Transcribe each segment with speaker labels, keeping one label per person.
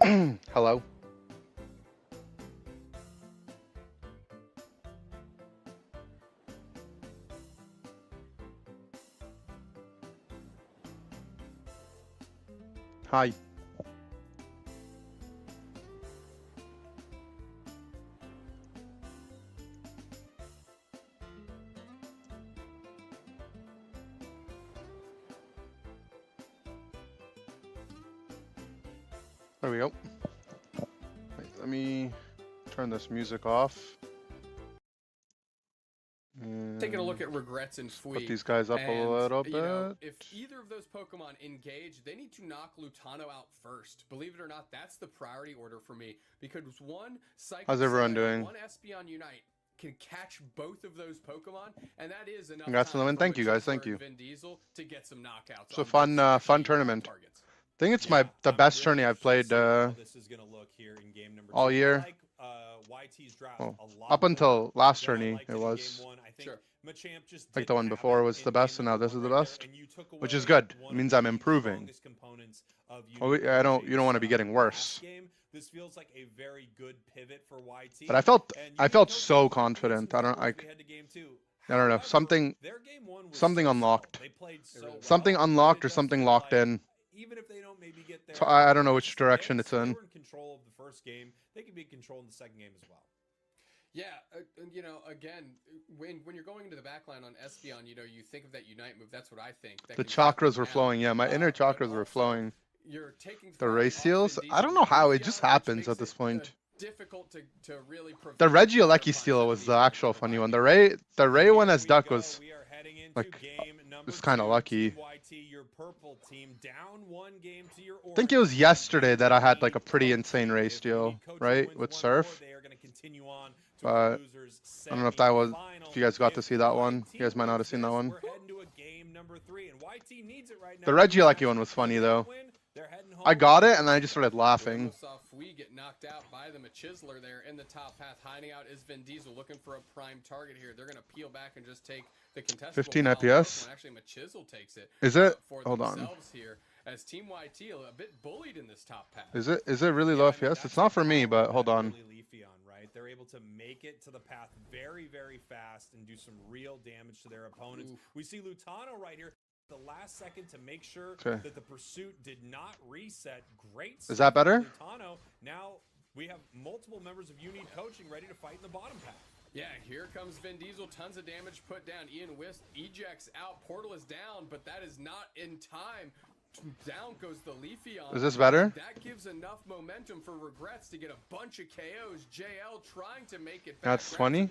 Speaker 1: Hello. Hi. There we go. Wait, let me turn this music off.
Speaker 2: Taking a look at Regrets and Fui.
Speaker 1: Put these guys up a little bit.
Speaker 2: You know, if either of those Pokemon engage, they need to knock Lutano out first. Believe it or not, that's the priority order for me. Because one Psychic
Speaker 1: How's everyone
Speaker 2: Scythe,
Speaker 1: doing?
Speaker 2: one Espeon Unite can catch both of those Pokemon, and that is enough
Speaker 1: Congrats on the
Speaker 2: time
Speaker 1: win.
Speaker 2: for
Speaker 1: Thank you, guys.
Speaker 2: Machisler
Speaker 1: Thank you.
Speaker 2: and Vin Diesel to get some knockouts.
Speaker 1: It's a
Speaker 2: on
Speaker 1: fun,
Speaker 2: those
Speaker 1: fun
Speaker 2: key
Speaker 1: tournament.
Speaker 2: targets.
Speaker 1: I think it's the
Speaker 3: I'm
Speaker 1: best
Speaker 3: really
Speaker 1: tourney I've
Speaker 3: interested to
Speaker 1: played
Speaker 3: see how this is gonna look here in game number
Speaker 1: all
Speaker 3: two.
Speaker 1: year.
Speaker 3: I like YT's draft
Speaker 1: Well,
Speaker 3: a lot
Speaker 1: up until
Speaker 3: more
Speaker 1: last
Speaker 3: than I
Speaker 1: tourney,
Speaker 3: liked
Speaker 1: it
Speaker 3: in
Speaker 1: was.
Speaker 3: game one. I think
Speaker 2: Sure.
Speaker 3: Machamp just
Speaker 1: Like the
Speaker 3: didn't
Speaker 1: one
Speaker 3: have
Speaker 1: before
Speaker 3: it
Speaker 1: was
Speaker 3: in
Speaker 1: the
Speaker 3: game
Speaker 1: best, and now
Speaker 3: number
Speaker 1: this is
Speaker 3: one
Speaker 1: the
Speaker 3: right there,
Speaker 1: best,
Speaker 3: and you took
Speaker 1: which is
Speaker 3: away
Speaker 1: good.
Speaker 3: one
Speaker 1: It
Speaker 3: of
Speaker 1: means
Speaker 3: the
Speaker 1: I'm improving.
Speaker 3: strongest components of
Speaker 1: Oh,
Speaker 3: Unite
Speaker 1: I don't. You
Speaker 3: Coaching's,
Speaker 1: don't want to be getting
Speaker 3: last
Speaker 1: worse.
Speaker 3: game. This feels like a very good pivot for YT.
Speaker 1: But I felt
Speaker 3: And
Speaker 1: I
Speaker 3: Unite
Speaker 1: felt
Speaker 3: Coaching
Speaker 1: so
Speaker 3: might need some
Speaker 1: confident. I don't
Speaker 3: help as
Speaker 1: like.
Speaker 3: we head to game two.
Speaker 1: I don't know.
Speaker 3: However,
Speaker 1: Something
Speaker 3: their game one was
Speaker 1: something
Speaker 3: so
Speaker 1: unlocked.
Speaker 3: solid. They played so well
Speaker 1: Something
Speaker 3: that
Speaker 1: unlocked
Speaker 3: it
Speaker 1: or
Speaker 3: does
Speaker 1: something
Speaker 3: feel
Speaker 1: locked
Speaker 3: like
Speaker 1: in.
Speaker 3: even if they don't maybe get there
Speaker 1: So I don't know
Speaker 3: in
Speaker 1: which direction
Speaker 3: spits,
Speaker 1: it's in.
Speaker 3: they were in control of the first game. They could be in control in the second game as well.
Speaker 2: Yeah, you know, again, when you're going into the backline on Espeon, you know, you think of that Unite move. That's what I think. That
Speaker 1: The
Speaker 2: can shut them
Speaker 1: chakras were
Speaker 2: down.
Speaker 1: flowing. Yeah, my inner
Speaker 2: But
Speaker 1: chakras were
Speaker 2: also,
Speaker 1: flowing.
Speaker 2: You're taking
Speaker 1: The
Speaker 2: priority
Speaker 1: race
Speaker 2: off
Speaker 1: seals.
Speaker 2: Vin
Speaker 1: I don't
Speaker 2: Diesel's
Speaker 1: know how it just
Speaker 2: Leafeon, which
Speaker 1: happens
Speaker 2: makes
Speaker 1: at this
Speaker 2: it,
Speaker 1: point.
Speaker 2: difficult to really prevent
Speaker 1: The Regieleki
Speaker 2: counterpunch
Speaker 1: steal
Speaker 2: that
Speaker 1: was
Speaker 2: would
Speaker 1: the
Speaker 2: be able to
Speaker 1: actual funny
Speaker 2: provide
Speaker 1: one.
Speaker 2: you.
Speaker 1: The Ray
Speaker 3: Here
Speaker 1: one as
Speaker 3: we
Speaker 1: Duck
Speaker 3: go.
Speaker 1: was
Speaker 3: We are heading into
Speaker 1: like
Speaker 3: game number
Speaker 1: just kind of
Speaker 3: two.
Speaker 1: lucky.
Speaker 3: Team YT, your purple team, down one game to your
Speaker 1: I think it
Speaker 3: orange.
Speaker 1: was yesterday that I had like a
Speaker 3: Unite
Speaker 1: pretty
Speaker 3: Coaching.
Speaker 1: insane race
Speaker 3: If
Speaker 1: deal,
Speaker 3: Unite Coaching
Speaker 1: right,
Speaker 3: wins
Speaker 1: with
Speaker 3: one more,
Speaker 1: Surf.
Speaker 3: they are going to continue on to
Speaker 1: But
Speaker 3: a losers
Speaker 1: I don't know if that was.
Speaker 3: semi-final.
Speaker 1: If you guys got to
Speaker 3: If
Speaker 1: see that one,
Speaker 3: YT
Speaker 1: you guys might not have
Speaker 3: wins
Speaker 1: seen that
Speaker 3: this,
Speaker 1: one.
Speaker 3: we're heading to a game number three, and YT needs it right now.
Speaker 1: The
Speaker 3: to
Speaker 1: Regieleki
Speaker 3: match.
Speaker 1: one was
Speaker 3: If
Speaker 1: funny
Speaker 3: they
Speaker 1: though.
Speaker 3: don't win, they're heading home.
Speaker 1: I got it and then I just started
Speaker 2: We
Speaker 1: laughing.
Speaker 2: almost saw Fui get knocked out by the Machisler there in the top path. Hiding out is Vin Diesel looking for a prime target here. They're going to peel back and just take the contestable
Speaker 1: 15
Speaker 2: foul
Speaker 1: FPS?
Speaker 2: When actually Machisel takes it
Speaker 1: Is it?
Speaker 2: for
Speaker 1: Hold on.
Speaker 2: themselves here. As Team YT a bit bullied in this top path.
Speaker 1: Is it really low FPS? It's not for me, but hold on.
Speaker 3: Right? They're able to make it to the path very, very fast and do some real damage to their opponents.
Speaker 2: Oof.
Speaker 3: We see Lutano right here. The last second to make sure
Speaker 1: Okay.
Speaker 3: that the pursuit did not reset. Great.
Speaker 1: Is that better?
Speaker 3: Lutano. Now we have multiple members of Unite Coaching ready to fight in the bottom path.
Speaker 2: Yeah, here comes Vin Diesel. Tons of damage put down. Ian Wisp ejects out. Portal is down, but that is not in time. Down goes the Leafeon.
Speaker 1: Is this better?
Speaker 2: That gives enough momentum for Regrets to get a bunch of KOs. JL trying to make it back.
Speaker 1: That's 20?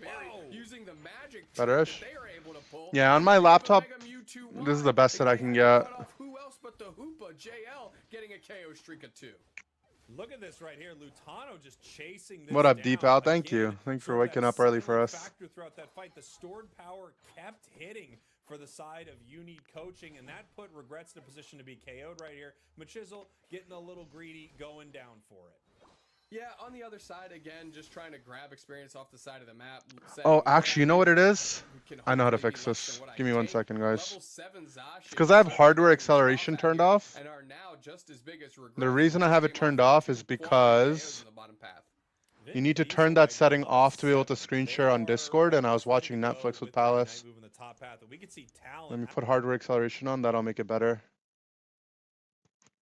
Speaker 2: Using the magic
Speaker 1: Better-ish?
Speaker 2: that they are able to pull.
Speaker 1: Yeah, on my laptop,
Speaker 2: Mega Mewtwo
Speaker 1: this is
Speaker 2: wide.
Speaker 1: the best that I
Speaker 2: They
Speaker 1: can
Speaker 2: have
Speaker 1: get.
Speaker 2: cut off who else but the Hoopa. JL getting a KO streak of 2.
Speaker 3: Look at this right here. Lutano just chasing this
Speaker 1: What up,
Speaker 3: down.
Speaker 1: Deep Al? Thank
Speaker 3: Again,
Speaker 1: you. Thanks for
Speaker 3: sort of
Speaker 1: waking
Speaker 3: that
Speaker 1: up early for
Speaker 3: silent
Speaker 1: us.
Speaker 3: factor throughout that fight. The stored power kept hitting for the side of Unite Coaching, and that put Regrets in a position to be KO'd right here. Machisel getting a little greedy, going down for it.
Speaker 2: Yeah, on the other side, again, just trying to grab experience off the side of the map.
Speaker 1: Oh, actually, you know what it is?
Speaker 2: Can
Speaker 1: I know how to
Speaker 2: hopefully be
Speaker 1: fix
Speaker 2: less
Speaker 1: this.
Speaker 2: than what I
Speaker 1: Give me 1
Speaker 2: take.
Speaker 1: second, guys.
Speaker 2: Level 7 Zacian
Speaker 1: Because I have
Speaker 2: starting
Speaker 1: hardware
Speaker 2: to
Speaker 1: acceleration
Speaker 2: drop
Speaker 1: turned
Speaker 2: out here
Speaker 1: off.
Speaker 2: and are now just as big as
Speaker 1: The
Speaker 2: Regrets,
Speaker 1: reason I
Speaker 2: which
Speaker 1: have it
Speaker 2: came
Speaker 1: turned
Speaker 2: with
Speaker 1: off is
Speaker 2: quality
Speaker 1: because
Speaker 2: KOs in the bottom path.
Speaker 1: you need to turn that setting off to be able to screen share on Discord, and I was watching Netflix with Palace. Let me put hardware acceleration on, that'll make it better.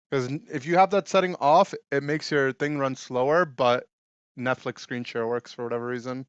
Speaker 1: Because if you have that setting off, it makes your thing run slower, but Netflix screen share works for whatever reason.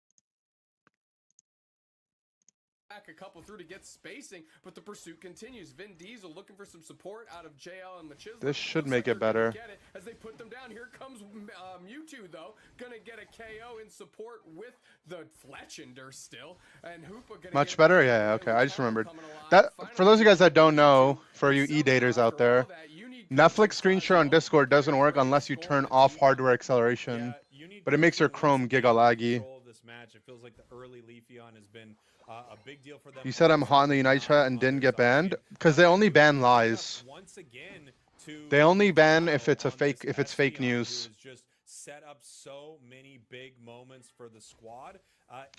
Speaker 2: Back a couple through to get spacing, but the pursuit continues. Vin Diesel looking for some support out of JL and Machisler.
Speaker 1: This should
Speaker 2: Looks
Speaker 1: make
Speaker 2: like
Speaker 1: it
Speaker 2: they're gonna
Speaker 1: better.
Speaker 2: get it as they put them down. Here comes Mewtwo, though. Gonna get a KO in support with the Fletchender still. And Hoopa gonna
Speaker 1: Much
Speaker 2: get
Speaker 1: better?
Speaker 2: it.
Speaker 1: Yeah, okay, I just
Speaker 2: Lutano
Speaker 1: remembered.
Speaker 2: coming alive.
Speaker 1: That, for
Speaker 2: Finally,
Speaker 1: those of you guys that don't know,
Speaker 2: Mewtwo
Speaker 1: for you
Speaker 2: himself,
Speaker 1: e-daters out
Speaker 2: after
Speaker 1: there,
Speaker 2: all that, Unite
Speaker 1: Netflix
Speaker 2: Coaching
Speaker 1: screen
Speaker 2: saw
Speaker 1: share on
Speaker 2: multiple
Speaker 1: Discord doesn't
Speaker 2: players
Speaker 1: work
Speaker 2: ready to
Speaker 1: unless you
Speaker 2: score
Speaker 1: turn
Speaker 2: in the
Speaker 1: off
Speaker 2: team
Speaker 1: hardware
Speaker 2: battle.
Speaker 1: acceleration.
Speaker 3: Unite
Speaker 1: But it makes your
Speaker 3: Coaching
Speaker 1: Chrome
Speaker 3: once
Speaker 1: giga
Speaker 3: again in
Speaker 1: laggy.
Speaker 3: control of this match. It feels like the early Leafeon has been a big deal for them.
Speaker 1: You said I'm hot in the Unite chat and didn't get banned? Because they only ban lies.
Speaker 3: Once again to
Speaker 1: They only ban if it's a
Speaker 3: on
Speaker 1: fake,
Speaker 3: this
Speaker 1: if it's fake
Speaker 3: Espeon, who
Speaker 1: news.
Speaker 3: has just set up so many big moments for the squad.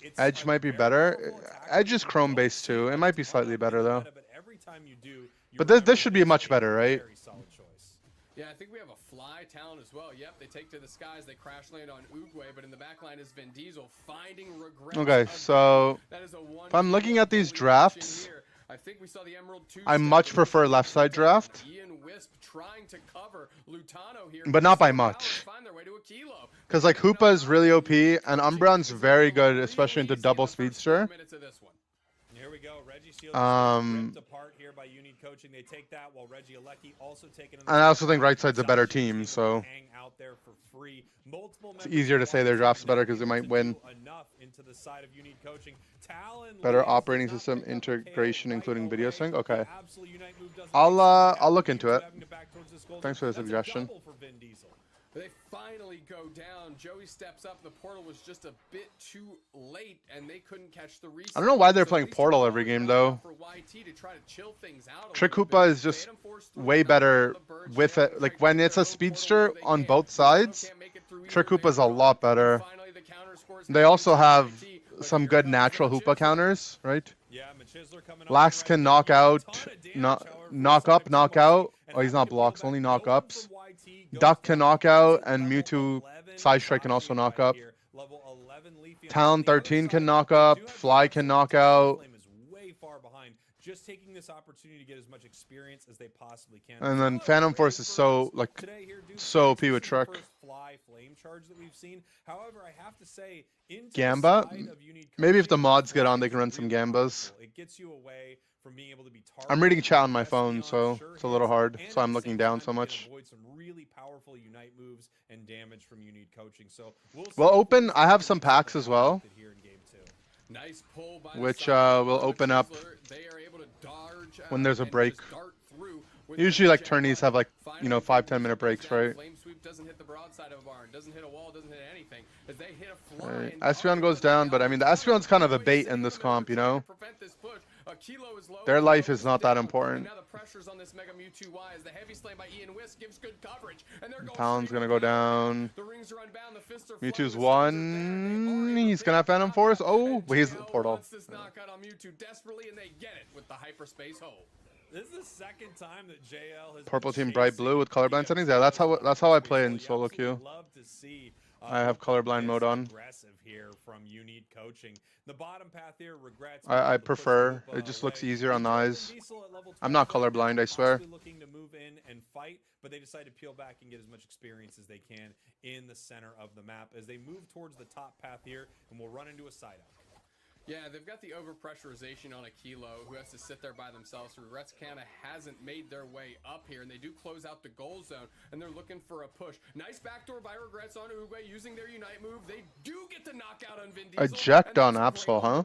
Speaker 3: It's
Speaker 1: Edge
Speaker 3: a
Speaker 1: might be
Speaker 3: very
Speaker 1: better.
Speaker 3: powerful attack
Speaker 1: Edge
Speaker 3: that
Speaker 1: is
Speaker 3: you
Speaker 1: Chrome
Speaker 3: don't
Speaker 1: based
Speaker 3: see
Speaker 1: too. It
Speaker 3: a
Speaker 1: might be
Speaker 3: ton
Speaker 1: slightly
Speaker 3: of
Speaker 1: better
Speaker 3: in the
Speaker 1: though.
Speaker 3: meta, but every time you do, you
Speaker 1: But this
Speaker 3: remember
Speaker 1: should
Speaker 3: that
Speaker 1: be
Speaker 3: it's
Speaker 1: much
Speaker 3: a
Speaker 1: better, right?
Speaker 3: very solid choice.
Speaker 2: Yeah, I think we have a fly talent as well. Yep, they take to the skies, they crash land on Uguay, but in the back line is Vin Diesel finding regret.
Speaker 1: Okay, so if I'm looking at these drafts,
Speaker 2: I think we saw the Emerald 2
Speaker 1: I much prefer left side draft,
Speaker 2: Ian Wisp trying to cover Lutano here,
Speaker 1: but not by much.
Speaker 2: find their way to a kilo.
Speaker 1: Because like Hoopa is really OP and Umbreon's very good, especially into double speedster.
Speaker 3: Here we go. Reggie Shields ripped apart here by Unique Coaching. They take that while Reggie Alecki also taking.
Speaker 1: And I also think right side's a better team, so
Speaker 3: hang out there for free. Multiple
Speaker 1: it's easier to say their draft's better because they might win.
Speaker 3: Enough into the side of Unique Coaching. Talon
Speaker 1: Better operating system integration, including video sync. Okay, I'll look into it. Thanks for the suggestion.
Speaker 2: They finally go down. Joey steps up. The portal was just a bit too late, and they couldn't catch the reset.
Speaker 1: I don't know why they're playing portal every game though. Trick Hoopa is just way better with it. Like when it's a speedster on both sides, Trick Hoopa is a lot better. They also have some good natural Hoopa counters, right? Lax can knock out, knock up, knock out. Oh, he's not blocks, only knock ups. Duck can knock out, and Mewtwo Side Strike can also knock up. Talon 13 can knock up. Fly can knock out.
Speaker 3: Just taking this opportunity to get as much experience as they possibly can.
Speaker 1: And then Phantom Force is so so OP with Trick.
Speaker 3: Fly flame charge that we've seen. However, I have to say,
Speaker 1: Gamba. Maybe if the mods get on, they can run some Gambas.
Speaker 3: It gets you away from being able to be
Speaker 1: I'm reading chat on my phone, so it's a little hard. So I'm looking down so much.
Speaker 3: Avoid some really powerful unite moves and damage from Unique Coaching. So
Speaker 1: we'll open. I have some packs as well,
Speaker 2: nice pull by
Speaker 1: which will open up when there's a break. Usually, like tourneys have like 5-10 minute breaks, right?
Speaker 2: Flame sweep doesn't hit the broadside of a barn, doesn't hit a wall, doesn't hit anything. As they hit a fly,
Speaker 1: Right. Espeon goes down, but I mean the Espeon's kind of a bait in this comp, you know. Their life is not that important.
Speaker 2: Now the pressure's on this Mega Mewtwo Y as the heavy slam by Ian Wisp gives good coverage. And they're going
Speaker 1: Talon's gonna go down.
Speaker 2: The rings are unbound, the fists are
Speaker 1: Mewtwo's one. He's gonna have Phantom Force. Oh, but he's the portal.
Speaker 2: This knockout on Mewtwo desperately, and they get it with the hyperspace hole.
Speaker 3: This is the second time that JL has
Speaker 1: Purple team bright blue with colorblind settings. Yeah, that's how I play in solo queue.
Speaker 3: Love to see,
Speaker 1: I have colorblind mode on.
Speaker 3: Aggressive here from Unique Coaching. The bottom path here regrets.
Speaker 1: I prefer. It just looks easier on the eyes. I'm not colorblind, I swear.
Speaker 3: Looking to move in and fight, but they decide to peel back and get as much experience as they can in the center of the map as they move towards the top path here, and we'll run into a side out.
Speaker 2: Yeah, they've got the overpressurization on a Kilo who has to sit there by themselves. Regrets kinda hasn't made their way up here, and they do close out the goal zone, and they're looking for a push. Nice backdoor by Regrets on Uguay using their Unite move. They do get the knockout on Vin Diesel.
Speaker 1: Eject on Absol, huh?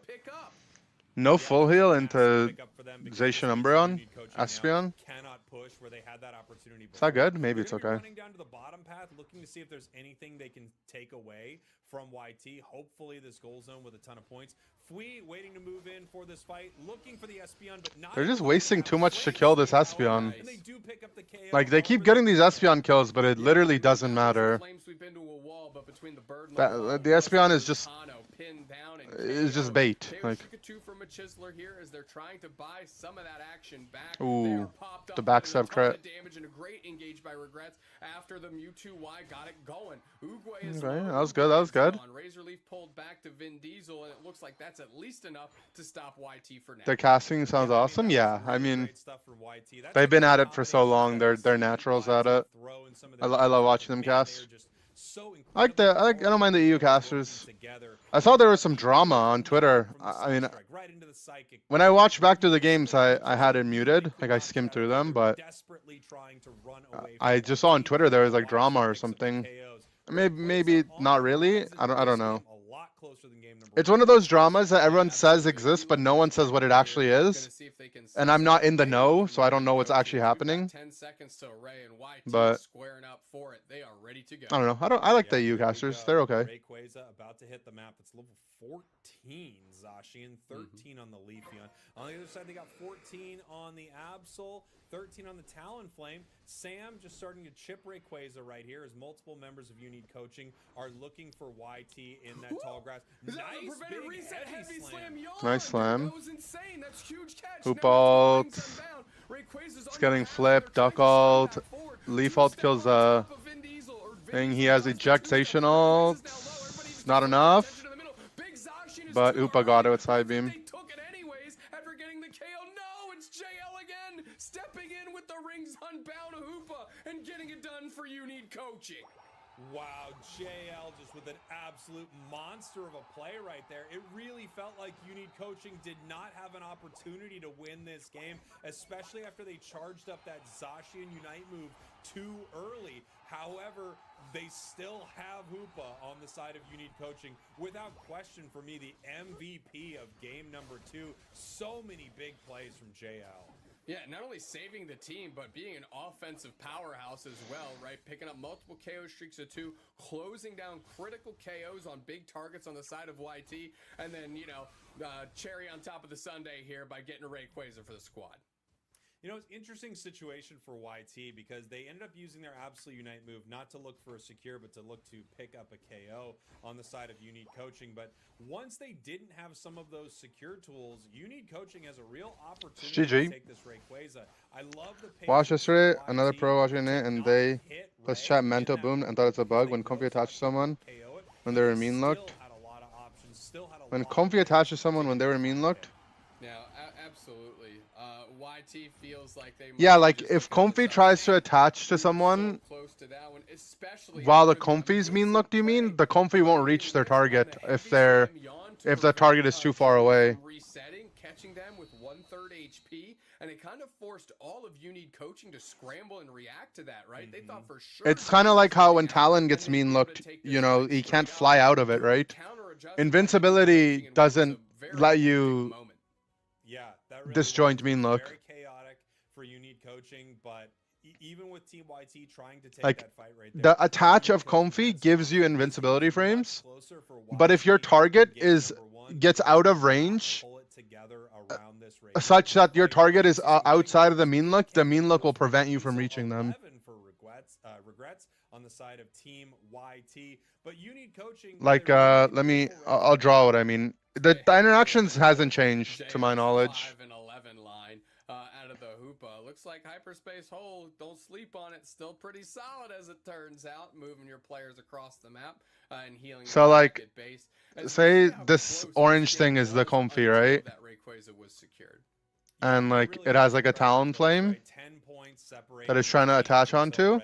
Speaker 1: No full heal into Zacian Umbreon, Espeon. Is that good? Maybe it's okay.
Speaker 3: Running down to the bottom path, looking to see if there's anything they can take away from YT. Hopefully this goal zone with a ton of points. Fui waiting to move in for this fight, looking for the Espeon, but not.
Speaker 1: They're just wasting too much to kill this Espeon.
Speaker 3: And they do pick up the KO.
Speaker 1: Like they keep getting these Espeon kills, but it literally doesn't matter. The Espeon is just bait. Like. Ooh, the backstab crit. Okay, that was good. That was good.
Speaker 2: Razor Leaf pulled back to Vin Diesel, and it looks like that's at least enough to stop YT for now.
Speaker 1: The casting sounds awesome. Yeah, I mean, they've been at it for so long. They're naturals at it. I love watching them cast. I don't mind the EU casters. I saw there was some drama on Twitter. I mean, when I watched back to the games, I had it muted. Like I skimmed through them, but I just saw on Twitter there was like drama or something. Maybe not really. I don't know. It's one of those dramas that everyone says exists, but no one says what it actually is. And I'm not in the know, so I don't know what's actually happening. But I don't know. I like the EU casters. They're okay.
Speaker 3: Rayquaza about to hit the map. It's level 14, Zacian, 13 on the Leafeon. On the other side, they got 14 on the Absol, 13 on the Talonflame. Sam just starting to chip Rayquaza right here as multiple members of Unique Coaching are looking for YT in that tall grass. Nice big reset, heavy slam.
Speaker 1: Nice slam.
Speaker 2: That was insane. That's huge catch.
Speaker 1: Hoop ult. It's getting flipped. Duck ult. Leaf ult kills thing. He has ejectation ult. Not enough. But Upa got it with side beam.
Speaker 2: They took it anyways after getting the KO. No, it's JL again, stepping in with the rings unbound Hoopa and getting it done for You Need Coaching.
Speaker 3: Wow, JL just with an absolute monster of a play right there. It really felt like You Need Coaching did not have an opportunity to win this game, especially after they charged up that Zacian Unite move too early. However, they still have Hoopa on the side of You Need Coaching. Without question, for me, the MVP of game number 2. So many big plays from JL.
Speaker 2: Yeah, not only saving the team, but being an offensive powerhouse as well, right? Picking up multiple KO streaks of 2, closing down critical KOs on big targets on the side of YT, and then, you know, cherry on top of the sundae here by getting Rayquaza for the squad.
Speaker 3: You know, it's an interesting situation for YT because they ended up using their Absolute Unite move not to look for a secure, but to look to pick up a KO on the side of You Need Coaching. But once they didn't have some of those secure tools, You Need Coaching has a real opportunity to take this Rayquaza. I love the
Speaker 1: Watch yesterday, another pro watching it, and they plus chat mental boom and thought it's a bug when Comfy attached someone when they were mean looked. When Comfy attaches someone when they were mean looked.
Speaker 2: Yeah, absolutely. YT feels like they
Speaker 1: yeah, like if Comfy tries to attach to someone while the Comfy's mean look, do you mean? The Comfy won't reach their target if the target is too far away.
Speaker 2: Resetting, catching them with 1/3 HP, and it kind of forced all of You Need Coaching to scramble and react to that, right? They thought for sure.
Speaker 1: It's kind of like how when Talon gets mean looked, you know, he can't fly out of it, right? Invincibility doesn't let you disjoint mean look.
Speaker 3: Very chaotic for You Need Coaching, but even with Team YT trying to take
Speaker 1: like
Speaker 3: that fight right
Speaker 1: there, the attach of Comfy gives you invincibility frames, but if your target gets out of range such that your target is outside of the mean look will prevent you from reaching them.
Speaker 3: Regrets on the side of Team YT, but You Need Coaching.
Speaker 1: Like I'll draw what I mean. The interactions hasn't changed to my knowledge.
Speaker 2: 5 and 11 line out of the Hoopa. Looks like Hyperspace Hole, don't sleep on it. Still pretty solid as it turns out. Moving your players across the map and healing.
Speaker 1: So like, say this orange thing is the Comfy, right?
Speaker 2: That Rayquaza was secured.
Speaker 1: And like it has like a Talonflame that it's trying to attach onto.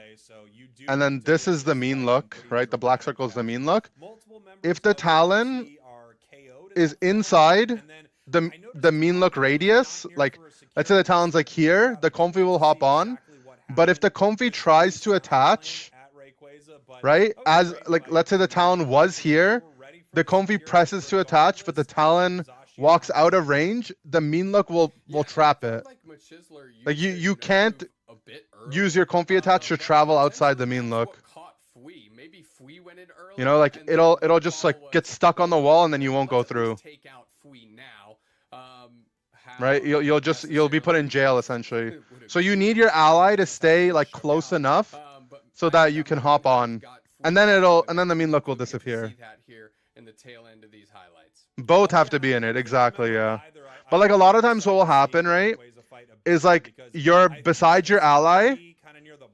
Speaker 1: And then this is the mean look, right? The black circle is the mean look. If the Talon is inside the mean look radius, like let's say the Talon's like here, the Comfy will hop on. But if the Comfy tries to attach, right? As like let's say the Talon was here, the Comfy presses to attach, but the Talon walks out of range, the mean look will trap it. Like you can't use your Comfy attach to travel outside the mean look. You know, like it'll just like get stuck on the wall and then you won't go through. Right? You'll be put in jail essentially. So you need your ally to stay like close enough so that you can hop on. And then the mean look will disappear. Both have to be in it, exactly, yeah. But like a lot of times what will happen, right, is like you're beside your ally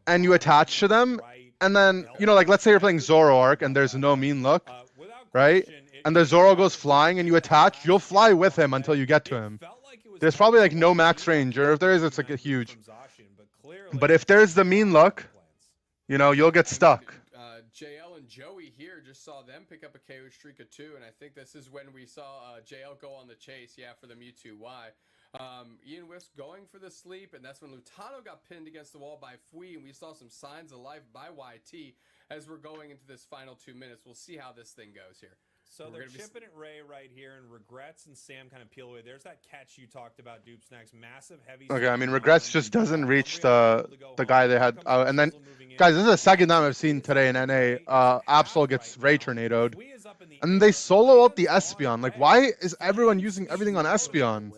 Speaker 1: and you attach to them, and then, you know, like let's say you're playing Zoroark and there's no mean look, right? And the Zoro goes flying and you attach, you'll fly with him until you get to him. There's probably like no max range, or if there is, it's like a huge. But if there's the mean look, you know, you'll get stuck.
Speaker 2: JL and Joey here just saw them pick up a KO streak of 2, and I think this is when we saw JL go on the chase, for the Mewtwo Y. Ian Wisp going for the sleep, and that's when Lutano got pinned against the wall by Fui, and we saw some signs of life by YT as we're going into this final 2 minutes. We'll see how this thing goes here.
Speaker 3: So they're chipping at Ray right here, and Regrets and Sam kind of peel away. There's that catch you talked about, Dupe Snacks. Massive, heavy...
Speaker 1: Okay, I mean, Regrets just doesn't reach the guy they had. And then, guys, this is the second time I've seen today in NA. Absol gets Ray tornadoed. And they solo out the Espeon. Like, why is everyone using everything on Espeon?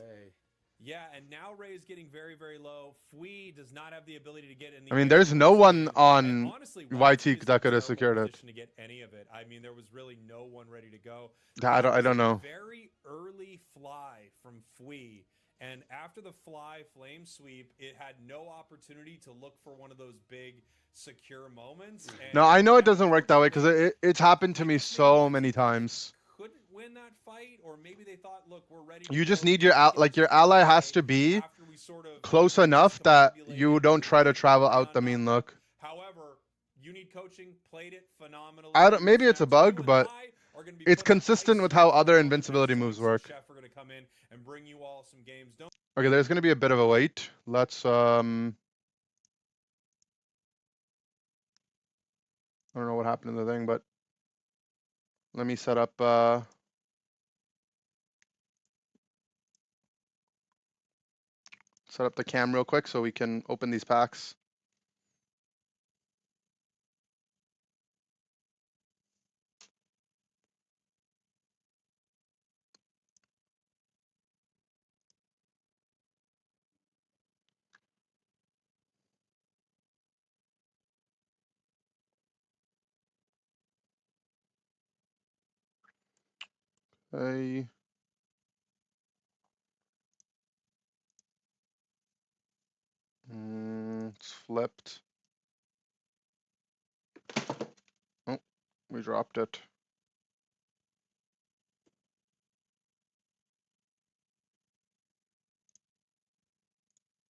Speaker 3: Yeah, and now Ray is getting very, very low. Fui does not have the ability to get in the...
Speaker 1: I mean, there's no one on YT that could have secured it.
Speaker 3: To get any of it. I mean, there was really no one ready to go.
Speaker 1: I don't know.
Speaker 3: Very early fly from Fui, And after the fly flame sweep, it had no opportunity to look for one of those big secure moments. And
Speaker 1: No, I know it
Speaker 3: yeah,
Speaker 1: doesn't work that way because it's happened to
Speaker 3: I
Speaker 1: me
Speaker 3: guess maybe
Speaker 1: so
Speaker 3: YT
Speaker 1: many
Speaker 3: thought they
Speaker 1: times.
Speaker 3: couldn't win that fight, or maybe they thought, look, we're ready to
Speaker 1: You just
Speaker 3: go.
Speaker 1: need
Speaker 3: We
Speaker 1: your
Speaker 3: can take it
Speaker 1: like
Speaker 3: into
Speaker 1: your ally has
Speaker 3: Tuesday
Speaker 1: to be
Speaker 3: after we sort of,
Speaker 1: close enough that you
Speaker 3: discombobulated
Speaker 1: don't
Speaker 3: the
Speaker 1: try to travel out
Speaker 3: round
Speaker 1: the mean
Speaker 3: matchup.
Speaker 1: look.
Speaker 3: However, you need coaching, played it phenomenally.
Speaker 1: I don't.
Speaker 3: in these
Speaker 1: Maybe it's a
Speaker 3: matches. You
Speaker 1: bug,
Speaker 3: and
Speaker 1: but
Speaker 3: I are going to be
Speaker 1: it's
Speaker 3: put on
Speaker 1: consistent
Speaker 3: ice
Speaker 1: with how
Speaker 3: here
Speaker 1: other
Speaker 3: over the
Speaker 1: invincibility
Speaker 3: next
Speaker 1: moves
Speaker 3: week. So
Speaker 1: work.
Speaker 3: Chef are going to come in and bring you all some games. Don't
Speaker 1: Okay, there's gonna be a bit of a wait. Let's I don't know what happened in the thing, but let me set up the cam real quick so we can open these packs. Okay. It's flipped. Oh, we dropped it.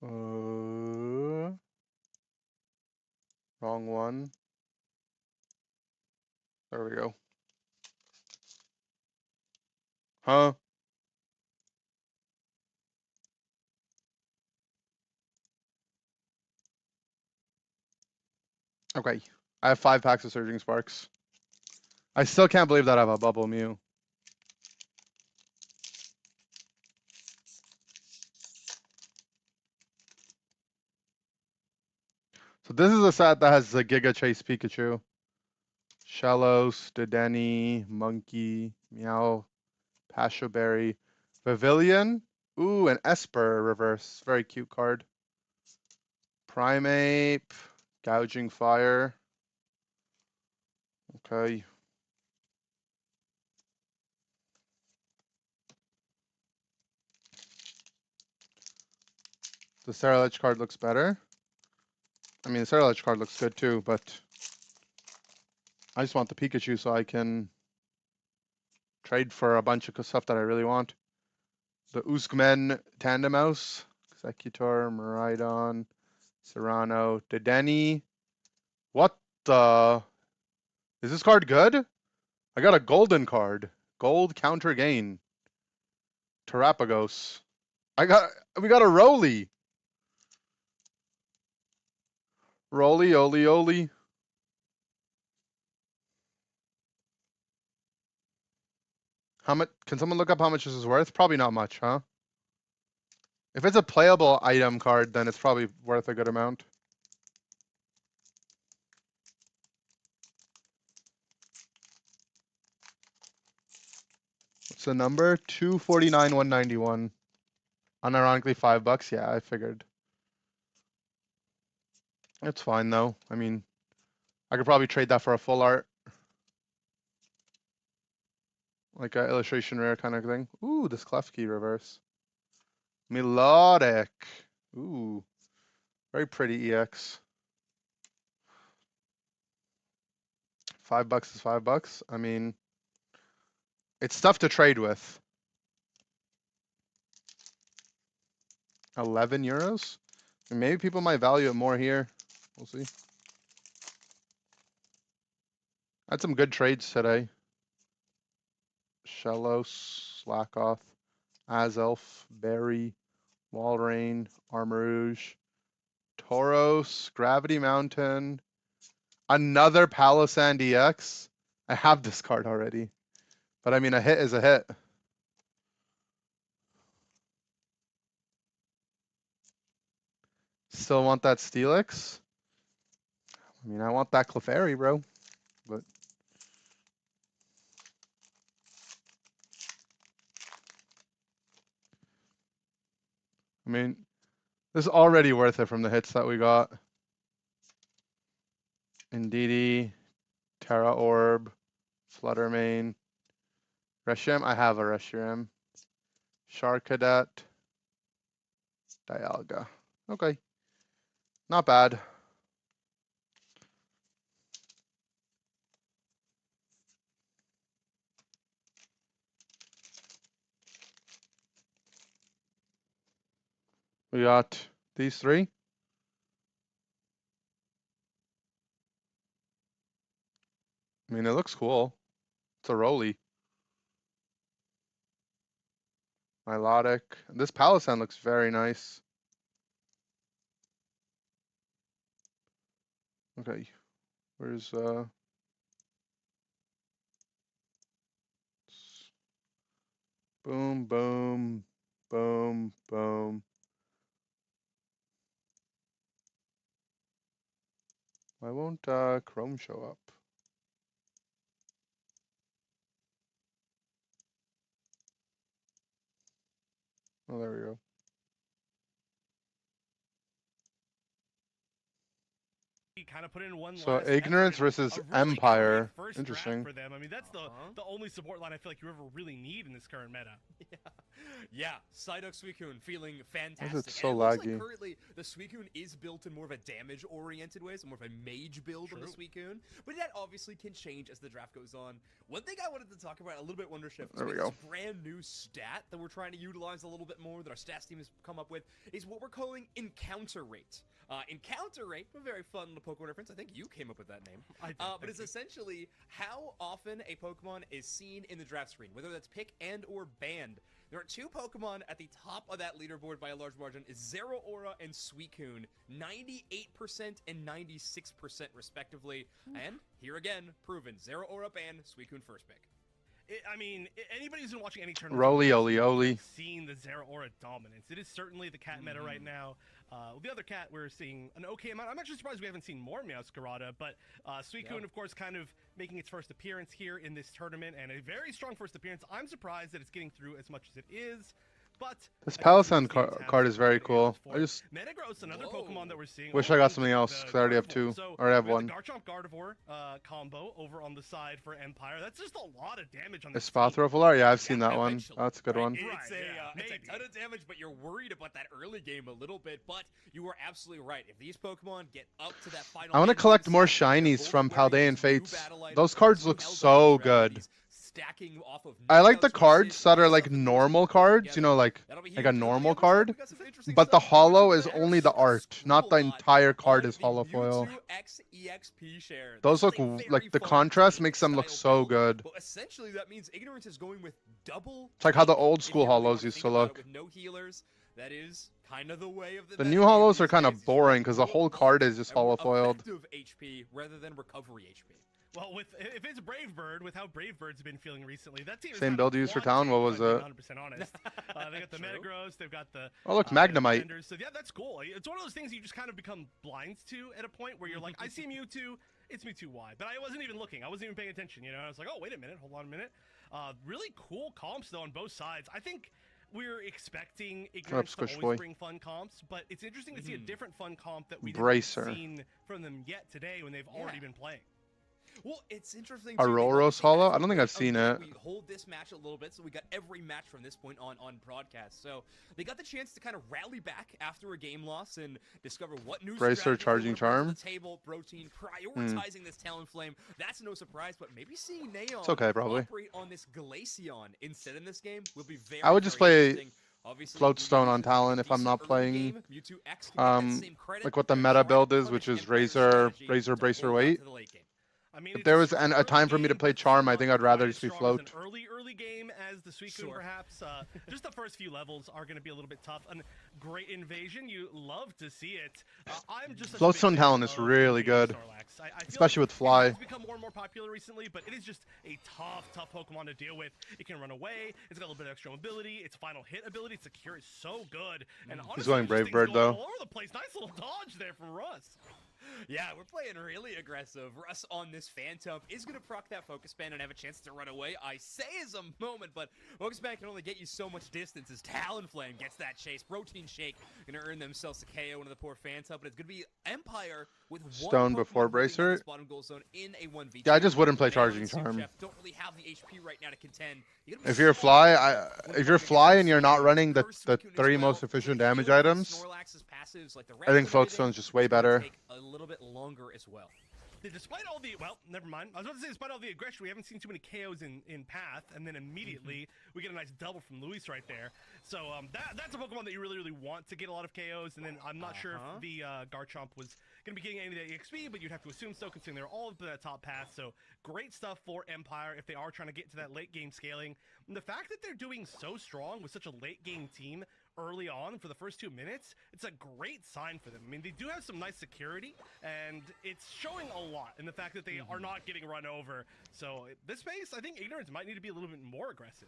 Speaker 1: Wrong one. There we go. Huh? Okay. I have 5 packs of Surging Sparks. I still can't believe that I have a Bubble Mew. So this is a set that has the Giga Chase Pikachu. Shellos, Dedenne, Monkey, Meow, Pasho Berry, Pavilion. Ooh, an Esper reverse. Very cute card. Primeape, Gouging Fire. Okay. The Ceruledge card looks better. I mean, the Ceruledge card looks good too, but I just want the Pikachu so I can trade for a bunch of stuff that I really want. The Uskmen Tandemaus, Executor, Miraidon, Serrano, Dedenne. What the? Is this card good? I got a golden card. Gold counter gain. Terapagos. We got a Roly. Roly, Oli, Oli. How much? Can someone look up how much this is worth? Probably not much, huh? If it's a playable item card, then it's probably worth a good amount. What's the number? 249, 191. Unironically, $5. Yeah, I figured. It's fine though. I mean, I could probably trade that for a full art, like a illustration rare kind of thing. Ooh, this Klefki reverse. Melodic. Ooh, very pretty EX. $5 is $5. I mean, it's stuff to trade with. 11 euros. And maybe people might value it more here. We'll see. Had some good trades today. Shellos, Slackoth, Azelf, Berry, Walrein, Armarouge, Tauros, Gravity Mountain, another Palossand EX. I have this card already. But I mean, a hit is a hit. Still want that Steelix? I mean, I want that Clefairy, bro. But I mean, this is already worth it from the hits that we got. Indeedee, Terra Orb, Fluttermane, Reshiram. I have a Reshiram. Sharkadet, Dialga. Okay. Not bad. We got these three. I mean, it looks cool. It's a Roly. Milotic. This Palossand looks very nice. Okay. Where's boom, boom, boom, boom. Why won't Chrome show up? Oh, there we go.
Speaker 4: Kind of put in one
Speaker 1: So
Speaker 4: last
Speaker 1: Ignorance
Speaker 4: effort.
Speaker 1: versus
Speaker 4: A really
Speaker 1: Empire.
Speaker 4: great first draft
Speaker 1: Interesting.
Speaker 4: for them. I mean, that's the only support line I feel like you ever really need in this current meta.
Speaker 5: Yeah, Psyduck Suicune feeling fantastic.
Speaker 1: Why is it so
Speaker 5: and it looks
Speaker 1: laggy?
Speaker 5: like currently the Suicune is built in more of a damage-oriented way, so more of a mage build on the Suicune. But that obviously can change as the draft goes on. One thing I wanted to talk about a little bit, Wonder Shift,
Speaker 1: There we
Speaker 5: this
Speaker 1: go.
Speaker 5: brand new stat that we're trying to utilize a little bit more, that our stats team has come up with, is what we're calling encounter rate. Encounter rate, a very fun little Pokemon reference. I think you came up with that name. But it's essentially how often a Pokemon is seen in the draft screen, whether that's pick and or banned. There are two Pokemon at the top of that leaderboard by a large margin, is Zeraora and Suicune, 98% and 96% respectively. And here again, proven, Zeraora banned, Suicune first pick.
Speaker 4: I mean, anybody who's been watching any tournament
Speaker 1: Roly,
Speaker 4: has
Speaker 1: Oli, Oli.
Speaker 4: seen the Zeraora dominance. It is certainly the cat meta right now. The other cat, we're seeing an okay amount. I'm actually surprised we haven't seen more Meowscarada, but Suicune, of course, kind of making its first appearance here in this tournament, and a very strong first appearance. I'm surprised that it's getting through as much as it is. But
Speaker 1: This
Speaker 4: I think
Speaker 1: Palossand
Speaker 4: these teams have
Speaker 1: card is very
Speaker 4: something
Speaker 1: cool.
Speaker 4: for
Speaker 1: I
Speaker 4: it.
Speaker 1: just
Speaker 4: Metagross, another Pokemon that we're seeing.
Speaker 1: wish I got something else, 'cause I already have two.
Speaker 4: So
Speaker 1: Or I have
Speaker 4: we
Speaker 1: one.
Speaker 4: The Garchomp Gardevoir combo over on the side for Empire. That's just a lot of damage on this
Speaker 1: Espathra
Speaker 4: team.
Speaker 1: Fular? Yeah, I've seen that one.
Speaker 5: Eventually,
Speaker 1: That's a good one.
Speaker 5: It's,
Speaker 4: Right, yeah,
Speaker 5: it's a
Speaker 4: maybe.
Speaker 5: ton of damage, but you're worried about that early game a little bit. But you were absolutely right. If these Pokemon get up to that final,
Speaker 1: I want to
Speaker 5: game,
Speaker 1: collect
Speaker 5: they're
Speaker 1: more
Speaker 5: both
Speaker 1: shinies from
Speaker 5: wearing
Speaker 1: Paldean
Speaker 5: these new
Speaker 1: Fates.
Speaker 5: battle items,
Speaker 1: Those cards
Speaker 5: two
Speaker 1: look
Speaker 5: Eldar
Speaker 1: so
Speaker 5: strategies,
Speaker 1: good.
Speaker 5: Stacking off of
Speaker 1: I like the
Speaker 5: knockouts,
Speaker 1: cards
Speaker 5: misses,
Speaker 1: that are
Speaker 5: putting
Speaker 1: like
Speaker 5: stuff in
Speaker 1: normal
Speaker 5: together.
Speaker 1: cards, you know, like
Speaker 5: That'll be
Speaker 1: a
Speaker 5: huge. On the
Speaker 1: normal
Speaker 5: other side,
Speaker 1: card.
Speaker 5: we got some interesting
Speaker 1: But the
Speaker 5: stuff.
Speaker 1: hollow
Speaker 5: We
Speaker 1: is
Speaker 5: got
Speaker 1: only the
Speaker 5: Air
Speaker 1: art, not the
Speaker 5: Scribble Bot
Speaker 1: entire card
Speaker 5: on
Speaker 1: is
Speaker 5: the
Speaker 1: hollow foil.
Speaker 5: Mewtwo X EXP share.
Speaker 1: Those
Speaker 5: This is
Speaker 1: look
Speaker 5: a
Speaker 1: like
Speaker 5: very
Speaker 1: the
Speaker 5: fun
Speaker 1: contrast
Speaker 5: tank
Speaker 1: makes them look
Speaker 5: style
Speaker 1: so
Speaker 5: build,
Speaker 1: good.
Speaker 5: But essentially that means Ignorance is going with double.
Speaker 1: It's like how the
Speaker 5: tank,
Speaker 1: old
Speaker 5: if
Speaker 1: school
Speaker 5: you really
Speaker 1: hollows
Speaker 5: wanna
Speaker 1: used
Speaker 5: think
Speaker 1: to
Speaker 5: about it,
Speaker 1: look.
Speaker 5: with no healers. That is kind of the way of the
Speaker 1: The
Speaker 5: meta
Speaker 1: new
Speaker 5: game
Speaker 1: hollows
Speaker 5: these
Speaker 1: are kind
Speaker 5: days.
Speaker 1: of
Speaker 5: It's
Speaker 1: boring
Speaker 5: just
Speaker 1: because the
Speaker 5: more
Speaker 1: whole card is just
Speaker 5: and more
Speaker 1: hollow foiled.
Speaker 5: effective HP rather than recovery HP.
Speaker 4: Well, if it's Brave Bird, with how Brave Bird's been feeling recently, that team is
Speaker 1: Same
Speaker 4: kind
Speaker 1: build
Speaker 4: of
Speaker 1: used for
Speaker 4: quad
Speaker 1: Talon.
Speaker 4: tank,
Speaker 1: What
Speaker 4: if
Speaker 1: was
Speaker 4: I'm being
Speaker 1: it?
Speaker 4: 100% honest. They got the
Speaker 5: True.
Speaker 4: Metagross, they've got the
Speaker 1: Oh look, Magnemite.
Speaker 4: defenders. So yeah, that's cool. It's one of those things you just kind of become blind to at a point where you're like, I see Mewtwo, it's Mewtwo Y, but I wasn't even looking. I wasn't even paying attention. You know, I was like, oh wait a minute, hold on a minute. Really cool comps though on both sides. I think we're expecting Ignorance to
Speaker 1: Squish
Speaker 4: always
Speaker 1: Boy.
Speaker 4: bring fun comps, but it's interesting to see a different fun comp that we
Speaker 1: Bracer.
Speaker 4: haven't seen from them yet today when they've already been playing.
Speaker 5: Well, it's interesting.
Speaker 1: Auroros Hollow? I don't think I've seen it.
Speaker 5: We hold this match a little bit, so we got every match from this point on broadcast. So they got the chance to kind of rally back after a game loss and discover what new
Speaker 1: Bracer
Speaker 5: strategies they
Speaker 1: Charging
Speaker 5: wanna bring to
Speaker 1: Charm?
Speaker 5: the table. Protein prioritizing this Talonflame. That's no surprise, but maybe seeing Neon
Speaker 1: It's okay, probably.
Speaker 5: operate on this Glaceon instead in this game will be very.
Speaker 1: I would just
Speaker 5: very
Speaker 1: play
Speaker 5: interesting. Obviously,
Speaker 1: Floatstone
Speaker 5: Mewtwo
Speaker 1: on Talon if I'm
Speaker 5: decent
Speaker 1: not
Speaker 5: early
Speaker 1: playing,
Speaker 5: game. Mewtwo X can get that same credit.
Speaker 1: like what the
Speaker 5: They're
Speaker 1: meta
Speaker 5: trying to
Speaker 1: build is,
Speaker 5: punish
Speaker 1: which is
Speaker 5: Empire's
Speaker 1: Razor,
Speaker 5: strategy
Speaker 1: Razor,
Speaker 5: to
Speaker 1: Bracer,
Speaker 5: hold on
Speaker 1: Wait.
Speaker 5: to the late game.
Speaker 4: I mean,
Speaker 1: If
Speaker 4: it's
Speaker 1: there was
Speaker 4: strong
Speaker 1: a time for
Speaker 4: early
Speaker 1: me to
Speaker 4: game,
Speaker 1: play
Speaker 4: but
Speaker 1: Charm, I
Speaker 4: not
Speaker 1: think I'd rather
Speaker 4: quite
Speaker 1: just be
Speaker 4: as strong as
Speaker 1: Float.
Speaker 4: an early game as the Suicune,
Speaker 5: Sure.
Speaker 4: perhaps. Just the first few levels are going to be a little bit tough. And Great Invasion, you love to see it. I'm just such a big
Speaker 1: Floatstone
Speaker 4: fan
Speaker 1: Talon is
Speaker 4: of
Speaker 1: really
Speaker 4: Invasion
Speaker 1: good,
Speaker 4: Snorlax. I feel
Speaker 1: especially
Speaker 4: like
Speaker 1: with Fly.
Speaker 4: It has become more and more popular recently, but it is just a tough Pokemon to deal with. It can run away. It's got a little bit of extra mobility. Its final hit ability, its Secure, is so good. And honestly,
Speaker 1: going
Speaker 4: this
Speaker 1: Brave
Speaker 4: thing's
Speaker 1: Bird,
Speaker 4: going
Speaker 1: though.
Speaker 4: all over the place. Nice little dodge there from Russ.
Speaker 5: Yeah, we're playing really aggressive. Russ on this Phantom is going to proc that Focus Band and have a chance to run away. I say is a moment, but Focus Band can only get you so much distance as Talonflame gets that chase. Protein Shake going to earn themselves a KO into the poor Phantom, but it's going to be Empire with
Speaker 1: Stone before Bracer.
Speaker 5: Bottom goal zone in a 1v2.
Speaker 1: Yeah, I just wouldn't play
Speaker 5: Baron
Speaker 1: Charging
Speaker 5: and
Speaker 1: Charm.
Speaker 5: Superchef don't really have the HP right now to contend.
Speaker 1: If you're Fly and you're not running the 3 most efficient damage items,
Speaker 5: Snorlax's passives, like the
Speaker 1: I think
Speaker 5: rest of
Speaker 1: Float
Speaker 5: everything,
Speaker 1: Stone's just way
Speaker 5: it's gonna
Speaker 1: better.
Speaker 5: take a little bit longer as well.
Speaker 4: Despite all the, well, never mind. I was about to say, despite all the aggression, we haven't seen too many KOs in Path, and then immediately we get a nice double from Luis right there. So that's a Pokemon that you really, really want to get a lot of KOs, and then I'm not sure if the Garchomp was going to be getting any of that EXP, but you'd have to assume so, considering they're all up to that top path. So great stuff for Empire if they are trying to get to that late game scaling. And the fact that they're doing so strong with such a late game team early on for the first 2 minutes, it's a great sign for them. I mean, they do have some nice security, and it's showing a lot in the fact that they are not getting run over. So this phase, I think Ignorance might need to be a little bit more aggressive.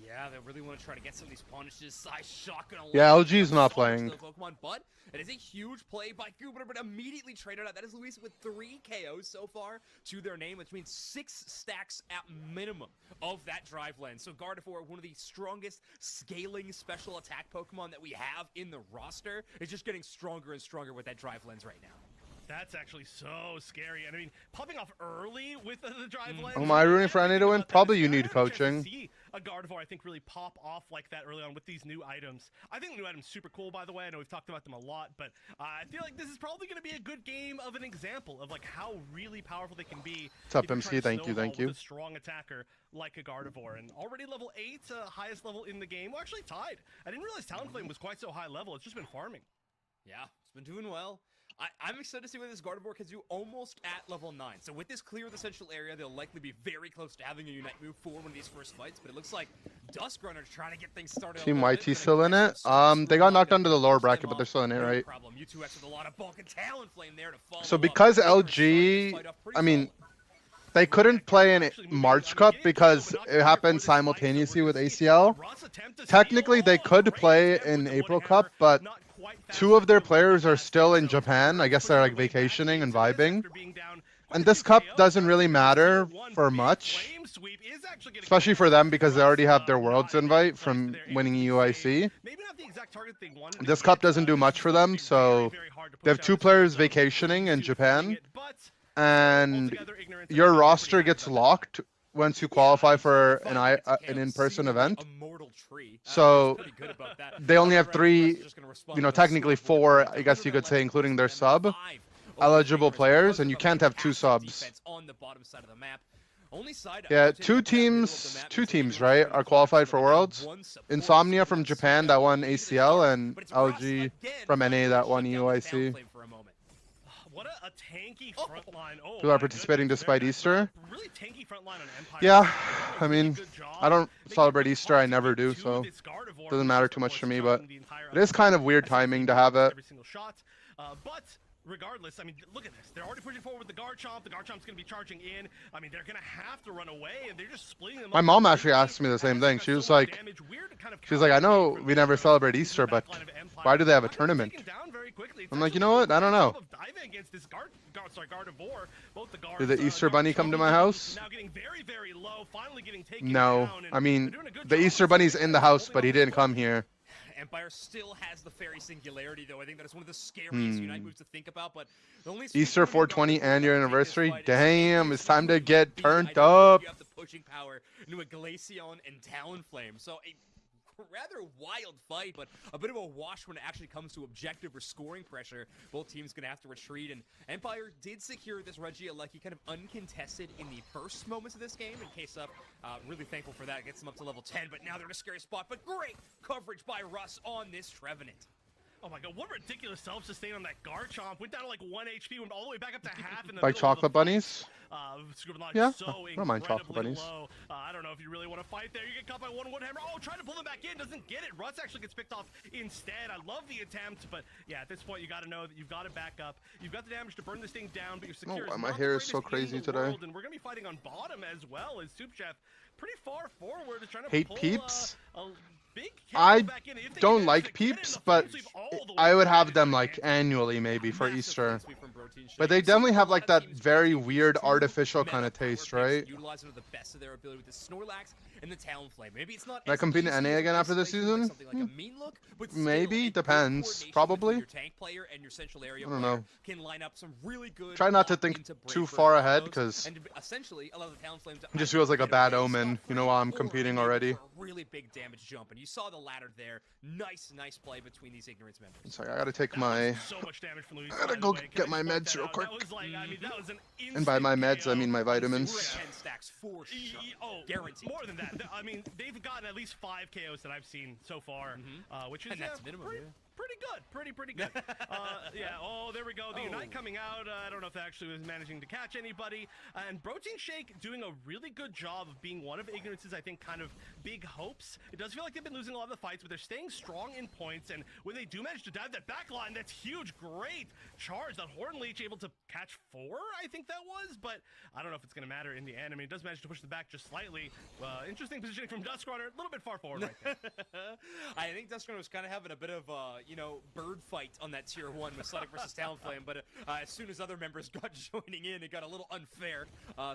Speaker 5: Yeah, they really want to try to get some of these punishes. Size Shotgun.
Speaker 1: Yeah, LG's not playing.
Speaker 5: Pokemon, but it is a huge play by Jupiter, but immediately traded out. That is Luis with 3 KOs so far to their name, which means 6 stacks at minimum of that Drive Lens. So Gardevoir, one of the strongest scaling special attack Pokemon that we have in the roster, is just getting stronger and stronger with that Drive Lens right now.
Speaker 4: That's actually so scary. And I mean, popping off early with the Drive Lens.
Speaker 1: Am I rooting for any to win? Probably you need coaching.
Speaker 4: See a Gardevoir, I think, really pop off like that early on with these new items. I think the new items super cool, by the way. I know we've talked about them a lot, but I feel like this is probably going to be a good game of an example of like how really powerful they can be.
Speaker 1: What's up, MC? Thank you.
Speaker 4: A strong attacker like a Gardevoir, and already level 8, highest level in the game. Well, actually tied. I didn't realize Talonflame was quite so high level. It's just been farming.
Speaker 5: Yeah, it's been doing well. I'm excited to see what this Gardevoir can do almost at level 9. So with this clear of the central area, they'll likely be very close to having a Unite move for one of these first fights. But it looks like Duskrunner's trying to get things started.
Speaker 1: Team YT still in it? They got knocked under the lower bracket, but they're still in it, right?
Speaker 5: with a lot of bulk and Talonflame there to follow
Speaker 1: So because LG, I mean, they couldn't play in March Cup because it happened simultaneously with ACL. Technically, they could play in April Cup, but 2 of their players are still in Japan. I guess they're like vacationing and vibing. And this cup doesn't really matter for much, especially for them because they already have their Worlds invite from winning UIC. This cup doesn't do much for them, so they have 2 players vacationing in Japan, and your roster gets locked once you qualify for an in-person event. So they only have 3, technically 4, I guess you could say, including their sub, eligible players, and you can't have 2 subs. Yeah, two teams, right, are qualified for Worlds. Insomnia from Japan that won ACL, and LG from NA that won UIC.
Speaker 4: What a tanky front line.
Speaker 1: People are participating despite Easter.
Speaker 4: Really tanky front line on Empire.
Speaker 1: Yeah, I mean, I don't celebrate Easter. I never do, so it doesn't matter too much to me. But it is kind of weird timing to have it.
Speaker 4: Every single shot, but regardless, I mean, look at this. They're already pushing forward with the Garchomp. The Garchomp's going to be charging in. I mean, they're going to have to run away, and they're just splitting them up.
Speaker 1: My mom actually asked me the same thing. She was like, I know we never celebrate Easter, but why do they have a tournament? I'm like, you know what? I don't know. Did the Easter Bunny come to my house? No. I mean, the Easter Bunny's in the house, but he didn't come here.
Speaker 5: Empire still has the Fairy Singularity, though. I think that is one of the scariest Unite moves to think about. But the only
Speaker 1: Easter 420 annual anniversary. Damn, it's time to get turned up.
Speaker 5: You have the pushing power into a Glaceon and Talonflame. So a rather wild fight, but a bit of a wash when it actually comes to objective or scoring pressure. Both teams gonna have to retreat, and Empire did secure this Regieleki kind of uncontested in the first moments of this game. In case up, really thankful for that. Gets them up to level 10, but now they're in a scary spot. But great coverage by Russ on this Trevenant.
Speaker 4: Oh my god, what ridiculous self-sustain on that Garchomp. Went down to like 1 HP, went all the way back up to half in the
Speaker 1: Like chocolate bunnies?
Speaker 4: Yeah,
Speaker 1: I don't mind chocolate bunnies.
Speaker 4: I don't know if you really want to fight there. You get caught by one hammer. Oh, trying to pull them back in, doesn't get it. Russ actually gets picked off instead. I love the attempt, but yeah, at this point you got to know that you've got to back up. You've got the damage to burn this thing down, but you're secure.
Speaker 1: Oh, my hair is so crazy today.
Speaker 4: And we're going to be fighting on bottom as well as Superchef pretty far forward is trying to
Speaker 1: hate
Speaker 4: pull
Speaker 1: Peeps.
Speaker 4: Big
Speaker 1: I don't like Peeps, but I would have them like annually maybe for Easter. But they definitely have like that very weird artificial kind of taste, right?
Speaker 5: Utilizing the best of their ability with the Snorlax and the Talonflame. Maybe it's not.
Speaker 1: Can I compete in
Speaker 5: easy
Speaker 1: NA
Speaker 5: as
Speaker 1: again after this
Speaker 5: isolating, like,
Speaker 1: season?
Speaker 5: something like a mean look, but still,
Speaker 1: Maybe,
Speaker 5: a good
Speaker 1: depends.
Speaker 5: coordination
Speaker 1: Probably.
Speaker 5: between your tank player and your central area
Speaker 1: I don't
Speaker 5: player
Speaker 1: know.
Speaker 5: can line up some really good.
Speaker 1: Try not to
Speaker 5: locked
Speaker 1: think
Speaker 5: into
Speaker 1: too
Speaker 5: Brave
Speaker 1: far
Speaker 5: Bird
Speaker 1: ahead,
Speaker 5: combos,
Speaker 1: 'cause
Speaker 5: and essentially allow the Talonflame to
Speaker 1: it just
Speaker 5: either
Speaker 1: feels like a
Speaker 5: get
Speaker 1: bad
Speaker 5: away
Speaker 1: omen,
Speaker 5: scot-free
Speaker 1: you know, while I'm
Speaker 5: or
Speaker 1: competing
Speaker 5: enable
Speaker 1: already.
Speaker 5: for a really big damage jump, and you saw the ladder there. Nice play between these Ignorance members.
Speaker 1: It's like I gotta take
Speaker 4: That
Speaker 1: my.
Speaker 4: was so much damage from Luis,
Speaker 1: I gotta
Speaker 4: by the
Speaker 1: go
Speaker 4: way. Can
Speaker 1: get
Speaker 4: I
Speaker 1: my
Speaker 4: just point
Speaker 1: meds
Speaker 4: that
Speaker 1: real
Speaker 4: out?
Speaker 1: quick.
Speaker 4: That was like, I mean, that was an
Speaker 1: And by my
Speaker 4: instant
Speaker 1: meds, I
Speaker 4: KO.
Speaker 1: mean my
Speaker 5: We're
Speaker 1: vitamins.
Speaker 5: at 10 stacks for sure.
Speaker 4: Oh,
Speaker 5: Guaranteed.
Speaker 4: More than that. I mean, they've gotten at least 5 KOs that I've seen so far, which is
Speaker 5: And that's minimum,
Speaker 4: pretty,
Speaker 5: yeah.
Speaker 4: pretty good. Pretty good. Yeah, oh, there we go. The Unite coming out. I don't know if that actually was managing to catch anybody. And Protein Shake doing a really good job of being one of Ignorance's, I think, kind of big hopes. It does feel like they've been losing a lot of the fights, but they're staying strong in points. And when they do manage to dive that back line, that's huge. Great charge. That Horn Leech able to catch 4, I think that was. But I don't know if it's going to matter in the end. I mean, it does manage to push the back just slightly. Interesting positioning from Duskrunner. A little bit far forward right there.
Speaker 5: I think Duskrunner was kind of having a bit of, bird fight on that tier 1 with Sonic versus Talonflame, but as soon as other members got joining in, it got a little unfair.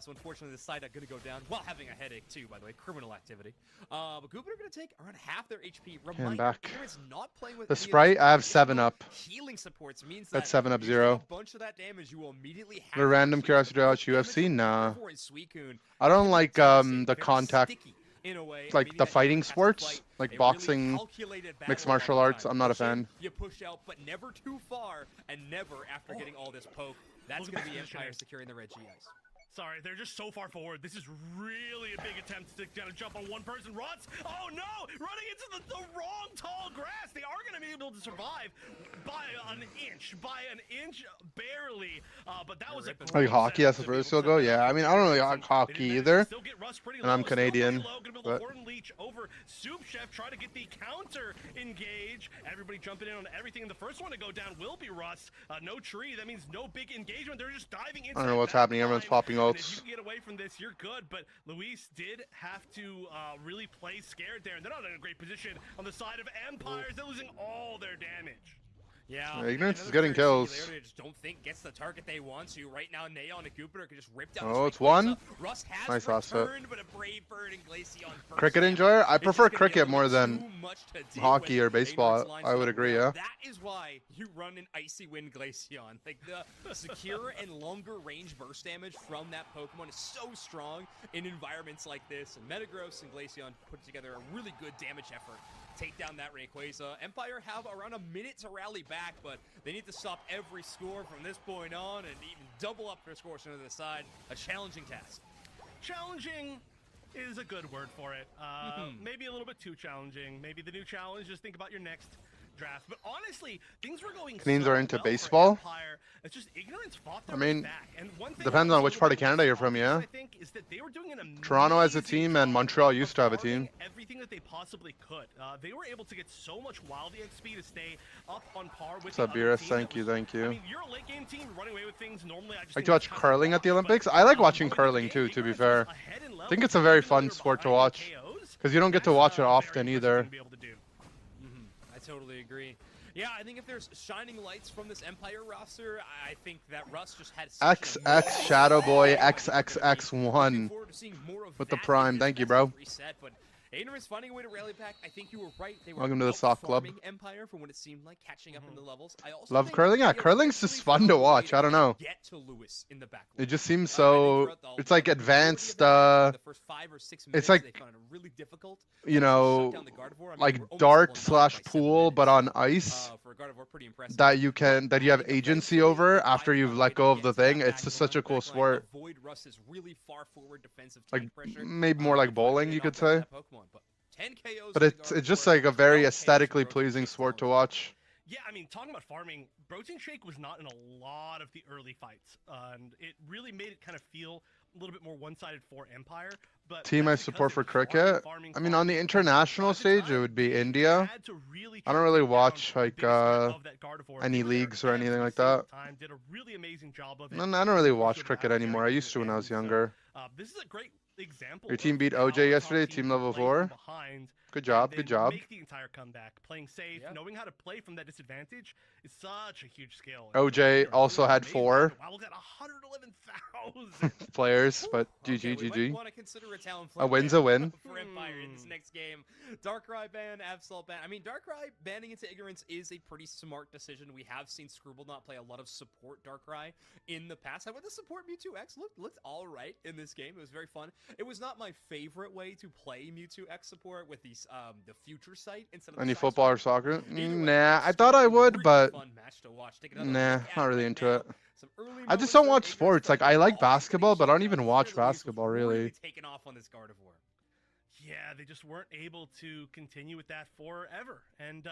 Speaker 5: So unfortunately, the side going to go down while having a headache too, by the way, criminal activity. But Goopiter going to take around half their HP.
Speaker 1: I'm back.
Speaker 5: Ignorance not playing with
Speaker 1: The
Speaker 5: any of
Speaker 1: Sprite, I have 7-Up.
Speaker 5: Healing supports means
Speaker 1: That's
Speaker 5: that
Speaker 1: 7-Up
Speaker 5: you
Speaker 1: 0.
Speaker 5: take a bunch of that damage, you will immediately have
Speaker 1: The random
Speaker 5: to
Speaker 1: Curiosity Watch
Speaker 5: damage
Speaker 1: UFC?
Speaker 5: from
Speaker 1: Nah.
Speaker 5: Gardevoir and Suicune.
Speaker 1: I don't
Speaker 5: Very
Speaker 1: like
Speaker 5: devastating,
Speaker 1: the
Speaker 5: very
Speaker 1: contact,
Speaker 5: sticky in a way,
Speaker 1: like
Speaker 5: meaning
Speaker 1: the
Speaker 5: that you
Speaker 1: fighting
Speaker 5: have to
Speaker 1: sports,
Speaker 5: fight
Speaker 1: like
Speaker 5: a really
Speaker 1: boxing,
Speaker 5: calculated
Speaker 1: mixed
Speaker 5: battle
Speaker 1: martial
Speaker 5: all the
Speaker 1: arts.
Speaker 5: time.
Speaker 1: I'm not a
Speaker 5: Push in,
Speaker 1: fan.
Speaker 5: You push out, but never too far, and never after getting all this poke. That's
Speaker 4: Look
Speaker 5: going
Speaker 4: at
Speaker 5: to be
Speaker 4: that
Speaker 5: Empire
Speaker 4: positioning.
Speaker 5: securing the red GIs.
Speaker 4: Sorry, they're just so far forward. This is really a big attempt to kind of jump on one person. Rots, oh no, running into the wrong tall grass. They are going to be able to survive by an inch, barely. But that was a
Speaker 1: Like
Speaker 4: great
Speaker 1: hockey,
Speaker 4: setup
Speaker 1: that's the
Speaker 4: to be
Speaker 1: first
Speaker 4: able
Speaker 1: field
Speaker 4: to
Speaker 1: goal. Yeah, I mean, I don't really like
Speaker 4: They
Speaker 1: hockey
Speaker 4: did manage to
Speaker 1: either.
Speaker 4: still get Russ pretty
Speaker 1: And I'm
Speaker 4: low, still pretty
Speaker 1: Canadian,
Speaker 4: low. Gonna be able to
Speaker 1: but-
Speaker 4: Horn Leech over Soup Chef, try to get the counter engage. Everybody jumping in on everything. And the first one to go down will be Russ. No tree. That means no big engagement. They're just diving into
Speaker 1: I don't know what's happening. Everyone's popping
Speaker 4: and if
Speaker 1: ults.
Speaker 4: you can get away from this, you're good. But Luis did have to really play scared there, and they're not in a great position on the side of Empires. They're losing all their damage.
Speaker 5: Yeah,
Speaker 1: Ignorance
Speaker 5: and
Speaker 1: is getting
Speaker 5: another player
Speaker 1: kills.
Speaker 5: Singularity I just don't think gets the target they want to. Right now, Neon and Jupiter could just rip down.
Speaker 1: Oh,
Speaker 5: the
Speaker 1: it's one.
Speaker 5: Russ has
Speaker 1: Nice last hit.
Speaker 5: returned, but a Brave Bird and Glaceon first.
Speaker 1: Cricket
Speaker 5: Yeah,
Speaker 1: enjoyer? I
Speaker 5: it's
Speaker 1: prefer
Speaker 5: just gonna be a
Speaker 1: cricket
Speaker 5: little
Speaker 1: more
Speaker 5: bit
Speaker 1: than
Speaker 5: too much to deal
Speaker 1: hockey
Speaker 5: with.
Speaker 1: or baseball.
Speaker 5: Ignorance lines
Speaker 1: I
Speaker 5: it
Speaker 1: would
Speaker 5: up
Speaker 1: agree,
Speaker 5: well.
Speaker 1: yeah.
Speaker 5: That is why you run an Icy Wind Glaceon. Like the secure and longer range burst damage from that Pokemon is so strong in environments like this. And Metagross and Glaceon put together a really good damage effort. Take down that Rayquaza. Empire have around a minute to rally back, but they need to stop every score from this point on and even double up their scores to the side. A challenging task.
Speaker 4: Challenging is a good word for it. Maybe a little bit too challenging. Maybe the new challenge, just think about your next draft. But honestly, things were going
Speaker 1: Canadians
Speaker 4: so
Speaker 1: are into
Speaker 4: well for
Speaker 1: baseball?
Speaker 4: Empire. It's just Ignorance fought their
Speaker 1: I
Speaker 4: way
Speaker 1: mean,
Speaker 4: back. And one thing
Speaker 1: depends
Speaker 4: I
Speaker 1: on
Speaker 4: was
Speaker 1: which
Speaker 4: a
Speaker 1: part
Speaker 4: little
Speaker 1: of Canada
Speaker 4: bit
Speaker 1: you're from,
Speaker 4: obvious,
Speaker 1: yeah?
Speaker 4: I think, is that they were doing an
Speaker 1: Toronto has a
Speaker 4: amazing
Speaker 1: team, and
Speaker 4: job
Speaker 1: Montreal used to have a
Speaker 4: of farming
Speaker 1: team.
Speaker 4: everything that they possibly could. They were able to get so much wild XP to stay up on par with
Speaker 1: What's
Speaker 4: the
Speaker 1: up,
Speaker 4: other
Speaker 1: Beerus?
Speaker 4: team
Speaker 1: Thank
Speaker 4: that
Speaker 1: you,
Speaker 4: was-
Speaker 1: thank you.
Speaker 4: I mean, you're a late game team, running away with things. Normally, I just
Speaker 1: Like
Speaker 4: think
Speaker 1: to watch
Speaker 4: that's kind of
Speaker 1: curling at the
Speaker 4: wash,
Speaker 1: Olympics?
Speaker 4: but,
Speaker 1: I like watching
Speaker 4: going into
Speaker 1: curling
Speaker 4: the
Speaker 1: too,
Speaker 4: game,
Speaker 1: to be
Speaker 4: Ignorance was
Speaker 1: fair.
Speaker 4: ahead in
Speaker 1: I
Speaker 4: level,
Speaker 1: think it's a
Speaker 4: but
Speaker 1: very
Speaker 4: even though
Speaker 1: fun
Speaker 4: they're
Speaker 1: sport to
Speaker 4: behind in
Speaker 1: watch.
Speaker 4: KOs,
Speaker 1: Because you don't get to
Speaker 4: that's,
Speaker 1: watch it
Speaker 4: very
Speaker 1: often
Speaker 4: impressive
Speaker 1: either.
Speaker 4: to be able to do.
Speaker 5: I totally agree. Yeah, I think if there's shining lights from this Empire roster, I think that Russ just had such an
Speaker 1: XX
Speaker 5: amazing
Speaker 1: Shadow Boy
Speaker 5: Looking
Speaker 1: XXX1
Speaker 5: forward to seeing more of
Speaker 1: with the
Speaker 5: that
Speaker 1: Prime.
Speaker 5: in this
Speaker 1: Thank you,
Speaker 5: best
Speaker 1: bro.
Speaker 5: of reset, but Ignorance finding a way to rally back. I think you were right. They were
Speaker 1: Welcome to the sock club.
Speaker 5: outfarming Empire for when it seemed like catching up in the levels. I also
Speaker 1: Love
Speaker 5: think
Speaker 1: curling? Yeah,
Speaker 5: they
Speaker 1: curling's
Speaker 5: eventually
Speaker 1: just fun to
Speaker 5: found a way
Speaker 1: watch. I don't know.
Speaker 5: Get to Lewis in the back.
Speaker 1: It just seems
Speaker 5: I think
Speaker 1: so.
Speaker 5: throughout the-
Speaker 1: It's like
Speaker 5: the majority of
Speaker 1: advanced.
Speaker 5: the match, the first 5 or 6 minutes,
Speaker 1: like,
Speaker 5: they found it really difficult
Speaker 1: You
Speaker 5: to
Speaker 1: know,
Speaker 5: shut down the Gardevoir. I mean,
Speaker 1: like
Speaker 5: we're almost
Speaker 1: dart
Speaker 5: level 9
Speaker 1: slash
Speaker 5: by 7
Speaker 1: pool, but
Speaker 5: minutes.
Speaker 1: on ice.
Speaker 5: For Gardevoir, pretty impressive.
Speaker 1: That you have
Speaker 5: I think
Speaker 1: agency
Speaker 5: eventually
Speaker 1: over
Speaker 5: they
Speaker 1: after
Speaker 5: find
Speaker 1: you've
Speaker 5: a
Speaker 1: let
Speaker 5: way
Speaker 1: go
Speaker 5: to
Speaker 1: of the
Speaker 5: get to that
Speaker 1: thing. It's
Speaker 5: back
Speaker 1: just such a
Speaker 5: line,
Speaker 1: cool
Speaker 5: back line,
Speaker 1: sport.
Speaker 5: Avoid Russ's really far forward defensive
Speaker 1: Like
Speaker 5: tank pressure.
Speaker 1: maybe more like
Speaker 5: and find a way
Speaker 1: bowling,
Speaker 5: to
Speaker 1: you could
Speaker 5: knock down
Speaker 1: say.
Speaker 5: that Pokemon, but 10 KOs
Speaker 1: But
Speaker 5: with the
Speaker 1: it's just
Speaker 5: Gardevoir,
Speaker 1: like a very
Speaker 5: 12 KOs
Speaker 1: aesthetically
Speaker 5: with Broken
Speaker 1: pleasing
Speaker 5: Shake
Speaker 1: sport to
Speaker 5: Talon.
Speaker 1: watch.
Speaker 4: Yeah, I mean, talking about farming, Protein Shake was not in a lot of the early fights, and it really made it kind of feel a little bit more one-sided for Empire. But
Speaker 1: Team I
Speaker 4: that's because
Speaker 1: support
Speaker 4: they
Speaker 1: for
Speaker 4: were farming,
Speaker 1: cricket.
Speaker 4: farming,
Speaker 1: I mean, on the
Speaker 4: farming.
Speaker 1: international
Speaker 4: At the
Speaker 1: stage, it
Speaker 4: time,
Speaker 1: would be
Speaker 4: they
Speaker 1: India.
Speaker 4: had to really
Speaker 1: I don't
Speaker 4: try to
Speaker 1: really
Speaker 4: take down
Speaker 1: watch,
Speaker 4: the
Speaker 1: like,
Speaker 4: biggest threat of that Gardevoir.
Speaker 1: any
Speaker 4: They were there
Speaker 1: leagues or
Speaker 4: every
Speaker 1: anything like
Speaker 4: single
Speaker 1: that.
Speaker 4: time, did a really amazing job of it.
Speaker 1: No, I don't really
Speaker 4: Especially
Speaker 1: watch
Speaker 4: with
Speaker 1: cricket
Speaker 4: Alex
Speaker 1: anymore. I
Speaker 4: Harrington
Speaker 1: used to when I was
Speaker 4: and so,
Speaker 1: younger.
Speaker 4: this is a great example.
Speaker 1: Your team
Speaker 4: of
Speaker 1: beat
Speaker 4: how
Speaker 1: OJ
Speaker 4: a top
Speaker 1: yesterday,
Speaker 4: team
Speaker 1: team
Speaker 4: can
Speaker 1: level
Speaker 4: play
Speaker 1: 4?
Speaker 4: from behind
Speaker 1: Good job,
Speaker 4: and
Speaker 1: good
Speaker 4: then
Speaker 1: job.
Speaker 4: make the entire comeback. Playing safe,
Speaker 5: Yeah.
Speaker 4: knowing how to play from that disadvantage is such a huge skill.
Speaker 1: OJ
Speaker 4: Ignorance
Speaker 1: also
Speaker 4: doing
Speaker 1: had
Speaker 4: amazing.
Speaker 1: 4
Speaker 4: Wow, look at 111,000.
Speaker 1: players, but
Speaker 5: Okay,
Speaker 1: GG,
Speaker 5: we might
Speaker 1: GG.
Speaker 5: want to consider a Talonflame
Speaker 1: A win's
Speaker 5: ban
Speaker 1: a win.
Speaker 5: for Empire in this next game. Darkrai ban, Absol ban. I mean, Darkrai banning into Ignorance is a pretty smart decision. We have seen Scribble not play a lot of support Darkrai in the past. However, the support Mewtwo X looked all right in this game. It was very fun. It was not my favorite way to play Mewtwo X support with these the future sight instead of the
Speaker 1: Any
Speaker 5: side
Speaker 1: football or
Speaker 5: switch.
Speaker 1: soccer?
Speaker 5: Either way,
Speaker 1: Nah, I
Speaker 5: it's
Speaker 1: thought
Speaker 5: gonna
Speaker 1: I
Speaker 5: be a
Speaker 1: would,
Speaker 5: really
Speaker 1: but
Speaker 5: fun match to watch. Take another
Speaker 1: nah,
Speaker 5: look at
Speaker 1: not really
Speaker 5: right
Speaker 1: into
Speaker 5: now.
Speaker 1: it.
Speaker 5: Some early
Speaker 1: I
Speaker 5: moments
Speaker 1: just don't
Speaker 5: from
Speaker 1: watch
Speaker 5: Ignorance,
Speaker 1: sports.
Speaker 5: but
Speaker 1: Like, I like
Speaker 5: always getting
Speaker 1: basketball, but I don't
Speaker 5: shut
Speaker 1: even
Speaker 5: down.
Speaker 1: watch
Speaker 5: Fur Elise was
Speaker 1: basketball,
Speaker 5: really
Speaker 1: really.
Speaker 5: taking off on this Gardevoir.
Speaker 4: Yeah, they just weren't able to continue with that forever. And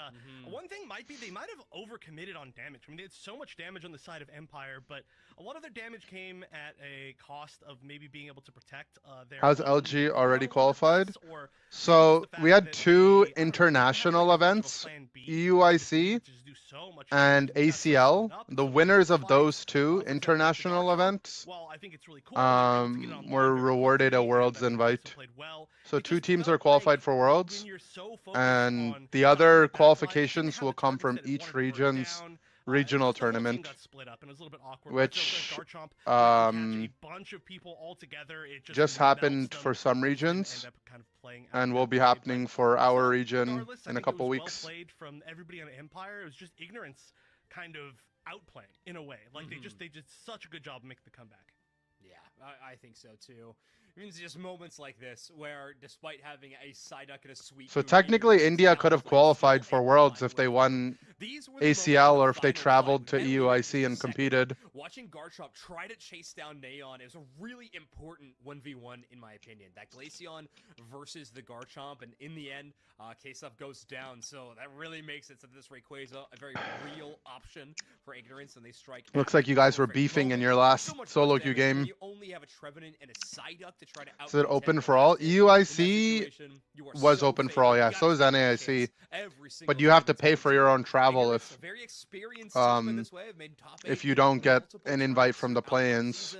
Speaker 4: one thing might be they might have overcommitted on damage. I mean, they had so much damage on the side of Empire, but a lot of their damage came at a cost of maybe being able to protect their.
Speaker 1: How's
Speaker 4: own
Speaker 1: LG
Speaker 4: Pokemon a
Speaker 1: already
Speaker 4: little bit
Speaker 1: qualified?
Speaker 4: less, or maybe it was
Speaker 1: So
Speaker 4: the fact
Speaker 1: we had
Speaker 4: that
Speaker 1: 2
Speaker 4: they- I don't know, they had,
Speaker 1: international
Speaker 4: like, a bit of a
Speaker 1: events,
Speaker 4: plan B. They just
Speaker 1: EUIC
Speaker 4: needed to just do so much
Speaker 1: and
Speaker 4: damage, and that's why they
Speaker 1: ACL.
Speaker 4: split up.
Speaker 1: The
Speaker 4: So they
Speaker 1: winners of
Speaker 4: qualified,
Speaker 1: those 2
Speaker 4: for example, like the
Speaker 1: international
Speaker 4: Garchomp.
Speaker 1: events
Speaker 4: Well, I think it's really cool. They were able to get it online
Speaker 1: were
Speaker 4: very
Speaker 1: rewarded a
Speaker 4: quickly, and
Speaker 1: Worlds
Speaker 4: I think they also
Speaker 1: invite.
Speaker 4: played well.
Speaker 1: So
Speaker 4: It
Speaker 1: 2
Speaker 4: just
Speaker 1: teams
Speaker 4: felt
Speaker 1: are qualified
Speaker 4: like
Speaker 1: for Worlds,
Speaker 4: when you're so focused
Speaker 1: and
Speaker 4: on
Speaker 1: the
Speaker 4: not
Speaker 1: other
Speaker 4: getting the backline, they
Speaker 1: qualifications
Speaker 4: had
Speaker 1: will
Speaker 4: the
Speaker 1: come
Speaker 4: targets
Speaker 1: from
Speaker 4: that it
Speaker 1: each
Speaker 4: wanted to burn
Speaker 1: region's
Speaker 4: down.
Speaker 1: regional
Speaker 4: Just the whole team
Speaker 1: tournament,
Speaker 4: got split up, and it was a little bit awkward.
Speaker 1: which
Speaker 4: Garchomp went to catch
Speaker 1: um,
Speaker 4: a bunch of people all together. It
Speaker 1: just
Speaker 4: melts
Speaker 1: happened
Speaker 4: them,
Speaker 1: for some
Speaker 4: which didn't
Speaker 1: regions,
Speaker 4: end up kind of playing out
Speaker 1: and
Speaker 4: that
Speaker 1: will be
Speaker 4: way, but
Speaker 1: happening for our
Speaker 4: still,
Speaker 1: region
Speaker 4: regardless, I
Speaker 1: in a
Speaker 4: think it
Speaker 1: couple
Speaker 4: was
Speaker 1: weeks.
Speaker 4: well played from everybody on Empire. It was just Ignorance kind of outplaying in a way. Like they did such a good job of making the comeback.
Speaker 5: Yeah, I think so too. It's just moments like this where, despite having a Psyduck and a Sweet,
Speaker 1: So technically, India could have qualified for Worlds if they won ACL or if they traveled to EUIC and competed.
Speaker 5: Watching Garchomp try to chase down Neon is a really important 1v1 in my opinion. That Glaceon versus the Garchomp, and in the end, K-Stuff goes down. So that really makes it so this Rayquaza a very real option for Ignorance, and they strike.
Speaker 1: Looks like you guys were beefing in your last solo queue game.
Speaker 5: You only have a Trevenant and a Psyduck to try to out.
Speaker 1: Is it open for all? EUIC was open for all, yeah. So is NAIC. But you have to pay for your own travel if you don't get an invite from the play-ins.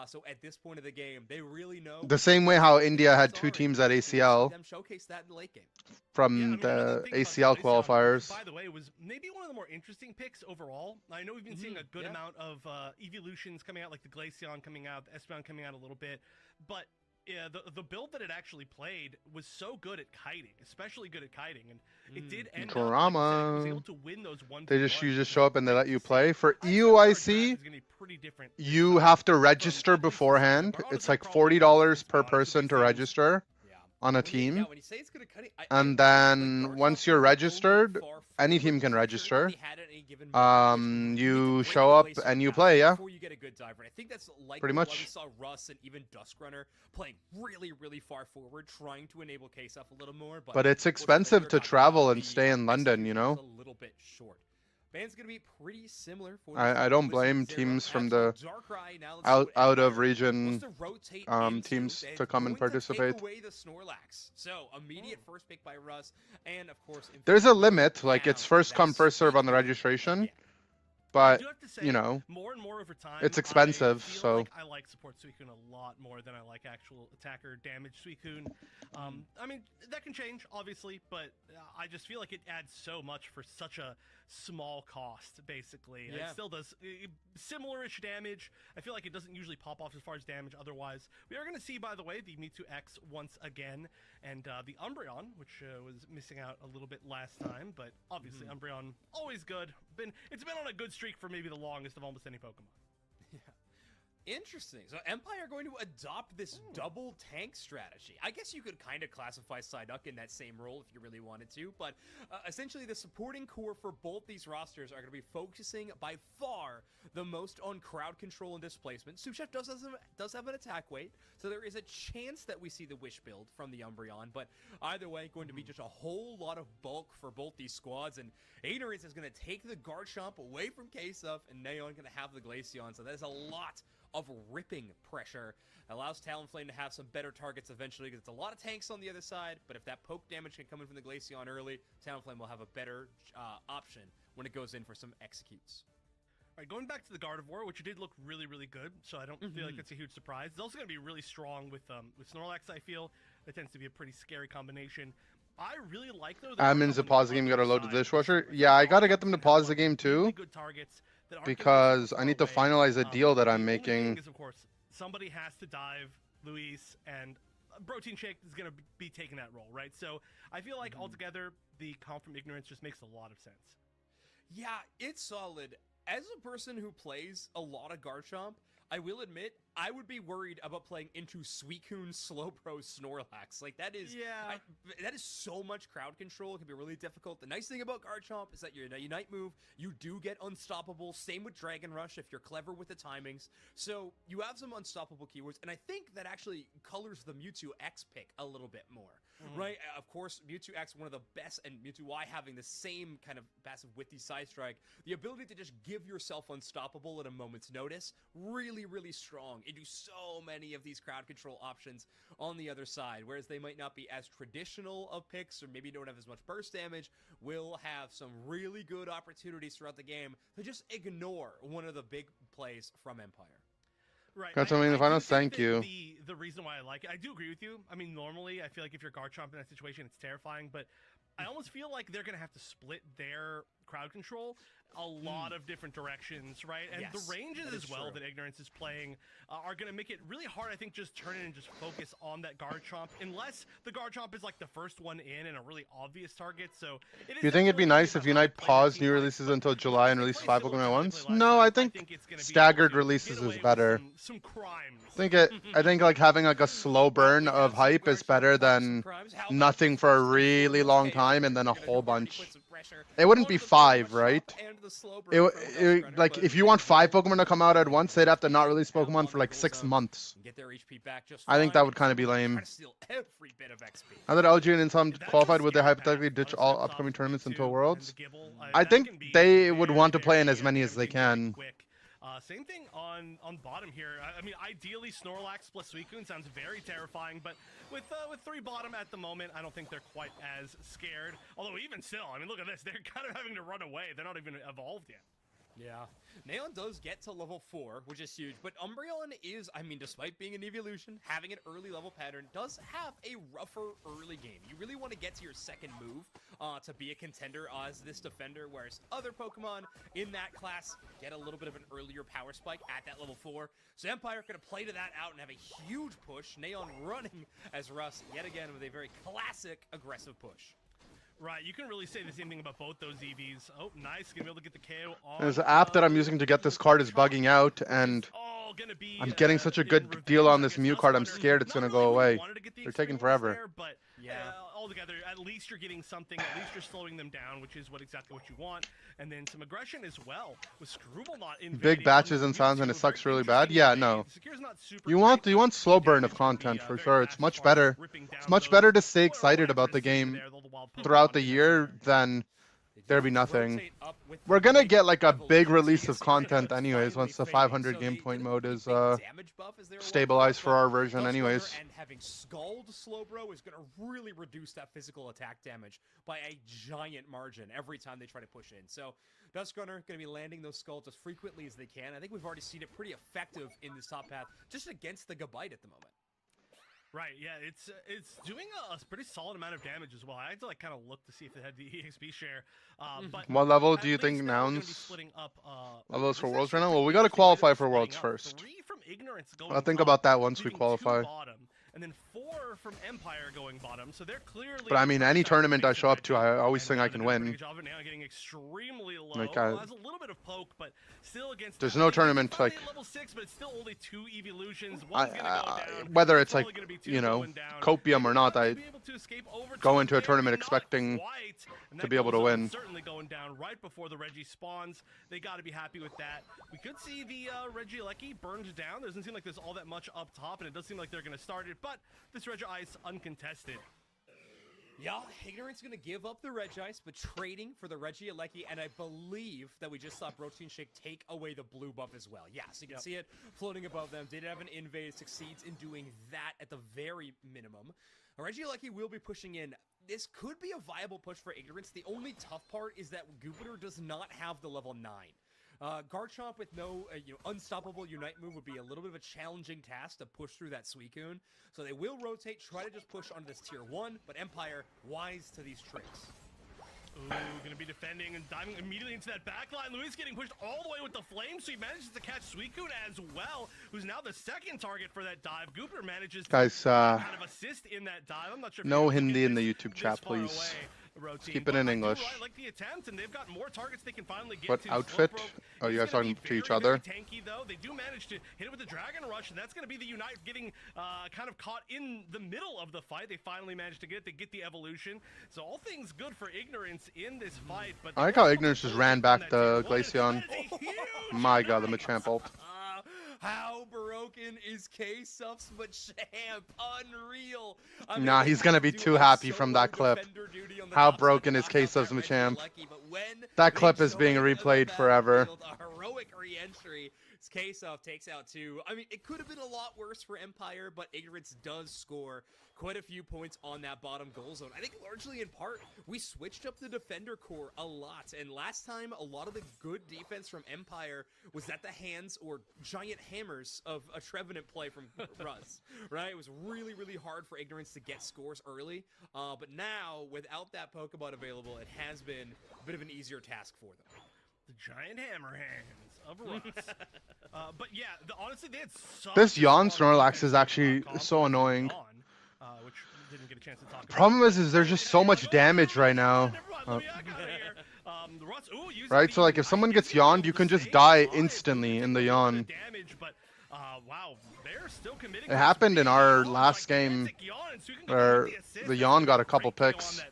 Speaker 5: So at this point of the game, they really know.
Speaker 1: The same way how India had 2 teams at ACL
Speaker 5: Them showcase that in the late game.
Speaker 1: from the ACL qualifiers.
Speaker 4: By the way, was maybe one of the more interesting picks overall. I know we've been seeing a good amount of evolutions coming out, like the Glaceon coming out, the Espeon coming out a little bit, but yeah, the build that it actually played was so good at kiting, especially good at kiting, and it did end up, like I said, it was able to win those 1v1s.
Speaker 1: You just show up and they let you play. For EUIC, you have to register beforehand. It's like $40 per person to register on a team. And then once you're registered, any team can register. You show up and you play, yeah.
Speaker 5: Before you get a good diver. I think that's like
Speaker 1: pretty much.
Speaker 5: We saw Russ and even Duskrunner playing really far forward, trying to enable K-Stuff a little more.
Speaker 1: But it's expensive to travel and stay in London, you know.
Speaker 5: A little bit short. Band's gonna be pretty similar. For
Speaker 1: I don't blame teams from the out of region teams to come and participate.
Speaker 5: So immediate first pick by Russ, and of course
Speaker 1: there's a limit, like it's first come first serve on the registration, but you know,
Speaker 4: more and more over time,
Speaker 1: it's expensive.
Speaker 4: I feel
Speaker 1: so
Speaker 4: like I like support Suicune a lot more than I like actual attacker damage Suicune. I mean that can change obviously, but I just feel like it adds so much for such a small cost, basically.
Speaker 5: Yeah.
Speaker 4: It still does similar-ish damage. I feel like it doesn't usually pop off as far as damage otherwise. We are going to see, by the way, the Mewtwo X once again, and the Umbreon, which was missing out a little bit last time, but obviously Umbreon, always good. It's been on a good streak for maybe the longest of almost any Pokemon.
Speaker 5: Interesting. So Empire are going to adopt this double tank strategy. I guess you could kind of classify Psyduck in that same role if you really wanted to, but essentially the supporting core for both these rosters are going to be focusing by far the most on crowd control and displacement. Suchef does have an attack weight, so there is a chance that we see the Wish build from the Umbreon, but either way, going to be just a whole lot of bulk for both these squads, and Ignorance is going to take the Garchomp away from K-Stuff, and Neon going to have the Glaceon, so that is a lot of ripping pressure. Allows Talonflame to have some better targets eventually, because it's a lot of tanks on the other side, but if that poke damage can come in from the Glaceon early, Talonflame will have a better option when it goes in for some executes.
Speaker 4: All right, going back to the Gardevoir, which did look really good, so I don't feel like that's a huge surprise. It's also going to be really strong with Snorlax, I feel. That tends to be a pretty scary combination. I really like though.
Speaker 1: Admins to pause the game, you gotta load the dishwasher. Yeah, I gotta get them to pause the game too, because I need to finalize a deal that I'm making.
Speaker 4: Is, of course, somebody has to dive Luis, and Protein Shake is going to be taking that role, right? So I feel like altogether, the comp from Ignorance just makes a lot of sense.
Speaker 5: Yeah, it's solid. As a person who plays a lot of Garchomp, I will admit, I would be worried about playing into Suicune, Slowbro, Snorlax. Like, that is...
Speaker 4: Yeah.
Speaker 5: That is so much crowd control. It can be really difficult. The nice thing about Garchomp is that your Unite move, you do get unstoppable. Same with Dragon Rush if you're clever with the timings. So, you have some unstoppable keywords, and I think that actually colors the Mewtwo X pick a little bit more. Right? Of course, Mewtwo X, one of the best, and Mewtwo Y having the same kind of passive with the Side Strike. The ability to just give yourself unstoppable at a moment's notice, really, really strong. You do so many of these crowd control options on the other side, whereas they might not be as traditional of picks, or maybe don't have as much burst damage, will have some really good opportunities throughout the game to just ignore one of the big plays from Empire.
Speaker 4: Right.
Speaker 1: Got something in the finals? Thank you.
Speaker 4: The reason why I like it, I do agree with you. I mean, normally, I feel like if you're Garchomp in that situation, it's terrifying, but I almost feel like they're going to have to split their crowd control a lot of different directions, right? And the ranges as well that Ignorance is playing are going to make it really hard, I think, just turn in and just focus on that Garchomp, unless the Garchomp is like the first one in and a really obvious target. So
Speaker 1: Do you think it'd be nice if Unite paused new releases until July and release 5 Pokemon at once? No, I think staggered releases is better.
Speaker 4: Some crimes.
Speaker 1: I think like having like a slow burn of hype is better than nothing for a really long time and then a whole bunch. It wouldn't be 5, right? Like if you want 5 Pokemon to come out at once, they'd have to not release Pokemon for like 6 months. I think that would kind of be lame. Now that LG and Insom qualified, would they hypothetically ditch all upcoming tournaments until Worlds? I think they would want to play in as many as they can.
Speaker 4: Same thing on bottom here. I mean, ideally Snorlax plus Suicune sounds very terrifying, but with 3 bottom at the moment, I don't think they're quite as scared. Although even still, I mean, look at this. They're kind of having to run away. They're not even evolved yet.
Speaker 5: Yeah. Neon does get to level 4, which is huge, but Umbreon is, I mean, despite being an evolution, having an early level pattern, does have a rougher early game. You really want to get to your second move to be a contender as this defender, whereas other Pokemon in that class get a little bit of an earlier power spike at that level 4. So Empire going to play to that out and have a huge push. Neon running as Russ, yet again, with a very classic aggressive push.
Speaker 4: Right, you can really say the same thing about both those EVs. Oh, nice, gonna be able to get the KO on.
Speaker 1: There's an app that I'm using to get this card is bugging out, and I'm getting such a good deal on this Mew card, I'm scared it's gonna go away. They're taking forever.
Speaker 4: But altogether, at least you're getting something, at least you're slowing them down, which is exactly what you want. And then some aggression as well, with Screwball not invading.
Speaker 1: Big batches and sounds and it sucks really bad. Yeah, no. You want slow burn of content for sure. It's much better. It's much better to stay excited about the game throughout the year than there be nothing. We're gonna get like a big release of content anyways once the 500 game point mode is stabilized for our version anyways.
Speaker 5: And having Scald Slowbro is gonna really reduce that physical attack damage by a giant margin every time they try to push in. So Duskrunner gonna be landing those Scalds as frequently as they can. I think we've already seen it pretty effective in this top path just against the Gabite at the moment.
Speaker 4: Right, yeah, it's doing a pretty solid amount of damage as well. I had to like kind of look to see if it had the EXP share. But
Speaker 1: what level do you think Nouns levels for Worlds right now? Well, we got to qualify for Worlds first. I'll think about that once we qualify.
Speaker 4: And then 4 from Empire going bottom, so they're clearly.
Speaker 1: But I mean, any tournament I show up to, I always think I can win.
Speaker 4: Getting extremely low.
Speaker 1: Like
Speaker 4: has a little bit of poke, but still against.
Speaker 1: There's no tournament like.
Speaker 4: Level 6, but it's still only 2 evolutions. One's gonna go down.
Speaker 1: Whether it's like copium or not, I go into a tournament expecting to be able to win.
Speaker 4: Certainly going down right before the Reggie spawns. They got to be happy with that. We could see the Regieleki burned down. Doesn't seem like there's all that much up top, and it does seem like they're going to start it. But this Regice uncontested.
Speaker 5: Yeah, Ignorance going to give up the Regice, but trading for the Regieleki, and I believe that we just saw Protein Shake take away the blue buff as well. Yeah, so you can see it floating above them. Did have an invade, succeeds in doing that at the very minimum. Regieleki will be pushing in. This could be a viable push for Ignorance. The only tough part is that Goopiter does not have the level 9. Garchomp with no unstoppable Unite move would be a little bit of a challenging task to push through that Suicune. So they will rotate, try to just push onto this tier 1, but Empire wise to these tricks.
Speaker 4: Ooh, gonna be defending and diving immediately into that backline. Luis getting pushed all the way with the flame, so he manages to catch Suicune as well, who's now the second target for that dive. Gooper manages to
Speaker 1: Guys,
Speaker 4: kind of assist in that dive. I'm not sure if
Speaker 1: no
Speaker 4: you're able to
Speaker 1: Hindi
Speaker 4: get
Speaker 1: in the
Speaker 4: this
Speaker 1: YouTube chat,
Speaker 4: far
Speaker 1: please.
Speaker 4: away, Routine,
Speaker 1: Keep it in
Speaker 4: but
Speaker 1: English.
Speaker 4: I like the attempt, and they've got more targets they can finally get
Speaker 1: What
Speaker 4: to.
Speaker 1: outfit?
Speaker 4: Slowbro
Speaker 1: Oh, you
Speaker 4: is
Speaker 1: guys
Speaker 4: gonna be
Speaker 1: talking to each
Speaker 4: very,
Speaker 1: other?
Speaker 4: very tanky, though. They do manage to hit it with the Dragon Rush, and that's going to be the Unite getting kind of caught in the middle of the fight. They finally managed to get it. They get the evolution. So all things good for Ignorance in this fight. But
Speaker 1: I like how Ignorance just ran back the Glaceon. My god, the Machamp ult.
Speaker 5: How broken is K-Suff's Machamp? Unreal.
Speaker 1: Nah, he's gonna be too happy from that clip. How broken is K-Suff's Machamp? That clip is being replayed forever.
Speaker 5: A heroic re-entry. K-Suff takes out 2. I mean, it could have been a lot worse for Empire, but Ignorance does score quite a few points on that bottom goal zone. I think largely in part, we switched up the defender core a lot. And last time, a lot of the good defense from Empire was at the hands or giant hammers of a Trevenant play from Russ, right? It was really, really hard for Ignorance to get scores early. But now, without that Pokemon available, it has been a bit of an easier task for them.
Speaker 4: The giant hammer hands of Russ. But yeah, honestly, they had such
Speaker 1: This yawn
Speaker 4: a
Speaker 1: Snorlax is
Speaker 4: defense
Speaker 1: actually
Speaker 4: on
Speaker 1: so annoying.
Speaker 4: which didn't get a chance to talk about.
Speaker 1: Problem is there's just so much damage right now. Right, so like if someone gets yawned, you can just die instantly in the yawn.
Speaker 4: Wow, they're still committing.
Speaker 1: It happened in our last game where the yawn got a couple picks.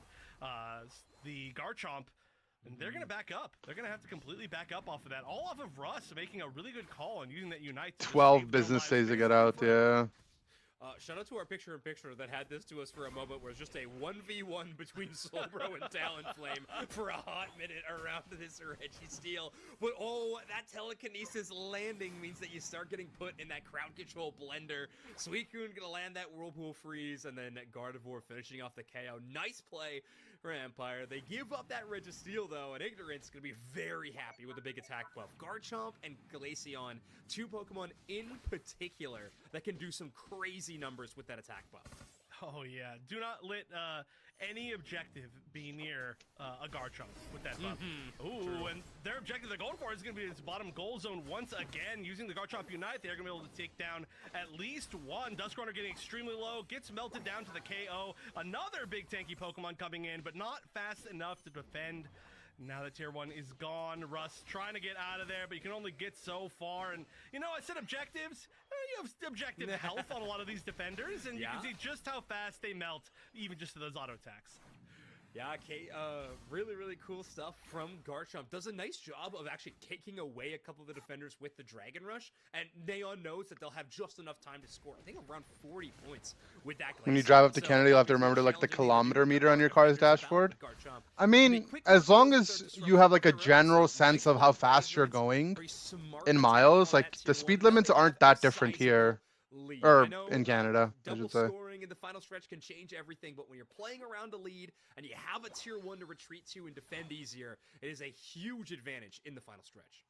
Speaker 4: The Garchomp, and they're gonna back up. They're gonna have to completely back up off of that. All off of Russ making a really good call and using that Unite.
Speaker 1: 12 business days to get out, yeah.
Speaker 5: Shout out to our picture-in-picture that had this to us for a moment where it's just a 1v1 between Slowbro and Talonflame for a hot minute around this Registeel. But oh, that telekinesis landing means that you start getting put in that crowd control blender. Suicune gonna land that Whirlpool Freeze, and then Gardevoir finishing off the KO. Nice play for Empire. They give up that Registeel though, and Ignorance gonna be very happy with the big attack buff. Garchomp and Glaceon, 2 Pokemon in particular that can do some crazy numbers with that attack buff.
Speaker 4: Oh yeah, do not let any objective be near a Garchomp with that buff. Ooh, and their objective they're going for is going to be this bottom goal zone once again. Using the Garchomp Unite, they're going to be able to take down at least one. Duskrunner getting extremely low, gets melted down to the KO. Another big tanky Pokemon coming in, but not fast enough to defend. Now that tier 1 is gone, Russ trying to get out of there, but you can only get so far. And, you know, I said objectives. You have objective health on a lot of these defenders, and you can see just how fast they melt, even just to those auto attacks.
Speaker 5: Yeah, really, really cool stuff from Garchomp. Does a nice job of actually taking away a couple of the defenders with the Dragon Rush, and Neon knows that they'll have just enough time to score. I think around 40 points with that.
Speaker 1: When you drive up to Kennedy, you'll have to remember to like the kilometer meter on your car's dashboard. I mean, as long as you have like a general sense of how fast you're going in miles, like the speed limits aren't that different here. Or in Canada, I should say.
Speaker 5: Scoring in the final stretch can change everything, but when you're playing around a lead and you have a tier 1 to retreat to and defend easier, it is a huge advantage in the final stretch.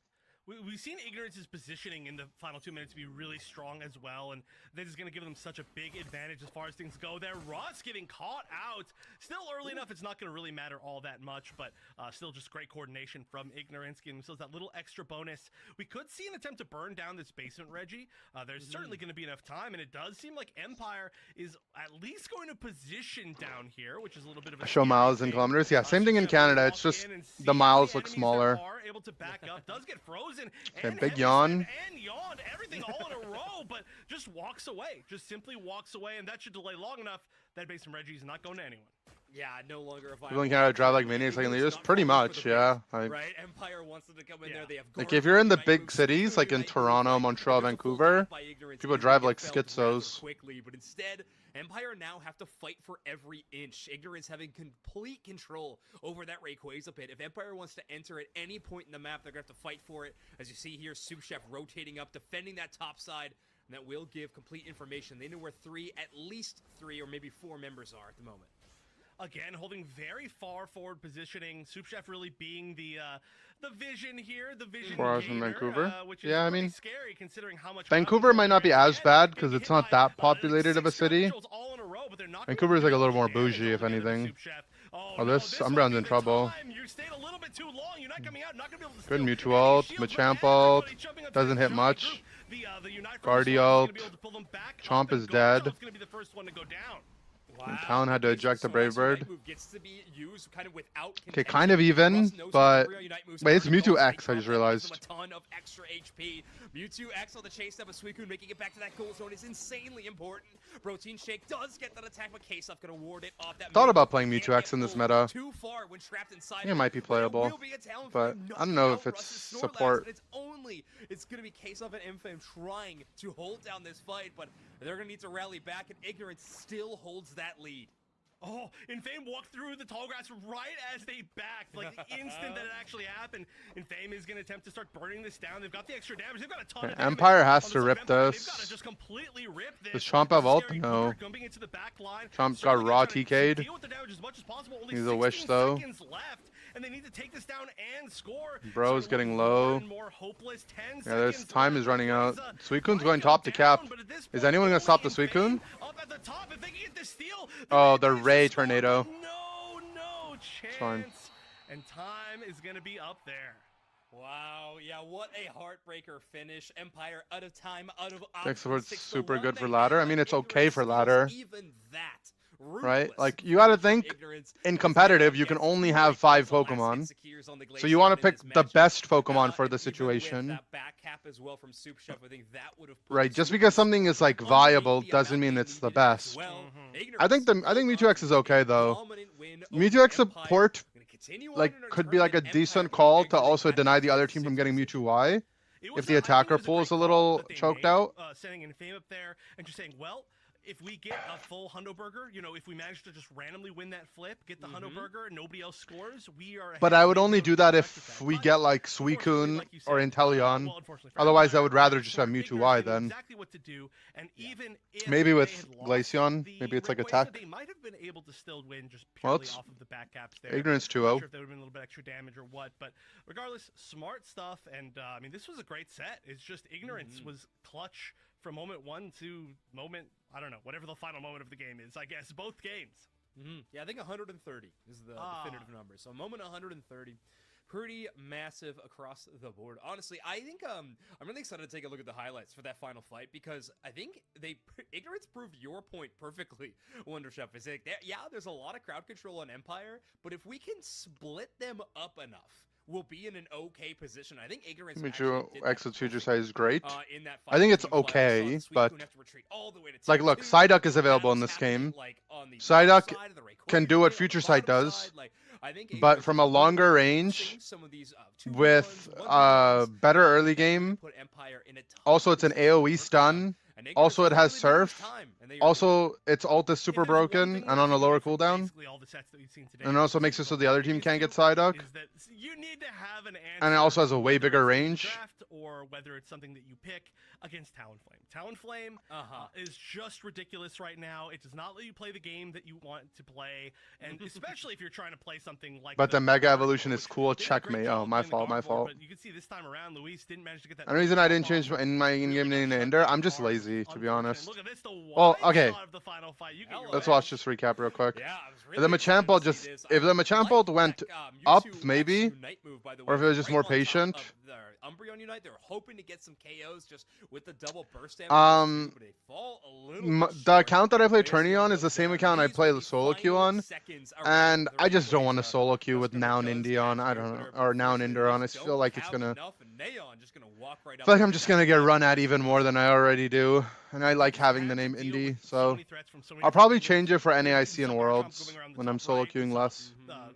Speaker 4: We've seen Ignorance's positioning in the final 2 minutes be really strong as well, and this is going to give them such a big advantage as far as things go there. Russ getting caught out. Still early enough, it's not going to really matter all that much, but still just great coordination from Ignorance, giving themselves that little extra bonus. We could see an attempt to burn down this basement, Reggie. There's certainly going to be enough time, and it does seem like Empire is at least going to position down here, which is a little bit of a
Speaker 1: show miles and kilometers. Yeah, same thing in Canada. It's just the miles look smaller.
Speaker 4: Able to back up, does get frozen.
Speaker 1: Okay, big yawn.
Speaker 4: And yawned, everything all in a row, but just walks away. Just simply walks away, and that should delay long enough that Basin Reggie's not going to anyone.
Speaker 5: Yeah, no longer a viable.
Speaker 1: People in Canada drive like maniacs like leaders, pretty much, yeah.
Speaker 5: Right, Empire wants them to come in there. They have
Speaker 1: like if you're in the big cities, like in Toronto, Montreal, Vancouver, people drive like schizos.
Speaker 5: Quickly, but instead, Empire now have to fight for every inch. Ignorance having complete control over that Rayquaza pit. If Empire wants to enter at any point in the map, they're going to have to fight for it. As you see here, Soup Chef rotating up, defending that top side, and that will give complete information. They know where at least three or maybe 4 members are at the moment.
Speaker 4: again, holding very far forward positioning. Soup Chef really being the vision here, the vision
Speaker 1: 4 hours from
Speaker 4: gainer,
Speaker 1: Vancouver.
Speaker 4: which is
Speaker 1: Yeah, I
Speaker 4: pretty
Speaker 1: mean,
Speaker 4: scary considering how much
Speaker 1: Vancouver might not be as bad because it's not that populated of a city. Vancouver is like a little more bougie, if anything. Oh, this Umbreon's in trouble. Good mutual ult, Machamp ult, doesn't hit much. Guardi ult, Chomp is dead. And Talon had to eject the Brave Bird. Okay, kind of even, but wait, it's Mewtwo X, I just realized.
Speaker 5: A ton of extra HP. Mewtwo X on the chase step of Suicune, making it back to that goal zone is insanely important. Protein Shake does get that attack, but K-Stuff gonna ward it off. That
Speaker 1: Thought about playing Mewtwo X in this meta.
Speaker 5: Too far when trapped inside.
Speaker 1: I think it might be playable, but I don't know if it's support.
Speaker 5: It's gonna be K-Stuff and Infame trying to hold down this fight, but they're gonna need to rally back, and Ignorance still holds that lead.
Speaker 4: Oh, Infame walked through the tall grass right as they backed, like the instant that it actually happened. Infame is going to attempt to start burning this down. They've got the extra damage. They've got a ton of damage.
Speaker 1: Empire has to rip
Speaker 4: Empire.
Speaker 1: this.
Speaker 4: They've got to just completely rip this.
Speaker 1: Does Chomp have ult? No.
Speaker 4: Into the back line.
Speaker 1: Chomp got raw TK'd.
Speaker 4: Deal with the damage as much as possible. Only
Speaker 1: Needs a wish though.
Speaker 4: seconds left, and they need to take this down and score.
Speaker 1: Bro's getting low.
Speaker 4: More hopeless. 10
Speaker 1: Yeah, this
Speaker 4: seconds
Speaker 1: time
Speaker 4: left.
Speaker 1: is running out. Suicune's going
Speaker 4: Might
Speaker 1: top
Speaker 4: go
Speaker 1: to cap.
Speaker 4: down, but at this
Speaker 1: Is
Speaker 4: point,
Speaker 1: anyone gonna stop the
Speaker 4: Infame
Speaker 1: Suicune?
Speaker 4: up at the top. If they can get the steal,
Speaker 1: Oh,
Speaker 4: they
Speaker 1: the
Speaker 4: might
Speaker 1: Ray
Speaker 4: score,
Speaker 1: Tornado.
Speaker 4: but no chance.
Speaker 1: fine.
Speaker 4: And time is gonna be up there.
Speaker 5: Wow, yeah, what a heartbreaker finish. Empire out of time, out of
Speaker 1: Tech support's
Speaker 5: 6 to
Speaker 1: super
Speaker 5: 1.
Speaker 1: good for
Speaker 5: They
Speaker 1: ladder. I
Speaker 5: have
Speaker 1: mean, it's
Speaker 5: Ignorance
Speaker 1: okay for
Speaker 5: steals
Speaker 1: ladder.
Speaker 5: Even that.
Speaker 1: Right?
Speaker 5: Ruthless
Speaker 1: Like, you gotta
Speaker 5: from
Speaker 1: think,
Speaker 5: Ignorance.
Speaker 1: in competitive, you can only have 5 Pokemon. So you want to pick the best Pokemon for the situation.
Speaker 5: That back cap as well from Soup Chef, I think that would have put
Speaker 1: Right, just
Speaker 5: Soup
Speaker 1: because
Speaker 5: Chef
Speaker 1: something is like
Speaker 5: underneath
Speaker 1: viable
Speaker 5: the
Speaker 1: doesn't
Speaker 5: amount
Speaker 1: mean
Speaker 5: they
Speaker 1: it's the
Speaker 5: needed as
Speaker 1: best.
Speaker 5: well.
Speaker 1: I think Mewtwo X is okay though.
Speaker 5: Dominant win over
Speaker 1: Mewtwo X
Speaker 5: Empire.
Speaker 1: support
Speaker 5: Gonna continue on
Speaker 1: like
Speaker 5: in our
Speaker 1: could be like a
Speaker 5: tournament.
Speaker 1: decent
Speaker 5: Empire
Speaker 1: call
Speaker 5: beat
Speaker 1: to also
Speaker 5: Ignorance
Speaker 1: deny the
Speaker 5: at
Speaker 1: other team from getting
Speaker 5: 6-2.
Speaker 1: Mewtwo Y.
Speaker 4: It
Speaker 1: If
Speaker 4: was
Speaker 1: the
Speaker 4: I think
Speaker 1: attacker
Speaker 4: it was
Speaker 1: pool is a
Speaker 4: great
Speaker 1: little
Speaker 4: call that they
Speaker 1: choked
Speaker 4: made,
Speaker 1: out.
Speaker 4: Sending Infame up there and just saying, well, if we get a full Hundo Burger, you know, if we manage to just randomly win that flip, get the Hundo Burger, and nobody else scores, we are.
Speaker 1: But I would only do that if we get like Suicune or Inteleon. Otherwise, I would rather just have Mewtwo Y then.
Speaker 4: Exactly what to do, and even if
Speaker 1: Maybe
Speaker 4: they
Speaker 1: with
Speaker 4: had lost
Speaker 1: Glaceon,
Speaker 4: the
Speaker 1: maybe it's like
Speaker 4: Red
Speaker 1: a
Speaker 4: Wave,
Speaker 1: tech.
Speaker 4: They might have been able to still win just
Speaker 1: Well,
Speaker 4: purely
Speaker 1: it's
Speaker 4: off of the back caps there.
Speaker 1: Ignorance
Speaker 4: Not
Speaker 1: 2-0.
Speaker 4: sure if there would have been a little bit extra damage or what, but regardless, smart stuff. And I mean, this was a great set. It's just Ignorance was clutch from moment 1 to moment, I don't know, whatever the final moment of the game is. I guess both games.
Speaker 5: Yeah, I think 130 is the definitive number. So moment 130. Pretty massive across the board. Honestly, I think I'm really excited to take a look at the highlights for that final fight because I think Ignorance proved your point perfectly, Wonder Chef. Is like, yeah, there's a lot of crowd control on Empire, but if we can split them up enough, we'll be in an okay position. I think Ignorance
Speaker 1: Mewtwo X with Future Sight is great.
Speaker 5: in that
Speaker 1: I think it's
Speaker 5: fight.
Speaker 1: okay, but
Speaker 5: Suicune have to retreat all the way to
Speaker 1: like,
Speaker 5: tier
Speaker 1: look,
Speaker 5: 2.
Speaker 1: Psyduck is available in
Speaker 5: Battles
Speaker 1: this
Speaker 5: happening,
Speaker 1: game.
Speaker 5: like, on the
Speaker 1: Psyduck
Speaker 5: top side of the Rayquaza
Speaker 1: can do what
Speaker 5: field,
Speaker 1: Future
Speaker 5: the
Speaker 1: Sight
Speaker 5: bottom
Speaker 1: does,
Speaker 5: side, like, I think
Speaker 1: but
Speaker 5: Ignorance
Speaker 1: from a
Speaker 5: is
Speaker 1: longer
Speaker 5: really
Speaker 1: range
Speaker 5: pushing some of these, 2v1s,
Speaker 1: with
Speaker 5: 1v1s,
Speaker 1: better early game.
Speaker 5: put Empire in a ton
Speaker 1: Also, it's an
Speaker 5: of
Speaker 1: AoE stun.
Speaker 5: and Ignorance
Speaker 1: Also, it
Speaker 5: doesn't
Speaker 1: has
Speaker 5: really need much
Speaker 1: Surf.
Speaker 5: time, and they are
Speaker 1: Also, its ult is super
Speaker 4: If there's one
Speaker 1: broken
Speaker 4: thing
Speaker 1: and
Speaker 4: we're
Speaker 1: on a
Speaker 4: seeing
Speaker 1: lower
Speaker 4: from
Speaker 1: cooldown.
Speaker 4: basically all the sets that we've seen today,
Speaker 1: And it also makes it so the other team can't get Psyduck.
Speaker 4: is that you need to have an answer,
Speaker 1: And it also has a way
Speaker 4: whether
Speaker 1: bigger
Speaker 4: it's in the
Speaker 1: range.
Speaker 4: draft or whether it's something that you pick against Talonflame. Talonflame is just ridiculous right now. It does not let you play the game that you want to play, and especially if you're trying to play something like.
Speaker 1: But the Mega
Speaker 4: Gardevoir,
Speaker 1: Evolution is
Speaker 4: which
Speaker 1: cool.
Speaker 4: they did a great
Speaker 1: Checkmate.
Speaker 4: job
Speaker 1: Oh,
Speaker 4: of
Speaker 1: my
Speaker 4: playing the
Speaker 1: fault. My
Speaker 4: Gardevoir,
Speaker 1: fault.
Speaker 4: But you can see this time around, Luis didn't manage to get that.
Speaker 1: The reason I didn't change
Speaker 4: off.
Speaker 1: in my in-game name to Ender, I'm just lazy, to be honest.
Speaker 4: Look at this, the
Speaker 1: Well,
Speaker 4: wide
Speaker 1: okay.
Speaker 4: shot of the final fight. You get your
Speaker 1: Let's
Speaker 4: way.
Speaker 1: watch this recap real quick.
Speaker 5: Yeah, I was
Speaker 1: If
Speaker 5: really
Speaker 1: the
Speaker 5: excited
Speaker 1: Machamp
Speaker 5: to
Speaker 1: ult
Speaker 5: see
Speaker 1: just
Speaker 5: this.
Speaker 1: if the Machamp ult went
Speaker 5: that,
Speaker 1: up,
Speaker 5: Mewtwo
Speaker 1: maybe,
Speaker 5: X Unite move, by the
Speaker 1: or if
Speaker 5: way,
Speaker 1: it was just
Speaker 5: right
Speaker 1: more
Speaker 5: on top
Speaker 1: patient.
Speaker 5: of their Umbreon Unite, they're hoping to get some KOs just with the double burst damage. But they fall a little bit
Speaker 1: The
Speaker 5: short.
Speaker 1: account that I play
Speaker 5: Based
Speaker 1: Tourney on
Speaker 5: on
Speaker 1: is the
Speaker 5: those
Speaker 1: same
Speaker 5: down.
Speaker 1: account I
Speaker 5: These
Speaker 1: play
Speaker 5: were
Speaker 1: the
Speaker 5: the
Speaker 1: solo queue
Speaker 5: final
Speaker 1: on,
Speaker 5: seconds around
Speaker 1: and
Speaker 5: the
Speaker 1: I just don't want to
Speaker 5: Rayquaza.
Speaker 1: solo queue with
Speaker 5: Duster
Speaker 1: Now
Speaker 5: does
Speaker 1: Nindy on. I
Speaker 5: catch
Speaker 1: don't know,
Speaker 5: Jupiter,
Speaker 1: or
Speaker 5: but
Speaker 1: Now
Speaker 5: unfortunately,
Speaker 1: Ninder on. I
Speaker 5: they
Speaker 1: feel like it's
Speaker 5: don't
Speaker 1: gonna.
Speaker 5: have enough, and Neon just gonna walk right
Speaker 1: I
Speaker 5: up
Speaker 1: feel like
Speaker 5: the
Speaker 1: I'm just
Speaker 5: back.
Speaker 1: gonna get run at even more than I already do, and I like having the name Indie, so I'll probably change it for NAIC and Worlds when I'm solo queuing less.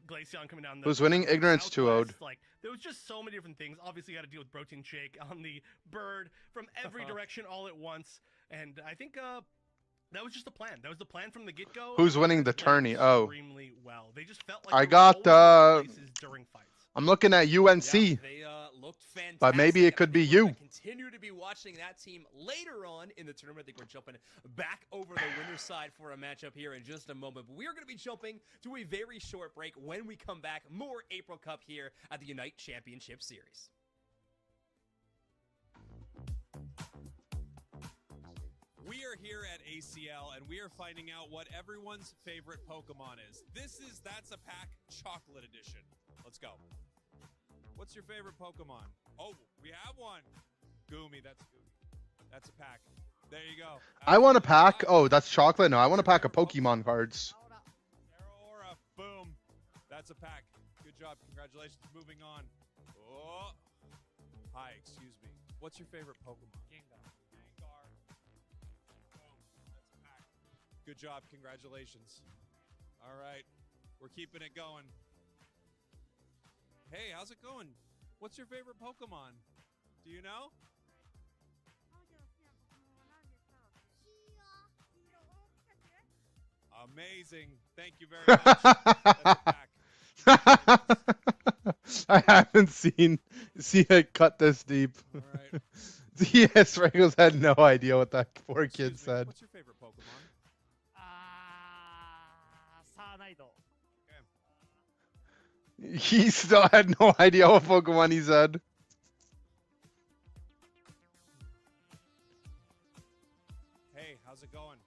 Speaker 4: Glaceon coming down the
Speaker 1: Who's winning? Ignorance 2-0'd.
Speaker 4: Like, there was just so many different things. Obviously, you got to deal with Protein Shake on the bird from every direction all at once. And I think that was just the plan. That was the plan from the get-go.
Speaker 1: Who's winning the tourney? Oh,
Speaker 4: Extremely well. They just felt like
Speaker 1: I
Speaker 4: they were
Speaker 1: got
Speaker 4: always in places during fights.
Speaker 1: I'm looking at UNC,
Speaker 5: Yeah, they looked fantastic.
Speaker 1: but maybe it could be
Speaker 5: I think we're
Speaker 1: you.
Speaker 5: gonna continue to be watching that team later on in the tournament. I think we're jumping back over the winner's side for a matchup here in just a moment. But we are going to be jumping to a very short break. When we come back, more April Cup here at the Unite Championship Series.
Speaker 3: We are here at ACL, and we are finding out what everyone's favorite Pokemon is. That's a Pack Chocolate Edition. Let's go. What's your favorite Pokemon? Oh, we have one. Goomy, that's Goomy. That's a pack. There you go.
Speaker 1: I want a pack. Oh, that's chocolate. No, I want a pack of Pokemon cards.
Speaker 3: Aura, boom. That's a pack. Good job. Congratulations. Moving on. Oh. Hi, excuse me. What's your favorite Pokemon? Gengar. Boom. That's a pack. Good job. Congratulations. All right. We're keeping it going. Hey, how's it going? What's your favorite Pokemon? Do you know? Amazing. Thank you very much. That's a pack.
Speaker 1: I haven't seen it cut this deep.
Speaker 3: All right.
Speaker 1: DS Regals had no idea what that poor kid
Speaker 3: Excuse me,
Speaker 1: said.
Speaker 3: What's your favorite Pokemon?
Speaker 1: He still had no idea what Pokemon he said.
Speaker 3: Hey, how's it going?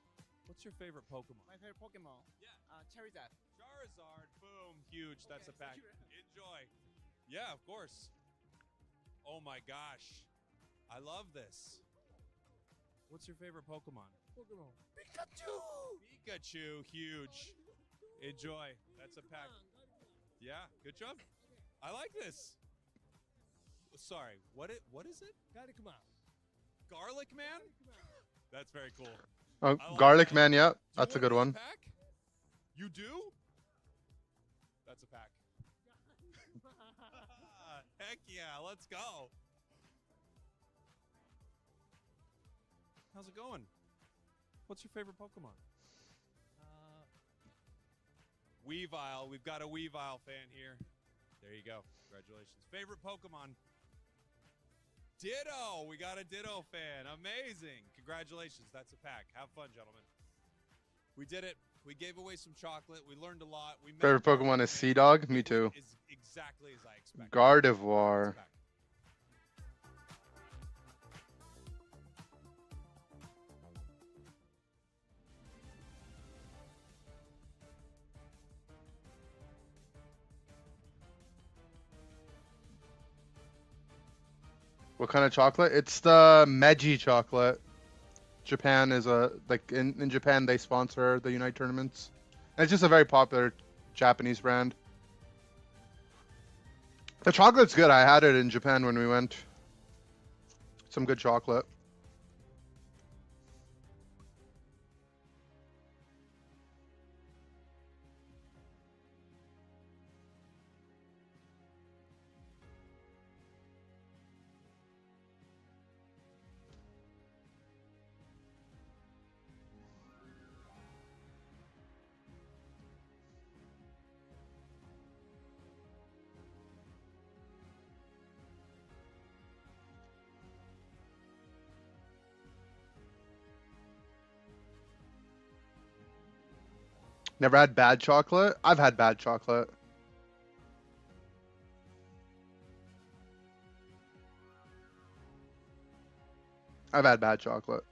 Speaker 3: What's your favorite Pokemon?
Speaker 6: My favorite Pokemon?
Speaker 3: Yeah.
Speaker 6: Charizard.
Speaker 3: Charizard. Boom. Huge. That's a pack. Enjoy. Yeah, of course. Oh my gosh. I love this. What's your favorite Pokemon? Pokemon. Pikachu. Huge. Enjoy. That's a pack. Yeah, good job. I like this. Sorry, what is it?
Speaker 6: Garlic Man.
Speaker 3: Garlic Man? That's very cool.
Speaker 1: Oh,
Speaker 3: I like
Speaker 1: Garlic
Speaker 3: that.
Speaker 1: Man, yeah,
Speaker 3: Do you
Speaker 1: that's a
Speaker 3: wanna
Speaker 1: good
Speaker 3: be
Speaker 1: one.
Speaker 3: Pack? You do? That's a pack. Heck yeah, let's go. How's it going? What's your favorite Pokemon? Weavile. We've got a Weavile fan here. There you go. Congratulations. Favorite Pokemon? Ditto. We got a Ditto fan. Amazing. Congratulations. That's a pack. Have fun, gentlemen. We did it. We gave away some chocolate. We learned a lot. We met
Speaker 1: Favorite
Speaker 3: a Garlic
Speaker 1: Pokemon is
Speaker 3: fan.
Speaker 1: Seadog? Me too.
Speaker 3: Is exactly as I expected.
Speaker 1: Gardevoir.
Speaker 3: That's a pack.
Speaker 1: What kind of chocolate? It's the Meiji chocolate. Japan is in Japan they sponsor the Unite tournaments. And it's just a very popular Japanese brand. The chocolate's good. I had it in Japan when we went. Some good chocolate. Never had bad chocolate? I've had bad chocolate. I've had bad chocolate.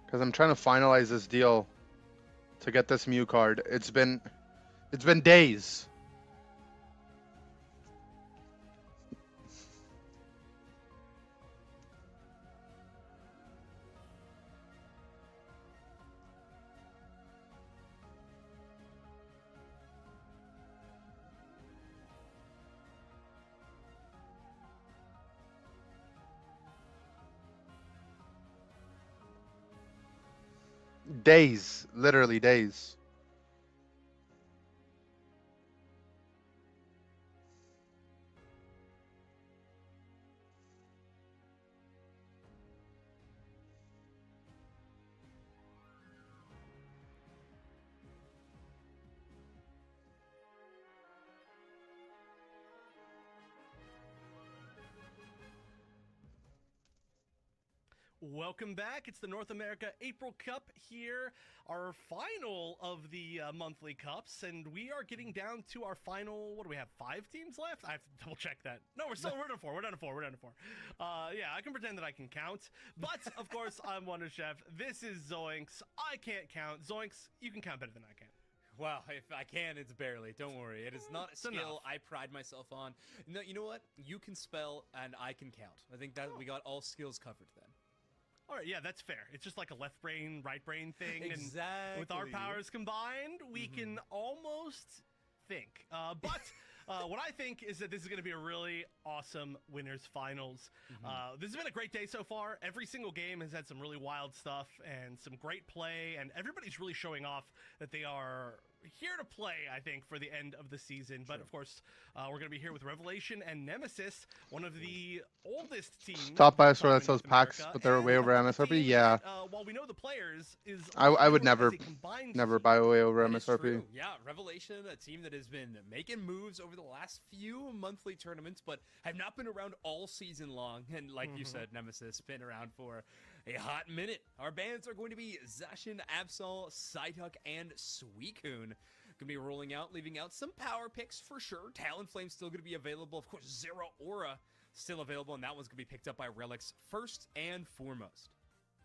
Speaker 1: Because I'm trying to finalize this deal to get this Mew card. It's been days. Days, literally days.
Speaker 4: Welcome back. It's the North America April Cup here, our final of the monthly cups, and we are getting down to our final. What do we have? 5 teams left? I have to double check that. No, we're down to 4. We're down to 4. Yeah, I can pretend that I can count, but of course I'm Wonder Chef. This is Zoinks. I can't count. Zoinks, you can count better than I can.
Speaker 5: Well, if I can, it's barely. Don't worry. It is not a skill
Speaker 4: enough.
Speaker 5: I pride myself on. No, you know what? You can spell and I can count. I think that we got all skills covered then.
Speaker 4: All right, yeah, that's fair. It's just like a left brain, right brain thing.
Speaker 5: Exactly.
Speaker 4: And with our powers combined, we can almost think. But what I think is that this is going to be a really awesome winners finals. This has been a great day so far. Every single game has had some really wild stuff and some great play, and everybody's really showing off that they are here to play, I think, for the end of the season. But of course, we're going to be here with Revelation and Nemesis, one of the oldest teams.
Speaker 1: Stop by a store that
Speaker 4: in
Speaker 1: sells
Speaker 4: North
Speaker 1: packs,
Speaker 4: America,
Speaker 1: but they're way
Speaker 4: and
Speaker 1: over
Speaker 4: a
Speaker 1: MSRP.
Speaker 4: team
Speaker 1: Yeah.
Speaker 4: that, while we know the players, is
Speaker 1: I would
Speaker 4: as
Speaker 1: never
Speaker 4: a combined
Speaker 1: Never
Speaker 4: team.
Speaker 1: buy way over
Speaker 5: That is
Speaker 1: MSRP.
Speaker 5: true. Yeah, Revelation, a team that has been making moves over the last few monthly tournaments, but have not been around all season long. And like you said, Nemesis been around for a hot minute. Our bands are going to be Zacian, Absol, Psyduck, and Suicune. Going to be rolling out, leaving out some power picks for sure. Talonflame still going to be available. Of course, Zero Aura still available, and that one's going to be picked up by Relics first and foremost.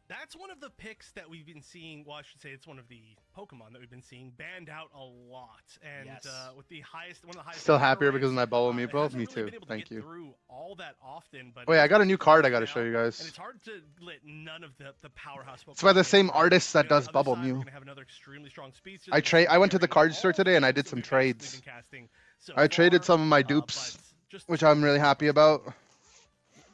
Speaker 4: That's one of the picks that we've been seeing. Well, I should say it's one of the Pokemon that we've been seeing banned out a lot. And
Speaker 5: Yes.
Speaker 4: With the highest, one of the highest.
Speaker 1: Still
Speaker 4: power
Speaker 1: happier because of
Speaker 4: rates,
Speaker 1: my Bubble
Speaker 4: it
Speaker 1: Meeple?
Speaker 4: hasn't
Speaker 1: Me
Speaker 4: really
Speaker 1: too.
Speaker 4: been able to
Speaker 1: Thank
Speaker 4: get
Speaker 1: you.
Speaker 4: through all that often, but
Speaker 1: Oh yeah, I got a new card I
Speaker 4: got
Speaker 1: gotta show you guys.
Speaker 4: And it's hard to let none of the powerhouse Pokemon.
Speaker 1: It's by the
Speaker 4: play
Speaker 1: same
Speaker 4: through.
Speaker 1: artist that
Speaker 4: You know, on
Speaker 1: does
Speaker 4: the other
Speaker 1: Bubble
Speaker 4: side,
Speaker 1: Mew.
Speaker 4: we're gonna have another extremely strong speedster
Speaker 1: I
Speaker 4: that's
Speaker 1: went to the
Speaker 4: carrying
Speaker 1: card store
Speaker 4: all
Speaker 1: today and I
Speaker 4: the
Speaker 1: did some
Speaker 4: super cards we've
Speaker 1: trades.
Speaker 4: been casting so
Speaker 1: I traded
Speaker 4: far,
Speaker 1: some of my
Speaker 4: but
Speaker 1: dupes,
Speaker 4: just
Speaker 1: which I'm really happy about.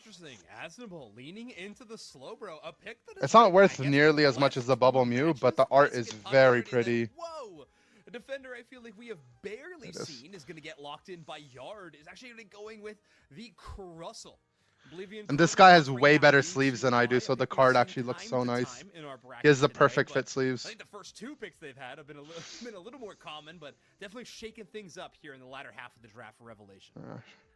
Speaker 5: Interesting. Asnable leaning into the Slowbro, a pick that is
Speaker 1: It's not
Speaker 5: like,
Speaker 1: worth
Speaker 5: I guess,
Speaker 1: nearly as much
Speaker 5: left
Speaker 1: as the Bubble
Speaker 5: two
Speaker 1: Mew,
Speaker 5: matches,
Speaker 1: but the art
Speaker 5: Risk
Speaker 1: is
Speaker 5: and
Speaker 1: very
Speaker 5: Unready, then,
Speaker 1: pretty.
Speaker 5: whoa! A defender I feel like we have barely
Speaker 1: It is.
Speaker 5: seen is going to get locked in by Yard is actually going to be going with the Crustle. Oblivion
Speaker 1: And this
Speaker 5: currently
Speaker 1: guy has
Speaker 5: offering
Speaker 1: way
Speaker 5: out
Speaker 1: better
Speaker 5: into
Speaker 1: sleeves than I do, so
Speaker 5: July.
Speaker 1: the
Speaker 5: We've
Speaker 1: card
Speaker 5: seen
Speaker 1: actually looks
Speaker 5: time
Speaker 1: so
Speaker 5: to
Speaker 1: nice.
Speaker 5: time in our
Speaker 1: He
Speaker 5: bracket
Speaker 1: has the
Speaker 5: today,
Speaker 1: perfect
Speaker 5: but
Speaker 1: fit sleeves.
Speaker 5: I think the first 2 picks they've had have been a little more common, but definitely shaking things up here in the latter half of the draft for Revelation.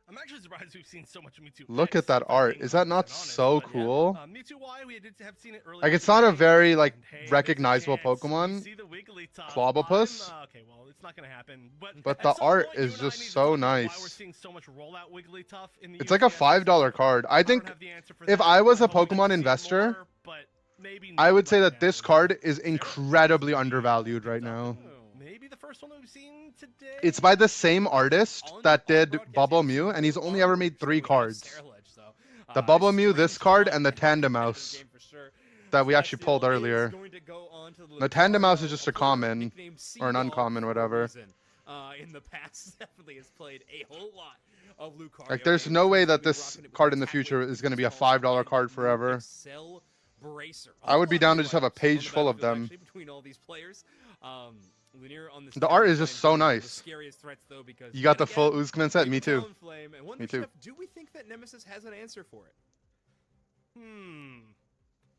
Speaker 4: I'm actually surprised we've seen so much Mewtwo.
Speaker 1: Look
Speaker 4: picks,
Speaker 1: at that
Speaker 4: if I'm
Speaker 1: art.
Speaker 4: being
Speaker 1: Is that not
Speaker 4: 100% honest,
Speaker 1: so
Speaker 4: but yeah.
Speaker 1: cool?
Speaker 4: Mewtwo Y, we did have seen it earlier.
Speaker 1: Like, it's not a
Speaker 4: today,
Speaker 1: very, like,
Speaker 4: and hey, there's a
Speaker 1: recognizable
Speaker 4: chance we
Speaker 1: Pokemon.
Speaker 4: see the Wigglytuff.
Speaker 1: Clobbopus?
Speaker 4: Okay, well, it's not gonna happen.
Speaker 1: But
Speaker 4: at
Speaker 1: the
Speaker 4: some
Speaker 1: art
Speaker 4: point, you
Speaker 1: is
Speaker 4: and I
Speaker 1: just
Speaker 4: need to
Speaker 1: so
Speaker 4: talk about
Speaker 1: nice.
Speaker 4: Why we're seeing so much rollout Wigglytuff in the
Speaker 1: It's like a
Speaker 4: UCS.
Speaker 1: $5 card. I
Speaker 4: don't
Speaker 1: think
Speaker 4: have the answer for
Speaker 1: if
Speaker 4: that.
Speaker 1: I was a
Speaker 4: hope we get to
Speaker 1: Pokemon
Speaker 4: see it
Speaker 1: investor,
Speaker 4: more, but maybe
Speaker 1: I
Speaker 4: not
Speaker 1: would say
Speaker 4: right
Speaker 1: that this
Speaker 4: now.
Speaker 1: card is incredibly undervalued right now.
Speaker 4: Maybe the first one that we've seen today.
Speaker 1: It's by the same artist
Speaker 5: On-
Speaker 1: that
Speaker 5: on
Speaker 1: did
Speaker 5: broadcast,
Speaker 1: Bubble
Speaker 5: yeah,
Speaker 1: Mew,
Speaker 5: so
Speaker 1: and he's only ever made 3
Speaker 5: we have
Speaker 1: cards.
Speaker 5: Sterilage, though.
Speaker 1: The Bubble Mew,
Speaker 5: strange
Speaker 1: this card,
Speaker 5: time
Speaker 1: and the
Speaker 5: in our
Speaker 1: Tandemouse
Speaker 5: competitive game for sure.
Speaker 1: that we actually
Speaker 5: Celestial
Speaker 1: pulled
Speaker 5: is
Speaker 1: earlier.
Speaker 5: going to go on to
Speaker 1: The Tandemouse is
Speaker 5: Lucario,
Speaker 1: just a
Speaker 5: player
Speaker 1: common,
Speaker 5: nicknamed
Speaker 1: or an
Speaker 5: Seagull
Speaker 1: uncommon,
Speaker 5: for a
Speaker 1: whatever.
Speaker 5: reason. In the past, definitely has played a whole lot of Lucario.
Speaker 1: Like, there's
Speaker 5: games.
Speaker 1: no way
Speaker 5: He's
Speaker 1: that
Speaker 5: gonna be
Speaker 1: this
Speaker 5: rocking it with
Speaker 1: card
Speaker 5: the
Speaker 1: in the
Speaker 5: Tackling
Speaker 1: future is going to be a
Speaker 5: Pistol
Speaker 1: $5
Speaker 5: and
Speaker 1: card
Speaker 5: the
Speaker 1: forever.
Speaker 5: Excel Bracer.
Speaker 1: I would be
Speaker 5: A
Speaker 1: down
Speaker 5: lot
Speaker 1: to just have a
Speaker 5: items on
Speaker 1: page
Speaker 5: the
Speaker 1: full of
Speaker 5: battlefield,
Speaker 1: them.
Speaker 5: actually, between all these players. Linear on
Speaker 1: The art is
Speaker 5: Talonflame
Speaker 1: just so
Speaker 5: being one of the
Speaker 1: nice.
Speaker 5: scariest threats, though, because
Speaker 1: You got
Speaker 5: yet
Speaker 1: the full
Speaker 5: again,
Speaker 1: Uzman set?
Speaker 5: we
Speaker 1: Me too.
Speaker 5: Talonflame, and Wonder
Speaker 1: Me too.
Speaker 5: Chef, do we think that Nemesis has an answer for it?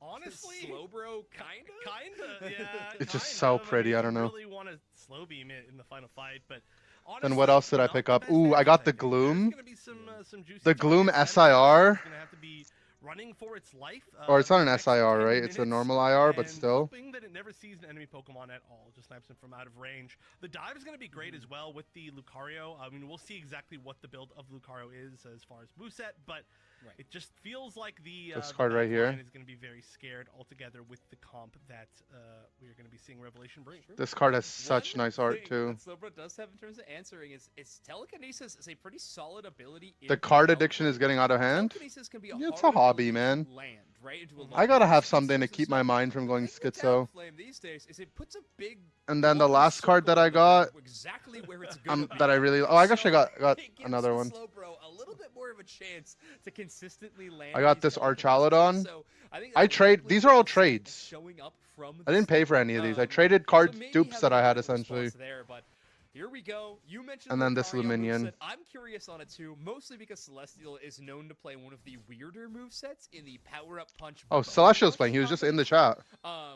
Speaker 4: Honestly,
Speaker 5: Slowbro, kinda.
Speaker 4: yeah.
Speaker 1: It's just
Speaker 4: kind
Speaker 1: so
Speaker 4: of.
Speaker 1: pretty, I
Speaker 4: mean,
Speaker 1: don't know.
Speaker 4: Really want to slow beam it in the final fight, but
Speaker 1: Then what else did I pick up? Ooh, I got the Gloom. The Gloom SIR.
Speaker 4: Running for its life.
Speaker 1: Or it's not an
Speaker 4: next
Speaker 1: SIR,
Speaker 4: 10
Speaker 1: right? It's a
Speaker 4: minutes,
Speaker 1: normal IR, but
Speaker 4: and
Speaker 1: still.
Speaker 4: hoping that it never sees an enemy Pokemon at all, just snipes him from out of range. The dive is going to be great as well with the Lucario. I mean, we'll see exactly what the build of Lucario is as far as moveset, but it just feels like
Speaker 1: This card right here.
Speaker 4: is going to be very scared altogether with the comp that we are going to be seeing Revelation bring.
Speaker 1: This card has such
Speaker 5: One
Speaker 1: nice art
Speaker 5: thing
Speaker 1: too.
Speaker 5: that Slowbro does have in terms of answering is telekinesis is a pretty solid ability.
Speaker 1: The
Speaker 5: in
Speaker 1: card
Speaker 5: Talonflame.
Speaker 1: addiction is getting out of hand.
Speaker 5: Telekinesis can be
Speaker 1: Yeah, it's a
Speaker 5: hard
Speaker 1: hobby,
Speaker 5: ability
Speaker 1: man.
Speaker 5: to land, right, into a
Speaker 1: I
Speaker 5: lot
Speaker 1: gotta
Speaker 5: of
Speaker 1: have
Speaker 5: speed
Speaker 1: something to
Speaker 5: sources
Speaker 1: keep
Speaker 5: and
Speaker 1: my
Speaker 5: stuff.
Speaker 1: mind from going
Speaker 5: The thing with
Speaker 1: schizo.
Speaker 5: Talonflame these days is it puts a big
Speaker 1: And then the
Speaker 5: long
Speaker 1: last card that
Speaker 5: circle
Speaker 1: I
Speaker 5: on the map
Speaker 1: got,
Speaker 5: exactly where it's gonna be.
Speaker 1: that I really. Oh, I actually got
Speaker 5: it gives
Speaker 1: another
Speaker 5: the
Speaker 1: one.
Speaker 5: Slowbro a little bit more of a chance to consistently land.
Speaker 1: I got
Speaker 5: these
Speaker 1: this
Speaker 5: telekinesis.
Speaker 1: Archaludon.
Speaker 5: So I think
Speaker 1: I
Speaker 5: that's
Speaker 1: trade.
Speaker 5: likely
Speaker 1: These are all
Speaker 5: what we're seeing
Speaker 1: trades.
Speaker 5: showing up from
Speaker 1: I didn't pay for any of these. I traded
Speaker 5: so
Speaker 1: card
Speaker 5: maybe
Speaker 1: dupes that I
Speaker 5: having
Speaker 1: had
Speaker 5: a response
Speaker 1: essentially.
Speaker 5: there, but here we go. You mentioned
Speaker 1: And then this
Speaker 5: Lucario
Speaker 1: Luminion.
Speaker 5: moveset. I'm curious on it too, mostly because Celestial is known to play one of the weirder movesets in the Power Up Punch.
Speaker 1: Oh,
Speaker 5: Bone
Speaker 1: Celestial's
Speaker 5: Rush
Speaker 1: playing. He was just
Speaker 5: combo,
Speaker 1: in the chat.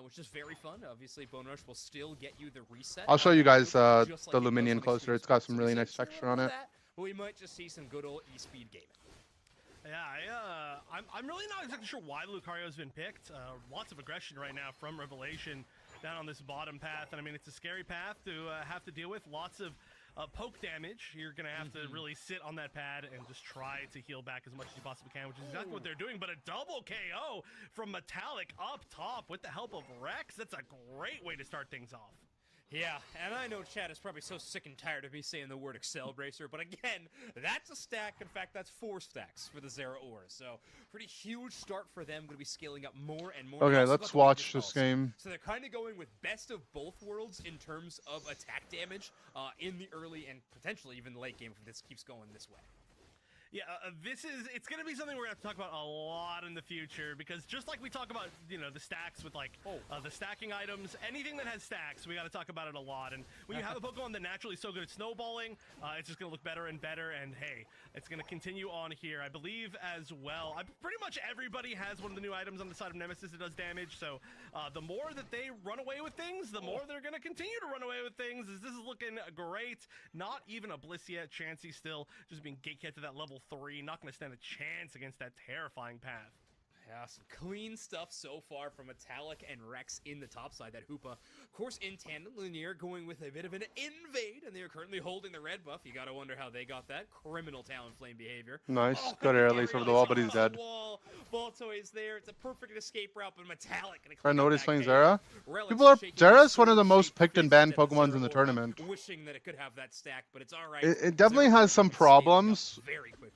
Speaker 5: which is very fun. Obviously, Bone Rush will still get you the reset.
Speaker 1: I'll show
Speaker 5: on
Speaker 1: you
Speaker 5: that
Speaker 1: guys
Speaker 5: move, just
Speaker 1: the
Speaker 5: like it does
Speaker 1: Luminion
Speaker 5: on
Speaker 1: closer.
Speaker 5: Extreme
Speaker 1: It's got
Speaker 5: Sports.
Speaker 1: some
Speaker 5: So
Speaker 1: really
Speaker 5: the
Speaker 1: nice
Speaker 5: same
Speaker 1: texture on
Speaker 5: level
Speaker 1: it.
Speaker 5: of that, but we might just see some good old E-Speed gaming.
Speaker 4: Yeah, I'm really not exactly sure why Lucario's been picked. Lots of aggression right now from Revelation down on this bottom path, and I mean, it's a scary path to have to deal with. Lots of poke damage. You're gonna have to really sit on that pad and just try to heal back as much as you possibly can, which is exactly what they're doing. But a double KO from Metallic up top with the help of Rex. That's a great way to start things off.
Speaker 5: Yeah, and I know Chad is probably so sick and tired of me saying the word Excel Bracer, but again, that's a stack. In fact, that's 4 stacks for the Zera Ore. So, pretty huge start for them. Going to be scaling up more and more.
Speaker 1: Okay, let's watch this game.
Speaker 5: So they're kind of going with best of both worlds in terms of attack damage in the early and potentially even the late game if this keeps going this way.
Speaker 4: Yeah, it's going to be something we're going to have to talk about a lot in the future, because just like we talk about, you know, the stacks with, like, the stacking items, anything that has stacks, we got to talk about it a lot. And when you have a Pokemon that naturally is so good at snowballing, it's just going to look better and better, and hey, it's going to continue on here. I believe as well, pretty much everybody has one of the new items on the side of Nemesis that does damage, so the more that they run away with things, the more they're going to continue to run away with things. This is looking great. Not even a Bliss yet. Chansey still just being gate-kept to that level 3, not going to stand a chance against that terrifying path.
Speaker 5: Yeah, some clean stuff so far from Metallic and Rex in the top side. That Hoopa, of course, in tandem, Linear going with a bit of an invade, and they are currently holding the red buff. You got to wonder how they got that. Criminal Talonflame behavior.
Speaker 1: Nice. Good air release over the wall, but he's dead.
Speaker 5: Baltoy is there. It's a perfect escape route, but Metallic.
Speaker 1: I noticed playing Zera. Zera's one of the most picked and banned Pokemons in the tournament.
Speaker 5: Wishing that it could have that stack, but it's all right.
Speaker 1: It definitely has some problems.
Speaker 5: Very quickly.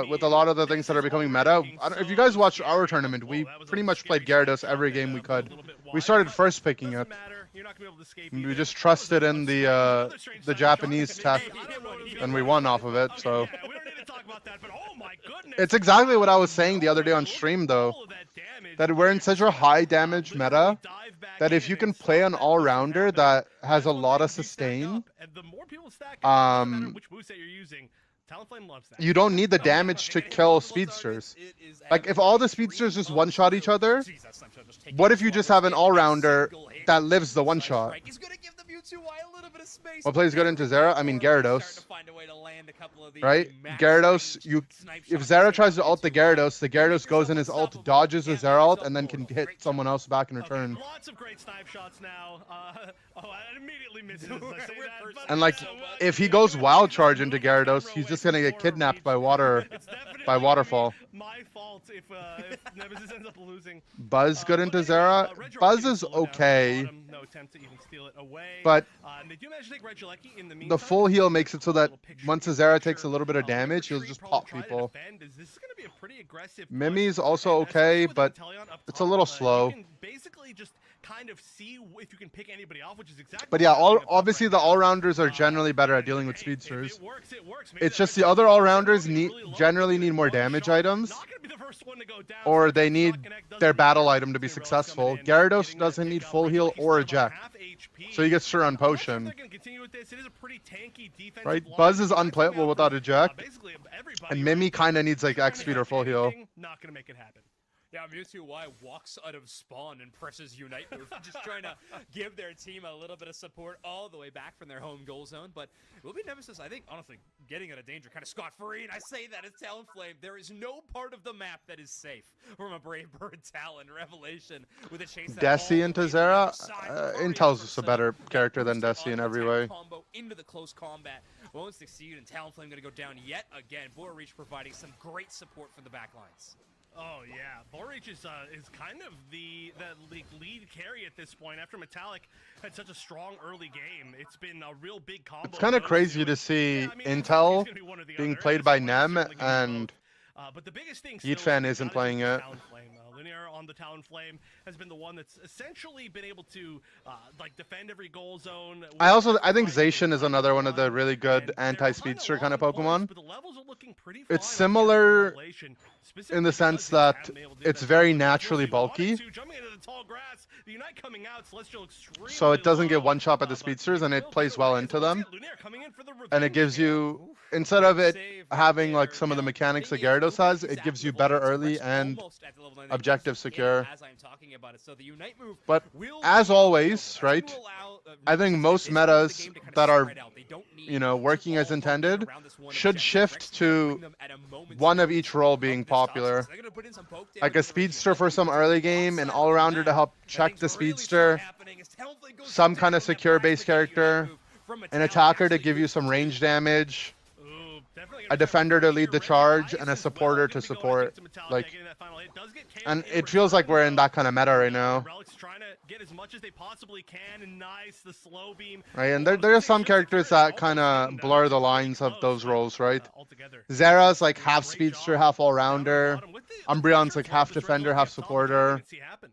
Speaker 1: With a lot of the things that are becoming meta. If you guys watched our tournament, we pretty much played Gyarados every game we could. We started first picking it. We just trusted in the Japanese tech, and we won off of it. So it's exactly what I was saying the other day on stream, though, that we're in such a high damage meta that if you can play an all-rounder that has a lot of sustain,
Speaker 4: Talonflame loves that.
Speaker 1: You don't need the damage to kill speedsters. Like, if all the speedsters just one-shot each other, what if you just have an all-rounder that lives the one-shot? What plays good into Zera? I mean, Gyarados. Right? Gyarados, if Zera tries to ult the Gyarados goes in his ult, dodges the Zera ult, and then can hit someone else back in return.
Speaker 4: Lots of great snipe shots now. I immediately missed it as I say that.
Speaker 1: And like, if he goes wild charge into Gyarados, he's just gonna get kidnapped by waterfall.
Speaker 4: My fault if Nemesis ends up losing.
Speaker 1: Buzz good into Zera. Buzz is okay.
Speaker 4: No attempt to even steal it away.
Speaker 1: But
Speaker 4: they do manage to take Regieleki in the meantime.
Speaker 1: The full heal makes it so that once the Zera takes a little bit of damage, he'll just pop people.
Speaker 4: This is going to be a pretty aggressive.
Speaker 1: Mimi's also okay, but it's a little slow.
Speaker 4: You can basically just kind of see if you can pick anybody off, which is exactly.
Speaker 1: But yeah, obviously the all-rounders are generally better at dealing with speedsters. It's just the other all-rounders generally need more damage items, or they need their battle item to be successful. Gyarados doesn't need full heal or eject, so he gets to run potion. Right? Buzz is unplayable without eject, and Mimi kind of needs like X speed or full heal.
Speaker 4: Not gonna make it happen.
Speaker 5: Yeah, Mewtwo Y walks out of spawn and presses Unite move, just trying to give their team a little bit of support all the way back from their home goal zone. But it will be Nemesis, I think, honestly, getting out of danger kind of scot-free. And I say that as Talonflame. There is no part of the map that is safe from a Brave Bird Talon Revelation with a chase.
Speaker 1: Desi into Zera? Intel's just a better character than Desi in every way.
Speaker 5: Combo into the close combat won't succeed, and Talonflame going to go down yet again. Boreach providing some great support from the backlines.
Speaker 4: Oh yeah, Boreach is kind of the lead carry at this point. After Metallic had such a strong early game, it's been a real big combo.
Speaker 1: It's kind of crazy to see Intel being played by Nem, and
Speaker 4: but the biggest thing
Speaker 1: Yietfan isn't playing it.
Speaker 4: Linear on the Talonflame has been the one that's essentially been able to like defend every goal zone.
Speaker 1: I think Zacian is another one of the really good anti-speedster kind of Pokemon. It's similar in the sense that it's very naturally bulky,
Speaker 4: the tall grass. The Unite coming out, Celestial extremely
Speaker 1: So it doesn't get
Speaker 4: low,
Speaker 1: one shot at the
Speaker 4: but
Speaker 1: speedsters, and it
Speaker 4: still
Speaker 1: plays
Speaker 4: good
Speaker 1: well
Speaker 4: raise.
Speaker 1: into
Speaker 4: Once
Speaker 1: them.
Speaker 4: again, Lunaire coming in for the
Speaker 1: And it
Speaker 4: revenge
Speaker 1: gives
Speaker 4: KO.
Speaker 1: you, instead of it
Speaker 5: Save right
Speaker 1: having like
Speaker 5: there.
Speaker 1: some of the
Speaker 5: Now,
Speaker 1: mechanics that
Speaker 5: thing is,
Speaker 1: Gyarados
Speaker 5: Uber
Speaker 1: has,
Speaker 5: is
Speaker 1: it
Speaker 5: at
Speaker 1: gives you
Speaker 5: level
Speaker 1: better
Speaker 5: 9, so
Speaker 1: early
Speaker 5: Rex
Speaker 1: and
Speaker 5: almost at the level 9. They
Speaker 1: objective
Speaker 5: just hit it
Speaker 1: secure.
Speaker 5: as I'm talking about it. So the Unite move
Speaker 1: But
Speaker 5: will
Speaker 1: as
Speaker 5: be
Speaker 1: always,
Speaker 5: to
Speaker 1: right,
Speaker 5: allow,
Speaker 1: I think
Speaker 5: Nemesis
Speaker 1: most
Speaker 5: at this point in the
Speaker 1: metas
Speaker 5: game to kind of
Speaker 1: that are,
Speaker 5: spread out. They don't need
Speaker 1: you know,
Speaker 5: to
Speaker 1: working as
Speaker 5: all focus
Speaker 1: intended
Speaker 5: around this one
Speaker 1: should
Speaker 5: objective.
Speaker 1: shift
Speaker 5: Rex can
Speaker 1: to
Speaker 5: bring them at a moment's
Speaker 1: one of
Speaker 5: notice.
Speaker 1: each role
Speaker 5: Poke
Speaker 1: being
Speaker 5: this top
Speaker 1: popular.
Speaker 5: six. They're gonna put in some poke
Speaker 1: Like
Speaker 5: damage
Speaker 1: a
Speaker 5: to the Reggie
Speaker 1: speedster for
Speaker 5: Unite
Speaker 1: some
Speaker 5: move.
Speaker 1: early game, an
Speaker 5: Outside of
Speaker 1: all-rounder to
Speaker 5: that,
Speaker 1: help
Speaker 5: and
Speaker 1: check
Speaker 5: things
Speaker 1: the
Speaker 5: really
Speaker 1: speedster,
Speaker 5: start happening as Talonflame goes
Speaker 1: some
Speaker 5: down
Speaker 1: kind of
Speaker 5: on that
Speaker 1: secure
Speaker 5: prize
Speaker 1: base
Speaker 5: spaghetti Unite
Speaker 1: character,
Speaker 5: move from
Speaker 1: an
Speaker 5: Metallic.
Speaker 1: attacker to
Speaker 5: Actually
Speaker 1: give you
Speaker 5: good
Speaker 1: some
Speaker 5: to
Speaker 1: range
Speaker 5: see.
Speaker 1: damage,
Speaker 4: Ooh, definitely
Speaker 1: a
Speaker 4: gonna
Speaker 1: defender to
Speaker 4: pressure
Speaker 1: lead the
Speaker 4: Reggie
Speaker 1: charge,
Speaker 4: Ice
Speaker 1: and a
Speaker 4: as
Speaker 1: supporter
Speaker 4: well.
Speaker 1: to
Speaker 4: Gonna be going, I
Speaker 1: support.
Speaker 4: think, to Metallic
Speaker 1: Like,
Speaker 4: getting that final hit. Does get KO'd
Speaker 1: and
Speaker 4: in
Speaker 1: it feels like
Speaker 4: return,
Speaker 1: we're in
Speaker 4: though.
Speaker 1: that kind of meta right now,
Speaker 4: Relic's trying to get as much as they possibly can, and nice, the slow beam.
Speaker 1: right? And
Speaker 4: Oh,
Speaker 1: there are some characters that
Speaker 4: almost
Speaker 1: kind of
Speaker 4: didn't,
Speaker 1: blur the
Speaker 4: pretty
Speaker 1: lines of
Speaker 4: close,
Speaker 1: those
Speaker 4: but,
Speaker 1: roles, right?
Speaker 4: altogether.
Speaker 1: Zera's like
Speaker 4: Doing a
Speaker 1: half
Speaker 4: great
Speaker 1: speedster,
Speaker 4: job
Speaker 1: half
Speaker 4: down at the
Speaker 1: all-rounder.
Speaker 4: bottom with the
Speaker 1: Umbreon's
Speaker 4: pressure
Speaker 1: like
Speaker 4: as well.
Speaker 1: half
Speaker 4: This Red
Speaker 1: defender,
Speaker 4: Bull
Speaker 1: half
Speaker 4: gets top,
Speaker 1: supporter.
Speaker 4: you can see happen.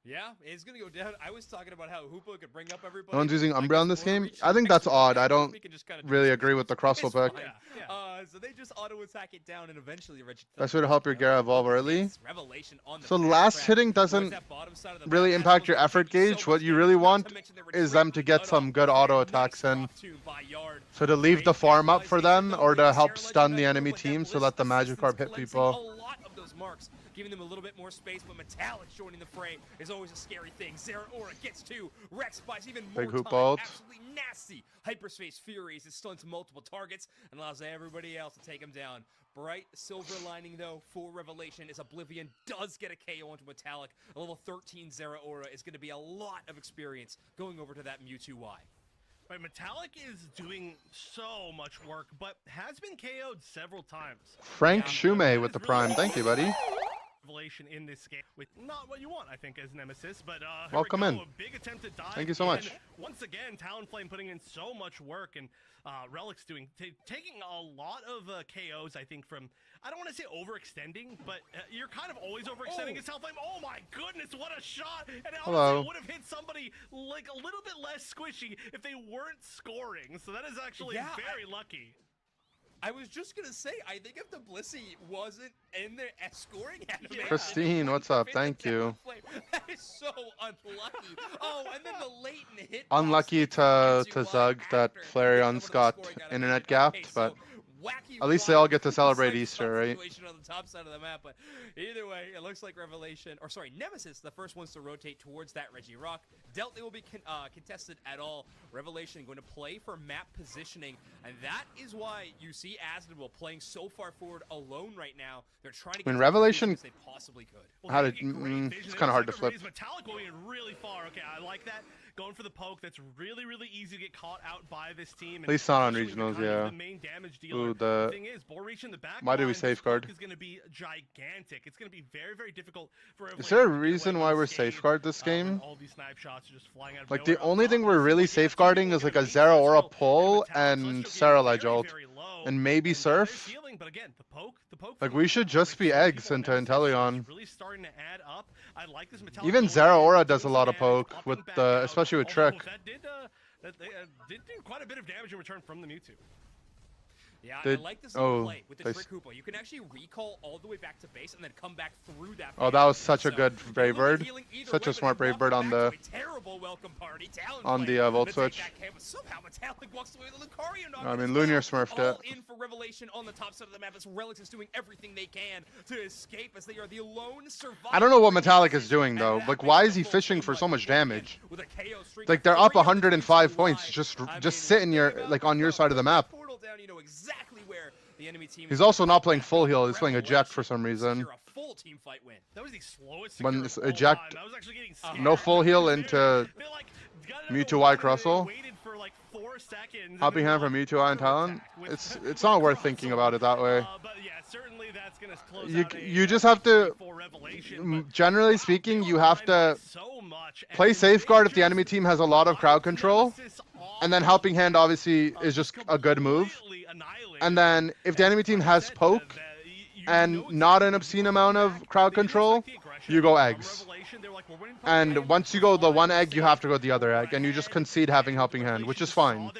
Speaker 5: Yeah, it's gonna go down. I was talking about how Hoopa could bring up everybody.
Speaker 1: No one's using
Speaker 5: I
Speaker 1: Umbreon
Speaker 5: guess
Speaker 1: this game?
Speaker 5: Overreach
Speaker 1: I think
Speaker 5: next
Speaker 1: that's
Speaker 5: to
Speaker 1: odd.
Speaker 5: Rex,
Speaker 1: I don't
Speaker 5: we can just kinda do
Speaker 1: really
Speaker 5: some
Speaker 1: agree with the
Speaker 5: stuff. It's
Speaker 1: crossbow pick.
Speaker 5: fine.
Speaker 4: Yeah.
Speaker 5: So they just auto attack it down, and eventually Reggie.
Speaker 1: Best way to help your Gyara evolve early.
Speaker 5: It's Revelation on the
Speaker 1: So
Speaker 5: fast
Speaker 1: last
Speaker 5: track
Speaker 1: hitting
Speaker 5: towards
Speaker 1: doesn't
Speaker 5: that bottom side of the
Speaker 1: really
Speaker 5: map.
Speaker 1: impact your
Speaker 5: Astros
Speaker 1: effort
Speaker 5: taking so
Speaker 1: gauge.
Speaker 5: much
Speaker 1: What you
Speaker 5: damage,
Speaker 1: really
Speaker 5: not
Speaker 1: want
Speaker 5: to mention they were
Speaker 1: is them to
Speaker 5: directly
Speaker 1: get
Speaker 5: cut
Speaker 1: some
Speaker 5: off.
Speaker 1: good auto
Speaker 5: Nice
Speaker 1: attacks in.
Speaker 5: drop tune by Yard.
Speaker 1: So to leave the
Speaker 5: Great
Speaker 1: farm up for
Speaker 5: capitalization,
Speaker 1: them,
Speaker 5: though,
Speaker 1: or
Speaker 5: with
Speaker 1: to
Speaker 5: the
Speaker 1: help
Speaker 5: Sarah
Speaker 1: stun the
Speaker 5: Legend
Speaker 1: enemy
Speaker 5: with that
Speaker 1: team so
Speaker 5: Blitz
Speaker 1: that the Magikarp
Speaker 5: assistance
Speaker 1: hit
Speaker 5: cleansing
Speaker 1: people.
Speaker 5: a lot of those marks, giving them a little bit more space, but Metallic joining the fray is always a scary thing. Zeraora gets two. Rex buys even more
Speaker 1: Big hoop
Speaker 5: time.
Speaker 1: ult.
Speaker 5: Absolutely nasty. Hyperspace Furies. It stuns multiple targets and allows everybody else to take him down. Bright silver lining, though, for Revelation is Oblivion does get a KO onto Metallic. A level 13 Zeraora is going to be a lot of experience going over to that Mewtwo Y.
Speaker 4: Right, Metallic is doing so much work, but has been KO'd several times.
Speaker 1: Frank
Speaker 5: Yeah.
Speaker 1: Shume with the prime. Thank you, buddy.
Speaker 4: Revelation in this game with not what you want, I think, as Nemesis, but here
Speaker 1: Welcome
Speaker 4: we go,
Speaker 1: in.
Speaker 4: a big attempt to dive
Speaker 1: Thank you so
Speaker 4: in.
Speaker 1: much.
Speaker 4: Once again, Talonflame putting in so much work, and Relic's taking a lot of KOs, I think, from, I don't want to say overextending, but you're kind of always overextending as Talonflame. Oh my goodness, what a shot! And
Speaker 1: Hello.
Speaker 4: honestly, it would have hit somebody like a little bit less squishy if they weren't scoring, so that is actually
Speaker 5: Yeah,
Speaker 4: very lucky.
Speaker 5: I was just gonna say, I think if the Blissey wasn't in there at scoring animation,
Speaker 1: Christine, what's up? Thank you.
Speaker 5: That is so unlucky. Oh, and then the latent hit.
Speaker 1: Unlucky to Zug that Flareon's got internet gapped, but at least they all get to celebrate Easter, right?
Speaker 5: On the top side of the map, but either way, it looks like Revelation, or sorry, Nemesis, the first ones to rotate towards that Reggie Rock. Doubt they will be contested at all. Revelation going to play for map positioning, and that is why you see Asdale playing so far forward alone right now. They're trying to get as
Speaker 1: Revelation
Speaker 5: as they possibly could.
Speaker 4: Well,
Speaker 1: How
Speaker 4: they
Speaker 1: did-
Speaker 4: get great
Speaker 1: mm,
Speaker 4: vision.
Speaker 1: it's
Speaker 4: It
Speaker 1: kinda
Speaker 4: looks
Speaker 1: hard
Speaker 4: like
Speaker 1: to flip.
Speaker 4: a raise. Metallic going in really far. Okay, I like that. Going for the poke. That's really, really easy to get caught out by this team.
Speaker 1: At least not on
Speaker 4: especially when you're
Speaker 1: regionals,
Speaker 4: kind of
Speaker 1: yeah.
Speaker 4: the main damage dealer.
Speaker 1: Ooh,
Speaker 4: The thing is, ball reach in the back
Speaker 1: why do we
Speaker 4: line, this
Speaker 1: safeguard?
Speaker 4: poke is going to be gigantic. It's going to be very, very difficult for
Speaker 1: Is there a
Speaker 4: Revelation to get
Speaker 1: reason
Speaker 4: away
Speaker 1: why we're
Speaker 4: unscathed,
Speaker 1: safeguard this
Speaker 4: when
Speaker 1: game?
Speaker 4: all these snipe shots are just flying out of
Speaker 1: Like,
Speaker 4: nowhere.
Speaker 1: the only thing we're
Speaker 4: Obviously,
Speaker 1: really
Speaker 4: yeah, two
Speaker 1: safeguarding
Speaker 4: people
Speaker 1: is like
Speaker 4: gonna
Speaker 1: a
Speaker 4: beat
Speaker 1: Zeraora
Speaker 4: Celestial
Speaker 1: pull
Speaker 4: Metallic.
Speaker 1: and
Speaker 4: Celestial getting
Speaker 1: Saralage
Speaker 4: very,
Speaker 1: ult.
Speaker 4: very low,
Speaker 1: And maybe
Speaker 4: and
Speaker 1: Surf.
Speaker 4: healing, but again, the poke
Speaker 1: Like,
Speaker 4: from
Speaker 1: we should just be
Speaker 4: Revelation,
Speaker 1: eggs
Speaker 4: people
Speaker 1: into
Speaker 4: Nemesis is
Speaker 1: Inteleon.
Speaker 4: really starting to add up. I like this Metallic
Speaker 1: Even
Speaker 4: going in,
Speaker 1: Zeraora
Speaker 4: doing
Speaker 1: does a
Speaker 4: some
Speaker 1: lot of
Speaker 4: damage,
Speaker 1: poke
Speaker 4: popping
Speaker 1: with
Speaker 4: back
Speaker 1: the,
Speaker 4: out.
Speaker 1: especially with
Speaker 4: Although
Speaker 1: Trick.
Speaker 4: That did do quite a bit of damage in return from the Mewtwo.
Speaker 5: Yeah,
Speaker 1: Did-
Speaker 5: I like this
Speaker 1: oh,
Speaker 5: little play with the
Speaker 1: they
Speaker 5: Trick Hoopa. You can actually recall all the way back to base and then come back through that.
Speaker 1: Oh, that
Speaker 5: phase.
Speaker 1: was such a
Speaker 5: So,
Speaker 1: good
Speaker 5: a little
Speaker 1: Brave Bird.
Speaker 5: healing either
Speaker 1: Such
Speaker 5: way,
Speaker 1: a smart
Speaker 5: but it
Speaker 1: Brave Bird
Speaker 5: walked
Speaker 1: on
Speaker 5: back
Speaker 1: the
Speaker 5: to a terrible welcome party.
Speaker 1: on the
Speaker 5: Talonflame
Speaker 1: Volt
Speaker 5: to take
Speaker 1: switch.
Speaker 5: that K, but somehow Metallic walks away with a Lucario knock
Speaker 1: I
Speaker 5: as
Speaker 1: mean,
Speaker 5: well.
Speaker 1: Lunar smurfed it.
Speaker 5: All in for Revelation on the top side of the map as Relics is doing everything they can to escape as they are the lone survivor.
Speaker 1: I don't know what Metallic is doing,
Speaker 5: And
Speaker 1: though.
Speaker 5: that
Speaker 1: Like,
Speaker 5: makes
Speaker 1: why
Speaker 5: the
Speaker 1: is he
Speaker 5: full
Speaker 1: fishing
Speaker 5: team
Speaker 1: for so
Speaker 5: like
Speaker 1: much
Speaker 5: again
Speaker 1: damage?
Speaker 5: with a KO streak
Speaker 1: Like,
Speaker 5: of
Speaker 1: they're up
Speaker 5: 3 on the
Speaker 1: 105
Speaker 5: Mewtwo
Speaker 1: points,
Speaker 5: Y.
Speaker 1: just
Speaker 5: I mean,
Speaker 1: sitting
Speaker 5: think
Speaker 1: here,
Speaker 5: about
Speaker 1: like,
Speaker 5: it,
Speaker 1: on your
Speaker 5: though.
Speaker 1: side of the
Speaker 5: Put that
Speaker 1: map.
Speaker 5: portal down, you know exactly where the enemy team
Speaker 1: He's
Speaker 5: is
Speaker 1: also
Speaker 5: gonna
Speaker 1: not
Speaker 5: pop
Speaker 1: playing
Speaker 5: that
Speaker 1: full
Speaker 5: for
Speaker 1: heal, he's playing eject for
Speaker 5: Revelation.
Speaker 1: some reason.
Speaker 5: Secure a full team fight win.
Speaker 4: That was the slowest
Speaker 1: When
Speaker 4: secure
Speaker 1: it's
Speaker 4: of all
Speaker 1: eject-
Speaker 4: time. I was actually getting
Speaker 1: No
Speaker 4: scared.
Speaker 1: full heal
Speaker 4: They,
Speaker 1: into
Speaker 4: like, got it
Speaker 1: Mewtwo
Speaker 4: over
Speaker 1: Y
Speaker 4: one, and they
Speaker 1: Crustle.
Speaker 4: waited for, like, 4 seconds, and
Speaker 1: Hopping
Speaker 4: then
Speaker 1: hand from Mewtwo Y and Talon. It's not worth thinking about it that way.
Speaker 4: But yeah, certainly that's gonna close
Speaker 1: You
Speaker 4: out
Speaker 1: you just have to,
Speaker 4: for Revelation, but
Speaker 1: generally
Speaker 4: wow,
Speaker 1: speaking,
Speaker 4: they
Speaker 1: you
Speaker 4: were
Speaker 1: have
Speaker 4: behind
Speaker 1: to
Speaker 4: by so much, and
Speaker 1: play
Speaker 4: they
Speaker 1: safeguard if the
Speaker 4: just
Speaker 1: enemy team has a lot of crowd
Speaker 4: wiped
Speaker 1: control,
Speaker 4: Nemesis off,
Speaker 1: and then helping hand obviously is just a good move.
Speaker 4: completely annihilated.
Speaker 1: And then if the enemy team has poke and not an obscene amount of crowd control, you go eggs. And once you go the one egg, you have to go the other egg, and you just concede having helping hand, which is fine.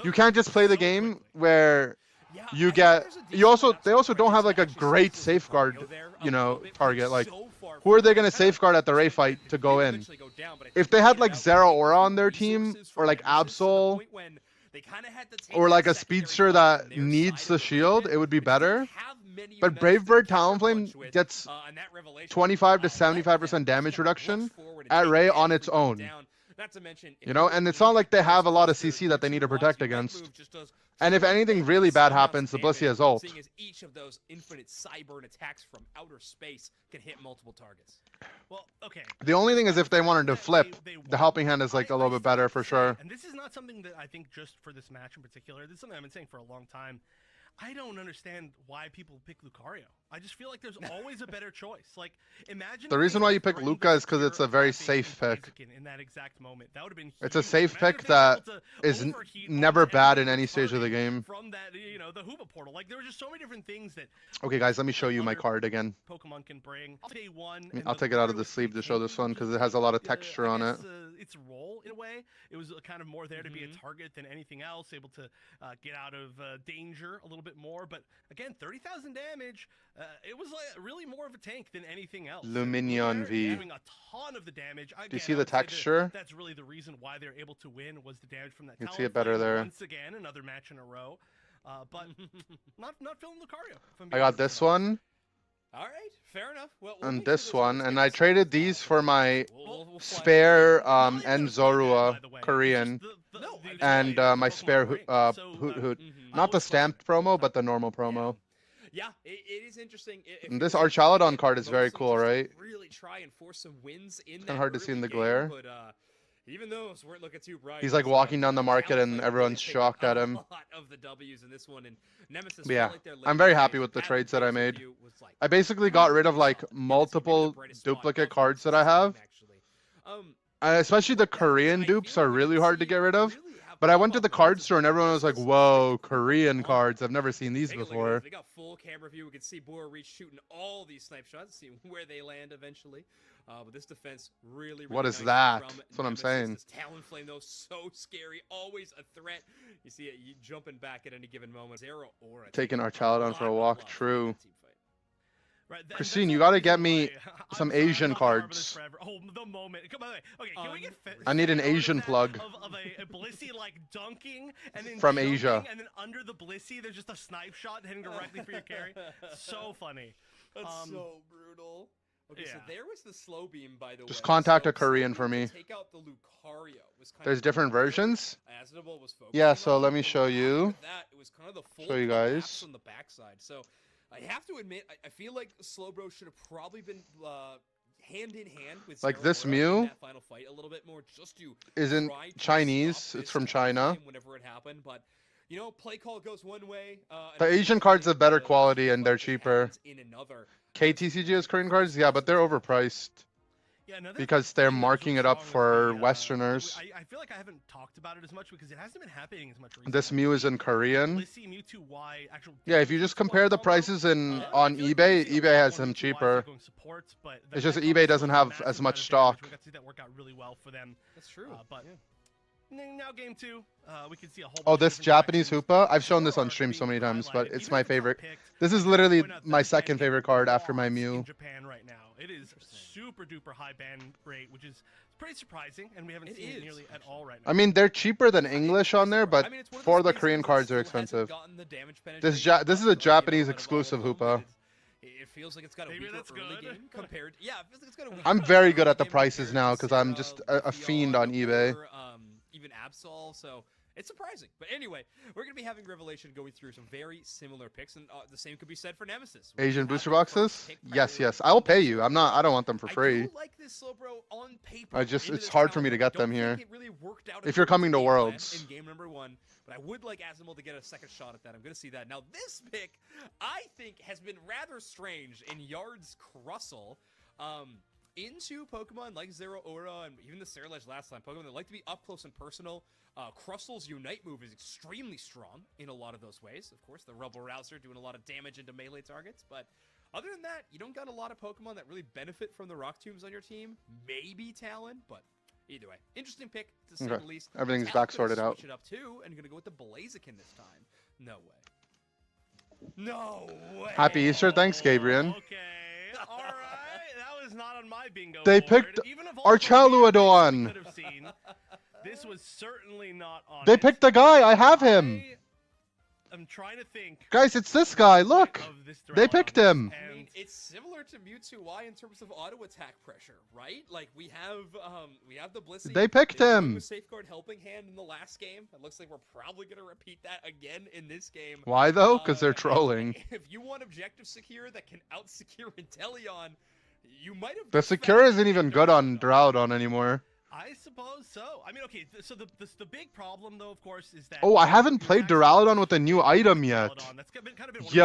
Speaker 1: You can't just play the game where
Speaker 5: Yeah,
Speaker 1: you
Speaker 5: I think
Speaker 1: get
Speaker 5: there's a
Speaker 1: you also
Speaker 5: decent
Speaker 1: they
Speaker 5: amount
Speaker 1: also
Speaker 5: of
Speaker 1: don't have like a
Speaker 5: actually
Speaker 1: great
Speaker 5: still
Speaker 1: safeguard,
Speaker 5: there,
Speaker 1: you
Speaker 5: a
Speaker 1: know,
Speaker 5: little bit, but
Speaker 1: target. Like
Speaker 5: so far
Speaker 1: who are they going to safeguard at the Ray fight to go in? If they had like Zero Aura on their team, or like Absol, or like a speedster that needs the shield, it would be better. But Brave Bird Talonflame gets 25 to 75% damage reduction at Ray on its own. You know, and it's not like they have a lot of CC that they need to protect against. And if anything really bad happens, the Blissey has ult.
Speaker 5: Each of those infinite Cyburn attacks from outer space can hit multiple targets.
Speaker 4: Well, okay.
Speaker 1: The only thing is if they wanted to flip, the helping hand is like a little bit better for sure.
Speaker 4: And this is not something that I think just for this match in particular. This is something I've been saying for a long time. I don't understand why people pick Lucario. I just feel like there's always a better choice. Like, imagine
Speaker 1: the reason why you pick Luca is because it's a very safe pick.
Speaker 4: In that exact moment, that would have been.
Speaker 1: It's a safe pick that is never bad in any stage of the game.
Speaker 4: From that, you know, the Hooba portal. Like, there were just so many different things that.
Speaker 1: Okay, guys, let me show you my card again.
Speaker 4: Pokemon can bring. Day one.
Speaker 1: I'll take it out of the sleeve to show this one because it has a lot of texture on it.
Speaker 4: Its role in a way, it was kind of more there to be a target than anything else, able to get out of danger a little bit more. But again, 30,000 damage. It was like really more of a tank than anything else.
Speaker 1: Luminion V.
Speaker 4: Having a ton of the damage. Again,
Speaker 1: do you see the texture?
Speaker 4: That's really the reason why they're able to win was the damage from that.
Speaker 1: You can see it better there.
Speaker 4: Once again, another match in a row. But not feeling Lucario.
Speaker 1: I got this one.
Speaker 5: All right, fair enough. Well,
Speaker 1: and this one, and I traded these for my spare Enzorua Korean and my spare Hoot Hoot. Not the stamped promo, but the normal promo.
Speaker 5: Yeah, it is interesting.
Speaker 1: And this Archaludon card is very cool, right?
Speaker 5: Really try and force some wins in
Speaker 1: it's kind of hard to see in the glare.
Speaker 5: But, even those weren't looking too bright.
Speaker 1: He's like walking down the market and everyone's shocked at him.
Speaker 5: A lot of the W's in this one, and Nemesis
Speaker 1: yeah, I'm very happy with the trades that I made. I basically got rid of like multiple duplicate cards that I have. Especially the Korean dupes are really hard to get rid of. But I went to the card store and everyone was like, whoa, Korean cards. I've never seen these before.
Speaker 5: They got full camera view. We can see Boa Reach shooting all these snipe shots, see where they land eventually. But this defense really
Speaker 1: what is
Speaker 5: nice
Speaker 1: that?
Speaker 5: From
Speaker 1: That's what I'm
Speaker 5: Nemesis.
Speaker 1: saying.
Speaker 5: This Talonflame, though, so scary. Always a threat. You see it jumping back at any given moment. Zero Aura.
Speaker 1: Taking Archaludon for a walk. True.
Speaker 4: Right,
Speaker 1: Christine, you gotta get me some Asian cards.
Speaker 4: Oh, the moment. Come on, okay, can we get
Speaker 1: I need an Asian plug.
Speaker 4: Of a Blissey like dunking and then
Speaker 1: from
Speaker 4: jumping,
Speaker 1: Asia.
Speaker 4: And then under the Blissey, there's just a snipe shot heading directly for your carry. So funny.
Speaker 5: That's so brutal. Okay,
Speaker 4: yeah.
Speaker 5: so there was the slow beam, by the way.
Speaker 1: Just contact a Korean for me.
Speaker 5: Take out the Lucario. Was kind
Speaker 1: There's
Speaker 5: of
Speaker 1: different versions.
Speaker 5: Was
Speaker 1: yeah, so let me show you.
Speaker 5: That, it was kind of the full
Speaker 1: show you guys.
Speaker 5: On the backside. So I have to admit, I feel like Slowbro should have probably been hand in hand with
Speaker 1: like
Speaker 5: Zero
Speaker 1: this
Speaker 5: Aura
Speaker 1: Mew
Speaker 5: in that final fight a little bit more, just to
Speaker 1: isn't Chinese. It's from China.
Speaker 5: Whenever it happened, but you know, play call goes one way.
Speaker 1: The Asian cards have better quality and they're cheaper.
Speaker 5: In another.
Speaker 1: KTCG has Korean cards, yeah, but they're overpriced.
Speaker 4: Yeah,
Speaker 1: because they're marking it up for Westerners.
Speaker 4: I feel like I haven't talked about it as much because it hasn't been happening as much recently.
Speaker 1: This Mew is in Korean.
Speaker 4: Blissey, Mewtwo, Y, actual
Speaker 1: yeah, if you just compare the prices on eBay, eBay has them cheaper. It's just eBay doesn't have as much stock.
Speaker 4: We got to see that work out really well for them.
Speaker 5: That's true.
Speaker 4: But now game 2, we can see a whole
Speaker 1: oh, this Japanese Hoopa? I've shown this on stream so many times, but it's my favorite. This is literally my second favorite card after my Mew.
Speaker 4: In Japan right now. It is super duper high ban rate, which is pretty surprising, and we haven't seen it nearly at all right now.
Speaker 1: I mean, they're cheaper than English on there, but for the Korean cards, they're expensive. This is a Japanese exclusive Hoopa.
Speaker 5: It feels like it's got a weaker early game compared. Yeah, it feels like it's got a weaker
Speaker 1: I'm very good at the prices now because I'm just a fiend on eBay.
Speaker 5: Even Absol, so it's surprising. But anyway, we're going to be having Revelation going through some very similar picks, and the same could be said for Nemesis.
Speaker 1: Asian booster boxes? Yes. I will pay you. I don't want them for free.
Speaker 5: I do like this Slowbro on paper.
Speaker 1: It's hard for me to get them here.
Speaker 5: Really
Speaker 1: if you're coming to Worlds.
Speaker 5: In game number 1, but I would like Azumel to get a second shot at that. I'm going to see that. Now, this pick, I think, has been rather strange in Yard's Crustle. Into Pokemon like Zero Aura and even the Ceruledge last time, Pokemon that like to be up close and personal. Crustle's Unite move is extremely strong in a lot of those ways. Of course, the Rubble Rouser doing a lot of damage into melee targets, but other than that, you don't got a lot of Pokemon that really benefit from the Rock Tombs on your team. Maybe Talon, but either way, interesting pick to say the least.
Speaker 1: Everything's
Speaker 5: Talon
Speaker 1: back sorted out.
Speaker 5: Switch it up too, and gonna go with the Blaziken this time. No way. No way.
Speaker 1: Happy Easter, thanks, Gabriel.
Speaker 4: Okay, all right. That is not on my bingo
Speaker 1: They
Speaker 4: board.
Speaker 1: picked
Speaker 4: Even of all the
Speaker 1: Archaluadon.
Speaker 4: we could have seen, this was certainly not on
Speaker 1: They
Speaker 4: it.
Speaker 1: picked the guy. I have him.
Speaker 4: I'm trying to think.
Speaker 1: Guys, it's this guy. Look.
Speaker 4: of this
Speaker 1: They
Speaker 4: Duraludon,
Speaker 1: picked him.
Speaker 5: I mean,
Speaker 4: and
Speaker 5: it's similar to Mewtwo Y in terms of auto attack pressure, right? Like we have the Blissey.
Speaker 1: They picked
Speaker 5: They were
Speaker 1: him.
Speaker 5: doing with Safeguard Helping Hand in the last game. It looks like we're probably gonna repeat that again in this game.
Speaker 1: Why though? Because they're
Speaker 5: And
Speaker 1: trolling.
Speaker 5: If you want objective secure that can out secure Inteleon, you might have.
Speaker 1: The secure isn't even good on Duraludon anymore.
Speaker 4: I suppose so. I mean, okay. So the big problem, though, of course, is that.
Speaker 1: Oh, I haven't
Speaker 4: your
Speaker 1: played
Speaker 4: attacks
Speaker 1: Duraludon with a new item yet.
Speaker 4: Duraludon, that's kind of been one of the
Speaker 1: Yo,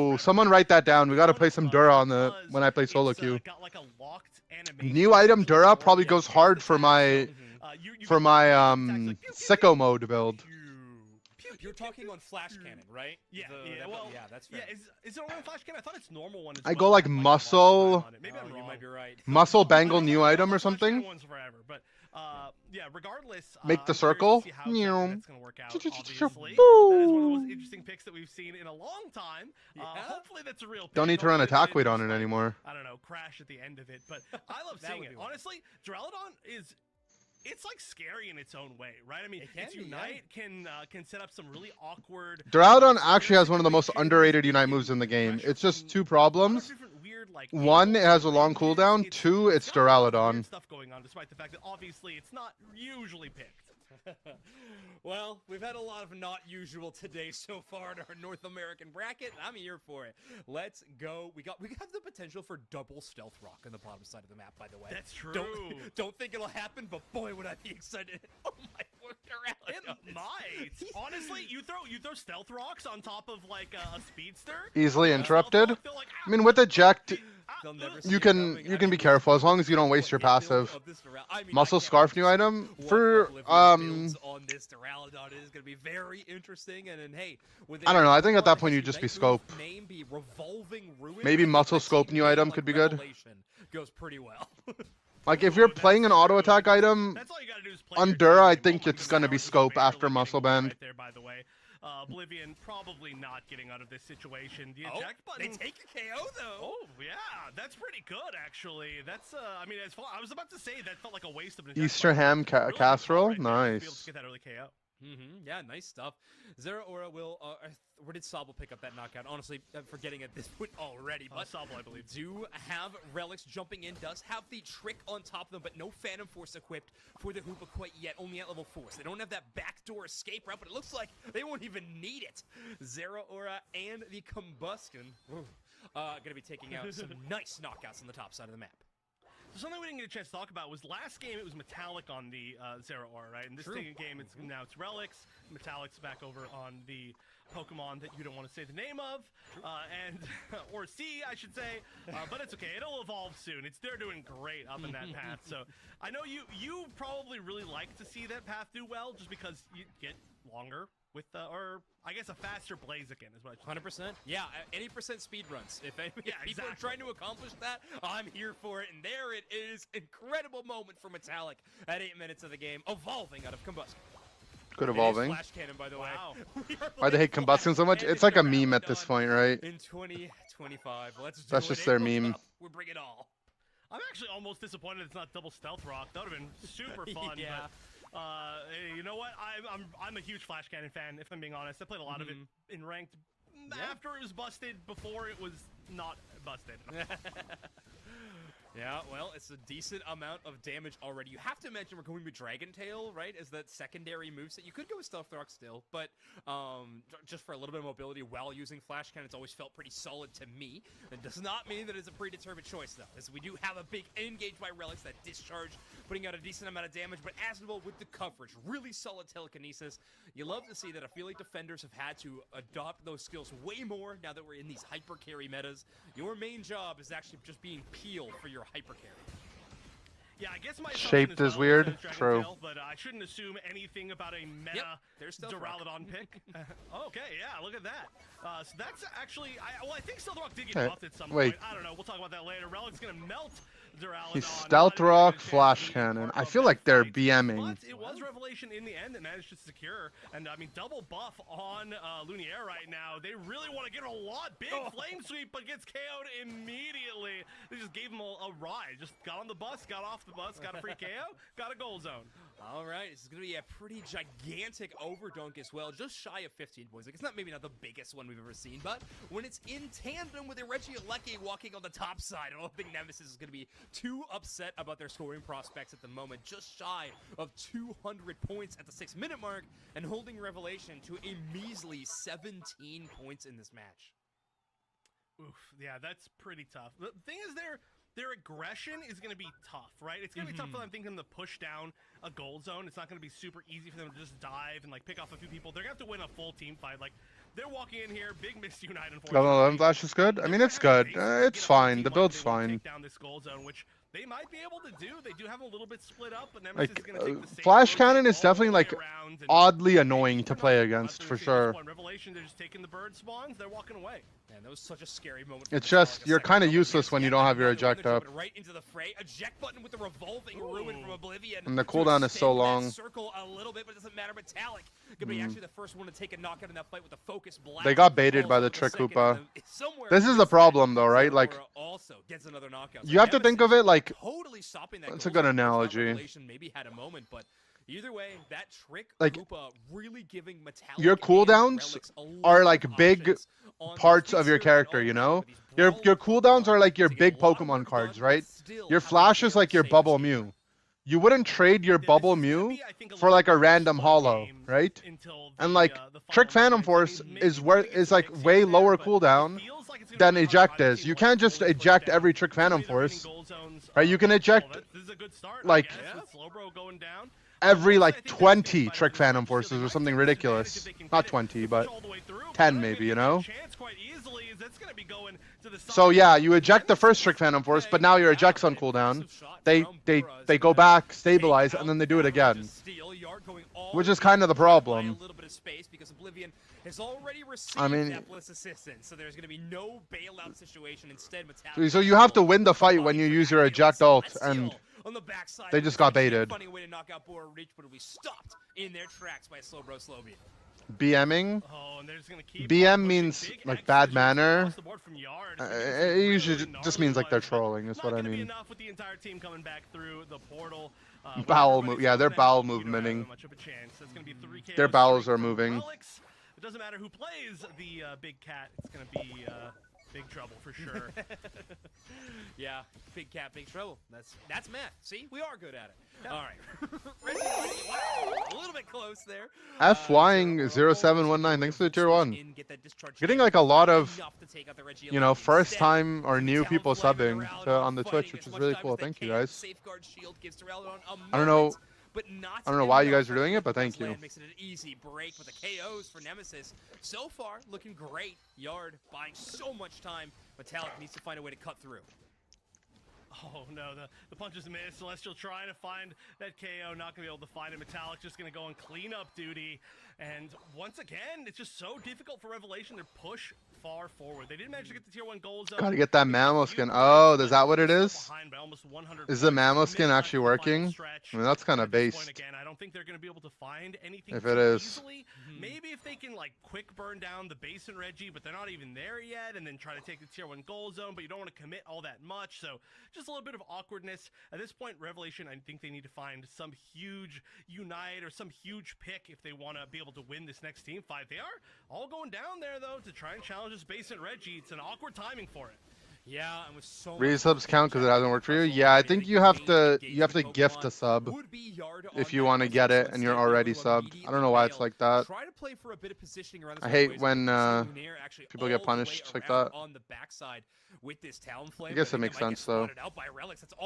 Speaker 4: problems,
Speaker 1: someone write that down. We gotta play some Dura on the when I play solo
Speaker 4: It's,
Speaker 1: queue.
Speaker 4: got like a locked animation.
Speaker 1: New item Dura
Speaker 4: Before
Speaker 1: probably
Speaker 4: it
Speaker 1: goes
Speaker 4: gets
Speaker 1: hard
Speaker 4: the
Speaker 1: for
Speaker 4: attack,
Speaker 1: my
Speaker 4: so, you
Speaker 1: for
Speaker 4: can
Speaker 1: my
Speaker 4: attacks like pew, pew,
Speaker 1: sicko
Speaker 4: pew,
Speaker 1: mode build.
Speaker 4: pew, pew,
Speaker 5: You're
Speaker 4: pew,
Speaker 5: talking
Speaker 4: pew,
Speaker 5: on Flash
Speaker 4: pew.
Speaker 5: Cannon, right?
Speaker 4: Yeah,
Speaker 5: The-
Speaker 4: yeah.
Speaker 5: that-
Speaker 4: Well,
Speaker 5: yeah, that's fair.
Speaker 4: yeah. Is it only on Flash Cannon? I thought it's normal one.
Speaker 1: I go like muscle-
Speaker 4: Maybe I'm
Speaker 5: Oh,
Speaker 4: wrong.
Speaker 5: you might be right.
Speaker 1: Muscle bangle
Speaker 4: I think
Speaker 1: new
Speaker 4: I've
Speaker 1: item
Speaker 4: had
Speaker 1: or
Speaker 4: Flash Cannon
Speaker 1: something.
Speaker 4: ones forever, but yeah. Regardless,
Speaker 1: Make the
Speaker 4: I'm curious to
Speaker 1: circle.
Speaker 4: see how
Speaker 1: Meow.
Speaker 4: that's gonna work out. Obviously, that is one of the most interesting picks that we've seen in a long time.
Speaker 5: Yeah.
Speaker 4: Hopefully, that's a real.
Speaker 1: Don't
Speaker 4: pick.
Speaker 1: need to run
Speaker 4: Hopefully
Speaker 1: attack
Speaker 4: they
Speaker 1: weight
Speaker 4: didn't
Speaker 1: on
Speaker 4: just,
Speaker 1: it
Speaker 4: like,
Speaker 1: anymore.
Speaker 4: I don't know, crash at the end of it, but I love
Speaker 5: That
Speaker 4: seeing
Speaker 5: would
Speaker 4: it.
Speaker 5: be wild.
Speaker 4: Honestly, Duraludon is. It's like scary in its own way, right? I mean,
Speaker 5: It can
Speaker 4: its
Speaker 5: be, yeah.
Speaker 4: Unite can set up some really awkward.
Speaker 1: Duraludon actually has one of the most underrated Unite moves in the game. It's just two problems. One, it has a long cooldown. Two, it's Duraludon.
Speaker 4: Stuff going on, despite the fact that obviously it's not usually picked.
Speaker 5: Well, we've had a lot of not usual today so far in our North American bracket, and I'm here for it. Let's go. We have the potential for double Stealth Rock on the bottom side of the map, by the way.
Speaker 4: That's true.
Speaker 5: Don't think it'll happen, but boy, would I be excited. Oh my word, Duraludon.
Speaker 4: It might. Honestly, you throw stealth rocks on top of like a speedster.
Speaker 1: Easily interrupted.
Speaker 4: Stealth rock, they're like,
Speaker 1: I mean, with eject,
Speaker 5: They'll never see
Speaker 1: you
Speaker 5: it
Speaker 1: can
Speaker 5: coming.
Speaker 1: be careful as long as you don't waste your passive. Muscle Scarf new item for
Speaker 5: on this Duraludon is going to be very interesting, and then hey,
Speaker 1: I don't know, I think at that point you just be scope.
Speaker 5: Name be Revolving Ruin.
Speaker 1: Maybe
Speaker 5: I think
Speaker 1: Muscle
Speaker 5: that
Speaker 1: Scope
Speaker 5: team
Speaker 1: new
Speaker 5: name,
Speaker 1: item
Speaker 5: like
Speaker 1: could be good.
Speaker 5: Revelation, goes pretty well.
Speaker 1: Like if you're playing an auto attack item,
Speaker 4: That's all you gotta do is play
Speaker 1: on
Speaker 4: your
Speaker 1: Dura,
Speaker 4: team.
Speaker 1: I think
Speaker 4: Oh my
Speaker 1: it's gonna
Speaker 4: God,
Speaker 1: be
Speaker 4: that was
Speaker 1: scope
Speaker 4: barely
Speaker 1: after
Speaker 4: getting
Speaker 1: Muscle
Speaker 4: one
Speaker 1: Bend.
Speaker 4: Right there, by the way. Oblivion probably not getting out of this situation. The
Speaker 5: Oh,
Speaker 4: eject button.
Speaker 5: they take a KO though.
Speaker 4: Oh yeah, that's pretty good actually. That's I mean, as far I was about to say that felt like a waste of an eject
Speaker 1: Easter
Speaker 4: button.
Speaker 1: ham
Speaker 4: Really good call
Speaker 1: casserole,
Speaker 4: right there to be able to
Speaker 1: nice.
Speaker 4: get that early KO.
Speaker 5: Yeah, nice stuff. Zero Aura will. Where did Sobble pick up that knockout? Honestly, I'm forgetting at this point already. But
Speaker 4: Sobble, I believe.
Speaker 5: Do have Relics jumping in. Does have the trick on top of them, but no Phantom Force equipped for the Hoopa quite yet. Only at level 4. So they don't have that backdoor escape route, but it looks like they won't even need it. Zero Aura and the Combustion gonna be taking out some nice knockouts on the top side of the map.
Speaker 4: So something we didn't get a chance to talk about was last game it was Metallic on the Zero Aura, right? And this
Speaker 5: True.
Speaker 4: game now it's Relics. Metallic's back over on the Pokemon that you don't want to say the name of, and or C, I should say, but it's okay. It'll evolve soon. They're doing great up in that path. So I know you probably really like to see that path do well, just because you get longer with or I guess a faster Blaziken is what.
Speaker 5: 100%. Yeah, any percent speed runs. If people
Speaker 4: exactly.
Speaker 5: are trying to accomplish that, I'm here for it. And there it is. Incredible moment for Metallic at 8 minutes of the game, evolving out of Combustion.
Speaker 1: Good
Speaker 5: It is
Speaker 1: evolving.
Speaker 5: Flash Cannon, by the way.
Speaker 4: Wow.
Speaker 5: We are
Speaker 1: Why they hate
Speaker 5: playing
Speaker 1: combustion so much?
Speaker 5: Flash
Speaker 1: It's like a
Speaker 5: Cannon
Speaker 1: meme at this
Speaker 5: done
Speaker 1: point, right?
Speaker 5: In 2025. Let's do
Speaker 1: That's
Speaker 5: it.
Speaker 1: just their
Speaker 5: April
Speaker 1: meme.
Speaker 5: Cup, we bring it all.
Speaker 4: I'm actually almost disappointed it's not double Stealth Rock. That would have been super fun.
Speaker 5: Yeah.
Speaker 4: But hey, you know what? I'm a huge Flash Cannon fan. If I'm being honest, I played a lot of it in ranked. After it was busted, before it was not busted.
Speaker 5: Yeah, well, it's a decent amount of damage already. You have to imagine we're going with Dragon Tail, right, as that secondary moveset. You could go with Stealth Rock still, but just for a little bit of mobility while using Flash Cannon, it's always felt pretty solid to me. That does not mean that it's a predetermined choice, though, as we do have a big engage by Relics, that discharge, putting out a decent amount of damage, but Asmonville with the coverage, really solid telekinesis. You love to see that. I feel like defenders have had to adopt those skills way more now that we're in these hyper carry metas. Your main job is actually just being peel for your hyper carry.
Speaker 4: Yeah, I guess my
Speaker 1: Shaped
Speaker 4: assumption
Speaker 1: is
Speaker 4: well
Speaker 1: weird.
Speaker 4: says Dragon
Speaker 1: True.
Speaker 4: Tail, but I shouldn't assume anything about a meta
Speaker 5: there's Stealth Rock.
Speaker 4: Duraludon pick. Okay, yeah, look at that. So that's actually, I think Stealth Rock did get
Speaker 1: Hey,
Speaker 4: buffed at some
Speaker 1: wait.
Speaker 4: point. I don't know. We'll talk about that later. Relic's gonna melt
Speaker 1: He's Stealth Rock, Flash Cannon. I feel like they're BMing.
Speaker 4: But it was Revelation in the end that managed to secure. And I mean, double buff on Lunier right now. They really want to get a lot. Big flame sweep, but gets KO'd immediately. They just gave him a ride. Just got on the bus, got off the bus, got a free KO, got a goal zone.
Speaker 5: All right, this is going to be a pretty gigantic overdunk as well, just shy of 15 points. Like, it's maybe not the biggest one we've ever seen, but when it's in tandem with a Regieleki walking on the top side, I don't think Nemesis is going to be too upset about their scoring prospects at the moment. Just shy of 200 points at the 6-minute mark, and holding Revelation to a measly 17 points in this match.
Speaker 4: Oof, yeah, that's pretty tough. The thing is, their aggression is going to be tough, right? It's going to be tough for them, thinking to push down a gold zone. It's not going to be super easy for them to just dive and like pick off a few people. They're going to have to win a full team fight. Like, they're walking in here, big misunite, unfortunately.
Speaker 1: 11 Flash is good. I mean, it's good. It's fine. The build's fine.
Speaker 4: Take down this gold zone, which they might be able to do. They do have a little bit split up, but Nemesis is going to take the same
Speaker 1: Flash Cannon is
Speaker 4: all
Speaker 1: definitely
Speaker 4: the
Speaker 1: like
Speaker 4: way around, and
Speaker 1: oddly annoying to play against for sure.
Speaker 4: Revelation, they're just taking the bird spawns. They're walking away.
Speaker 5: Man, that was such a scary moment.
Speaker 1: It's just you're kind of useless when you don't have your eject up.
Speaker 5: Right into the fray. Eject button with the revolving ruin from Oblivion.
Speaker 1: And the cooldown is so long.
Speaker 5: Circle a little bit, but it doesn't matter. Metallic gonna be actually the first one to take a knockout in that fight with the focus blast.
Speaker 1: They got baited by the Trick Hoopa. This is the problem though, right? Like,
Speaker 5: also gets another knockout.
Speaker 1: you have to think of it like,
Speaker 5: Totally stopping that.
Speaker 1: that's a good analogy.
Speaker 5: Maybe had a moment, but either way, that Trick
Speaker 1: Like,
Speaker 5: Hoopa really giving Metallic
Speaker 1: your cooldowns are like big parts of your character, you know? Your cooldowns are like your big Pokemon cards, right? Your Flash is like your Bubble Mew. You wouldn't trade your Bubble Mew for like a random holo, right? And like Trick Phantom Force is like way lower cooldown than eject is. You can't just eject every Trick Phantom Force, right? You can eject like every like 20 Trick Phantom Forces or something ridiculous. Not 20, but 10 maybe, you know? So yeah, you eject the first Trick Phantom Force, but now your eject's on cooldown. They go back, stabilize, and then they do it again. Which is kind of the problem. I mean,
Speaker 5: so there's going to be no bailout situation. Instead,
Speaker 1: so you have to win the fight when you use your eject ult, and they just got baited.
Speaker 5: Funny way to knock out Bora Reach, but we stopped in their tracks by Slowbro Slowbeat.
Speaker 1: BMing. BM means like bad manner. It usually just means like they're trolling, is what I mean. Bowel move. Yeah, they're bowel movementing. Their bowels are moving.
Speaker 4: It doesn't matter who plays the big cat. It's gonna be big trouble for sure.
Speaker 5: Yeah, big cat, big trouble. That's Matt. See, we are good at it. Yeah. All right. A little bit close there.
Speaker 1: F flying 0719. Thanks for the tier 1. Getting like a lot of, you know, first time or new people subbing on the Twitch, which is really cool. Thank you guys. I don't know why you guys are doing it, but thank you.
Speaker 5: Makes it an easy break with the KOs for Nemesis. So far, looking great. Yard buying so much time. Metallic needs to find a way to cut through.
Speaker 4: Oh no, the punches miss. Celestial trying to find that KO, not gonna be able to find it. Metallic just gonna go on cleanup duty. And once again, it's just so difficult for Revelation to push far forward. They didn't manage to get the tier 1 gold zone.
Speaker 1: Gotta get that Mammo skin. Oh, is that what it is? Is the Mammo skin actually working? I mean, that's kind of based.
Speaker 4: Again, I don't think they're gonna be able to find anything
Speaker 1: if it is.
Speaker 4: Easily. Maybe if they can like quick burn down the base and Reggie, but they're not even there yet, and then try to take the tier 1 gold zone, but you don't want to commit all that much. So just a little bit of awkwardness. At this point, Revelation, I think they need to find some huge unite or some huge pick if they want to be able to win this next team fight. They are all going down there though to try and challenge this base and Reggie. It's an awkward timing for it.
Speaker 5: Yeah, and with so
Speaker 1: resubs count because it hasn't worked for you. Yeah, I think you have to gift a sub if you want to get it and you're already subbed. I don't know why it's like that. I hate when people get punished like that. I guess it makes sense though.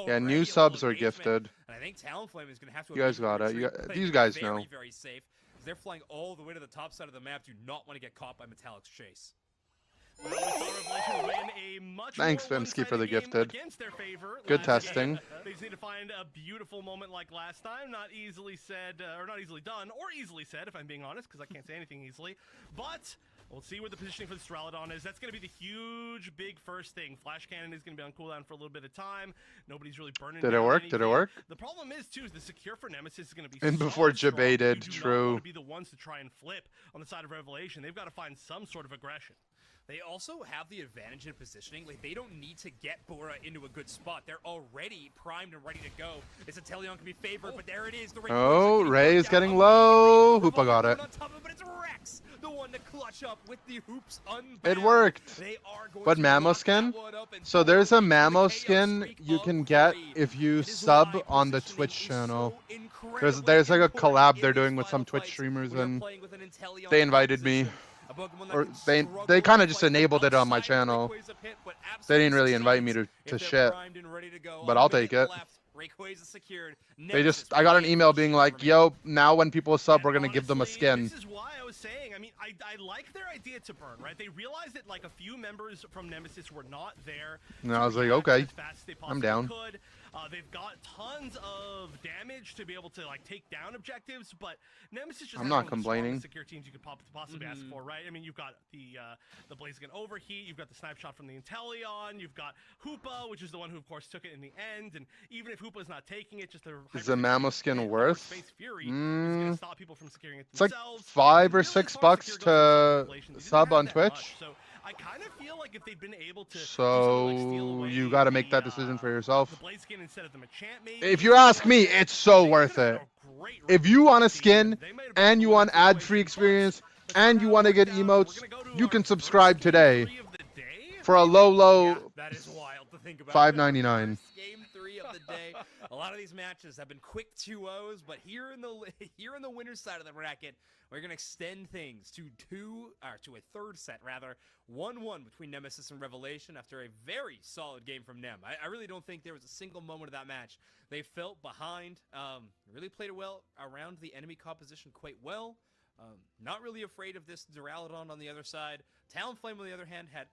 Speaker 1: Yeah, new subs are gifted. You guys got it. These guys know.
Speaker 5: They're flying all the way to the top side of the map. Do not want to get caught by Metallic's chase.
Speaker 1: Thanks, Vimsky, for the gifted. Good testing.
Speaker 4: They just need to find a beautiful moment like last time. Not easily said, or not easily done, or easily said, if I'm being honest, because I can't say anything easily. But We'll see where the positioning for the Duraludon is. That's going to be the huge, big first thing. Flash Cannon is going to be on cooldown for a little bit of time. Nobody's really burning.
Speaker 1: Did it work? Did it work?
Speaker 4: The problem is, too, is the secure for Nemesis is going to be
Speaker 1: And
Speaker 4: so
Speaker 1: before
Speaker 4: strong.
Speaker 1: Jabay did,
Speaker 4: You do not
Speaker 1: true.
Speaker 4: want to be the ones to try and flip on the side of Revelation. They've got to find some sort of aggression.
Speaker 5: They also have the advantage in positioning. Like, they don't need to get Bora into a good spot. They're already primed and ready to go. It's a Inteleon can be favored, but there it is. The
Speaker 1: Oh, Ray is getting low. Hoopa got it.
Speaker 5: On top of it, but it's Rex, the one to clutch up with the hoops unbound.
Speaker 1: It worked.
Speaker 5: They are going
Speaker 1: But
Speaker 5: to
Speaker 1: Mammo
Speaker 5: lock
Speaker 1: skin?
Speaker 5: that one up and
Speaker 1: So there's a
Speaker 5: forward into the
Speaker 1: Mammo
Speaker 5: chaos
Speaker 1: skin
Speaker 5: streak
Speaker 1: you
Speaker 5: of
Speaker 1: can get
Speaker 5: 3.
Speaker 1: if you
Speaker 5: It is
Speaker 1: sub
Speaker 5: why
Speaker 1: on the
Speaker 5: positioning
Speaker 1: Twitch
Speaker 5: is
Speaker 1: channel.
Speaker 5: so incredibly
Speaker 1: There's like a
Speaker 5: important
Speaker 1: collab
Speaker 5: in
Speaker 1: they're
Speaker 5: these
Speaker 1: doing with some
Speaker 5: final
Speaker 1: Twitch
Speaker 5: fights.
Speaker 1: streamers,
Speaker 5: We are
Speaker 1: and
Speaker 5: playing with an Inteleon
Speaker 1: they invited me.
Speaker 5: composition. A Pokemon that
Speaker 1: Or
Speaker 5: can
Speaker 1: they
Speaker 5: struggle
Speaker 1: kind
Speaker 5: to
Speaker 1: of just
Speaker 5: play
Speaker 1: enabled it on my
Speaker 5: outside
Speaker 1: channel.
Speaker 5: Rayquaza pit, but
Speaker 1: They didn't really
Speaker 5: absolutely
Speaker 1: invite me
Speaker 5: succeeds
Speaker 1: to
Speaker 5: if they're
Speaker 1: shit.
Speaker 5: primed and ready to go.
Speaker 1: But
Speaker 5: A
Speaker 1: I'll take
Speaker 5: minute
Speaker 1: it.
Speaker 5: left. Rayquaza secured.
Speaker 1: They just,
Speaker 5: Nemesis
Speaker 1: I got an
Speaker 5: playing
Speaker 1: email
Speaker 5: for
Speaker 1: being
Speaker 5: sure
Speaker 1: like,
Speaker 5: for me.
Speaker 1: yo, now when people sub,
Speaker 4: And
Speaker 1: we're gonna give them a
Speaker 4: honestly,
Speaker 1: skin.
Speaker 4: This is why I was saying, I mean, I like their idea to burn, right? They realized that like a few members from Nemesis were not there.
Speaker 1: And
Speaker 4: to
Speaker 1: I was like,
Speaker 4: react
Speaker 1: okay,
Speaker 4: as fast as they
Speaker 1: I'm
Speaker 4: possibly
Speaker 1: down.
Speaker 4: Could. They've got tons of damage to be able to like take down objectives, but Nemesis just
Speaker 1: I'm
Speaker 4: has
Speaker 1: not
Speaker 4: one of the
Speaker 1: complaining.
Speaker 4: strongest secure teams you could possibly ask for, right? I mean, you've got the Blaziken Overheat, you've got the snipe shot from the Inteleon, you've got Hoopa, which is the one who of course took it in the end, and even if Hoopa's not taking it, just the
Speaker 1: Is the Mammo skin worth?
Speaker 4: Space Fury is going to stop people from securing it
Speaker 1: It's like
Speaker 4: themselves.
Speaker 1: $5 or
Speaker 4: Really, as
Speaker 1: $6
Speaker 4: far as secure goes in
Speaker 1: to
Speaker 4: Revelation, they didn't
Speaker 1: sub
Speaker 4: have
Speaker 1: on
Speaker 4: that
Speaker 1: Twitch.
Speaker 4: much. So I kind of feel like if they'd been able to
Speaker 1: So you got to make that decision for yourself.
Speaker 4: the Blaziken instead of the Machamp, maybe.
Speaker 1: If you ask me, it's so worth it. If you want a skin and you want ad-free experience and you want to get emotes, you can subscribe today for a low,
Speaker 5: That is wild to think about.
Speaker 1: $5.99.
Speaker 5: First Game 3 of the day. A lot of these matches have been quick 2-0s, but here in the winner's side of the bracket, we're gonna extend things to a third set rather, 1-1 between Nemesis and Revelation after a very solid game from Nem. I really don't think there was a single moment of that match they felt behind. Really played it well around the enemy composition quite well. Not really afraid of this Duraludon on the other side. Talonflame, on the other hand, had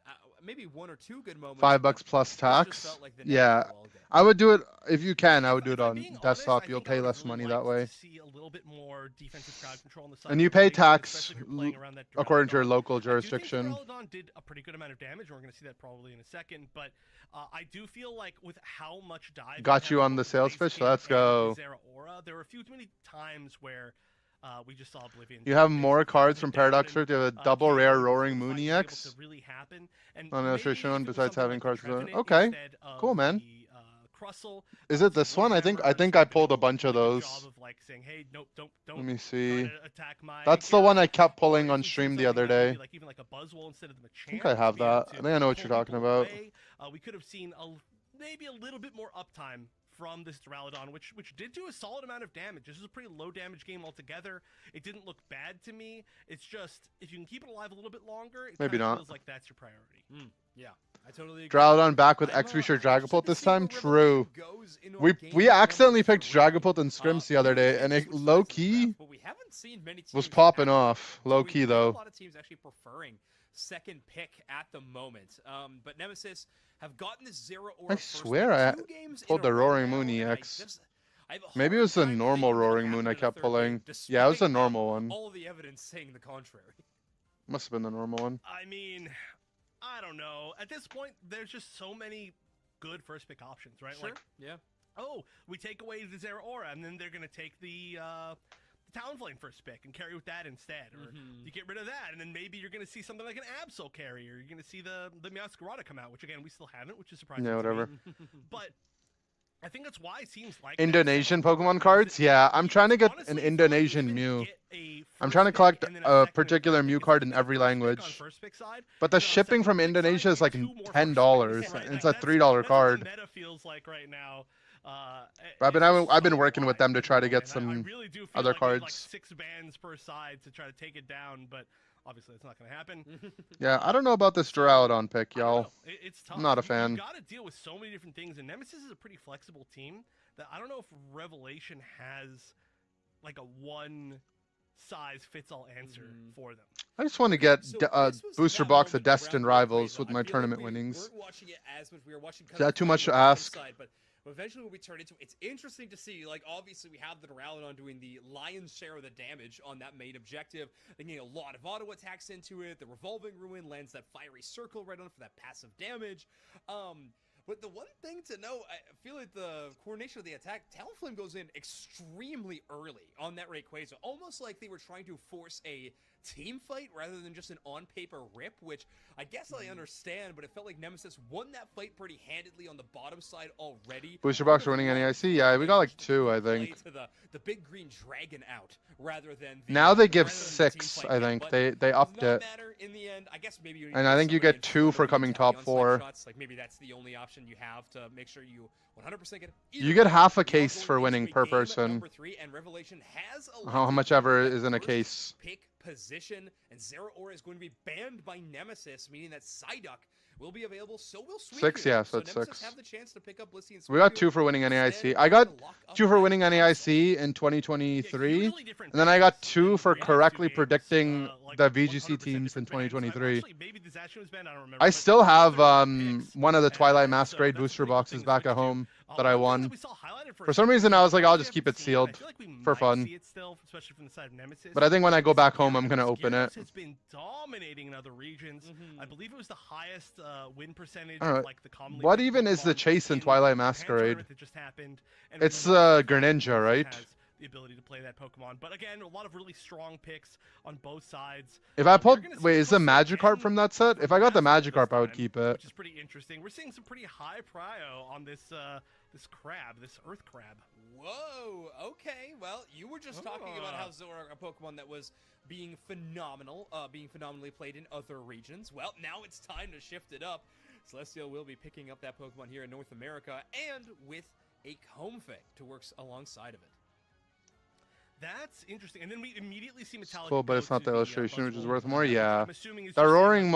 Speaker 5: maybe 1 or 2 good moments.
Speaker 1: $5 plus
Speaker 5: It just
Speaker 1: tax.
Speaker 5: felt like the
Speaker 1: Yeah,
Speaker 5: Nets were all game.
Speaker 1: I would do it if you can. I would do it
Speaker 4: If I'm
Speaker 1: on
Speaker 4: being honest,
Speaker 1: desktop.
Speaker 4: I
Speaker 1: You'll
Speaker 4: think I
Speaker 1: pay
Speaker 4: would
Speaker 1: less
Speaker 4: really
Speaker 1: money
Speaker 4: like
Speaker 1: that
Speaker 4: to
Speaker 1: way.
Speaker 4: see a little bit more defensive crowd control on the side
Speaker 1: And
Speaker 4: of
Speaker 1: you pay
Speaker 4: Revelation,
Speaker 1: tax
Speaker 4: especially if you're playing around that
Speaker 1: according to your
Speaker 4: Duraludon.
Speaker 1: local
Speaker 4: I do think
Speaker 1: jurisdiction.
Speaker 4: Duraludon did a pretty good amount of damage, and we're going to see that probably in a second. But I do feel like with how much dive
Speaker 1: Got you on the sales pitch. Let's go.
Speaker 4: Aura, there were a few too many times where we just saw Oblivion.
Speaker 1: You have
Speaker 4: basically
Speaker 1: more cards from
Speaker 4: down and,
Speaker 1: Paradox Rift. You have a double
Speaker 4: Can't
Speaker 1: rare
Speaker 4: wait for
Speaker 1: Roaring
Speaker 4: the
Speaker 1: Moon
Speaker 4: fight to be able
Speaker 1: EX.
Speaker 4: to really happen. And
Speaker 1: On
Speaker 4: maybe
Speaker 1: Illustration
Speaker 4: if
Speaker 1: one,
Speaker 4: it was
Speaker 1: besides
Speaker 4: something
Speaker 1: having
Speaker 4: like
Speaker 1: cards
Speaker 4: the
Speaker 1: for that.
Speaker 4: Trevenant
Speaker 1: Okay,
Speaker 4: instead of
Speaker 1: cool, man.
Speaker 4: the, Crustle,
Speaker 1: Is it this one? I think I pulled a bunch of those.
Speaker 4: Job of like saying, hey, nope, don't
Speaker 1: Let me
Speaker 4: try
Speaker 1: see.
Speaker 4: to attack my
Speaker 1: That's the
Speaker 4: hero.
Speaker 1: one I kept
Speaker 4: Or
Speaker 1: pulling
Speaker 4: if
Speaker 1: on
Speaker 4: it seems
Speaker 1: stream the
Speaker 4: like
Speaker 1: other
Speaker 4: you have
Speaker 1: day.
Speaker 4: maybe, like even like a Buzzwole instead of the Machamp.
Speaker 1: I think I have
Speaker 4: to be able
Speaker 1: that. I
Speaker 4: to
Speaker 1: think I know what you're
Speaker 4: pull
Speaker 1: talking
Speaker 4: people
Speaker 1: about.
Speaker 4: away. We could have seen maybe a little bit more uptime from this Duraludon, which did do a solid amount of damage. This is a pretty low damage game altogether. It didn't look bad to me. It's just if you can keep it alive a little bit longer, it
Speaker 1: Maybe
Speaker 4: kinda
Speaker 1: not.
Speaker 4: feels like that's your priority.
Speaker 5: Yeah, I totally agree.
Speaker 1: Dragapult back with
Speaker 5: I'm,
Speaker 1: X Research
Speaker 5: I'm
Speaker 1: Dragapult
Speaker 5: interested to
Speaker 1: this
Speaker 5: see
Speaker 1: time.
Speaker 5: where
Speaker 1: True.
Speaker 5: Revelation goes in our
Speaker 1: We
Speaker 5: game
Speaker 1: accidentally
Speaker 5: one
Speaker 1: picked
Speaker 5: for Revelation.
Speaker 1: Dragapult and Scrims the other
Speaker 5: We
Speaker 1: day,
Speaker 5: did
Speaker 1: and
Speaker 5: switch
Speaker 1: it
Speaker 5: sides
Speaker 1: low
Speaker 5: of the
Speaker 1: key
Speaker 5: draft, but we haven't seen many
Speaker 1: was
Speaker 5: teams
Speaker 1: popping
Speaker 5: actually-
Speaker 1: off. Low
Speaker 5: so
Speaker 1: key
Speaker 5: we've seen
Speaker 1: though.
Speaker 5: A lot of teams actually preferring second pick at the moment. But Nemesis have gotten this Zero Aura
Speaker 1: I
Speaker 5: first
Speaker 1: swear
Speaker 5: pick
Speaker 1: I
Speaker 5: 2 games in
Speaker 1: pulled
Speaker 5: a
Speaker 1: the
Speaker 5: row
Speaker 1: Roaring
Speaker 5: now,
Speaker 1: Moon
Speaker 5: and
Speaker 1: EX.
Speaker 5: I have a
Speaker 1: Maybe it
Speaker 5: hard
Speaker 1: was the
Speaker 5: time
Speaker 1: normal
Speaker 5: thinking that it
Speaker 1: Roaring Moon I
Speaker 5: happened in a
Speaker 1: kept
Speaker 5: third
Speaker 1: pulling.
Speaker 5: game,
Speaker 1: Yeah, it was the
Speaker 5: despite
Speaker 1: normal one.
Speaker 5: all the evidence saying the contrary.
Speaker 1: Must have been the normal one.
Speaker 4: I mean, I don't know. At this point, there's just so many good first pick options, right?
Speaker 5: Sure.
Speaker 4: Like,
Speaker 5: Yeah.
Speaker 4: oh, we take away the Zera Aura, and then they're gonna take the Talonflame first pick and carry with that instead, or you get rid of that, and then maybe you're gonna see something like an Absol carrier. You're gonna see the Meowscarada come out, which again we still haven't, which is surprising.
Speaker 1: Yeah,
Speaker 4: to
Speaker 1: whatever.
Speaker 4: me. But I think that's why it seems like
Speaker 1: Indonesian
Speaker 4: that
Speaker 1: Pokemon cards? Yeah, I'm trying to get
Speaker 4: honestly
Speaker 1: an
Speaker 4: feel like you
Speaker 1: Indonesian
Speaker 4: even
Speaker 1: Mew.
Speaker 4: get a
Speaker 1: I'm
Speaker 4: first
Speaker 1: trying to
Speaker 4: pick
Speaker 1: collect
Speaker 4: and then
Speaker 1: a
Speaker 4: second and
Speaker 1: particular
Speaker 4: third
Speaker 1: Mew
Speaker 4: pick. If
Speaker 1: card
Speaker 4: you
Speaker 1: in
Speaker 4: get a
Speaker 1: every
Speaker 4: first pick on
Speaker 1: language.
Speaker 4: first pick side,
Speaker 1: But the
Speaker 4: you know,
Speaker 1: shipping
Speaker 4: second
Speaker 1: from
Speaker 4: pick side,
Speaker 1: Indonesia
Speaker 4: you
Speaker 1: is like
Speaker 4: get 2 more first
Speaker 1: $10.
Speaker 4: picks. Right,
Speaker 1: It's
Speaker 4: like,
Speaker 1: a
Speaker 4: that's-
Speaker 1: $3
Speaker 4: that's what
Speaker 1: card.
Speaker 4: the meta feels like right now.
Speaker 1: I've been
Speaker 4: It's
Speaker 1: I've been
Speaker 4: so
Speaker 1: working with
Speaker 4: wide
Speaker 1: them to try to
Speaker 4: and
Speaker 1: get
Speaker 4: I
Speaker 1: some
Speaker 4: really do feel
Speaker 1: other
Speaker 4: like we need, like
Speaker 1: cards.
Speaker 4: 6 bans per side to try to take it down, but obviously it's not going to happen.
Speaker 1: Yeah, I don't know about this Duraludon pick,
Speaker 4: I don't
Speaker 1: y'all.
Speaker 4: know. It's tough.
Speaker 1: I'm not a
Speaker 4: You
Speaker 1: fan.
Speaker 4: got to deal with so many different things, and Nemesis is a pretty flexible team that I don't know if Revelation has like a one size fits all answer for them.
Speaker 1: I just want to get
Speaker 5: So
Speaker 1: a
Speaker 5: this was
Speaker 1: booster
Speaker 5: that
Speaker 1: box of
Speaker 5: moment around
Speaker 1: Destined
Speaker 5: Rayquaza.
Speaker 1: Rivals with
Speaker 5: I
Speaker 1: my
Speaker 5: feel like
Speaker 1: tournament
Speaker 5: we
Speaker 1: winnings.
Speaker 5: weren't watching it as much. We were watching
Speaker 1: Is that too much to ask?
Speaker 5: Side, but but eventually will be turned into. It's interesting to see, like, obviously we have the Duraludon doing the lion's share of the damage on that main objective. They're getting a lot of auto attacks into it. The Revolving Ruin lands that fiery circle right on for that passive damage. But the one thing to know, I feel like the coordination of the attack, Talonflame goes in extremely early on that Rayquaza, almost like they were trying to force a team fight rather than just an on-paper rip, which I guess I understand, but it felt like Nemesis won that fight pretty handedly on the bottom side already.
Speaker 1: Booster Box winning NAIC? Yeah, we got like 2, I think.
Speaker 5: To the big green dragon out rather than
Speaker 1: now they give 6, I think. They upped it.
Speaker 5: Matter in the end. I guess maybe you
Speaker 1: and I think you get 2 for coming top 4.
Speaker 5: Shots. Like maybe that's the only option you have to make sure you 100% get.
Speaker 1: You get half a case for winning per person.
Speaker 5: #3, and Revelation has
Speaker 1: how much ever is in a case.
Speaker 5: Pick position, and Zero Aura is going to be banned by Nemesis, meaning that Psyduck will be available. So will Suicune.
Speaker 1: 6, yeah, so it's
Speaker 5: Nemesis
Speaker 1: 6.
Speaker 5: have the chance to pick up Blissey and
Speaker 1: We got 2 for winning NAIC. I got 2 for winning NAIC in 2023, and then I got 2 for correctly predicting the VGC teams in 2023. I still have one of the Twilight Masquerade booster boxes back at home that I won. For some reason, I was like, I'll just keep it sealed for fun. But I think when I go back home, I'm gonna open it.
Speaker 4: Has been dominating in other regions. I believe it was the highest win percentage.
Speaker 1: All right.
Speaker 4: Of, like, the commonly
Speaker 1: What
Speaker 4: played
Speaker 1: even is the
Speaker 4: Pokemon
Speaker 1: chase in Twilight Masquerade?
Speaker 4: that just happened. And
Speaker 1: It's
Speaker 4: remember,
Speaker 1: Greninja, right?
Speaker 4: has the ability to play that Pokemon, but again, a lot of really strong picks on both sides.
Speaker 1: If I pulled,
Speaker 4: You're gonna see
Speaker 1: wait, is the
Speaker 4: close to
Speaker 1: Magikarp
Speaker 4: 10
Speaker 1: from that set? If I got the Magikarp, I would
Speaker 4: this
Speaker 1: keep
Speaker 4: time,
Speaker 1: it.
Speaker 4: which is pretty interesting. We're seeing some pretty high prio on this this crab, this Earth crab.
Speaker 5: Whoa, okay. Well, you were just talking about how Zoroark, a Pokemon that was being phenomenal, being phenomenally played in other regions. Well, now it's time to shift it up. Celestial will be picking up that Pokemon here in North America, and with a Comfey to work alongside of it.
Speaker 4: That's interesting. And then we immediately see Metallic.
Speaker 1: Cool, but
Speaker 4: go
Speaker 1: it's not
Speaker 4: to
Speaker 1: the illustration, which is
Speaker 4: Buzzwole
Speaker 1: worth more.
Speaker 4: Pokemon,
Speaker 1: Yeah,
Speaker 4: I'm assuming it's
Speaker 1: the
Speaker 4: just
Speaker 1: Roaring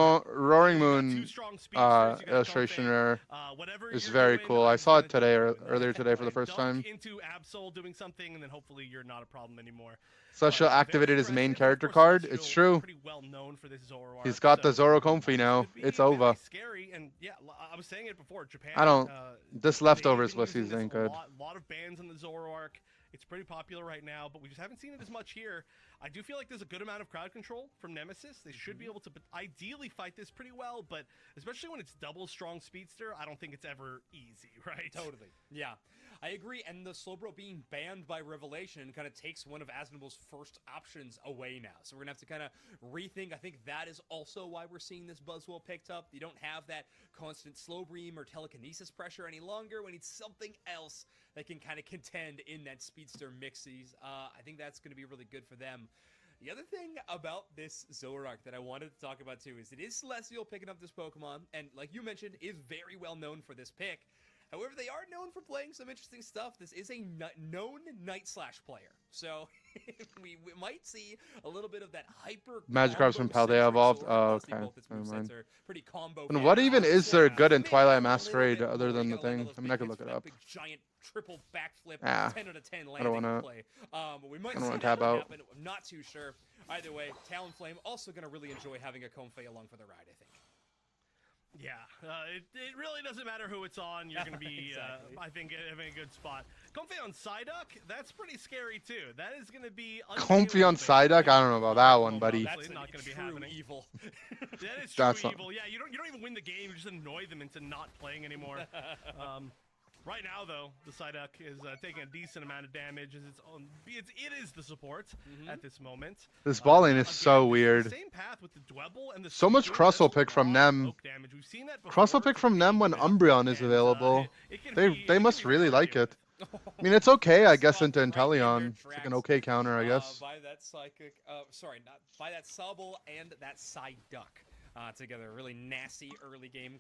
Speaker 4: two
Speaker 1: Moon
Speaker 4: strong speedsters, you got
Speaker 1: illustration
Speaker 4: Comfey,
Speaker 1: there
Speaker 4: whatever
Speaker 1: is
Speaker 4: you're
Speaker 1: very
Speaker 4: doing,
Speaker 1: cool. I
Speaker 4: I'm
Speaker 1: saw it
Speaker 4: gonna
Speaker 1: today
Speaker 4: do
Speaker 1: or
Speaker 4: it.
Speaker 1: earlier today for the first
Speaker 4: Dunk
Speaker 1: time.
Speaker 4: into Absol doing something, and then hopefully you're not a problem anymore.
Speaker 1: Celestial
Speaker 4: Very
Speaker 1: activated his main
Speaker 4: impressive.
Speaker 1: character
Speaker 4: Of course,
Speaker 1: card.
Speaker 4: Celestial
Speaker 1: It's true.
Speaker 4: Pretty well known for this Zoroark.
Speaker 1: He's got the
Speaker 4: so
Speaker 1: Zoro Comfey now.
Speaker 4: could be
Speaker 1: It's
Speaker 4: very
Speaker 1: over.
Speaker 4: Scary, and yeah, I was saying it before. Japan.
Speaker 1: I don't. This
Speaker 4: they've
Speaker 1: leftovers
Speaker 4: been using
Speaker 1: Blissey's
Speaker 4: this
Speaker 1: ain't
Speaker 4: a
Speaker 1: good.
Speaker 4: lot of bans on the Zoroark. It's pretty popular right now, but we just haven't seen it as much here. I do feel like there's a good amount of crowd control from Nemesis. They should be able to ideally fight this pretty well, but especially when it's double strong speedster, I don't think it's ever easy, right?
Speaker 5: Totally. Yeah. I agree, and the Slowbro being banned by Revelation kind of takes one of Asnable's first options away now. So we're going to have to kind of rethink. I think that is also why we're seeing this Buzzwole picked up. You don't have that constant slow beam or telekinesis pressure any longer. We need something else that can kind of contend in that speedster mixies. I think that's going to be really good for them. The other thing about this Zoroark that I wanted to talk about too is it is Celestial picking up this Pokemon, and like you mentioned, is very well known for this pick. However, they are known for playing some interesting stuff. This is a known Night Slash player, so we might see a little bit of that hyper.
Speaker 1: Magikarp's from Paldea evolved. Oh, okay.
Speaker 5: Both its
Speaker 1: Never
Speaker 5: movesets
Speaker 1: mind.
Speaker 5: are pretty combo.
Speaker 1: And what even is there good in
Speaker 5: Maybe
Speaker 1: Twilight
Speaker 5: a little
Speaker 1: Masquerade
Speaker 5: bit
Speaker 1: other
Speaker 5: more
Speaker 1: than the
Speaker 5: like a level
Speaker 1: thing?
Speaker 5: of
Speaker 1: I mean, I could
Speaker 5: big-
Speaker 1: look it up.
Speaker 5: Big giant triple backflip,
Speaker 1: Ah,
Speaker 5: 10 out of 10
Speaker 1: I
Speaker 5: landing
Speaker 1: don't wanna-
Speaker 5: play. But we might
Speaker 1: I don't
Speaker 5: see
Speaker 1: wanna
Speaker 5: that
Speaker 1: tab
Speaker 5: one
Speaker 1: out.
Speaker 5: happen. I'm not too sure. Either way, Talonflame also going to really enjoy having a Comfey along for the ride, I think.
Speaker 4: Yeah, it really doesn't matter who it's on. You're going to be,
Speaker 5: Exactly.
Speaker 4: I think, having a good spot. Comfey on Psyduck, that's pretty scary too. That is going to be
Speaker 1: Comfey on Psyduck? I don't know about that one, buddy.
Speaker 5: That's
Speaker 4: It's not going to be
Speaker 5: true
Speaker 4: happening.
Speaker 5: evil.
Speaker 4: That is true
Speaker 1: That's not-
Speaker 4: evil. Yeah, you don't even win the game. You just annoy them into not playing anymore. Right now, though, the Psyduck is taking a decent amount of damage. As it is the support at this moment.
Speaker 1: This balling is
Speaker 4: Again,
Speaker 1: so
Speaker 4: it's
Speaker 1: weird.
Speaker 4: The same path with the Dwebble and the
Speaker 1: So much
Speaker 4: Suicune.
Speaker 1: Crustle
Speaker 4: There's a
Speaker 1: pick from
Speaker 4: lot of
Speaker 1: them.
Speaker 4: poke damage. We've seen that
Speaker 1: Crustle
Speaker 4: before.
Speaker 1: pick from them when Umbreon is
Speaker 4: And,
Speaker 1: available.
Speaker 4: it can
Speaker 1: They
Speaker 4: be- it
Speaker 1: they
Speaker 4: can
Speaker 1: must
Speaker 4: be
Speaker 1: really
Speaker 4: very
Speaker 1: like
Speaker 4: good.
Speaker 1: it. I mean, it's okay, I guess,
Speaker 5: Stopped
Speaker 1: into
Speaker 5: right in their
Speaker 1: Inteleon. It's like an
Speaker 5: tracks,
Speaker 1: okay counter, I guess.
Speaker 5: By that Psychic, sorry, not by that Sobble and that Psyduck. Together, really nasty early game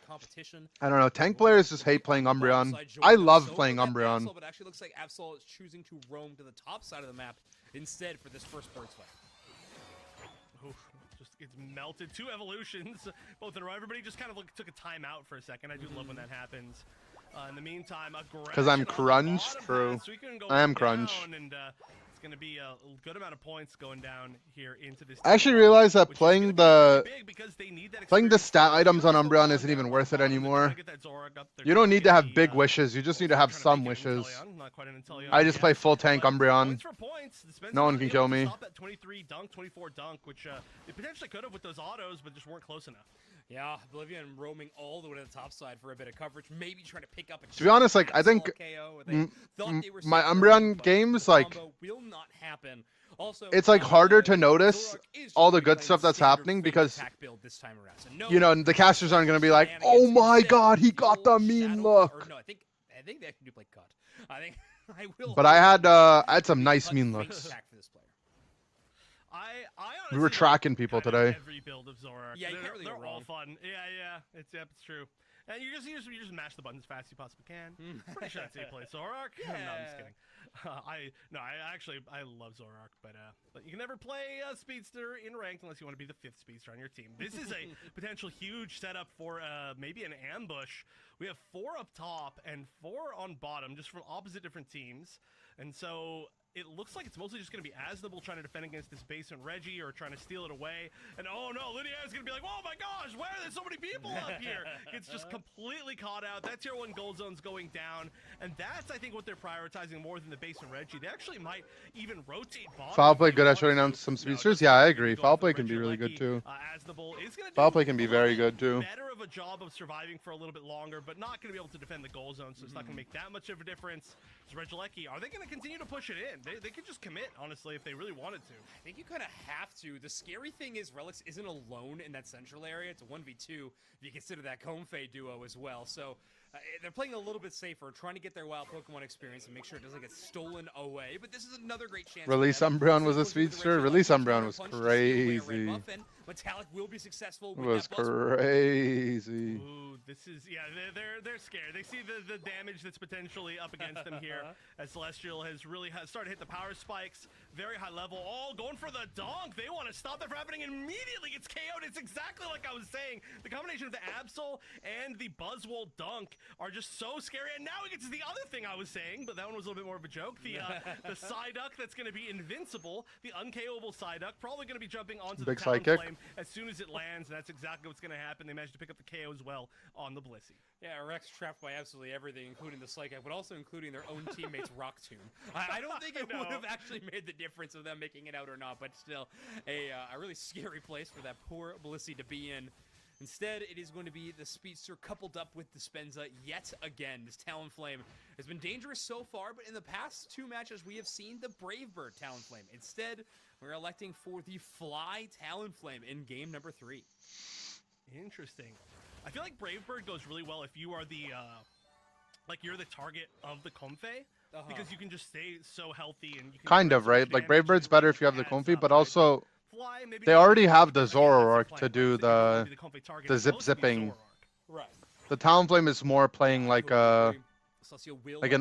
Speaker 5: competition.
Speaker 1: I don't know. Tank players just hate playing Umbreon. I love playing Umbreon.
Speaker 5: But it actually looks like Absol is choosing to roam to the top side of the map instead for this first Birds fight.
Speaker 4: Oof, just gets melted. 2 evolutions, both in a row. Everybody just kind of took a timeout for a second. I do love when that happens. In the meantime, aggression
Speaker 1: 'Cause I'm
Speaker 4: on the
Speaker 1: Crunch?
Speaker 4: bottom
Speaker 1: True.
Speaker 4: path, so we can go
Speaker 1: I am
Speaker 4: down,
Speaker 1: Crunch.
Speaker 4: And It's going to be a good amount of points going down here into this.
Speaker 1: I actually realized that
Speaker 4: which is
Speaker 1: playing
Speaker 4: gonna be
Speaker 1: the
Speaker 4: pretty big because they need that
Speaker 1: playing the
Speaker 4: experience.
Speaker 1: stat items on
Speaker 4: They're
Speaker 1: Umbreon
Speaker 4: still
Speaker 1: isn't even
Speaker 4: down
Speaker 1: worth it
Speaker 4: bottom. They're trying
Speaker 1: anymore.
Speaker 4: to get that Zoroark up. They're
Speaker 1: You don't
Speaker 4: trying
Speaker 1: need to
Speaker 4: get
Speaker 1: have
Speaker 4: the,
Speaker 1: big wishes. You just need to have
Speaker 4: trying
Speaker 1: some
Speaker 4: make it
Speaker 1: wishes.
Speaker 4: Inteleon. Not quite an Inteleon
Speaker 1: I just
Speaker 4: yet.
Speaker 1: play full tank
Speaker 4: But
Speaker 1: Umbreon.
Speaker 4: points for points. Dispenser
Speaker 1: No one
Speaker 4: not
Speaker 1: can
Speaker 4: able
Speaker 1: kill
Speaker 4: to
Speaker 1: me.
Speaker 4: Stop at 23 dunk, 24 dunk, which they potentially could have with those autos, but just weren't close enough.
Speaker 5: Yeah, Oblivion roaming all the way to the top side for a bit of coverage, maybe trying to pick up a
Speaker 1: To be honest, like I think
Speaker 5: KO. They thought they were
Speaker 1: my
Speaker 5: set for a
Speaker 1: Umbreon
Speaker 5: win, but
Speaker 1: games,
Speaker 5: the
Speaker 1: like
Speaker 5: combo will not happen. Also,
Speaker 1: it's like harder to notice
Speaker 5: Zoroark is
Speaker 1: all the
Speaker 5: just
Speaker 1: good
Speaker 5: playing
Speaker 1: stuff that's
Speaker 5: standard
Speaker 1: happening
Speaker 5: Fate
Speaker 1: because
Speaker 5: attack build this time around. So no
Speaker 1: you know the casters aren't gonna be like,
Speaker 5: shenanigans.
Speaker 1: oh my
Speaker 5: Instead,
Speaker 1: god, he got the
Speaker 5: full
Speaker 1: mean
Speaker 5: Shadow-
Speaker 1: look.
Speaker 5: Or no, I think they actually do play cut. I think I will.
Speaker 1: But I had some nice
Speaker 5: Cut
Speaker 1: mean
Speaker 5: Fate
Speaker 1: looks.
Speaker 5: attack for this player.
Speaker 4: I
Speaker 1: We were
Speaker 4: honestly
Speaker 1: tracking
Speaker 4: like
Speaker 1: people
Speaker 4: kind of
Speaker 1: today.
Speaker 4: Every build of Zoroark.
Speaker 5: Yeah, you
Speaker 4: they're,
Speaker 5: can't really
Speaker 4: they're
Speaker 5: go
Speaker 4: all
Speaker 5: wrong.
Speaker 4: fun. Yeah, it's true. And you just mash the buttons as fast as you possibly can. Pretty sure that's how you play Zoroark. No, I'm just kidding. I love Zoroark, but you can never play a speedster in ranked unless you want to be the 5th speedster on your team. This is a potential huge setup for maybe an ambush. We have 4 up top and 4 on bottom, just from opposite different teams, and so it looks like it's mostly just going to be Asnable trying to defend against this basement Reggie or trying to steal it away. And oh no, Lydia is going to be like, oh my gosh, why are there so many people up here? Gets just completely caught out. That tier 1 gold zone's going down. And that's, I think, what they're prioritizing more than the basement Reggie. They actually might even rotate bottom.
Speaker 1: Foul
Speaker 4: if
Speaker 1: play
Speaker 4: they
Speaker 1: good at
Speaker 4: want
Speaker 1: shutting
Speaker 4: to.
Speaker 1: down some
Speaker 4: No,
Speaker 1: speedsters.
Speaker 4: just
Speaker 1: Yeah, I
Speaker 4: going
Speaker 1: agree.
Speaker 4: for
Speaker 1: Foul
Speaker 4: the
Speaker 1: play can be
Speaker 4: Reggie
Speaker 1: really good
Speaker 4: Lucky.
Speaker 1: too.
Speaker 4: Asnable is going to
Speaker 1: Foul play can be very good too.
Speaker 4: Better of a job of surviving for a little bit longer, but not going to be able to defend the goal zone, so it's not going to make that much of a difference. Regieleki, are they going to continue to push it in? They could just commit, honestly, if they really wanted to.
Speaker 5: I think you kind of have to. The scary thing is Relics isn't alone in that central area. It's a 1v2 if you consider that Comfey duo as well. So they're playing a little bit safer, trying to get their wild Pokemon experience and make sure it doesn't get stolen away. But this is another great chance.
Speaker 1: Release Umbreon was a speedster. Release Umbreon was crazy.
Speaker 5: Metallic will be successful.
Speaker 1: It was crazy.
Speaker 4: Ooh, this is they're scared. They see the damage that's potentially up against them here as Celestial has really started to hit the power spikes, very high level. Oh, going for the dunk. They want to stop that from happening immediately. Gets KO'd. It's exactly like I was saying. The combination of the Absol and the Buzzwole dunk are just so scary. And now we get to the other thing I was saying, but that one was a little bit more of a joke. The Psyduck that's going to be invincible, the unKO'able Psyduck, probably going to be jumping onto
Speaker 1: Big
Speaker 4: the
Speaker 1: Psychic.
Speaker 4: Talonflame as soon as it lands, and that's exactly what's going to happen. They managed to pick up the KO as well on the Blissey.
Speaker 5: Yeah, Rex trapped by absolutely everything, including the Psychic, but also including their own teammates' Rock Tomb. I don't think it would have actually made the difference of them making it out or not, but still a really scary place for that poor Blissey to be in. Instead, it is going to be the Speedster coupled up with Dispenza yet again. This Talonflame has been dangerous so far, but in the past 2 matches, we have seen the Brave Bird Talonflame. Instead, we're electing for the Fly Talonflame in game number 3.
Speaker 4: Interesting. I feel like Brave Bird goes really well if you are the, you're the target of the Comfey, because you can just stay so healthy and you can
Speaker 1: Kind of, right? Like Brave Bird's better if you have the Comfey, but also
Speaker 4: Fly, maybe
Speaker 1: they
Speaker 4: not
Speaker 1: already
Speaker 4: the
Speaker 1: have the
Speaker 4: Comfey target
Speaker 1: Zoroark
Speaker 4: that's
Speaker 1: to
Speaker 4: playing,
Speaker 1: do
Speaker 4: but if you want to be
Speaker 1: the
Speaker 4: Comfey target,
Speaker 1: zip
Speaker 4: it's supposed to be
Speaker 1: zipping.
Speaker 4: Zoroark.
Speaker 5: Right.
Speaker 1: The Talonflame is more playing like an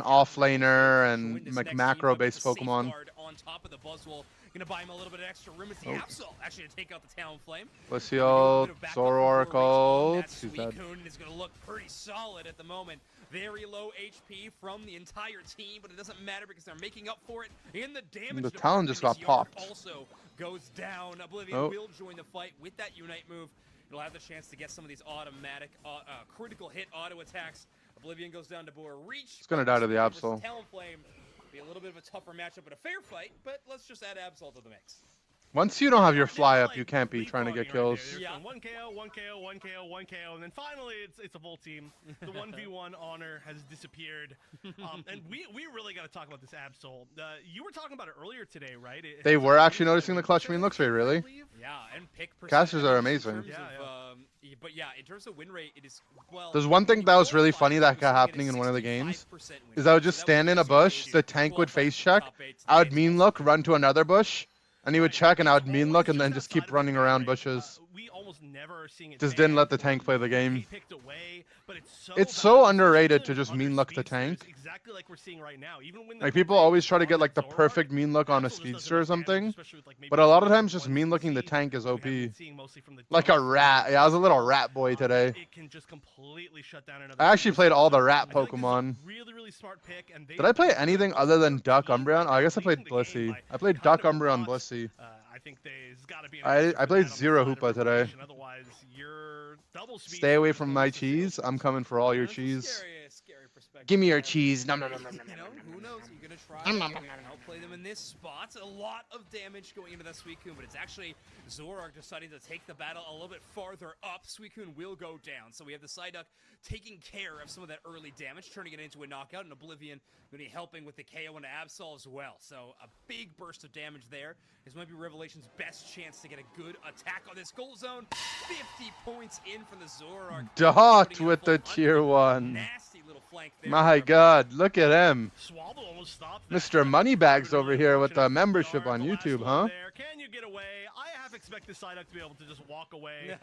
Speaker 1: offlaner and like macro-based Pokemon.
Speaker 5: On top of the Buzzwole, gonna buy him a little bit of extra room. It's the Absol actually to take out the Talonflame.
Speaker 1: Blissey ult, Zoroark ult. He's dead.
Speaker 5: Suicune is gonna look pretty solid at the moment. Very low HP from the entire team, but it doesn't matter because they're making up for it in the damage.
Speaker 1: The Talon just got popped.
Speaker 5: Also goes down. Oblivion will join the fight with that Unite move. It'll have the chance to get some of these automatic critical hit auto attacks. Oblivion goes down to Boar Reach.
Speaker 1: It's gonna die to the Absol.
Speaker 5: Talonflame be a little bit of a tougher matchup, but a fair fight. But let's just add Absol to the mix.
Speaker 1: Once you don't have your fly up, you can't be trying to get kills.
Speaker 4: Yeah, 1 KO, 1 KO, 1 KO, 1 KO, and then finally it's a full team. The 1v1 honor has disappeared. And we really got to talk about this Absol. You were talking about it earlier today, right?
Speaker 1: They were actually noticing the clutch mean looks rate, really?
Speaker 5: Yeah, and pick
Speaker 1: Casters are amazing.
Speaker 5: But yeah, in terms of win rate, it is, well...
Speaker 1: There's one thing that was really funny that got happening in one of the games, is I would just stand in a bush, the tank would face check, I would mean look, run to another bush, and he would check and I would mean look and then just keep running around bushes.
Speaker 4: We almost never seeing it.
Speaker 1: Just didn't let the tank play the game. It's so underrated to just mean look the tank.
Speaker 4: Exactly like we're seeing right now. Even when
Speaker 1: Like people always try to get like the perfect mean look on a speedster or something, but a lot of times just mean looking the tank is OP. Like a rat. Yeah, I was a little rat boy today.
Speaker 4: It can just completely shut down another.
Speaker 1: I actually played all the rat Pokemon.
Speaker 4: Really smart pick, and
Speaker 1: Did I play anything other than Duck Umbreon? Oh, I guess I played Blissey. I played Duck Umbreon Blissey.
Speaker 4: I think there's gotta be.
Speaker 1: I played Zero Hoopa today.
Speaker 4: Otherwise, you're double speed.
Speaker 1: Stay away from my cheese. I'm coming for all your cheese.
Speaker 5: Scary perspective.
Speaker 1: Give me your cheese. Nom, nom, nom, nom,
Speaker 5: You
Speaker 1: nom,
Speaker 5: know,
Speaker 1: nom, nom,
Speaker 5: who knows?
Speaker 1: nom.
Speaker 5: You're gonna try to outplay them in this spot. A lot of damage going into that Suicune, but it's actually Zoroark deciding to take the battle a little bit farther up. Suicune will go down. So we have the Psyduck taking care of some of that early damage, turning it into a knockout, and Oblivion going to be helping with the KO into Absol as well. So a big burst of damage there. This might be Revelation's best chance to get a good attack on this goal zone. 50 points in from the Zoroark.
Speaker 1: Dot with the tier 1.
Speaker 5: Nasty little flank there.
Speaker 1: My God, look at him.
Speaker 4: Swallow almost stopped that.
Speaker 1: Mr. Moneybags over here with the membership on YouTube, huh?
Speaker 4: Can you get away? I half expect the Psyduck to be able to just walk away.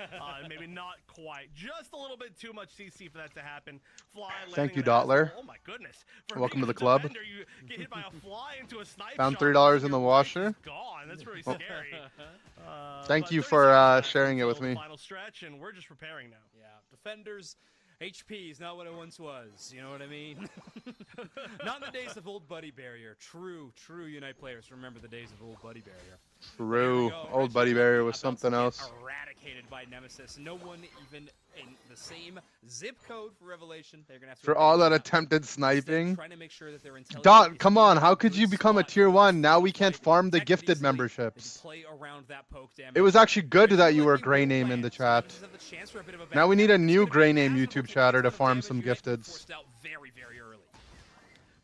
Speaker 4: Maybe not quite. Just a little bit too much CC for that to happen. Fly.
Speaker 1: Thank you,
Speaker 4: landing on
Speaker 1: Dottler.
Speaker 4: Absol. Oh my goodness. For
Speaker 1: Welcome
Speaker 4: being
Speaker 1: to the
Speaker 4: a
Speaker 1: club.
Speaker 4: defender, you get hit by a fly into a snipe
Speaker 1: Found
Speaker 4: shot,
Speaker 1: $3 in the
Speaker 4: your
Speaker 1: washer.
Speaker 4: life is gone. That's really scary.
Speaker 1: Thank
Speaker 4: But
Speaker 1: you
Speaker 4: 30
Speaker 1: for
Speaker 4: seconds
Speaker 1: sharing it
Speaker 4: until
Speaker 1: with
Speaker 4: the
Speaker 1: me.
Speaker 4: Final stretch, and we're just preparing now.
Speaker 5: Yeah, defenders. HP is not what it once was. You know what I mean? Not in the days of old Buddy Barrier. True Unite players remember the days of old Buddy Barrier.
Speaker 1: True. Old Buddy Barrier was something else.
Speaker 5: Eradicated by Nemesis. No one even in the same zip code for Revelation. They're gonna have to
Speaker 1: For all that attempted sniping.
Speaker 5: trying to make sure that they're
Speaker 1: Dot, come on. How could you become a tier 1? Now we can't farm the gifted memberships.
Speaker 5: Play around that poke damage.
Speaker 1: It was actually good that you were Grey Name in the chat. Now we need a new Grey Name YouTube chatter to farm some gifteds.
Speaker 5: Forced out very, very early.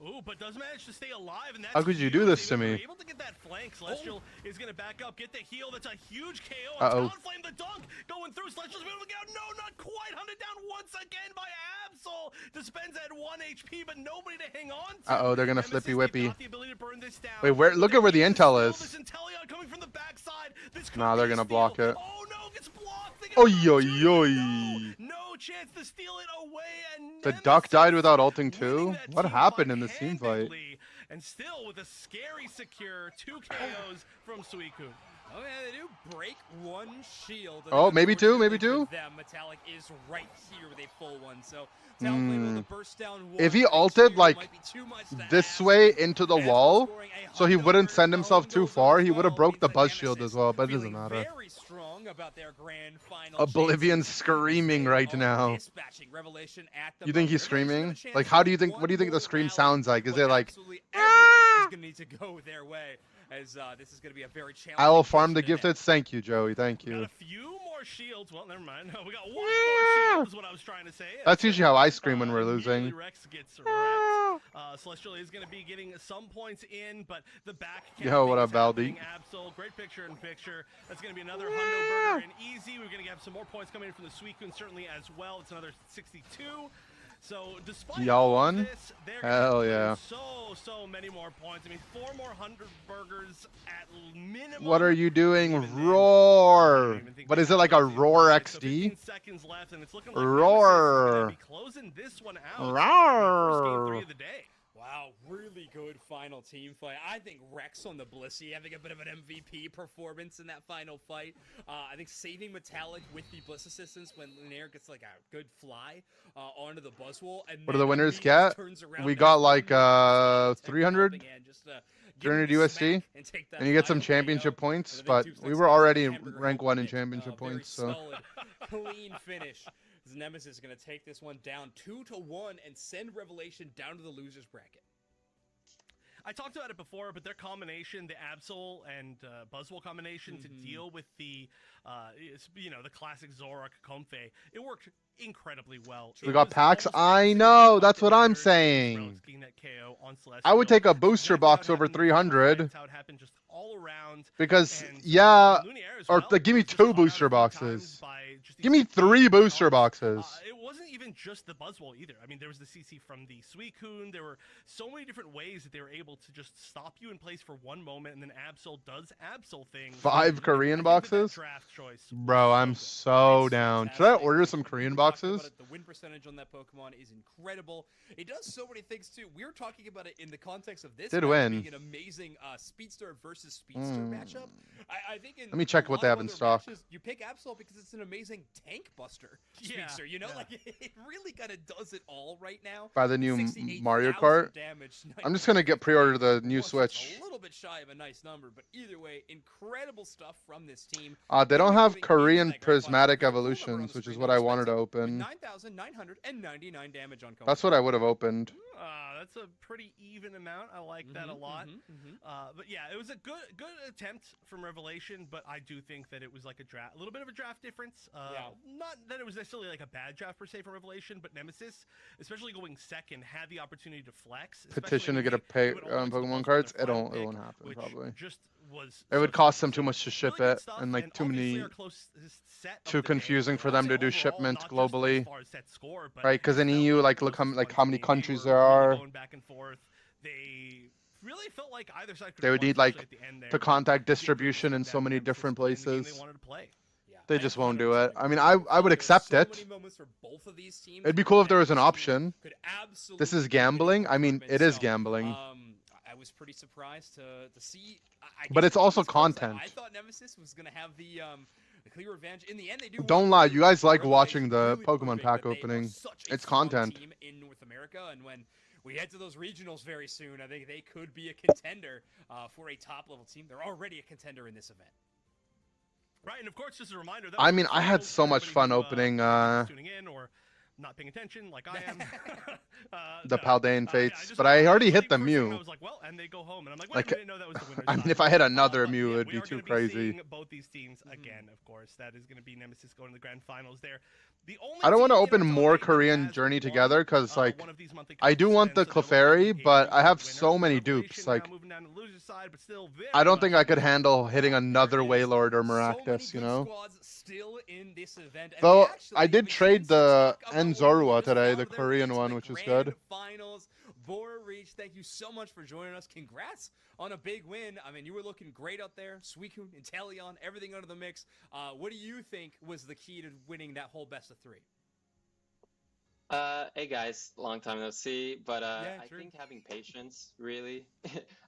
Speaker 4: Ooh, but does manage to stay alive, and that's
Speaker 1: How could you do
Speaker 4: huge.
Speaker 1: this to
Speaker 4: They were
Speaker 1: me?
Speaker 4: able to get that flank. Celestial is going to back up, get the heal. That's a huge KO.
Speaker 1: Uh-oh.
Speaker 4: Talonflame the dunk going through. Celestial's able to get out. No, not quite. Hunted down once again by Absol. Dispense at 1 HP, but nobody to hang on to.
Speaker 1: Uh-oh, they're gonna
Speaker 4: Nemesis,
Speaker 1: flippy
Speaker 4: they've
Speaker 1: whippy.
Speaker 4: got the ability to burn this down.
Speaker 1: Wait, where? Look at where the intel is.
Speaker 4: This Inteleon coming from the backside. This could
Speaker 1: Nah,
Speaker 4: be
Speaker 1: they're
Speaker 4: a
Speaker 1: gonna
Speaker 4: steal.
Speaker 1: block it.
Speaker 4: Oh no, gets blocked. They get
Speaker 1: Oy,
Speaker 4: an
Speaker 1: oy,
Speaker 4: opportunity.
Speaker 1: oy.
Speaker 4: No chance to steal it away. And
Speaker 1: The Duck died without ulting
Speaker 4: winning
Speaker 1: too?
Speaker 4: that
Speaker 1: What
Speaker 4: team
Speaker 1: happened
Speaker 4: fight
Speaker 1: in this team fight?
Speaker 4: handedly, and still with a scary secure 2 KOs from Suicune.
Speaker 5: Oh yeah, they do break one shield. and
Speaker 1: Oh, maybe two, maybe
Speaker 5: unfortunately
Speaker 1: two.
Speaker 5: for them, Metallic is right here with a full one. So Talonflame with a burst down one.
Speaker 1: If he
Speaker 5: Break
Speaker 1: ulted,
Speaker 5: two
Speaker 1: like,
Speaker 5: might be too much to
Speaker 1: this
Speaker 5: ask.
Speaker 1: way into the
Speaker 5: As
Speaker 1: wall,
Speaker 5: scoring a
Speaker 1: so he
Speaker 5: hundo
Speaker 1: wouldn't send
Speaker 5: the
Speaker 1: himself
Speaker 5: home
Speaker 1: too
Speaker 5: goes
Speaker 1: far,
Speaker 5: as
Speaker 1: he would have
Speaker 5: well,
Speaker 1: broke the
Speaker 5: means that
Speaker 1: buzz shield
Speaker 5: Nemesis
Speaker 1: as well, but it
Speaker 5: feeling
Speaker 1: doesn't matter.
Speaker 5: very strong about their grand final
Speaker 1: Oblivion's
Speaker 5: chances.
Speaker 1: screaming
Speaker 5: They
Speaker 1: right
Speaker 5: are
Speaker 1: now.
Speaker 5: dispatching Revelation at the
Speaker 1: You think he's
Speaker 5: moment. They're gonna
Speaker 1: screaming?
Speaker 5: stand a
Speaker 1: Like,
Speaker 5: chance
Speaker 1: how
Speaker 5: to
Speaker 1: do you think?
Speaker 5: one
Speaker 1: What do you think the
Speaker 5: more
Speaker 1: scream
Speaker 5: rally,
Speaker 1: sounds like? Is
Speaker 5: but
Speaker 1: it like?
Speaker 5: absolutely everything is gonna need to go their way, as this is gonna be a very challenging.
Speaker 1: I will farm the
Speaker 5: position ahead.
Speaker 1: gifted. Thank you, Joey. Thank
Speaker 4: We got
Speaker 1: you.
Speaker 4: a few more shields. Well, never mind. No, we got one more shield is what I was trying to say.
Speaker 1: That's usually how I scream when we're
Speaker 4: Immediately
Speaker 1: losing.
Speaker 4: Rex gets wrecked. Celestial is going to be getting some points in, but the back
Speaker 1: Yo, what up,
Speaker 4: happening.
Speaker 1: Baldi?
Speaker 4: Absol, great picture in picture. That's going to be another Hundo Burger and easy. We're going to have some more points coming in from the Suicune certainly as well. It's another 62. So despite
Speaker 1: Y'all
Speaker 4: all of
Speaker 1: won?
Speaker 4: this, they're
Speaker 1: Hell
Speaker 4: gonna
Speaker 1: yeah.
Speaker 4: win so many more points. I mean, 4 more 100 burgers at minimum.
Speaker 1: What are you doing?
Speaker 4: Even then, I
Speaker 1: Roar!
Speaker 4: don't even think
Speaker 1: But
Speaker 4: they
Speaker 1: is it
Speaker 4: have
Speaker 1: like a
Speaker 4: those in
Speaker 1: Roar
Speaker 4: play. So
Speaker 1: XD?
Speaker 4: 15 seconds left, and it's looking like
Speaker 1: Roar.
Speaker 4: Nemesis is gonna be closing this one out. First game 3
Speaker 1: Roar!
Speaker 4: of the day.
Speaker 5: Wow, really good final team fight. I think Rex on the Blissey having a bit of an MVP performance in that final fight. I think saving Metallic with the Bliss assistance when Linear gets like a good fly onto the Buzzwole. And
Speaker 1: What do
Speaker 5: then
Speaker 1: the winners
Speaker 5: immediately
Speaker 1: get?
Speaker 5: turns around
Speaker 1: We
Speaker 5: and
Speaker 1: got
Speaker 5: has
Speaker 1: like
Speaker 5: 300
Speaker 1: 300
Speaker 5: 300
Speaker 1: USD, and you get some championship points, but we were already rank 1 in championship points, so.
Speaker 5: Clean finish. Nemesis is going to take this one down 2-1 and send Revelation down to the losers bracket.
Speaker 4: I talked about it before, but their combination, the Absol and Buzzwole combination to deal with the, the classic Zoroark Comfey, it worked incredibly well.
Speaker 1: We got packs? I know, that's what I'm saying. I would take a booster box over 300. Because, yeah, or give me 2 booster boxes. Give me 3 booster boxes.
Speaker 4: It wasn't even just the Buzzwole either. I mean, there was the CC from the Suicune. There were so many different ways that they were able to just stop you in place for one moment, and then Absol does Absol things.
Speaker 1: 5 Korean boxes?
Speaker 4: Draft choice
Speaker 1: Bro, I'm so down. Should I order some Korean boxes?
Speaker 5: The win percentage on that Pokemon is incredible. It does so many things too. We were talking about it in the context of this
Speaker 1: Did
Speaker 5: match
Speaker 1: win.
Speaker 5: being an amazing Speedster versus Speedster matchup. I think in
Speaker 1: Let me check
Speaker 5: a
Speaker 1: what
Speaker 5: lot
Speaker 1: they
Speaker 5: of
Speaker 1: have in
Speaker 5: other
Speaker 1: stock.
Speaker 5: matches, you pick Absol because it's an amazing tank buster Speedster. You know, like it really kind of does it all right now.
Speaker 1: Buy the new
Speaker 5: 68,000
Speaker 1: Mario Kart.
Speaker 5: damage,
Speaker 1: I'm just gonna get pre-order the new
Speaker 5: Plus, it's
Speaker 1: Switch.
Speaker 5: A little bit shy of a nice number, but either way, incredible stuff from this team.
Speaker 1: They don't have
Speaker 5: Moving
Speaker 1: Korean
Speaker 5: into that grand final.
Speaker 1: prismatic
Speaker 5: Very cool number on
Speaker 1: evolutions,
Speaker 5: the
Speaker 1: which is
Speaker 5: screen
Speaker 1: what
Speaker 5: there,
Speaker 1: I wanted to
Speaker 5: Spencer,
Speaker 1: open.
Speaker 5: with 9,999 damage on Komo.
Speaker 1: That's what I would have opened.
Speaker 4: That's a pretty even amount. I like that a lot. But yeah, it was a good attempt from Revelation, but I do think that it was like a little bit of a draft difference. Not that it was necessarily like a bad draft per se from Revelation, but Nemesis, especially going second, had the opportunity to flex.
Speaker 1: Petition to get a Pokemon cards. It won't happen probably. It would cost them too much to ship it, and like too confusing for them to do shipment globally, right? Because in EU, like look how many countries there are.
Speaker 4: Back and forth. They really felt like either side could
Speaker 1: They would need like to contact distribution in so many different places. They just won't do it. I mean, I would accept it. It'd be cool if there was an option. This is gambling. I mean, it is gambling.
Speaker 5: I was pretty surprised to see.
Speaker 1: But it's also content.
Speaker 5: I thought Nemesis was gonna have the clear advantage. In the end, they do.
Speaker 1: Don't lie, you guys like watching the Pokemon pack opening. It's content.
Speaker 5: Team in North America, and when we head to those regionals very soon, I think they could be a contender for a top-level team. They're already a contender in this event.
Speaker 4: Right, and of course, just a reminder.
Speaker 1: I mean, I had so much fun opening
Speaker 4: tuning in or not paying attention like I am.
Speaker 1: The Paldean Fates, but I already hit the Mew.
Speaker 4: I was like, well, and they go home, and I'm like, wait, I didn't know that was the winner's
Speaker 1: I mean,
Speaker 4: side.
Speaker 1: if I hit another
Speaker 4: But
Speaker 1: Mew,
Speaker 4: yeah,
Speaker 1: it'd
Speaker 4: we
Speaker 1: be
Speaker 4: are
Speaker 1: too
Speaker 4: gonna
Speaker 1: crazy.
Speaker 4: Seeing both these teams again, of course. That is going to be Nemesis going to the grand finals there. The only
Speaker 1: I don't want to
Speaker 4: team
Speaker 1: open
Speaker 4: in
Speaker 1: more
Speaker 4: October that
Speaker 1: Korean
Speaker 4: has
Speaker 1: Journey
Speaker 4: won,
Speaker 1: together, because like
Speaker 4: one of these monthly
Speaker 1: I do
Speaker 4: cups,
Speaker 1: want
Speaker 4: and
Speaker 1: the
Speaker 4: so they'll
Speaker 1: Clefairy,
Speaker 4: be
Speaker 1: but I have
Speaker 4: winners.
Speaker 1: so many
Speaker 4: Revelation
Speaker 1: dupes.
Speaker 4: now
Speaker 1: Like
Speaker 4: moving down to the loser side, but still very
Speaker 1: I don't
Speaker 4: much
Speaker 1: think I could
Speaker 4: in the
Speaker 1: handle
Speaker 4: top
Speaker 1: hitting
Speaker 4: five.
Speaker 1: another
Speaker 4: There it is.
Speaker 1: Wailord or
Speaker 5: So many
Speaker 1: Maractus, you
Speaker 5: good
Speaker 1: know.
Speaker 5: squads still in this event. And
Speaker 1: Though
Speaker 5: we actually,
Speaker 1: I did
Speaker 5: we've
Speaker 1: trade
Speaker 5: seen some
Speaker 1: the
Speaker 5: talk about
Speaker 1: Enzorua
Speaker 5: what we just
Speaker 1: today,
Speaker 5: found
Speaker 1: the
Speaker 5: there
Speaker 1: Korean
Speaker 5: into
Speaker 1: one,
Speaker 5: the
Speaker 1: which was
Speaker 5: grand
Speaker 1: good.
Speaker 5: Finals. Bora Reach, thank you so much for joining us. Congrats on a big win. I mean, you were looking great out there. Suicune, Inteleon, everything under the mix. What do you think was the key to winning that whole best of 3?
Speaker 6: Hey guys, long time no see, but
Speaker 5: Yeah,
Speaker 6: I
Speaker 5: true.
Speaker 6: think having patience, really,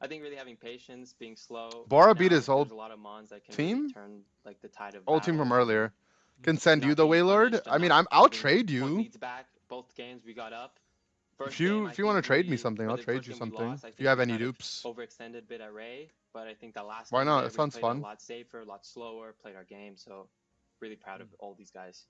Speaker 6: I think really having patience, being slow.
Speaker 1: Bora
Speaker 6: Now,
Speaker 1: beat his
Speaker 6: there's
Speaker 1: old
Speaker 6: a lot of mons that can
Speaker 1: team?
Speaker 6: really turn like the tide of
Speaker 1: Old team from
Speaker 6: battle,
Speaker 1: earlier. Can send you
Speaker 6: not
Speaker 1: the
Speaker 6: being
Speaker 1: Wailord?
Speaker 6: punished and
Speaker 1: I mean,
Speaker 6: not
Speaker 1: I'll
Speaker 6: having
Speaker 1: trade
Speaker 6: one
Speaker 1: you.
Speaker 6: leads back. Both games we got up. First
Speaker 1: If you
Speaker 6: game, I
Speaker 1: want to
Speaker 6: think
Speaker 1: trade me
Speaker 6: we-
Speaker 1: something,
Speaker 6: or
Speaker 1: I'll
Speaker 6: the
Speaker 1: trade
Speaker 6: first
Speaker 1: you
Speaker 6: game we
Speaker 1: something.
Speaker 6: lost, I
Speaker 1: If
Speaker 6: think
Speaker 1: you have
Speaker 6: we
Speaker 1: any
Speaker 6: kind of
Speaker 1: dupes.
Speaker 6: Overextended a bit array, but I think the last
Speaker 1: Why
Speaker 6: game
Speaker 1: not?
Speaker 6: there,
Speaker 1: It
Speaker 6: we
Speaker 1: sounds
Speaker 6: played
Speaker 1: fun.
Speaker 6: a lot safer, a lot slower, played our game. So really proud of all these guys.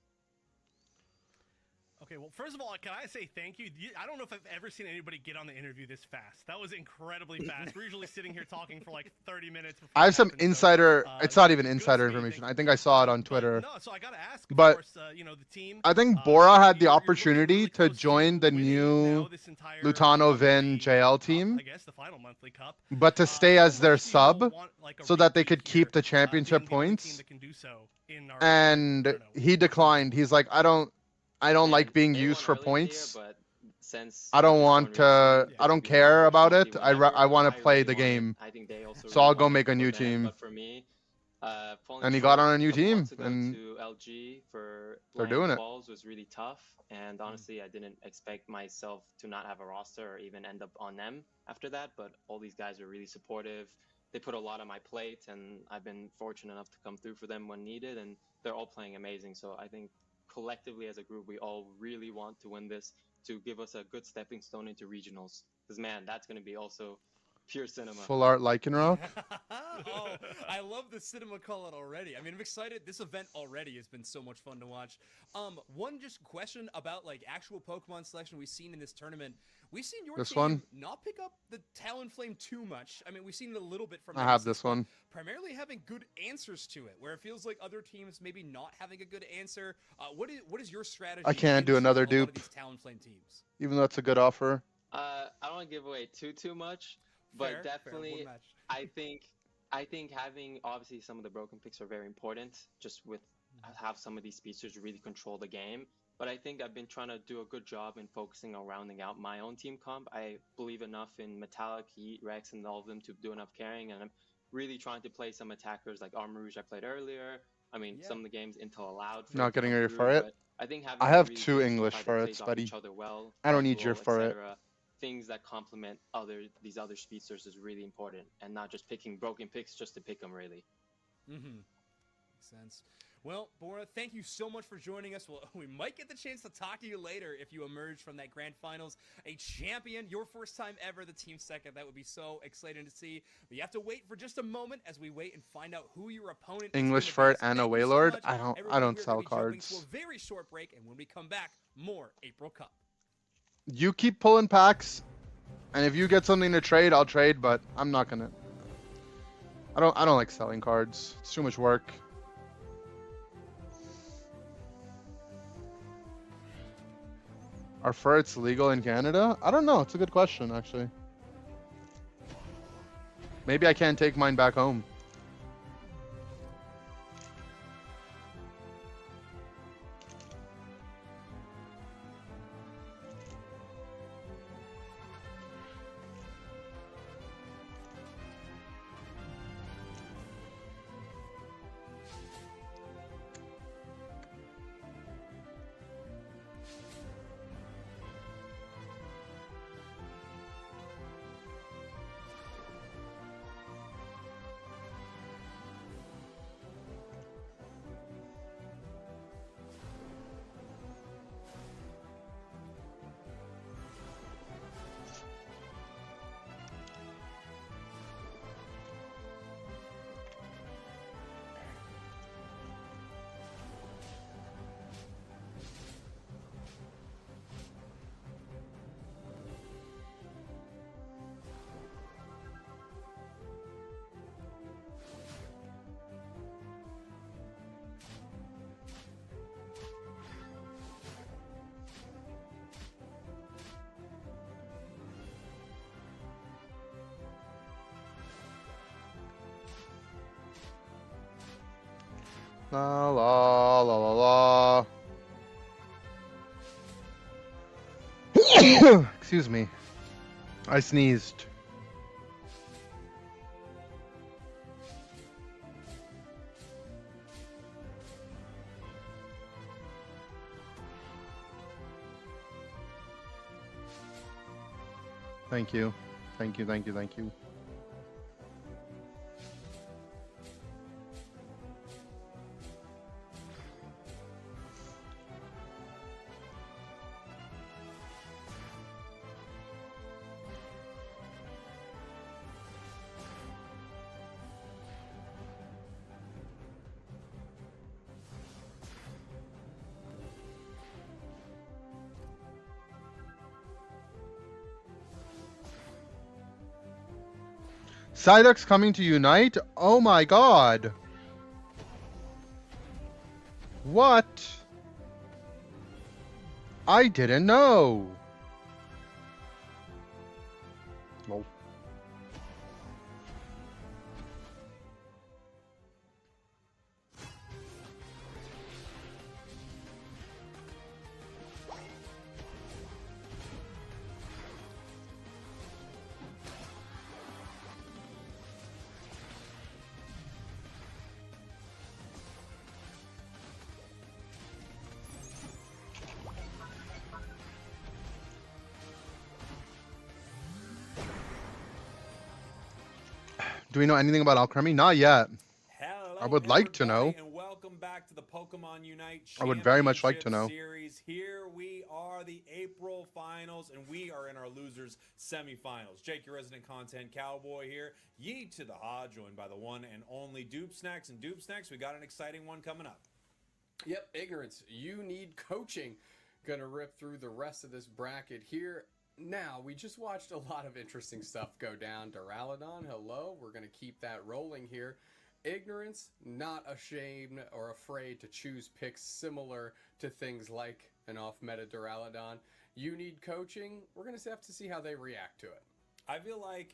Speaker 4: Okay, well, first of all, can I say thank you? I don't know if I've ever seen anybody get on the interview this fast. That was incredibly fast. We're usually sitting here talking for like 30 minutes. Before
Speaker 1: I have
Speaker 4: it
Speaker 1: some
Speaker 4: happens, so,
Speaker 1: insider. It's not even
Speaker 4: good
Speaker 1: insider
Speaker 4: speed,
Speaker 1: information.
Speaker 4: thank
Speaker 1: I think I saw it on
Speaker 4: But
Speaker 1: Twitter.
Speaker 4: no, so I gotta ask, of
Speaker 1: But
Speaker 4: course, you know, the team.
Speaker 1: I think
Speaker 4: uh,
Speaker 1: Bora had the
Speaker 4: you're looking
Speaker 1: opportunity
Speaker 4: really
Speaker 1: to
Speaker 4: close
Speaker 1: join the
Speaker 4: winning
Speaker 1: new
Speaker 4: now this entire
Speaker 1: Lutano Vin
Speaker 4: monthly
Speaker 1: JL
Speaker 4: cup,
Speaker 1: team,
Speaker 4: I guess the final monthly cup.
Speaker 1: but to stay
Speaker 4: How
Speaker 1: as their
Speaker 4: much do you all
Speaker 1: sub
Speaker 4: want, like, a
Speaker 1: so that they
Speaker 4: repeat
Speaker 1: could
Speaker 4: here,
Speaker 1: keep the championship
Speaker 4: being the only team
Speaker 1: points.
Speaker 4: that can do so in our
Speaker 1: And
Speaker 4: I don't know.
Speaker 1: he declined. He's like, I don't
Speaker 6: Man,
Speaker 1: like being
Speaker 6: they
Speaker 1: used
Speaker 6: won
Speaker 1: for
Speaker 6: early in the year,
Speaker 1: points.
Speaker 6: but since
Speaker 1: I don't
Speaker 6: for
Speaker 1: want
Speaker 6: some
Speaker 1: to.
Speaker 6: reason,
Speaker 1: I don't
Speaker 6: we
Speaker 1: care about it.
Speaker 6: unfortunately
Speaker 1: I want
Speaker 6: whenever
Speaker 1: to play
Speaker 6: really
Speaker 1: the
Speaker 6: wanted,
Speaker 1: game.
Speaker 6: I think they also
Speaker 1: So
Speaker 6: really
Speaker 1: I'll go
Speaker 6: wanted
Speaker 1: make a
Speaker 6: to
Speaker 1: new
Speaker 6: put them,
Speaker 1: team.
Speaker 6: But for me, falling
Speaker 1: And he got
Speaker 6: short
Speaker 1: on a new
Speaker 6: couple
Speaker 1: team,
Speaker 6: months ago
Speaker 1: and
Speaker 6: to LG for
Speaker 1: they're
Speaker 6: laying
Speaker 1: doing
Speaker 6: the
Speaker 1: it.
Speaker 6: balls was really tough. And honestly, I didn't expect myself to not have a roster or even end up on them after that. But all these guys were really supportive. They put a lot on my plate, and I've been fortunate enough to come through for them when needed. And they're all playing amazing. So I think collectively as a group, we all really want to win this to give us a good stepping stone into regionals. Because man, that's going to be also pure cinema.
Speaker 1: Full art Lycanroc.
Speaker 5: Oh, I love the cinema call out already. I mean, I'm excited. This event already has been so much fun to watch. One just question about like actual Pokemon selection we've seen in this tournament. We've seen your
Speaker 1: This
Speaker 5: team
Speaker 1: one?
Speaker 5: not pick up the Talonflame too much. I mean, we've seen it a little bit from
Speaker 1: I have
Speaker 5: Nemesis,
Speaker 1: this
Speaker 5: but
Speaker 1: one.
Speaker 5: primarily having good answers to it, where it feels like other teams maybe not having a good answer. What is your strategy?
Speaker 1: I can't do
Speaker 5: against
Speaker 1: another
Speaker 5: a lot of
Speaker 1: dupe.
Speaker 5: these Talonflame teams.
Speaker 1: Even though it's a good offer.
Speaker 6: I don't want to give away too much, but
Speaker 5: Fair,
Speaker 6: definitely
Speaker 5: one match.
Speaker 6: I think having obviously some of the broken picks are very important. Just with how some of these speedsters really control the game. But I think I've been trying to do a good job in focusing on rounding out my own team comp. I believe enough in Metallic, Heat, Rex, and all of them to do enough carrying, and I'm really trying to play some attackers like Armor Rouge I played earlier. I mean, some of the games Intel allowed for it
Speaker 1: Not
Speaker 6: to
Speaker 1: getting
Speaker 6: come
Speaker 1: ready
Speaker 6: through,
Speaker 1: for it.
Speaker 6: but I think having
Speaker 1: I
Speaker 6: a
Speaker 1: have
Speaker 6: really
Speaker 1: 2
Speaker 6: good
Speaker 1: English
Speaker 6: teamfight
Speaker 1: for
Speaker 6: that
Speaker 1: it,
Speaker 6: plays off
Speaker 1: buddy.
Speaker 6: each other well,
Speaker 1: I don't need
Speaker 6: duel,
Speaker 1: your for it.
Speaker 6: etc., things that complement these other speedsters is really important, and not just picking broken picks just to pick them, really.
Speaker 5: Mm-hmm. Makes sense. Well, Bora, thank you so much for joining us. Well, we might get the chance to talk to you later if you emerge from that grand finals a champion, your first time ever, the team second. That would be so exciting to see. But you have to wait for just a moment as we wait and find out who your opponent
Speaker 1: English
Speaker 5: is
Speaker 1: for
Speaker 5: going
Speaker 1: it
Speaker 5: to be. So
Speaker 1: and a
Speaker 5: thank you so
Speaker 1: Waylord.
Speaker 5: much.
Speaker 1: I
Speaker 5: Everybody,
Speaker 1: don't
Speaker 5: we're
Speaker 1: sell
Speaker 5: gonna be jumping
Speaker 1: cards.
Speaker 5: to a very short break, and when we come back, more April Cup.
Speaker 1: You keep pulling packs, and if you get something to trade, I'll trade. But I'm not gonna. I don't like selling cards. It's too much work. Are ferrets legal in Canada? I don't know. It's a good question, actually. Maybe I can't take mine back home. La la la la la. Excuse me. I sneezed. Thank you. Thank you, thank you, thank you. Psyduck's coming to Unite? Oh my god. What? I didn't know. Lol. Do we know anything about Alcremie? Not yet.
Speaker 3: Hello,
Speaker 1: I would like to know.
Speaker 3: and welcome back to the Pokemon Unite
Speaker 1: I would very much like
Speaker 3: Championship
Speaker 1: to know.
Speaker 3: Series. Here we are, the April finals, and we are in our losers semifinals. Jake, your resident content cowboy here. Yeet to the Ha, joined by the one and only Dupe Snacks. And Dupe Snacks, we got an exciting one coming up.
Speaker 2: Yep, Ignorance, you need coaching. Gonna rip through the rest of this bracket here. Now, we just watched a lot of interesting stuff go down. Duraludon, hello. We're going to keep that rolling here. Ignorance, not ashamed or afraid to choose picks similar to things like an off-meta Duraludon. You need coaching. We're going to have to see how they react to it.
Speaker 3: I feel like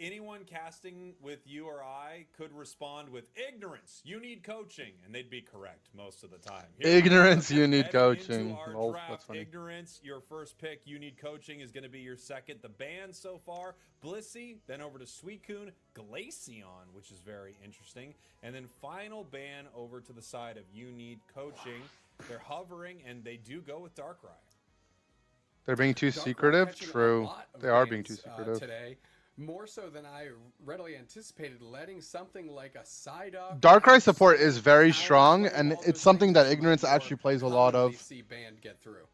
Speaker 3: anyone casting with you or I could respond with ignorance, you need coaching, and they'd be correct most of the time. Here
Speaker 1: Ignorance,
Speaker 3: we are,
Speaker 1: you need
Speaker 3: heading
Speaker 1: coaching.
Speaker 3: into our
Speaker 1: Lol,
Speaker 3: draft.
Speaker 1: that's funny.
Speaker 3: Ignorance, your first pick. You need coaching is going to be your second. The band so far, Blissey, then over to Suicune, Glaceon, which is very interesting, and then final ban over to the side of you need coaching. They're hovering, and they do go with Darkrai.
Speaker 1: They're being too
Speaker 2: Darkrai
Speaker 1: secretive?
Speaker 2: catching a
Speaker 1: True.
Speaker 2: lot of
Speaker 1: They are
Speaker 2: bans,
Speaker 1: being too secretive.
Speaker 2: today, more so than I readily anticipated, letting something like a Psyduck,
Speaker 1: Darkrai support is very
Speaker 2: Talonflame,
Speaker 1: strong, and
Speaker 2: all those
Speaker 1: it's something
Speaker 2: things
Speaker 1: that
Speaker 2: you
Speaker 1: Ignorance
Speaker 2: might
Speaker 1: actually
Speaker 2: more
Speaker 1: plays a lot
Speaker 2: commonly
Speaker 1: of.
Speaker 2: see banned get through.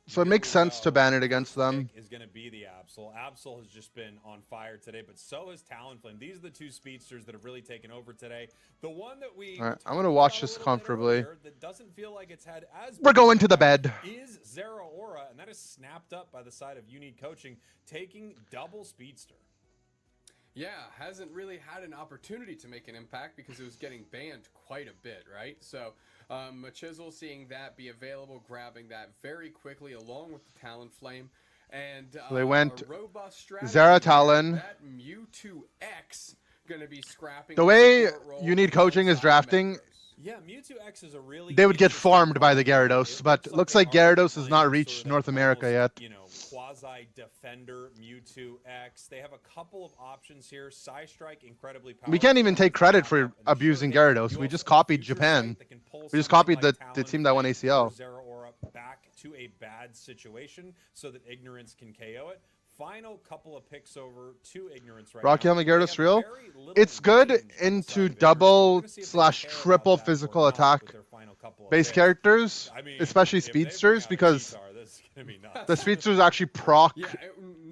Speaker 1: So it makes
Speaker 3: Really
Speaker 1: sense to ban it against
Speaker 3: First
Speaker 1: them.
Speaker 3: pick is going to be the Absol. Absol has just been on fire today, but so has Talonflame. These are the two speedsters that have really taken over today. The one that we
Speaker 1: All right, I'm
Speaker 3: talked
Speaker 1: gonna watch
Speaker 3: about a
Speaker 1: this
Speaker 3: little bit
Speaker 1: comfortably.
Speaker 3: earlier that doesn't feel like it's had as
Speaker 1: We're
Speaker 3: big
Speaker 1: going
Speaker 3: of
Speaker 1: to the
Speaker 3: an impact
Speaker 1: bed.
Speaker 3: is Zeraora, and that is snapped up by the side of You Need Coaching, taking double speedster.
Speaker 2: Yeah, hasn't really had an opportunity to make an impact because it was getting banned quite a bit, right? So, Machisel seeing that be available, grabbing that very quickly along with the Talonflame. And
Speaker 1: So they went
Speaker 2: a robust strategy
Speaker 1: Zera
Speaker 2: here.
Speaker 1: Talon.
Speaker 2: That Mewtwo X gonna be scrapping
Speaker 1: The
Speaker 2: the
Speaker 1: way
Speaker 2: support role
Speaker 1: You Need Coaching is
Speaker 2: alongside
Speaker 1: drafting,
Speaker 2: Metagross.
Speaker 3: Yeah, Mewtwo X is a really
Speaker 1: they would get
Speaker 3: interesting
Speaker 1: farmed by the
Speaker 3: card.
Speaker 1: Gyarados,
Speaker 3: It
Speaker 1: but looks like
Speaker 3: they are
Speaker 1: Gyarados has
Speaker 3: playing
Speaker 1: not
Speaker 3: sort
Speaker 1: reached
Speaker 3: of that
Speaker 1: North America
Speaker 3: almost,
Speaker 1: yet.
Speaker 3: You know, quasi-defender Mewtwo X. They have a couple of options here. Psystrike, incredibly powerful.
Speaker 1: We can't even take credit for
Speaker 3: And the
Speaker 1: abusing
Speaker 3: Shuriken.
Speaker 1: Gyarados.
Speaker 3: You
Speaker 1: We
Speaker 3: also
Speaker 1: just
Speaker 3: have
Speaker 1: copied
Speaker 3: Future
Speaker 1: Japan.
Speaker 3: Sight that can pull
Speaker 1: We just
Speaker 3: something
Speaker 1: copied
Speaker 3: like
Speaker 1: the team that won
Speaker 3: Talonflame
Speaker 1: ACL.
Speaker 3: or Zeraora back to a bad situation so that Ignorance can KO it. Final couple of picks over to Ignorance right
Speaker 1: Rocky
Speaker 3: now.
Speaker 1: Helmet
Speaker 3: They
Speaker 1: Gyarados
Speaker 3: have
Speaker 1: real?
Speaker 3: very little
Speaker 1: It's good
Speaker 3: range on the
Speaker 1: into
Speaker 3: side of Ignorance.
Speaker 1: double
Speaker 3: We're gonna see if they
Speaker 1: slash
Speaker 3: care about
Speaker 1: triple
Speaker 3: that or
Speaker 1: physical
Speaker 3: not with
Speaker 1: attack
Speaker 3: their final couple of
Speaker 1: base
Speaker 3: picks.
Speaker 1: characters,
Speaker 3: I mean,
Speaker 1: especially
Speaker 3: if they bring
Speaker 1: speedsters,
Speaker 3: out a
Speaker 1: because
Speaker 3: Cheetar, this is gonna be nuts.
Speaker 1: the speedsters actually proc
Speaker 2: Yeah,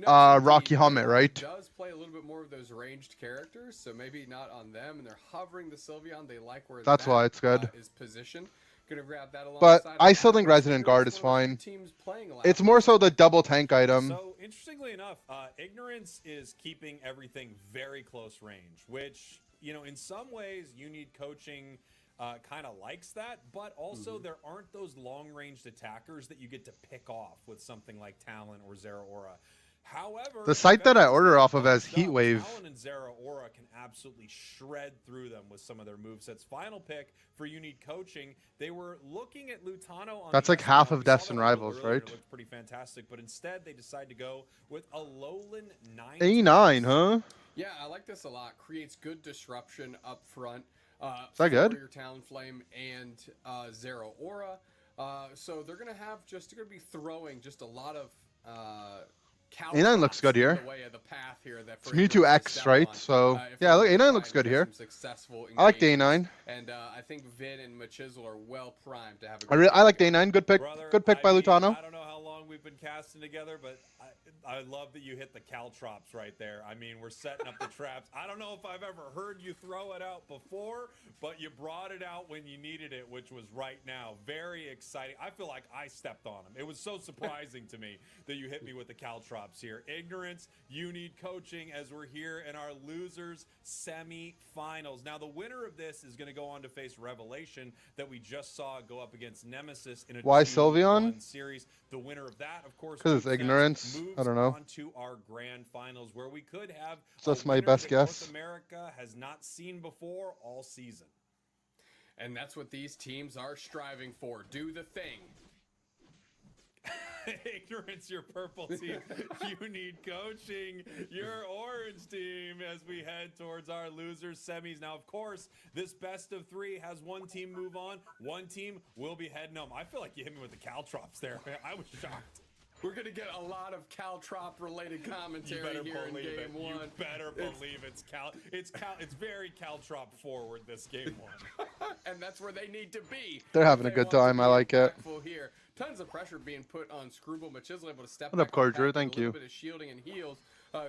Speaker 2: no,
Speaker 1: Rocky
Speaker 2: indeed.
Speaker 1: Helmet, right?
Speaker 2: Does play a little bit more of those ranged characters, so maybe not on them. And they're hovering the Sylveon. They like where
Speaker 1: That's
Speaker 2: that,
Speaker 1: why it's good.
Speaker 2: Is positioned. Gonna grab that
Speaker 1: But
Speaker 2: alongside
Speaker 1: I
Speaker 2: of
Speaker 1: still
Speaker 2: that.
Speaker 1: think Resident Guard is
Speaker 2: One of the
Speaker 1: fine.
Speaker 2: teams playing
Speaker 1: It's
Speaker 2: last
Speaker 1: more so the double tank item.
Speaker 3: So interestingly enough, Ignorance is keeping everything very close range, which, you know, in some ways You Need Coaching kind of likes that, but also there aren't those long-ranged attackers that you get to pick off with something like Talon or Zeraora. However,
Speaker 1: The site that I
Speaker 3: Veterans
Speaker 1: order
Speaker 3: are
Speaker 1: off of has
Speaker 3: bunched up.
Speaker 1: Heatwave.
Speaker 3: Talon and Zeraora can absolutely shred through them with some of their movesets. Final pick for You Need Coaching. They were looking at Lutano on
Speaker 1: That's
Speaker 3: the
Speaker 1: like half
Speaker 3: SNL.
Speaker 1: of
Speaker 3: We saw
Speaker 1: Deaths
Speaker 3: that
Speaker 1: and
Speaker 3: a little
Speaker 1: Rivals,
Speaker 3: earlier.
Speaker 1: right?
Speaker 3: It looked pretty fantastic, but instead they decided to go with a Alolan 9.
Speaker 1: A9, huh?
Speaker 2: Yeah, I like this a lot. Creates good disruption up front.
Speaker 1: Is that good?
Speaker 2: For your Talonflame and Zeraora. So they're gonna have they're gonna be throwing just a lot of
Speaker 1: A9 looks good here.
Speaker 2: in the way of the path here that
Speaker 1: It's
Speaker 2: for Ignorance
Speaker 1: Mewtwo
Speaker 2: to
Speaker 1: X,
Speaker 2: step
Speaker 1: right?
Speaker 2: on,
Speaker 1: So,
Speaker 2: if
Speaker 1: yeah,
Speaker 2: they
Speaker 1: look,
Speaker 2: can
Speaker 1: A9
Speaker 2: try
Speaker 1: looks
Speaker 2: and
Speaker 1: good
Speaker 2: get
Speaker 1: here.
Speaker 2: some successful
Speaker 1: I like the
Speaker 2: engagements.
Speaker 1: A9.
Speaker 2: And I think Vin and Machisel are well primed to have a
Speaker 1: I like the
Speaker 2: game.
Speaker 1: A9. Good pick.
Speaker 3: Brother,
Speaker 1: Good pick by
Speaker 3: I mean,
Speaker 1: Lutano.
Speaker 3: I don't know how long we've been casting together, but I love that you hit the Caltrops right there. I mean, we're setting up the traps. I don't know if I've ever heard you throw it out before, but you brought it out when you needed it, which was right now. Very exciting. I feel like I stepped on him. It was so surprising to me that you hit me with the Caltrops here. Ignorance, You Need Coaching as we're here in our losers semi-finals. Now, the winner of this is going to go on to face Revelation that we just saw go up against Nemesis in a
Speaker 1: Why
Speaker 3: 2-1
Speaker 1: Sylveon?
Speaker 3: series. The winner of that, of course,
Speaker 1: 'Cause it's
Speaker 3: moves next,
Speaker 1: ignorance.
Speaker 3: moves
Speaker 1: I don't know.
Speaker 3: on to our grand finals where we could have
Speaker 1: So
Speaker 3: a
Speaker 1: that's my
Speaker 3: winner
Speaker 1: best
Speaker 3: that
Speaker 1: guess.
Speaker 3: North America has not seen before all season.
Speaker 2: And that's what these teams are striving for. Do the thing.
Speaker 3: Ignorance, your purple team. You Need Coaching, your orange team, as we head towards our losers semis. Now, of course, this best of 3 has one team move on. One team will be heading home. I feel like you hit me with the Caltrops there, man. I was shocked.
Speaker 2: We're gonna get a lot of Caltrop related
Speaker 3: You
Speaker 2: commentary
Speaker 3: better
Speaker 2: here in
Speaker 3: believe it.
Speaker 2: game one.
Speaker 3: You better believe it's very Caltrop forward this game one.
Speaker 2: And that's where they need to be.
Speaker 1: They're having a
Speaker 2: They
Speaker 1: good
Speaker 2: want to
Speaker 1: time. I
Speaker 2: be
Speaker 1: like it.
Speaker 2: impactful here. Tons of pressure being put on Screwball. Machisel able to step
Speaker 1: What up,
Speaker 2: back on
Speaker 1: Cordra?
Speaker 2: back,
Speaker 1: Thank
Speaker 2: a little
Speaker 1: you.
Speaker 2: bit of shielding and heals.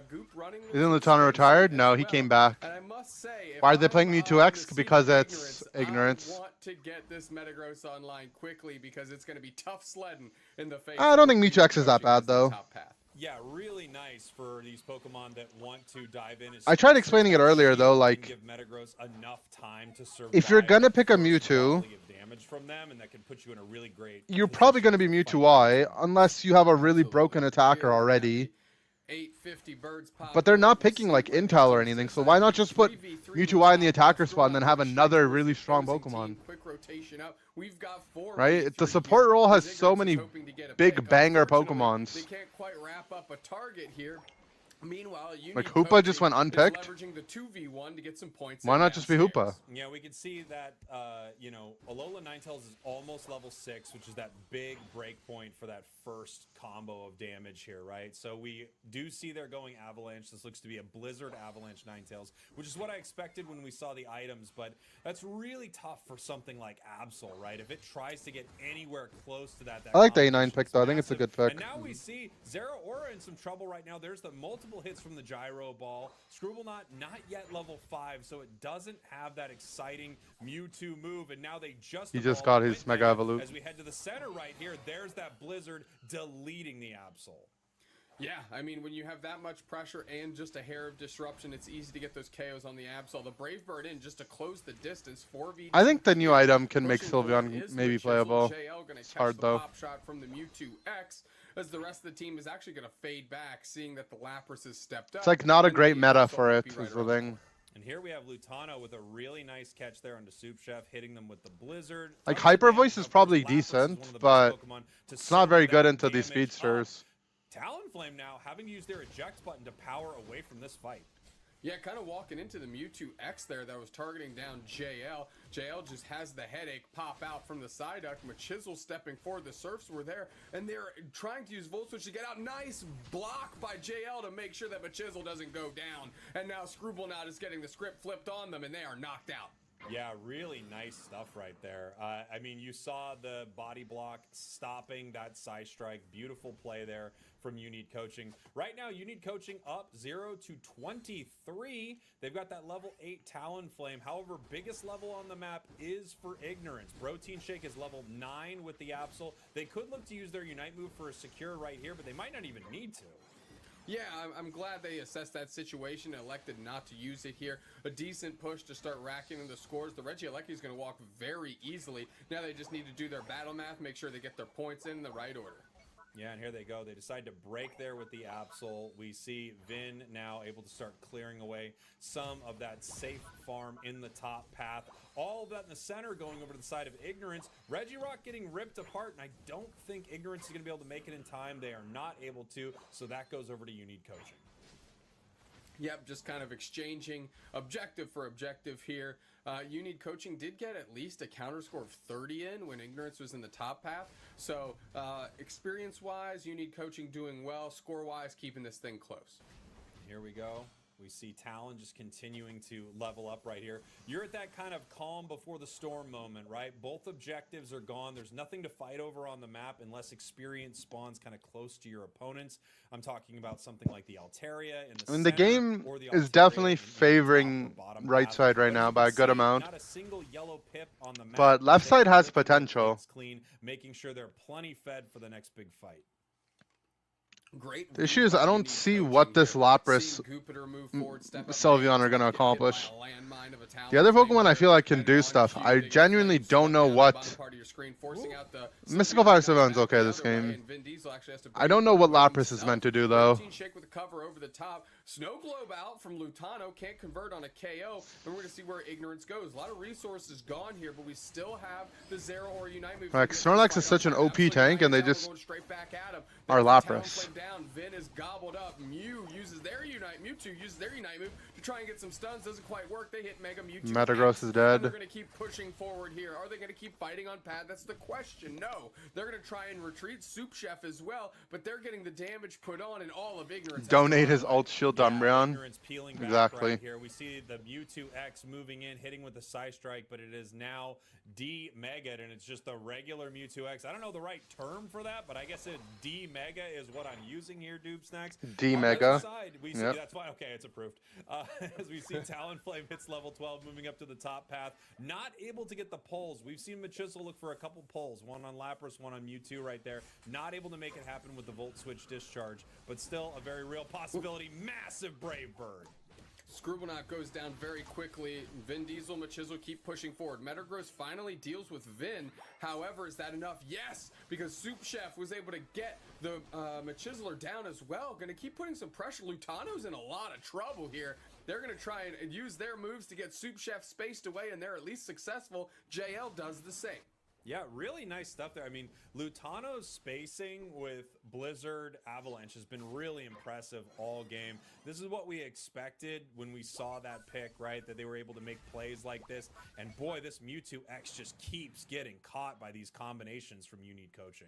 Speaker 2: Goop running. with
Speaker 1: Isn't
Speaker 2: some
Speaker 1: Lutano
Speaker 2: space
Speaker 1: retired?
Speaker 2: as
Speaker 1: No, he
Speaker 2: well.
Speaker 1: came back.
Speaker 2: And I must say, if
Speaker 1: Why are they
Speaker 2: I'm
Speaker 1: playing Mewtwo
Speaker 2: on
Speaker 1: X?
Speaker 2: the seat
Speaker 1: Because
Speaker 2: of
Speaker 1: it's ignorance.
Speaker 2: I want to get this Metagross online quickly because it's going to be tough sledding in the face.
Speaker 1: I don't
Speaker 2: of
Speaker 1: think
Speaker 2: Mewtwo
Speaker 1: Mewtwo X is that
Speaker 2: Coaching
Speaker 1: bad,
Speaker 2: as the
Speaker 1: though.
Speaker 2: top path.
Speaker 3: Yeah, really nice for these Pokemon that want to dive in.
Speaker 1: I tried explaining it earlier, though, like,
Speaker 3: give Metagross enough time to survive.
Speaker 1: if you're gonna pick a
Speaker 3: the first
Speaker 1: Mewtwo,
Speaker 3: volley of damage from them, and that can put you in a really great.
Speaker 1: you're probably going to be
Speaker 3: position
Speaker 1: Mewtwo
Speaker 3: fight.
Speaker 1: Y, unless you have a really
Speaker 2: Absolutely.
Speaker 1: broken attacker
Speaker 2: Really
Speaker 1: already.
Speaker 2: happy. 850 birds pop.
Speaker 1: But they're not picking like Intel or anything, so why not just put Mewtwo in the attacker spot and then have another really strong Pokemon?
Speaker 2: Quick rotation up. We've got 4
Speaker 1: Right? The
Speaker 2: V3
Speaker 1: support
Speaker 2: here.
Speaker 1: role has
Speaker 2: Ziggurat's
Speaker 1: so many
Speaker 2: hoping to get a
Speaker 1: big
Speaker 2: pick.
Speaker 1: banger
Speaker 2: Unfortunately,
Speaker 1: Pokemons.
Speaker 2: They can't quite wrap up a target here. Meanwhile,
Speaker 1: Like Hoopa just went unpicked.
Speaker 2: leveraging the 2v1 to get some points.
Speaker 1: Why not just be Hoopa?
Speaker 3: Yeah, we can see that, you know, Alola Ninetales is almost level 6, which is that big break point for that first combo of damage here, right? So we do see they're going Avalanche. This looks to be a Blizzard Avalanche Ninetales, which is what I expected when we saw the items, but that's really tough for something like Absol, right? If it tries to get anywhere close to that
Speaker 1: I like the A9
Speaker 3: competition
Speaker 1: pick
Speaker 3: is
Speaker 1: though. I think it's a
Speaker 3: massive.
Speaker 1: good pick.
Speaker 3: And now we see Zeraora in some trouble right now. There's the multiple hits from the Gyro Ball. Scribblenaught not yet level 5, so it doesn't have that exciting Mewtwo move, and now they just
Speaker 1: got his Mega Evolute.
Speaker 3: As we head to the center right here, there's that Blizzard deleting the Absol.
Speaker 2: Yeah, I mean, when you have that much pressure and just a hair of disruption, it's easy to get those KOs on the Absol. The Brave Bird in just to close the distance. 4v2.
Speaker 1: I think the new item can make
Speaker 2: Pushing forward
Speaker 1: Sylveon
Speaker 2: is
Speaker 1: maybe
Speaker 2: Machizel.
Speaker 1: playable.
Speaker 2: JL gonna
Speaker 1: It's
Speaker 2: catch
Speaker 1: hard
Speaker 2: the
Speaker 1: though.
Speaker 2: pop shot from the Mewtwo X, as the rest of the team is actually going to fade back, seeing that the Lapras has stepped up.
Speaker 1: It's like not a
Speaker 2: and
Speaker 1: great
Speaker 2: the
Speaker 1: meta
Speaker 2: Absol
Speaker 1: for
Speaker 2: might
Speaker 1: it,
Speaker 2: be
Speaker 1: is
Speaker 2: right
Speaker 1: the
Speaker 2: around
Speaker 1: thing.
Speaker 3: And here we have Lutano with a really nice catch there onto Soup Chef, hitting them with the Blizzard.
Speaker 1: Like,
Speaker 3: Tons of
Speaker 1: Hyper
Speaker 3: damage.
Speaker 1: Voice is
Speaker 3: Of
Speaker 1: probably
Speaker 3: course, Lapras is
Speaker 1: decent,
Speaker 3: one of the best
Speaker 1: but
Speaker 3: Pokemon to
Speaker 1: It's not
Speaker 3: soak
Speaker 1: very good
Speaker 3: that
Speaker 1: into these
Speaker 3: damage up.
Speaker 1: speedsters.
Speaker 3: Talonflame now having to use their eject button to power away from this fight.
Speaker 2: Yeah, kind of walking into the Mewtwo X there that was targeting down JL. JL just has the headache pop out from the Psyduck. Machizel stepping forward. The Surfs were there, and they're trying to use Volt Switch to get out. Nice block by JL to make sure that Machizel doesn't go down. And now Scribblenaught is getting the script flipped on them, and they are knocked out.
Speaker 3: Yeah, really nice stuff right there. I mean, you saw the body block stopping that side strike. Beautiful play there from You Need Coaching. Right now, You Need Coaching up 0 to 23. They've got that level 8 Talonflame. However, biggest level on the map is for Ignorance. Protein Shake is level 9 with the Absol. They could look to use their Unite move for a secure right here, but they might not even need to.
Speaker 2: Yeah, I'm glad they assessed that situation and elected not to use it here. A decent push to start racking in the scores. The Regieleki is going to walk very easily. Now they just need to do their battle math, make sure they get their points in the right order.
Speaker 3: Yeah, and here they go. They decide to break there with the Absol. We see Vin now able to start clearing away some of that safe farm in the top path. All of that in the center going over to the side of Ignorance. Regirock getting ripped apart, and I don't think Ignorance is going to be able to make it in time. They are not able to, so that goes over to You Need Coaching.
Speaker 2: Yep, just kind of exchanging objective for objective here. You Need Coaching did get at least a counter score of 30 in when Ignorance was in the top path. So experience-wise, You Need Coaching doing well. Score-wise, keeping this thing close.
Speaker 3: Here we go. We see Talon just continuing to level up right here. You're at that kind of calm before the storm moment, right? Both objectives are gone. There's nothing to fight over on the map unless experience spawns kind of close to your opponents. I'm talking about something like the Altaria in the
Speaker 1: I mean, the
Speaker 3: center,
Speaker 1: game
Speaker 3: or the
Speaker 1: is
Speaker 3: Altaria
Speaker 1: definitely
Speaker 3: in the
Speaker 1: favoring
Speaker 3: top or bottom
Speaker 1: right
Speaker 3: path.
Speaker 1: side right
Speaker 3: But
Speaker 1: now
Speaker 3: you
Speaker 1: by a
Speaker 3: can
Speaker 1: good
Speaker 3: see
Speaker 1: amount.
Speaker 3: Not a single yellow pip on the map.
Speaker 1: But left
Speaker 3: They
Speaker 1: side has
Speaker 3: keep their
Speaker 1: potential.
Speaker 3: plates clean, making sure they're plenty fed for the next big fight.
Speaker 2: Great.
Speaker 1: The issue is I don't see what this Lapras Sylveon are going to accomplish. The other Pokemon I feel like can do stuff. I genuinely don't know what... Mystical Fire Sylveon's okay this game. I don't know what Lapras is meant to do though.
Speaker 2: Shake with a cover over the top. Snow Globe out from Lutano, can't convert on a KO, and we're going to see where Ignorance goes. A lot of resources gone here, but we still have the Zero or Unite move.
Speaker 1: Like, Snorlax is such an OP tank, and they just are Lapras.
Speaker 2: Vin is gobbled up. Mew uses their Unite. Mewtwo uses their Unite move to try and get some stuns. Doesn't quite work. They hit Mega Mewtwo.
Speaker 1: Metagross is dead.
Speaker 2: They're going to keep pushing forward here. Are they going to keep fighting on pad? That's the question. No. They're going to try and retreat. Soup Chef as well, but they're getting the damage put on, and all of Ignorance.
Speaker 1: Donate his ult shield to Umbreon.
Speaker 3: Ignorance peeling back
Speaker 1: Exactly.
Speaker 3: right here. We see the Mewtwo X moving in, hitting with the Psy Strike, but it is now D-Mega, and it's just the regular Mewtwo X. I don't know the right term for that, but I guess D-Mega is what I'm using here, Doob Snacks.
Speaker 1: D-Mega.
Speaker 3: We see,
Speaker 1: Yep.
Speaker 3: that's fine. Okay, it's approved. As we see Talonflame hits level 12, moving up to the top path. Not able to get the pulls. We've seen Machizel look for a couple pulls. One on Lapras, one on Mewtwo right there. Not able to make it happen with the Volt Switch discharge, but still a very real possibility. Massive Brave Bird.
Speaker 2: Scribblenauts goes down very quickly. Vin Diesel, Machisel keep pushing forward. Metagross finally deals with Vin. However, is that enough? Yes, because Soup Chef was able to get the Machiseler down as well. Going to keep putting some pressure. Lutano's in a lot of trouble here. They're going to try and use their moves to get Soup Chef spaced away, and they're at least successful. JL does the same.
Speaker 3: Yeah, really nice stuff there. I mean, Lutano's spacing with Blizzard Avalanche has been really impressive all game. This is what we expected when we saw that pick, right? That they were able to make plays like this. And boy, this Mewtwo X just keeps getting caught by these combinations from You Need Coaching.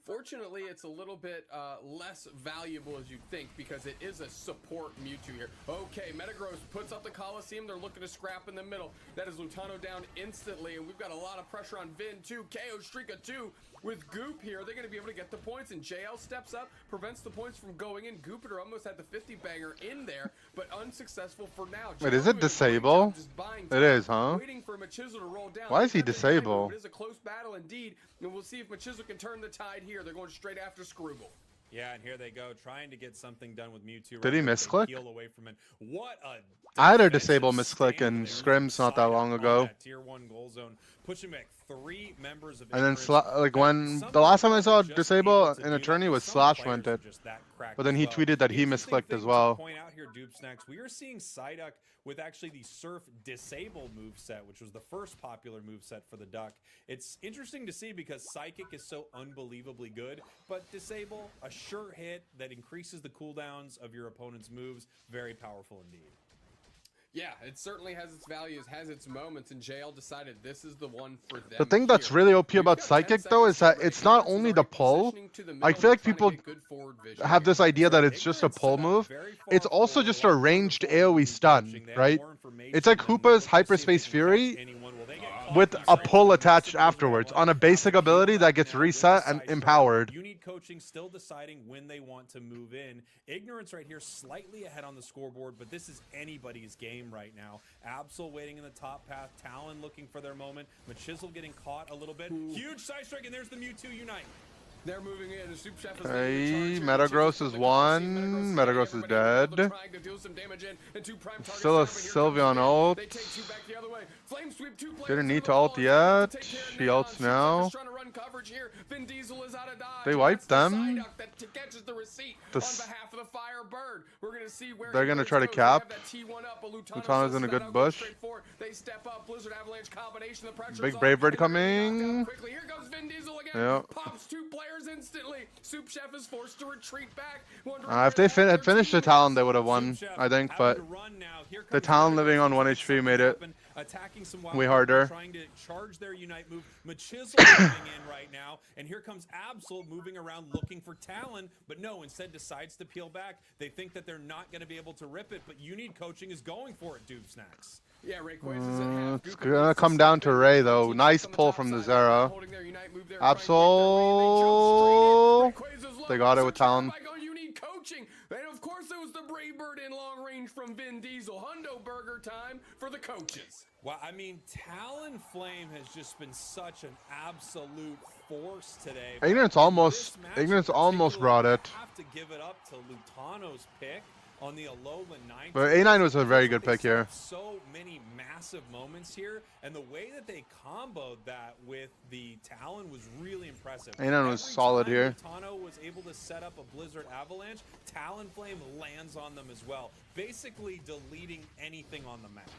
Speaker 2: Fortunately, it's a little bit less valuable as you'd think because it is a support Mewtwo here. Okay, Metagross puts up the Coliseum. They're looking to scrap in the middle. That is Lutano down instantly, and we've got a lot of pressure on Vin, too. KO Streaka, too, with Goop here. They're going to be able to get the points, and JL steps up, prevents the points from going in. Goopiter almost had the 50-banger in there, but unsuccessful for now.
Speaker 1: Wait, is it disable? It is, huh?
Speaker 2: Waiting for Machisel to roll down.
Speaker 1: Why is he disable?
Speaker 2: It is a close battle indeed, and we'll see if Machisel can turn the tide here. They're going straight after Scrooble.
Speaker 3: Yeah, and here they go, trying to get something done with Mewtwo.
Speaker 1: Did he misclick?
Speaker 3: Away from it. What a
Speaker 1: I had a disable misclick in scrims not that long ago.
Speaker 3: Tier 1 goal zone, pushing back 3 members of
Speaker 1: and then like when the last time I saw disable in a tourney was Slash went it, but then he tweeted that he misclicked as well.
Speaker 3: Point out here, Dupe Snacks, we are seeing Psyduck with actually the Surf disable moveset, which was the first popular moveset for the Duck. It's interesting to see because Psychic is so unbelievably good, but disable, a sure hit that increases the cooldowns of your opponent's moves, very powerful indeed.
Speaker 2: Yeah, it certainly has its values, has its moments, and JL decided this is the one for them.
Speaker 1: The thing that's really OP about Psychic, though, is that it's not only the pull. I feel like people have this idea that it's just a pull move. It's also just a ranged AoE stun, right? It's like Hoopa's Hyperspace Fury with a pull attached afterwards on a basic ability that gets reset and empowered.
Speaker 3: You need coaching, still deciding when they want to move in. Ignorance right here, slightly ahead on the scoreboard, but this is anybody's game right now. Absol waiting in the top path, Talon looking for their moment, Machisel getting caught a little bit. Huge side strike, and there's the Mewtwo Unite.
Speaker 2: They're moving in. The Soup Chef is
Speaker 1: hey, Metagross is one. Metagross is dead. Still a Sylveon ult. Didn't need to ult yet. He ults now. They wiped them. They're gonna try to cap. Lutano's in a good bush. Big Brave Bird coming. Yep. Instantly. Soup Chef is forced to retreat back. If they had finished the Talon, they would have won, I think, but the Talon living on 1 HP made it way harder.
Speaker 3: Trying to charge their Unite move. Machisel moving in right now, and here comes Absol moving around looking for Talon, but no, instead decides to peel back. They think that they're not going to be able to rip it, but You Need Coaching is going for it, Dupe Snacks.
Speaker 2: Yeah, Ray Quays is at half.
Speaker 1: It's gonna come down to Ray though. Nice pull from the Zera. Absol. They got it with Talon.
Speaker 2: And of course it was the Brave Bird in long range from Vin Diesel. Hundo Burger time for the coaches.
Speaker 3: Well, I mean, Talonflame has just been such an absolute force today.
Speaker 1: Ignorance almost brought it.
Speaker 3: Have to give it up to Lutano's pick on the Alolan 9.
Speaker 1: But A9 was a very good pick here.
Speaker 3: So many massive moments here, and the way that they comboed that with the Talon was really impressive.
Speaker 1: A9 was solid here.
Speaker 3: Lutano was able to set up a Blizzard Avalanche. Talonflame lands on them as well, basically deleting anything on the map.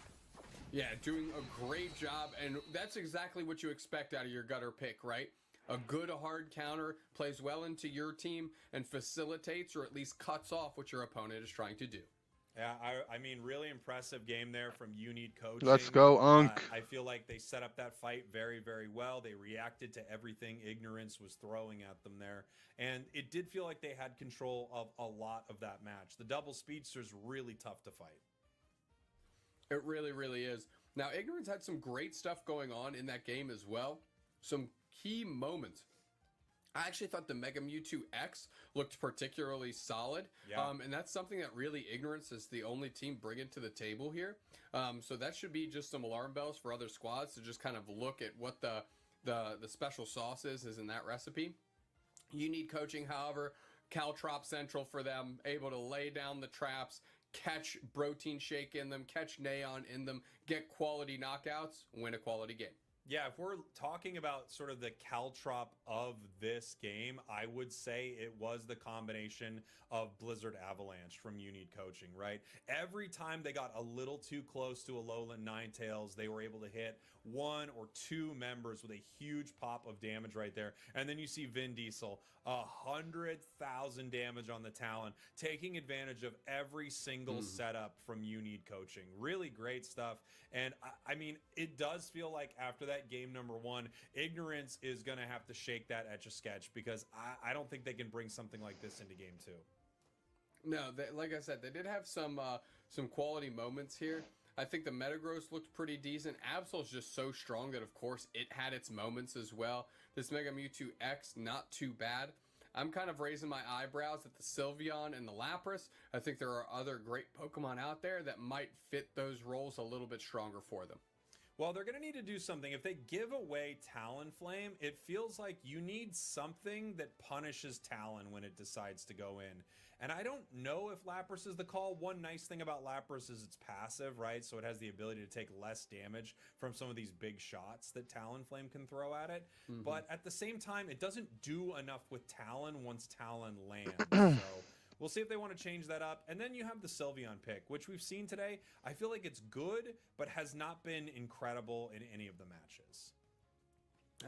Speaker 2: Yeah, doing a great job, and that's exactly what you expect out of your gutter pick, right? A good hard counter plays well into your team and facilitates or at least cuts off what your opponent is trying to do.
Speaker 3: Yeah, I mean, really impressive game there from You Need Coaching.
Speaker 1: Let's go, Unk.
Speaker 3: I feel like they set up that fight very, very well. They reacted to everything Ignorance was throwing at them there. And it did feel like they had control of a lot of that match. The double speedster's really tough to fight.
Speaker 2: It really, really is. Now, Ignorance had some great stuff going on in that game as well. Some key moments. I actually thought the Mega Mewtwo X looked particularly solid.
Speaker 3: Yeah.
Speaker 2: And that's something that really Ignorance is the only team bringing to the table here. So that should be just some alarm bells for other squads to just kind of look at what the special sauce is in that recipe. You Need Coaching, however, Caltrop Central for them, able to lay down the traps, catch Protein Shake in them, catch Neon in them, get quality knockouts, win a quality game.
Speaker 3: Yeah, if we're talking about sort of the caltrop of this game, I would say it was the combination of Blizzard Avalanche from Unique Coaching, right? Every time they got a little too close to a Alolan Ninetales, they were able to hit 1 or 2 members with a huge pop of damage right there. And then you see Vin Diesel, 100,000 damage on the Talon, taking advantage of every single setup from Unique Coaching. Really great stuff. And I mean, it does feel like after that game number 1, Ignorance is going to have to shake that Etch-a-Sketch, because I don't think they can bring something like this into game 2.
Speaker 2: No, like I said, they did have some quality moments here. I think the Metagross looked pretty decent. Absol's just so strong that, of course, it had its moments as well. This Mega Mewtwo X, not too bad. I'm kind of raising my eyebrows at the Sylveon and the Lapras. I think there are other great Pokemon out there that might fit those roles a little bit stronger for them.
Speaker 3: Well, they're going to need to do something. If they give away Talonflame, it feels like you need something that punishes Talon when it decides to go in. And I don't know if Lapras is the call. One nice thing about Lapras is it's passive, right? So it has the ability to take less damage from some of these big shots that Talonflame can throw at it. But at the same time, it doesn't do enough with Talon once Talon lands. So we'll see if they want to change that up. And then you have the Sylveon pick, which we've seen today. I feel like it's good, but has not been incredible in any of the matches.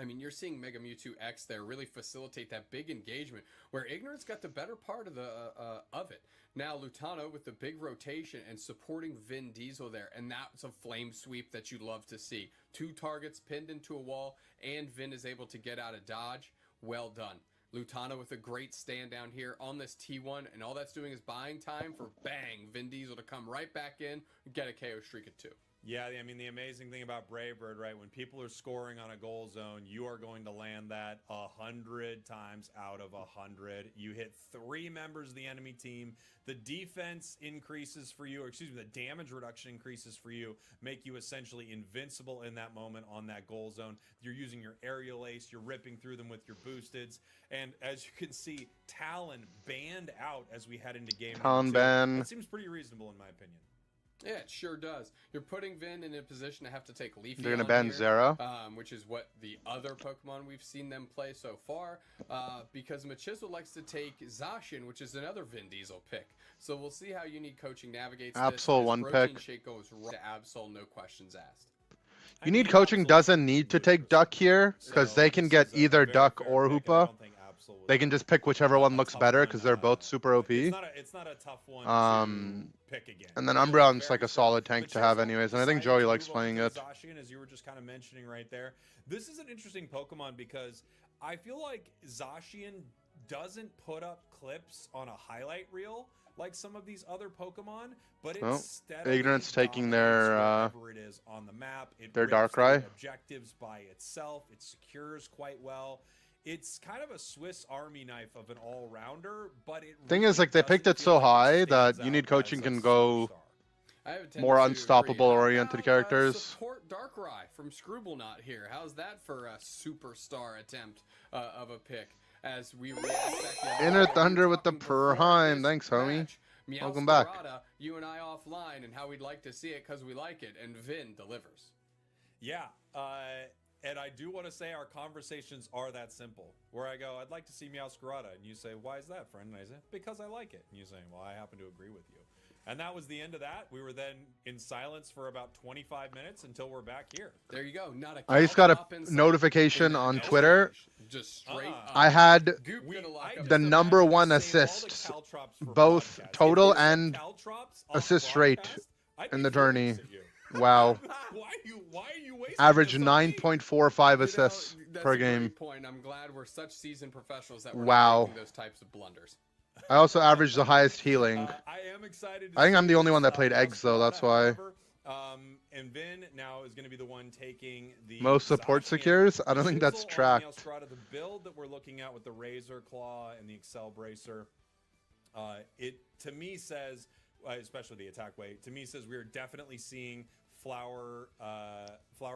Speaker 2: I mean, you're seeing Mega Mewtwo X there really facilitate that big engagement where Ignorance got the better part of it. Now, Lutano with the big rotation and supporting Vin Diesel there, and that's a flame sweep that you love to see. 2 targets pinned into a wall, and Vin is able to get out of dodge. Well done. Lutano with a great stand down here on this T1, and all that's doing is buying time for, bang, Vin Diesel to come right back in and get a KO streak at 2.
Speaker 3: Yeah, I mean, the amazing thing about Brave Bird, right? When people are scoring on a goal zone, you are going to land that 100 times out of 100. You hit 3 members of the enemy team. The defense increases for you, or excuse me, the damage reduction increases for you, make you essentially invincible in that moment on that goal zone. You're using your aerial ace, you're ripping through them with your boosteds. And as you can see, Talon banned out as we head into game
Speaker 1: Talon
Speaker 3: number 2.
Speaker 1: ban.
Speaker 3: That seems pretty reasonable in my opinion.
Speaker 2: Yeah, it sure does. You're putting Vin in a position to have to take Leafeon.
Speaker 1: They're gonna ban Zera,
Speaker 2: which is what the other Pokemon we've seen them play so far. Because Machismo likes to take Zacian, which is another Vin Diesel pick. So we'll see how Unique Coaching navigates
Speaker 1: Absol
Speaker 2: this.
Speaker 1: one
Speaker 2: Protein
Speaker 1: pick.
Speaker 2: Shake goes right to Absol, no questions asked.
Speaker 1: Unique Coaching doesn't need to take Duck here because they can get either Duck or Hoopa. They can just pick whichever one looks better because they're both super OP.
Speaker 3: It's not a tough one to pick again.
Speaker 1: And then Umbreon's like a solid tank to have anyways, and I think Joey likes playing it.
Speaker 3: Zacian, as you were just kind of mentioning right there, this is an interesting Pokemon because I feel like Zacian doesn't put up clips on a highlight reel like some of these other Pokemon, but instead
Speaker 1: Ignorance taking their
Speaker 3: it is on the map. It
Speaker 1: their
Speaker 3: rips
Speaker 1: Darkrai
Speaker 3: through objectives by itself. It secures quite well. It's kind of a Swiss Army knife of an all-rounder, but it
Speaker 1: thing
Speaker 3: really
Speaker 1: is, like, they picked
Speaker 3: doesn't
Speaker 1: it
Speaker 3: feel
Speaker 1: so
Speaker 3: like
Speaker 1: high
Speaker 3: stands
Speaker 1: that Unique
Speaker 3: out
Speaker 1: Coaching
Speaker 3: as
Speaker 1: can
Speaker 3: a
Speaker 1: go
Speaker 3: superstar.
Speaker 2: I have a
Speaker 1: more
Speaker 2: tendency to
Speaker 1: unstoppable
Speaker 2: agree. How
Speaker 1: oriented
Speaker 2: about,
Speaker 1: characters.
Speaker 2: Support Darkrai from Scribblenaught here. How's that for a superstar attempt of a pick? As we react back
Speaker 1: Inner Thunder with the Purheim. Thanks, homie. Welcome back.
Speaker 2: You and I offline and how we'd like to see it because we like it, and Vin delivers.
Speaker 3: Yeah, and I do want to say our conversations are that simple. Where I go, I'd like to see Meowscarada, and you say, why is that, friend? And I say, because I like it. And you say, well, I happen to agree with you. And that was the end of that. We were then in silence for about 25 minutes until we're back here.
Speaker 2: There you go. Not a
Speaker 1: I just got a
Speaker 2: inside.
Speaker 1: notification on Twitter.
Speaker 2: Just straight up.
Speaker 1: I had
Speaker 2: Goop gonna lock up
Speaker 1: the
Speaker 2: his
Speaker 1: number
Speaker 2: back.
Speaker 1: 1 assist, both total and assist rate in the tourney. Wow.
Speaker 3: Why are you wasting
Speaker 1: Average
Speaker 3: this on me?
Speaker 1: 9.45 assists
Speaker 2: That's
Speaker 1: per
Speaker 2: a great
Speaker 1: game.
Speaker 2: point. I'm glad we're such seasoned professionals that we're
Speaker 1: Wow.
Speaker 2: not making those types of blunders.
Speaker 1: I also averaged the highest healing.
Speaker 3: I am excited.
Speaker 1: I think I'm the only one that played
Speaker 3: Meowscarada,
Speaker 1: eggs, though, that's why.
Speaker 3: however, and Vin now is going to be the one taking the
Speaker 1: Most support
Speaker 3: Zacian.
Speaker 1: secures? I don't think that's
Speaker 3: Chisel on
Speaker 1: tracked.
Speaker 3: Meowscarada, the build that we're looking at with the Razor Claw and the Excel Bracer, it to me says, especially the attack weight, to me says we are definitely seeing Flower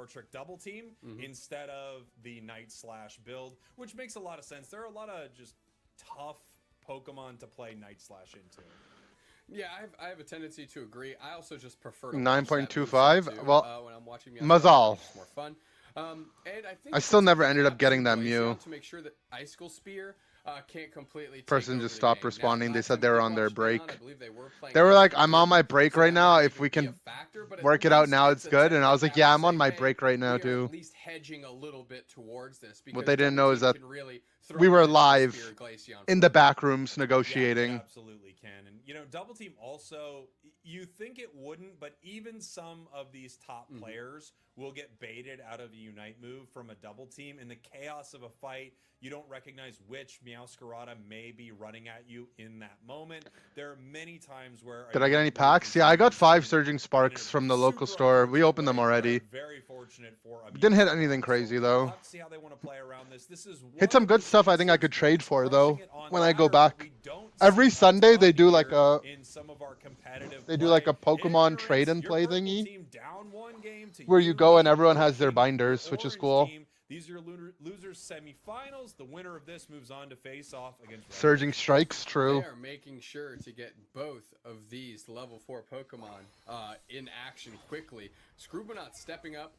Speaker 3: Trick double team instead of the Night Slash build, which makes a lot of sense. There are a lot of just tough Pokemon to play Night Slash into.
Speaker 2: Yeah, I have a tendency to agree. I also just prefer to
Speaker 1: 9.25?
Speaker 2: Watch that
Speaker 1: Well,
Speaker 2: when I'm watching
Speaker 1: Mazal.
Speaker 2: it's more fun. And I think
Speaker 1: I still
Speaker 2: since
Speaker 1: never
Speaker 2: it's
Speaker 1: ended up
Speaker 2: capped
Speaker 1: getting
Speaker 2: through
Speaker 1: that
Speaker 2: Glaceon
Speaker 1: Mew.
Speaker 2: to make sure that Icicle Spear can't completely take
Speaker 1: Person
Speaker 2: over
Speaker 1: just
Speaker 2: the
Speaker 1: stopped
Speaker 2: game.
Speaker 1: responding.
Speaker 2: Now,
Speaker 1: They
Speaker 2: last
Speaker 1: said
Speaker 2: time
Speaker 1: they
Speaker 2: we
Speaker 1: were
Speaker 2: did
Speaker 1: on their
Speaker 2: watch
Speaker 1: break.
Speaker 2: Neon, I believe they were playing
Speaker 1: They were like, I'm on
Speaker 2: good,
Speaker 1: my break
Speaker 2: so
Speaker 1: right
Speaker 2: that
Speaker 1: now.
Speaker 2: might
Speaker 1: If
Speaker 2: even
Speaker 1: we
Speaker 2: be a
Speaker 1: can
Speaker 2: factor, but at
Speaker 1: work it out
Speaker 2: least
Speaker 1: now, it's good. And I was like,
Speaker 2: attempt
Speaker 1: yeah,
Speaker 2: to
Speaker 1: I'm on
Speaker 2: say,
Speaker 1: my
Speaker 2: hey,
Speaker 1: break right now
Speaker 2: we are
Speaker 1: too.
Speaker 2: at least hedging a little bit towards this because
Speaker 1: What they didn't
Speaker 2: Double
Speaker 1: know is
Speaker 2: Team
Speaker 1: that
Speaker 2: can really throw
Speaker 1: we were
Speaker 2: an Icicle
Speaker 1: live
Speaker 2: Spear Glaceon
Speaker 1: in
Speaker 2: for
Speaker 1: the back rooms
Speaker 3: Yeah, it
Speaker 1: negotiating.
Speaker 3: absolutely can. And, you know, Double Team also, you think it wouldn't, but even some of these top players will get baited out of a Unite move from a Double Team. In the chaos of a fight, you don't recognize which Meowscarada may be running at you in that moment. There are many times where...
Speaker 1: Did I get any packs? Yeah, I got 5 Surging Sparks from the local store. We opened them already.
Speaker 3: Very fortunate for
Speaker 1: Didn't hit anything crazy though.
Speaker 3: We'll have to see how they want to play around this. This is
Speaker 1: Hit some good stuff I think I could trade for though when I go back. Every Sunday they do like a Pokemon trade and play thingy where you go and everyone has their binders, which is cool.
Speaker 3: These are losers semifinals. The winner of this moves on to face off against
Speaker 1: Surging Strikes, true.
Speaker 2: They are making sure to get both of these level 4 Pokemon in action quickly. Scribblenauts stepping up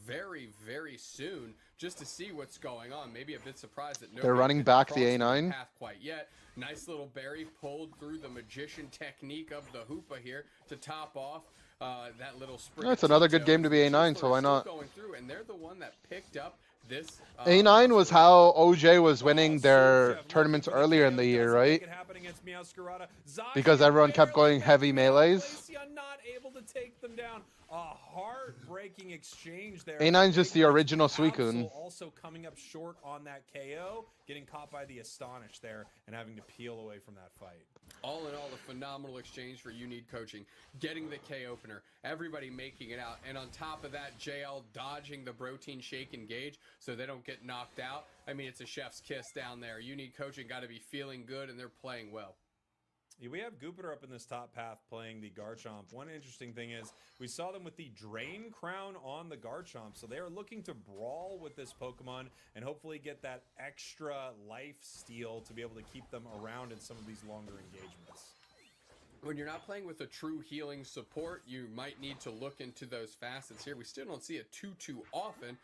Speaker 2: very, very soon just to see what's going on. Maybe a bit surprised that
Speaker 1: They're running back the A9
Speaker 2: path quite yet. Nice little berry pulled through the magician technique of the Hoopa here to top off that little spring.
Speaker 1: That's another good game to be A9, so why not?
Speaker 2: Going through, and they're the one that picked up this.
Speaker 1: A9 was how OJ was winning their tournaments earlier in the year, right? Because everyone kept going heavy melees.
Speaker 3: Not able to take them down. A heartbreaking exchange there.
Speaker 1: A9's just the original Suicune.
Speaker 3: Also coming up short on that KO, getting caught by the Astonish there and having to peel away from that fight.
Speaker 2: All in all, a phenomenal exchange for You Need Coaching. Getting the K opener, everybody making it out, and on top of that, JL dodging the Protein Shake Engage so they don't get knocked out. I mean, it's a chef's kiss down there. You Need Coaching got to be feeling good, and they're playing well.
Speaker 3: Yeah, we have Goopiter up in this top path playing the Garchomp. One interesting thing is we saw them with the Drain Crown on the Garchomp, so they are looking to brawl with this Pokemon and hopefully get that extra life steal to be able to keep them around in some of these longer engagements.
Speaker 2: When you're not playing with a true healing support, you might need to look into those facets here. We still don't see it too often.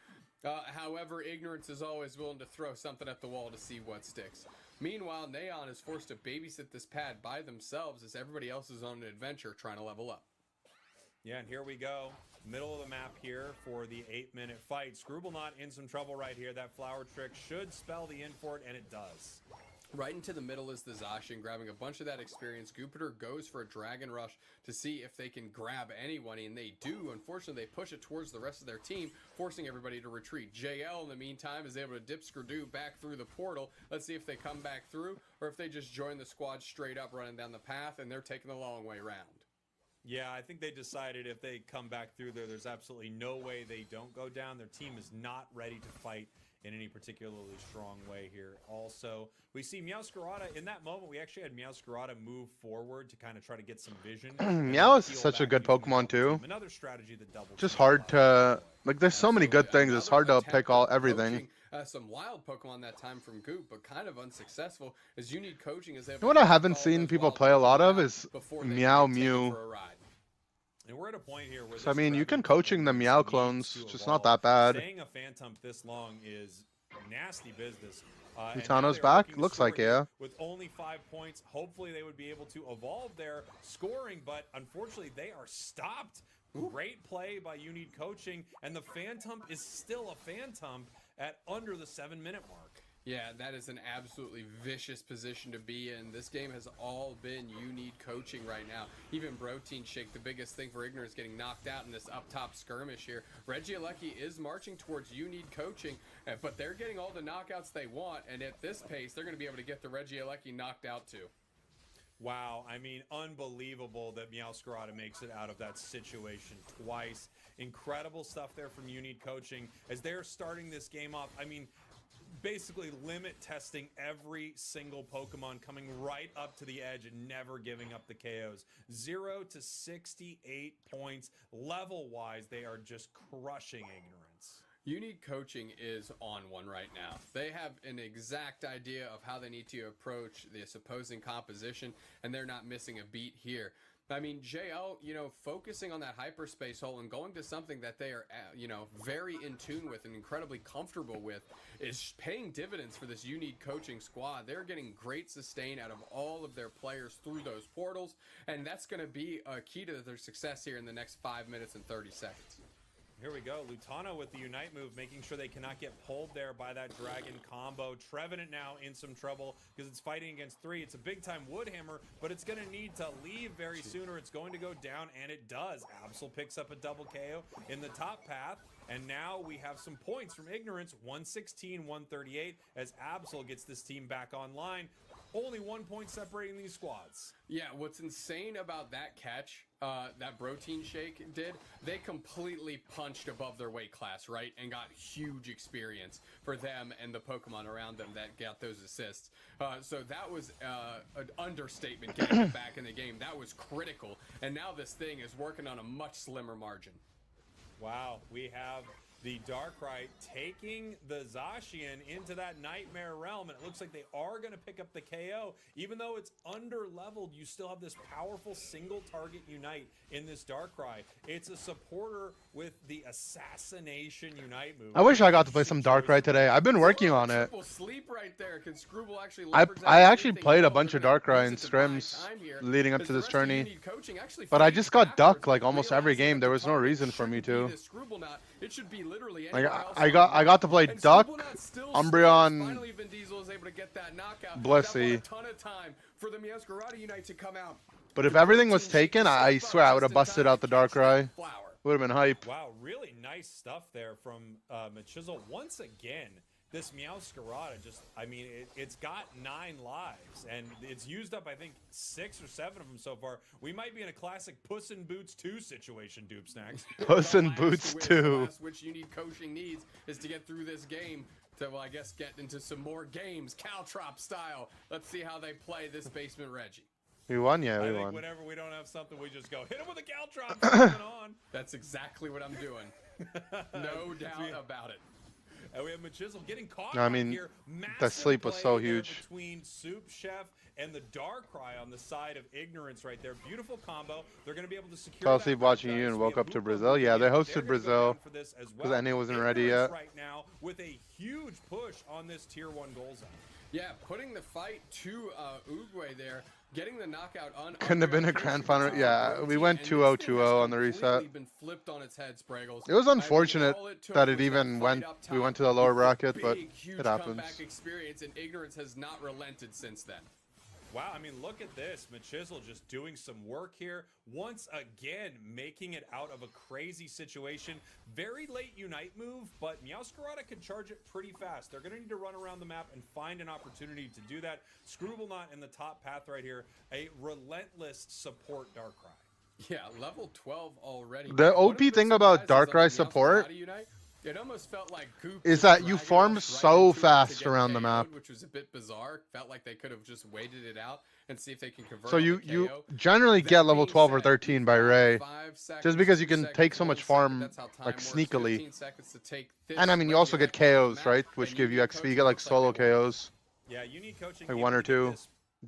Speaker 2: However, Ignorance is always willing to throw something at the wall to see what sticks. Meanwhile, Neon is forced to babysit this pad by themselves as everybody else is on an adventure trying to level up.
Speaker 3: Yeah, and here we go. Middle of the map here for the 8-minute fight. Scribblenauts in some trouble right here. That flower trick should spell the in for it, and it does.
Speaker 2: Right into the middle is the Zacian, grabbing a bunch of that experience. Goopiter goes for a Dragon Rush to see if they can grab anyone, and they do. Unfortunately, they push it towards the rest of their team, forcing everybody to retreat. JL, in the meantime, is able to dip Skirdu back through the portal. Let's see if they come back through, or if they just join the squad straight up running down the path, and they're taking the long way round.
Speaker 3: Yeah, I think they decided if they come back through there, there's absolutely no way they don't go down. Their team is not ready to fight in any particularly strong way here. Also, we see Meowscarada in that moment. We actually had Meowscarada move forward to kind of try to get some vision.
Speaker 1: Meow is such a good Pokemon too.
Speaker 3: Another strategy that doubles.
Speaker 1: Just hard to like. There's so many good things. It's hard to pick everything.
Speaker 2: Some wild Pokemon that time from Goop, but kind of unsuccessful. As You Need Coaching is able.
Speaker 1: You know what I haven't seen people play a lot of is Meow Mew.
Speaker 3: And we're at a point here where
Speaker 1: So, I mean, you can coaching the Meow clones, just not that bad.
Speaker 3: Staying a Phantom this long is nasty business.
Speaker 1: Utano's back? Looks like, yeah.
Speaker 3: With only 5 points, hopefully they would be able to evolve their scoring, but unfortunately they are stopped. Great play by You Need Coaching, and the Phantom is still a Phantom at under the 7-minute mark.
Speaker 2: Yeah, that is an absolutely vicious position to be in. This game has all been You Need Coaching right now. Even Protein Shake, the biggest thing for Ignorance, getting knocked out in this up-top skirmish here. Regieleki is marching towards You Need Coaching, but they're getting all the knockouts they want, and at this pace, they're going to be able to get the Regieleki knocked out too.
Speaker 3: Wow, I mean, unbelievable that Meowscarada makes it out of that situation twice. Incredible stuff there from You Need Coaching as they're starting this game off. I mean, basically limit testing every single Pokemon, coming right up to the edge and never giving up the KOs. 0 to 68 points. Level-wise, they are just crushing Ignorance.
Speaker 2: Unique Coaching is on one right now. They have an exact idea of how they need to approach this opposing composition, and they're not missing a beat here. I mean, JL, focusing on that hyperspace hole and going to something that they are, very in tune with and incredibly comfortable with is paying dividends for this Unique Coaching squad. They're getting great sustain out of all of their players through those portals, and that's going to be a key to their success here in the next 5 minutes and 30 seconds.
Speaker 3: Here we go. Lutano with the Unite move, making sure they cannot get pulled there by that Dragon combo. Trevenant now in some trouble because it's fighting against 3. It's a big-time Woodhammer, but it's going to need to leave very soon or it's going to go down, and it does. Absol picks up a double KO in the top path, and now we have some points from Ignorance, 116-138, as Absol gets this team back online. Only 1 point separating these squads.
Speaker 2: Yeah, what's insane about that catch, that Protein Shake did, they completely punched above their weight class, right? And got huge experience for them and the Pokemon around them that got those assists. So that was an understatement getting it back in the game. That was critical. And now this thing is working on a much slimmer margin.
Speaker 3: Wow, we have the Darkrai taking the Zacian into that Nightmare Realm, and it looks like they are going to pick up the KO. Even though it's under-leveled, you still have this powerful single-target Unite in this Darkrai. It's a supporter with the Assassination Unite move.
Speaker 1: I wish I got to play some Darkrai today. I've been working on it.
Speaker 2: Sleep right there. Can Screwball actually
Speaker 1: I actually played a bunch of Darkrai in scrims leading up to this tourney, but I just got ducked like almost every game. There was no reason for me to.
Speaker 2: It should be literally
Speaker 1: Like I got to play Duck, Umbreon,
Speaker 2: finally Vin Diesel is able to get that knockout.
Speaker 1: Blissey.
Speaker 2: A ton of time for the Meowscarada Unite to come out.
Speaker 1: But if everything was taken, I swear I would have busted out the Darkrai. Would have been hype.
Speaker 3: Wow, really nice stuff there from Machisel. Once again, this Meowscarada just, I mean, it's got 9 lives, and it's used up, I think, 6 or 7 of them so far. We might be in a classic Puss in Boots 2 situation, Dupe Snacks.
Speaker 1: Puss in Boots 2.
Speaker 2: Which Unique Coaching needs is to get through this game to, well, I guess, get into some more games, Caltrop style. Let's see how they play this Basement Reggie.
Speaker 1: We won, yeah,
Speaker 3: I
Speaker 1: we
Speaker 3: think
Speaker 1: won.
Speaker 3: whenever we don't have something, we just go, hit him with a Caltrop, coming on.
Speaker 2: That's exactly what I'm doing. No doubt about it.
Speaker 3: And we have Machisel getting caught.
Speaker 1: I mean,
Speaker 3: here.
Speaker 1: the sleep was so
Speaker 3: Massive play there
Speaker 1: huge.
Speaker 3: between Soup Chef and the Darkrai on the side of Ignorance right there. Beautiful combo. They're going to be able to secure.
Speaker 1: Fell asleep watching you and woke up to Brazil. Yeah, they hosted Brazil because NA wasn't ready yet.
Speaker 3: Right now with a huge push on this tier 1 goal zone.
Speaker 2: Yeah, putting the fight to Uguay there, getting the knockout on.
Speaker 1: Couldn't have been a grand final. Yeah, we went 2-0, 2-0 on the reset.
Speaker 2: Been flipped on its head, Spraggles.
Speaker 1: It was unfortunate that it even went. We went to the lower bracket, but
Speaker 2: huge
Speaker 1: it happens.
Speaker 2: Comeback experience, and Ignorance has not relented since then.
Speaker 3: Wow, I mean, look at this. Machisel just doing some work here. Once again, making it out of a crazy situation. Very late Unite move, but Meowscarada can charge it pretty fast. They're going to need to run around the map and find an opportunity to do that. Screwball in the top path right here. A relentless support Darkrai.
Speaker 2: Yeah, level 12 already.
Speaker 1: The OP thing about Darkrai support
Speaker 2: it almost felt like Goop
Speaker 1: is that you farm so fast around the map,
Speaker 2: which was a bit bizarre. Felt like they could have just waited it out and see if they can convert.
Speaker 1: So you generally get level 12 or 13 by Ray, just because you can take so much farm like sneakily. And I mean, you also get KOs, right, which give you XP. You get like solo KOs.
Speaker 3: Yeah, you need coaching.
Speaker 1: Like 1 or 2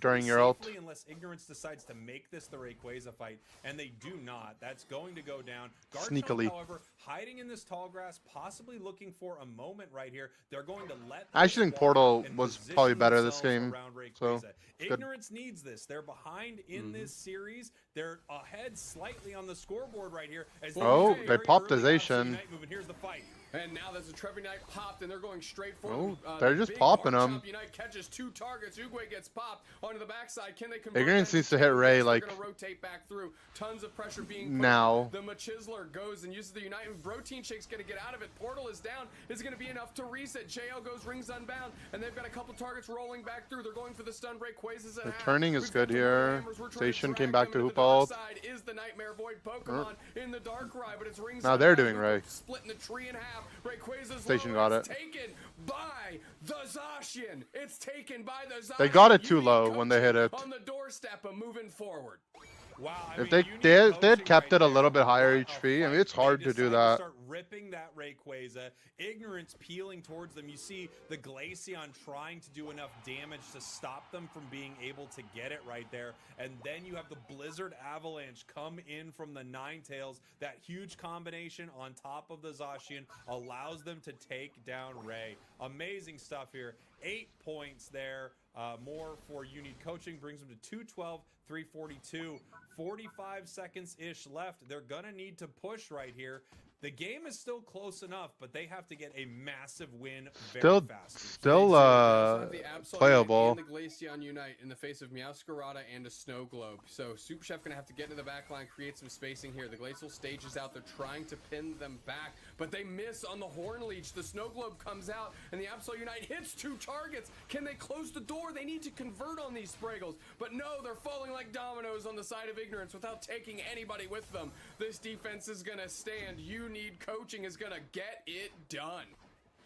Speaker 1: during your ult.
Speaker 3: Unless Ignorance decides to make this the Rayquaza fight, and they do not, that's going to go down. Garchomp,
Speaker 1: Sneakily.
Speaker 3: However, hiding in this tall grass, possibly looking for a moment right here. They're going to let.
Speaker 1: I actually think Portal was probably better this game. So
Speaker 3: Ignorance needs this. They're behind in this series. They're ahead slightly on the scoreboard right here. As
Speaker 1: they popped the Zacian.
Speaker 3: Here's the fight.
Speaker 2: And now there's a Trevor Knight popped, and they're going straight for.
Speaker 1: They're just popping them.
Speaker 2: Unite catches 2 targets. Uguay gets popped onto the backside. Can they convert?
Speaker 1: Ignorance needs to hit Ray like
Speaker 2: gonna rotate back through. Tons of pressure being put.
Speaker 1: Now.
Speaker 2: The Machisler goes and uses the Unite. Protein Shake's gonna get out of it. Portal is down. Is gonna be enough to reset. JL goes rings unbound, and they've got a couple targets rolling back through. They're going for the stun break. Quazes
Speaker 1: the turning is good here. Station came back to hoop ult.
Speaker 2: Is the Nightmare Void Pokemon in the Darkrai, but it's rings.
Speaker 1: Now they're doing Ray.
Speaker 2: Splitting the tree in half. Rayquaza's
Speaker 1: Station got it.
Speaker 2: Taken by the Zacian. It's taken by the Zacian.
Speaker 1: They got it too low when they hit it.
Speaker 2: On the doorstep of moving forward.
Speaker 3: Wow,
Speaker 1: if they had kept it a little bit higher HP, I mean, it's hard to do that.
Speaker 3: ripping that Rayquaza. Ignorance peeling towards them. You see the Glaceon trying to do enough damage to stop them from being able to get it right there. And then you have the Blizzard Avalanche come in from the Ninetales. That huge combination on top of the Zacian allows them to take down Ray. Amazing stuff here. 8 points there. More for You Need Coaching brings them to 212, 342. 45 seconds-ish left. They're gonna need to push right here. The game is still close enough, but they have to get a massive win very fast.
Speaker 1: Still
Speaker 2: The Absol
Speaker 1: playable.
Speaker 2: and the Glaceon unite in the face of Meowscarada and a Snow Globe. So Super Chef gonna have to get into the back line, create some spacing here. The Glacial stage is out. They're trying to pin them back, but they miss on the Horn Leech. The Snow Globe comes out, and the Absol unite hits 2 targets. Can they close the door? They need to convert on these Spraggles, but no, they're falling like dominoes on the side of Ignorance without taking anybody with them. This defense is gonna stand. You Need Coaching is gonna get it done.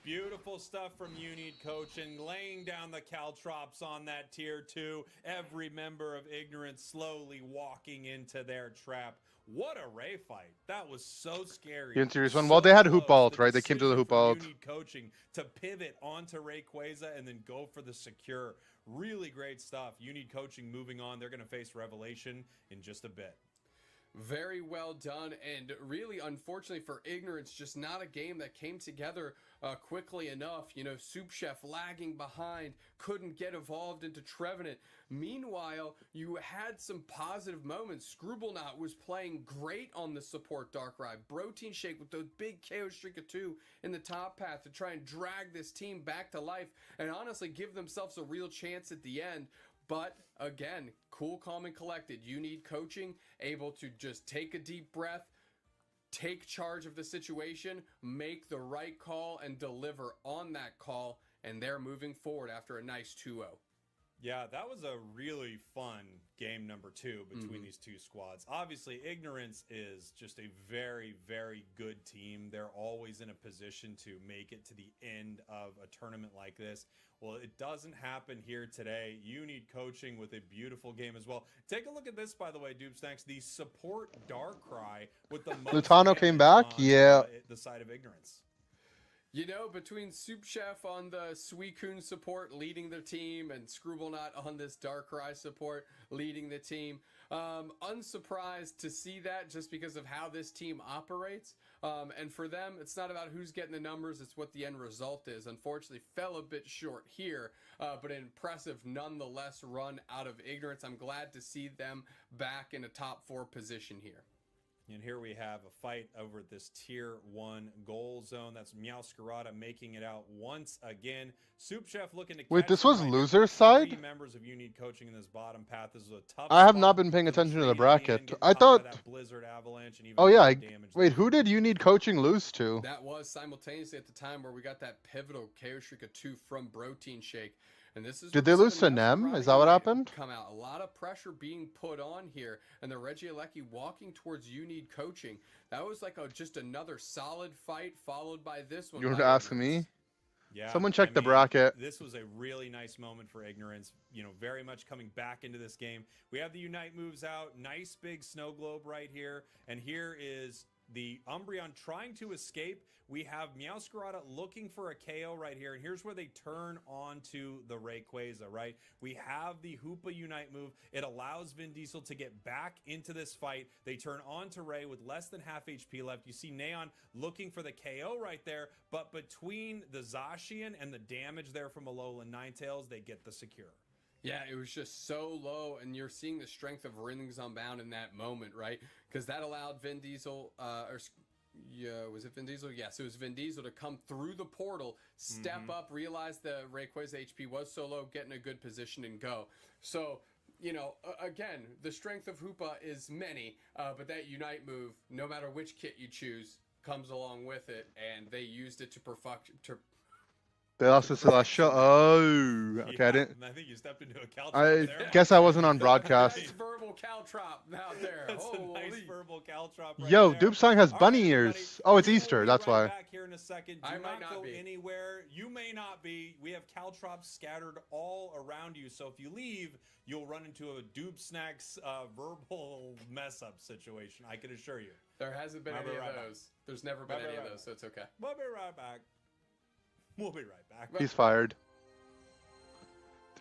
Speaker 3: Beautiful stuff from You Need Coaching, laying down the Caltrops on that tier 2. Every member of Ignorance slowly walking into their trap. What a Ray fight. That was so scary.
Speaker 1: You in Series 1? Well, they had Hoop
Speaker 3: close.
Speaker 1: Ult, right? They came to the
Speaker 3: decision
Speaker 1: Hoop
Speaker 3: from
Speaker 1: Ult.
Speaker 3: You Need Coaching to pivot onto Rayquaza and then go for the secure. Really great stuff. You Need Coaching moving on. They're going to face Revelation in just a bit.
Speaker 2: Very well done, and really, unfortunately for Ignorance, just not a game that came together quickly enough. You know, Soup Chef lagging behind, couldn't get evolved into Trevenant. Meanwhile, you had some positive moments. Scrubbleknot was playing great on the support Darkrai. Protein Shake with those big KO streak of 2 in the top path to try and drag this team back to life and honestly give themselves a real chance at the end. But again, cool, calm, and collected. You Need Coaching, able to just take a deep breath, take charge of the situation, make the right call, and deliver on that call. And they're moving forward after a nice 2-0.
Speaker 3: Yeah, that was a really fun game number 2 between these two squads. Obviously, Ignorance is just a very, very good team. They're always in a position to make it to the end of a tournament like this. Well, it doesn't happen here today. You Need Coaching with a beautiful game as well. Take a look at this, by the way, Doopsnacks. The support Darkrai with the most
Speaker 1: Lutano came back?
Speaker 3: on,
Speaker 1: Yeah.
Speaker 3: the side of Ignorance.
Speaker 2: You know, between Soup Chef on the Suicune support leading the team and Scrubbleknot on this Darkrai support leading the team, unsurprised to see that just because of how this team operates. And for them, it's not about who's getting the numbers, it's what the end result is. Unfortunately, fell a bit short here, but an impressive nonetheless run out of Ignorance. I'm glad to see them back in a top 4 position here.
Speaker 3: And here we have a fight over this tier 1 goal zone. That's Meowscarada making it out once again. Soup Chef looking to
Speaker 1: Wait,
Speaker 3: catch
Speaker 1: this
Speaker 3: them
Speaker 1: was
Speaker 3: right
Speaker 1: loser
Speaker 3: now.
Speaker 1: side?
Speaker 3: 3 members of You Need Coaching in this bottom path. This is a tough
Speaker 1: I have
Speaker 3: spot.
Speaker 1: not been paying
Speaker 3: Some
Speaker 1: attention to the
Speaker 3: trading in,
Speaker 1: bracket.
Speaker 3: getting
Speaker 1: I
Speaker 3: caught by
Speaker 1: thought.
Speaker 3: that Blizzard Avalanche and even
Speaker 1: Oh yeah.
Speaker 3: more damage
Speaker 1: Wait,
Speaker 3: there.
Speaker 1: who did You Need Coaching lose to?
Speaker 2: That was simultaneously at the time where we got that pivotal KO streak of 2 from Protein Shake. And this is
Speaker 1: Did
Speaker 2: where
Speaker 1: they lose to
Speaker 2: Southern
Speaker 1: Nem?
Speaker 2: Meowscarada
Speaker 1: Is that what
Speaker 2: Unite
Speaker 1: happened?
Speaker 2: Come out. A lot of pressure being put on here, and the Regieleki walking towards You Need Coaching. That was like just another solid fight, followed by this one.
Speaker 1: You want
Speaker 2: by
Speaker 1: to ask
Speaker 2: Ignorance.
Speaker 1: me?
Speaker 3: Yeah,
Speaker 1: Someone check
Speaker 3: I
Speaker 1: the
Speaker 3: mean,
Speaker 1: bracket.
Speaker 3: This was a really nice moment for Ignorance. You know, very much coming back into this game. We have the Unite moves out. Nice big snow globe right here. And here is the Umbreon trying to escape. We have Meowscarada looking for a KO right here. And here's where they turn onto the Rayquaza, right? We have the Hoopa Unite move. It allows Vin Diesel to get back into this fight. They turn on to Ray with less than half HP left. You see Neon looking for the KO right there. But between the Zacian and the damage there from Alolan Ninetales, they get the secure.
Speaker 2: Yeah, it was just so low, and you're seeing the strength of Rings Unbound in that moment, right? Because that allowed Vin Diesel, was it Vin Diesel? Yes, it was Vin Diesel to come through the portal, step up, realize the Rayquaza HP was so low, get in a good position and go. So, you know, again, the strength of Hoopa is many, but that Unite move, no matter which kit you choose, comes along with it, and they used it to perfection.
Speaker 1: They lost this last show. Oh, okay.
Speaker 3: Yeah,
Speaker 1: I didn't.
Speaker 3: I think you stepped into a couch.
Speaker 1: I
Speaker 3: there.
Speaker 1: guess I wasn't on broadcast.
Speaker 2: Nice verbal Caltrop out there.
Speaker 3: That's a nice
Speaker 2: Holy.
Speaker 3: verbal Caltrop right
Speaker 1: Yo,
Speaker 3: there.
Speaker 1: Doopsong has
Speaker 3: All
Speaker 1: bunny
Speaker 3: right,
Speaker 1: ears.
Speaker 3: everybody,
Speaker 1: Oh, it's
Speaker 3: we will
Speaker 1: Easter.
Speaker 3: be
Speaker 1: That's
Speaker 3: right
Speaker 1: why.
Speaker 3: back here in in a second. Do
Speaker 2: I
Speaker 3: not
Speaker 2: might not
Speaker 3: go
Speaker 2: be.
Speaker 3: anywhere. You may not be. We have caltrops scattered all around you. So if you leave, you'll run into a Doob Snacks verbal mess up situation. I can assure you.
Speaker 2: There hasn't been
Speaker 3: I'll be
Speaker 2: any
Speaker 3: right
Speaker 2: of
Speaker 3: back.
Speaker 2: those. There's never been
Speaker 3: I'll be
Speaker 2: any of
Speaker 3: right
Speaker 2: those,
Speaker 3: back.
Speaker 2: so it's okay.
Speaker 3: We'll be right back. We'll be right back.
Speaker 1: He's fired.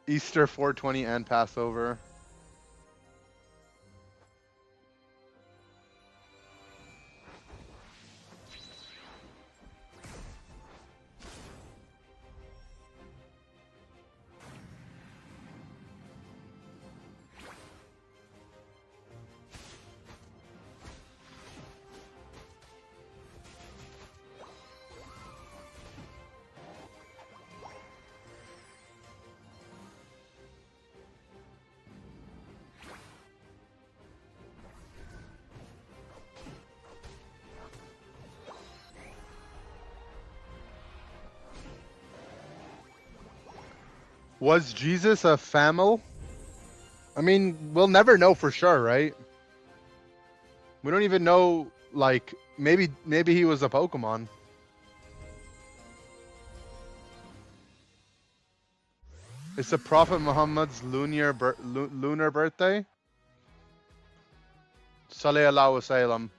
Speaker 1: Easter 420 and Passover. Was Jesus a famil? I mean, we'll never know for sure, right? We don't even know, like, maybe he was a Pokemon. It's the Prophet Muhammad's lunar birthday. Salih Allahu Wasallam.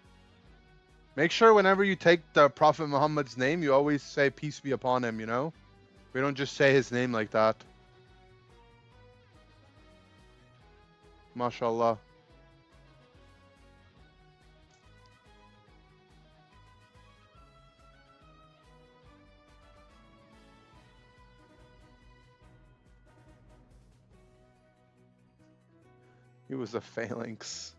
Speaker 1: Make sure whenever you take the Prophet Muhammad's name, you always say peace be upon him, you know? We don't just say his name like that. MashaAllah. He was a phalanx.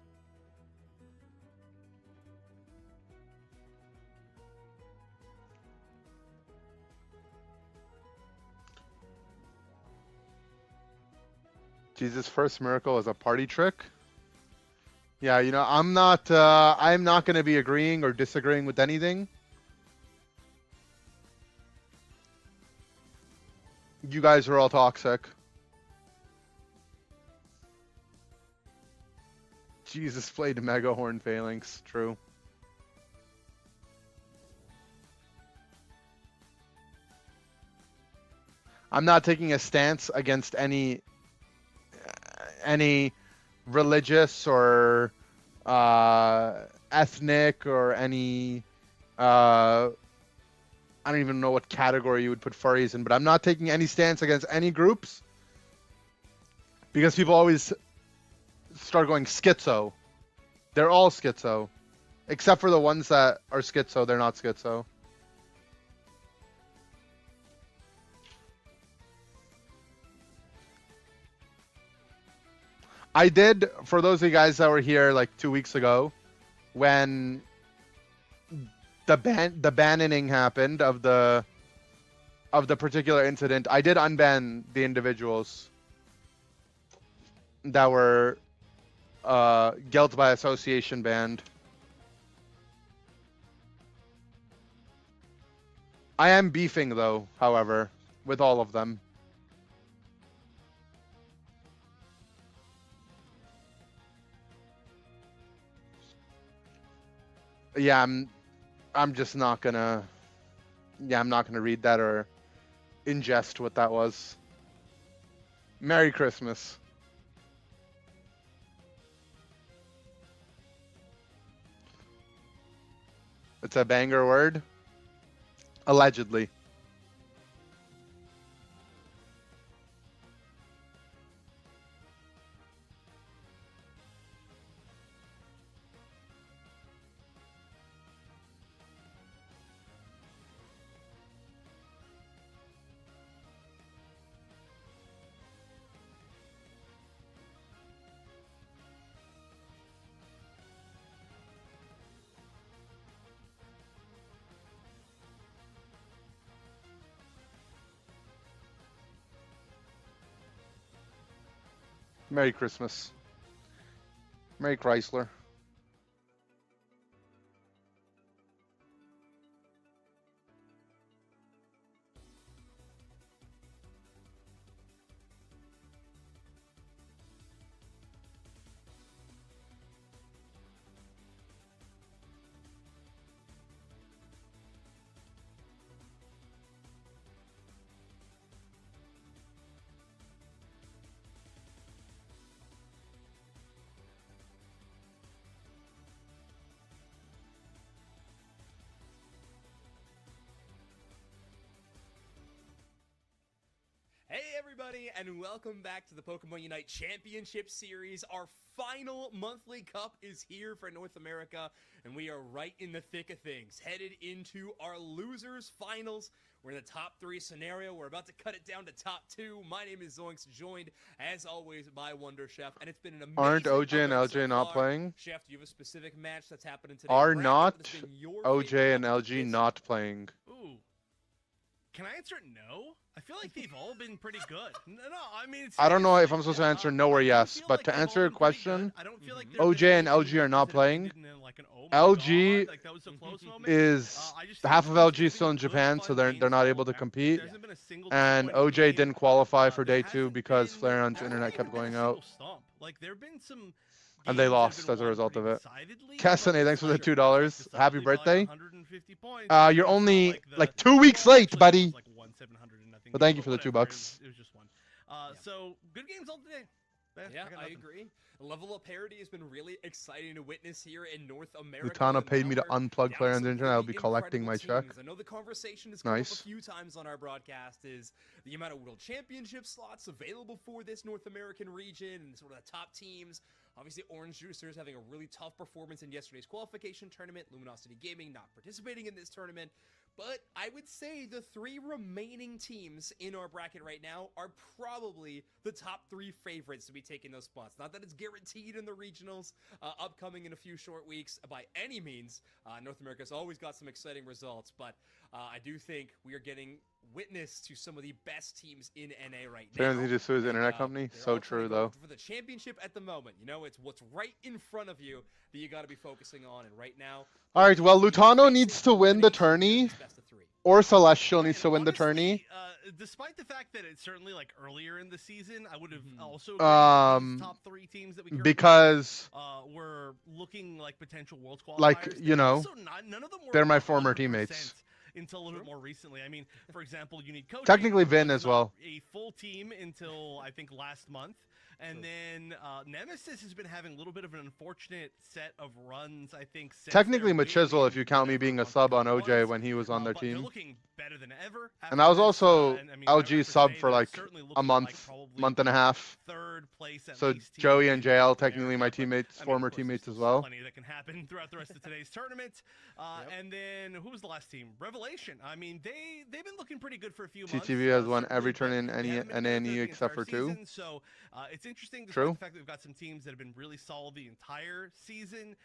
Speaker 1: Jesus' first miracle is a party trick. Yeah, you know, I'm not going to be agreeing or disagreeing with anything. You guys are all toxic. Jesus played Mega Horn Phalanx. True. I'm not taking a stance against any religious or ethnic or any I don't even know what category you would put furries in, but I'm not taking any stance against any groups because people always start going schizo. They're all schizo, except for the ones that are schizo. They're not schizo. I did, for those of you guys that were here like 2 weeks ago, when the banning happened of the particular incident, I did unban the individuals that were guilt by association banned. I am beefing though, however, with all of them. Yeah, I'm just not gonna. Yeah, I'm not gonna read that or ingest what that was. Merry Christmas. It's a banger word. Allegedly. Merry Christmas. Merry Chrysler.
Speaker 5: everybody, and welcome back to the Pokemon Unite Championship Series. Our final monthly cup is here for North America, and we are right in the thick of things, headed into our losers finals. We're in the top 3 scenario. We're about to cut it down to top 2. My name is Zoinks, joined, as always, by Wonder Chef, and it's been an amazing
Speaker 1: Aren't OJ and
Speaker 5: event
Speaker 1: LJ
Speaker 5: so
Speaker 1: not
Speaker 5: far.
Speaker 1: playing?
Speaker 5: Chef, do you have a specific match that's happening today?
Speaker 1: Are
Speaker 5: Bracket
Speaker 1: not
Speaker 5: that's been your
Speaker 1: OJ
Speaker 5: favorite
Speaker 1: and
Speaker 5: up to
Speaker 1: LG
Speaker 5: this
Speaker 1: not playing?
Speaker 4: Ooh. Can I answer no? I feel like they've all been pretty good. No, I mean,
Speaker 1: I don't know if I'm
Speaker 4: seriously,
Speaker 1: supposed to answer no
Speaker 4: I
Speaker 1: or
Speaker 4: do
Speaker 1: yes,
Speaker 4: feel
Speaker 1: but
Speaker 4: like
Speaker 1: to
Speaker 4: they've
Speaker 1: answer
Speaker 4: all
Speaker 1: your
Speaker 4: been pretty good.
Speaker 1: question,
Speaker 4: I don't feel like there
Speaker 1: OJ
Speaker 4: have
Speaker 1: and
Speaker 4: been any
Speaker 1: LG are
Speaker 4: matches
Speaker 1: not
Speaker 4: that have
Speaker 1: playing.
Speaker 4: ended in, like, an, oh my
Speaker 1: LG
Speaker 4: God, like, that was a close moment.
Speaker 1: is
Speaker 4: I just
Speaker 1: half
Speaker 4: think
Speaker 1: of
Speaker 4: it's
Speaker 1: LG
Speaker 4: been
Speaker 1: still in
Speaker 4: good,
Speaker 1: Japan, so
Speaker 4: fun
Speaker 1: they're
Speaker 4: games
Speaker 1: not
Speaker 4: all
Speaker 1: able to
Speaker 4: around.
Speaker 1: compete.
Speaker 4: There hasn't been a single
Speaker 1: And
Speaker 4: disappointing
Speaker 1: OJ
Speaker 4: game.
Speaker 1: didn't qualify for
Speaker 4: There
Speaker 1: day 2
Speaker 4: hasn't
Speaker 1: because
Speaker 4: been-
Speaker 1: Flareon's
Speaker 4: there
Speaker 1: internet
Speaker 4: hasn't
Speaker 1: kept
Speaker 4: even been
Speaker 1: going
Speaker 4: a
Speaker 1: out.
Speaker 4: single stomp. Like, there have been some
Speaker 1: And they
Speaker 4: games that have
Speaker 1: lost
Speaker 4: been
Speaker 1: as a
Speaker 4: won
Speaker 1: result
Speaker 4: pretty
Speaker 1: of it.
Speaker 4: decidedly,
Speaker 1: Cassane,
Speaker 4: but
Speaker 1: thanks for the
Speaker 4: it's like,
Speaker 1: $2.
Speaker 4: it's
Speaker 1: Happy
Speaker 4: decidedly by, like,
Speaker 1: birthday.
Speaker 4: 150 points.
Speaker 1: You're
Speaker 4: It's not
Speaker 1: only
Speaker 4: like the-
Speaker 1: like 2 weeks
Speaker 4: well,
Speaker 1: late,
Speaker 4: actually, it
Speaker 1: buddy.
Speaker 4: was like 1,700 and nothing
Speaker 1: But
Speaker 4: game,
Speaker 1: thank you for the
Speaker 4: whatever,
Speaker 1: $2.
Speaker 4: It was just one. So good games all today.
Speaker 5: Yeah,
Speaker 4: got
Speaker 5: I
Speaker 4: nothing.
Speaker 5: agree. Level of parity has been really exciting to witness here in North America.
Speaker 1: Lutana
Speaker 5: and
Speaker 1: paid
Speaker 5: now
Speaker 1: me to
Speaker 5: we're
Speaker 1: unplug
Speaker 5: down
Speaker 1: Flareon's
Speaker 5: some
Speaker 1: internet. I'll
Speaker 5: really
Speaker 1: be collecting my
Speaker 5: incredible
Speaker 1: check.
Speaker 5: teams. I know the conversation has come up
Speaker 1: Nice.
Speaker 5: a few times on our broadcast is the amount of World Championship slots available for this North American region and sort of the top teams. Obviously, Orange Juicers having a really tough performance in yesterday's qualification tournament. Luminosity Gaming not participating in this tournament. But I would say the 3 remaining teams in our bracket right now are probably the top 3 favorites to be taking those spots. Not that it's guaranteed in the regionals upcoming in a few short weeks by any means. North America's always got some exciting results, but I do think we are getting witness to some of the best teams in NA right now.
Speaker 1: Flareon's need to sue his
Speaker 5: And,
Speaker 1: internet company.
Speaker 5: they're
Speaker 1: So
Speaker 5: all trying
Speaker 1: true,
Speaker 5: to go
Speaker 1: though.
Speaker 5: for the championship at the moment. You know, it's what's right in front of you that you got to be focusing on. And right now,
Speaker 1: All right, well,
Speaker 5: you're
Speaker 1: Lutano
Speaker 5: facing
Speaker 1: needs to win the
Speaker 5: elimination here in
Speaker 1: tourney,
Speaker 5: this best of 3.
Speaker 1: or Celestial
Speaker 4: Right,
Speaker 1: needs to
Speaker 4: and
Speaker 1: win the
Speaker 4: honestly,
Speaker 1: tourney.
Speaker 4: Despite the fact that it's certainly like earlier in the season, I would have also
Speaker 1: Um,
Speaker 4: agreed that these top 3 teams that we currently
Speaker 1: Because
Speaker 4: were looking like potential world qualifiers.
Speaker 1: Like,
Speaker 4: They
Speaker 1: you
Speaker 4: were
Speaker 1: know,
Speaker 4: also none of them were
Speaker 1: they're my
Speaker 4: 100%
Speaker 1: former teammates.
Speaker 4: until a little bit more recently. I mean, for example, Unique Coaching
Speaker 1: Technically Vin
Speaker 4: was
Speaker 1: as well.
Speaker 4: not a full team until I think last month. And then Nemesis has been having a little bit of an unfortunate set of runs, I think. since
Speaker 1: Technically
Speaker 4: their
Speaker 1: Machisel,
Speaker 4: win
Speaker 1: if you count me
Speaker 4: whatever
Speaker 1: being a
Speaker 4: month
Speaker 1: sub
Speaker 4: ago
Speaker 1: on
Speaker 4: it
Speaker 1: OJ
Speaker 4: was.
Speaker 1: when he was on their
Speaker 4: But they're
Speaker 1: team.
Speaker 4: looking better than ever.
Speaker 1: And I was
Speaker 4: after this,
Speaker 1: also
Speaker 4: and, I mean,
Speaker 1: LG
Speaker 4: after
Speaker 1: sub
Speaker 4: today,
Speaker 1: for
Speaker 4: they're
Speaker 1: like
Speaker 4: certainly
Speaker 1: a
Speaker 4: looking
Speaker 1: month,
Speaker 4: like probably
Speaker 1: month and a half.
Speaker 4: third place at
Speaker 1: So
Speaker 4: least team
Speaker 1: Joey
Speaker 4: in
Speaker 1: and JL
Speaker 4: North
Speaker 1: technically my
Speaker 4: America, but,
Speaker 1: teammates,
Speaker 4: I mean,
Speaker 1: former
Speaker 4: of course, there's
Speaker 1: teammates as
Speaker 4: still
Speaker 1: well.
Speaker 4: Plenty that can happen throughout the rest of today's tournament. And then who was the last team? Revelation. I mean, they've been looking pretty good for a few months.
Speaker 1: TTV has won
Speaker 4: certainly,
Speaker 1: every
Speaker 4: but
Speaker 1: tournament in
Speaker 4: they haven't been
Speaker 1: NA
Speaker 4: good
Speaker 1: and
Speaker 4: the
Speaker 1: E except for
Speaker 4: entire
Speaker 1: 2.
Speaker 4: season, so it's interesting despite
Speaker 1: True.
Speaker 4: the fact that we've got some teams that have been really solid the entire season.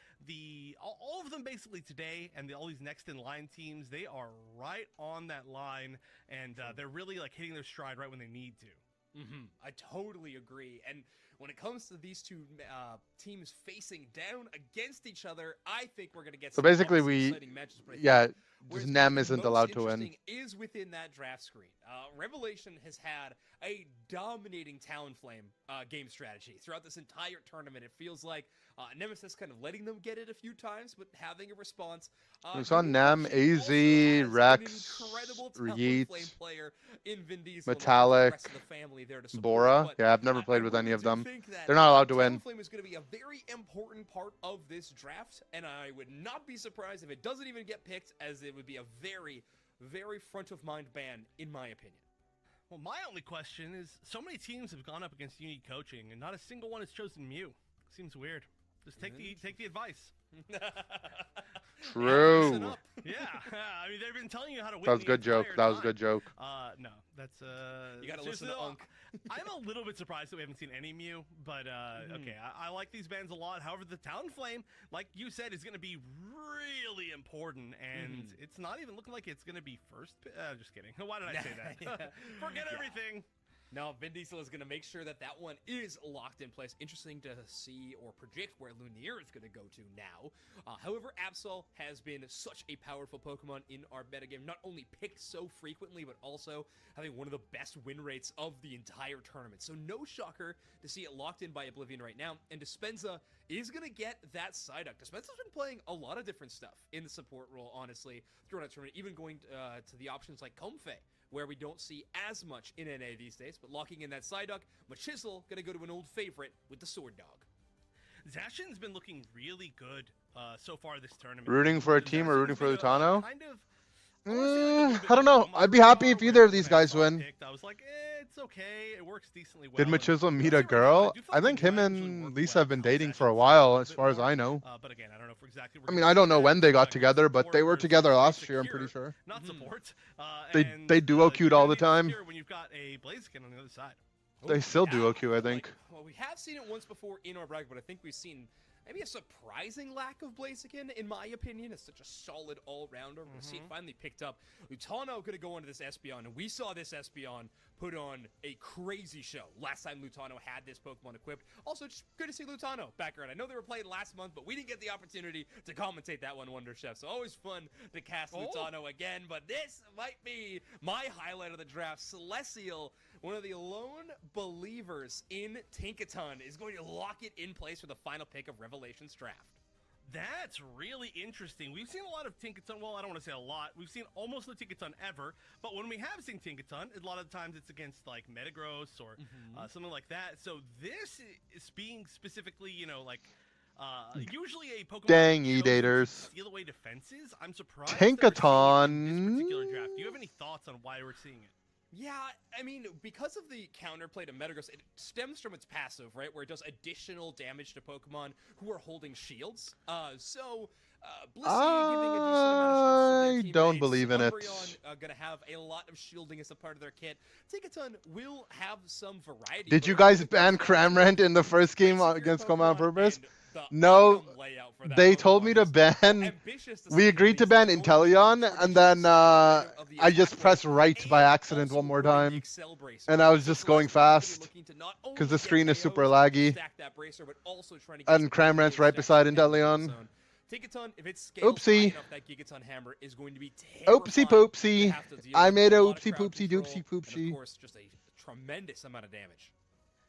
Speaker 4: All of them basically today, and all these next in line teams, they are right on that line, and they're really like hitting their stride right when they need to.
Speaker 5: I totally agree. And when it comes to these 2 teams facing down against each other, I think we're going to get
Speaker 1: So
Speaker 5: some
Speaker 1: basically
Speaker 5: awesome, exciting matches. But I
Speaker 1: Yeah,
Speaker 5: think where's
Speaker 1: just
Speaker 5: gonna
Speaker 1: Nem
Speaker 5: be
Speaker 1: isn't
Speaker 5: most
Speaker 1: allowed to win.
Speaker 5: interesting is within that draft screen. Revelation has had a dominating Talonflame game strategy throughout this entire tournament. It feels like Nemesis kind of letting them get it a few times, but having a response.
Speaker 1: We saw Nem, AZ, Rex, Yeet,
Speaker 5: player in Vin Diesel, and
Speaker 1: Metallic,
Speaker 5: the rest of the family there to support,
Speaker 1: Bora.
Speaker 5: but
Speaker 1: Yeah, I've never
Speaker 5: I
Speaker 1: played with any
Speaker 5: really
Speaker 1: of
Speaker 5: do
Speaker 1: them.
Speaker 5: think that
Speaker 1: They're not allowed to win.
Speaker 5: Talonflame is going to be a very important part of this draft, and I would not be surprised if it doesn't even get picked, as it would be a very, very front-of-mind ban, in my opinion.
Speaker 4: Well, my only question is, so many teams have gone up against Unique Coaching, and not a single one has chosen Mew. Seems weird. Just take the advice.
Speaker 1: True.
Speaker 5: Listen up.
Speaker 4: Yeah, I mean, they've been telling you how to win.
Speaker 1: That was a
Speaker 4: the
Speaker 1: good joke.
Speaker 4: entire
Speaker 1: That was a
Speaker 4: time.
Speaker 1: good joke.
Speaker 4: No, that's
Speaker 5: You gotta listen
Speaker 4: seriously,
Speaker 5: to
Speaker 4: though,
Speaker 5: Unk.
Speaker 4: I'm a little bit surprised that we haven't seen any Mew, but okay, I like these bands a lot. However, the Talonflame, like you said, is going to be really important, and it's not even looking like it's going to be first. Just kidding. Why did I say that?
Speaker 5: Yeah.
Speaker 4: Forget everything.
Speaker 5: No, Vin Diesel is going to make sure that that one is locked in place. Interesting to see or predict where Lumiere is going to go to now. However, Absol has been such a powerful Pokemon in our metagame. Not only picked so frequently, but also having one of the best win rates of the entire tournament. So no shocker to see it locked in by Oblivion right now. And Dispenza is going to get that Psyduck. Dispenza's been playing a lot of different stuff in the support role, honestly, throughout the tournament. Even going to the options like Comfey, where we don't see as much in NA these days, but locking in that Psyduck. Machisel gonna go to an old favorite with the Sword Dog.
Speaker 4: Zacian's been looking really good so far this tournament.
Speaker 1: Rooting for a team or rooting for
Speaker 4: Zacian's been
Speaker 1: Lutano?
Speaker 4: Kind of, I wanna see, like, a little bit
Speaker 1: I don't
Speaker 4: more
Speaker 1: know.
Speaker 4: Pokemon
Speaker 1: I'd be happy if
Speaker 4: Raw,
Speaker 1: either of
Speaker 4: when
Speaker 1: these
Speaker 4: I
Speaker 1: guys
Speaker 4: saw it
Speaker 1: win.
Speaker 4: picked, I was like, it's okay. It works decently well.
Speaker 1: Did
Speaker 4: and
Speaker 1: Machismo meet
Speaker 4: we'll
Speaker 1: a
Speaker 4: see right now,
Speaker 1: girl?
Speaker 4: do feel
Speaker 1: I
Speaker 4: like
Speaker 1: think
Speaker 4: the
Speaker 1: him
Speaker 4: UI actually
Speaker 1: and
Speaker 4: worked
Speaker 1: Lisa
Speaker 4: well
Speaker 1: have been
Speaker 4: to help
Speaker 1: dating for a
Speaker 4: Sagittarius a
Speaker 1: while,
Speaker 4: little
Speaker 1: as
Speaker 4: bit
Speaker 1: far as
Speaker 4: more.
Speaker 1: I know.
Speaker 4: But again, I don't know for exactly.
Speaker 1: I mean, I don't know when they got together, but they were together last year, I'm pretty sure.
Speaker 4: Not support.
Speaker 1: They duo queued all the time.
Speaker 4: When you've got a Blaziken on the other side.
Speaker 1: They still
Speaker 5: Yeah,
Speaker 1: duo queue, I
Speaker 5: feel
Speaker 1: think.
Speaker 5: like- well, we have seen it once before in our bracket, but I think we've seen maybe a surprising lack of Blaziken, in my opinion. It's such a solid all-rounder. We're going to see it finally picked up. Lutano going to go into this Espeon, and we saw this Espeon put on a crazy show last time Lutano had this Pokemon equipped. Also, just good to see Lutano back around. I know they were playing last month, but we didn't get the opportunity to commentate that one, Wonder Chef. So always fun to cast Lutano again, but this might be my highlight of the draft. Celestial, one of the lone believers in Tinkaton, is going to lock it in place for the final pick of Revelations draft.
Speaker 4: That's really interesting. We've seen a lot of Tinkaton. Well, I don't want to say a lot. We've seen almost no Tinkaton ever. But when we have seen Tinkaton, a lot of times it's against like Metagross or something like that. So this is being specifically, you know, like usually a Pokemon
Speaker 1: Dang,
Speaker 4: chosen to
Speaker 1: Edators.
Speaker 4: steal away defenses. I'm surprised that we're seeing it in
Speaker 1: Tinkaton.
Speaker 4: this particular draft. Do you have any thoughts on why we're seeing it?
Speaker 5: Yeah, I mean, because of the counterplay to Metagross, it stems from its passive, right? Where it does additional damage to Pokemon who are holding shields. Blissey giving a decent amount of shields to their
Speaker 1: I don't
Speaker 5: teammates.
Speaker 1: believe in it.
Speaker 5: Umbreon gonna have a lot of shielding as a part of their kit. Tinkaton will have some variety.
Speaker 1: Did
Speaker 5: but
Speaker 1: you
Speaker 5: it
Speaker 1: guys
Speaker 5: does
Speaker 1: ban
Speaker 5: have
Speaker 1: Cramorant in the first game
Speaker 5: basic
Speaker 1: against
Speaker 5: Pokemon
Speaker 1: Command Purpose?
Speaker 5: and the
Speaker 1: No,
Speaker 5: item layout for that
Speaker 1: they
Speaker 5: Pokemon
Speaker 1: told me to
Speaker 5: is
Speaker 1: ban.
Speaker 5: ambitious to
Speaker 1: We
Speaker 5: say
Speaker 1: agreed
Speaker 5: the
Speaker 1: to ban
Speaker 5: least. Going with the
Speaker 1: Inteleon, and
Speaker 5: traditional
Speaker 1: then
Speaker 5: style of the
Speaker 1: I just
Speaker 5: attack
Speaker 1: pressed
Speaker 5: mode
Speaker 1: right by
Speaker 5: and
Speaker 1: accident
Speaker 5: also
Speaker 1: one more
Speaker 5: running the
Speaker 1: time.
Speaker 5: Excel Bracer.
Speaker 1: And I was
Speaker 5: So
Speaker 1: just going
Speaker 5: Celestial's gonna be
Speaker 1: fast,
Speaker 5: looking to not only
Speaker 1: 'cause the
Speaker 5: get
Speaker 1: screen is
Speaker 5: KOs,
Speaker 1: super laggy.
Speaker 5: stack that bracer, but also trying to get
Speaker 1: And
Speaker 5: some
Speaker 1: Cramorant's
Speaker 5: KOs
Speaker 1: right
Speaker 5: stacks
Speaker 1: beside
Speaker 5: in the kill
Speaker 1: Inteleon.
Speaker 5: zone. Tinkaton, if it scales high
Speaker 1: Oopsie.
Speaker 5: enough, that Gigaton Hammer is going to be
Speaker 1: Oopsie
Speaker 5: terrifying
Speaker 1: poopsie.
Speaker 5: to have to deal
Speaker 1: I
Speaker 5: with.
Speaker 1: made a
Speaker 5: lot of
Speaker 1: oopsie
Speaker 5: crowd
Speaker 1: poopsie
Speaker 5: control,
Speaker 1: doopsie
Speaker 5: and
Speaker 1: poopsie.
Speaker 5: of course, just a tremendous amount of damage.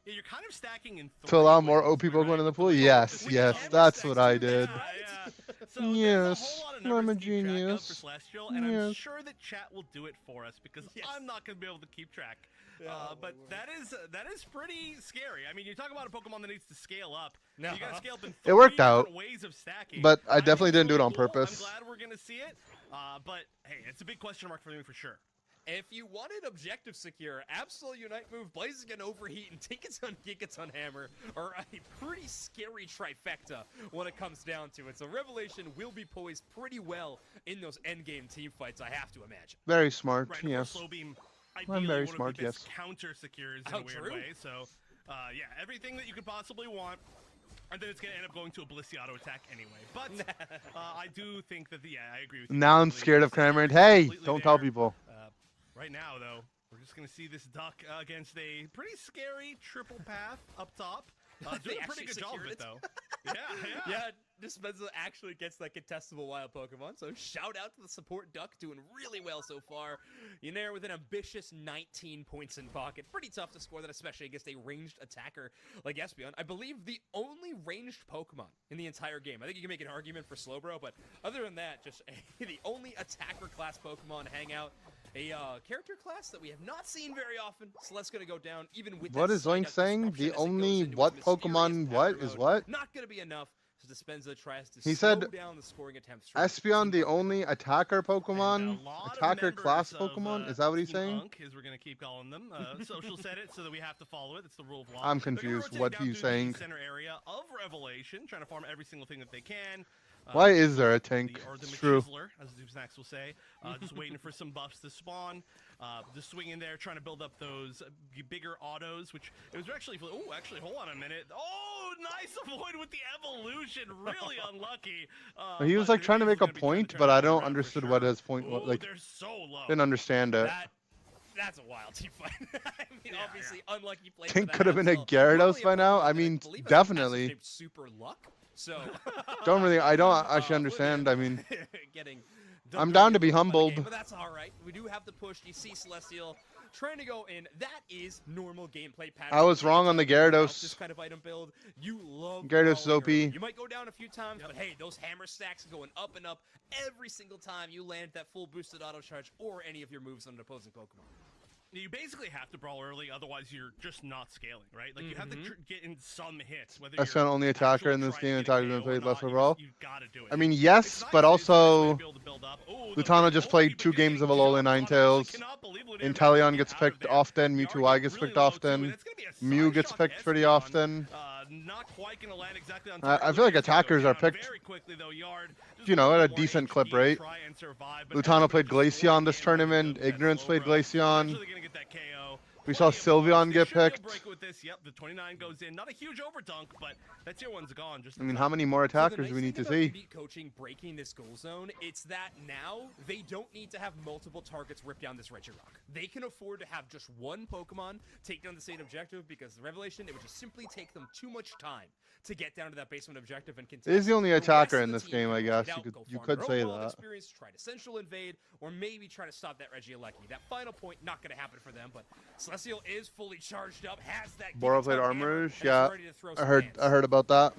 Speaker 4: Yeah, you're kind of stacking in
Speaker 1: To allow more
Speaker 4: ways,
Speaker 1: OP Pokemon
Speaker 4: right?
Speaker 1: in the
Speaker 4: With
Speaker 1: pool?
Speaker 4: way
Speaker 1: Yes,
Speaker 4: with
Speaker 1: yes,
Speaker 4: hammer
Speaker 1: that's
Speaker 4: stacks
Speaker 1: what I
Speaker 4: too.
Speaker 1: did.
Speaker 4: Yeah. So there's a
Speaker 1: Yes,
Speaker 4: whole lot of
Speaker 1: I'm
Speaker 4: numbers
Speaker 1: a
Speaker 4: to keep track of for
Speaker 1: genius.
Speaker 4: Celestial, and I'm
Speaker 1: Yes.
Speaker 4: sure that chat will do it for us because
Speaker 5: Yes.
Speaker 4: I'm not going to be able to keep track. But that is pretty scary. I mean, you talk about a Pokemon that needs to scale up.
Speaker 5: No.
Speaker 4: You got to scale up in
Speaker 1: It worked
Speaker 4: three
Speaker 1: out,
Speaker 4: different ways of stacking.
Speaker 1: but I
Speaker 4: think
Speaker 1: definitely
Speaker 4: it's
Speaker 1: didn't do it
Speaker 4: really
Speaker 1: on
Speaker 4: cool.
Speaker 1: purpose.
Speaker 4: I'm glad we're going to see it. But hey, it's a big question mark for me for sure.
Speaker 5: If you wanted objective secure, Absol Unite move, Blaziken Overheat, and Tinkaton Gigaton Hammer are a pretty scary trifecta when it comes down to it. So Revelation will be poised pretty well in those endgame team fights, I have to imagine.
Speaker 1: Very smart,
Speaker 4: Right,
Speaker 1: yes.
Speaker 4: Slow Beam,
Speaker 1: I'm
Speaker 4: ideally
Speaker 1: very
Speaker 4: one
Speaker 1: smart,
Speaker 4: of the best
Speaker 1: yes.
Speaker 4: counter secures in
Speaker 5: Oh,
Speaker 4: a weird
Speaker 5: true.
Speaker 4: way. So, yeah, everything that you could possibly want. And then it's going to end up going to a Blissey auto attack anyway. But I do think that, yeah, I agree with you.
Speaker 1: Now I'm
Speaker 4: completely.
Speaker 1: scared of
Speaker 4: Blissey
Speaker 1: Cramorant.
Speaker 4: is
Speaker 1: Hey,
Speaker 4: completely
Speaker 1: don't tell
Speaker 4: there.
Speaker 1: people.
Speaker 4: Right now, though, we're just going to see this duck against a pretty scary triple path up top. Doing
Speaker 5: They
Speaker 4: a pretty
Speaker 5: actually
Speaker 4: good job of
Speaker 5: secured
Speaker 4: it,
Speaker 5: it.
Speaker 4: though. Yeah.
Speaker 5: Yeah, Dispenza actually gets that contestable wild Pokemon, so shout out to the support duck, doing really well so far. Ynair with an ambitious 19 points in pocket. Pretty tough to score that, especially against a ranged attacker like Espeon. I believe the only ranged Pokemon in the entire game. I think you can make an argument for Slowbro, but other than that, just the only attacker class Pokemon hangout. A character class that we have not seen very often. Celeste's gonna go down even with
Speaker 1: What
Speaker 5: that
Speaker 1: is
Speaker 5: slight
Speaker 1: Zoink saying?
Speaker 5: disruption
Speaker 1: The
Speaker 5: as it goes
Speaker 1: only
Speaker 5: into its
Speaker 1: what
Speaker 5: mysterious
Speaker 1: Pokemon
Speaker 5: power
Speaker 1: what is
Speaker 5: mode.
Speaker 1: what?
Speaker 5: Not gonna be enough. So Dispenza tries to
Speaker 1: He
Speaker 5: slow
Speaker 1: said
Speaker 5: down the scoring attempts.
Speaker 1: Espeon, the
Speaker 5: Team
Speaker 1: only attacker
Speaker 4: And
Speaker 1: Pokemon?
Speaker 4: a lot of
Speaker 1: Attacker
Speaker 4: members
Speaker 1: class
Speaker 4: of,
Speaker 1: Pokemon? Is that what he's
Speaker 4: Team
Speaker 1: saying?
Speaker 4: Unk, as we're going to keep calling them. Social said it, so that we have to follow it. It's the rule of law.
Speaker 1: I'm
Speaker 4: They're gonna
Speaker 1: confused
Speaker 4: rotate
Speaker 1: what
Speaker 4: down
Speaker 1: he's
Speaker 4: through the
Speaker 1: saying.
Speaker 4: Center area of Revelation, trying to farm every single thing that they can.
Speaker 1: Why is there a tank?
Speaker 4: Or the
Speaker 1: It's true.
Speaker 4: Machizzler, as Dubsnax will say. Just waiting for some buffs to spawn. Just swinging there, trying to build up those bigger autos, which it was actually. Oh, actually, hold on a minute. Oh, nice avoid with the evolution. Really unlucky.
Speaker 1: He was
Speaker 4: but
Speaker 1: like trying to
Speaker 4: he's
Speaker 1: make a
Speaker 4: gonna be trying to
Speaker 1: point,
Speaker 4: turn
Speaker 1: but
Speaker 4: that
Speaker 1: I don't
Speaker 4: around for
Speaker 1: understood
Speaker 4: sure.
Speaker 1: what his point was.
Speaker 4: Ooh,
Speaker 1: Like,
Speaker 4: they're so low.
Speaker 1: didn't understand it.
Speaker 5: That's a wild team fight. I mean,
Speaker 4: Yeah,
Speaker 5: obviously, unlucky play.
Speaker 1: Tank
Speaker 5: for that
Speaker 1: could have been a
Speaker 5: Absol.
Speaker 1: Gyarados
Speaker 5: Normally
Speaker 1: by now.
Speaker 5: Pokemon
Speaker 1: I
Speaker 5: that
Speaker 1: mean,
Speaker 5: believe has a
Speaker 1: definitely.
Speaker 5: passive named Super Luck. So
Speaker 1: Don't really. I don't actually understand. I mean,
Speaker 5: getting.
Speaker 1: I'm down to be
Speaker 5: by the game,
Speaker 1: humbled.
Speaker 5: but that's all right. We do have the push. You see Celestial trying to go in. That is normal gameplay pattern.
Speaker 1: I was wrong on the Gyarados.
Speaker 5: This kind of item build, you love
Speaker 1: Gyarados is
Speaker 5: crawling
Speaker 1: OP.
Speaker 5: early. You might go down a few times, but hey, those hammer stacks going up and up every single time you land that full boosted auto charge or any of your moves on an opposing Pokemon.
Speaker 4: You basically have to brawl early, otherwise you're just not scaling, right? Like you have to get in some hits. Whether
Speaker 1: I
Speaker 4: you're
Speaker 1: spent only attacker
Speaker 4: actually
Speaker 1: in this
Speaker 4: trying to
Speaker 1: game.
Speaker 4: get a
Speaker 1: Attacker didn't
Speaker 4: KO
Speaker 1: play
Speaker 4: or
Speaker 1: less
Speaker 4: not,
Speaker 1: overall.
Speaker 4: you gotta do it.
Speaker 1: I mean,
Speaker 4: It's
Speaker 1: yes,
Speaker 4: nice,
Speaker 1: but
Speaker 4: it's a nice way to
Speaker 1: also
Speaker 4: be able to build up. Oh,
Speaker 1: Lutano
Speaker 4: the
Speaker 1: just
Speaker 4: goalie,
Speaker 1: played
Speaker 4: but
Speaker 1: 2
Speaker 4: getting
Speaker 1: games of Alola
Speaker 4: jumped on. I
Speaker 1: Ninetales.
Speaker 4: cannot believe Lutano
Speaker 1: Inteleon
Speaker 4: managed to
Speaker 1: gets
Speaker 4: get out of
Speaker 1: picked
Speaker 4: there.
Speaker 1: often.
Speaker 4: The
Speaker 1: Mewtwo
Speaker 4: Yard
Speaker 1: gets
Speaker 4: really
Speaker 1: picked
Speaker 4: low, too,
Speaker 1: often.
Speaker 4: and it's gonna be a
Speaker 1: Mew
Speaker 4: side
Speaker 1: gets
Speaker 4: shot
Speaker 1: picked
Speaker 4: to
Speaker 1: pretty
Speaker 4: Espeon.
Speaker 1: often.
Speaker 4: Not quite gonna land exactly on
Speaker 1: I
Speaker 4: target.
Speaker 1: feel like
Speaker 4: Lugia's gonna go
Speaker 1: attackers are
Speaker 4: down
Speaker 1: picked,
Speaker 4: very quickly, though. Yard just
Speaker 1: you know,
Speaker 4: a
Speaker 1: at a
Speaker 4: little more
Speaker 1: decent clip
Speaker 4: HP to
Speaker 1: rate.
Speaker 4: try and survive, but
Speaker 1: Lutano
Speaker 4: everybody
Speaker 1: played
Speaker 4: just
Speaker 1: Glaceon this
Speaker 4: flying in on
Speaker 1: tournament.
Speaker 4: that
Speaker 1: Ignorance
Speaker 4: slow
Speaker 1: played
Speaker 4: roll.
Speaker 1: Glaceon.
Speaker 4: Eventually gonna get that KO.
Speaker 1: We saw
Speaker 4: Plenty of blocks.
Speaker 1: Sylveon
Speaker 4: They
Speaker 1: get
Speaker 4: should be able to
Speaker 1: picked.
Speaker 4: break with this. Yep, the 29 goes in. Not a huge overdunk, but that tier 1's gone. Just
Speaker 1: I mean, how many more
Speaker 5: So the
Speaker 1: attackers do we
Speaker 5: nice
Speaker 1: need to
Speaker 5: thing about
Speaker 1: see?
Speaker 5: Elite coaching breaking this goal zone, it's that now they don't need to have multiple targets rip down this Regirock. They can afford to have just one Pokemon take down the same objective because the Revelation, it would just simply take them too much time to get down to that basement objective and contest.
Speaker 1: It is the only
Speaker 5: rest
Speaker 1: attacker
Speaker 5: of
Speaker 1: in
Speaker 5: the
Speaker 1: this
Speaker 5: team
Speaker 1: game,
Speaker 5: can
Speaker 1: I
Speaker 5: ride
Speaker 1: guess.
Speaker 5: it out,
Speaker 1: You
Speaker 5: go
Speaker 1: could
Speaker 5: farm their
Speaker 1: say
Speaker 5: own wild
Speaker 1: that.
Speaker 5: experience, try to Essential Invade, or maybe try to stop that Regieleki. That final point, not going to happen for them, but Celestial is fully charged up, has that
Speaker 1: Boro
Speaker 5: Gigaton
Speaker 1: played
Speaker 5: hammer,
Speaker 1: Armor
Speaker 5: and
Speaker 1: Rouge,
Speaker 5: is
Speaker 1: yeah.
Speaker 5: ready to throw
Speaker 1: I
Speaker 5: some
Speaker 1: heard
Speaker 5: hands.
Speaker 1: about that.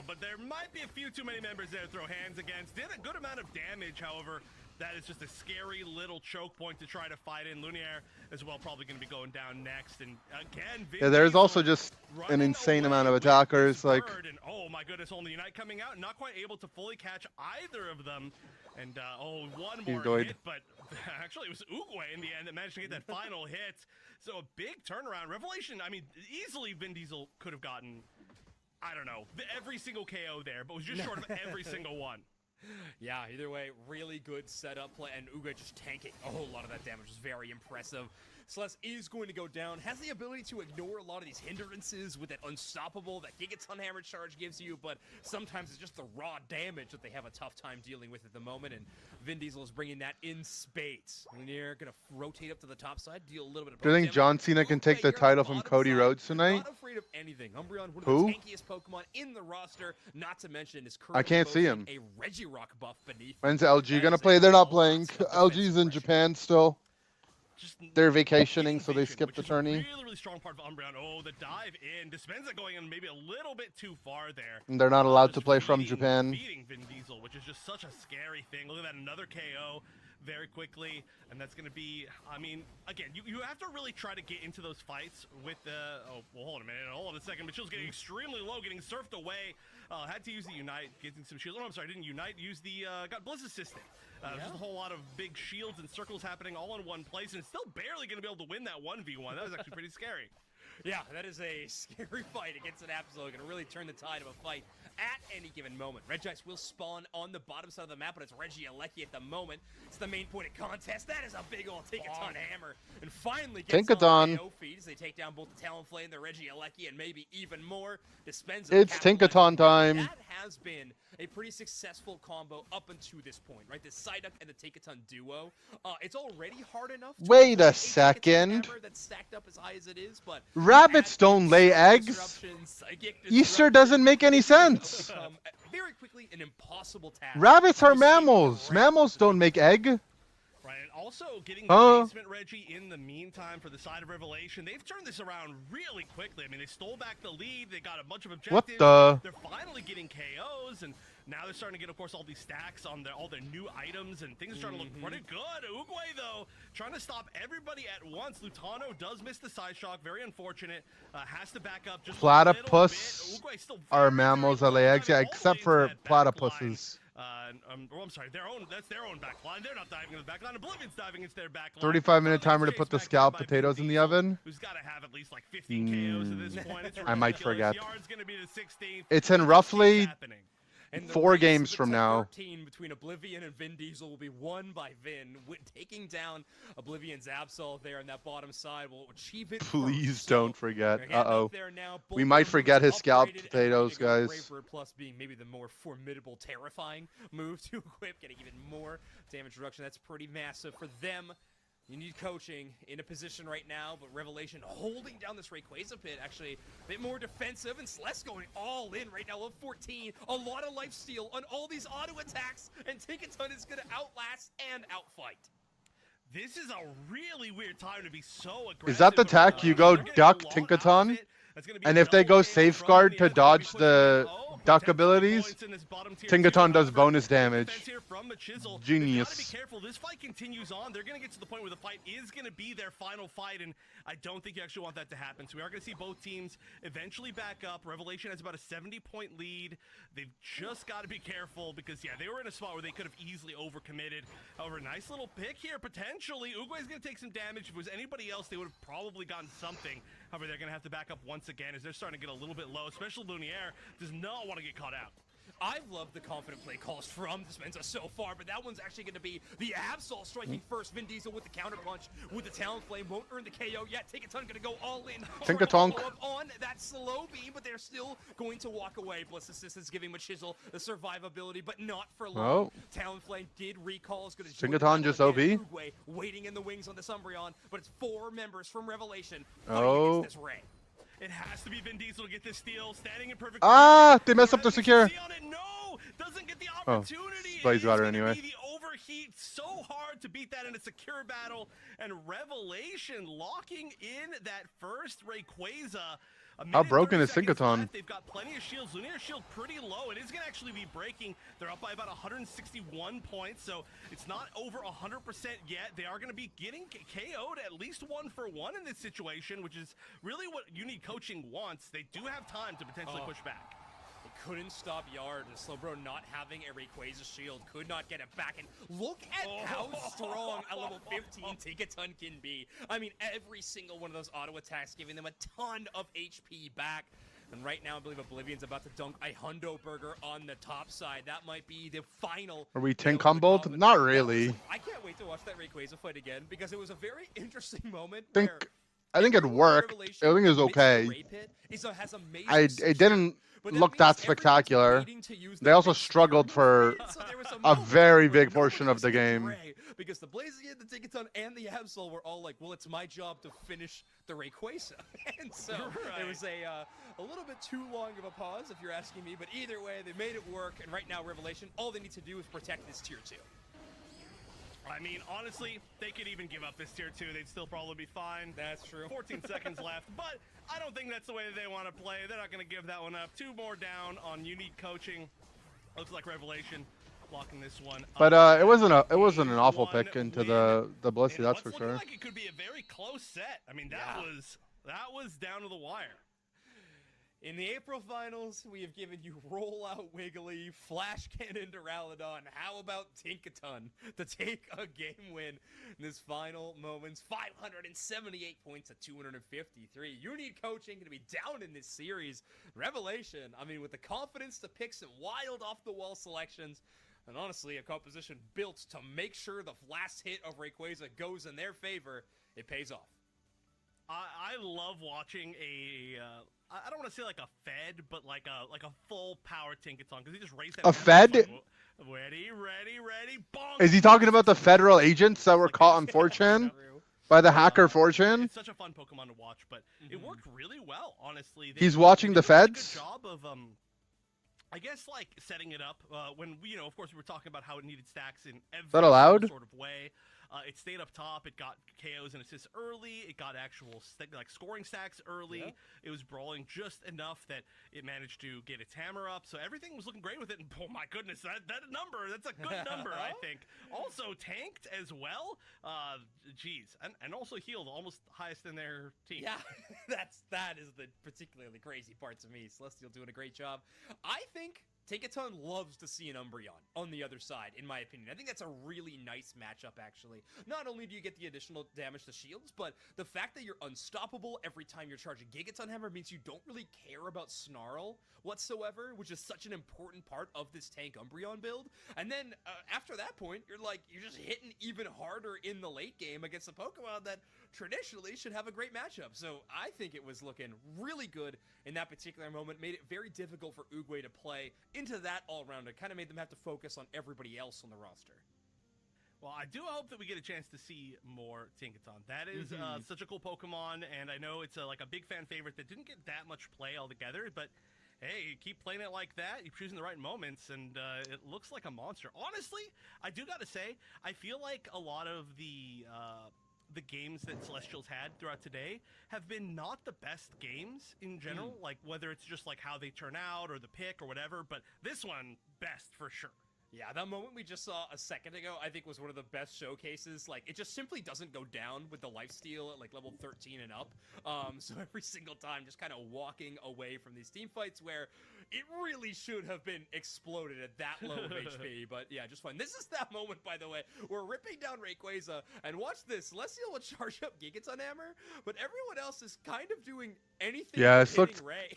Speaker 4: But there might be a few too many members there to throw hands against. Did a good amount of damage, however. That is just a scary little choke point to try to fight in. Lunier as well, probably going to be going down next. And again,
Speaker 1: Yeah, there's
Speaker 4: Diesel
Speaker 1: also just an
Speaker 4: running
Speaker 1: insane
Speaker 4: away
Speaker 1: amount of
Speaker 4: with
Speaker 1: attackers.
Speaker 4: this
Speaker 1: Like,
Speaker 4: bird, and oh my goodness, only Unite coming out, not quite able to fully catch either of them. And one more
Speaker 1: doid.
Speaker 4: hit, but actually it was Uguay in the end that managed to get that final hit. So a big turnaround. Revelation, I mean, easily Vin Diesel could have gotten, I don't know, every single KO there, but was just short of every single one.
Speaker 5: Yeah, either way, really good setup play, and Uguay just tanking a whole lot of that damage was very impressive. Celeste is going to go down, has the ability to ignore a lot of these hindrances with that unstoppable that Gigaton Hammer charge gives you, but sometimes it's just the raw damage that they have a tough time dealing with at the moment, and Vin Diesel is bringing that in spades. Lunier gonna rotate up to the top side, deal a little bit of
Speaker 1: do you think
Speaker 5: damage.
Speaker 1: John Cena can take
Speaker 5: Uguay
Speaker 1: the
Speaker 5: here on
Speaker 1: title from
Speaker 5: bottom
Speaker 1: Cody
Speaker 5: side,
Speaker 1: Rhodes tonight?
Speaker 5: Not afraid of anything. Umbreon, one of
Speaker 1: Who?
Speaker 5: the tankiest Pokemon in the roster, not to mention his current
Speaker 1: can't see him.
Speaker 5: a Regirock buff beneath.
Speaker 1: When's LG
Speaker 5: That
Speaker 1: gonna
Speaker 5: is a
Speaker 1: play? They're not
Speaker 5: lot
Speaker 1: playing.
Speaker 5: of
Speaker 1: LG's
Speaker 5: defensive
Speaker 1: in
Speaker 5: pressure.
Speaker 1: Japan still.
Speaker 4: Just
Speaker 1: They're vacationing,
Speaker 4: getting
Speaker 1: so they
Speaker 4: vision,
Speaker 1: skipped
Speaker 4: which
Speaker 1: the
Speaker 4: is a
Speaker 1: tourney.
Speaker 4: really, really strong part of Umbreon. Oh, the dive in. Dispenza going in maybe a little bit too far there.
Speaker 1: And they're not allowed to
Speaker 4: Just
Speaker 1: play from
Speaker 4: feeding-
Speaker 1: Japan.
Speaker 4: Feeding Vin Diesel, which is just such a scary thing. Look at that, another KO very quickly, and that's going to be, I mean, again, you have to really try to get into those fights with the, oh, well, hold on a second. Mitchell's getting extremely low, getting surfed away. Had to use the Unite, getting some shields. Oh, I'm sorry, didn't Unite, use the, got Blizz Assistant. Just a whole lot of big shields and circles happening all in one place, and it's still barely going to be able to win that 1v1. That was actually pretty scary.
Speaker 5: Yeah, that is a scary fight against an Absol. Going to really turn the tide of a fight at any given moment. Regice will spawn on the bottom side of the map, but it's Regieleki at the moment. It's the main point of contest. That is a big old Tinkaton hammer. And finally gets
Speaker 1: Tinkaton.
Speaker 5: on KO feed as they take down both the Talonflame, the Regieleki, and maybe even more. Dispenza
Speaker 1: It's Tinkaton time.
Speaker 5: That has been a pretty successful combo up until this point, right? The Psyduck and the Tinkaton duo. It's already hard enough to
Speaker 1: Wait a
Speaker 5: avoid
Speaker 1: second.
Speaker 5: hammer that's stacked up as high as it is, but
Speaker 1: Rabbits don't lay eggs. Easter doesn't make any sense.
Speaker 5: Very quickly, an impossible task.
Speaker 1: Rabbits are
Speaker 5: to escape
Speaker 1: mammals.
Speaker 5: the
Speaker 1: Mammals don't make egg.
Speaker 4: Right, and also getting
Speaker 1: Huh?
Speaker 4: the basement Reggie in the meantime for the side of Revelation. They've turned this around really quickly. I mean, they stole back the lead. They got a bunch of objectives.
Speaker 1: What the?
Speaker 4: They're finally getting KOs, and now they're starting to get, of course, all these stacks on all their new items, and things are starting to look pretty good. Uguay, though, trying to stop everybody at once. Lutano does miss the side shock. Very unfortunate. Has to back up just
Speaker 1: Platypus
Speaker 4: a little bit. Uguay still
Speaker 1: are
Speaker 4: very,
Speaker 1: mammals
Speaker 4: very
Speaker 1: that lay
Speaker 4: close.
Speaker 1: eggs, yeah,
Speaker 4: I mean,
Speaker 1: except
Speaker 4: only
Speaker 1: for
Speaker 4: into that back line.
Speaker 1: platypuses.
Speaker 4: I'm sorry, that's their own back line. They're not diving into the back line. Oblivion's diving into their back line.
Speaker 1: 35-minute timer to
Speaker 4: Chased
Speaker 1: put the
Speaker 4: back
Speaker 1: scalloped
Speaker 4: by Vin
Speaker 1: potatoes in the
Speaker 4: Diesel,
Speaker 1: oven.
Speaker 4: Who's got to have at least like 15 KOs at this point. It's
Speaker 1: I might
Speaker 4: ridiculous.
Speaker 1: forget.
Speaker 4: Yard's gonna be the 16th.
Speaker 1: It's in
Speaker 4: It just
Speaker 1: roughly
Speaker 4: keeps happening.
Speaker 5: And the
Speaker 1: 4
Speaker 5: race
Speaker 1: games from
Speaker 5: to
Speaker 1: now.
Speaker 5: 13 between Oblivion and Vin Diesel will be won by Vin, taking down Oblivion's Absol there on that bottom side. Will achieve it.
Speaker 1: Please
Speaker 5: first.
Speaker 1: don't
Speaker 5: So,
Speaker 1: forget.
Speaker 5: they're heading
Speaker 1: Uh-oh.
Speaker 5: up there now.
Speaker 1: We
Speaker 5: Both
Speaker 1: might
Speaker 5: moves
Speaker 1: forget his scalloped
Speaker 5: upgraded and
Speaker 1: potatoes,
Speaker 5: ready to go.
Speaker 1: guys.
Speaker 5: Brave Bird Plus being maybe the more formidable, terrifying move to equip, getting even more damage reduction. That's pretty massive for them. You need coaching in a position right now, but Revelation holding down this Rayquaza pit, actually a bit more defensive, and Celeste going all in right now, level 14. A lot of life steal on all these auto attacks, and Tinkaton is going to outlast and outfight.
Speaker 4: This is a really weird time to be so aggressive.
Speaker 1: Is that the tack? You go
Speaker 4: They're getting
Speaker 1: duck
Speaker 4: a lot out of
Speaker 1: Tinkaton?
Speaker 4: it. That's gonna be
Speaker 1: And if they
Speaker 4: no
Speaker 1: go
Speaker 4: way
Speaker 1: safeguard
Speaker 4: from
Speaker 1: to
Speaker 4: the
Speaker 1: dodge
Speaker 4: SW
Speaker 1: the
Speaker 4: pushing.
Speaker 1: duck abilities, Tinkaton does bonus damage. Genius.
Speaker 4: Gotta be careful. This fight continues on. They're gonna get to the point where the fight is gonna be their final fight, and I don't think you actually want that to happen. So we are gonna see both teams eventually back up. Revelation has about a 70-point lead. They've just got to be careful because, yeah, they were in a spot where they could have easily overcommitted. However, nice little pick here, potentially. Uguay's gonna take some damage. If it was anybody else, they would have probably gotten something. However, they're gonna have to back up once again as they're starting to get a little bit low. Especially Lunier does not want to get caught out.
Speaker 5: I've loved the confident play calls from Dispenza so far, but that one's actually going to be the Absol striking first. Vin Diesel with the counterpunch with the Talonflame. Won't earn the KO yet. Tinkaton going to go all in.
Speaker 1: Tinkatonk
Speaker 5: on that slow beam, but they're still going to walk away. Bliss Assistance giving Machisel the survivability, but not for long.
Speaker 1: Oh.
Speaker 5: Talonflame did recall. Is going to
Speaker 1: Tinkaton just OB.
Speaker 5: Uruguay waiting in the wings on this Umbreon, but it's 4 members from Revelation fighting against this Ray.
Speaker 4: It has to be Vin Diesel to get this steal. Standing in perfect.
Speaker 1: They messed up the secure.
Speaker 4: No, doesn't get the opportunity.
Speaker 1: Oh, he's got her anyway.
Speaker 4: The overheat so hard to beat that in a secure battle, and Revelation locking in that first Rayquaza.
Speaker 1: How broken is Tinkaton?
Speaker 4: They've got plenty of shields. Lunar's shield pretty low. It is going to actually be breaking. They're up by about 161 points, so it's not over 100% yet. They are going to be getting KO'd at least 1 for 1 in this situation, which is really what Unique Coaching wants. They do have time to potentially push back.
Speaker 5: Couldn't stop Yard. Slowbro not having a Rayquaza shield, could not get it back. And look at how strong a level 15 Tinkaton can be. I mean, every single one of those auto attacks giving them a ton of HP back. And right now, I believe Oblivion's about to dunk a Hundo Burger on the top side. That might be the final.
Speaker 1: Are we Tinkumbled? Not really.
Speaker 5: I can't wait to watch that Rayquaza fight again because it was a very interesting moment.
Speaker 1: I think it worked. I think it was okay. It didn't look that spectacular. They also struggled for a very big portion of the game.
Speaker 5: Because the Blaziken, the Tinkaton, and the Absol were all like, well, it's my job to finish the Rayquaza. And so it was a little bit too long of a pause, if you're asking me. But either way, they made it work. And right now, Revelation, all they need to do is protect this tier 2.
Speaker 4: I mean, honestly, they could even give up this tier 2. They'd still probably be fine.
Speaker 5: That's true.
Speaker 4: 14 seconds left, but I don't think that's the way they want to play. They're not going to give that one up. 2 more down on Unique Coaching. Looks like Revelation locking this one up.
Speaker 1: But it wasn't an awful pick into the Blissey, that's for sure.
Speaker 4: Like it could be a very close set. I mean, that was down to the wire.
Speaker 5: In the April finals, we have given you Rollout Wiggly, Flash Cannon Duraludon. How about Tinkaton to take a game win in this final moments? 578 points to 253. Unique Coaching going to be down in this series. Revelation, I mean, with the confidence to pick some wild off-the-wall selections, and honestly, a composition built to make sure the last hit of Rayquaza goes in their favor, it pays off.
Speaker 4: I love watching I don't want to say like a Fed, but like a full power Tinkaton, because he just raised that.
Speaker 1: A Fed?
Speaker 4: Ready, bonk!
Speaker 1: Is he talking about the federal agents that were caught on 4chan? By the hacker 4chan?
Speaker 4: It's such a fun Pokemon to watch, but it worked really well, honestly.
Speaker 1: He's watching the feds?
Speaker 4: Good job of I guess like setting it up when of course we were talking about how it needed stacks in every sort of way. It stayed up top. It got KOs and assists early. It got actual scoring stacks early. Yeah. It was brawling just enough that it managed to get its hammer up. So everything was looking great with it. And oh my goodness, that number, that's a good number, I think. Also tanked as well. Geez, and also healed, almost highest in their team.
Speaker 5: Yeah, that is the particularly crazy part to me. Celestial doing a great job. I think Tinkaton loves to see an Umbreon on the other side, in my opinion. I think that's a really nice matchup, actually. Not only do you get the additional damage to shields, but the fact that you're unstoppable every time you're charging Gigaton Hammer means you don't really care about Snarl whatsoever, which is such an important part of this tank Umbreon build. And then after that point, you're just hitting even harder in the late game against a Pokemon that traditionally should have a great matchup. So I think it was looking really good in that particular moment. Made it very difficult for Uguay to play into that all-rounder. Kind of made them have to focus on everybody else on the roster.
Speaker 4: Well, I do hope that we get a chance to see more Tinkaton. That is such a cool Pokemon, and I know it's like a big fan favorite that didn't get that much play altogether, but hey, you keep playing it like that, you're choosing the right moments, and it looks like a monster. Honestly, I do gotta say, I feel like a lot of the the games that Celestials had throughout today have been not the best games in general, like whether it's just like how they turn out or the pick or whatever, but this one, best for sure.
Speaker 5: Yeah, that moment we just saw a second ago, I think was one of the best showcases. Like, it just simply doesn't go down with the lifesteal at like level 13 and up. So every single time, just kind of walking away from these team fights where it really should have been exploded at that low of HP. But yeah, just fun. This is that moment, by the way, we're ripping down Rayquaza, and watch this. Celestial will charge up Gigaton Hammer, but everyone else is kind of doing anything
Speaker 1: Yeah,
Speaker 5: but
Speaker 1: it
Speaker 5: hitting
Speaker 1: looks-
Speaker 5: Ray.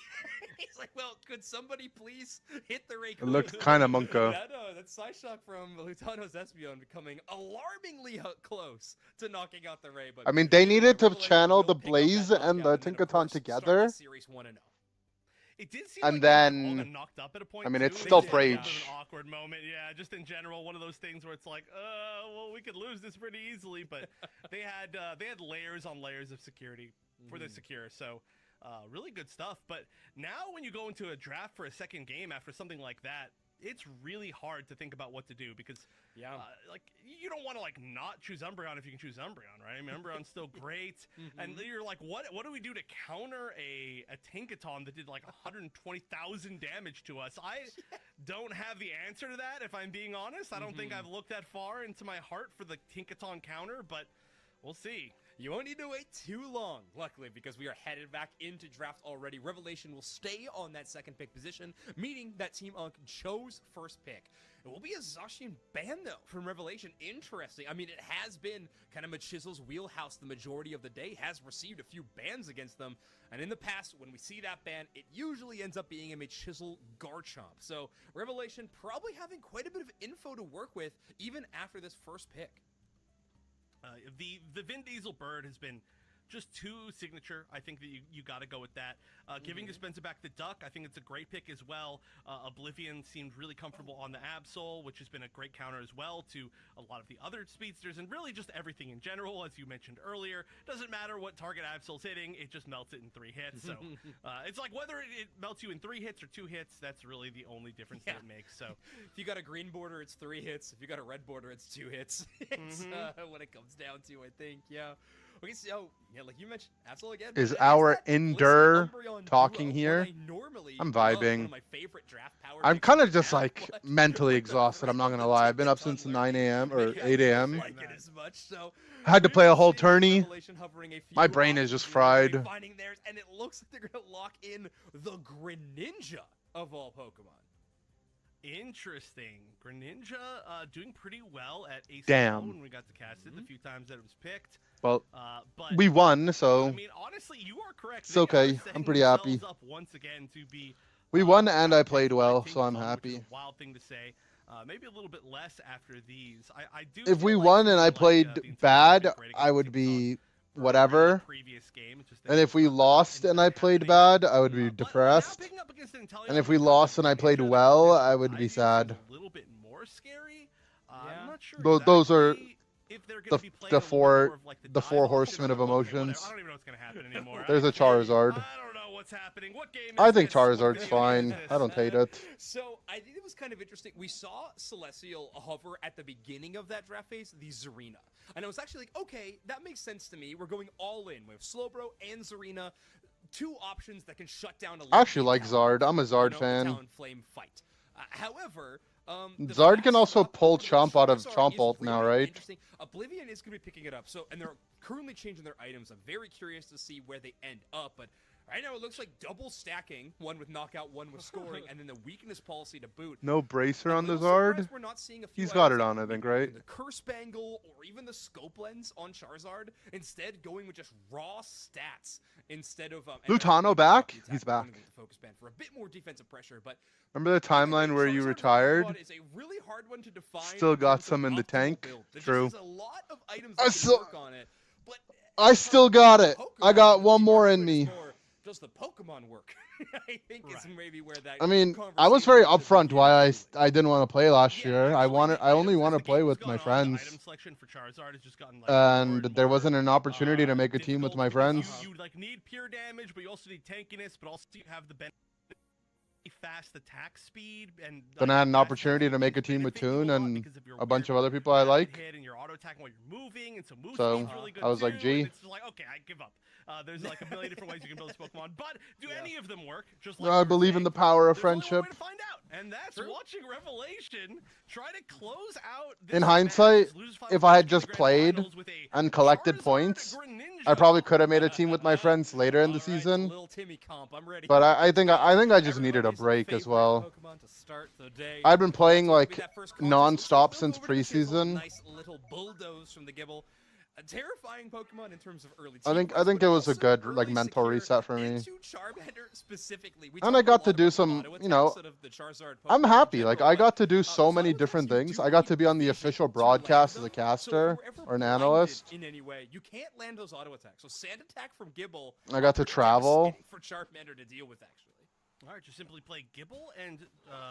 Speaker 5: He's like, well, could somebody please hit the Rayquaza?
Speaker 1: It looks kind of Monko.
Speaker 5: That Psyshock from Lutanos Espeon becoming alarmingly close to knocking out the Ray. But
Speaker 1: I mean, they needed to
Speaker 5: Revelation
Speaker 1: channel
Speaker 5: will
Speaker 1: the
Speaker 5: pick up
Speaker 1: Blaze
Speaker 5: that
Speaker 1: and the
Speaker 5: knockout and then, of
Speaker 1: Tinkaton
Speaker 5: course, start
Speaker 1: together.
Speaker 5: the series 1-0.
Speaker 4: It did seem
Speaker 1: And
Speaker 4: like they all
Speaker 1: then-
Speaker 4: got knocked up at a point.
Speaker 1: I mean,
Speaker 4: too.
Speaker 1: it's
Speaker 4: They
Speaker 1: still
Speaker 4: just had a bit of
Speaker 1: Rage.
Speaker 4: An awkward moment, yeah. Just in general, one of those things where it's like, well, we could lose this pretty easily. But they had layers on layers of security for the secure. So really good stuff. But now when you go into a draft for a second game after something like that, it's really hard to think about what to do because, like, you don't want to like not choose Umbreon if you can choose Umbreon, right? I mean, Umbreon's still great, and you're like, what do we do to counter a Tinkaton that did like 120,000 damage to us? I don't have the answer to that. If I'm being honest, I don't think I've looked that far into my heart for the Tinkaton counter, but we'll see.
Speaker 5: You won't need to wait too long, luckily, because we are headed back into draft already. Revelation will stay on that second pick position, meaning that Team Unk chose first pick. It will be a Zacian ban, though, from Revelation. Interesting. I mean, it has been kind of Machisel's wheelhouse the majority of the day, has received a few bans against them, and in the past, when we see that ban, it usually ends up being a Machisel Garchomp. So, Revelation probably having quite a bit of info to work with, even after this first pick.
Speaker 4: The Vin Diesel bird has been just too signature. I think that you got to go with that. Giving Dispenza back the Duck, I think it's a great pick as well. Oblivion seemed really comfortable on the Absol, which has been a great counter as well to a lot of the other speedsters and really just everything in general, as you mentioned earlier. Doesn't matter what target Absol's hitting, it just melts it in 3 hits. So it's like whether it melts you in 3 hits or 2 hits, that's really the only difference that it makes. So
Speaker 5: if you got a green border, it's 3 hits. If you got a red border, it's 2 hits. It's what it comes down to, I think. Yeah. Okay, so yeah, like you mentioned, Absol again.
Speaker 1: Is
Speaker 5: but
Speaker 1: our
Speaker 5: that
Speaker 1: Endure
Speaker 5: Blissey Umbreon
Speaker 1: talking
Speaker 5: duo,
Speaker 1: here?
Speaker 5: what I normally
Speaker 1: I'm
Speaker 5: love,
Speaker 1: vibing.
Speaker 5: one of my favorite draft power
Speaker 1: I'm
Speaker 5: picks
Speaker 1: kind of
Speaker 5: in
Speaker 1: just
Speaker 5: draft,
Speaker 1: like
Speaker 5: but
Speaker 1: mentally
Speaker 5: with the
Speaker 1: exhausted. I'm not
Speaker 5: rest
Speaker 1: gonna
Speaker 5: of
Speaker 1: lie.
Speaker 5: the
Speaker 1: I've been up
Speaker 5: Tinkaton
Speaker 1: since
Speaker 5: lurking,
Speaker 1: 9 a.m. or
Speaker 5: maybe I
Speaker 1: 8
Speaker 5: don't
Speaker 1: a.m.
Speaker 5: like it as much, so
Speaker 1: Had to play a whole
Speaker 5: seeing
Speaker 1: tourney.
Speaker 5: Revelation hovering a few
Speaker 1: My brain is
Speaker 5: options
Speaker 1: just
Speaker 5: here, really
Speaker 1: fried.
Speaker 5: finding theirs, and it looks like they're gonna lock in the Greninja of all Pokemon.
Speaker 4: interesting. Greninja doing pretty well at ACL
Speaker 1: Damn.
Speaker 4: when we got to cast it the few times that it was picked.
Speaker 1: Well,
Speaker 4: But
Speaker 1: we won,
Speaker 4: I
Speaker 1: so
Speaker 4: mean, honestly, you are correct.
Speaker 1: It's
Speaker 4: They are
Speaker 1: okay. I'm
Speaker 4: setting
Speaker 1: pretty happy.
Speaker 4: themselves Up once again to be,
Speaker 1: we won and I
Speaker 4: draft
Speaker 1: played
Speaker 4: picked by
Speaker 1: well, so I'm
Speaker 4: Tinkaton, which is
Speaker 1: happy.
Speaker 4: a wild thing to say. Maybe a little bit less after these. I do.
Speaker 1: If
Speaker 4: feel
Speaker 1: we
Speaker 4: like
Speaker 1: won and I
Speaker 4: something like,
Speaker 1: played
Speaker 4: the Inferno
Speaker 1: bad,
Speaker 4: did great
Speaker 1: I
Speaker 4: against
Speaker 1: would
Speaker 4: Tinkaton
Speaker 1: be
Speaker 4: for a
Speaker 1: whatever.
Speaker 4: previous game. It's just that
Speaker 1: And if we
Speaker 4: it's not
Speaker 1: lost and I
Speaker 4: happening.
Speaker 1: played bad, I would be
Speaker 4: But now
Speaker 1: depressed.
Speaker 4: picking up against an Inteleon
Speaker 1: And if we
Speaker 4: with
Speaker 1: lost and I played
Speaker 4: Greninja,
Speaker 1: well,
Speaker 4: that
Speaker 1: I would be
Speaker 4: view seems
Speaker 1: sad.
Speaker 4: A little bit more scary.
Speaker 5: Yeah.
Speaker 4: I'm not sure.
Speaker 1: Those are
Speaker 4: exactly if they're gonna be playing
Speaker 1: the
Speaker 4: a little bit
Speaker 1: four-
Speaker 4: more of like
Speaker 1: the
Speaker 4: dive
Speaker 1: four
Speaker 4: option.
Speaker 1: horsemen of
Speaker 4: Okay, whatever.
Speaker 1: emotions.
Speaker 4: I don't even know what's gonna happen anymore.
Speaker 1: There's a Charizard.
Speaker 4: I don't know what's happening. What game?
Speaker 1: I
Speaker 4: is
Speaker 1: think
Speaker 4: this? What
Speaker 1: Charizard's
Speaker 4: video game is
Speaker 1: fine.
Speaker 4: this?
Speaker 1: I don't hate it.
Speaker 5: So I think it was kind of interesting. We saw Celestial hover at the beginning of that draft phase, the Zarina. And I was actually like, okay, that makes sense to me. We're going all in with Slowbro and Zarina. 2 options that can shut down a
Speaker 1: I actually like
Speaker 5: Talon,
Speaker 1: Zard. I'm a Zard
Speaker 5: the
Speaker 1: fan.
Speaker 5: Talonflame fight. However, the
Speaker 1: Zard can
Speaker 5: fast
Speaker 1: also
Speaker 5: swap
Speaker 1: pull
Speaker 5: for
Speaker 1: Chomp out of
Speaker 5: Charizard
Speaker 1: Chomp
Speaker 5: is
Speaker 1: Ult now,
Speaker 5: really
Speaker 1: right?
Speaker 5: interesting. Oblivion is going to be picking it up, so and they're currently changing their items. I'm very curious to see where they end up, but right now it looks like double stacking, one with knockout, one with scoring, and then the weakness policy to boot.
Speaker 1: No bracer
Speaker 5: I'm
Speaker 1: on
Speaker 5: a
Speaker 1: the
Speaker 5: little
Speaker 1: Zard.
Speaker 5: surprised we're not seeing a few
Speaker 1: He's got
Speaker 5: items
Speaker 1: it
Speaker 5: like
Speaker 1: on, I think,
Speaker 5: maybe
Speaker 1: right?
Speaker 5: The Curse Bangle or even the Scope Lens on Charizard, instead going with just raw stats instead of and
Speaker 1: Lutano
Speaker 5: then
Speaker 1: back?
Speaker 5: the attack
Speaker 1: He's
Speaker 5: going
Speaker 1: back.
Speaker 5: with the Focus Band for a bit more defensive pressure, but
Speaker 1: Remember the timeline where you
Speaker 5: Charizard
Speaker 1: retired?
Speaker 5: Pokemon is a really hard one to define
Speaker 1: Still
Speaker 5: in
Speaker 1: got
Speaker 5: terms of
Speaker 1: some in the
Speaker 5: optimal
Speaker 1: tank.
Speaker 5: build. There just
Speaker 1: True.
Speaker 5: is a lot of items
Speaker 1: I
Speaker 5: that can
Speaker 1: still-
Speaker 5: work on it, but
Speaker 1: I still got it. I
Speaker 5: Pokemon,
Speaker 1: got one
Speaker 5: the
Speaker 1: more
Speaker 5: argument
Speaker 1: in
Speaker 5: is
Speaker 1: me.
Speaker 5: more, does the Pokemon work? I think is
Speaker 4: Right.
Speaker 5: maybe where that.
Speaker 1: I mean, I was very
Speaker 5: conversation should
Speaker 1: upfront
Speaker 5: begin,
Speaker 1: why
Speaker 5: truly.
Speaker 1: I didn't want to play last
Speaker 4: Yeah,
Speaker 1: year. I
Speaker 4: actually, the
Speaker 1: only
Speaker 4: items
Speaker 1: want
Speaker 4: as
Speaker 1: to
Speaker 4: the
Speaker 1: play
Speaker 4: game's
Speaker 1: with
Speaker 4: gone
Speaker 1: my
Speaker 4: on, the
Speaker 1: friends.
Speaker 4: item selection for Charizard has just gotten like
Speaker 1: And
Speaker 4: more
Speaker 1: there wasn't
Speaker 4: more,
Speaker 1: an opportunity to make a team with
Speaker 4: difficult
Speaker 1: my
Speaker 4: because
Speaker 1: friends.
Speaker 4: You like need pure damage, but you also need tankiness, but also you have the benefit of fast attack speed and
Speaker 1: Then
Speaker 4: like,
Speaker 1: I had an
Speaker 4: fast
Speaker 1: opportunity
Speaker 4: attack
Speaker 1: to make a
Speaker 4: speed
Speaker 1: team with
Speaker 4: benefit you
Speaker 1: Toon
Speaker 4: lot
Speaker 1: and
Speaker 4: because of your
Speaker 1: a bunch
Speaker 4: weird
Speaker 1: of other people I
Speaker 4: rapid
Speaker 1: like.
Speaker 4: hit and your auto attacking while you're moving, and so move
Speaker 1: So,
Speaker 4: speed's really good
Speaker 1: I was like,
Speaker 4: too,
Speaker 1: gee.
Speaker 4: and it's just like, okay, I give up. There's like a million different ways you can build this Pokemon, but do any of them work? Just like
Speaker 1: I
Speaker 4: you were
Speaker 1: believe in
Speaker 4: saying,
Speaker 1: the power of
Speaker 4: there's only one
Speaker 1: friendship.
Speaker 4: way to find out, and that's
Speaker 5: True.
Speaker 4: watching Revelation try to close out this
Speaker 1: In
Speaker 4: match.
Speaker 1: hindsight,
Speaker 4: Loses
Speaker 1: if I had
Speaker 4: 5-1
Speaker 1: just
Speaker 4: in the Grand
Speaker 1: played
Speaker 4: Finals with a
Speaker 1: and collected
Speaker 4: Charizard
Speaker 1: points,
Speaker 4: Greninja.
Speaker 1: I probably could have made a team with my friends later in the
Speaker 5: All right,
Speaker 1: season.
Speaker 5: Little Timmy comp. I'm ready.
Speaker 1: But I think I just needed a
Speaker 5: Everybody's
Speaker 1: break as
Speaker 5: favorite
Speaker 1: well.
Speaker 5: Pokemon to start the day.
Speaker 1: I'd been playing
Speaker 5: That's gonna be
Speaker 1: like
Speaker 5: that first contest.
Speaker 1: non-stop
Speaker 5: Let's
Speaker 1: since
Speaker 5: move over to the Gible.
Speaker 1: preseason.
Speaker 5: Nice little bulldoze from the Gibble. A terrifying Pokemon in terms of early
Speaker 1: I think
Speaker 5: team
Speaker 1: it
Speaker 5: but
Speaker 1: was a
Speaker 5: also
Speaker 1: good like
Speaker 5: early
Speaker 1: mental
Speaker 5: secure
Speaker 1: reset for me.
Speaker 5: into Charmander specifically. We
Speaker 1: And I
Speaker 5: talked a
Speaker 1: got
Speaker 5: lot
Speaker 1: to do
Speaker 5: about the
Speaker 1: some,
Speaker 5: auto
Speaker 1: you know,
Speaker 5: attacks out of the Charizard
Speaker 1: I'm
Speaker 5: Pokemon in
Speaker 1: happy. Like
Speaker 5: general,
Speaker 1: I got to do
Speaker 5: but
Speaker 1: so many
Speaker 5: auto
Speaker 1: different
Speaker 5: attacks, you
Speaker 1: things.
Speaker 5: do
Speaker 1: I got
Speaker 5: need
Speaker 1: to be on the
Speaker 5: vision
Speaker 1: official
Speaker 5: to land
Speaker 1: broadcast as
Speaker 5: them.
Speaker 1: a caster
Speaker 5: So if you're
Speaker 1: or an
Speaker 5: ever blinded
Speaker 1: analyst.
Speaker 5: in any way, you can't land those auto attacks. So Sand Attack from Gibble.
Speaker 1: I got to travel.
Speaker 5: devastating for Charmander to deal with actually.
Speaker 4: All right, just simply play Gibble and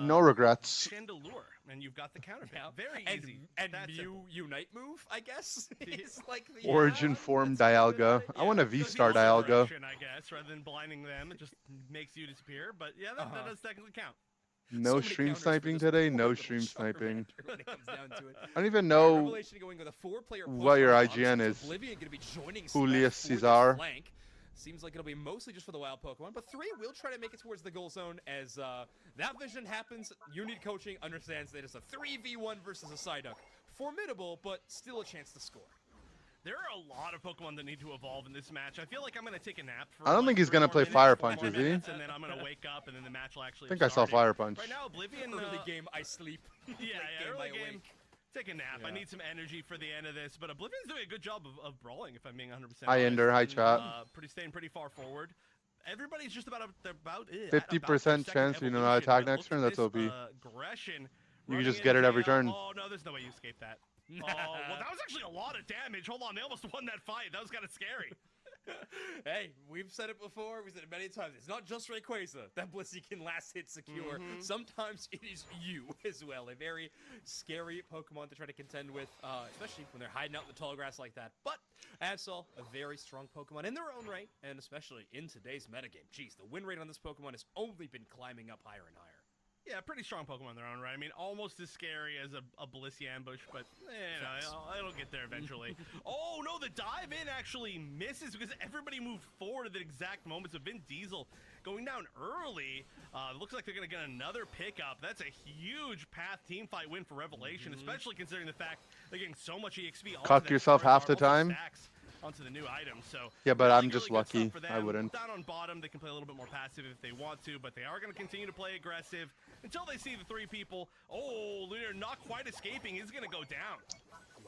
Speaker 1: No regrets.
Speaker 4: Chandelure, and you've got the counter.
Speaker 5: Yeah.
Speaker 4: Very
Speaker 5: And,
Speaker 4: easy.
Speaker 5: and
Speaker 4: That
Speaker 5: Mew
Speaker 4: simple.
Speaker 5: Unite move, I guess. It's like the
Speaker 1: Origin form Dialga. I want a
Speaker 4: So
Speaker 1: V-Star
Speaker 4: he's
Speaker 1: Dialga.
Speaker 4: direction, I guess, rather than blinding them, it just makes you disappear. But yeah, that does technically count.
Speaker 1: No
Speaker 5: many
Speaker 1: stream
Speaker 5: counters for
Speaker 1: sniping
Speaker 5: this
Speaker 1: today.
Speaker 5: poor
Speaker 1: No
Speaker 5: little
Speaker 1: stream sniping.
Speaker 5: Charmander when it comes down to it.
Speaker 1: I don't even
Speaker 5: All right,
Speaker 1: know.
Speaker 5: Revelation going with a 4-player push
Speaker 1: what your
Speaker 5: on
Speaker 1: IGN
Speaker 5: Bubs.
Speaker 1: is.
Speaker 5: Oblivion going to be joining
Speaker 1: Julius
Speaker 5: Smash for the
Speaker 1: Caesar.
Speaker 5: flank. Seems like it'll be mostly just for the wild Pokemon, but 3 will try to make it towards the goal zone as that vision happens. You need coaching, understands that it's a 3v1 versus a Psyduck. Formidable, but still a chance to score.
Speaker 4: There are a lot of Pokemon that need to evolve in this match. I feel like I'm going to take a nap for
Speaker 1: I don't
Speaker 4: like
Speaker 1: think he's
Speaker 4: 3
Speaker 1: gonna
Speaker 4: more
Speaker 1: play
Speaker 4: minutes,
Speaker 1: Fire
Speaker 4: 4
Speaker 1: Punch,
Speaker 4: more
Speaker 1: is he?
Speaker 4: minutes, and then I'm going to wake up, and then the match will actually
Speaker 1: I think I saw
Speaker 4: started.
Speaker 1: Fire Punch.
Speaker 4: Right now, Oblivion...
Speaker 5: Early game, I sleep.
Speaker 4: Yeah,
Speaker 5: Late
Speaker 4: yeah,
Speaker 5: game,
Speaker 4: early
Speaker 5: I
Speaker 4: game.
Speaker 5: awake.
Speaker 4: Take a nap. I
Speaker 5: Yeah.
Speaker 4: need some energy for the end of this, but Oblivion's doing a good job of brawling, if I'm being 100%
Speaker 1: Hi,
Speaker 4: honest.
Speaker 1: Ender. Hi, chat.
Speaker 4: Staying pretty far forward. Everybody's just about
Speaker 1: 50% chance you know how to attack next turn. That's OP.
Speaker 4: Aggression.
Speaker 1: You can just get it every turn.
Speaker 4: Oh no, there's no way you escape that. Oh, well, that was actually a lot of damage. Hold on, they almost won that fight. That was kind of scary.
Speaker 5: Hey, we've said it before, we've said it many times. It's not just Rayquaza that Blissey can last hit secure. Sometimes it is you as well. A very scary Pokemon to try to contend with, especially when they're hiding out in the tall grass like that. But Absol, a very strong Pokemon in their own right, and especially in today's metagame. Jeez, the win rate on this Pokemon has only been climbing up higher and higher.
Speaker 4: Yeah, pretty strong Pokemon in their own right. I mean, almost as scary as a Blissey ambush, but it'll get there eventually. Oh no, the dive in actually misses because everybody moved forward at the exact moment. So Vin Diesel going down early. Looks like they're gonna get another pickup. That's a huge path team fight win for Revelation, especially considering the fact they're getting so much EXP.
Speaker 1: Cuck yourself half the time.
Speaker 4: Onto the new items, so
Speaker 1: Yeah, but
Speaker 4: really,
Speaker 1: I'm just
Speaker 4: really good stuff
Speaker 1: lucky.
Speaker 4: for
Speaker 1: I
Speaker 4: them.
Speaker 1: wouldn't.
Speaker 4: Down on bottom, they can play a little bit more passive if they want to, but they are going to continue to play aggressive until they see the 3 people. Oh, Lunar not quite escaping. He's going to go down.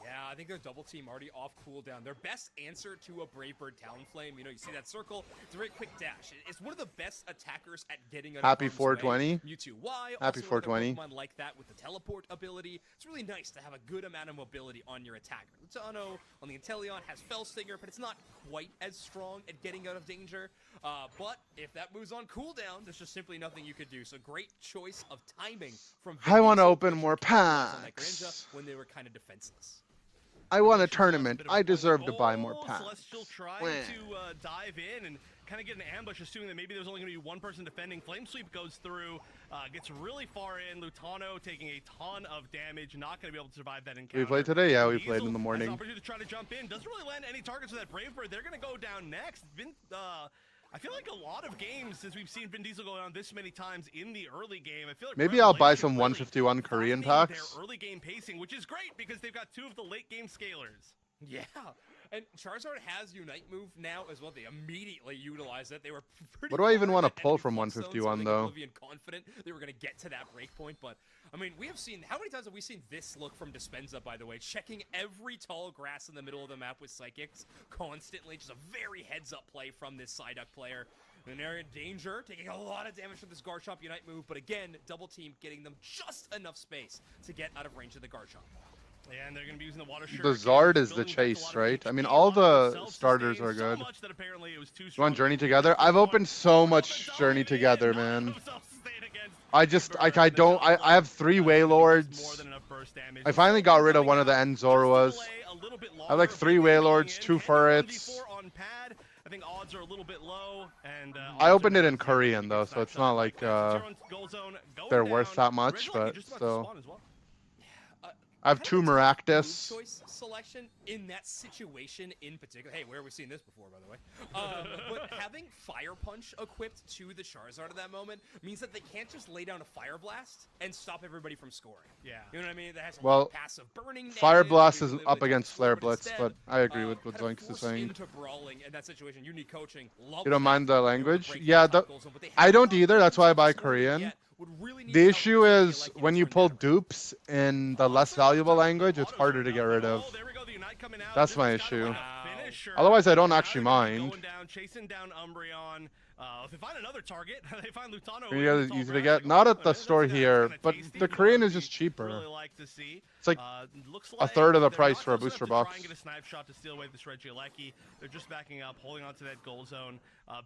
Speaker 5: Yeah, I think their double team already off cooldown. Their best answer to a Brave Bird Talonflame, you know, you see that circle, it's a very quick dash. It's one of the best attackers at getting out of
Speaker 1: Happy
Speaker 5: harm's way.
Speaker 1: 420.
Speaker 5: Mewtwo Y,
Speaker 1: Happy
Speaker 5: also another
Speaker 1: 420.
Speaker 5: Pokemon like that with the teleport ability. It's really nice to have a good amount of mobility on your attacker. Lutano on the Inteleon has Fellstinger, but it's not quite as strong at getting out of danger. But if that moves on cooldown, there's just simply nothing you could do. So great choice of timing from Vin
Speaker 1: I want to
Speaker 5: Diesel
Speaker 1: open more
Speaker 5: on that
Speaker 1: packs.
Speaker 5: Greninja when they were kind of defenseless.
Speaker 1: I won a tournament. I deserve to buy more packs.
Speaker 4: Celestial trying
Speaker 1: Wah.
Speaker 4: to dive in and kind of get an ambush, assuming that maybe there's only going to be one person defending. Flame Sweep goes through, gets really far in. Lutano taking a ton of damage, not going to be able to survive that encounter.
Speaker 1: We played today? Yeah, we
Speaker 4: Diesel
Speaker 1: played in the
Speaker 4: has
Speaker 1: morning.
Speaker 4: an opportunity to try to jump in. Doesn't really land any targets with that Brave Bird. They're going to go down next. I feel like a lot of games since we've seen Vin Diesel go down this many times in the early game. I feel like
Speaker 1: Maybe I'll buy
Speaker 4: Revelation
Speaker 1: some
Speaker 4: really
Speaker 1: 151 Korean
Speaker 4: finding
Speaker 1: packs.
Speaker 4: Their early game pacing, which is great because they've got 2 of the late game scalers.
Speaker 5: Yeah, and Charizard has Unite move now as well. They immediately utilize it. They were pretty.
Speaker 1: What do I even
Speaker 5: far
Speaker 1: wanna
Speaker 5: at
Speaker 1: pull
Speaker 5: enemy
Speaker 1: from
Speaker 5: flex zones,
Speaker 1: 151
Speaker 5: so I think
Speaker 1: though?
Speaker 5: Oblivion confident they were going to get to that break point, but I mean, we have seen how many times have we seen this look from Dispenza? By the way, checking every tall grass in the middle of the map with Psychics constantly. Just a very heads-up play from this Psyduck player. An area in danger, taking a lot of damage from this Garchomp Unite move, but again, double team getting them just enough space to get out of range of the Garchomp.
Speaker 4: Yeah, and they're going to be using the water
Speaker 1: The Zard is the chase, right? I mean, all the starters are good. You want Journey Together? I've opened so much Journey Together, man. I have 3 Wailords. I finally got rid of one of the Enzorwas. I have like 3 Wailords, 2 Furrets.
Speaker 4: I think odds are a little bit low, and
Speaker 1: I opened it in Korean though, so it's not like they're worth that much, but still. I have
Speaker 5: kind of
Speaker 1: 2
Speaker 5: a tough move
Speaker 1: Maractus.
Speaker 5: choice selection in that situation in particular. Hey, where have we seen this before, by the way? But having Fire Punch equipped to the Charizard at that moment means that they can't just lay down a Fire Blast and stop everybody from scoring.
Speaker 4: Yeah.
Speaker 5: You know what I mean? That has a lot
Speaker 1: Well,
Speaker 5: of passive burning.
Speaker 1: Fire
Speaker 5: damage,
Speaker 1: Blast
Speaker 5: you
Speaker 1: is
Speaker 5: literally
Speaker 1: up
Speaker 5: don't
Speaker 1: against
Speaker 5: score,
Speaker 1: Flare Blitz,
Speaker 5: instead,
Speaker 1: but I agree with what
Speaker 5: kind of
Speaker 1: Zoinks is
Speaker 5: forced
Speaker 1: saying.
Speaker 5: into brawling in that situation. Unique coaching.
Speaker 1: You don't mind the language? Yeah,
Speaker 5: Yeah,
Speaker 1: I don't either. That's why I buy Korean. The issue is when you pull dupes in the less valuable language, it's harder to get rid of.
Speaker 4: Oh, there we go, the Unite coming out.
Speaker 1: That's
Speaker 4: This
Speaker 1: my
Speaker 4: is kind of
Speaker 1: issue.
Speaker 4: like a finisher.
Speaker 1: Otherwise, I don't
Speaker 4: Now
Speaker 1: actually
Speaker 4: they're gonna be
Speaker 1: mind.
Speaker 4: Going down, chasing down Umbreon. If they find another target, they find Lutano.
Speaker 1: You guys easy to get. Not at the store here, but the Korean is just
Speaker 4: Really
Speaker 1: cheaper.
Speaker 4: like to see.
Speaker 1: It's like
Speaker 4: looks
Speaker 1: a third of the
Speaker 4: they're
Speaker 1: price
Speaker 4: not
Speaker 1: for a
Speaker 4: close
Speaker 1: booster
Speaker 4: enough to
Speaker 1: box.
Speaker 4: Try and get a snipe shot to steal away this Regieleki. They're just backing up, holding on to that goal zone.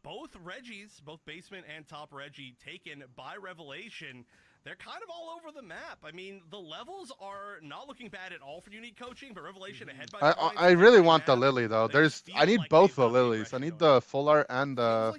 Speaker 4: Both Reggies, both basement and top Reggie, taken by Revelation. They're kind of all over the map. I mean, the levels are not looking bad at all for Unique Coaching, but Revelation ahead by points.
Speaker 1: I really
Speaker 4: Right
Speaker 1: want the
Speaker 4: now,
Speaker 1: Lily though.
Speaker 4: they
Speaker 1: There's
Speaker 4: feel
Speaker 1: I need
Speaker 4: like
Speaker 1: both
Speaker 4: they've
Speaker 1: the
Speaker 4: got the
Speaker 1: Lilies. I
Speaker 4: aggression
Speaker 1: need
Speaker 4: going.
Speaker 1: the Full Art and the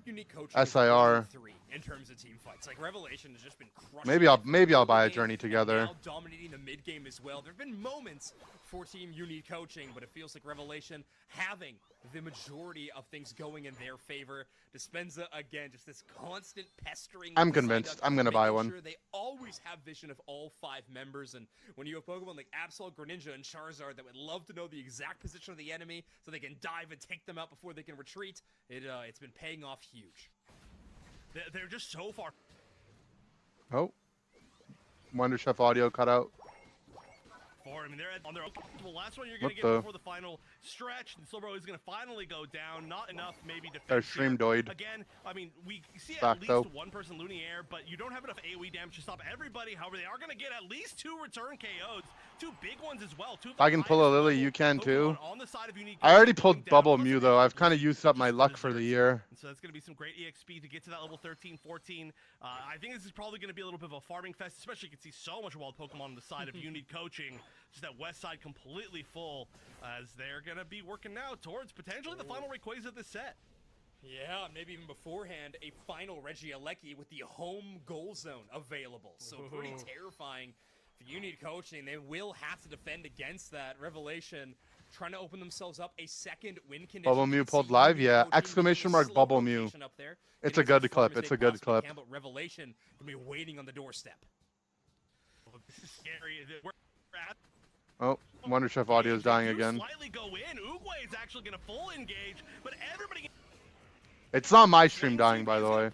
Speaker 1: SIR.
Speaker 5: In terms of team fights, like Revelation has just been crushing.
Speaker 1: Maybe I'll buy a
Speaker 5: mid-game
Speaker 1: Journey
Speaker 5: and
Speaker 1: together.
Speaker 5: Now dominating the mid game as well. There've been moments for Team Unique Coaching, but it feels like Revelation having the majority of things going in their favor. Dispenza again, just this constant pestering.
Speaker 1: I'm
Speaker 5: with
Speaker 1: convinced.
Speaker 5: Psyduck,
Speaker 1: I'm gonna buy
Speaker 5: making
Speaker 1: one.
Speaker 5: Sure they always have vision of all 5 members, and when you have Pokemon like Absol, Greninja, and Charizard that would love to know the exact position of the enemy so they can dive and take them out before they can retreat, it's been paying off huge.
Speaker 4: They're just so far.
Speaker 1: Oh, Wonder Chef audio cut out.
Speaker 4: I mean, they're on their well, last one you're going to
Speaker 1: What
Speaker 4: get
Speaker 1: the-
Speaker 4: before the final stretch, and Slowbro is going to finally go down. Not enough, maybe, to
Speaker 1: Their
Speaker 4: finish
Speaker 1: stream
Speaker 4: here.
Speaker 1: doid.
Speaker 4: Again, I mean, we see
Speaker 1: Back,
Speaker 4: at least
Speaker 1: though.
Speaker 4: one person Lunier, but you don't have enough AoE damage to stop everybody. However, they are going to get at least 2 return KOs. 2 big ones as well.
Speaker 1: If I can pull a Lily, you can too.
Speaker 4: On the side of Unique
Speaker 1: I already
Speaker 4: Coaching
Speaker 1: pulled
Speaker 4: going down.
Speaker 1: Bubble
Speaker 4: Plus,
Speaker 1: Mew
Speaker 4: it
Speaker 1: though.
Speaker 4: makes
Speaker 1: I've kind of
Speaker 4: Blissey
Speaker 1: used up my
Speaker 4: just
Speaker 1: luck for the
Speaker 4: deserves it.
Speaker 1: year.
Speaker 4: And so that's going to be some great EXP to get to that level 13, 14. I think this is probably going to be a little bit of a farming fest, especially you can see so much wild Pokemon on the side of Unique Coaching. Just that west side completely full as they're going to be working now towards potentially the final Rayquaza of this set.
Speaker 5: Yeah, maybe even beforehand, a final Regieleki with the home goal zone available. So pretty terrifying for Unique Coaching. They will have to defend against that. Revelation trying to open themselves up a second win condition.
Speaker 1: Bubble Mew pulled live, yeah. Exclamation mark Bubble Mew. It's a good clip. It's a good clip.
Speaker 5: But Revelation can be waiting on the doorstep.
Speaker 4: Well, this is scary. We're at
Speaker 1: Oh, Wonder Chef audio is dying
Speaker 4: They do
Speaker 1: again.
Speaker 4: Slightly go in. Uguay is actually going to full engage, but everybody.
Speaker 1: It's not my stream dying, by the way.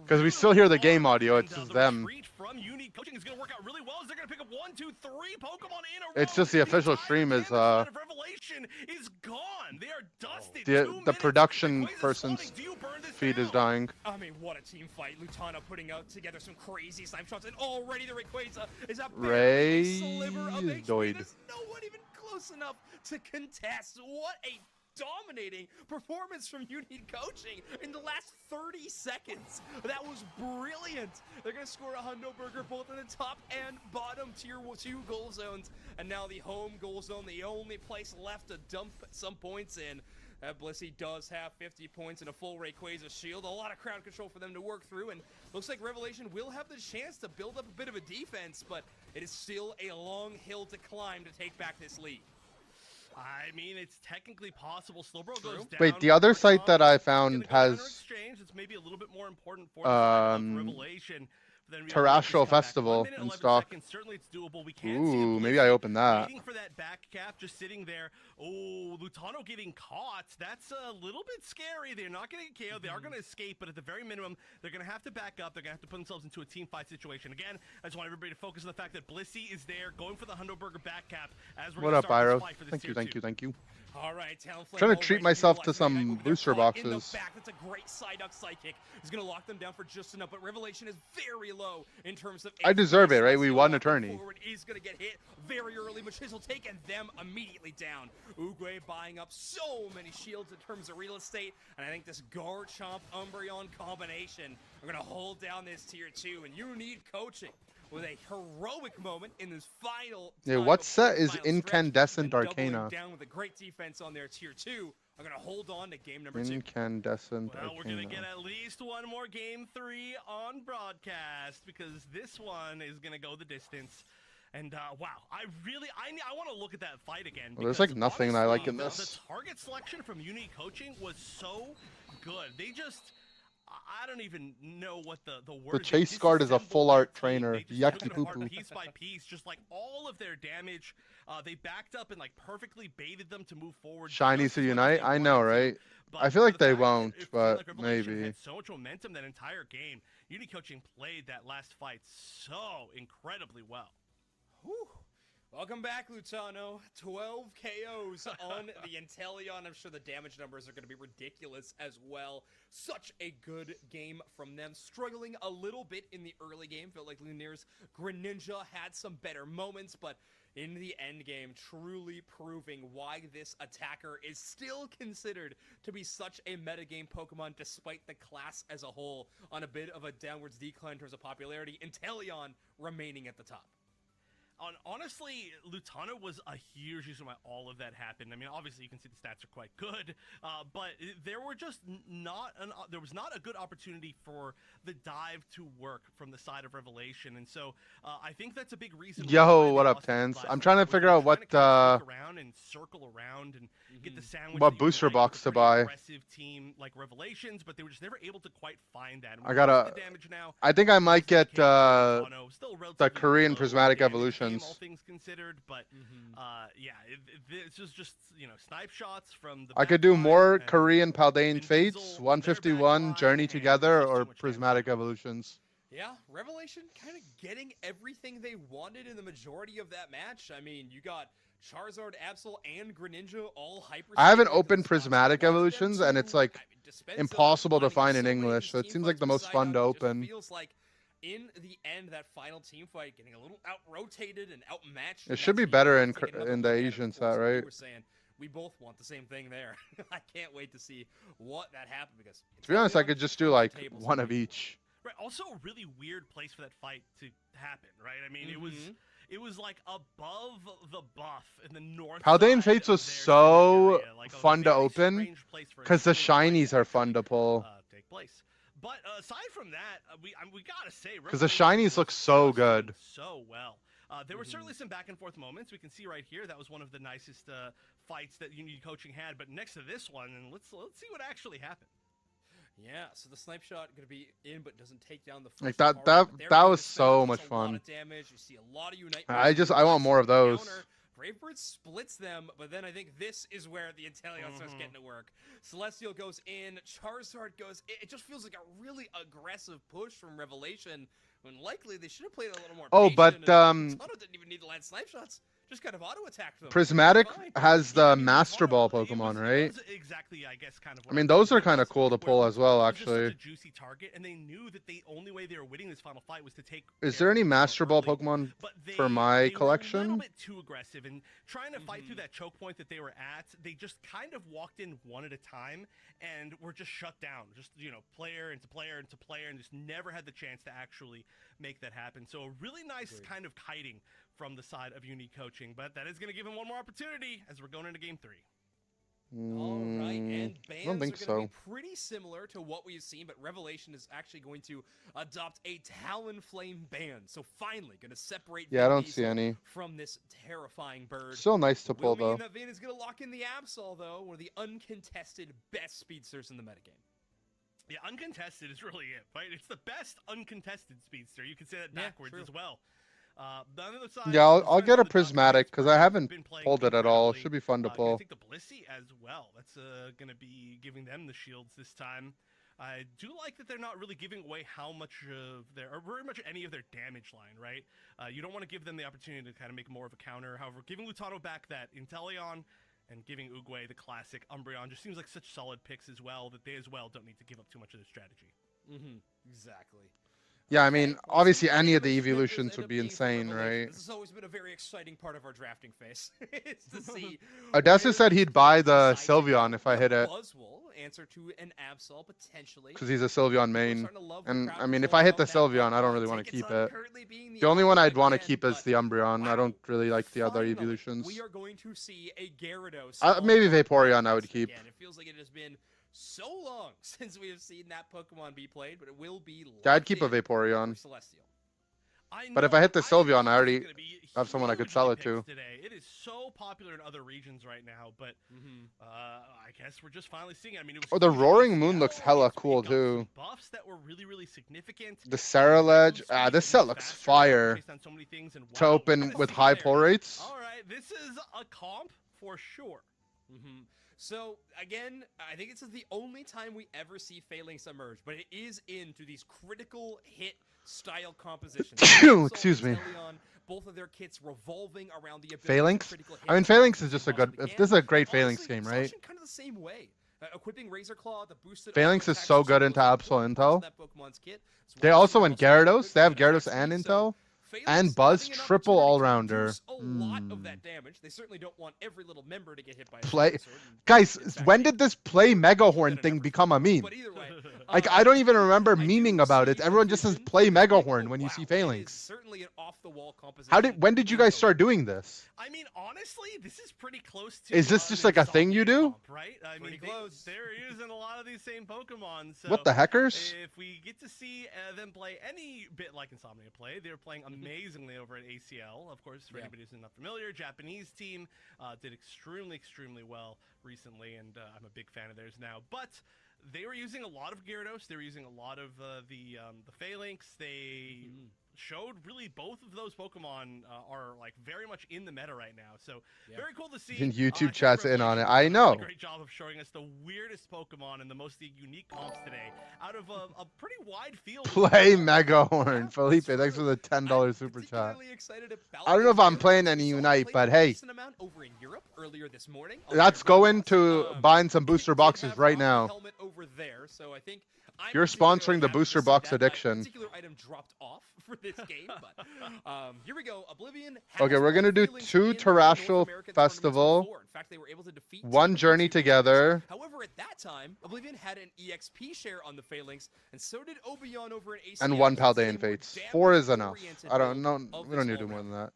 Speaker 1: Because we still hear the game audio, it's just them.
Speaker 4: From Unique Coaching is going to work out really well as they're going to pick up 1, 2, 3 Pokemon in a row.
Speaker 1: It's just the official
Speaker 4: entire
Speaker 1: stream is,
Speaker 4: damage side of Revelation is gone. They are dusted. 2
Speaker 1: The
Speaker 4: minutes.
Speaker 1: production
Speaker 4: Rayquaza's
Speaker 1: person's
Speaker 4: spawning. Do you burn this
Speaker 1: feed is
Speaker 4: down?
Speaker 1: dying.
Speaker 5: I mean, what a team fight. Lutana putting out together some crazy snipe shots, and already the Rayquaza is a barely sliver of HP.
Speaker 1: Doid.
Speaker 5: There's no one even close enough to contest. What a dominating performance from Unique Coaching in the last 30 seconds. That was brilliant. They're going to score a Hundo Burger both in the top and bottom tier 2 goal zones. And now the home goal zone, the only place left to dump some points in. Blissey does have 50 points and a full Rayquaza shield. A lot of crowd control for them to work through, and looks like Revelation will have the chance to build up a bit of a defense, but it is still a long hill to climb to take back this lead.
Speaker 4: I mean, it's technically possible. Slowbro goes down.
Speaker 1: Wait, the other site that I found has
Speaker 4: exchange. It's maybe a little bit more important for the side of Revelation. Then
Speaker 1: Terrestrial Festival in stock.
Speaker 4: Certainly it's doable. We can't see
Speaker 1: Ooh, maybe I opened that.
Speaker 4: waiting for that back cap, just sitting there. Oh, Lutano getting caught. That's a little bit scary. They're not going to get KO'd. They are going to escape, but at the very minimum, they're going to have to back up. They're going to have to put themselves into a team fight situation. Again, I just want everybody to focus on the fact that Blissey is there, going for the Hundo Burger back cap as we're
Speaker 1: What
Speaker 4: gonna
Speaker 1: up,
Speaker 4: start this
Speaker 1: Iro?
Speaker 4: fight for this
Speaker 1: Thank you,
Speaker 4: tier
Speaker 1: thank
Speaker 4: 2.
Speaker 1: you, thank you.
Speaker 5: All right, Talonflame
Speaker 1: Trying to treat
Speaker 5: already
Speaker 1: myself to
Speaker 5: utilizing
Speaker 1: some
Speaker 5: that. They're
Speaker 1: booster
Speaker 5: caught in the
Speaker 1: boxes.
Speaker 5: back. That's a great Psyduck Psychic. He's going to lock them down for just enough, but Revelation is very low in terms of...
Speaker 1: I deserve it, right? We won a
Speaker 5: Walking
Speaker 1: tourney.
Speaker 5: forward is going to get hit very early. Machisel taking them immediately down. Uguay buying up so many shields in terms of real estate, and I think this Garchomp Umbreon combination are going to hold down this tier 2, and you need coaching with a heroic moment in this final.
Speaker 1: Yeah,
Speaker 5: time
Speaker 1: what
Speaker 5: before
Speaker 1: set
Speaker 5: the
Speaker 1: is
Speaker 5: final stretch,
Speaker 1: Incandescent
Speaker 5: and doubling
Speaker 1: Arcana?
Speaker 5: down with a great defense on their tier 2. I'm going to hold on to game number 2.
Speaker 1: Incandescent
Speaker 4: Well, we're going to get
Speaker 1: Arcana.
Speaker 4: at least one more game 3 on broadcast because this one is going to go the distance. And wow, I want to look at that fight again.
Speaker 1: Well, there's like nothing that I like in
Speaker 4: The
Speaker 1: this.
Speaker 4: target selection from Uni Coaching was so good. They just, I don't even know what the word.
Speaker 1: The chase guard is a full art trainer. Yucky poo poo.
Speaker 4: Piece by piece, just like all of their damage. They backed up and like perfectly baited them to move forward.
Speaker 1: Shinies to unite? I know, right? I feel like they won't, but maybe.
Speaker 4: Had so much momentum that entire game. Uni Coaching played that last fight so incredibly well.
Speaker 5: Whew. Welcome back, Lutano. 12 KOs on the Inteleon. I'm sure the damage numbers are going to be ridiculous as well. Such a good game from them. Struggling a little bit in the early game. Felt like Lunir's Greninja had some better moments, but in the end game, truly proving why this attacker is still considered to be such a metagame Pokemon despite the class as a whole on a bit of a downwards decline in terms of popularity. Inteleon remaining at the top.
Speaker 4: Honestly, Lutano was a huge reason why all of that happened. I mean, obviously you can see the stats are quite good, but there were just there was not a good opportunity for the dive to work from the side of Revelation, and so I think that's a big reason.
Speaker 1: Yo, what up, Tens? I'm trying to figure out what
Speaker 4: around and circle around and get the sandwich.
Speaker 1: What booster box to buy.
Speaker 4: Aggressive team like Revelations, but they were just never able to quite find that.
Speaker 1: I gotta. I think I might get the Korean Prismatic Evolution.
Speaker 4: All things considered, but yeah, this is just, you know, snipe shots from the.
Speaker 1: I could do more Korean Paldean Fates, 151 Journey Together, or Prismatic Evolutions.
Speaker 5: Yeah, Revelation kind of getting everything they wanted in the majority of that match. I mean, you got Charizard, Absol, and Greninja all hyper.
Speaker 1: I haven't opened Prismatic Evolutions, and it's like impossible to find in English. So it seems like the most fun to open.
Speaker 5: Feels like in the end, that final team fight getting a little out-rotated and outmatched.
Speaker 1: It should be better in the Asian set, right?
Speaker 5: We were saying we both want the same thing there. I can't wait to see what that happens because.
Speaker 1: To be honest, I could just do like one of each.
Speaker 4: Right. Also, a really weird place for that fight to happen, right? I mean, it was like above the buff in the north.
Speaker 1: Paldean Fates was so fun to open because the shinies are fun to pull.
Speaker 4: Take place. But aside from that, we gotta say,
Speaker 1: because the shinies look so good,
Speaker 4: so well. There were certainly some back and forth moments. We can see right here that was one of the nicest fights that Uni Coaching had. But next to this one, and let's see what actually happened.
Speaker 5: Yeah, so the snipe shot gonna be in, but doesn't take down the first
Speaker 1: like that was so much fun.
Speaker 5: A lot of damage. You see a lot of unite.
Speaker 1: I want more of those.
Speaker 5: Bravebird splits them, but then I think this is where the Inteleon starts getting to work. Celestial goes in, Charizard goes in. It just feels like a really aggressive push from Revelation, when likely they should have played a little more patient,
Speaker 1: but
Speaker 5: Tano didn't even need to land snipe shots. Just kind of auto-attacked them.
Speaker 1: Prismatic has the Master Ball Pokemon, right?
Speaker 4: Exactly, I guess, kind of.
Speaker 1: I mean, those are kind of cool to pull as well, actually.
Speaker 4: Just a juicy target, and they knew that the only way they were winning this final fight was to take.
Speaker 1: Is there any Master Ball Pokemon for my collection?
Speaker 4: Were a little bit too aggressive and trying to fight through that choke point that they were at. They just kind of walked in one at a time and were just shut down. Just, you know, player into player into player, and just never had the chance to actually make that happen. So a really nice kind of kiting from the side of Uni Coaching, but that is going to give him one more opportunity as we're going into Game 3.
Speaker 5: All right, and bans
Speaker 1: I don't think
Speaker 5: are going to be pretty similar to what we've seen, but Revelation is actually going to adopt a Talonflame ban. So finally, going to separate.
Speaker 1: Yeah, I don't see any
Speaker 5: from this terrifying bird.
Speaker 1: Still nice to pull, though.
Speaker 5: That Vayne is going to lock in the Absol, though, one of the uncontested best speedsters in the metagame.
Speaker 4: Yeah, uncontested is really it, right? It's the best uncontested speedster. You can say that backwards as well. The other side,
Speaker 1: yeah, I'll get a Prismatic because I haven't pulled it at all. Should be fun to pull.
Speaker 4: I think the Blissey as well. That's going to be giving them the shields this time. I do like that they're not really giving away how much of their, or very much any of their damage line, right? You don't want to give them the opportunity to kind of make more of a counter. However, giving Lutano back that Inteleon and giving Uguay the classic Umbreon just seems like such solid picks as well that they as well don't need to give up too much of their strategy.
Speaker 5: Exactly.
Speaker 1: Yeah, I mean, obviously any of the evolutions would be insane, right?
Speaker 5: This has always been a very exciting part of our drafting phase. It's to see.
Speaker 1: Odessa said he'd buy the Sylveon if I hit it.
Speaker 5: Buzzwole answer to an Absol potentially.
Speaker 1: Because he's a Sylveon main. And, I mean, if I hit the Sylveon, I don't really want to keep it. The only one I'd want to keep is the Umbreon. I don't really like the other evolutions.
Speaker 5: We are going to see a Gyarados.
Speaker 1: Maybe Vaporeon I would keep.
Speaker 5: It feels like it has been so long since we have seen that Pokemon be played, but it will be.
Speaker 1: Yeah, I'd keep a Vaporeon.
Speaker 5: Celestial.
Speaker 1: But if I hit the Sylveon, I
Speaker 4: know
Speaker 1: already
Speaker 4: it's gonna be
Speaker 1: have someone I could
Speaker 4: hugely
Speaker 1: sell it
Speaker 4: picked
Speaker 1: to.
Speaker 4: Today. It is so popular in other regions right now, but I guess we're just finally seeing it. I mean, it was
Speaker 1: Oh, the
Speaker 4: cool to
Speaker 1: Roaring
Speaker 4: see
Speaker 1: Moon
Speaker 4: Seattle
Speaker 1: looks hella
Speaker 4: last week
Speaker 1: cool
Speaker 4: got some
Speaker 1: too.
Speaker 4: Buffs that were really significant.
Speaker 1: The Sarah Ledge. This set looks fire.
Speaker 4: Based on so many things, and
Speaker 1: To
Speaker 4: wow,
Speaker 1: open
Speaker 4: what a
Speaker 1: with
Speaker 4: scene
Speaker 1: high
Speaker 4: there.
Speaker 1: pull rates.
Speaker 4: All right, this is a comp for sure.
Speaker 5: So again, I think this is the only time we ever see Phalanx emerge, but it is into these critical hit style compositions.
Speaker 1: Excuse me.
Speaker 5: Teleon, both of their kits revolving around the ability to
Speaker 1: Phalanx?
Speaker 5: critical hit
Speaker 1: I mean,
Speaker 5: as
Speaker 1: Phalanx
Speaker 5: much
Speaker 1: is just
Speaker 5: as
Speaker 1: a good.
Speaker 5: possibly
Speaker 1: If
Speaker 5: can.
Speaker 1: this is a great
Speaker 5: And
Speaker 1: Phalanx
Speaker 5: honestly,
Speaker 1: game, right?
Speaker 5: Zacian kind of the same way. Equipping Razor Claw, the boosted
Speaker 1: Phalanx
Speaker 5: auto
Speaker 1: is
Speaker 5: attacks
Speaker 1: so
Speaker 5: are
Speaker 1: good into
Speaker 5: really
Speaker 1: Absol
Speaker 5: important parts of
Speaker 1: Intel.
Speaker 5: that Pokemon's kit. It's
Speaker 1: They
Speaker 5: why
Speaker 1: also
Speaker 5: they're
Speaker 1: went
Speaker 5: also really
Speaker 1: Gyarados.
Speaker 5: good
Speaker 1: They have
Speaker 5: for attack
Speaker 1: Gyarados and
Speaker 5: speed,
Speaker 1: Intel.
Speaker 5: so Phalanx
Speaker 1: And Buzz,
Speaker 5: having an
Speaker 1: triple
Speaker 5: opportunity to
Speaker 1: all-rounder.
Speaker 5: reduce a lot of that damage. They certainly don't want every little member to get hit by a
Speaker 1: Play,
Speaker 5: Charizard, and
Speaker 1: guys.
Speaker 5: in fact,
Speaker 1: When
Speaker 5: they
Speaker 1: did this play Mega
Speaker 5: did
Speaker 1: Horn
Speaker 5: an
Speaker 1: thing
Speaker 5: effort
Speaker 1: become
Speaker 5: to
Speaker 1: a meme?
Speaker 5: But either way,
Speaker 1: Like, I don't even remember
Speaker 5: I do
Speaker 1: memeing about it.
Speaker 5: see
Speaker 1: Everyone
Speaker 5: a
Speaker 1: just says
Speaker 5: vision
Speaker 1: play
Speaker 5: of
Speaker 1: Mega
Speaker 5: like,
Speaker 1: Horn
Speaker 5: oh,
Speaker 1: when you
Speaker 5: wow,
Speaker 1: see
Speaker 5: it is
Speaker 1: Phalanx.
Speaker 5: certainly an off-the-wall composition.
Speaker 1: How did? When did you guys start doing this?
Speaker 4: I mean, honestly, this is pretty close to.
Speaker 1: Is this just like a thing you do?
Speaker 4: Comp, right? I mean,
Speaker 5: Pretty close.
Speaker 4: they're using a lot of these same Pokemon. So
Speaker 1: What the heckers?
Speaker 4: If we get to see them play any bit like Insomnia play, they're playing amazingly over at ACL. Of course, for
Speaker 5: Yeah.
Speaker 4: anybody who's not familiar, Japanese team did extremely well recently, and I'm a big fan of theirs now. But they were using a lot of Gyarados. They were using a lot of the Phalanx. They showed really both of those Pokemon are like very much in the meta right now. So very cool to see.
Speaker 1: And YouTube
Speaker 4: I think
Speaker 1: chat's in on it.
Speaker 4: Revelation
Speaker 1: I
Speaker 4: did a
Speaker 1: know.
Speaker 4: Great job of showing us the weirdest Pokemon and the most unique comps today out of a pretty wide field.
Speaker 1: Play Mega Horn,
Speaker 5: Yeah,
Speaker 1: Felipe.
Speaker 5: that's
Speaker 1: Thanks for the
Speaker 5: I'm
Speaker 1: $10 super chat.
Speaker 5: particularly excited about
Speaker 1: I don't know if
Speaker 5: this
Speaker 1: I'm
Speaker 5: year.
Speaker 1: playing any
Speaker 5: We saw it
Speaker 1: Unite,
Speaker 5: played
Speaker 1: but
Speaker 5: a
Speaker 1: hey,
Speaker 5: decent amount over in Europe earlier this morning.
Speaker 1: that's going to
Speaker 5: Um,
Speaker 1: buying some
Speaker 5: Kit
Speaker 1: booster
Speaker 5: did
Speaker 1: boxes
Speaker 5: have
Speaker 1: right
Speaker 5: Rocky
Speaker 1: now.
Speaker 5: Helmet over there, so I think I'm
Speaker 1: You're
Speaker 5: particularly
Speaker 1: sponsoring the
Speaker 5: happy to
Speaker 1: booster
Speaker 5: see
Speaker 1: box
Speaker 5: that
Speaker 1: addiction.
Speaker 5: particular item dropped off for this game, but here we go. Oblivion has
Speaker 1: Okay, we're
Speaker 5: won
Speaker 1: gonna do
Speaker 5: Phalanx
Speaker 1: 2
Speaker 5: in North
Speaker 1: Terrestrial
Speaker 5: American tournaments
Speaker 1: Festival,
Speaker 5: before. In fact, they were able to defeat
Speaker 1: 1
Speaker 5: two
Speaker 1: Journey
Speaker 5: teams.
Speaker 1: together,
Speaker 5: However, at that time, Oblivion had an EXP share on the Phalanx, and so did Obion over at ACL.
Speaker 1: and 1
Speaker 5: so it's a
Speaker 1: Paldean
Speaker 5: more
Speaker 1: Fates. 4 is enough.
Speaker 5: damage-oriented
Speaker 1: I don't
Speaker 5: build
Speaker 1: know.
Speaker 5: of
Speaker 1: We don't
Speaker 5: this
Speaker 1: need to do more
Speaker 5: all-round.
Speaker 1: than that.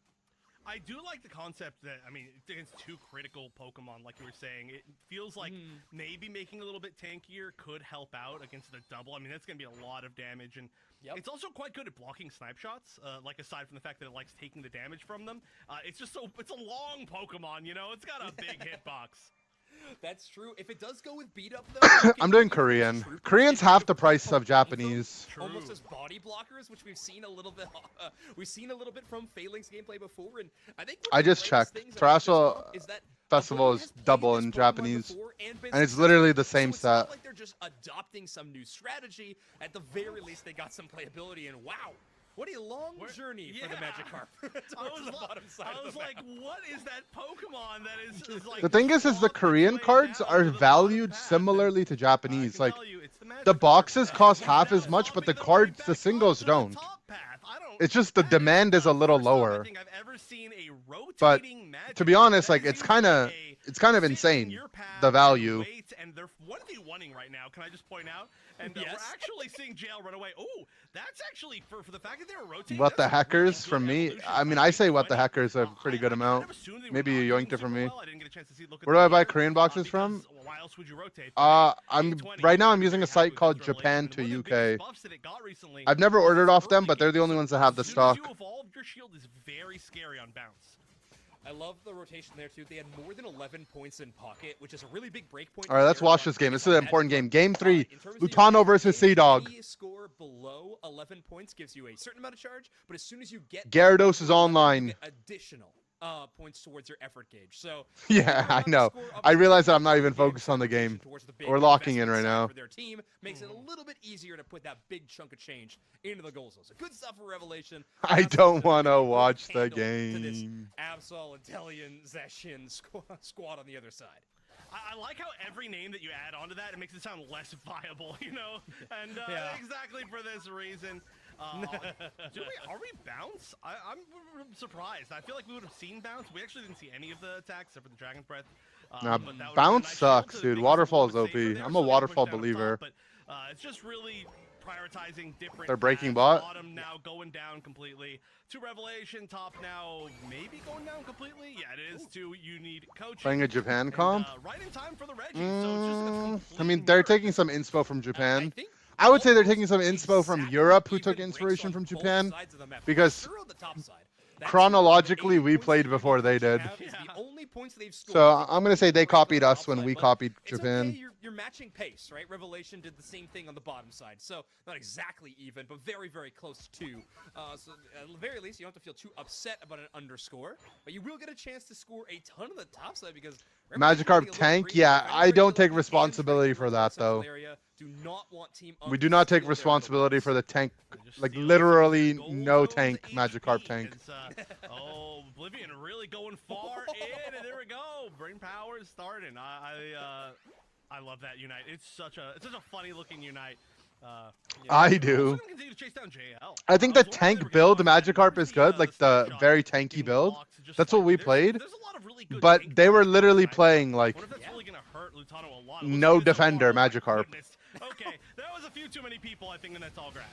Speaker 4: I do like the concept that, I mean, against 2 critical Pokemon, like you were saying, it feels like maybe making a little bit tankier could help out against the double. I mean, that's going to be a lot of damage, and it's also quite good at blocking snipe shots, like aside from the fact that it likes taking the damage from them. It's just it's a long Pokemon, you know? It's got a big hitbox.
Speaker 5: That's true. If it does go with beat up though,
Speaker 1: I'm doing Korean. Korean's half the price of Japanese.
Speaker 5: Almost as body blockers, which we've seen a little bit. We've seen a little bit from Phalanx gameplay before, and I think one
Speaker 1: I
Speaker 5: of the
Speaker 1: just
Speaker 5: greatest
Speaker 1: checked.
Speaker 5: things about this
Speaker 1: Terrestrial
Speaker 5: comp is that
Speaker 1: Festival
Speaker 5: Oblivion
Speaker 1: is
Speaker 5: has played
Speaker 1: double
Speaker 5: this
Speaker 1: in
Speaker 5: Pokemon
Speaker 1: Japanese,
Speaker 5: before and been
Speaker 1: and it's
Speaker 5: successful.
Speaker 1: literally the same
Speaker 5: So it's not
Speaker 1: set.
Speaker 5: like they're just adopting some new strategy. At the very least, they got some playability, and wow. What a long journey for the Magikarp. Towards the bottom side
Speaker 4: I
Speaker 5: of
Speaker 4: was
Speaker 5: the
Speaker 4: like,
Speaker 5: map.
Speaker 4: what is that Pokemon that is like...
Speaker 1: The thing is the
Speaker 4: walking
Speaker 1: Korean
Speaker 4: its way
Speaker 1: cards
Speaker 4: down
Speaker 1: are
Speaker 4: to the bottom
Speaker 1: valued
Speaker 4: path?
Speaker 1: similarly to
Speaker 4: I
Speaker 1: Japanese.
Speaker 4: can
Speaker 1: Like,
Speaker 4: tell you, it's
Speaker 1: the
Speaker 4: Magikarp
Speaker 1: boxes
Speaker 4: path.
Speaker 1: cost
Speaker 4: It's
Speaker 1: half
Speaker 4: now
Speaker 1: as much, but the
Speaker 4: topping the way
Speaker 1: cards, the
Speaker 4: back up
Speaker 1: singles
Speaker 4: to the
Speaker 1: don't.
Speaker 4: top path. I don't-
Speaker 1: It's just the
Speaker 4: that is
Speaker 1: demand is a little
Speaker 4: first time I
Speaker 1: lower.
Speaker 4: think I've ever seen a
Speaker 1: But
Speaker 4: rotating
Speaker 1: to be
Speaker 4: Magikarp.
Speaker 1: honest,
Speaker 4: That
Speaker 1: like
Speaker 4: is
Speaker 1: it's kind of
Speaker 4: usually a sit in
Speaker 1: insane,
Speaker 4: your path
Speaker 1: the
Speaker 4: and
Speaker 1: value.
Speaker 4: wait, and they're 1v1ing right now. Can I just point out? And we're
Speaker 5: Yes.
Speaker 4: actually seeing JL run away. Oh, that's actually for the fact that they were rotating.
Speaker 1: What the
Speaker 4: that's a
Speaker 1: heckers
Speaker 4: really
Speaker 1: from
Speaker 4: good
Speaker 1: me?
Speaker 4: evolution
Speaker 1: I mean,
Speaker 4: by
Speaker 1: I say what the
Speaker 4: 20.
Speaker 1: heckers a pretty good
Speaker 4: I kind
Speaker 1: amount.
Speaker 4: of assumed they were
Speaker 1: Maybe
Speaker 4: not
Speaker 1: you
Speaker 4: doing
Speaker 1: yoinked it from
Speaker 4: super
Speaker 1: me.
Speaker 4: well. I didn't get a chance to look at
Speaker 1: Where
Speaker 4: the
Speaker 1: do I buy
Speaker 4: leader,
Speaker 1: Korean boxes from?
Speaker 4: because why else would you rotate? But
Speaker 1: I'm
Speaker 4: 20,
Speaker 1: right now. I'm
Speaker 4: very
Speaker 1: using a
Speaker 4: happy
Speaker 1: site
Speaker 4: with
Speaker 1: called
Speaker 4: this
Speaker 1: Japan
Speaker 4: revelation.
Speaker 1: to
Speaker 4: One of the
Speaker 1: UK.
Speaker 4: biggest buffs that it got recently
Speaker 1: I've never
Speaker 4: was
Speaker 1: ordered off them,
Speaker 4: early
Speaker 1: but they're the
Speaker 4: game.
Speaker 1: only ones that have the
Speaker 4: As soon as
Speaker 1: stock.
Speaker 4: you evolve, your shield is very scary on bounce.
Speaker 5: I love the rotation there too. They had more than 11 points in pocket, which is a really big break point.
Speaker 1: All right, let's watch this game. This is an important game. Game 3, Lutano versus Seadog.
Speaker 5: Any score below 11 points gives you a certain amount of charge, but as soon as you get
Speaker 1: Gyarados is
Speaker 5: 11, you
Speaker 1: online.
Speaker 5: get additional points towards your effort gauge. So
Speaker 1: Yeah, I know. I realize that I'm not even focused on the game. We're locking in right now.
Speaker 5: For their team makes it a little bit easier to put that big chunk of change into the goals. So good stuff for Revelation.
Speaker 1: I
Speaker 5: That's
Speaker 1: don't
Speaker 5: a
Speaker 1: want to
Speaker 5: good
Speaker 1: watch the
Speaker 5: handle to this
Speaker 1: game.
Speaker 5: Absol, Inteleon, Zacian squad on the other side.
Speaker 4: I like how every name that you add onto that, it makes it sound less viable, you know? And
Speaker 5: Yeah.
Speaker 4: exactly for this reason. Are we bounce? I'm surprised. I feel like we would have seen bounce. We actually didn't see any of the attacks except for the Dragon's Breath.
Speaker 1: Nah,
Speaker 4: but that would've been a
Speaker 1: bounce
Speaker 4: nice shield
Speaker 1: sucks,
Speaker 4: to
Speaker 1: dude.
Speaker 4: make us a
Speaker 1: Waterfall is
Speaker 4: little bit
Speaker 1: OP.
Speaker 4: safer there,
Speaker 1: I'm
Speaker 4: so
Speaker 1: a
Speaker 4: they
Speaker 1: Waterfall
Speaker 4: pushed down
Speaker 1: believer.
Speaker 4: top, but it's just really prioritizing different.
Speaker 1: They're breaking
Speaker 4: paths.
Speaker 1: bot?
Speaker 4: Bottom now going down completely. To Revelation, top now maybe going down completely. Yeah, it is. To you need coaching.
Speaker 1: Playing a Japan
Speaker 4: And,
Speaker 1: comp?
Speaker 4: right in time for the Reggie. So it's just a
Speaker 1: I
Speaker 4: complete
Speaker 1: mean, they're
Speaker 4: nerf.
Speaker 1: taking some inspo from
Speaker 5: I
Speaker 1: Japan.
Speaker 5: think
Speaker 1: I would say they're taking some inspo from Europe, who took inspiration from Japan, because chronologically we played before they did. So I'm gonna say they copied us when we copied Japan.
Speaker 5: Okay, you're matching pace, right? Revelation did the same thing on the bottom side, so not exactly even, but very, very close to. So at the very least, you don't have to feel too upset about an underscore, but you will get a chance to score a ton on the top side because
Speaker 1: Magikarp tank, yeah, I don't take responsibility for that though. We do not take responsibility for the tank, like literally no tank Magikarp tank.
Speaker 4: Oh, Oblivion really going far in, and there we go. Brain power is starting. I love that Unite. It's such a funny looking Unite.
Speaker 1: I do. I think the tank build Magikarp is good, like the very tanky build. That's what we played. But they were literally playing like no defender Magikarp.
Speaker 4: Okay, that was a few too many people, I think, in that tall grass.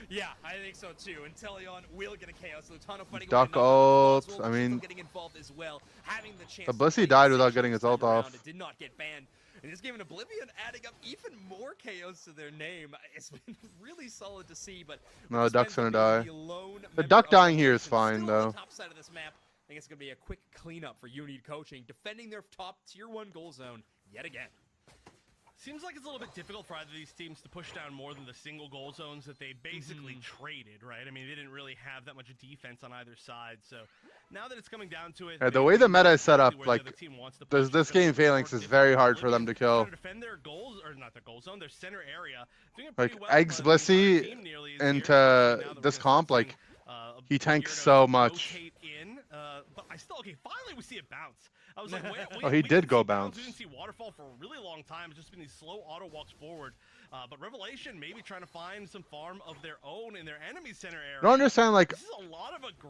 Speaker 5: Yeah, I think so too. And Teleon will get a Chaos. Lutano fighting
Speaker 1: Duck ult. I mean, the Blissey died without getting his ult off.
Speaker 5: It did not get banned. And this game in Oblivion adding up even more KOs to their name. It's been really solid to see, but
Speaker 1: no, the Duck's gonna die. The Duck dying here is fine though.
Speaker 5: Top side of this map, I think it's gonna be a quick cleanup for Unite Coaching, defending their top tier 1 goal zone yet again.
Speaker 4: Seems like it's a little bit difficult for either of these teams to push down more than the single goal zones that they basically traded, right? I mean, they didn't really have that much defense on either side, so now that it's coming down to it...
Speaker 1: Yeah, the way the meta is set up, like, this game Phalanx is very hard for them to kill.
Speaker 4: Defend their goals, or not their goal zone, their center area.
Speaker 1: Like, Eggs Blissey into this comp, like, he tanks so much.
Speaker 4: But I still, okay, finally we see it bounce. I was like, wait,
Speaker 1: oh, he did go bounce.
Speaker 4: We didn't see Waterfall for a really long time. It's just been these slow auto walks forward. But Revelation maybe trying to find some farm of their own in their enemy center area.
Speaker 1: I don't understand, like,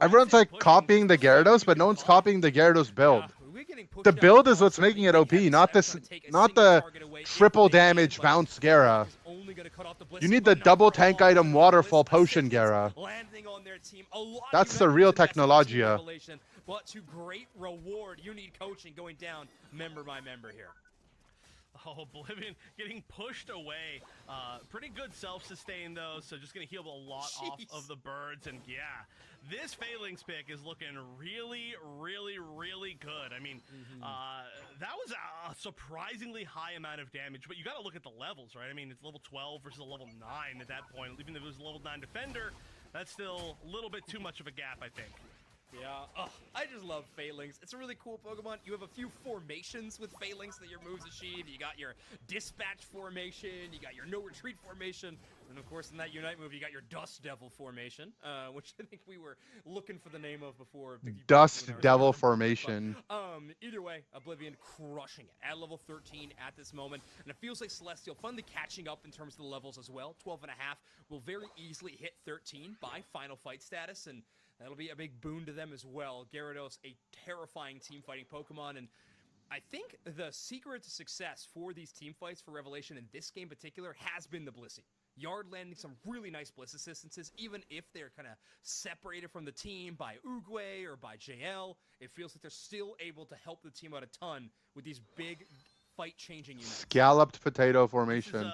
Speaker 1: everyone's like copying the Gyarados, but no one's copying the Gyarados build. The build is what's making it OP, not the triple damage bounce Gyara. You need the double tank item waterfall potion Gyara. That's the real technologia.
Speaker 5: But to great reward, you need coaching going down member by member here.
Speaker 4: Oh, Oblivion getting pushed away. Pretty good self-sustain though, so just gonna heal a lot off of the birds. And yeah, this Phalanx pick is looking really, really, really good. I mean, that was a surprisingly high amount of damage, but you gotta look at the levels, right? I mean, it's level 12 versus a level 9 at that point. Even if it was a level 9 defender, that's still a little bit too much of a gap, I think.
Speaker 5: Yeah, I just love Phalanx. It's a really cool Pokemon. You have a few formations with Phalanx that your moves achieve. You got your Dispatch formation, you got your No Retreat formation, and of course in that Unite move you got your Dust Devil formation, which I think we were looking for the name of before.
Speaker 1: Dust Devil formation.
Speaker 5: But, either way, Oblivion crushing it at level 13 at this moment, and it feels like Celestial finally catching up in terms of the levels as well. 12.5 will very easily hit 13 by Final Fight status, and that'll be a big boon to them as well. Gyarados, a terrifying team-fighting Pokemon, and I think the secret to success for these team fights for Revelation in this game in particular has been the Blissey. Yard landing some really nice Bliss assistances, even if they're kind of separated from the team by Oogway or by JL. It feels like they're still able to help the team out a ton with these big fight-changing units.
Speaker 1: Scalloped potato formation.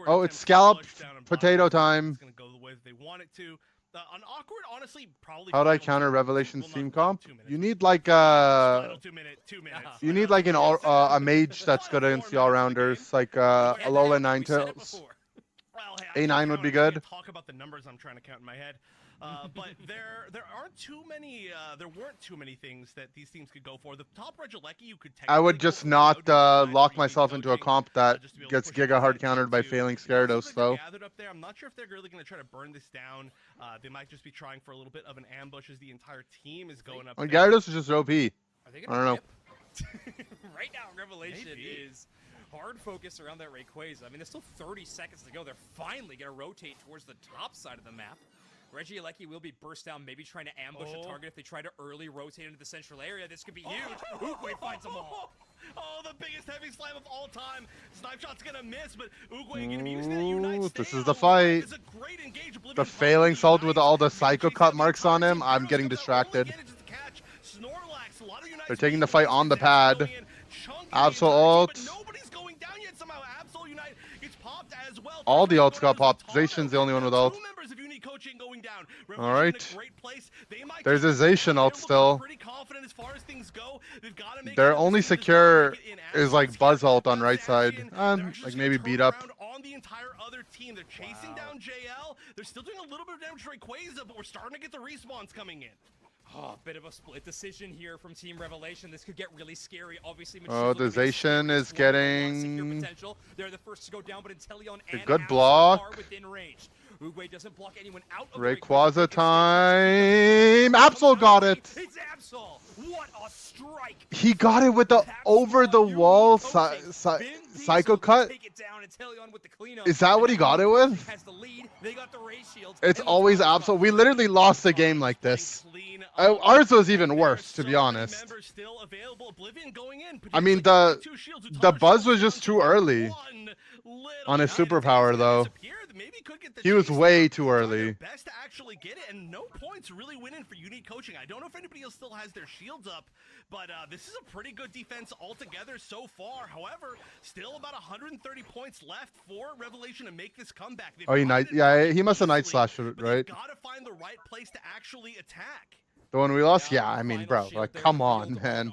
Speaker 4: Oh,
Speaker 1: it's scalloped potato time.
Speaker 4: It's going to go the way that they want it to. On awkward, honestly, probably.
Speaker 1: How do I counter Revelation's team comp? You need like 2 minutes. You need like a mage that's good against the all-rounders, like Alola Ninetales. A9 would be good.
Speaker 4: Talk about the numbers I'm trying to count in my head. But there aren't too many. There weren't too many things that these teams could go for. The top Regieleki you could.
Speaker 1: I would just not lock myself into a comp that gets Giga hard countered by Phalanx Gyarados, though.
Speaker 4: I'm not sure if they're really going to try to burn this down. They might just be trying for a little bit of an ambush as the entire team is going up.
Speaker 1: Gyarados is just OP. I don't know.
Speaker 5: Right now, Revelation is hard focus around that Rayquaza. I mean, there's still 30 seconds to go. They're finally going to rotate towards the top side of the map. Regieleki will be burst down, maybe trying to ambush a target if they try to early rotate into the central area. This could be huge. Oogway finds them all.
Speaker 4: Oh, the biggest heavy slam of all time. Snipe Shot's gonna miss, but Oogway gonna be using that Unite.
Speaker 1: This is the fight.
Speaker 4: It's a great engage.
Speaker 1: The Phalanx ult with all the Psycho Cut marks on him. I'm getting distracted. They're taking the fight on the pad. Absol ult.
Speaker 4: Nobody's going down yet somehow. Absol Unite gets popped as well.
Speaker 1: All the
Speaker 4: First
Speaker 1: ults got
Speaker 4: one goes
Speaker 1: popped.
Speaker 4: to Tano.
Speaker 1: Zacian's the only one with
Speaker 4: Two
Speaker 1: ult.
Speaker 4: members of Unique Coaching going down.
Speaker 1: All
Speaker 4: Revolution in
Speaker 1: right.
Speaker 4: a great place. They might
Speaker 1: There's
Speaker 4: keep
Speaker 1: a
Speaker 4: it down.
Speaker 1: Zacian
Speaker 4: They're
Speaker 1: ult
Speaker 4: looking
Speaker 1: still.
Speaker 4: pretty confident as far as things go. They've got to make
Speaker 1: Their
Speaker 4: a
Speaker 1: only
Speaker 4: decision. Does not
Speaker 1: secure
Speaker 4: make it in
Speaker 1: is
Speaker 4: Ashen's
Speaker 1: like Buzz
Speaker 4: camp.
Speaker 1: ult on
Speaker 4: Now
Speaker 1: right side.
Speaker 4: Zacian, they're actually
Speaker 1: Like
Speaker 4: just
Speaker 1: maybe
Speaker 4: gonna
Speaker 1: beat
Speaker 4: turn
Speaker 1: up.
Speaker 4: around on the entire other team. They're chasing down JL. They're still doing a little bit of damage to Rayquaza, but we're starting to get the respawns coming in.
Speaker 5: Oh, a bit of a split decision here from Team Revelation. This could get really scary. Obviously,
Speaker 1: Oh, the Zacian is getting
Speaker 5: potential. They're the first to go down, but Inteleon
Speaker 1: a
Speaker 5: and
Speaker 1: good
Speaker 5: Absol
Speaker 1: block.
Speaker 5: are within range. Uguay doesn't block anyone out of
Speaker 1: Rayquaza time. Absol got it.
Speaker 5: It's Absol. What a strike.
Speaker 1: He got it with the over the wall psycho cut.
Speaker 5: Take it down. Inteleon with the cleanup.
Speaker 1: Is that what he got it with?
Speaker 5: Has the lead. They got the ray shields.
Speaker 1: It's
Speaker 5: and the
Speaker 1: always
Speaker 5: top
Speaker 1: Absol. We literally lost a game like this. Ours was even worse, to be honest. I mean, the Buzz was just too early on his superpower, though. He was way too early.
Speaker 4: Best to actually get it, and no points really winning for Unique Coaching. I don't know if anybody else still has their shields up, but this is a pretty good defense altogether so far. However, still about 130 points left for Revelation to make this comeback.
Speaker 1: Oh, he must have Night Slash, right?
Speaker 4: They've got to find the right place to actually attack.
Speaker 1: The one we lost? Yeah, I mean, bro, like, come on, man.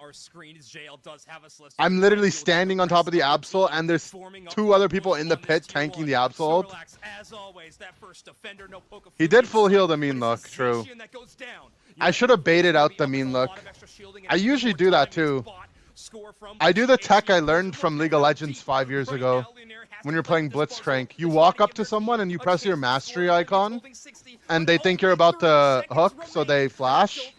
Speaker 1: I'm literally standing on top of the Absol, and there's two other people in the pit tanking the Absol. He did full heal the mean look, true. I should have baited out the mean look. I usually do that, too. I do the tech I learned from League of Legends 5 years ago. When you're playing Blitzcrank, you walk up to someone and you press your mastery icon, and they think you're about to hook, so they flash.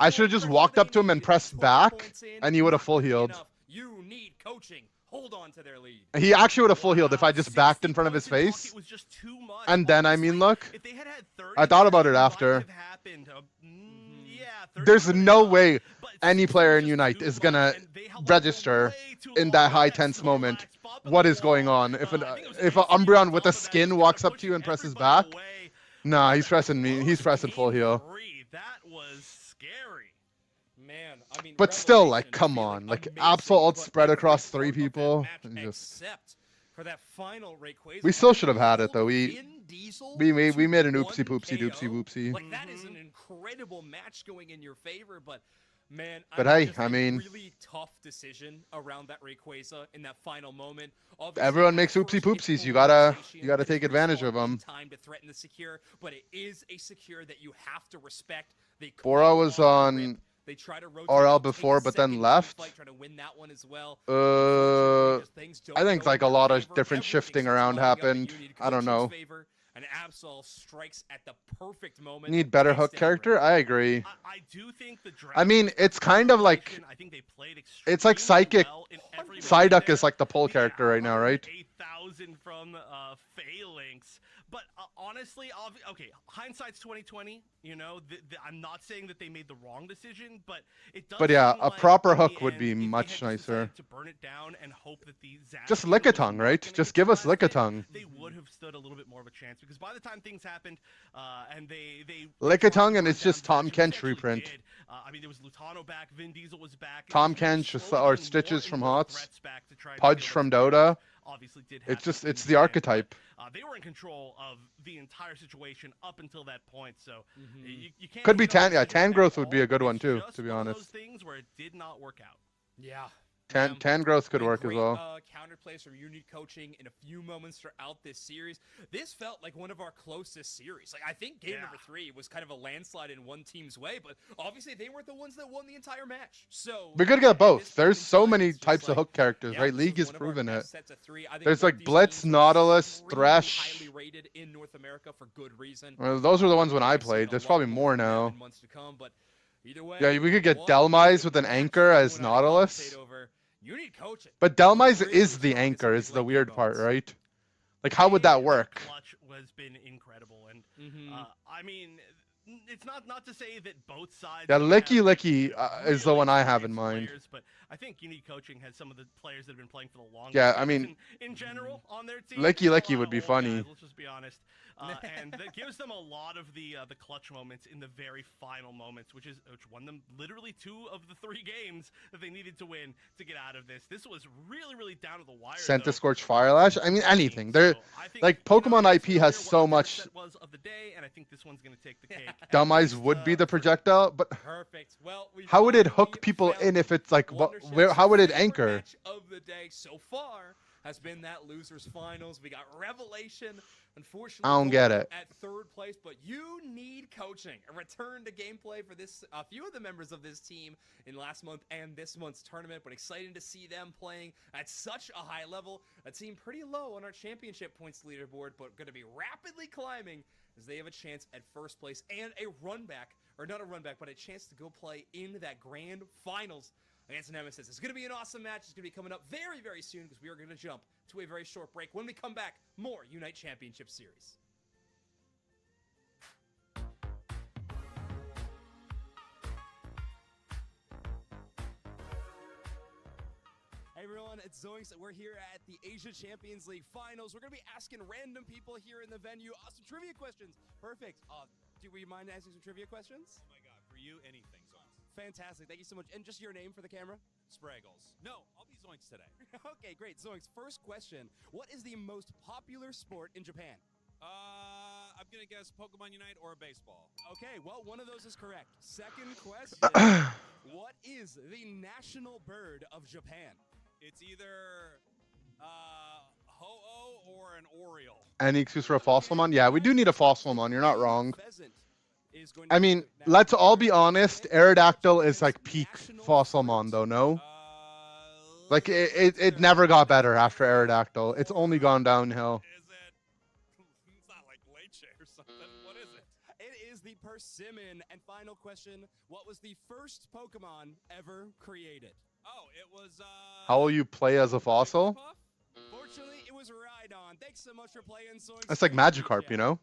Speaker 1: I should have just walked up to him and pressed back, and he would have full healed.
Speaker 5: You need coaching. Hold on to their lead.
Speaker 1: He actually would have full healed if I just backed in front of his face. And then, I mean, look, I thought about it after. There's no way any player in Unite is going to register in that high tense moment what is going on. If an Umbreon with a skin walks up to you and presses back, nah, he's pressing full heal.
Speaker 4: That was scary.
Speaker 5: Man, I mean,
Speaker 1: but still, like, come on. Like, Absol ult spread across 3 people.
Speaker 5: Except for that final Rayquaza.
Speaker 1: We still should have had it, though. We made an oopsie poopsie doopsie whoopsie.
Speaker 5: Like, that is an incredible match going in your favor, but man,
Speaker 1: but hey, I mean,
Speaker 5: really tough decision around that Rayquaza in that final moment.
Speaker 1: Everyone makes oopsie poopsies. You gotta take advantage of them.
Speaker 5: Time to threaten the secure, but it is a secure that you have to respect.
Speaker 1: Bora was on RL before, but then left. I think like a lot of different shifting around happened. I don't know.
Speaker 5: And Absol strikes at the perfect moment.
Speaker 1: Need better hook character? I agree.
Speaker 4: I do think the
Speaker 1: I mean, it's kind of like it's like Psychic. Psyduck is like the pull character right now, right?
Speaker 4: 8,000 from Phalanx. But honestly, okay, hindsight's 20/20. You know, I'm not saying that they made the wrong decision, but it does.
Speaker 1: But yeah, a
Speaker 4: like
Speaker 1: proper hook would be much nicer.
Speaker 4: To burn it down and hope that the
Speaker 1: just Lickitung, right? Just give us Lickitung.
Speaker 4: They would have stood a little bit more of a chance because by the time things happened, and they
Speaker 1: Lickitung, and it's just Tom Kench reprint.
Speaker 4: I mean, there was Lutano back, Vin Diesel was back.
Speaker 1: Tom Kench or Stitches from Hots, Pudge from Dota.
Speaker 4: Obviously did
Speaker 1: it's the archetype.
Speaker 4: They were in control of the entire situation up until that point, so you can't.
Speaker 1: Could be Tangrowth would be a good one too, to be honest.
Speaker 4: Those things where it did not work out.
Speaker 5: Yeah.
Speaker 1: Tangrowth could work as well.
Speaker 5: Counterplays from Unique Coaching in a few moments throughout this series. This felt like one of our closest series. Like, I think game number 3 was kind of a landslide in one team's way, but obviously they weren't the ones that won the entire match. So
Speaker 1: we could get both. There's so many types of hook characters, right? League has proven it. There's like Blitz, Nautilus, Thresh.
Speaker 5: Highly rated in North America for good reason.
Speaker 1: Well, those were the ones when I played. There's probably more now.
Speaker 5: Either way,
Speaker 1: yeah, we could get Delmise with an anchor as Nautilus.
Speaker 5: Unique Coaching.
Speaker 1: But Delmise is the anchor, is the weird part, right? Like, how would that work?
Speaker 4: Clutch has been incredible, and I mean, it's not to say that both sides.
Speaker 1: Yeah,
Speaker 4: don't
Speaker 1: Licky
Speaker 4: have,
Speaker 1: Licky is the
Speaker 4: really
Speaker 1: one I have in
Speaker 4: experienced
Speaker 1: mind.
Speaker 4: players, but I think Unique Coaching has some of the players that have been playing for the longest.
Speaker 1: Yeah, I
Speaker 4: games
Speaker 1: mean,
Speaker 4: in general on their team.
Speaker 1: Licky
Speaker 4: A lot
Speaker 1: Licky would
Speaker 4: of
Speaker 1: be
Speaker 4: old
Speaker 1: funny.
Speaker 4: guys, let's just be honest, and that gives them a lot of the clutch moments in the very final moments, which won them literally 2 of the 3 games that they needed to win to get out of this. This was really down to the wire.
Speaker 1: Senta Scorch Firelash. I mean, anything. They're
Speaker 4: So I think,
Speaker 1: like
Speaker 4: you know,
Speaker 1: Pokemon
Speaker 4: it's
Speaker 1: IP
Speaker 4: clear
Speaker 1: has
Speaker 4: what
Speaker 1: so
Speaker 4: the
Speaker 1: much.
Speaker 4: set was of the day, and I think this one's gonna take the cake.
Speaker 1: Dumb Eyes would be the projectile, but
Speaker 5: Perfect. Well, we
Speaker 1: how would it
Speaker 5: finally
Speaker 1: hook people
Speaker 5: found
Speaker 1: in if it's like,
Speaker 5: Wondership's
Speaker 1: where? How would it
Speaker 5: favorite
Speaker 1: anchor?
Speaker 5: match of the day so far has been that losers finals. We got Revelation, unfortunately,
Speaker 1: I don't get
Speaker 5: going
Speaker 1: it.
Speaker 5: at 3rd place, but you need coaching. A return to gameplay for this a few of the members of this team in last month and this month's tournament, but exciting to see them playing at such a high level. A team pretty low on our championship points leaderboard, but going to be rapidly climbing as they have a chance at 1st place and a run back, or not a run back, but a chance to go play in that grand finals against Nemesis. It's going to be an awesome match. It's going to be coming up very soon because we are going to jump to a very short break. When we come back, more Unite Championship Series. Hey everyone, it's Zoinks. We're here at the Asia Champions League Finals. We're going to be asking random people here in the venue some trivia questions. Perfect. Do you mind asking some trivia questions?
Speaker 3: Oh my god, for you, anything, Zoinks.
Speaker 5: Fantastic. Thank you so much. And just your name for the camera?
Speaker 3: Spraggles. No, I'll be Zoinks today.
Speaker 5: Okay, great. Zoinks, first question. What is the most popular sport in Japan?
Speaker 3: I'm gonna guess Pokemon Unite or baseball.
Speaker 5: Okay, well, one of those is correct. Second question. What is the national bird of Japan?
Speaker 3: It's either Ho-Oh or an Oriole.
Speaker 1: Any excuse for a Fossilmon? Yeah, we do need a Fossilmon. You're not wrong.
Speaker 5: Pheasant is going to
Speaker 1: I
Speaker 5: be
Speaker 1: mean,
Speaker 5: the national
Speaker 1: let's all
Speaker 5: bird
Speaker 1: be
Speaker 5: of
Speaker 1: honest.
Speaker 5: Japan.
Speaker 1: Aerodactyl is like peak
Speaker 5: National
Speaker 1: Fossilmon,
Speaker 5: fruit.
Speaker 1: though. No, like
Speaker 3: Let's
Speaker 1: it never got better after Aerodactyl. It's only gone downhill.
Speaker 3: Is it? It's not like Leche or something. What is it?
Speaker 5: It is the Persimmon. And final question, what was the first Pokemon ever created?
Speaker 3: Oh, it was.
Speaker 1: How will you play as a fossil?
Speaker 3: Jigglypuff?
Speaker 5: Fortunately, it was Rhydon. Thanks so much for playing, Zoinks.
Speaker 1: It's like Magikarp, you know?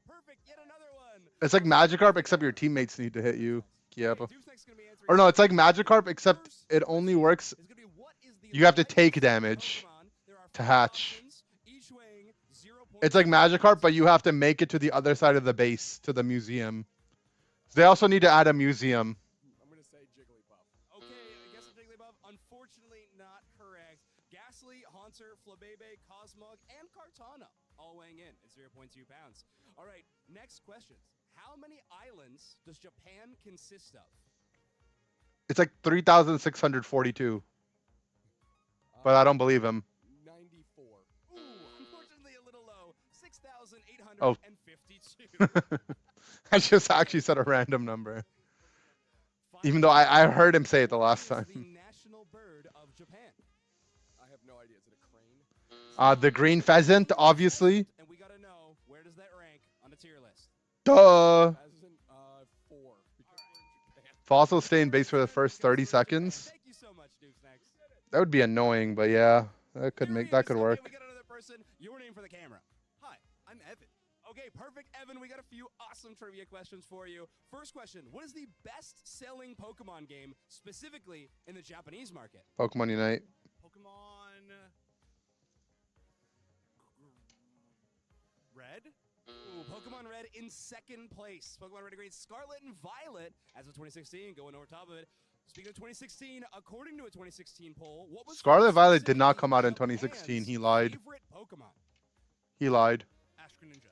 Speaker 5: Perfect, yet another one.
Speaker 1: It's like Magikarp, except your teammates need to hit you. Yeah.
Speaker 5: Okay, Deuceneck's gonna be answering
Speaker 1: Or no, it's like
Speaker 5: this.
Speaker 1: Magikarp, except it only works.
Speaker 5: It's gonna be what is the
Speaker 1: You have to
Speaker 5: lightest
Speaker 1: take damage
Speaker 5: Pokemon? There are
Speaker 1: to
Speaker 5: 5
Speaker 1: hatch.
Speaker 5: options, each weighing 0.
Speaker 1: It's like Magikarp, but you have to make it to the other side of the base, to the museum. They also need to add a museum.
Speaker 5: I'm gonna say Jigglypuff. Okay, I guess a Jigglypuff. Unfortunately, not correct. Ghastly, Haunter, Flabebe, Cosmog, and Kartana all weighing in at 0.2 pounds. All right, next questions. How many islands does Japan consist of?
Speaker 1: It's like 3,642. But I don't believe him.
Speaker 5: 94. Ooh, unfortunately a little low. 6,852.
Speaker 1: I just actually said a random number. Even though I heard him say it the last
Speaker 5: What is
Speaker 1: time.
Speaker 5: the national bird of Japan? I have no idea. Is it a crane?
Speaker 1: The green pheasant, obviously.
Speaker 5: And we gotta know, where does that rank on the tier list?
Speaker 1: Duh.
Speaker 5: Pheasant, 4. Because we're in Japan.
Speaker 1: Fossils stay in base for the first 30 seconds.
Speaker 5: Thank you so much, Deuce Next.
Speaker 1: That would be annoying, but yeah, that could
Speaker 5: There he
Speaker 1: that
Speaker 5: is.
Speaker 1: could
Speaker 5: Okay,
Speaker 1: work.
Speaker 5: we got another person. Your name for the camera.
Speaker 7: Hi, I'm Evan.
Speaker 5: Okay, perfect, Evan. We got a few awesome trivia questions for you. First question: what is the best-selling Pokemon game, specifically in the Japanese market?
Speaker 1: Pokemon Unite.
Speaker 7: Pokemon Red?
Speaker 5: Ooh, Pokemon Red in second place. Pokemon Red grades Scarlet and Violet as of 2016. Going over top of it. Speaking of 2016, according to a 2016 poll, what was
Speaker 1: Scarlet Violet did not
Speaker 5: specifically
Speaker 1: come out in
Speaker 5: Japan's
Speaker 1: 2016. He lied.
Speaker 5: Favorite Pokemon?
Speaker 1: He lied.
Speaker 7: Ash Greninja.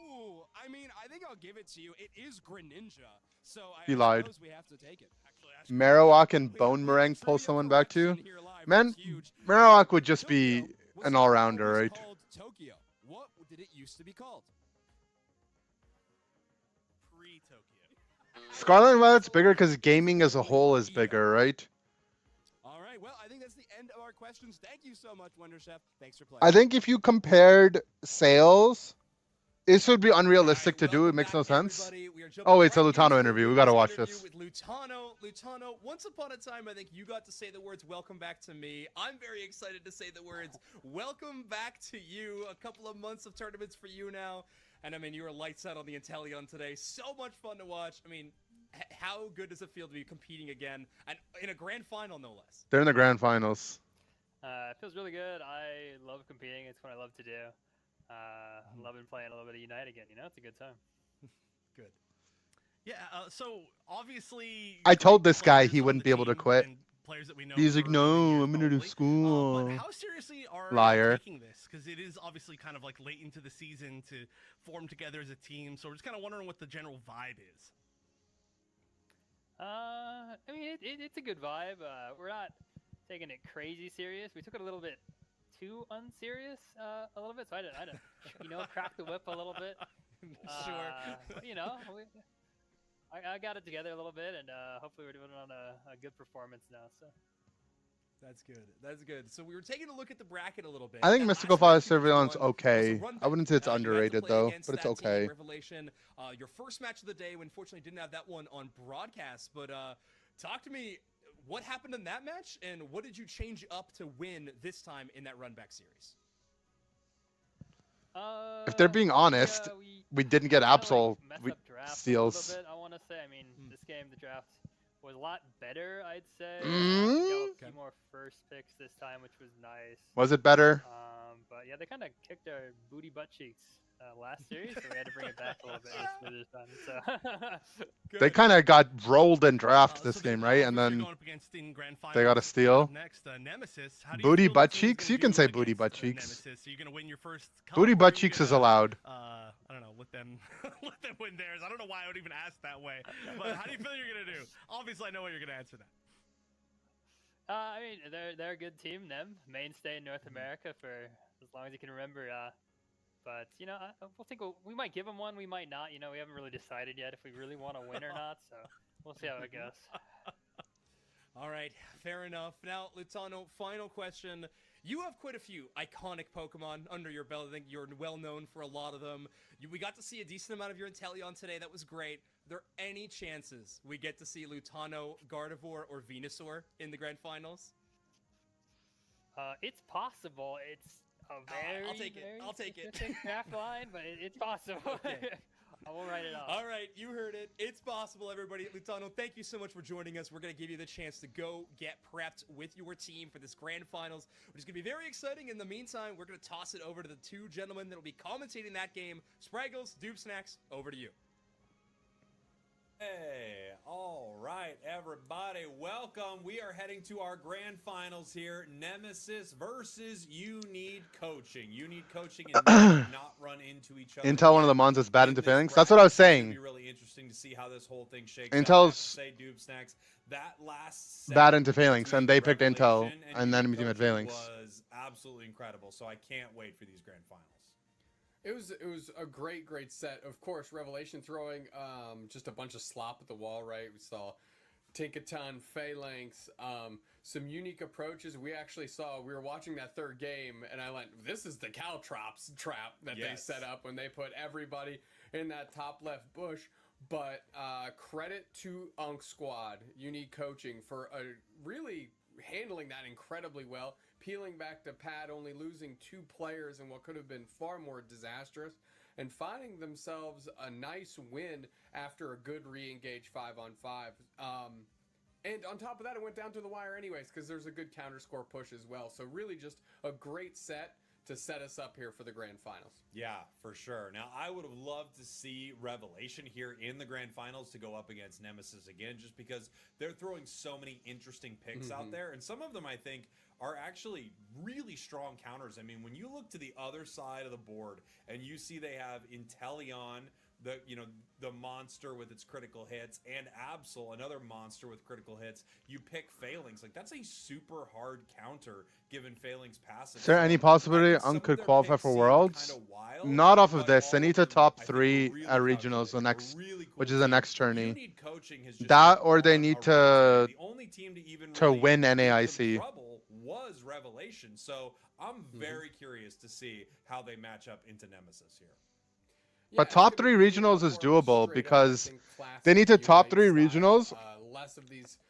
Speaker 5: Ooh, I mean, I think I'll give it to you. It is Greninja, so
Speaker 1: He
Speaker 5: I
Speaker 1: lied.
Speaker 5: suppose we have to take it.
Speaker 7: Actually, Ash
Speaker 1: Marowak and
Speaker 5: We got
Speaker 1: Bone
Speaker 5: the
Speaker 1: Meringue pull
Speaker 5: trivia
Speaker 1: someone back to you.
Speaker 5: correction here live.
Speaker 1: Man,
Speaker 5: That's huge.
Speaker 1: Marowak would just be
Speaker 5: Tokyo was
Speaker 1: an
Speaker 5: not
Speaker 1: all-rounder,
Speaker 5: always
Speaker 1: right?
Speaker 5: called Tokyo. What did it used to be called?
Speaker 7: pre-Tokyo.
Speaker 1: Scarlet and Violet's bigger because gaming as a whole is bigger, right?
Speaker 5: All right, well, I think that's the end of our questions. Thank you so much, Wonder Chef. Thanks for playing.
Speaker 1: I think if you compared sales, this would be unrealistic to do. It makes no sense. Oh, it's a Lutano interview. We gotta watch this.
Speaker 5: With Lutano. Lutano, once upon a time, I think you got to say the words "Welcome back" to me. I'm very excited to say the words "Welcome back" to you. A couple of months of tournaments for you now. And I mean, you were lights out on the Inteleon today. So much fun to watch. I mean, how good does it feel to be competing again, and in a grand final, no less?
Speaker 1: They're in the grand finals.
Speaker 8: It feels really good. I love competing. It's what I love to do. Loving playing a little bit of Unite again. You know, it's a good time.
Speaker 5: Good.
Speaker 4: Yeah. So obviously,
Speaker 1: I told this guy
Speaker 4: players
Speaker 1: he
Speaker 4: on
Speaker 1: wouldn't
Speaker 4: the
Speaker 1: be able to
Speaker 4: team
Speaker 1: quit.
Speaker 4: and Players that we know
Speaker 1: He's like,
Speaker 4: for
Speaker 1: no,
Speaker 4: years
Speaker 1: I'm gonna do
Speaker 4: probably.
Speaker 1: school.
Speaker 4: But how seriously are
Speaker 1: Liar.
Speaker 4: you taking this? Because it is obviously kind of like late into the season to form together as a team. So we're just kind of wondering what the general vibe is.
Speaker 8: I mean, it's a good vibe. We're not taking it crazy serious. We took it a little bit too unserious, a little bit. So I didn't, crack the whip a little bit.
Speaker 5: Sure.
Speaker 8: But, I got it together a little bit, and hopefully we're doing it on a good performance now. So.
Speaker 5: That's good. That's good. So we were taking a look at the bracket a little bit.
Speaker 1: I think
Speaker 5: That
Speaker 1: Mystical
Speaker 5: last
Speaker 1: Fire
Speaker 5: match you
Speaker 1: Surveillance
Speaker 5: won was a
Speaker 1: okay.
Speaker 5: run
Speaker 1: I wouldn't say it's
Speaker 5: back. You had to
Speaker 1: underrated
Speaker 5: play
Speaker 1: though,
Speaker 5: against
Speaker 1: but it's
Speaker 5: that team,
Speaker 1: okay.
Speaker 5: Revelation, your first match of the day. We unfortunately didn't have that one on broadcast, but talk to me. What happened in that match, and what did you change up to win this time in that run back series?
Speaker 1: If they're being honest, we didn't get Absol steals.
Speaker 8: A little bit, I want to say. I mean, this game, the draft was a lot better, I'd say.
Speaker 1: Mm?
Speaker 8: A few more first picks this time, which was nice.
Speaker 1: Was it better?
Speaker 8: But yeah, they kind of kicked our booty butt cheeks last series, so we had to bring it back a little bit this time. So.
Speaker 1: They kind of got rolled in draft this
Speaker 4: So
Speaker 1: game,
Speaker 4: the
Speaker 1: right?
Speaker 4: Alphas
Speaker 1: And
Speaker 4: are
Speaker 1: then
Speaker 4: going up against in grand
Speaker 1: they got a
Speaker 4: finals.
Speaker 1: steal.
Speaker 4: Next, Nemesis. How do you
Speaker 1: Booty
Speaker 4: feel
Speaker 1: butt
Speaker 4: the team's
Speaker 1: cheeks?
Speaker 4: gonna
Speaker 1: You can
Speaker 4: do
Speaker 1: say booty
Speaker 4: against,
Speaker 1: butt cheeks.
Speaker 4: Nemesis? Are you gonna win your first cup,
Speaker 1: Booty
Speaker 4: or
Speaker 1: butt
Speaker 4: are you
Speaker 1: cheeks is
Speaker 4: gonna,
Speaker 1: allowed.
Speaker 4: I don't know. Let them let them win theirs. I don't know why I would even ask that way. But how do you feel you're gonna do? Obviously, I know what you're gonna answer that.
Speaker 8: I mean, they're a good team. Them mainstay in North America for as long as you can remember. But we'll think we might give them one. We might not. We haven't really decided yet if we really want to win or not. So we'll see how it goes.
Speaker 5: All right, fair enough. Now, Lutano, final question. You have quite a few iconic Pokemon under your belt. I think you're well known for a lot of them. We got to see a decent amount of your Inteleon today. That was great. Are there any chances we get to see Lutano, Gardevoir, or Venusaur in the grand finals?
Speaker 8: It's possible. It's a very,
Speaker 5: I'll take it.
Speaker 8: specific draft line, but it's possible.
Speaker 5: Okay.
Speaker 8: I will write it off.
Speaker 5: All right, you heard it. It's possible, everybody. Lutano, thank you so much for joining us. We're going to give you the chance to go get prepped with your team for this grand finals, which is going to be very exciting. In the meantime, we're going to toss it over to the two gentlemen that will be commentating that game. Spraggles, Doob Snacks, over to you.
Speaker 3: Hey, all right, everybody, welcome. We are heading to our grand finals here. Nemesis versus You Need Coaching. You Need Coaching and not run into each other.
Speaker 1: Intel, one of the mons that's bad
Speaker 3: in
Speaker 1: into
Speaker 3: this
Speaker 1: phalanx.
Speaker 3: bracket.
Speaker 1: That's what I was
Speaker 3: It's gonna
Speaker 1: saying.
Speaker 3: be really interesting to see how this whole thing shakes
Speaker 1: Intel's
Speaker 3: out. I have to say, Doob Snacks, that last set
Speaker 1: bad into phalanx,
Speaker 3: between
Speaker 1: and they picked Intel,
Speaker 3: Revelation
Speaker 1: and then
Speaker 3: You
Speaker 1: we
Speaker 3: Need
Speaker 1: team at
Speaker 3: Coaching
Speaker 1: phalanx.
Speaker 3: was absolutely incredible, so I can't wait for these grand finals.
Speaker 2: It was a great set. Of course, Revelation throwing just a bunch of slop at the wall, right? We saw Tinkaton, Phalanx, some unique approaches. We were watching that third game, and I went, this is the Caltrops trap that they set up when they put everybody in that top left bush. But credit to Unk Squad, Unique Coaching, for really handling that incredibly well. Peeling back to Pad, only losing 2 players in what could have been far more disastrous, and finding themselves a nice win after a good re-engage 5-on-5. And on top of that, it went down to the wire anyways, because there's a good counter score push as well. So really just a great set to set us up here for the grand finals.
Speaker 3: Yeah, for sure. Now, I would have loved to see Revelation here in the grand finals to go up against Nemesis again, just because they're throwing so many interesting picks out there. And some of them, I think, are actually really strong counters. I mean, when you look to the other side of the board and you see they have Inteleon, the monster with its critical hits, and Absol, another monster with critical hits, you pick Phalanx. Like, that's a super hard counter given Phalanx passive.
Speaker 1: Is there any possibility Unk could qualify for Worlds? Not off of this. They need to top 3 at regionals, which is the next tourney. That, or they need to win NAIC.
Speaker 3: Was Revelation, so I'm very curious to see how they match up into Nemesis here.
Speaker 1: But top 3 regionals is doable because they need to top 3 regionals,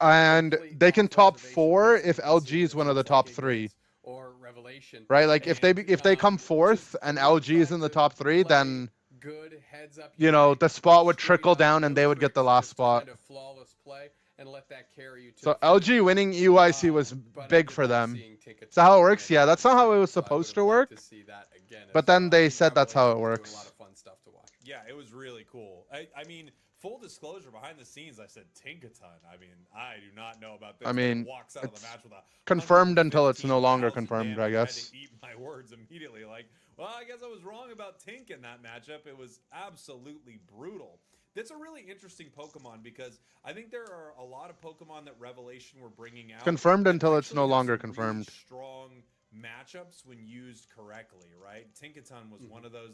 Speaker 1: and they can top 4 if LG is one of the top 3.
Speaker 2: Or Revelation,
Speaker 1: right? Like if they come 4th and LG is in the top 3, then
Speaker 2: good heads-up.
Speaker 1: You know, the spot would
Speaker 2: straight
Speaker 1: trickle
Speaker 2: up,
Speaker 1: down and
Speaker 2: no
Speaker 1: they would get the
Speaker 2: tricks,
Speaker 1: last
Speaker 2: just
Speaker 1: spot.
Speaker 2: Kind of flawless play and let that carry you to
Speaker 1: So
Speaker 2: the finish
Speaker 1: LG
Speaker 2: line.
Speaker 1: winning EUIC was
Speaker 2: But I
Speaker 1: big
Speaker 2: did
Speaker 1: for
Speaker 2: love
Speaker 1: them.
Speaker 2: seeing Tinkaton
Speaker 1: Is that how it
Speaker 2: win
Speaker 1: works? Yeah, that's not how it was
Speaker 2: so I
Speaker 1: supposed
Speaker 2: would've
Speaker 1: to
Speaker 2: liked
Speaker 1: work.
Speaker 2: to see that again
Speaker 1: But
Speaker 2: as
Speaker 1: then
Speaker 2: well.
Speaker 1: they
Speaker 2: I think
Speaker 1: said that's how it
Speaker 2: Revelation's doing
Speaker 1: works.
Speaker 2: A lot of fun stuff to watch.
Speaker 3: Yeah, it was really cool. I mean, full disclosure, behind the scenes, I said Tinkaton. I mean, I do not know about this.
Speaker 1: I
Speaker 3: but he
Speaker 1: mean,
Speaker 3: walks out of the
Speaker 1: it's
Speaker 3: match with a
Speaker 1: confirmed until it's no longer
Speaker 3: 115,000
Speaker 1: confirmed, I
Speaker 3: damage.
Speaker 1: guess.
Speaker 3: had to eat my words immediately. Like, well, I guess I was wrong about Tink in that matchup. It was absolutely brutal. That's a really interesting Pokemon because I think there are a lot of Pokemon that Revelation were bringing out.
Speaker 1: Confirmed
Speaker 3: that
Speaker 1: until it's
Speaker 3: actually
Speaker 1: no
Speaker 3: have
Speaker 1: longer
Speaker 3: some
Speaker 1: confirmed.
Speaker 3: Really strong matchups when used correctly, right? Tinkaton was one of those.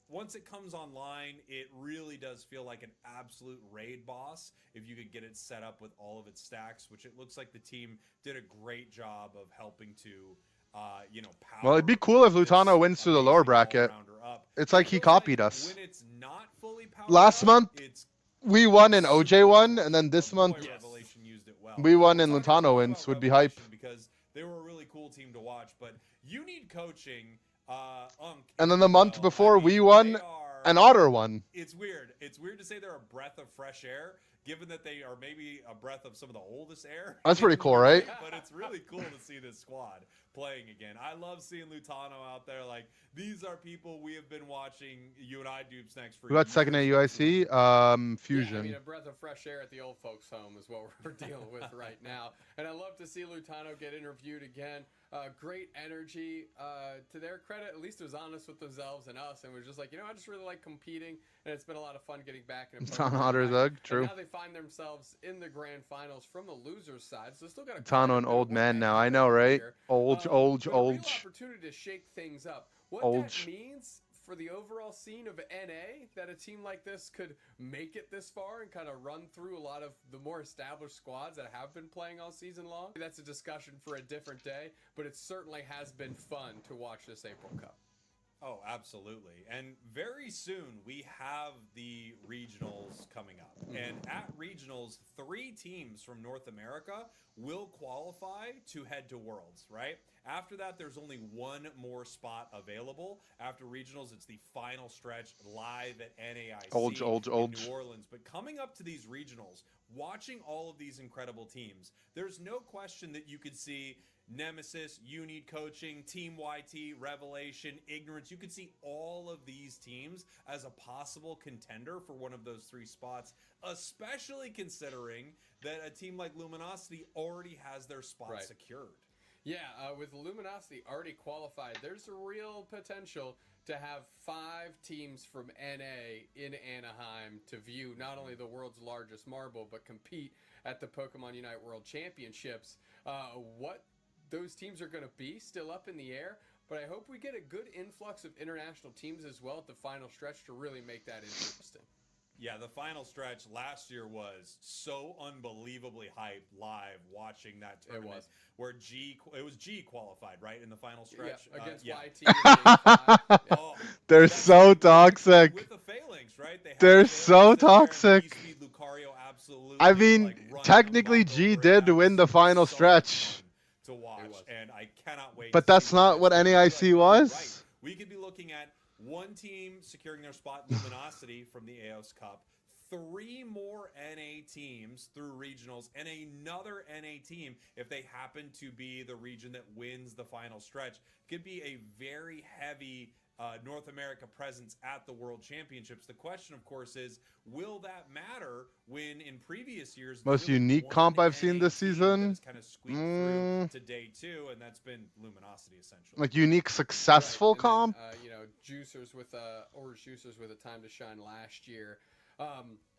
Speaker 3: Once it comes online, it really does feel like an absolute raid boss if you could get it set up with all of its stacks, which it looks like the team did a great job of helping to, power.
Speaker 1: Well, it'd be cool if
Speaker 3: this
Speaker 1: Lutano wins through the lower
Speaker 3: amazing
Speaker 1: bracket.
Speaker 3: all-rounder up.
Speaker 1: It's like
Speaker 3: It
Speaker 1: he
Speaker 3: feels
Speaker 1: copied us.
Speaker 3: When it's not fully powered
Speaker 1: Last
Speaker 3: up,
Speaker 1: month,
Speaker 3: it's
Speaker 1: We won and OJ
Speaker 3: super
Speaker 1: won,
Speaker 3: cool.
Speaker 1: and then this
Speaker 3: Boy,
Speaker 1: month
Speaker 3: Revelation used it well.
Speaker 1: we won
Speaker 3: We're
Speaker 1: and
Speaker 3: talking a
Speaker 1: Lutano
Speaker 3: lot
Speaker 1: wins
Speaker 3: about
Speaker 1: would be hype.
Speaker 3: Revelation because they were a really cool team to watch, but you need coaching.
Speaker 1: And then the month before we won
Speaker 3: they are-
Speaker 1: and Otter won.
Speaker 3: It's weird. It's weird to say they're a breath of fresh air, given that they are maybe a breath of some of the oldest air.
Speaker 1: That's pretty cool, right?
Speaker 3: But it's really cool to see this squad playing again. I love seeing Lutano out there. Like, these are people we have been watching, you and I, Dube Snacks, for
Speaker 1: We got second at
Speaker 3: years.
Speaker 1: UIC.
Speaker 2: Yeah, I mean,
Speaker 1: Fusion.
Speaker 2: a breath of fresh air at the old folks' home is what we're dealing with right now. And I love to see Lutano get interviewed again. Great energy. To their credit, at least it was honest with themselves and us, and was just like, I just really like competing, and it's been a lot of fun getting back in a
Speaker 1: Lutano
Speaker 2: Pokemon
Speaker 1: Otter's
Speaker 2: Unite.
Speaker 1: egg,
Speaker 2: And
Speaker 1: true.
Speaker 2: now they find themselves in the grand finals from the losers' side, so they still got a
Speaker 1: Lutano an old man now. I know, right? Old.
Speaker 2: but a real
Speaker 1: Old.
Speaker 2: opportunity to shake things up. What
Speaker 1: Old.
Speaker 2: that means for the overall scene of NA, that a team like this could make it this far and kind of run through a lot of the more established squads that have been playing all season long. That's a discussion for a different day, but it certainly has been fun to watch this April Cup.
Speaker 3: Oh, absolutely. And very soon we have the regionals coming up. And at regionals, 3 teams from North America will qualify to head to Worlds, right? After that, there's only one more spot available. After regionals, it's the final stretch live at NAIC in New Orleans. But coming up to these regionals, watching all of these incredible teams, there's no question that you could see Nemesis, You Need Coaching, Team YT, Revelation, Ignorance. You could see all of these teams as a possible contender for one of those 3 spots, especially considering that a team like Luminosity already has their spot secured.
Speaker 2: Yeah, with Luminosity already qualified, there's a real potential to have 5 teams from NA in Anaheim to view not only the world's largest marble, but compete at the Pokemon Unite World Championships. What those teams are going to be still up in the air, but I hope we get a good influx of international teams as well at the final stretch to really make that interesting.
Speaker 3: Yeah, the final stretch last year was so unbelievably hyped live watching that tournament.
Speaker 2: It was.
Speaker 3: Where it was G qualified, right, in the final stretch?
Speaker 2: Yeah, against
Speaker 3: yeah.
Speaker 2: YT. Yeah.
Speaker 3: Oh,
Speaker 1: They're
Speaker 3: that's
Speaker 1: so
Speaker 3: with
Speaker 1: toxic.
Speaker 3: the Phalanx, right? They had
Speaker 1: They're
Speaker 3: the
Speaker 1: so
Speaker 3: Phalanx in there, and
Speaker 1: toxic.
Speaker 3: E-Speed Lucario absolutely,
Speaker 1: I mean,
Speaker 3: like, running
Speaker 1: technically
Speaker 3: amok
Speaker 1: G
Speaker 3: over
Speaker 1: did
Speaker 3: it.
Speaker 1: win the
Speaker 3: That was
Speaker 1: final
Speaker 3: so
Speaker 1: stretch.
Speaker 3: fun to watch, and I cannot wait.
Speaker 1: But
Speaker 3: to
Speaker 1: that's
Speaker 3: see
Speaker 1: not what
Speaker 3: this could be
Speaker 1: NAIC
Speaker 3: like.
Speaker 1: was.
Speaker 3: Right. We could be looking at one team securing their spot in Luminosity from the AOS Cup, 3 more NA teams through regionals, and another NA team if they happen to be the region that wins the final stretch. Could be a very heavy North America presence at the World Championships. The question, of course, is will that matter when in previous years
Speaker 1: Most
Speaker 3: really
Speaker 1: unique
Speaker 3: one
Speaker 1: comp I've
Speaker 3: NA
Speaker 1: seen this
Speaker 3: team
Speaker 1: season?
Speaker 3: that's kind of squeaked through to day 2, and that's been Luminosity essentially.
Speaker 1: Like unique successful
Speaker 2: Right, and
Speaker 1: comp.
Speaker 2: then, Juicers with Orange Juicers with a time to shine last year.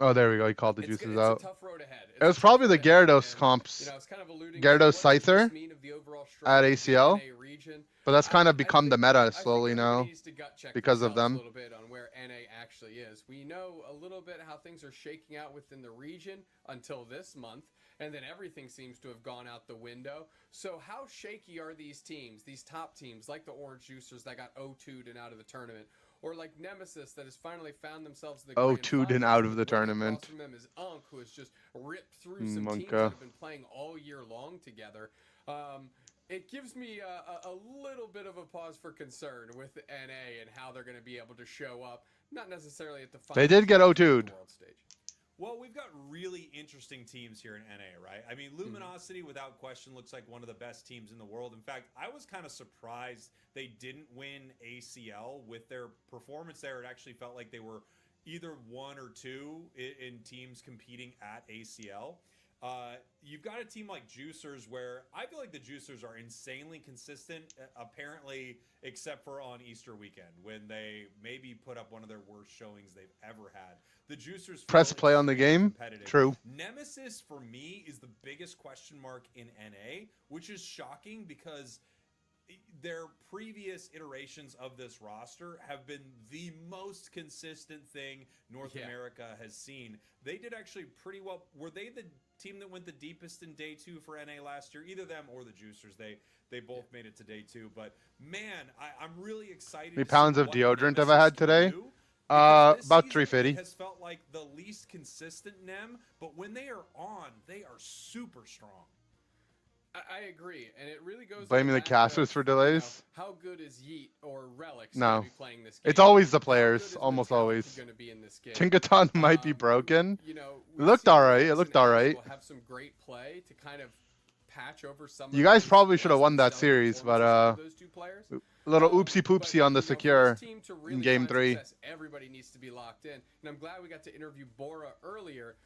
Speaker 1: Oh, there we go. He called the
Speaker 2: It's
Speaker 1: juices
Speaker 2: it's
Speaker 1: out.
Speaker 2: a tough road ahead.
Speaker 1: It was probably the Gyarados comps.
Speaker 2: I was kind of alluding
Speaker 1: Gyarados
Speaker 2: to what does
Speaker 1: Scyther
Speaker 2: this mean of the overall
Speaker 1: at
Speaker 2: structure of the
Speaker 1: ACL,
Speaker 2: NA region.
Speaker 1: but that's kind
Speaker 2: I
Speaker 1: of become the
Speaker 2: think-
Speaker 1: meta
Speaker 2: I think
Speaker 1: slowly
Speaker 2: everybody
Speaker 1: now
Speaker 2: needs to gut check
Speaker 1: because of
Speaker 2: themselves
Speaker 1: them.
Speaker 2: A little bit on where NA actually is. We know a little bit how things are shaking out within the region until this month, and then everything seems to have gone out the window. So how shaky are these teams, these top teams, like the Orange Juicers that got 0-2'd and out of the tournament, or like Nemesis that has finally found themselves in the grand
Speaker 1: 0-2'd and
Speaker 2: finals,
Speaker 1: out of the
Speaker 2: with right
Speaker 1: tournament.
Speaker 2: across from them is Unk, who has just ripped through some teams
Speaker 1: Monka.
Speaker 2: that have been playing all year long together. it gives me a little bit of a pause for concern with NA and how they're going to be able to show up. Not necessarily at the final
Speaker 1: They did get
Speaker 2: stage, but at
Speaker 1: O2'd.
Speaker 2: the world stage.
Speaker 3: Well, we've got really interesting teams here in NA, right? I mean, Luminosity, without question, looks like one of the best teams in the world. In fact, I was kind of surprised they didn't win ACL with their performance there. It actually felt like they were either 1 or 2 in teams competing at ACL. You've got a team like Juicers where I feel like the Juicers are insanely consistent, apparently, except for on Easter weekend when they maybe put up one of their worst showings they've ever had. The Juicers
Speaker 1: Press
Speaker 3: feel
Speaker 1: play on the
Speaker 3: extremely
Speaker 1: game.
Speaker 3: competitive.
Speaker 1: True.
Speaker 3: Nemesis for me is the biggest question mark in NA, which is shocking because their previous iterations of this roster have been the most consistent thing North America has seen. They did actually pretty well. Were they the team that went the deepest in day 2 for NA last year? Either them or the Juicers. They both made it to day 2. But man, I'm really excited.
Speaker 1: How many
Speaker 3: to
Speaker 1: pounds
Speaker 3: see
Speaker 1: of
Speaker 3: what
Speaker 1: deodorant have I
Speaker 3: Nemesis
Speaker 1: had
Speaker 3: can
Speaker 1: today?
Speaker 3: do, because this
Speaker 1: About
Speaker 3: season
Speaker 1: 350.
Speaker 3: has felt like the least consistent Nem, but when they are on, they are super strong.
Speaker 2: I agree, and it really goes.
Speaker 1: Blaming the casters for delays?
Speaker 2: How good is Yeet or Relics
Speaker 1: No.
Speaker 2: going to be playing this game?
Speaker 1: It's always the
Speaker 2: How good
Speaker 1: players,
Speaker 2: is
Speaker 1: almost
Speaker 2: Metallica
Speaker 1: always.
Speaker 2: Gonna be in this game?
Speaker 1: Tinkaton might be broken.
Speaker 2: You know,
Speaker 1: It looked alright. It looked alright.
Speaker 2: Have some great play to kind of patch over some.
Speaker 1: You
Speaker 2: of
Speaker 1: guys
Speaker 2: those
Speaker 1: probably should have won that
Speaker 2: stellar
Speaker 1: series, but
Speaker 2: performances of those two players.
Speaker 1: a little oopsie
Speaker 2: But,
Speaker 1: poopsie on the
Speaker 2: you know, for
Speaker 1: secure
Speaker 2: this team to really
Speaker 1: in game
Speaker 2: find
Speaker 1: 3.
Speaker 2: success, everybody needs to be locked in, and I'm glad we got to interview Bora earlier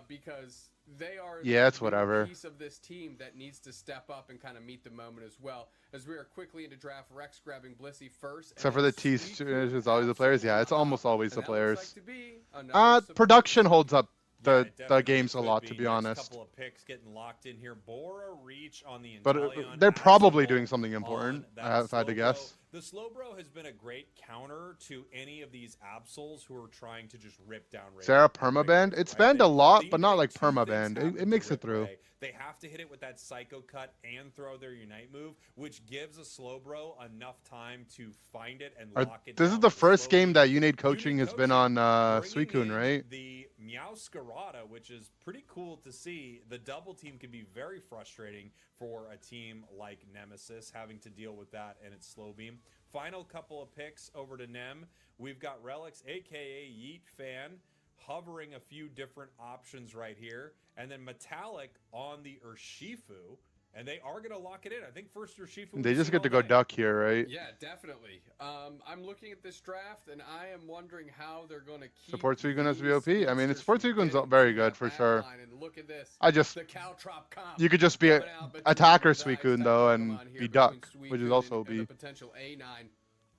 Speaker 2: because they are
Speaker 1: Yeah, it's
Speaker 2: the
Speaker 1: whatever.
Speaker 2: piece of this team that needs to step up and kind of meet the moment as well. As we are quickly into draft, Rex grabbing Blissey first, and
Speaker 1: Except for
Speaker 2: then
Speaker 1: the T
Speaker 2: Suicune
Speaker 1: is always the players. Yeah, it's
Speaker 2: absolutely
Speaker 1: almost always
Speaker 2: and
Speaker 1: the
Speaker 2: that looks
Speaker 1: players.
Speaker 2: like to be another
Speaker 1: Production holds up
Speaker 3: Yeah,
Speaker 1: the
Speaker 3: it definitely
Speaker 1: games a
Speaker 3: could
Speaker 1: lot, to be
Speaker 3: Next
Speaker 1: honest.
Speaker 3: couple of picks getting locked in here. Bora Reach on the
Speaker 1: But
Speaker 3: Inteleon,
Speaker 1: they're probably
Speaker 3: Axel
Speaker 1: doing something important,
Speaker 3: on that
Speaker 1: if I had to
Speaker 3: Slowbro.
Speaker 1: guess.
Speaker 3: The Slowbro has been a great counter to any of these Absols who are trying to just rip down Raven.
Speaker 1: Sarah permabanned? It's banned a lot, but not like permabanned. It makes it through.
Speaker 3: They have to hit it with that Psycho Cut and throw their Unite move, which gives a Slowbro enough time to find it and lock it
Speaker 1: This
Speaker 3: down
Speaker 1: is the
Speaker 3: with
Speaker 1: first
Speaker 3: Slowbro.
Speaker 1: game that Unate Coaching has been on
Speaker 3: bringing
Speaker 1: Suicune,
Speaker 3: in
Speaker 1: right?
Speaker 3: The Meowscarada, which is pretty cool to see. The double team can be very frustrating for a team like Nemesis, having to deal with that and its slow beam. Final couple of picks over to Nem. We've got Relics, aka Yeet Fan, hovering a few different options right here. And then Metallic on the Urshifu. And they are going to lock it in. I think first Urshifu.
Speaker 1: They
Speaker 3: we've
Speaker 1: just
Speaker 3: seen
Speaker 1: get to
Speaker 3: all
Speaker 1: go
Speaker 3: day.
Speaker 1: duck here, right?
Speaker 2: Yeah, definitely. I'm looking at this draft, and I am wondering how they're going to keep
Speaker 1: Support Suicune has
Speaker 2: these
Speaker 1: VOP? I mean,
Speaker 2: speedsters
Speaker 1: Support
Speaker 2: from
Speaker 1: Suicune's
Speaker 2: getting
Speaker 1: very
Speaker 2: to
Speaker 1: good
Speaker 2: that
Speaker 1: for
Speaker 2: back
Speaker 1: sure.
Speaker 2: line. And look at this.
Speaker 1: I just,
Speaker 2: The Caltrop comp
Speaker 1: you could just be
Speaker 2: coming
Speaker 1: a
Speaker 2: out, but
Speaker 1: attacker
Speaker 2: two dives
Speaker 1: Suicune
Speaker 2: that
Speaker 1: though
Speaker 2: Pokemon
Speaker 1: and
Speaker 2: here
Speaker 1: be
Speaker 2: between
Speaker 1: duck, which is
Speaker 2: Suicune
Speaker 1: also
Speaker 2: and
Speaker 1: be.
Speaker 2: the potential A9.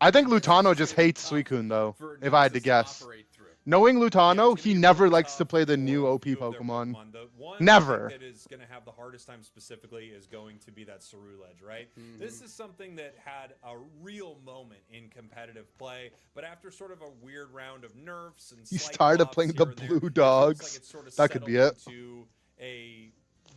Speaker 1: I think
Speaker 2: This is
Speaker 1: Lutano just
Speaker 2: really
Speaker 1: hates
Speaker 2: tough
Speaker 1: Suicune though,
Speaker 2: for
Speaker 1: if I had to
Speaker 2: Nemesis
Speaker 1: guess.
Speaker 2: operate through.
Speaker 1: Knowing
Speaker 3: Yeah,
Speaker 1: Lutano,
Speaker 3: it's
Speaker 1: he
Speaker 3: gonna be
Speaker 1: never
Speaker 3: really
Speaker 1: likes to
Speaker 3: tough
Speaker 1: play the
Speaker 3: for
Speaker 1: new
Speaker 3: a
Speaker 1: OP
Speaker 3: few of their
Speaker 1: Pokemon.
Speaker 3: The one
Speaker 1: Never.
Speaker 3: I think that is going to have the hardest time specifically is going to be that Ceruledge, right? This is something that had a real moment in competitive play, but after sort of a weird round of nerfs and
Speaker 1: He
Speaker 3: slight
Speaker 1: started
Speaker 3: buffs
Speaker 1: playing
Speaker 3: here
Speaker 1: the
Speaker 3: and there,
Speaker 1: Blue
Speaker 3: it feels
Speaker 1: Dogs.
Speaker 3: like it's sort of
Speaker 1: That could be
Speaker 3: settled
Speaker 1: it.
Speaker 3: into a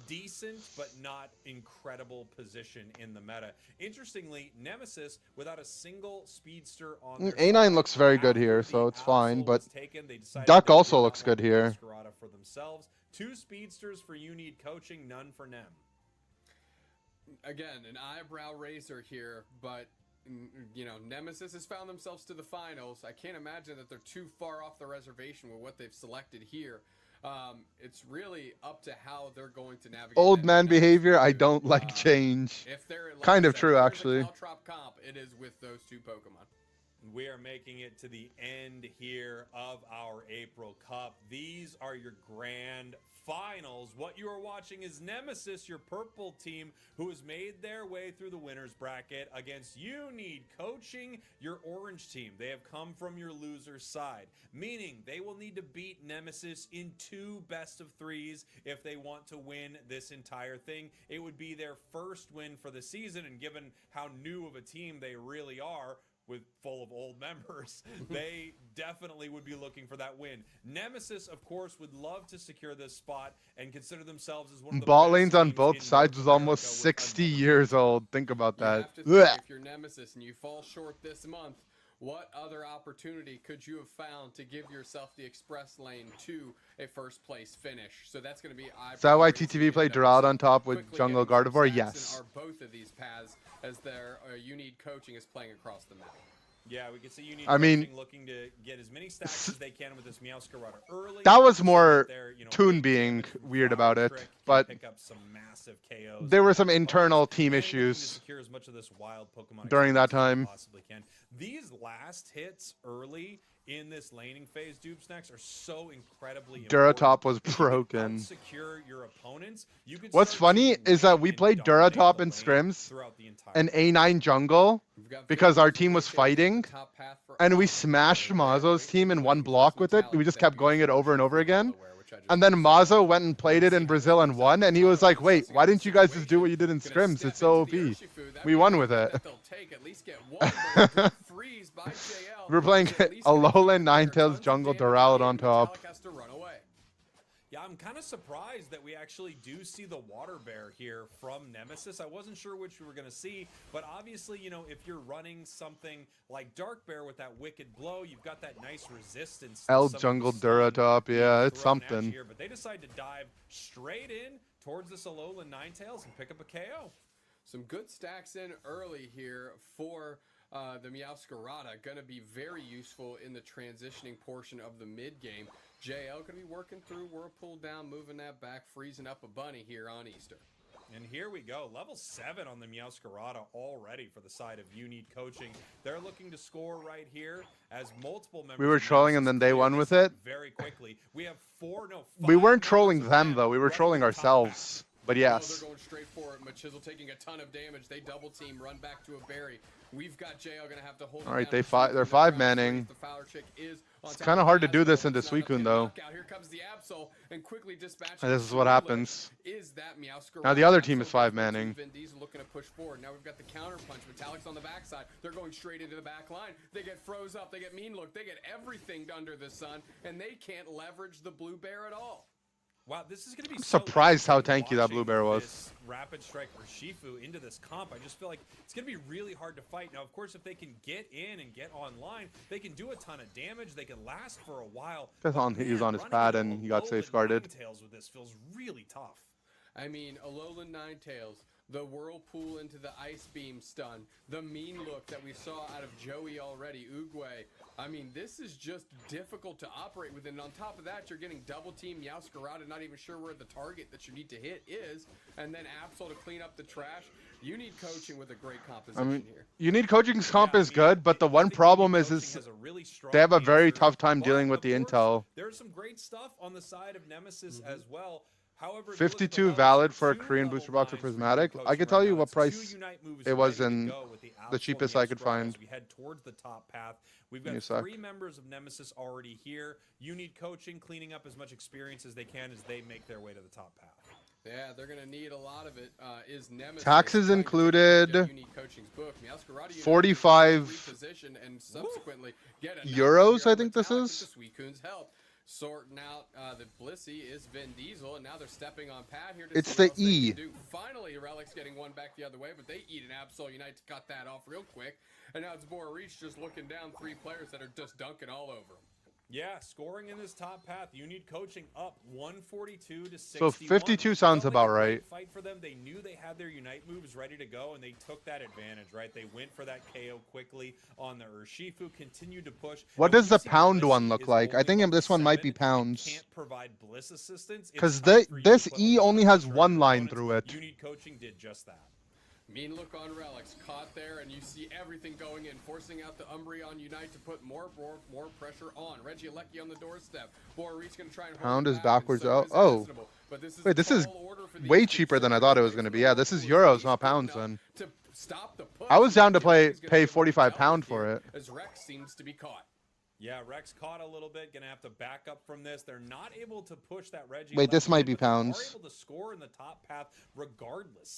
Speaker 3: decent but not incredible position in the meta. Interestingly, Nemesis without a single speedster on their
Speaker 1: A9
Speaker 3: side.
Speaker 1: looks very good
Speaker 3: After
Speaker 1: here,
Speaker 3: the
Speaker 1: so it's fine,
Speaker 3: Absol
Speaker 1: but
Speaker 3: was taken, they decided
Speaker 1: Duck
Speaker 3: they
Speaker 1: also
Speaker 3: did not
Speaker 1: looks good
Speaker 3: want
Speaker 1: here.
Speaker 3: Masquerada for themselves. 2 speedsters for You Need Coaching, none for Nem.
Speaker 2: Again, an eyebrow raiser here, but you know, Nemesis has found themselves to the finals. I can't imagine that they're too far off the reservation with what they've selected here. It's really up to how they're going to navigate.
Speaker 1: Old
Speaker 2: that
Speaker 1: man
Speaker 2: next
Speaker 1: behavior, I
Speaker 2: two.
Speaker 1: don't like change.
Speaker 2: If they're like
Speaker 1: Kind
Speaker 2: I
Speaker 1: of
Speaker 2: said,
Speaker 1: true,
Speaker 2: if there's a
Speaker 1: actually.
Speaker 2: Caltrop comp, it is with those 2 Pokemon.
Speaker 3: We are making it to the end here of our April Cup. These are your grand finals. What you are watching is Nemesis, your purple team, who has made their way through the winner's bracket against You Need Coaching, your orange team. They have come from your loser's side, meaning they will need to beat Nemesis in 2 best-of-3s if they want to win this entire thing. It would be their first win for the season, and given how new of a team they really are, with full of old members, they definitely would be looking for that win. Nemesis, of course, would love to secure this spot and consider themselves as one of the
Speaker 1: Bot
Speaker 3: best
Speaker 1: lanes on
Speaker 3: teams
Speaker 1: both
Speaker 3: in
Speaker 1: sides
Speaker 3: North
Speaker 1: was almost
Speaker 3: America with
Speaker 1: 60
Speaker 3: enough
Speaker 1: years old. Think about
Speaker 2: You
Speaker 1: that.
Speaker 2: have to
Speaker 1: Blech.
Speaker 2: think if you're Nemesis and you fall short this month, what other opportunity could you have found to give yourself the express lane to a first place finish? So that's going to be.
Speaker 1: Is that why TTV played Duralud on top with Jungle Gardevoir? Yes.
Speaker 2: Are both of these paths as their You Need Coaching is playing across the map?
Speaker 3: Yeah, we can see Unique
Speaker 1: I mean,
Speaker 3: looking to get as many stacks as they can with this Meowscarada early.
Speaker 1: That was more
Speaker 3: Their,
Speaker 1: Toon being weird about it,
Speaker 3: trick can
Speaker 1: but
Speaker 3: pick up some massive KOs.
Speaker 1: there were some internal team
Speaker 3: And looking to
Speaker 1: issues
Speaker 3: secure as much of this wild Pokemon
Speaker 1: during that
Speaker 3: experience as they
Speaker 1: time.
Speaker 3: possibly can. These last hits early in this laning phase, Dupe Snacks, are so incredibly
Speaker 1: Duratop was
Speaker 3: important.
Speaker 1: broken.
Speaker 3: Secure your opponents. You can
Speaker 1: What's
Speaker 3: start
Speaker 1: funny
Speaker 3: to
Speaker 1: is that
Speaker 3: win
Speaker 1: we
Speaker 3: and
Speaker 1: played
Speaker 3: dominate
Speaker 1: Duratop
Speaker 3: the
Speaker 1: in
Speaker 3: lane
Speaker 1: scrims
Speaker 3: throughout the entire
Speaker 1: and
Speaker 3: game.
Speaker 1: A9 jungle
Speaker 2: We've got
Speaker 1: because our
Speaker 2: Vintage
Speaker 1: team was
Speaker 2: Vintage
Speaker 1: fighting,
Speaker 2: top path for
Speaker 1: and we
Speaker 2: all.
Speaker 1: smashed Mazo's team in one
Speaker 2: Uses
Speaker 1: block with it. We
Speaker 2: metallic
Speaker 1: just
Speaker 2: that
Speaker 1: kept going it
Speaker 2: uses
Speaker 1: over and over again.
Speaker 2: Delaware, which I just
Speaker 1: And then
Speaker 2: mentioned.
Speaker 1: Mazo went and played it in Brazil and won, and he was like, wait, why didn't you guys just do what you did in scrims? It's so OP. We won with it. We were playing Alolan Ninetales jungle Duralud on top.
Speaker 3: Yeah, I'm kind of surprised that we actually do see the Water Bear here from Nemesis. I wasn't sure which we were going to see, but obviously, you know, if you're running something like Dark Bear with that Wicked Blow, you've got that nice resistance. to
Speaker 1: L
Speaker 3: some of the
Speaker 1: jungle
Speaker 3: stun
Speaker 1: Duratop,
Speaker 3: being
Speaker 1: yeah, it's
Speaker 3: thrown at you
Speaker 1: something.
Speaker 3: here, but they decide to dive straight in towards this Alolan Ninetales and pick up a KO.
Speaker 2: Some good stacks in early here for the Meowscarada. Going to be very useful in the transitioning portion of the mid game. JL going to be working through Whirlpool down, moving that back, freezing up a bunny here on Easter.
Speaker 3: And here we go, level 7 on the Meowscarada already for the side of You Need Coaching. They're looking to score right here as multiple members.
Speaker 1: We were
Speaker 3: of
Speaker 1: trolling and
Speaker 3: Nemesis
Speaker 1: then they
Speaker 3: clear
Speaker 1: won
Speaker 3: this
Speaker 1: with it.
Speaker 3: very quickly. We have
Speaker 1: We
Speaker 3: five
Speaker 1: weren't
Speaker 3: members
Speaker 1: trolling
Speaker 3: of
Speaker 1: them though, we were
Speaker 3: running
Speaker 1: trolling
Speaker 3: the top
Speaker 1: ourselves. But
Speaker 2: Oh,
Speaker 1: yes.
Speaker 2: they're going straight for it. Machisel taking a ton of damage. They double team, run back to a berry. We've got JL going to have to hold it
Speaker 1: All right,
Speaker 2: down.
Speaker 1: they're 5-manning.
Speaker 2: The Fowler chick is on
Speaker 1: It's
Speaker 2: top
Speaker 1: kind of
Speaker 2: of
Speaker 1: hard to
Speaker 2: Absol.
Speaker 1: do this into
Speaker 2: It's not a
Speaker 1: Suicune
Speaker 2: pin
Speaker 1: though.
Speaker 2: knockout. Here comes the Absol and quickly dispatching.
Speaker 1: And this is what
Speaker 2: Scarlet.
Speaker 1: happens.
Speaker 2: Is that Meowscarada?
Speaker 1: Now the other team is
Speaker 2: Absol goes
Speaker 1: 5-manning.
Speaker 2: to Vin Diesel looking to push forward. Now we've got the counter punch. Metallic's on the backside. They're going straight into the back line. They get froze up. They get mean look. They get everything under the sun, and they can't leverage the blue bear at all.
Speaker 3: Wow, this is going to be
Speaker 1: I'm
Speaker 3: so
Speaker 1: surprised how
Speaker 3: interesting
Speaker 1: tanky that blue
Speaker 3: watching
Speaker 1: bear was.
Speaker 3: this Rapid Strike or Shifu into this comp. I just feel like it's going to be really hard to fight. Now, of course, if they can get in and get online, they can do a ton of damage. They can last for a while.
Speaker 1: He was on his pad and he got safeguarded.
Speaker 3: Ninetales with this feels really tough.
Speaker 2: I mean, Alolan Ninetales, the Whirlpool into the Ice Beam stun, the mean look that we saw out of Joey already, Oogway. I mean, this is just difficult to operate with. And on top of that, you're getting double team Meowscarada, not even sure where the target that you need to hit is. And then Absol to clean up the trash. You need coaching with a great composition here.
Speaker 1: You Need Coaching's comp
Speaker 3: Yeah,
Speaker 1: is good, but the one problem is
Speaker 3: has a really strong
Speaker 1: they have a very
Speaker 3: answer,
Speaker 1: tough time
Speaker 3: but
Speaker 1: dealing with the
Speaker 3: of course,
Speaker 1: intel.
Speaker 3: There's some great stuff on the side of Nemesis as well. However, if you look at the
Speaker 1: 52
Speaker 3: levels,
Speaker 1: valid
Speaker 3: there
Speaker 1: for
Speaker 3: are
Speaker 1: a
Speaker 3: two
Speaker 1: Korean
Speaker 3: level
Speaker 1: booster box or
Speaker 3: 9s for
Speaker 1: prismatic.
Speaker 3: Unit
Speaker 1: I can
Speaker 3: Coaching
Speaker 1: tell
Speaker 3: right
Speaker 1: you
Speaker 3: now.
Speaker 1: what
Speaker 3: It's
Speaker 1: price
Speaker 3: two Unite moves
Speaker 1: it was
Speaker 3: ready to
Speaker 1: in
Speaker 3: go with the
Speaker 1: the
Speaker 3: Absol
Speaker 1: cheapest
Speaker 3: and
Speaker 1: I could
Speaker 3: Meowscarada
Speaker 1: find.
Speaker 3: as we head towards the top path. We've
Speaker 1: Give me
Speaker 3: got
Speaker 1: a sec.
Speaker 3: 3 members of Nemesis already here. You Need Coaching, cleaning up as much experience as they can as they make their way to the top path.
Speaker 2: Yeah, they're going to need a lot of it. Is Nemesis
Speaker 1: Taxes
Speaker 2: trying to
Speaker 1: included,
Speaker 2: get Unique Coaching's book. Meowscarada United
Speaker 1: 45
Speaker 2: reposition and subsequently get a
Speaker 1: euros, I think this
Speaker 2: Metallic
Speaker 1: is.
Speaker 2: with the Suicune's help. Sorting out the Blissey is Vin Diesel, and now they're stepping on pad here to
Speaker 1: It's
Speaker 2: see what
Speaker 1: the
Speaker 2: else they
Speaker 1: E.
Speaker 2: can do. Finally, Relic's getting one back the other way, but they eat an Absol. Unite to cut that off real quick. And now it's Bora Reach just looking down 3 players that are just dunking all over him.
Speaker 3: Yeah, scoring in this top path. You Need Coaching up 142 to 61.
Speaker 1: So 52 sounds
Speaker 3: Felt
Speaker 1: about
Speaker 3: like a great
Speaker 1: right.
Speaker 3: Fight for them. They knew they had their Unite moves ready to go, and they took that advantage, right? They went for that KO quickly on the Urshifu, continued to push.
Speaker 1: What
Speaker 3: And
Speaker 1: does
Speaker 3: when you
Speaker 1: the
Speaker 3: see
Speaker 1: pound
Speaker 3: Blissey
Speaker 1: one look
Speaker 3: is
Speaker 1: like? I
Speaker 3: only
Speaker 1: think
Speaker 3: level
Speaker 1: this one might be
Speaker 3: 7 and
Speaker 1: pounds.
Speaker 3: Can't provide Bliss assistance.
Speaker 1: Because
Speaker 3: It's tough for you to
Speaker 1: this
Speaker 3: put a
Speaker 1: E
Speaker 3: lot
Speaker 1: only
Speaker 3: of
Speaker 1: has
Speaker 3: pressure
Speaker 1: one
Speaker 3: on
Speaker 1: line
Speaker 3: opponents.
Speaker 1: through it.
Speaker 3: You Need Coaching did just that.
Speaker 2: Mean look on Relics, caught there, and you see everything going in, forcing out the Umbreon Unite to put more pressure on. Regieleki on the doorstep. Bora Reach going to try and hold
Speaker 1: Pound
Speaker 2: it
Speaker 1: is
Speaker 2: back,
Speaker 1: backwards
Speaker 2: and so
Speaker 1: out.
Speaker 2: is
Speaker 1: Oh.
Speaker 2: Reasonable. But this is
Speaker 1: Wait, this is
Speaker 2: tall order for these
Speaker 1: way
Speaker 2: two
Speaker 1: cheaper than I
Speaker 2: players.
Speaker 1: thought it was going to be. Yeah, this is euros, not pounds then.
Speaker 2: To stop the push.
Speaker 1: I was down to
Speaker 2: Regieleki's gonna
Speaker 1: pay
Speaker 2: give him
Speaker 1: 45
Speaker 2: a
Speaker 1: pound
Speaker 2: pellet
Speaker 1: for
Speaker 2: here,
Speaker 1: it.
Speaker 2: As Rex seems to be caught.
Speaker 3: Yeah, Rex caught a little bit. Gonna have to back up from this. They're not able to push that Reggie.
Speaker 1: Wait, this
Speaker 3: Lecky
Speaker 1: might
Speaker 3: in,
Speaker 1: be
Speaker 3: but they are
Speaker 1: pounds.
Speaker 3: able to score in the top path regardless.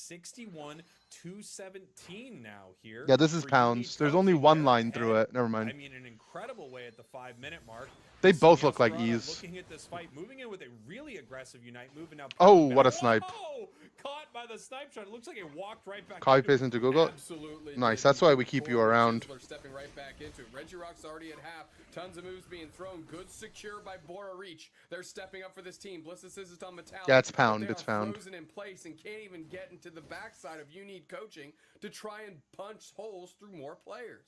Speaker 3: 61-17 now here.
Speaker 1: Yeah, this is
Speaker 3: for
Speaker 1: pounds.
Speaker 3: Unique
Speaker 1: There's only
Speaker 3: Coaching.
Speaker 1: one
Speaker 3: They're
Speaker 1: line through
Speaker 3: ahead,
Speaker 1: it. Never mind.
Speaker 3: I mean, an incredible way at the 5-minute mark.
Speaker 1: They
Speaker 3: We see
Speaker 1: both look like
Speaker 3: Masquerada
Speaker 1: E's.
Speaker 3: Looking at this fight, moving in with a really aggressive Unite move, and now
Speaker 1: Oh,
Speaker 3: pulling
Speaker 1: what a
Speaker 3: back.
Speaker 1: snipe.
Speaker 3: Whoa! Caught by the snipe shot. It looks like it walked right back.
Speaker 1: Copy
Speaker 3: into
Speaker 1: paste
Speaker 3: it.
Speaker 1: into Google.
Speaker 2: Absolutely.
Speaker 1: Nice.
Speaker 2: did.
Speaker 1: That's why we keep you
Speaker 2: Forward,
Speaker 1: around.
Speaker 2: Chisler stepping right back into it. Reggie Rock's already at half. Tons of moves being thrown. Good secure by Bora Reach. They're stepping up for this team. Bliss Assist on Metallic.
Speaker 1: Yeah, it's
Speaker 2: but
Speaker 1: pound.
Speaker 2: they
Speaker 1: It's
Speaker 2: are
Speaker 1: found.
Speaker 2: frozen in place and can't even get into the backside of You Need Coaching to try and punch holes through more players.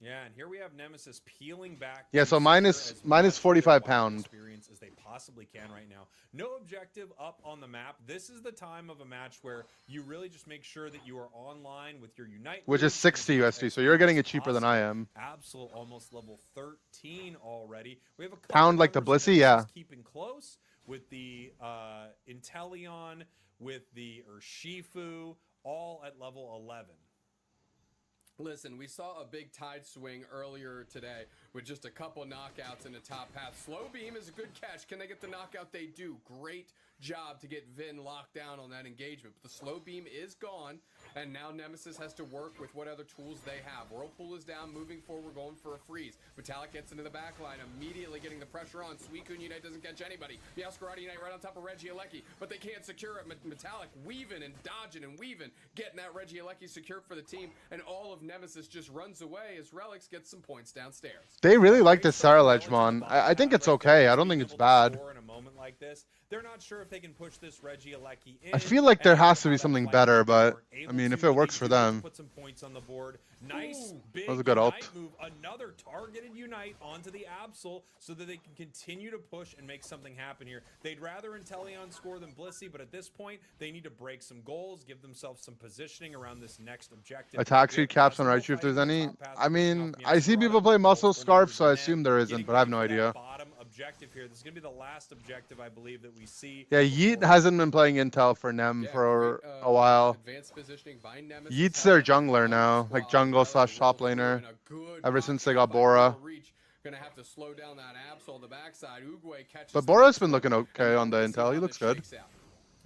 Speaker 3: Yeah, and here we have Nemesis peeling back.
Speaker 1: Yeah,
Speaker 3: to
Speaker 1: so
Speaker 3: secure
Speaker 1: minus
Speaker 3: as much
Speaker 1: 45
Speaker 3: wild
Speaker 1: pound.
Speaker 3: experience as they possibly can right now. No objective up on the map. This is the time of a match where you really just make sure that you are online with your Unite,
Speaker 1: Which is
Speaker 3: moves,
Speaker 1: 60
Speaker 3: and as
Speaker 1: USD, so you're getting it
Speaker 3: as
Speaker 1: cheaper than I
Speaker 3: possible.
Speaker 1: am.
Speaker 3: Absol almost level 13 already. We have a couple
Speaker 1: Pound like the
Speaker 3: members of
Speaker 1: Blissey, yeah.
Speaker 3: Nemesis keeping close with the Inteleon, with the Urshifu, all at level 11.
Speaker 2: Listen, we saw a big tide swing earlier today with just a couple knockouts in the top half. Slow Beam is a good catch. Can they get the knockout? They do. Great job to get Vin locked down on that engagement. But the Slow Beam is gone, and now Nemesis has to work with what other tools they have. Whirlpool is down, moving forward, going for a freeze. Metallic gets into the back line, immediately getting the pressure on. Suicune Unite doesn't catch anybody. Masquerada Unite right on top of Regieleki, but they can't secure it. Metallic weaving and dodging and weaving, getting that Regieleki secured for the team, and all of Nemesis just runs away as Relics gets some points downstairs.
Speaker 1: They really like this Sarah Ledgemon. I think it's okay. I don't think it's bad.
Speaker 3: In a moment like this, they're not sure if they can push this Regieleki in.
Speaker 1: I feel like there
Speaker 3: and
Speaker 1: has to be
Speaker 3: how that
Speaker 1: something
Speaker 3: fight
Speaker 1: better,
Speaker 3: will
Speaker 1: but
Speaker 3: work.
Speaker 1: I
Speaker 3: Able
Speaker 1: mean, if
Speaker 3: to,
Speaker 1: it works
Speaker 3: they
Speaker 1: for
Speaker 3: do
Speaker 1: them.
Speaker 3: put some points on the board. Nice big
Speaker 1: That was a good ult.
Speaker 3: Unite move. Another targeted Unite onto the Absol so that they can continue to push and make something happen here. They'd rather Inteleon score than Blissey, but at this point, they need to break some goals, give themselves some positioning around this next objective.
Speaker 1: Attack
Speaker 3: We
Speaker 1: speed
Speaker 3: have
Speaker 1: caps on
Speaker 3: possible
Speaker 1: Raichu if there's
Speaker 3: fighting
Speaker 1: any.
Speaker 3: top path
Speaker 1: I mean,
Speaker 3: from
Speaker 1: I see
Speaker 3: Masquerada,
Speaker 1: people play Muscle
Speaker 3: multiple
Speaker 1: Scarf,
Speaker 3: numbers
Speaker 1: so I
Speaker 3: in
Speaker 1: assume
Speaker 3: hand,
Speaker 1: there isn't,
Speaker 3: getting
Speaker 1: but I have
Speaker 3: ready
Speaker 1: no
Speaker 3: for that
Speaker 1: idea.
Speaker 3: Bottom objective here. This is going to be the last objective, I believe, that we see.
Speaker 1: Yeah, Yeet hasn't been playing Intel for Nem
Speaker 2: Yeah,
Speaker 1: for
Speaker 2: great,
Speaker 1: a while.
Speaker 2: Advanced positioning by Nemesis.
Speaker 1: Yeet's their
Speaker 2: Helping
Speaker 1: jungler
Speaker 2: out
Speaker 1: now,
Speaker 2: the
Speaker 1: like
Speaker 2: squad.
Speaker 1: jungle
Speaker 2: Really
Speaker 1: slash top
Speaker 2: roll through
Speaker 1: laner.
Speaker 2: and a good
Speaker 1: Ever since they
Speaker 2: knockout
Speaker 1: got
Speaker 2: by
Speaker 1: Bora.
Speaker 2: Reach. Gonna have to slow down that Absol the backside. Uguay catches
Speaker 1: But
Speaker 2: the
Speaker 1: Bora's
Speaker 2: next
Speaker 1: been
Speaker 2: one,
Speaker 1: looking
Speaker 2: and
Speaker 1: okay
Speaker 2: now
Speaker 1: on the
Speaker 2: we'll see
Speaker 1: Intel.
Speaker 2: how
Speaker 1: He
Speaker 2: this
Speaker 1: looks good.
Speaker 2: shakes out.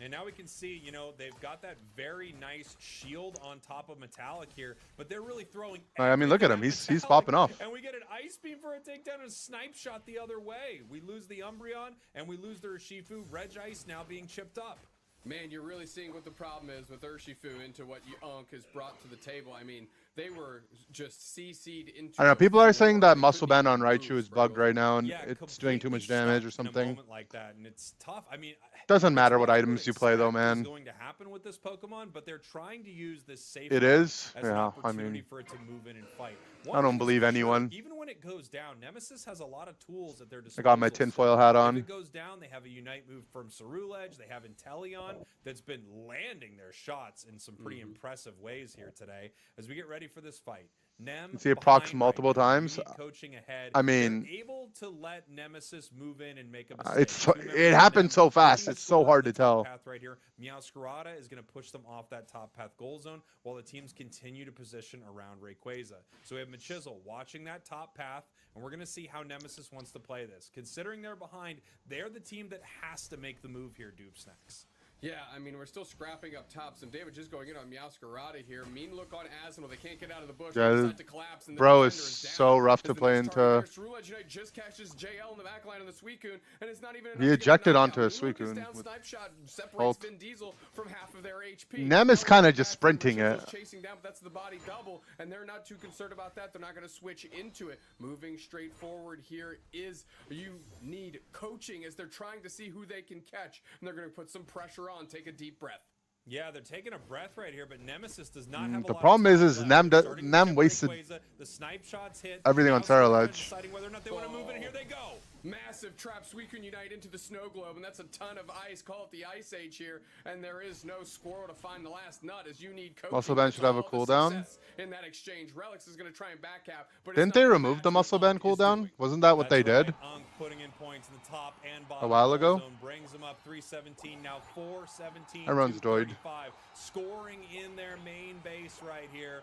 Speaker 3: And now we can see, you know, they've got that very nice shield on top of Metallic here, but they're really throwing.
Speaker 1: I mean, look at him.
Speaker 3: everything
Speaker 1: He's
Speaker 3: at
Speaker 1: popping
Speaker 3: Metallic,
Speaker 1: off.
Speaker 3: And we get an Ice Beam for a takedown and a Snipe Shot the other way. We lose the Umbreon, and we lose the Urshifu. Reg Ice now being chipped up.
Speaker 2: Man, you're really seeing what the problem is with Urshifu into what Unk has brought to the table. I mean, they were just CC'd into.
Speaker 1: I don't know.
Speaker 2: a
Speaker 1: People are saying
Speaker 2: floor.
Speaker 1: that
Speaker 2: They
Speaker 1: muscle
Speaker 2: couldn't
Speaker 1: band on
Speaker 2: even
Speaker 1: Raichu
Speaker 2: move,
Speaker 1: is
Speaker 2: bro.
Speaker 1: bugged right now, and
Speaker 3: Yeah,
Speaker 1: it's doing too much damage or
Speaker 3: stuck in a
Speaker 1: something.
Speaker 3: moment like that, and it's tough. I mean,
Speaker 1: Doesn't
Speaker 3: it's
Speaker 1: matter what
Speaker 3: I would
Speaker 1: items you play, though,
Speaker 3: expect is
Speaker 1: man.
Speaker 3: going to happen with this Pokemon, but they're trying to use this safe.
Speaker 1: It
Speaker 3: route
Speaker 1: is?
Speaker 3: as an
Speaker 1: Yeah, I
Speaker 3: opportunity
Speaker 1: mean,
Speaker 3: for it to move in and fight.
Speaker 1: I don't believe anyone.
Speaker 3: Even when it goes down, Nemesis has a lot of tools at their
Speaker 1: I
Speaker 3: disposal.
Speaker 1: got my
Speaker 3: so
Speaker 1: tinfoil hat
Speaker 3: If
Speaker 1: on.
Speaker 3: it goes down, they have a Unite move from Ceruledge. They have Inteleon that's been landing their shots in some pretty impressive ways here today. As we get ready for this fight, Nem
Speaker 1: You see it
Speaker 3: behind
Speaker 1: procs
Speaker 3: right
Speaker 1: multiple
Speaker 3: now,
Speaker 1: times.
Speaker 3: Unique coaching ahead.
Speaker 1: I
Speaker 3: They're
Speaker 1: mean,
Speaker 3: able to let Nemesis move in and make a mistake.
Speaker 1: it's so,
Speaker 3: Two members
Speaker 1: it
Speaker 3: of
Speaker 1: happened
Speaker 3: Nem
Speaker 1: so fast.
Speaker 3: pushing
Speaker 1: It's so
Speaker 3: towards
Speaker 1: hard
Speaker 3: the
Speaker 1: to
Speaker 3: top
Speaker 1: tell.
Speaker 3: path right here. Meowscarada is going to push them off that top path goal zone while the teams continue to position around Rayquaza. So we have Machisel watching that top path, and we're going to see how Nemesis wants to play this. Considering they're behind, they're the team that has to make the move here, Dupe Snacks.
Speaker 2: Yeah, I mean, we're still scrapping up top. Some damage is going in on Meowscarada here. Mean look on Asinal. They can't get out of the bush.
Speaker 1: Yeah,
Speaker 2: They decide to collapse, and the
Speaker 1: bro is
Speaker 2: defender down.
Speaker 1: so rough to
Speaker 2: As the
Speaker 1: play
Speaker 2: next target
Speaker 1: into.
Speaker 2: there, Ceruledge Unite just catches JL in the back line on the Suicune, and it's not even enough
Speaker 1: He
Speaker 2: to get
Speaker 1: ejected
Speaker 2: the
Speaker 1: onto
Speaker 2: knockout.
Speaker 1: a
Speaker 2: Mean Look is
Speaker 1: Suicune
Speaker 2: down,
Speaker 1: with
Speaker 2: Snipe Shot separates
Speaker 1: ult.
Speaker 2: Vin Diesel from half of their HP.
Speaker 1: Nem is
Speaker 2: Now
Speaker 1: kinda
Speaker 2: back
Speaker 1: just
Speaker 2: to
Speaker 1: sprinting
Speaker 2: Machisel's
Speaker 1: it.
Speaker 2: Chasing down, but that's the body double, and they're not too concerned about that. They're not going to switch into it. Moving straight forward here is you need coaching as they're trying to see who they can catch, and they're going to put some pressure on. Take a deep breath.
Speaker 3: Yeah, they're taking a breath right here, but Nemesis does not have a
Speaker 1: The
Speaker 3: lot
Speaker 1: problem
Speaker 3: of time
Speaker 1: is
Speaker 3: left.
Speaker 1: Nem
Speaker 3: They're
Speaker 1: do-
Speaker 3: starting to
Speaker 1: Nem
Speaker 3: get
Speaker 1: wasted
Speaker 3: Rayquaza. The snipe shots hit.
Speaker 1: everything on
Speaker 3: Now
Speaker 1: Sarah
Speaker 3: they're
Speaker 1: Ledge.
Speaker 3: deciding whether or not they want to move in. Here they go.
Speaker 2: Massive trap. Suicune Unite into the snow globe, and that's a ton of ice. Call it the Ice Age here, and there is no squirrel to find the last nut as you need coaching.
Speaker 1: Muscle Band
Speaker 2: That's
Speaker 1: should have a
Speaker 2: all the
Speaker 1: cooldown.
Speaker 2: success in that exchange. Relics is going to try and back cap, but it's
Speaker 1: Didn't
Speaker 2: not
Speaker 1: they
Speaker 2: gonna
Speaker 1: remove
Speaker 2: match
Speaker 1: the
Speaker 2: what
Speaker 1: muscle band
Speaker 2: Unk is
Speaker 1: cooldown?
Speaker 2: doing.
Speaker 1: Wasn't that what they
Speaker 3: That's
Speaker 1: did?
Speaker 3: right. Unk putting in points in the top and bottom.
Speaker 1: A while
Speaker 3: goal
Speaker 1: ago?
Speaker 3: Zone brings them up 317, now 417.
Speaker 1: Everyone's doid.
Speaker 3: 235. Scoring in their main base right here.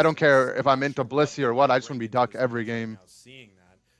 Speaker 1: I don't care if I'm into Blissey or what. I just want to be Duck every game.
Speaker 3: Now seeing that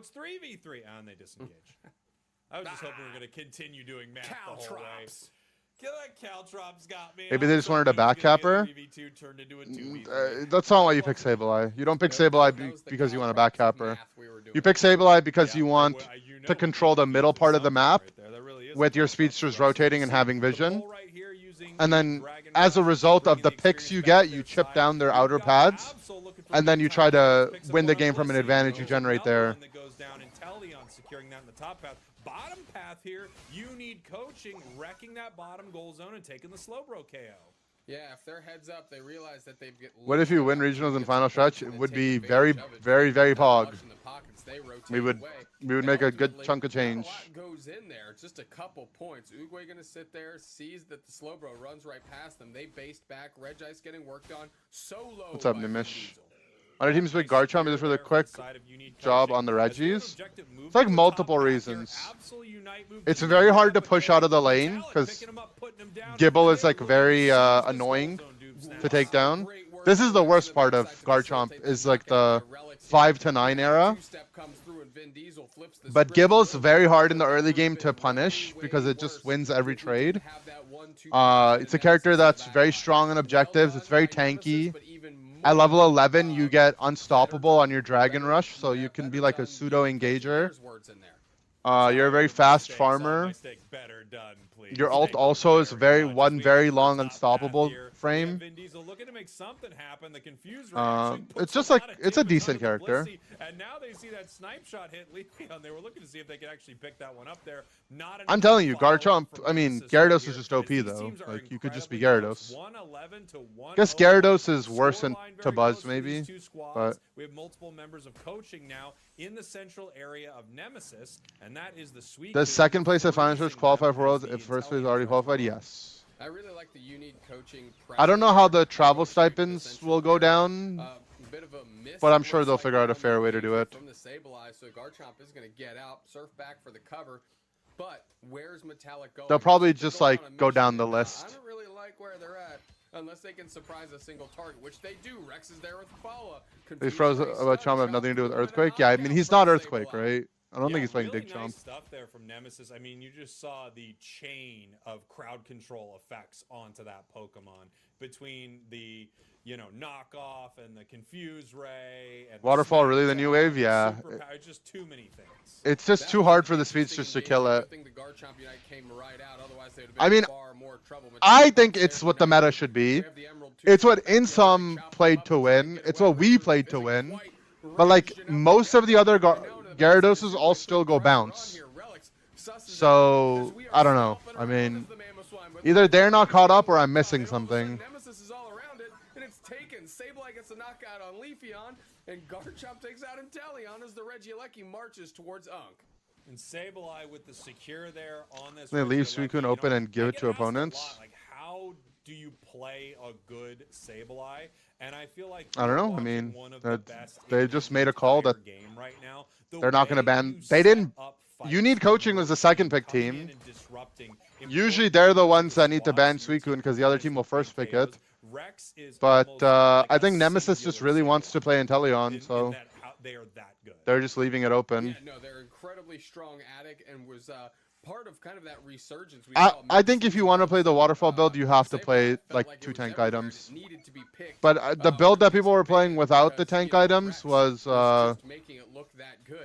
Speaker 3: it's 3v3, and they disengage. I was just hoping we were going to continue doing math the whole way.
Speaker 2: Caltrops.
Speaker 3: Kill that Caltrops got me.
Speaker 1: Maybe they just wanted a backcapper. That's not why you pick Sableye. You don't pick Sableye because you want a backcapper. You pick Sableye because you want to control the middle part of the map with your speedsters rotating and having vision. And then as a result of the picks you get, you chip down their outer pads. And then you try to win the game from an advantage you generate there.
Speaker 3: Securing that in the top path. Bottom path here, you need coaching, wrecking that bottom goal zone and taking the slow bro KO.
Speaker 2: Yeah, if they're heads up, they realize that they've get.
Speaker 1: What if you win regionals in final stretch? It would be very, very, very pog. We would make a good chunk of change.
Speaker 2: A lot goes in there, just a couple points. Uguay gonna sit there, sees that the slow bro runs right past them. They based back. Regice getting worked on. Solo.
Speaker 1: What's up, Nimish? Other teams pick Garchomp just for the quick job on the Regis. It's like multiple reasons. It's very hard to push out of the lane because Gible is like very annoying to take down. This is the worst part of Garchomp is like the 5 to 9 era. But Gible's very hard in the early game to punish because it just wins every trade. It's a character that's very strong on objectives. It's very tanky. At level 11, you get unstoppable on your Dragon Rush, so you can be like a pseudo engager. You're a very fast farmer. Your ult also is very long unstoppable frame. It's just like it's a decent character.
Speaker 3: And now they see that snipe shot hit Leafeon. They were looking to see if they could actually pick that one up there.
Speaker 1: I'm telling you, Garchomp. I mean, Gyarados is just OP though. Like you could just be Gyarados. I guess Gyarados is worse than to Buzz maybe, but
Speaker 3: we have multiple members of coaching now in the central area of Nemesis, and that is the sweet.
Speaker 1: Does second place at Final Search qualify for Worlds if first place is already qualified? Yes.
Speaker 2: I really like the you need coaching.
Speaker 1: I don't know how the travel stipends will go down, but I'm sure they'll figure out a fair way to do it.
Speaker 2: From the Sableye, so Garchomp is going to get out, surf back for the cover. But where's Metallic going?
Speaker 1: They'll probably just like go down the list.
Speaker 2: I don't really like where they're at. Unless they can surprise a single target, which they do. Rex is there with Fala.
Speaker 1: They froze about Chomp have nothing to do with Earthquake. Yeah, I mean he's not Earthquake, right? I don't think he's playing
Speaker 3: really
Speaker 1: Dig
Speaker 3: nice
Speaker 1: Chomp.
Speaker 3: Stuff there from Nemesis. I mean, you just saw the chain of crowd control effects onto that Pokemon between the knockoff and the Confuse Ray and
Speaker 1: Waterfall really the new wave? Yeah.
Speaker 3: It's just too many things.
Speaker 1: It's just too hard for the speedsters to kill it. I mean, I think it's what the meta should be. It's what Insum played to win. It's what we played to win. But like most of the other Gyaradoses all still go bounce. So I don't know. I mean, either they're not caught up or I'm missing something.
Speaker 2: Nemesis is all around it, and it's taken. Sableye gets a knockout on Leafeon, and Garchomp takes out Inteleon as the Regieleki marches towards Unk.
Speaker 3: And Sableye with the secure there on this.
Speaker 1: They leave Suicune open and give it to opponents.
Speaker 3: Like, how do you play a good Sableye? And I feel like
Speaker 1: I don't know. I mean, they just made a call that they're not going to ban. They didn't. You Need Coaching was the second pick team. Usually they're the ones that need to ban Suicune because the other team will first pick it. But I think Nemesis just really wants to play Inteleon, so they're just leaving it open.
Speaker 2: Yeah, no, they're incredibly strong Attic and was part of kind of that resurgence.
Speaker 1: I think if you want to play the Waterfall build, you have to play like 2 tank items. But the build that people were playing without the tank items was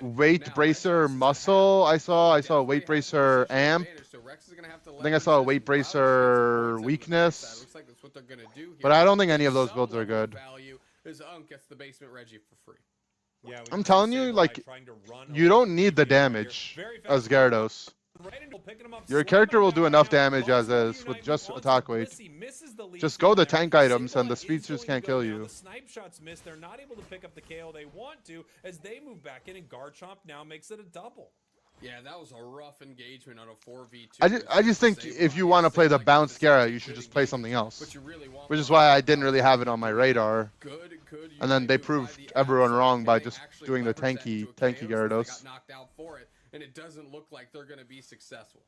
Speaker 1: Weight Bracer Muscle. I saw Weight Bracer Amp. I think I saw a Weight Bracer Weakness. But I don't think any of those builds are good. I'm telling you, like, you don't need the damage as Gyarados. Your character will do enough damage as is with just attack weight. Just go the tank items and the speedsters can't kill you.
Speaker 3: The snipe shots miss. They're not able to pick up the KO they want to as they move back in, and Garchomp now makes it a double.
Speaker 2: Yeah, that was a rough engagement on a 4v2.
Speaker 1: I just think if you want to play the bounced Gyara, you should just play something else. Which is why I didn't really have it on my radar. And then they proved everyone wrong by just doing the tanky Gyarados.
Speaker 2: And it doesn't look like they're going to be successful.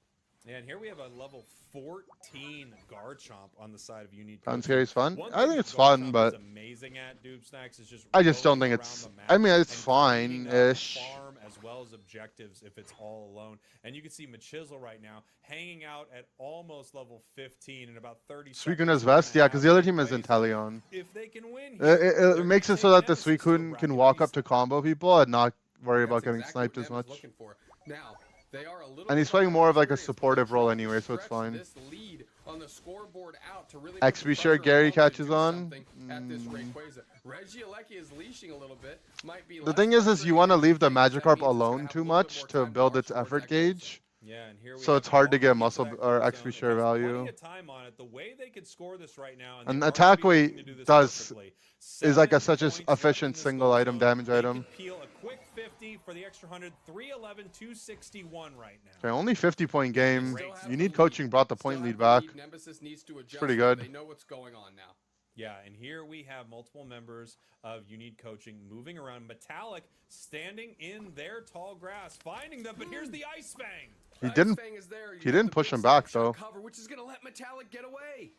Speaker 3: And here we have a level 14 Garchomp on the side of Unique.
Speaker 1: Sounds scary is fun.
Speaker 3: One
Speaker 1: I
Speaker 3: thing
Speaker 1: think
Speaker 3: that
Speaker 1: it's fun,
Speaker 3: Garchomp
Speaker 1: but
Speaker 3: is amazing at Snacks is just
Speaker 1: I just don't
Speaker 3: roaming
Speaker 1: think
Speaker 3: around
Speaker 1: it's.
Speaker 3: the map
Speaker 1: I mean, it's
Speaker 3: and cleaning up
Speaker 1: fine-ish.
Speaker 3: farm as well as objectives if it's all alone. And you can see Machisel right now hanging out at almost level 15 in about 30 seconds.
Speaker 1: Suicune's best, yeah, because the other team is Inteleon.
Speaker 3: If they can win,
Speaker 1: It makes it so that the Suicune can walk up to combo people and not worry about getting
Speaker 2: exactly
Speaker 1: sniped
Speaker 2: what
Speaker 1: as
Speaker 2: Nem is
Speaker 1: much.
Speaker 2: looking for. Now, they are a little
Speaker 1: And he's
Speaker 2: bit
Speaker 1: playing more of like a
Speaker 2: experienced, but
Speaker 1: supportive
Speaker 2: they're
Speaker 1: role
Speaker 2: trying to
Speaker 1: anyway, so it's
Speaker 2: stretch
Speaker 1: fine.
Speaker 2: this lead on the scoreboard out to really
Speaker 1: XP
Speaker 2: put the
Speaker 1: share
Speaker 2: pressure
Speaker 1: Gary
Speaker 2: on them to
Speaker 1: catches
Speaker 2: do
Speaker 1: on.
Speaker 2: something at this Rayquaza. Regieleki is leashing a little bit. Might be
Speaker 1: The
Speaker 2: less
Speaker 1: thing is you
Speaker 2: frustrating
Speaker 1: want to
Speaker 2: than
Speaker 1: leave the
Speaker 2: because that
Speaker 1: Magikarp
Speaker 2: means it's gonna
Speaker 1: alone
Speaker 2: have a
Speaker 1: too
Speaker 2: little bit
Speaker 1: much
Speaker 2: more
Speaker 1: to
Speaker 2: time to
Speaker 1: build
Speaker 2: march
Speaker 1: its
Speaker 2: towards
Speaker 1: effort
Speaker 2: that goal.
Speaker 1: gauge.
Speaker 3: Yeah, and here we
Speaker 1: So
Speaker 3: have
Speaker 1: it's hard to
Speaker 3: Wong
Speaker 1: get
Speaker 3: into
Speaker 1: muscle
Speaker 3: that
Speaker 1: or
Speaker 3: goal
Speaker 1: XP
Speaker 3: zone.
Speaker 1: share
Speaker 3: It has
Speaker 1: value.
Speaker 3: plenty of time on it. The way they could score this right now,
Speaker 1: And
Speaker 3: they are
Speaker 1: attack
Speaker 3: gonna be looking
Speaker 1: weight
Speaker 3: to do this
Speaker 1: does
Speaker 3: perfectly.
Speaker 1: is like
Speaker 3: 7
Speaker 1: a such an
Speaker 3: points left in
Speaker 1: efficient
Speaker 3: this
Speaker 1: single
Speaker 3: goal
Speaker 1: item
Speaker 3: zone.
Speaker 1: damage
Speaker 3: They
Speaker 1: item.
Speaker 3: could peel a quick 50 for the extra 100. 311, 261 right now.
Speaker 1: Okay, only 50-point game.
Speaker 2: Still have
Speaker 1: You
Speaker 2: the
Speaker 1: need
Speaker 2: lead.
Speaker 1: coaching brought the
Speaker 2: Still
Speaker 1: point
Speaker 2: have
Speaker 1: lead
Speaker 2: the
Speaker 1: back.
Speaker 2: lead. Nemesis needs to adjust.
Speaker 1: pretty
Speaker 2: though.
Speaker 1: good.
Speaker 2: They know what's going on now.
Speaker 3: Yeah, and here we have multiple members of You Need Coaching moving around. Metallic standing in their tall grass, finding them, but here's the Ice Fang.
Speaker 1: He
Speaker 2: Ice
Speaker 1: didn't.
Speaker 2: Fang is there. You
Speaker 1: He
Speaker 2: got
Speaker 1: didn't
Speaker 2: the
Speaker 1: push
Speaker 2: big
Speaker 1: him back
Speaker 2: snapshot
Speaker 1: though.
Speaker 2: cover, which is gonna let Metallic get away.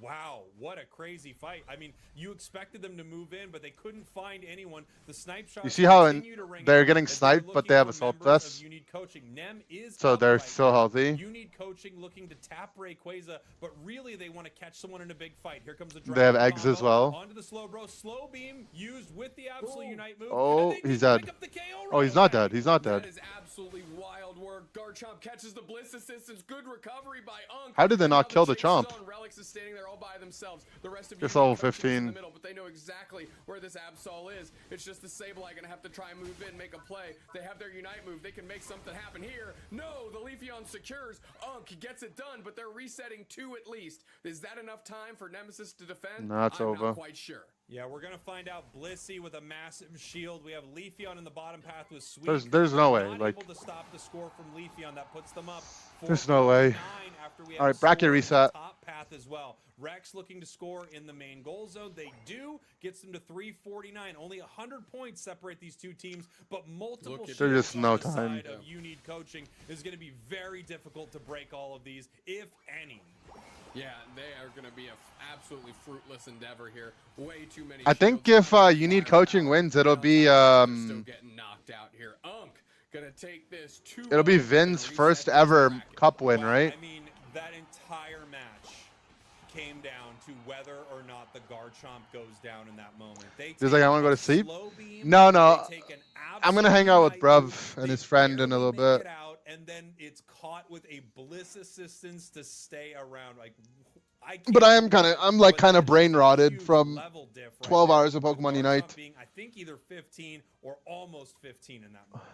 Speaker 3: Wow, what a crazy fight. I mean, you expected them to move in, but they couldn't find anyone. The snipe shots
Speaker 1: You see how
Speaker 3: continue to ring
Speaker 1: they're
Speaker 3: out
Speaker 1: getting
Speaker 3: as
Speaker 1: sniped, but
Speaker 3: looking
Speaker 1: they have
Speaker 3: for
Speaker 1: assault
Speaker 3: members of
Speaker 1: vests?
Speaker 3: You Need Coaching. Nem is
Speaker 1: So
Speaker 3: up
Speaker 1: they're
Speaker 3: right
Speaker 1: still
Speaker 3: now.
Speaker 1: healthy.
Speaker 3: You Need Coaching looking to tap Rayquaza, but really they want to catch someone in a big fight. Here comes the
Speaker 1: They have
Speaker 3: Dragon
Speaker 1: eggs as
Speaker 3: combo
Speaker 1: well.
Speaker 3: Onto the slow bro. Slow beam used with the Absolute Unite move.
Speaker 1: Oh,
Speaker 3: and they
Speaker 1: he's
Speaker 3: need to
Speaker 1: dead.
Speaker 3: pick up the KO
Speaker 1: Oh,
Speaker 3: right
Speaker 1: he's not
Speaker 3: away.
Speaker 1: dead. He's not
Speaker 2: That
Speaker 1: dead.
Speaker 2: is absolutely wild work. Garchomp catches the Bliss assistance. Good recovery by Unk.
Speaker 1: How did they
Speaker 2: And
Speaker 1: not
Speaker 2: now
Speaker 1: kill the
Speaker 2: chase is
Speaker 1: Chomp?
Speaker 2: on. Relics is standing there all by themselves. The rest of
Speaker 1: Just
Speaker 2: you
Speaker 1: level
Speaker 2: Coaching is in
Speaker 1: 15.
Speaker 2: the middle, but they know exactly where this Absol is. It's just the Sableye gonna have to try and move in, make a play. They have their Unite move. They can make something happen here. No, the Leafeon secures. Unk gets it done, but they're resetting 2 at least. Is that enough time for Nemesis to defend?
Speaker 1: No, it's
Speaker 2: I'm
Speaker 1: over.
Speaker 2: not quite sure.
Speaker 3: Yeah, we're gonna find out. Blissey with a massive shield. We have Leafeon in the bottom path with Sweet.
Speaker 1: There's no way,
Speaker 3: Not
Speaker 1: like-
Speaker 3: able to stop the score from Leafeon. That puts them up.
Speaker 1: There's no way.
Speaker 3: 4-9 after we have
Speaker 1: All right,
Speaker 3: a
Speaker 1: bracket
Speaker 3: score in the
Speaker 1: reset.
Speaker 3: Top path as well. Rex looking to score in the main goal zone. They do. Gets them to 349. Only 100 points separate these two teams, but multiple
Speaker 2: Look at
Speaker 3: shields
Speaker 1: There's just
Speaker 3: on
Speaker 1: no
Speaker 3: the
Speaker 1: time.
Speaker 3: side of You Need Coaching is going to be very difficult to break all of these, if any.
Speaker 2: Yeah, they are going to be an absolutely fruitless endeavor here. Way too many.
Speaker 1: I think
Speaker 2: shields,
Speaker 1: if
Speaker 2: not enough
Speaker 1: You Need
Speaker 2: firepower.
Speaker 1: Coaching wins, it'll
Speaker 2: And on
Speaker 1: be
Speaker 2: top of that, they're still getting knocked out here. Unk gonna take this 2-0
Speaker 1: it'll be
Speaker 2: and
Speaker 1: Vin's
Speaker 2: reset
Speaker 1: first
Speaker 2: this
Speaker 1: ever
Speaker 2: bracket.
Speaker 1: cup win,
Speaker 3: Well,
Speaker 1: right?
Speaker 3: I mean, that entire match came down to whether or not the Garchomp goes down in that moment. They
Speaker 1: He's like, I want to go to
Speaker 3: a
Speaker 1: sleep.
Speaker 3: slow beam,
Speaker 1: No, no.
Speaker 3: they take an
Speaker 1: I'm gonna hang out with
Speaker 3: absolute night
Speaker 1: Bruv
Speaker 3: move,
Speaker 1: and
Speaker 3: they
Speaker 1: his friend in a
Speaker 3: barely
Speaker 1: little
Speaker 3: make
Speaker 1: bit.
Speaker 3: it out, and then it's caught with a Bliss assistance to stay around. Like,
Speaker 1: But I am
Speaker 3: can't
Speaker 1: I'm
Speaker 3: believe
Speaker 1: like
Speaker 3: it,
Speaker 1: kind
Speaker 3: but
Speaker 1: of brain
Speaker 3: it's a
Speaker 1: rotted
Speaker 3: huge
Speaker 1: from
Speaker 3: level diff right
Speaker 1: 12
Speaker 3: there,
Speaker 1: hours of
Speaker 3: with
Speaker 1: Pokemon
Speaker 3: Garchomp
Speaker 1: Unite.
Speaker 3: being, I think, either 15 or almost 15 in that moment.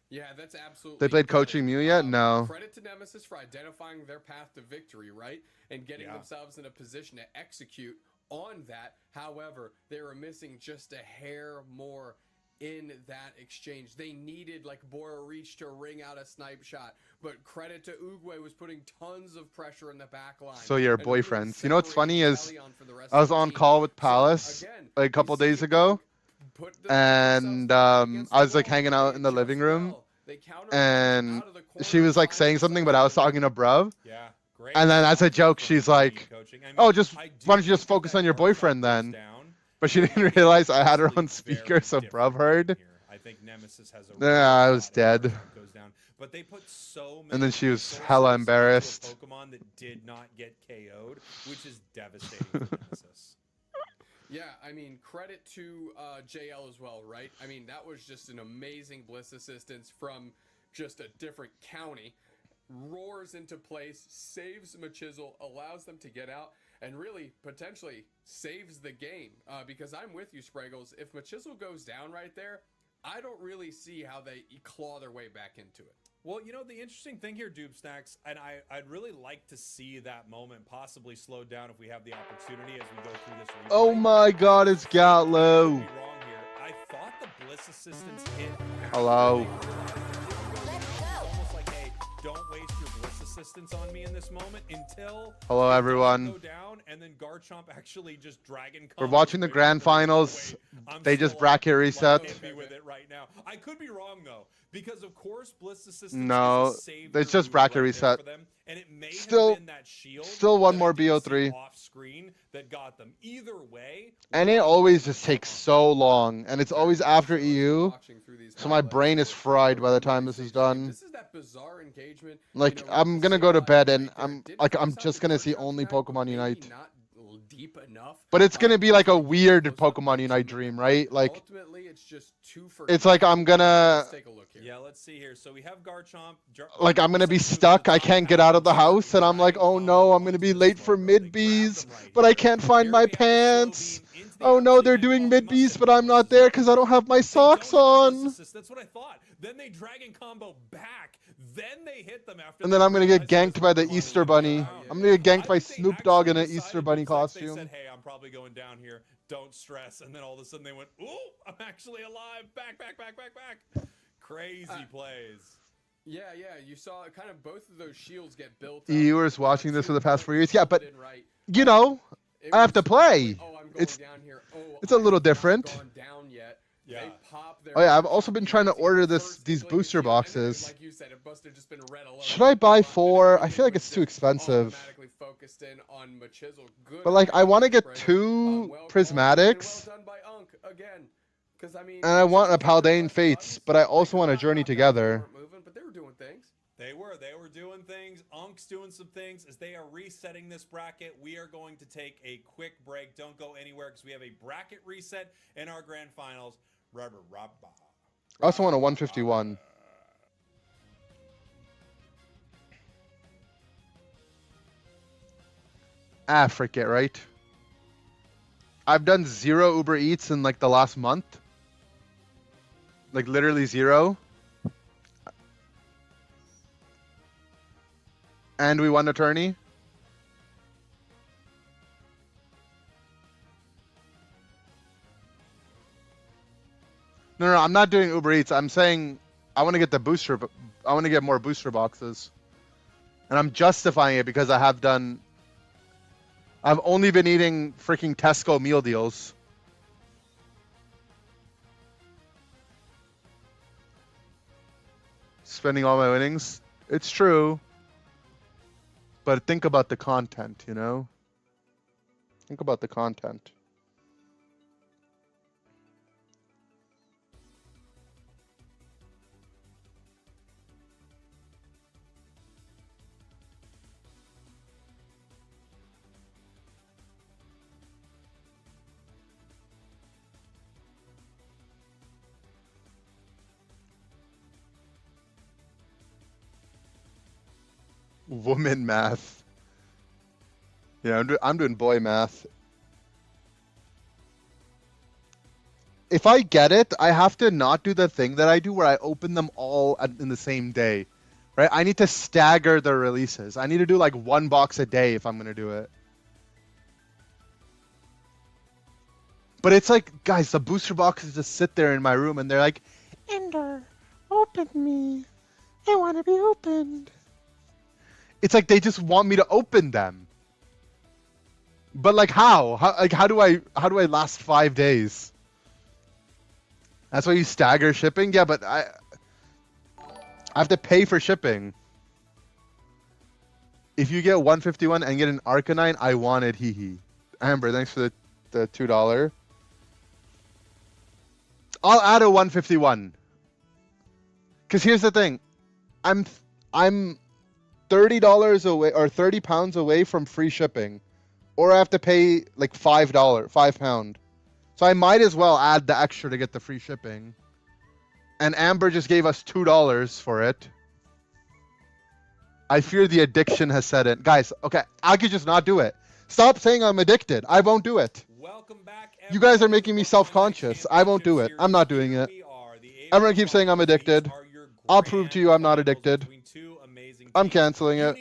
Speaker 2: Yeah, that's absolutely.
Speaker 1: They played
Speaker 2: gutted.
Speaker 1: Coaching Mew yet? No.
Speaker 2: Credit to Nemesis for identifying their path to victory, right, and getting
Speaker 3: Yeah.
Speaker 2: themselves in a position to execute on that. However, they were missing just a hair more in that exchange. They needed like Bora Reach to ring out a snipe shot, but credit to Uguay was putting tons of pressure in the back line.
Speaker 1: So your
Speaker 2: and really
Speaker 1: boyfriends. You know what's funny
Speaker 2: separating
Speaker 1: is
Speaker 2: Inteleon from the rest
Speaker 1: I was
Speaker 2: of the
Speaker 1: on
Speaker 2: team.
Speaker 1: call with
Speaker 2: So,
Speaker 1: Palace
Speaker 2: again,
Speaker 1: like a couple
Speaker 2: we see
Speaker 1: days ago,
Speaker 2: put the-
Speaker 1: and
Speaker 2: themselves
Speaker 1: I was like
Speaker 2: against the
Speaker 1: hanging
Speaker 2: wall.
Speaker 1: out in the
Speaker 2: They
Speaker 1: living
Speaker 2: adjust
Speaker 1: room,
Speaker 2: well. They counter
Speaker 1: and
Speaker 2: out of the corner,
Speaker 1: she was like
Speaker 2: find
Speaker 1: saying something, but I was
Speaker 2: themselves.
Speaker 1: talking to Bruv.
Speaker 3: Yeah, great.
Speaker 1: And then as a joke,
Speaker 3: from
Speaker 1: she's
Speaker 3: You Need
Speaker 1: like,
Speaker 3: Coaching. I mean,
Speaker 1: "Oh, just
Speaker 3: I do
Speaker 1: why don't you just
Speaker 3: think that
Speaker 1: focus on your
Speaker 3: Garchomp
Speaker 1: boyfriend
Speaker 3: goes
Speaker 1: then?"
Speaker 3: down,
Speaker 1: But she
Speaker 3: but
Speaker 1: didn't
Speaker 3: it is
Speaker 1: realize I had her
Speaker 3: actually
Speaker 1: on speaker,
Speaker 3: very
Speaker 1: so
Speaker 3: different
Speaker 1: Bruv heard.
Speaker 3: here. I think Nemesis has a
Speaker 1: Yeah,
Speaker 3: real
Speaker 1: I was
Speaker 3: shot if
Speaker 1: dead.
Speaker 3: Garchomp goes down. But they put so many
Speaker 1: And then she was
Speaker 3: resources
Speaker 1: hella
Speaker 3: into a
Speaker 1: embarrassed.
Speaker 3: Pokemon that did not get KO'd, which is devastating for Nemesis.
Speaker 2: Yeah, I mean, credit to JL as well, right? I mean, that was just an amazing Bliss assistance from just a different county. Roars into place, saves Machisel, allows them to get out, and really, potentially, saves the game. Because I'm with you, Spraggles. If Machisel goes down right there, I don't really see how they claw their way back into it.
Speaker 3: Well, you know, the interesting thing here, Doob Snacks, and I'd really like to see that moment possibly slowed down if we have the opportunity as we go through this replay.
Speaker 1: Oh my God, it's
Speaker 3: I could be
Speaker 1: Gatlo.
Speaker 3: wrong here. I thought the Bliss assistance hit.
Speaker 1: Hello.
Speaker 3: Almost like, hey, don't waste your Bliss assistance on me in this moment until
Speaker 1: Hello,
Speaker 3: it does
Speaker 1: everyone.
Speaker 3: go down, and then Garchomp actually just dragon.
Speaker 1: We're watching the grand finals. They just bracket reset.
Speaker 3: Hit me with it right now. I could be wrong though, because of course Bliss assistance.
Speaker 1: No,
Speaker 3: is a savior
Speaker 1: it's just
Speaker 3: move
Speaker 1: bracket
Speaker 3: right there
Speaker 1: reset.
Speaker 3: for them, and it may
Speaker 1: Still-
Speaker 3: have been that shield.
Speaker 1: still one
Speaker 3: that
Speaker 1: more
Speaker 3: I did see
Speaker 1: BO3.
Speaker 3: off screen that got them. Either way,
Speaker 1: And it always just takes so long, and it's always after EU.
Speaker 2: Watching through these
Speaker 1: So my
Speaker 2: highlights,
Speaker 1: brain is fried by the time this is done.
Speaker 2: This is that bizarre engagement.
Speaker 1: Like,
Speaker 2: you know,
Speaker 1: I'm
Speaker 2: with
Speaker 1: gonna
Speaker 2: the
Speaker 1: go to
Speaker 2: same
Speaker 1: bed
Speaker 2: line
Speaker 1: and
Speaker 2: right there.
Speaker 1: I'm
Speaker 2: Did
Speaker 1: like,
Speaker 2: face
Speaker 1: I'm
Speaker 2: out
Speaker 1: just
Speaker 2: the
Speaker 1: gonna see
Speaker 2: Garchomp
Speaker 1: only
Speaker 2: tag, but
Speaker 1: Pokemon
Speaker 2: maybe
Speaker 1: Unite.
Speaker 2: not deep enough.
Speaker 1: But it's gonna be like a
Speaker 2: Maybe
Speaker 1: weird
Speaker 2: close enough
Speaker 1: Pokemon
Speaker 2: to
Speaker 1: Unite
Speaker 2: two
Speaker 1: dream,
Speaker 2: minutes.
Speaker 1: right? Like,
Speaker 2: Ultimately, it's just two for
Speaker 1: it's like I'm gonna,
Speaker 2: Let's take a look here.
Speaker 3: yeah, let's see here. So we have Garchomp.
Speaker 1: like I'm gonna be stuck. I can't get out of the house, and I'm like, oh no, I'm gonna be late for mid Bs, but I can't find my pants. Oh no, they're doing mid Bs, but I'm not there because I don't have my socks on.
Speaker 3: That's what I thought. Then they dragon combo back. Then they hit them after.
Speaker 1: And then I'm gonna get
Speaker 3: realized
Speaker 1: ganked by the
Speaker 3: Pokemon
Speaker 1: Easter
Speaker 3: were
Speaker 1: Bunny.
Speaker 3: down.
Speaker 1: I'm gonna get
Speaker 3: I
Speaker 1: ganked by
Speaker 3: think they
Speaker 1: Snoop Dogg in an
Speaker 3: actually
Speaker 1: Easter
Speaker 3: decided,
Speaker 1: Bunny
Speaker 3: it's like
Speaker 1: costume.
Speaker 3: They said, hey, I'm probably going down here. Don't stress. And then all of a sudden they went, ooh, I'm actually alive. Back. Crazy plays.
Speaker 2: Yeah, you saw kind of both of those shields get built.
Speaker 1: Viewers watching this for the past 4 years, yeah, but
Speaker 2: Right.
Speaker 1: you know,
Speaker 2: It
Speaker 1: I have
Speaker 2: was
Speaker 1: to play.
Speaker 2: like, oh, I'm going
Speaker 1: It's-
Speaker 2: down here. Oh,
Speaker 1: it's a
Speaker 2: I
Speaker 1: little
Speaker 2: have not
Speaker 1: different.
Speaker 2: gone down yet.
Speaker 3: Yeah.
Speaker 2: They pop their
Speaker 1: Oh yeah, I've also been trying to order these
Speaker 2: First
Speaker 1: booster
Speaker 2: shield, and then,
Speaker 1: boxes.
Speaker 2: like you said, it must have just been red alone.
Speaker 1: Should I buy
Speaker 2: But
Speaker 1: 4?
Speaker 2: then
Speaker 1: I feel like it's
Speaker 2: was
Speaker 1: too
Speaker 2: just
Speaker 1: expensive.
Speaker 2: automatically focused in on Machisel. Good
Speaker 1: But like, I want to get
Speaker 2: spread.
Speaker 1: 2
Speaker 2: Well called,
Speaker 1: prismatics,
Speaker 2: and well done by Unk again. 'Cause, I mean,
Speaker 1: and I want a
Speaker 2: Machisel countered
Speaker 1: Paldean
Speaker 2: Russ
Speaker 1: Fates,
Speaker 2: Buttons.
Speaker 1: but I also
Speaker 2: They
Speaker 1: want a
Speaker 2: got
Speaker 1: Journey
Speaker 2: knocked out, they
Speaker 1: Together.
Speaker 2: weren't moving, but they were doing things.
Speaker 3: They were doing things. Unk's doing some things as they are resetting this bracket. We are going to take a quick break. Don't go anywhere because we have a bracket reset in our grand finals. Rubber.
Speaker 1: I also want a 151. Ah, frick it, right? I've done 0 Uber Eats in like the last month. Like literally 0. And we won a tourney. No, I'm not doing Uber Eats. I'm saying I want to get the booster. I want to get more booster boxes, and I'm justifying it because I've only been eating freaking Tesco meal deals. Spending all my winnings. It's true. But think about the content, you know? Think about the content. Woman math. Yeah, I'm doing boy math. If I get it, I have to not do the thing that I do where I open them all in the same day. Right? I need to stagger the releases. I need to do like 1 box a day if I'm going to do it. But it's like, guys, the booster boxes just sit there in my room and they're like, Ender, open me. I want to be opened. It's like they just want me to open them. But like how? How do I last 5 days? That's why you stagger shipping? Yeah, but I have to pay for shipping. If you get 151 and get an Arcanine, I want it, hee hee. Amber, thanks for the $2. I'll add a 151. Cause here's the thing. I'm $30 away or 30 pounds away from free shipping. Or I have to pay like £5. So I might as well add the extra to get the free shipping. And Amber just gave us $2 for it. I fear the addiction has set in. Guys, okay, I could just not do it. Stop saying I'm addicted. I won't do it.
Speaker 3: Welcome back.
Speaker 1: You guys are making me self-conscious. I won't do it. I'm not doing it. Everyone keeps saying I'm addicted. I'll prove to you I'm not addicted. I'm canceling it.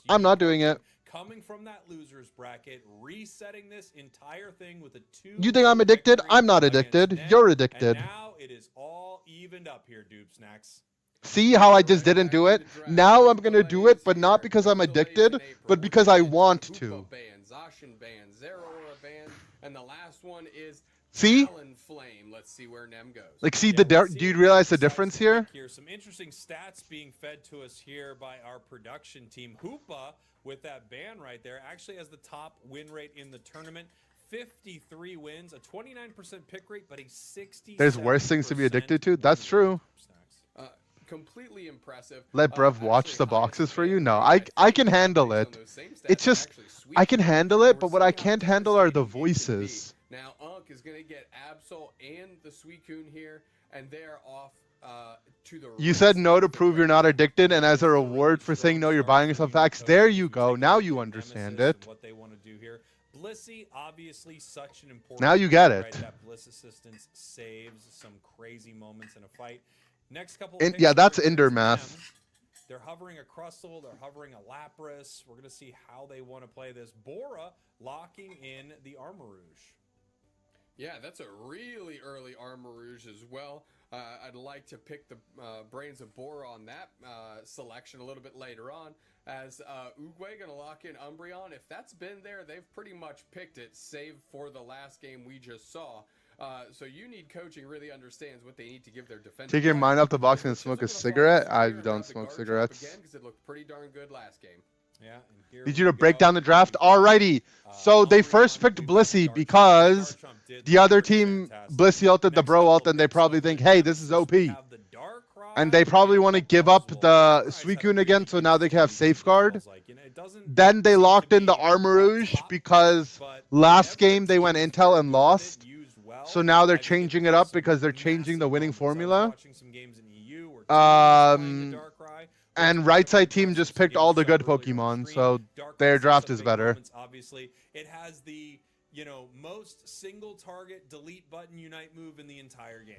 Speaker 1: I'm not doing it.
Speaker 3: Coming from that losers bracket, resetting this entire thing with a 2.
Speaker 1: You think I'm addicted? I'm not addicted.
Speaker 3: against Ned,
Speaker 1: You're addicted.
Speaker 3: And now it is all evened up here, Dupe Snacks.
Speaker 1: See how I just didn't do it? Now I'm gonna do it, but not because I'm addicted, but because I want to.
Speaker 2: Banned, Zacian banned, Zeraora banned, and the last one is
Speaker 1: See?
Speaker 2: Talonflame. Let's see where Nem goes.
Speaker 1: Like, see
Speaker 3: Yeah,
Speaker 1: the
Speaker 3: we're
Speaker 1: do
Speaker 3: seeing
Speaker 1: you realize the
Speaker 3: besides
Speaker 1: difference
Speaker 3: pick
Speaker 1: here?
Speaker 3: Some interesting stats being fed to us here by our production team. Hoopa, with that ban right there, actually has the top win rate in the tournament. 53 wins, a 29% pick rate, but a 60.
Speaker 1: There's worse things to be addicted to. That's true.
Speaker 2: Completely impressive.
Speaker 1: Let Brev watch the boxes for you? No, I can handle it. It's just, I can handle it, but what I can't handle are the voices.
Speaker 2: Now, Unk is going to get Absol and the Suicune here, and they're off to the
Speaker 1: You said no to prove you're not addicted, and as a reward for saying no, you're buying yourself packs. There you go. Now you understand it.
Speaker 3: What they want to do here. Blissey, obviously such an important
Speaker 1: Now you get
Speaker 3: right?
Speaker 1: it.
Speaker 3: That Bliss assistance saves some crazy moments in a fight. Next couple
Speaker 1: And
Speaker 3: of
Speaker 1: yeah,
Speaker 3: picks
Speaker 1: that's
Speaker 3: here
Speaker 1: Ender
Speaker 3: is
Speaker 1: math.
Speaker 3: them. They're hovering a Crustle, they're hovering a Lapras. We're going to see how they want to play this. Bora locking in the Armarouge.
Speaker 2: Yeah, that's a really early Armarouge as well. I'd like to pick the brains of Bora on that selection a little bit later on. As Uguay going to lock in Umbreon. If that's been there, they've pretty much picked it, save for the last game we just saw. So you need coaching really understands what they need to give their defense.
Speaker 1: Take your mind off the box and smoke a cigarette. I don't smoke cigarettes.
Speaker 2: Again, because it looked pretty darn good last game.
Speaker 3: Yeah, and here
Speaker 1: Need
Speaker 3: we
Speaker 1: you to break
Speaker 3: go.
Speaker 1: down the draft? Alrighty. So they first picked Blissey because the other team Blissey ulted the bro ult, and they probably think, hey, this is OP. And they probably want to give up the Suicune again, so now they can have Safeguard. Then they locked in the Armarouge because last game they went Intel and lost. So now they're changing it up because they're changing the winning formula. And right side team just picked all the good Pokemon, so their draft is better.
Speaker 3: Obviously, it has the most single target delete button unite move in the entire game.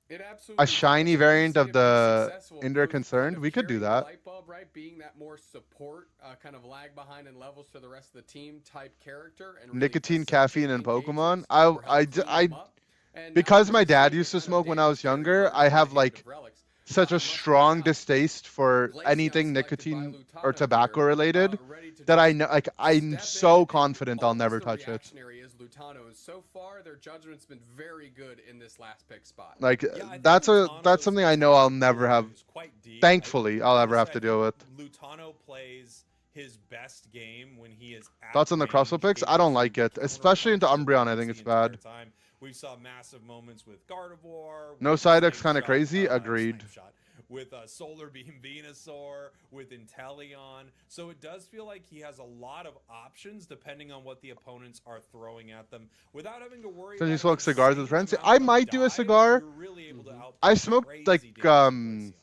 Speaker 2: It absolutely
Speaker 1: A shiny variant of the Ender Concerned? We could do that.
Speaker 2: Light bulb, right? Being that more support, kind of lag behind in levels for the rest of the team type character. And really
Speaker 1: Nicotine,
Speaker 2: facilitating
Speaker 1: caffeine, and
Speaker 2: engagements
Speaker 1: Pokemon.
Speaker 2: or helping them up. And
Speaker 1: Because
Speaker 2: now
Speaker 1: my
Speaker 2: we're
Speaker 1: dad
Speaker 2: seeing
Speaker 1: used to
Speaker 2: kind of
Speaker 1: smoke when I was
Speaker 2: damage
Speaker 1: younger,
Speaker 2: control
Speaker 1: I have
Speaker 2: from
Speaker 1: like
Speaker 2: Relics.
Speaker 1: such a strong distaste for anything nicotine or tobacco related that I know, like, I'm so confident I'll never touch it.
Speaker 2: Reactionary is Lutano, and so far their judgment's been very good in this last pick spot.
Speaker 1: Like,
Speaker 3: Yeah, I think
Speaker 1: that's
Speaker 3: Lutano's
Speaker 1: something I know I'll never have.
Speaker 3: is quite deep.
Speaker 1: Thankfully, I'll ever have to deal with.
Speaker 3: Lutano plays his best game when he is at
Speaker 1: Thoughts on the
Speaker 3: range,
Speaker 1: Crustle picks? I don't like it,
Speaker 3: able to
Speaker 1: especially into
Speaker 3: counter
Speaker 1: Umbreon. I
Speaker 3: attacks
Speaker 1: think
Speaker 3: the
Speaker 1: it's
Speaker 3: entire
Speaker 1: bad.
Speaker 3: time. We saw massive moments with Gardevoir.
Speaker 1: No
Speaker 3: with
Speaker 1: side X
Speaker 3: Snipe
Speaker 1: kinda
Speaker 3: Shot,
Speaker 1: crazy?
Speaker 3: Snipe
Speaker 1: Agreed.
Speaker 3: Shot, with Solar Beam Venusaur, with Inteleon. So it does feel like he has a lot of options depending on what the opponents are throwing at them without having to worry
Speaker 1: So you
Speaker 3: about
Speaker 1: smoke cigars with
Speaker 3: insane
Speaker 1: friends?
Speaker 3: amount
Speaker 1: I
Speaker 3: of
Speaker 1: might do a
Speaker 3: dive.
Speaker 1: cigar.
Speaker 3: You're really able to output
Speaker 1: I smoked
Speaker 3: crazy
Speaker 1: like
Speaker 3: damage with Glaceon.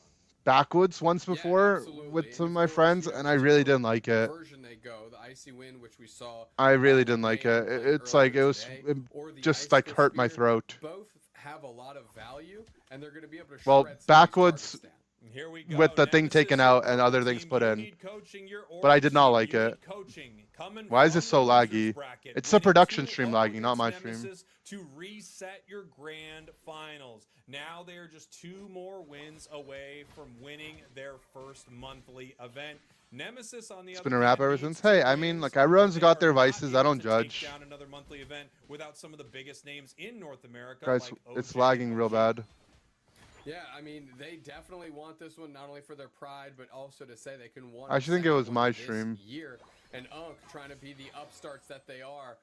Speaker 1: backwoods once
Speaker 2: Yeah,
Speaker 1: before
Speaker 2: absolutely.
Speaker 1: with
Speaker 2: And
Speaker 1: some of
Speaker 2: if
Speaker 1: my
Speaker 2: we're
Speaker 1: friends,
Speaker 2: looking at
Speaker 1: and I really
Speaker 2: whichever
Speaker 1: didn't like it.
Speaker 2: version they go, the Icy Wind, which we saw.
Speaker 1: I really
Speaker 2: with
Speaker 1: didn't like
Speaker 2: Mayhem
Speaker 1: it.
Speaker 2: playing
Speaker 1: It's like
Speaker 2: earlier
Speaker 1: it was
Speaker 2: today, or the
Speaker 1: just
Speaker 2: Ice
Speaker 1: like
Speaker 2: Cliff
Speaker 1: hurt my
Speaker 2: Spear,
Speaker 1: throat.
Speaker 2: Both have a lot of value, and they're going to be able to
Speaker 1: Well,
Speaker 2: shred some of these
Speaker 1: backwoods
Speaker 2: targets down.
Speaker 3: Here we go.
Speaker 1: with the thing
Speaker 3: Nemesis,
Speaker 1: taken
Speaker 3: your
Speaker 1: out and
Speaker 3: purple
Speaker 1: other things
Speaker 3: team,
Speaker 1: put
Speaker 3: you
Speaker 1: in.
Speaker 3: need coaching, your
Speaker 1: But I
Speaker 3: orange
Speaker 1: did not
Speaker 3: team,
Speaker 1: like
Speaker 3: you
Speaker 1: it.
Speaker 3: need coaching. Coming
Speaker 1: Why is
Speaker 3: from
Speaker 1: this so
Speaker 3: the losers
Speaker 1: laggy?
Speaker 3: bracket,
Speaker 1: It's the
Speaker 3: winning
Speaker 1: production
Speaker 3: 2-0
Speaker 1: stream lagging, not my
Speaker 3: against
Speaker 1: stream.
Speaker 3: Nemesis to reset your grand finals. Now they are just 2 more wins away from winning their first monthly event. Nemesis on the
Speaker 1: It's
Speaker 3: other
Speaker 1: been a wrap
Speaker 3: hand
Speaker 1: ever
Speaker 3: needs
Speaker 1: since.
Speaker 3: 2
Speaker 1: Hey, I mean,
Speaker 3: wins,
Speaker 1: like,
Speaker 3: but
Speaker 1: everyone's
Speaker 3: they
Speaker 1: got
Speaker 3: are
Speaker 1: their
Speaker 3: not
Speaker 1: vices. I
Speaker 3: able
Speaker 1: don't
Speaker 3: to take
Speaker 1: judge.
Speaker 3: down another monthly event without some of the biggest names in North America.
Speaker 1: Guys,
Speaker 3: like
Speaker 1: it's
Speaker 3: OJ
Speaker 1: lagging
Speaker 3: and
Speaker 1: real
Speaker 3: OG.
Speaker 1: bad.
Speaker 2: Yeah, I mean, they definitely want this one, not only for their pride, but also to say they can want.
Speaker 1: I actually think it was my
Speaker 2: this
Speaker 1: stream.
Speaker 2: year. And Unk trying to be the upstarts that they are.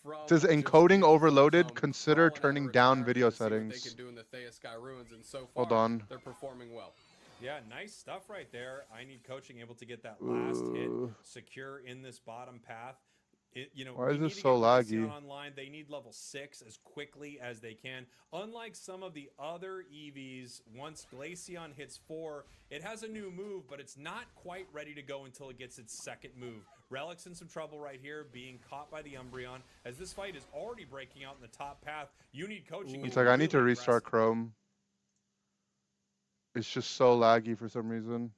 Speaker 2: From
Speaker 1: It says
Speaker 2: just
Speaker 1: encoding
Speaker 2: being
Speaker 1: overloaded.
Speaker 2: some
Speaker 1: Consider
Speaker 2: crawling
Speaker 1: turning
Speaker 2: out of
Speaker 1: down
Speaker 2: retirement
Speaker 1: video
Speaker 2: to see what They
Speaker 1: settings.
Speaker 2: can do in the Thea Sky Ruins, and so far
Speaker 1: Hold on.
Speaker 2: they're performing well.
Speaker 3: Yeah, nice stuff right there. I need coaching able to get that last hit
Speaker 1: Ooh.
Speaker 3: secure in this bottom path.
Speaker 1: Why
Speaker 3: we
Speaker 1: is
Speaker 3: need
Speaker 1: this
Speaker 3: to
Speaker 1: so
Speaker 3: get Glaceon
Speaker 1: laggy?
Speaker 3: online. They need level 6 as quickly as they can. Unlike some of the other EVs, once Glaceon hits 4, it has a new move, but it's not quite ready to go until it gets its second move. Relic's in some trouble right here, being caught by the Umbreon. As this fight is already breaking out in the top path, you need coaching.
Speaker 1: It's
Speaker 3: to
Speaker 1: like, I need to
Speaker 3: really
Speaker 1: restart
Speaker 3: aggressive.
Speaker 1: Chrome. It's just so laggy for some reason.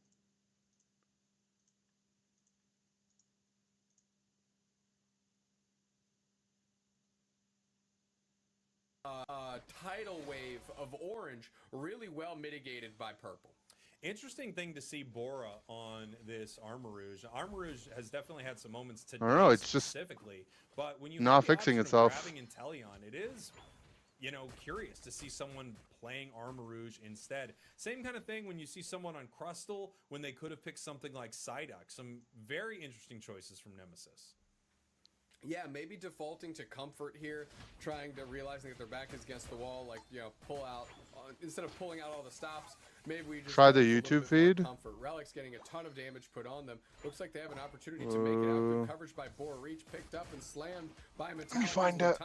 Speaker 2: tidal wave of orange really well mitigated by purple.
Speaker 3: Interesting thing to see Bora on this Armarouge. Armarouge has definitely had some moments today,
Speaker 1: I don't know, it's just
Speaker 3: specifically, but when you
Speaker 1: not
Speaker 3: have the
Speaker 1: fixing
Speaker 3: option of
Speaker 1: itself.
Speaker 3: grabbing Inteleon, it is, you know, curious to see someone playing Armarouge instead. Same kind of thing when you see someone on Crustle when they could have picked something like Psyduck. Some very interesting choices from Nemesis.
Speaker 2: Yeah, maybe defaulting to comfort here, trying to realizing that their back is against the wall, like, you know, pull out, instead of pulling out all the stops, maybe we just
Speaker 1: Try the
Speaker 2: go with a little
Speaker 1: YouTube
Speaker 2: bit more
Speaker 1: feed.
Speaker 2: Comfort. Relic's getting a ton of damage put on them. Looks like they have an opportunity to make it out. Good coverage by Bora Reach, picked up and slammed by Metallic.
Speaker 1: find it.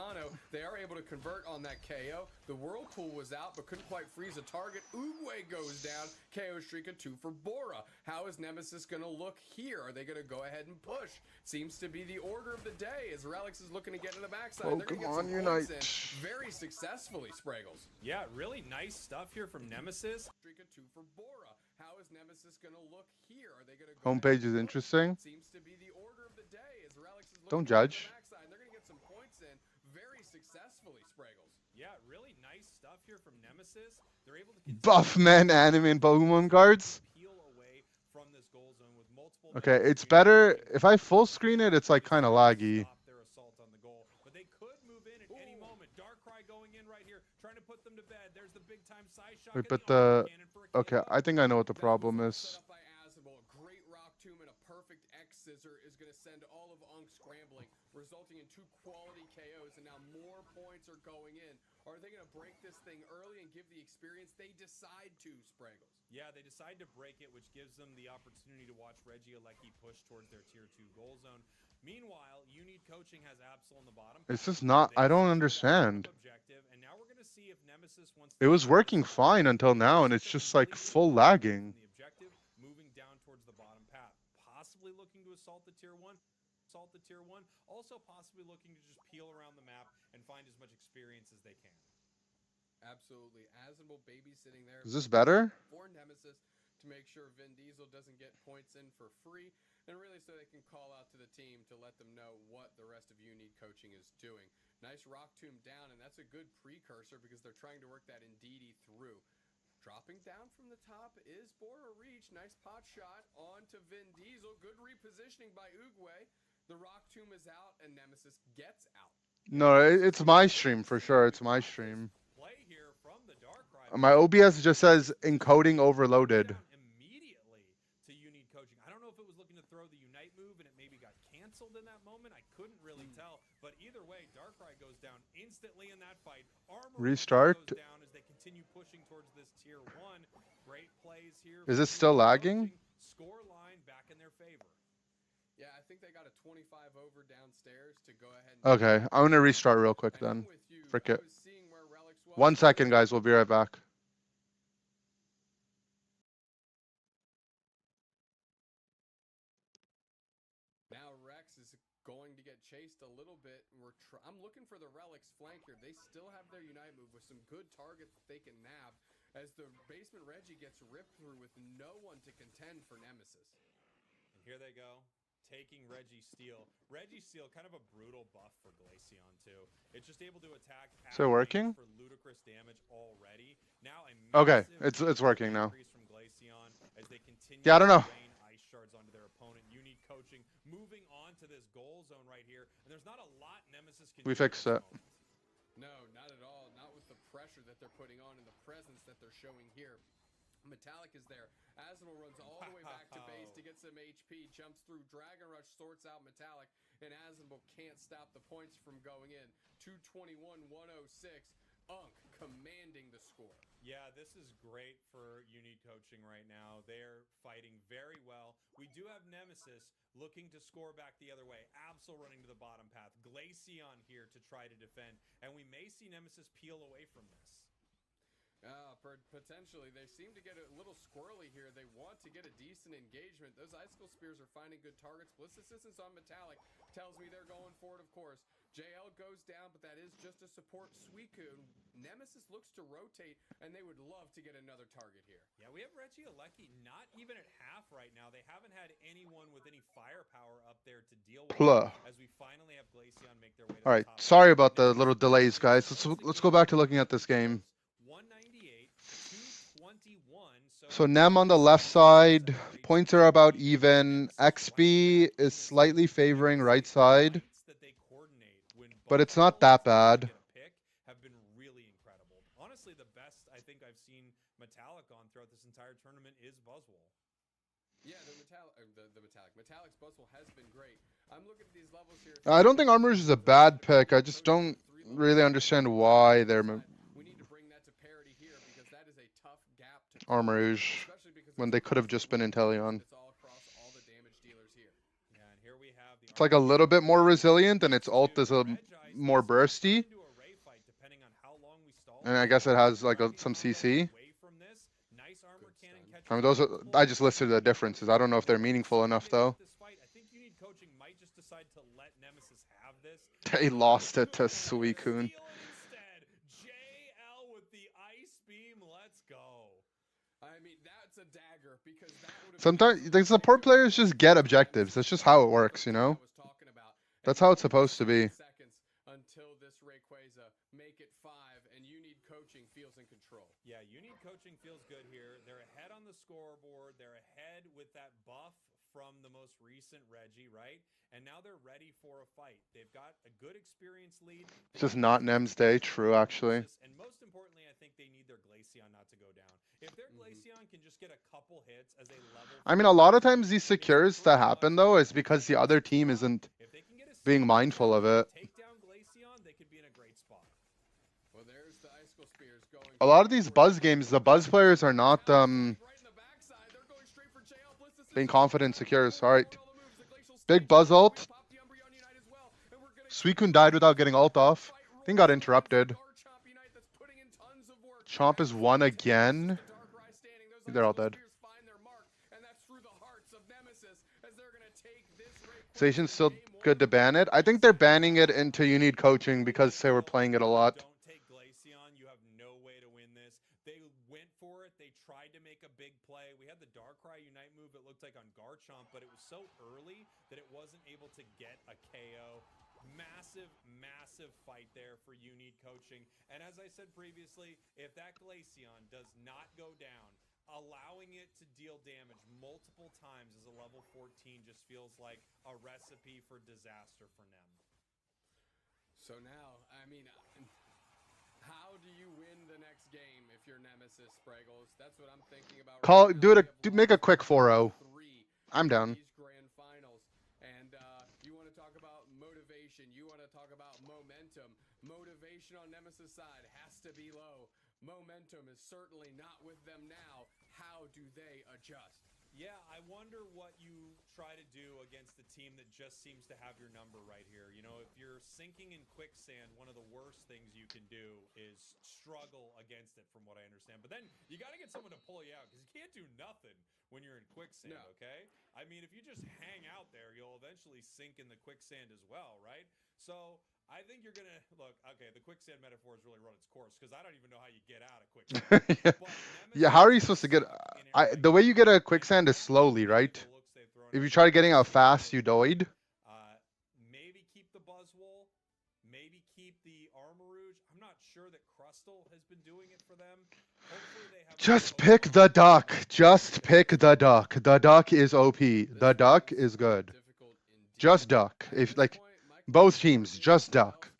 Speaker 2: They are able to convert on that KO. The Whirlpool was out, but couldn't quite freeze a target. Oogway goes down. KO streak of 2 for Bora. How is Nemesis going to look here? Are they going to go ahead and push? Seems to be the order of the day as Relics is looking to get in the backside.
Speaker 1: Oh,
Speaker 2: They're going to
Speaker 1: come
Speaker 2: get
Speaker 1: on,
Speaker 2: some points
Speaker 1: Unite.
Speaker 2: in very successfully, Spraggles.
Speaker 3: Yeah, really nice stuff here from Nemesis.
Speaker 2: Streak of 2 for Bora. How is Nemesis going to look here? Are they going to go
Speaker 1: Homepage
Speaker 2: ahead
Speaker 1: is
Speaker 2: and
Speaker 1: interesting.
Speaker 2: Seems to be the order of the day as Relics is
Speaker 1: Don't
Speaker 2: looking to get in
Speaker 1: judge.
Speaker 2: the backside. They're going to get some points in very successfully, Spraggles.
Speaker 3: Yeah, really nice stuff here from Nemesis. They're able to continue
Speaker 1: Buffman anime and Pokemon cards.
Speaker 3: peel away from this goal zone with multiple
Speaker 1: Okay,
Speaker 3: players
Speaker 1: it's
Speaker 3: being
Speaker 1: better
Speaker 3: able
Speaker 1: if I full screen it. It's like kind of laggy.
Speaker 3: stop their assault on the goal, but they could move in at any moment. Darkrai going in right here, trying to put them to bed. There's the big time side shot.
Speaker 1: Wait,
Speaker 3: and
Speaker 1: but
Speaker 3: armor
Speaker 1: the
Speaker 3: cannon for a
Speaker 1: okay,
Speaker 3: KO.
Speaker 1: I think I know what the
Speaker 2: That
Speaker 1: problem
Speaker 2: was
Speaker 1: is.
Speaker 2: set up by Azabel. A great rock tomb and a perfect X scissor is going to send all of Unk scrambling, resulting in 2 quality KOs, and now more points are going in. Are they going to break this thing early and give the experience? They decide to, Spraggles.
Speaker 3: Yeah, they decide to break it, which gives them the opportunity to watch Regieleki push towards their tier 2 goal zone. Meanwhile, Unique Coaching has Absol on the bottom.
Speaker 1: It's just not. I don't understand.
Speaker 3: Objective, and now we're going to see if Nemesis wants
Speaker 1: It
Speaker 3: to
Speaker 1: was working fine until now, and it's just like full lagging.
Speaker 3: The objective, moving down towards the bottom path, possibly looking to assault the tier 1. Also possibly looking to just peel around the map and find as much experience as they can.
Speaker 2: Absolutely. Azabel babysitting there.
Speaker 1: Is this better?
Speaker 2: For Nemesis to make sure Vin Diesel doesn't get points in for free, and really so they can call out to the team to let them know what the rest of Unique Coaching is doing. Nice Rock Tomb down, and that's a good precursor because they're trying to work that Indeedee through. Dropping down from the top is Bora Reach. Nice pot shot onto Vin Diesel. Good repositioning by Oogway. The Rock Tomb is out, and Nemesis gets out.
Speaker 1: No, it's my stream for sure. It's my stream.
Speaker 3: Play here from the Darkrai.
Speaker 1: My OBS just says encoding overloaded.
Speaker 3: Down immediately to Unique Coaching. I don't know if it was looking to throw the Unite move and it maybe got canceled in that moment. I couldn't really tell. But either way, Darkrai goes down instantly in that fight. Armor
Speaker 1: Restart.
Speaker 3: goes down as they continue pushing towards this tier 1. Great plays here.
Speaker 1: Is
Speaker 3: from
Speaker 1: it still
Speaker 3: Unique
Speaker 1: lagging?
Speaker 3: Coaching. Score line back in their favor.
Speaker 2: Yeah, I think they got a 25 over downstairs to go ahead and...
Speaker 1: Okay, I'm gonna restart real quick
Speaker 2: And I'm
Speaker 1: then.
Speaker 2: with you.
Speaker 1: Frick
Speaker 2: I
Speaker 1: it.
Speaker 2: was seeing where Relics was.
Speaker 1: 1 second, guys. We'll be right back.
Speaker 2: Now Rex is going to get chased a little bit. I'm looking for the Relics flank here. They still have their Unite move with some good targets that they can nab as the basement Reggie gets ripped through with no one to contend for Nemesis.
Speaker 3: And here they go, taking Registeel. Registeel, kind of a brutal buff for Glaceon too. It's just able to attack
Speaker 1: Is it working?
Speaker 3: for ludicrous damage already. Now a
Speaker 1: Okay,
Speaker 3: massive
Speaker 1: it's working now.
Speaker 3: increase from Glaceon as they continue
Speaker 1: Yeah, I don't know.
Speaker 3: to rain ice shards onto their opponent. Unique Coaching moving on to this goal zone right here, and there's not a lot Nemesis can
Speaker 1: We
Speaker 3: do
Speaker 1: fixed
Speaker 3: at this
Speaker 1: it.
Speaker 3: moment.
Speaker 2: No, not at all. Not with the pressure that they're putting on and the presence that they're showing here. Metallic is there. Azabel runs all the way back to base to get some HP, jumps through. Dragon Rush sorts out Metallic, and Azabel can't stop the points from going in. 221-106. Unk commanding the score.
Speaker 3: Yeah, this is great for Unique Coaching right now. They're fighting very well. We do have Nemesis looking to score back the other way. Absol running to the bottom path. Glaceon here to try to defend. And we may see Nemesis peel away from this.
Speaker 2: Potentially. They seem to get a little squirrely here. They want to get a decent engagement. Those Icicle Spears are finding good targets. Bliss Assistance on Metallic tells me they're going for it, of course. JL goes down, but that is just to support Suicune. Nemesis looks to rotate, and they would love to get another target here.
Speaker 3: Yeah, we have Reggie Alecki not even at half right now. They haven't had anyone with any firepower up there to deal with
Speaker 1: Pluh.
Speaker 3: as we finally have Glaceon make their way to
Speaker 1: All right,
Speaker 3: the top.
Speaker 1: sorry about the little delays, guys. Let's go back to looking at this game.
Speaker 3: 198, 221.
Speaker 1: So Nem on the left side, points are about even. XB is slightly favoring right side, but it's not that bad.
Speaker 3: Have been really incredible. Honestly, the best I think I've seen Metallic on throughout this entire tournament is Buzzwole.
Speaker 2: Yeah, Metallic's Buzzwole has been great. I'm looking at these levels here.
Speaker 1: I don't think Armor Rouge is a bad pick. I just don't really understand why they're
Speaker 2: We need to bring that to parity here because that is a tough gap to
Speaker 1: Armor Rouge when they could have just been Inteleon.
Speaker 2: It's all across all the damage dealers here.
Speaker 3: Yeah, and here we have the
Speaker 1: It's like a little bit more resilient, and its ult is a more bursty. And I guess it has like some CC. I mean, those are, I just listed the differences. I don't know if they're meaningful enough though. They lost it to Suicune.
Speaker 3: JL with the ice beam. Let's go.
Speaker 2: I mean, that's a dagger because that would have
Speaker 1: Sometimes the support players just get objectives. That's just how it works, you know? That's how it's supposed to be.
Speaker 2: Seconds until this Rayquaza make it 5, and you need coaching feels in control.
Speaker 3: Yeah, you need coaching feels good here. They're ahead on the scoreboard. They're ahead with that buff from the most recent Reggie, right? And now they're ready for a fight. They've got a good experience lead.
Speaker 1: It's just not Nem's day. True, actually.
Speaker 3: And most importantly, I think they need their Glaceon not to go down. If their Glaceon can just get a couple hits as a level...
Speaker 1: I mean, a lot of times these secures that happen though is because the other team isn't being mindful of it.
Speaker 3: Take down Glaceon, they could be in a great spot.
Speaker 2: Well, there's the Icicle Spears going.
Speaker 1: A lot of these Buzz games, the Buzz players are not being confident secures. All right. Big Buzz ult. Suicune died without getting ult off. I think got interrupted. Chomp is 1 again. They're all dead. Zacian's still good to ban it. I think they're banning it until you need coaching because they were playing it a lot.
Speaker 3: Don't take Glaceon. You have no way to win this. They went for it. They tried to make a big play. We had the Darkrai Unite move, it looked like, on Garchomp, but it was so early that it wasn't able to get a KO. Massive, massive fight there for You Need Coaching. And as I said previously, if that Glaceon does not go down, allowing it to deal damage multiple times as a level 14 just feels like a recipe for disaster for Nem.
Speaker 2: So now, I mean, how do you win the next game if you're Nemesis, Spraggles? That's what I'm thinking about.
Speaker 1: Make a quick 4-0. I'm down.
Speaker 2: These grand finals, and you want to talk about motivation. You want to talk about momentum. Motivation on Nemesis side has to be low. Momentum is certainly not with them now. How do they adjust?
Speaker 3: Yeah, I wonder what you try to do against a team that just seems to have your number right here. You know, if you're sinking in quicksand, one of the worst things you can do is struggle against it, from what I understand. But then you got to get someone to pull you out because you can't do nothing when you're in quicksand, okay? I mean, if you just hang out there, you'll eventually sink in the quicksand as well, right? So I think you're going to... Look, okay, the quicksand metaphor has really run its course because I don't even know how you get out of quicksand.
Speaker 1: Yeah, how are you supposed to get... the way you get out of quicksand is slowly, right? If you try getting out fast, you died.
Speaker 3: Maybe keep the Buzzwole. Maybe keep the Armor Rouge. I'm not sure that Crustle has been doing it for them. Hopefully they have...
Speaker 1: Just pick the duck. Just pick the duck. The duck is OP. The duck is good. Just duck. If like both teams, just duck.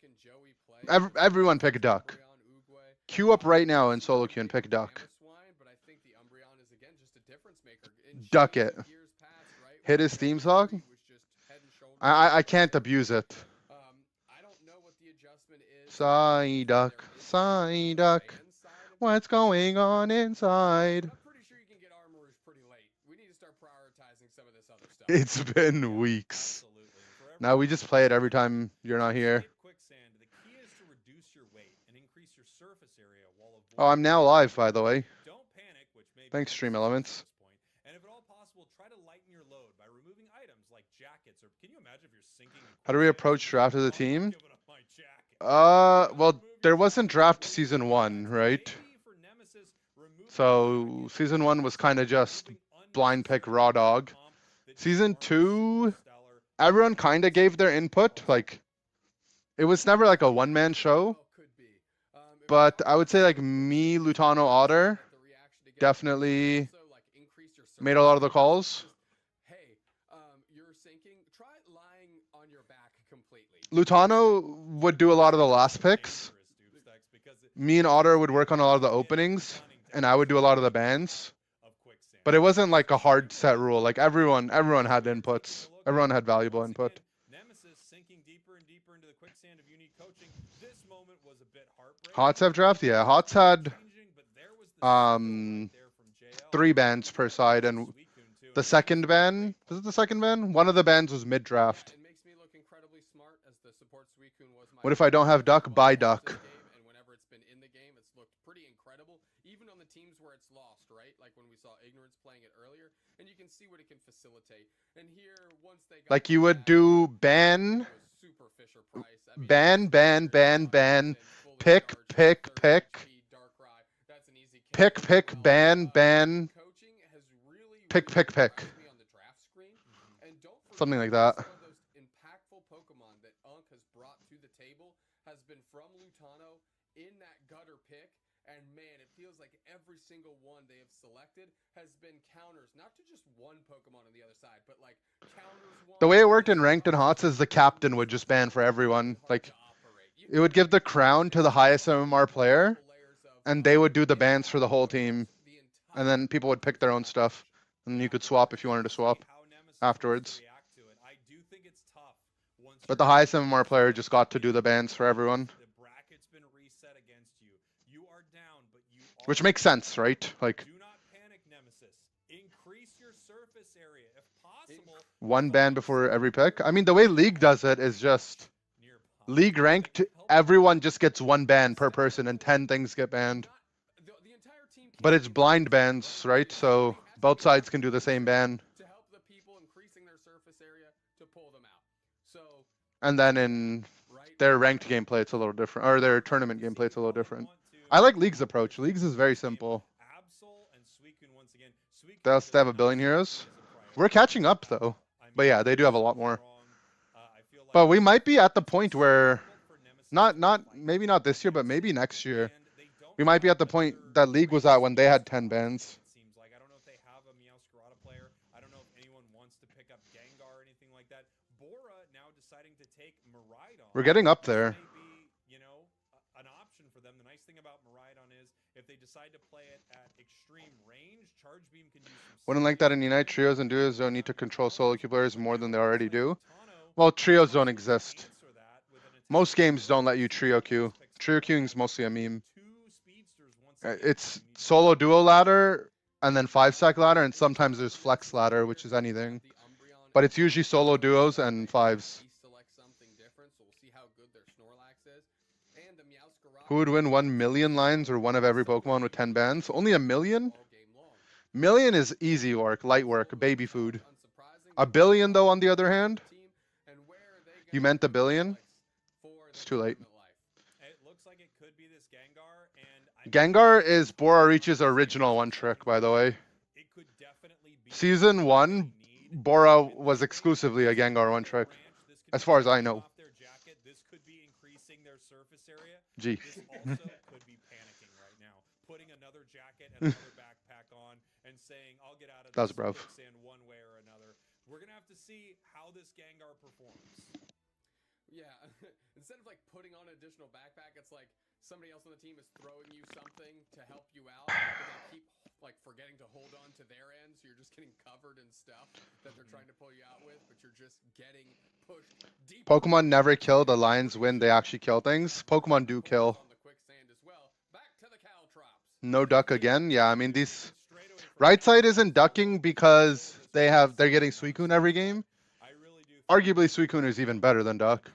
Speaker 1: Everyone pick a duck. Queue up right now in solo queue and pick duck. Duck it. Hit his theme song. I can't abuse it. Psyduck, Psyduck. What's going on inside?
Speaker 2: I'm pretty sure you can get Armor Rouge pretty late. We need to start prioritizing some of this other stuff.
Speaker 1: It's been weeks. Now we just play it every time you're not here. Oh, I'm now live, by the way. Thanks, Stream Elements.
Speaker 3: And if at all possible, try to lighten your load by removing items like jackets, or can you imagine if you're sinking?
Speaker 1: How do we approach draft as a team? Well, there wasn't draft season 1, right? So season 1 was kind of just blind pick raw dog. Season 2, everyone kind of gave their input. Like, it was never like a one-man show. But I would say like me, Lutano, Otter, definitely made a lot of the calls. Lutano would do a lot of the last picks. Me and Otter would work on a lot of the openings, and I would do a lot of the bans. But it wasn't like a hard set rule. Like everyone had inputs. Everyone had valuable input. Hots have draft? Yeah, Hots had 3 bans per side, and the second ban, was it the second ban? One of the bans was mid-draft. What if I don't have Duck? Buy Duck.
Speaker 2: And whenever it's been in the game, it's looked pretty incredible, even on the teams where it's lost, right? Like when we saw Ignorance playing it earlier, and you can see what it can facilitate. And here, once they got
Speaker 1: like you would do ban, ban, ban, ban, ban, pick, pick, pick, pick, pick, ban, ban, pick, pick, pick. Something like that.
Speaker 2: Impactful Pokemon that Unk has brought to the table has been from Lutano in that gutter pick, and man, it feels like every single one they have selected has been counters, not to just one Pokemon on the other side, but like counters.
Speaker 1: The way it worked in Ranked and Hots is the captain would just ban for everyone. Like, it would give the crown to the highest MMR player, and they would do the bans for the whole team, and then people would pick their own stuff, and you could swap if you wanted to swap afterwards. But the highest MMR player just got to do the bans for everyone. Which makes sense, right? Like, one ban before every pick. I mean, the way League does it is just League ranked, everyone just gets 1 ban per person and 10 things get banned. But it's blind bans, right? So both sides can do the same ban. And then in their ranked gameplay, it's a little different. Or their tournament gameplay, it's a little different. I like League's approach. League's is very simple. They also have a billion heroes. We're catching up, though. But yeah, they do have a lot more. But we might be at the point where, maybe not this year, but maybe next year, we might be at the point that League was at when they had 10 bans. We're getting up there. Wouldn't like that in Unite. Trios and duos don't need to control solo queue players more than they already do. Well, trios don't exist. Most games don't let you trio queue. Trio queuing is mostly a meme. It's solo duo ladder, and then 5-stack ladder, and sometimes there's flex ladder, which is anything. But it's usually solo duos and 5s. Who would win 1 million lines or one of every Pokemon with 10 bans? Only 1 million? Million is easy work, light work, baby food. 1 billion, though, on the other hand? You meant 1 billion? It's too late. Gengar is Bora Reach's original one trick, by the way. Season 1, Bora was exclusively a Gengar one trick, as far as I know. Gee. That was rough.
Speaker 2: We're gonna have to see how this Gengar performs. Yeah, instead of like putting on an additional backpack, it's like somebody else on the team is throwing you something to help you out, but they keep like forgetting to hold on to their end, so you're just getting covered in stuff that they're trying to pull you out with, but you're just getting pushed deep.
Speaker 1: Pokemon never kill. The Lions win. They actually kill things. Pokemon do kill. No duck again. Yeah, I mean these. Right side isn't ducking because they're getting Suicune every game. Arguably, Suicune is even better than Duck.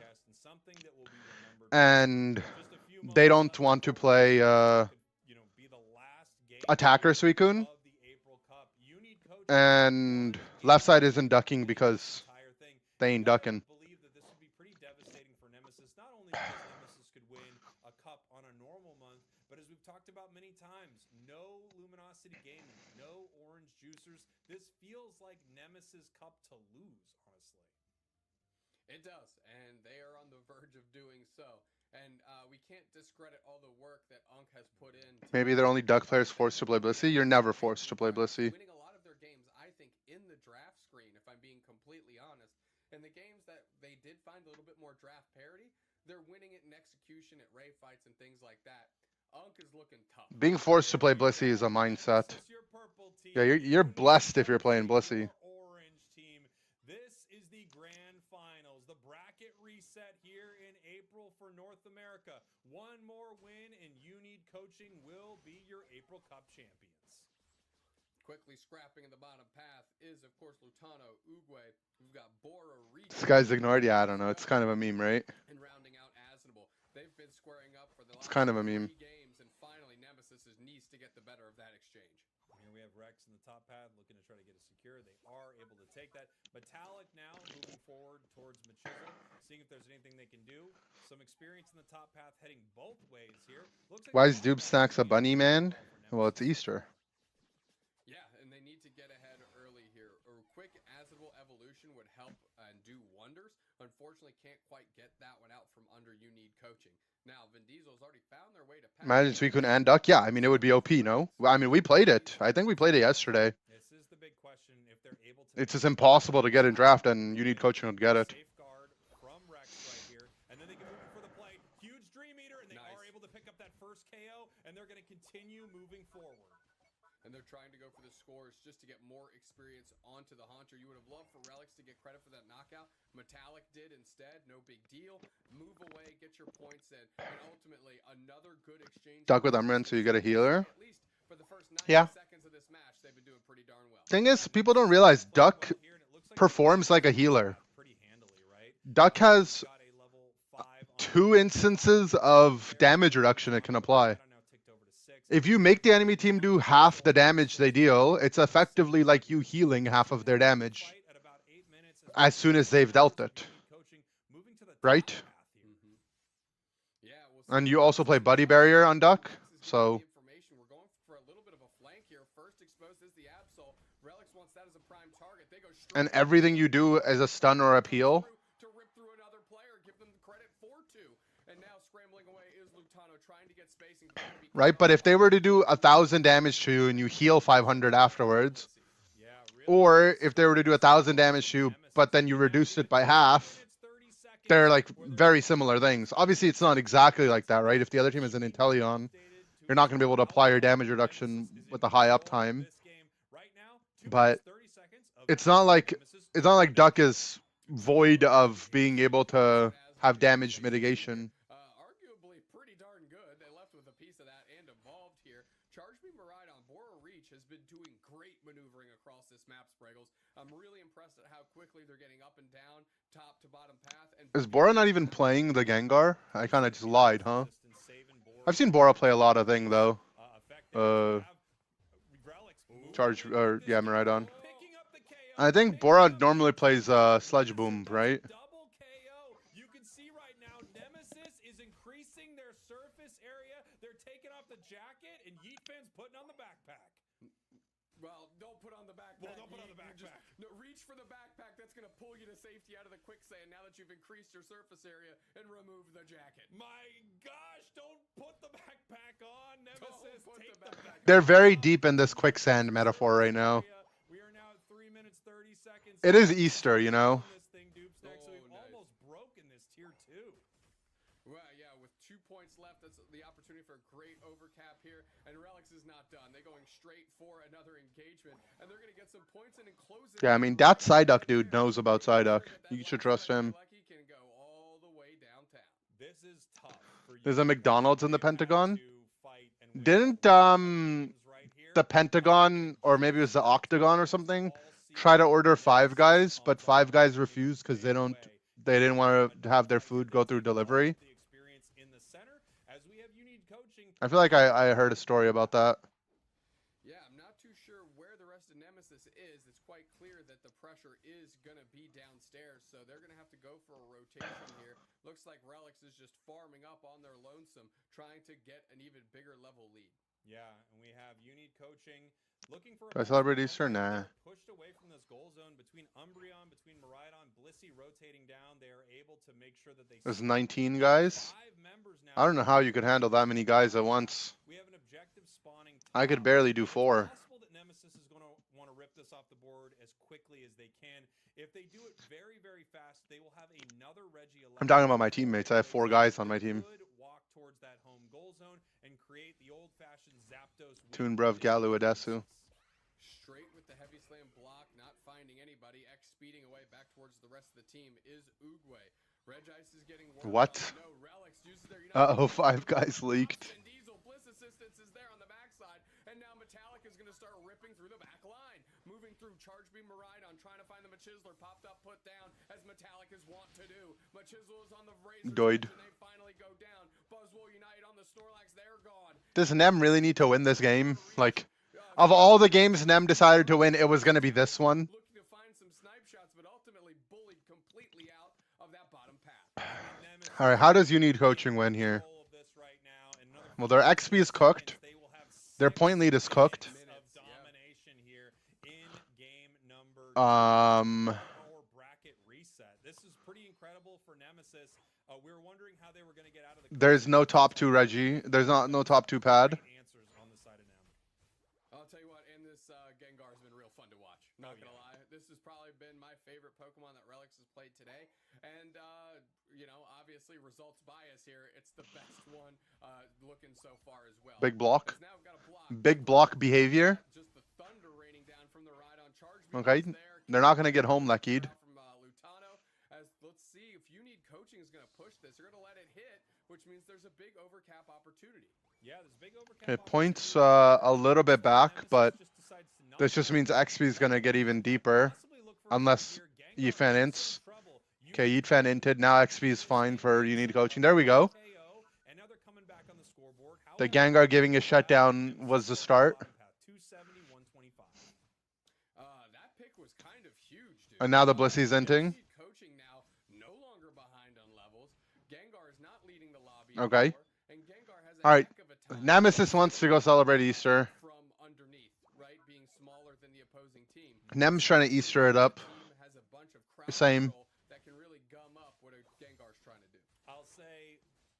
Speaker 1: And they don't want to play Attacker Suicune. And left side isn't ducking because they ain't ducking.
Speaker 3: win a cup on a normal month. But as we've talked about many times, no Luminosity Gaming, no Orange Juicers. This feels like Nemesis Cup to lose, honestly.
Speaker 2: It does, and they are on the verge of doing so. And we can't discredit all the work that Unk has put in.
Speaker 1: Maybe they're only Duck players forced to play Blissey. You're never forced to play Blissey.
Speaker 2: Winning a lot of their games, I think, in the draft screen, if I'm being completely honest. And the games that they did find a little bit more draft parity, they're winning it in execution at Ray fights and things like that. Unk is looking tough.
Speaker 1: Being forced to play Blissey is a mindset.
Speaker 3: This is your purple team.
Speaker 1: Yeah, you're blessed if you're playing Blissey.
Speaker 3: Orange team. This is the grand finals. The bracket reset here in April for North America. One more win and You Need Coaching will be your April Cup champions.
Speaker 2: Quickly scrapping in the bottom path is, of course, Lutano, Uguay. We've got Bora, Reach.
Speaker 1: This guy's ignored. Yeah, I don't know. It's kind of a meme, right?
Speaker 2: And rounding out Asnable. They've been squaring up for the last
Speaker 1: It's kind of a meme.
Speaker 2: 3 games, and finally Nemesis needs to get the better of that exchange.
Speaker 3: Here we have Rex in the top path looking to try to get it secure. They are able to take that. Metallic now moving forward towards Machismo, seeing if there's anything they can do. Some experience in the top path heading both ways here. Looks like
Speaker 1: Why is Doob Snacks a bunny man? Well, it's Easter.
Speaker 2: Yeah, and they need to get ahead early here. A quick Azabel evolution would help and do wonders. Unfortunately, can't quite get that one out from under You Need Coaching. Now, Vin Diesel's already found their way to pass.
Speaker 1: Imagine Suicune and Duck. Yeah, I mean, it would be OP, no? I mean, we played it. I think we played it yesterday.
Speaker 3: This is the big question. If they're able to,
Speaker 1: It's just impossible to get in draft, and You Need Coaching would get it.
Speaker 3: Safeguard from Rex right here, and then they get moving for the play. Huge Dream Eater, and they are able to pick up that first KO, and they're going to continue moving forward.
Speaker 2: And they're trying to go for the scores just to get more experience onto the Haunter. You would have loved for Relics to get credit for that knockout. Metallic did instead. No big deal. Move away, get your points in, and ultimately another good exchange.
Speaker 1: Duck with Umran, so you get a healer.
Speaker 2: At least for the first 90
Speaker 1: Yeah.
Speaker 2: seconds of this match, they've been doing pretty darn well.
Speaker 1: Thing is, people don't realize Duck performs like a healer.
Speaker 3: Pretty handily, right?
Speaker 1: Duck has
Speaker 3: Got a level 5 on
Speaker 1: 2 instances of damage reduction it can apply.
Speaker 3: now ticked over to 6.
Speaker 1: If you make the enemy team do half the damage they deal, it's effectively like you healing half of their damage
Speaker 3: Fight at about 8 minutes
Speaker 1: as soon as they've dealt it,
Speaker 3: coaching, moving to the
Speaker 1: right?
Speaker 3: top path here.
Speaker 2: Yeah, we'll see.
Speaker 1: And you also play Buddy Barrier on Duck,
Speaker 2: This is
Speaker 1: so
Speaker 2: the information. We're going for a little bit of a flank here. First exposed is the Absol. Relics wants that as a prime target. They go straight
Speaker 1: and everything you do as a stun or a peel,
Speaker 2: to rip through another player, give them credit for 2. And now scrambling away is Lutano trying to get spacing.
Speaker 1: right? But if they were to do 1,000 damage to you and you heal 500 afterwards,
Speaker 3: Yeah, really.
Speaker 1: or if they were to do 1,000 damage to you, but then you reduced it by half,
Speaker 3: Minutes, 30 seconds
Speaker 1: they're like
Speaker 3: before they're
Speaker 1: very similar things. Obviously, it's not exactly like that, right? If the other team is an Inteleon, you're not going to be able to apply your damage reduction with a high uptime.
Speaker 3: this game right now. 2
Speaker 1: But
Speaker 3: minutes, 30 seconds of
Speaker 1: it's not like
Speaker 3: Nemesis.
Speaker 1: Duck is void of being able to have damage mitigation.
Speaker 2: Arguably pretty darn good. They left with a piece of that and evolved here. Charge Me Maridon, Bora Reach has been doing great maneuvering across this map, Spriggles. I'm really impressed at how quickly they're getting up and down, top to bottom path. And
Speaker 1: Is Bora not even playing the Gengar? I kind of just lied, huh?
Speaker 3: Assistant saving Bora.
Speaker 1: I've seen Bora play a lot of thing though.
Speaker 3: Effective.
Speaker 1: Uh,
Speaker 3: Have Relics moving
Speaker 1: Charge
Speaker 3: forward
Speaker 1: or
Speaker 3: with this
Speaker 1: yeah,
Speaker 3: game.
Speaker 1: Maridon.
Speaker 3: Picking up the KO.
Speaker 1: I think Bora normally plays Sledge Boom, right?
Speaker 3: Double KO. You can see right now, Nemesis is increasing their surface area. They're taking off the jacket, and Yeet Fan's putting on the backpack.
Speaker 2: Well, don't put on the backpack.
Speaker 3: Well, don't put on
Speaker 2: You-
Speaker 3: the
Speaker 2: you just-
Speaker 3: backpack.
Speaker 2: no, reach for the backpack. That's going to pull you to safety out of the quicksand now that you've increased your surface area and removed the jacket.
Speaker 3: My gosh, don't put the backpack on, Nemesis.
Speaker 2: put
Speaker 3: Take
Speaker 2: the
Speaker 3: the
Speaker 2: backpack
Speaker 1: They're very deep in this quicksand metaphor right now.
Speaker 3: We are now at 3 minutes 30 seconds.
Speaker 1: It is Easter, you know.
Speaker 3: This thing, Dupes, next, so
Speaker 2: Oh,
Speaker 3: we've
Speaker 2: nice.
Speaker 3: almost broken this tier 2.
Speaker 2: Well, yeah, with 2 points left, that's the opportunity for a great overcap here. And Relics is not done. They're going straight for another engagement, and they're going to get some points in and close it.
Speaker 1: Yeah, I mean that Psyduck dude knows about Psyduck. You should trust him.
Speaker 2: Lucky can go all the way downtown.
Speaker 3: This is tough for
Speaker 1: There's
Speaker 3: you
Speaker 1: a McDonald's in the
Speaker 3: to have
Speaker 1: Pentagon.
Speaker 3: to fight and win
Speaker 1: Didn't
Speaker 3: games right here.
Speaker 1: the Pentagon or maybe it was the Octagon or something
Speaker 3: All
Speaker 1: try to
Speaker 3: season
Speaker 1: order Five Guys, but
Speaker 3: on
Speaker 1: Five Guys
Speaker 3: Friday
Speaker 1: refused because they
Speaker 3: away.
Speaker 1: didn't want to have their food go through delivery.
Speaker 3: The experience in the center, as we have You Need Coaching.
Speaker 1: I feel like I heard a story about that.
Speaker 2: Yeah, I'm not too sure where the rest of Nemesis is. It's quite clear that the pressure is going to be downstairs, so they're going to have to go for a rotation here. Looks like Relics is just farming up on their lonesome, trying to get an even bigger level lead.
Speaker 3: Yeah, and we have Unique coaching looking for.
Speaker 1: Do I celebrate Easter? Nah.
Speaker 3: Pushed away from this goal zone between Umbreon, between Miraidon, Blissey rotating down. They are able to make sure that they.
Speaker 1: There's 19 guys.
Speaker 3: 5 members now.
Speaker 1: I don't know how you could handle that many guys at once.
Speaker 3: We have an objective spawning.
Speaker 1: I could
Speaker 3: top.
Speaker 1: barely do 4.
Speaker 3: It's possible that Nemesis is going to want to rip this off the board as quickly as they can. If they do it very, very fast, they will have another Reggie.
Speaker 1: I'm talking about my teammates. I have 4 guys on my team.
Speaker 3: Walk towards that home goal zone and create the old-fashioned Zapdos.
Speaker 1: Toonbruv, Galu, Adesu.
Speaker 2: Straight with the heavy slam block, not finding anybody. X speeding away back towards the rest of the team is Oogway. Regice is getting worked
Speaker 1: What?
Speaker 2: on. No, Relics uses their
Speaker 1: Uh-oh, 5 guys leaked.
Speaker 2: And Diesel Bliss assistance is there on the backside, and now Metallic is going to start ripping through the back line, moving through Charge Beam Miraidon, trying to find the Machisler, popped up, put down, as Metallic is wont to do. Machisler is on the razor,
Speaker 1: Doid.
Speaker 2: and they finally go down. Buzzwole Unite on the Snorlax, they're gone.
Speaker 1: Does Nem really need to win this game? Like, of all the games Nem decided to win, it was going to be this one.
Speaker 2: Looking to find some snipe shots, but ultimately bullied completely out of that bottom path.
Speaker 1: All right, how does you need coaching win here? Well, their XP is cooked. Their point lead is cooked.
Speaker 3: This is pretty incredible for Nemesis. We were wondering how they were going to get out of the.
Speaker 1: There's no top 2 Reggie. There's no top 2 pad.
Speaker 3: Answers on the side of Nem.
Speaker 2: I'll tell you what, and this Gengar has been real fun to watch. Not gonna lie, this has probably been my favorite Pokemon that Relics has played today. And you know, obviously results bias here. It's the best one looking so far as well.
Speaker 1: Big block.
Speaker 2: Now we've got a block.
Speaker 1: Big block behavior.
Speaker 2: Just the thunder raining down from the Rhydon charge. Beam
Speaker 1: Okay,
Speaker 2: is there.
Speaker 1: they're not going to get home, Lekid.
Speaker 2: From Lutano, as let's see if you need coaching is going to push this. You're going to let it hit, which means there's a big overcap opportunity.
Speaker 3: Yeah, there's big overcap.
Speaker 1: It points a little bit back, but this just means XP is going to get even deeper. Unless Yifan ints. Okay, Yifan inted. Now XP is fine for you need coaching. There we go. The Gengar giving a shutdown was the start.
Speaker 2: That pick was kind of huge, dude.
Speaker 1: And now the Blissy's inting.
Speaker 2: Coaching now, no longer behind on levels. Gengar is not leading the lobby
Speaker 1: Okay.
Speaker 2: anymore, and Gengar has a
Speaker 1: All right.
Speaker 2: heck of a time
Speaker 1: Nemesis wants to go celebrate Easter.
Speaker 2: from underneath, right? Being smaller than the opposing team.
Speaker 1: Nem's trying to Easter it up.
Speaker 2: Team has a bunch of crowd
Speaker 1: Same.
Speaker 2: control that can really gum up what a Gengar's trying to do.
Speaker 3: I'll say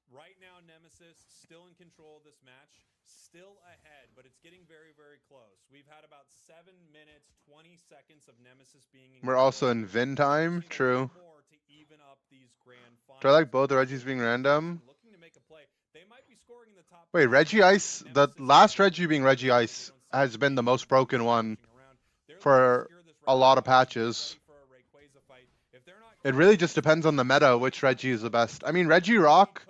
Speaker 3: right now Nemesis still in control of this match, still ahead, but it's getting very, very close. We've had about 7 minutes, 20 seconds of Nemesis being in
Speaker 1: We're also in Vin time. True.
Speaker 3: more to even up these grand
Speaker 1: Do I like
Speaker 3: finals.
Speaker 1: both Reggies being random?
Speaker 3: Looking to make a play. They might be scoring in the top.
Speaker 1: Wait, Reggie Ice, the last Reggie being Reggie Ice has been the most broken one for a lot of patches. It really just depends on the meta which Reggie is the best. I mean, Reggie Rock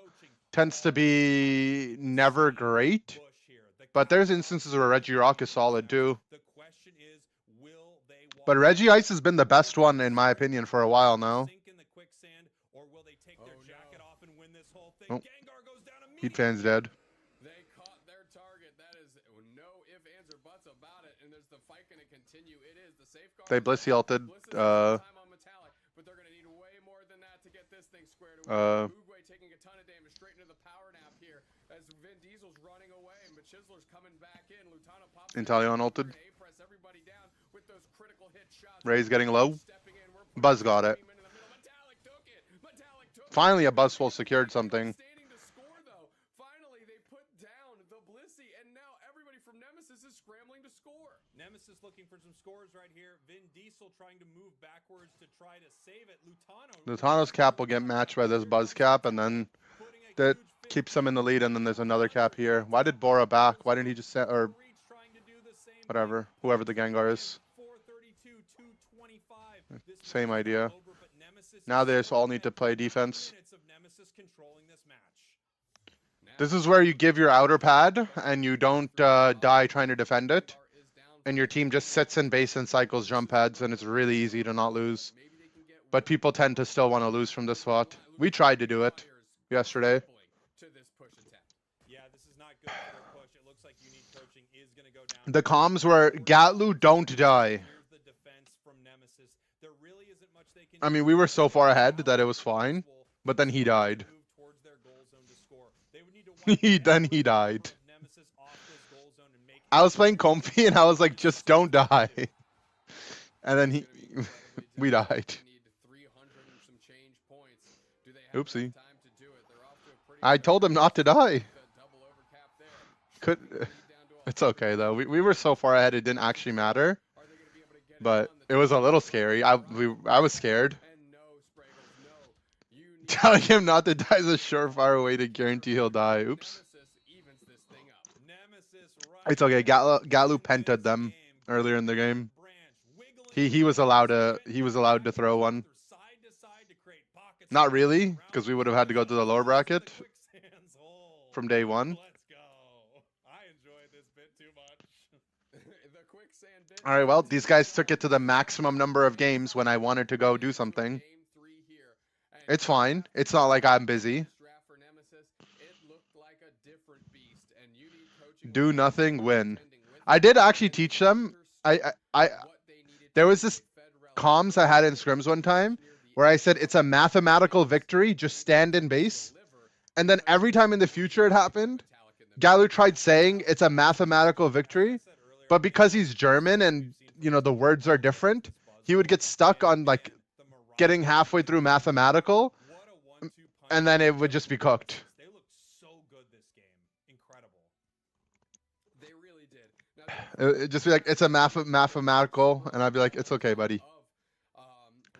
Speaker 1: tends to be never great, but there's instances where Reggie Rock is solid too. But Reggie Ice has been the best one in my opinion for a while now. Oh. Heat fan's dead.
Speaker 2: They caught their target. That is no if, ands, or buts about it. And there's the fight going to continue. It is the safeguard.
Speaker 1: They Blissey ulted.
Speaker 2: Bliss is time on Metallic, but they're going to need way more than that to get this thing squared away. Oogway taking a ton of damage straight into the power nap here as Vin Diesel's running away, but Chisler's coming back in. Lutano pops
Speaker 1: Inteleon ulted.
Speaker 2: A-press everybody down with those critical hit shots.
Speaker 1: Ray's getting low.
Speaker 2: Stepping in. We're
Speaker 1: Buzz got it.
Speaker 2: Metallic took it. Metallic took it.
Speaker 1: Finally, a Buzzful secured something.
Speaker 2: Standing to score though. Finally, they put down the Blissey, and now everybody from Nemesis is scrambling to score.
Speaker 3: Nemesis looking for some scores right here. Vin Diesel trying to move backwards to try to save it.
Speaker 1: Lutano's cap will get matched by this Buzz cap, and then that keeps him in the lead, and then there's another cap here. Why did Bora back? Why didn't he just set, or whatever, whoever the Gengar is. Same idea. Now they just all need to play defense. This is where you give your outer pad, and you don't die trying to defend it. And your team just sits in base and cycles jump pads, and it's really easy to not lose. But people tend to still want to lose from this spot. We tried to do it yesterday. The comms were, Gatlu, don't die. I mean, we were so far ahead that it was fine. But then he died.
Speaker 3: Move towards their goal zone to score. They would need to wipe
Speaker 1: Then
Speaker 3: every
Speaker 1: he died.
Speaker 3: member of Nemesis off this goal zone and make
Speaker 1: I was playing Comfy and I was like, just don't die. And then
Speaker 2: It's
Speaker 1: he,
Speaker 2: gonna be incredibly
Speaker 1: we
Speaker 2: difficult.
Speaker 1: died.
Speaker 2: They need 300 and some change points. Do they have
Speaker 1: Oopsie.
Speaker 2: enough time to do it? They're off to a pretty
Speaker 1: I
Speaker 2: good
Speaker 1: told him not to
Speaker 2: start.
Speaker 1: die.
Speaker 2: The double overcap there.
Speaker 1: Could,
Speaker 2: Lead down to a
Speaker 1: it's okay though. We were so far ahead it didn't actually matter.
Speaker 2: Are they gonna be able to get it
Speaker 1: But
Speaker 2: done?
Speaker 1: it was a little scary. I was scared.
Speaker 2: And no, Spraggles, no. You need
Speaker 1: Telling him not to die is a surefire way to guarantee he'll die. Oops.
Speaker 2: Nemesis evens this thing up.
Speaker 3: Nemesis right
Speaker 1: It's okay. Galu pented them earlier in the game. He was allowed to throw one. Not really, because we would have had to go to the lower bracket from day one.
Speaker 3: Let's go. I enjoyed this bit too much.
Speaker 2: The quicksand bit.
Speaker 1: All right, well, these guys took it to the maximum number of games when I wanted to go do something.
Speaker 2: Game 3 here. And
Speaker 1: It's fine. It's not like I'm busy.
Speaker 2: this draft for Nemesis, it looked like a different beast, and you need coaching
Speaker 1: Do
Speaker 2: with
Speaker 1: nothing,
Speaker 2: them,
Speaker 1: win.
Speaker 2: contending with
Speaker 1: I
Speaker 2: them,
Speaker 1: did actually
Speaker 2: and
Speaker 1: teach them. I
Speaker 2: what they needed
Speaker 1: there
Speaker 2: to
Speaker 1: was
Speaker 2: do.
Speaker 1: this
Speaker 2: They fed Relic
Speaker 1: comms I had in scrims one time
Speaker 2: near the
Speaker 1: where I
Speaker 2: end,
Speaker 1: said it's a mathematical victory. Just stand in base.
Speaker 2: deliver
Speaker 1: And then every time in the future it happened,
Speaker 2: Metallic in the
Speaker 1: Galu tried saying it's a mathematical victory, but because he's German and the words are different, he would get stuck on like getting halfway through mathematical, and then it would just be cooked.
Speaker 3: They looked so good this game. Incredible.
Speaker 2: They really did. Now,
Speaker 1: It'd just be like it's a mathematical, and I'd be like, it's okay, buddy.
Speaker 2: of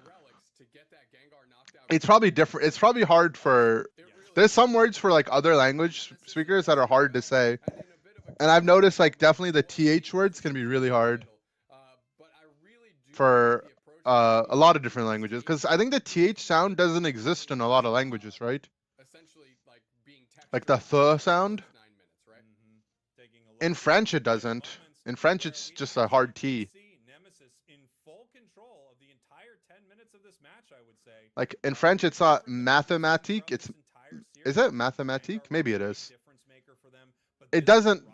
Speaker 2: Relics to get that Gengar knocked out.
Speaker 1: It's probably different. It's probably hard for.
Speaker 2: It really
Speaker 1: There's some words for like other language speakers that are hard to say,
Speaker 2: and in a bit of a
Speaker 1: and I've noticed like definitely the th words can be really hard
Speaker 2: but I really do
Speaker 1: for
Speaker 2: like the approach
Speaker 1: a lot of different languages, because I think the th sound doesn't exist in a lot of languages, right?
Speaker 2: essentially like being
Speaker 1: Like the th sound.
Speaker 2: 9 minutes, right?
Speaker 3: Taking a look
Speaker 1: In
Speaker 3: at
Speaker 1: French,
Speaker 3: the
Speaker 1: it doesn't.
Speaker 3: moments
Speaker 1: In French,
Speaker 3: where
Speaker 1: it's
Speaker 3: we
Speaker 1: just
Speaker 3: can
Speaker 1: a hard
Speaker 3: certainly
Speaker 1: T.
Speaker 3: see Nemesis in full control of the entire 10 minutes of this match, I would say.
Speaker 1: Like in French, it's not
Speaker 3: Different
Speaker 1: mathematique.
Speaker 3: throughout
Speaker 1: It's
Speaker 3: this entire
Speaker 1: is
Speaker 3: series.
Speaker 1: it mathematique?
Speaker 3: Gengar
Speaker 1: Maybe it
Speaker 3: was a
Speaker 1: is.
Speaker 3: difference maker for them, but
Speaker 1: It
Speaker 3: this
Speaker 1: doesn't.
Speaker 3: Miraidon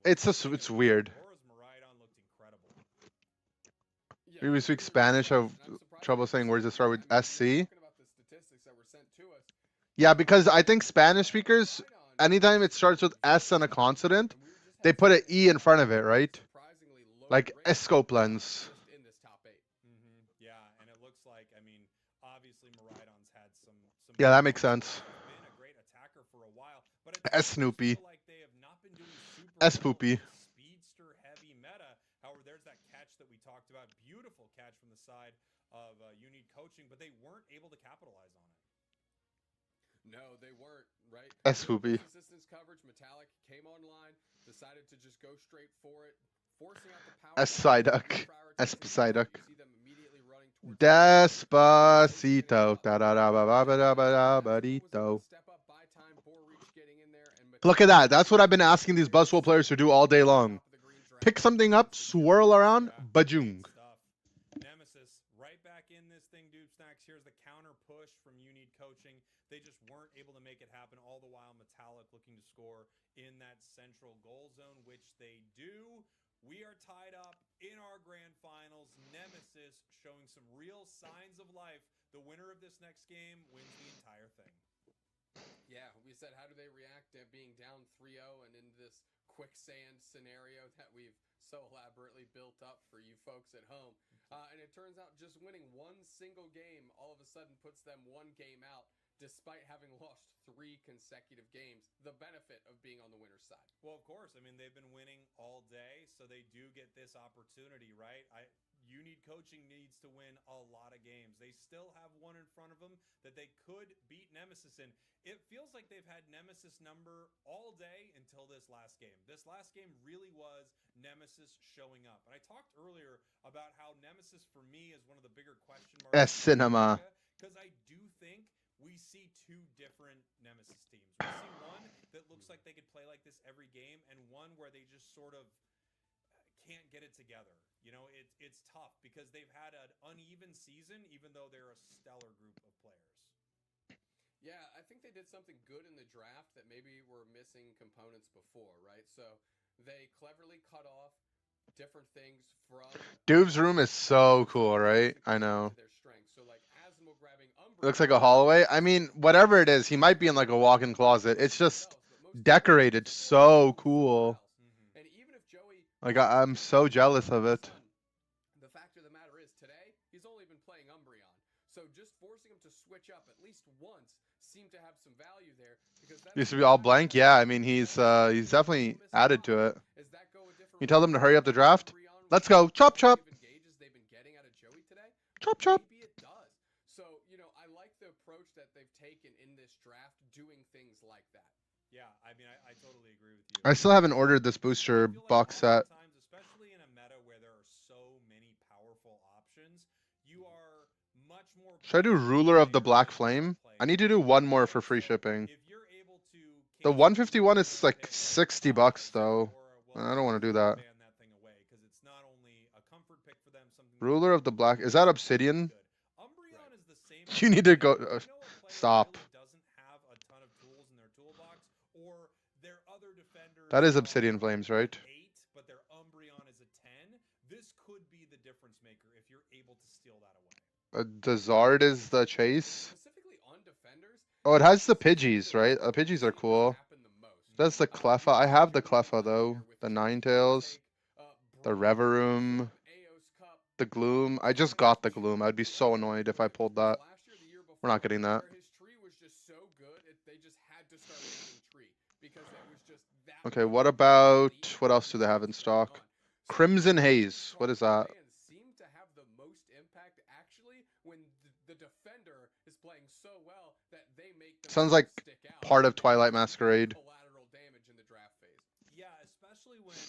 Speaker 3: was
Speaker 1: It's just
Speaker 3: really
Speaker 1: it's
Speaker 3: good.
Speaker 1: weird.
Speaker 3: Aurora's Miraidon looked incredible.
Speaker 2: Yeah,
Speaker 1: We speak Spanish. I have
Speaker 2: and I'm surprised
Speaker 1: trouble
Speaker 2: that
Speaker 1: saying words that start with
Speaker 2: I mean,
Speaker 1: SC.
Speaker 2: talking about the statistics that were sent to us,
Speaker 1: Yeah, because I think Spanish speakers,
Speaker 2: Miraidon
Speaker 1: anytime it starts with S and a consonant,
Speaker 2: and we were just
Speaker 1: they
Speaker 2: having
Speaker 1: put an E in front of it, right?
Speaker 2: surprisingly low
Speaker 1: Like
Speaker 2: rates
Speaker 1: Escoplens.
Speaker 2: just in this top 8.
Speaker 3: Yeah, and it looks like, I mean, obviously Miraidon's had some
Speaker 1: Yeah, that
Speaker 3: good
Speaker 1: makes
Speaker 3: moments.
Speaker 1: sense.
Speaker 3: He's been a great attacker for a while, but at
Speaker 1: S
Speaker 3: times I
Speaker 1: Snoopy.
Speaker 3: feel like they have not been doing super
Speaker 1: S
Speaker 3: well
Speaker 1: Poopy.
Speaker 3: in the speedster heavy meta. However, there's that catch that we talked about, beautiful catch from the side of Unique Coaching, but they weren't able to capitalize on it.
Speaker 2: No, they weren't, right?
Speaker 1: S Poopy.
Speaker 2: Assistance coverage, Metallic came online, decided to just go straight for it, forcing out the power.
Speaker 1: S Psyduck.
Speaker 2: Prioritizing
Speaker 1: S
Speaker 2: the
Speaker 1: Psyduck.
Speaker 2: You see them immediately running towards
Speaker 1: Despacito. Da-da-da-ba-ba-da-ba-da-ba-dito.
Speaker 2: step up by time, Borreach getting in there, and
Speaker 1: Look at that. That's what I've been asking these Buzzwole players to do all day long.
Speaker 2: top of the green
Speaker 1: Pick
Speaker 2: dragon.
Speaker 1: something up, swirl around, bajung.
Speaker 3: Stuff. Nemesis right back in this thing, Dude Snacks. Here's the counter push from You Need Coaching. They just weren't able to make it happen, all the while Metallic looking to score in that central goal zone, which they do. We are tied up in our grand finals. Nemesis showing some real signs of life. The winner of this next game wins the entire thing.
Speaker 2: Yeah, we said, how do they react at being down 3-0 and in this quicksand scenario that we've so elaborately built up for you folks at home? And it turns out just winning one single game all of a sudden puts them one game out, despite having lost 3 consecutive games. The benefit of being on the winner's side.
Speaker 3: Well, of course. I mean, they've been winning all day, so they do get this opportunity, right? You Need Coaching needs to win a lot of games. They still have one in front of them that they could beat Nemesis in. It feels like they've had Nemesis number all day until this last game. This last game really was Nemesis showing up. And I talked earlier about how Nemesis, for me, is one of the bigger question marks.
Speaker 1: S Cinema.
Speaker 3: Because I do think we see 2 different Nemesis teams. We see one that looks like they could play like this every game, and one where they just sort of can't get it together. You know, it's tough because they've had an uneven season, even though they're a stellar group of players.
Speaker 2: Yeah, I think they did something good in the draft that maybe were missing components before, right? So they cleverly cut off different things from
Speaker 1: Dube's room is so cool, right? I know.
Speaker 2: their strengths. So like Asmo grabbing Umbreon
Speaker 1: Looks like a hallway. I mean, whatever it is, he might be in like a walk-in closet. It's just decorated so cool.
Speaker 2: And even if Joey,
Speaker 1: Like I'm so jealous of it.
Speaker 2: the fact of the matter is today he's only been playing Umbreon, so just forcing him to switch up at least once seemed to have some value there because that's
Speaker 1: Used to be all blank. Yeah, I mean he's definitely added to it.
Speaker 2: Is that go a different
Speaker 1: You tell them to hurry up the
Speaker 2: route?
Speaker 1: draft.
Speaker 2: Umbreon
Speaker 1: Let's
Speaker 2: with
Speaker 1: go. Chop chop.
Speaker 2: the engages they've been getting out of Joey today?
Speaker 1: Chop chop.
Speaker 2: Maybe it does. So, you know, I like the approach that they've taken in this draft, doing things like that.
Speaker 3: Yeah, I mean, I totally agree with you.
Speaker 1: I still haven't ordered this booster
Speaker 3: I feel like
Speaker 1: box set.
Speaker 3: oftentimes, especially in a meta where there are so many powerful options, you are much more.
Speaker 1: Should I do Ruler of the Black Flame? I need to do one more for free shipping.
Speaker 3: If you're able to
Speaker 1: The 151 is like 60 bucks though. I don't want to do that.
Speaker 3: ban that thing away because it's not only a comfort pick for them, something
Speaker 1: Ruler of the Black. Is that Obsidian?
Speaker 3: Umbreon is the same.
Speaker 1: You need to go.
Speaker 3: You know a player
Speaker 1: Stop.
Speaker 3: really doesn't have a ton of tools in their toolbox, or their other defenders
Speaker 1: That is
Speaker 3: are
Speaker 1: Obsidian Flames, right?
Speaker 3: 8, but their Umbreon is a 10. This could be the difference maker if you're able to steal that away.
Speaker 1: The Zard is the chase.
Speaker 2: Specifically on defenders,
Speaker 1: Oh, it has the Pidgeys, right? The Pidgeys are cool.
Speaker 2: happen the most.
Speaker 1: That's the Cleffa. I have the Cleffa though. The Ninetales. The Reverum. The Gloom. I just got the Gloom. I'd be so annoyed if I pulled that. We're not getting that.
Speaker 2: His tree was just so good, they just had to start making tree because it was just that.
Speaker 1: Okay, what about... What else do they have in stock? Crimson Haze. What is that?
Speaker 2: Seem to have the most impact actually when the defender is playing so well that they make them
Speaker 1: Sounds like
Speaker 2: stick out
Speaker 1: part of
Speaker 2: and
Speaker 1: Twilight
Speaker 2: do
Speaker 1: Masquerade.
Speaker 2: collateral damage in the draft phase.
Speaker 3: Yeah, especially when,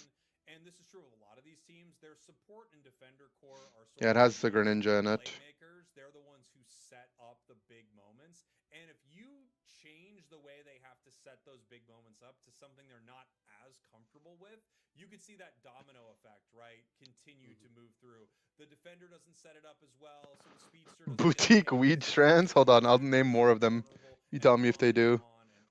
Speaker 3: and this is true of a lot of these teams, their support and defender core are sort
Speaker 1: Yeah, it
Speaker 3: of
Speaker 1: has the Greninja in it.
Speaker 3: playmakers. They're the ones who set up the big moments. And if you change the way they have to set those big moments up to something they're not as comfortable with, you could see that domino effect, right? Continue to move through. The defender doesn't set it up as well, so the speedster doesn't
Speaker 1: Boutique
Speaker 3: get
Speaker 1: Weed
Speaker 3: it.
Speaker 1: Strands? Hold on, I'll name more of them. You tell me if they do.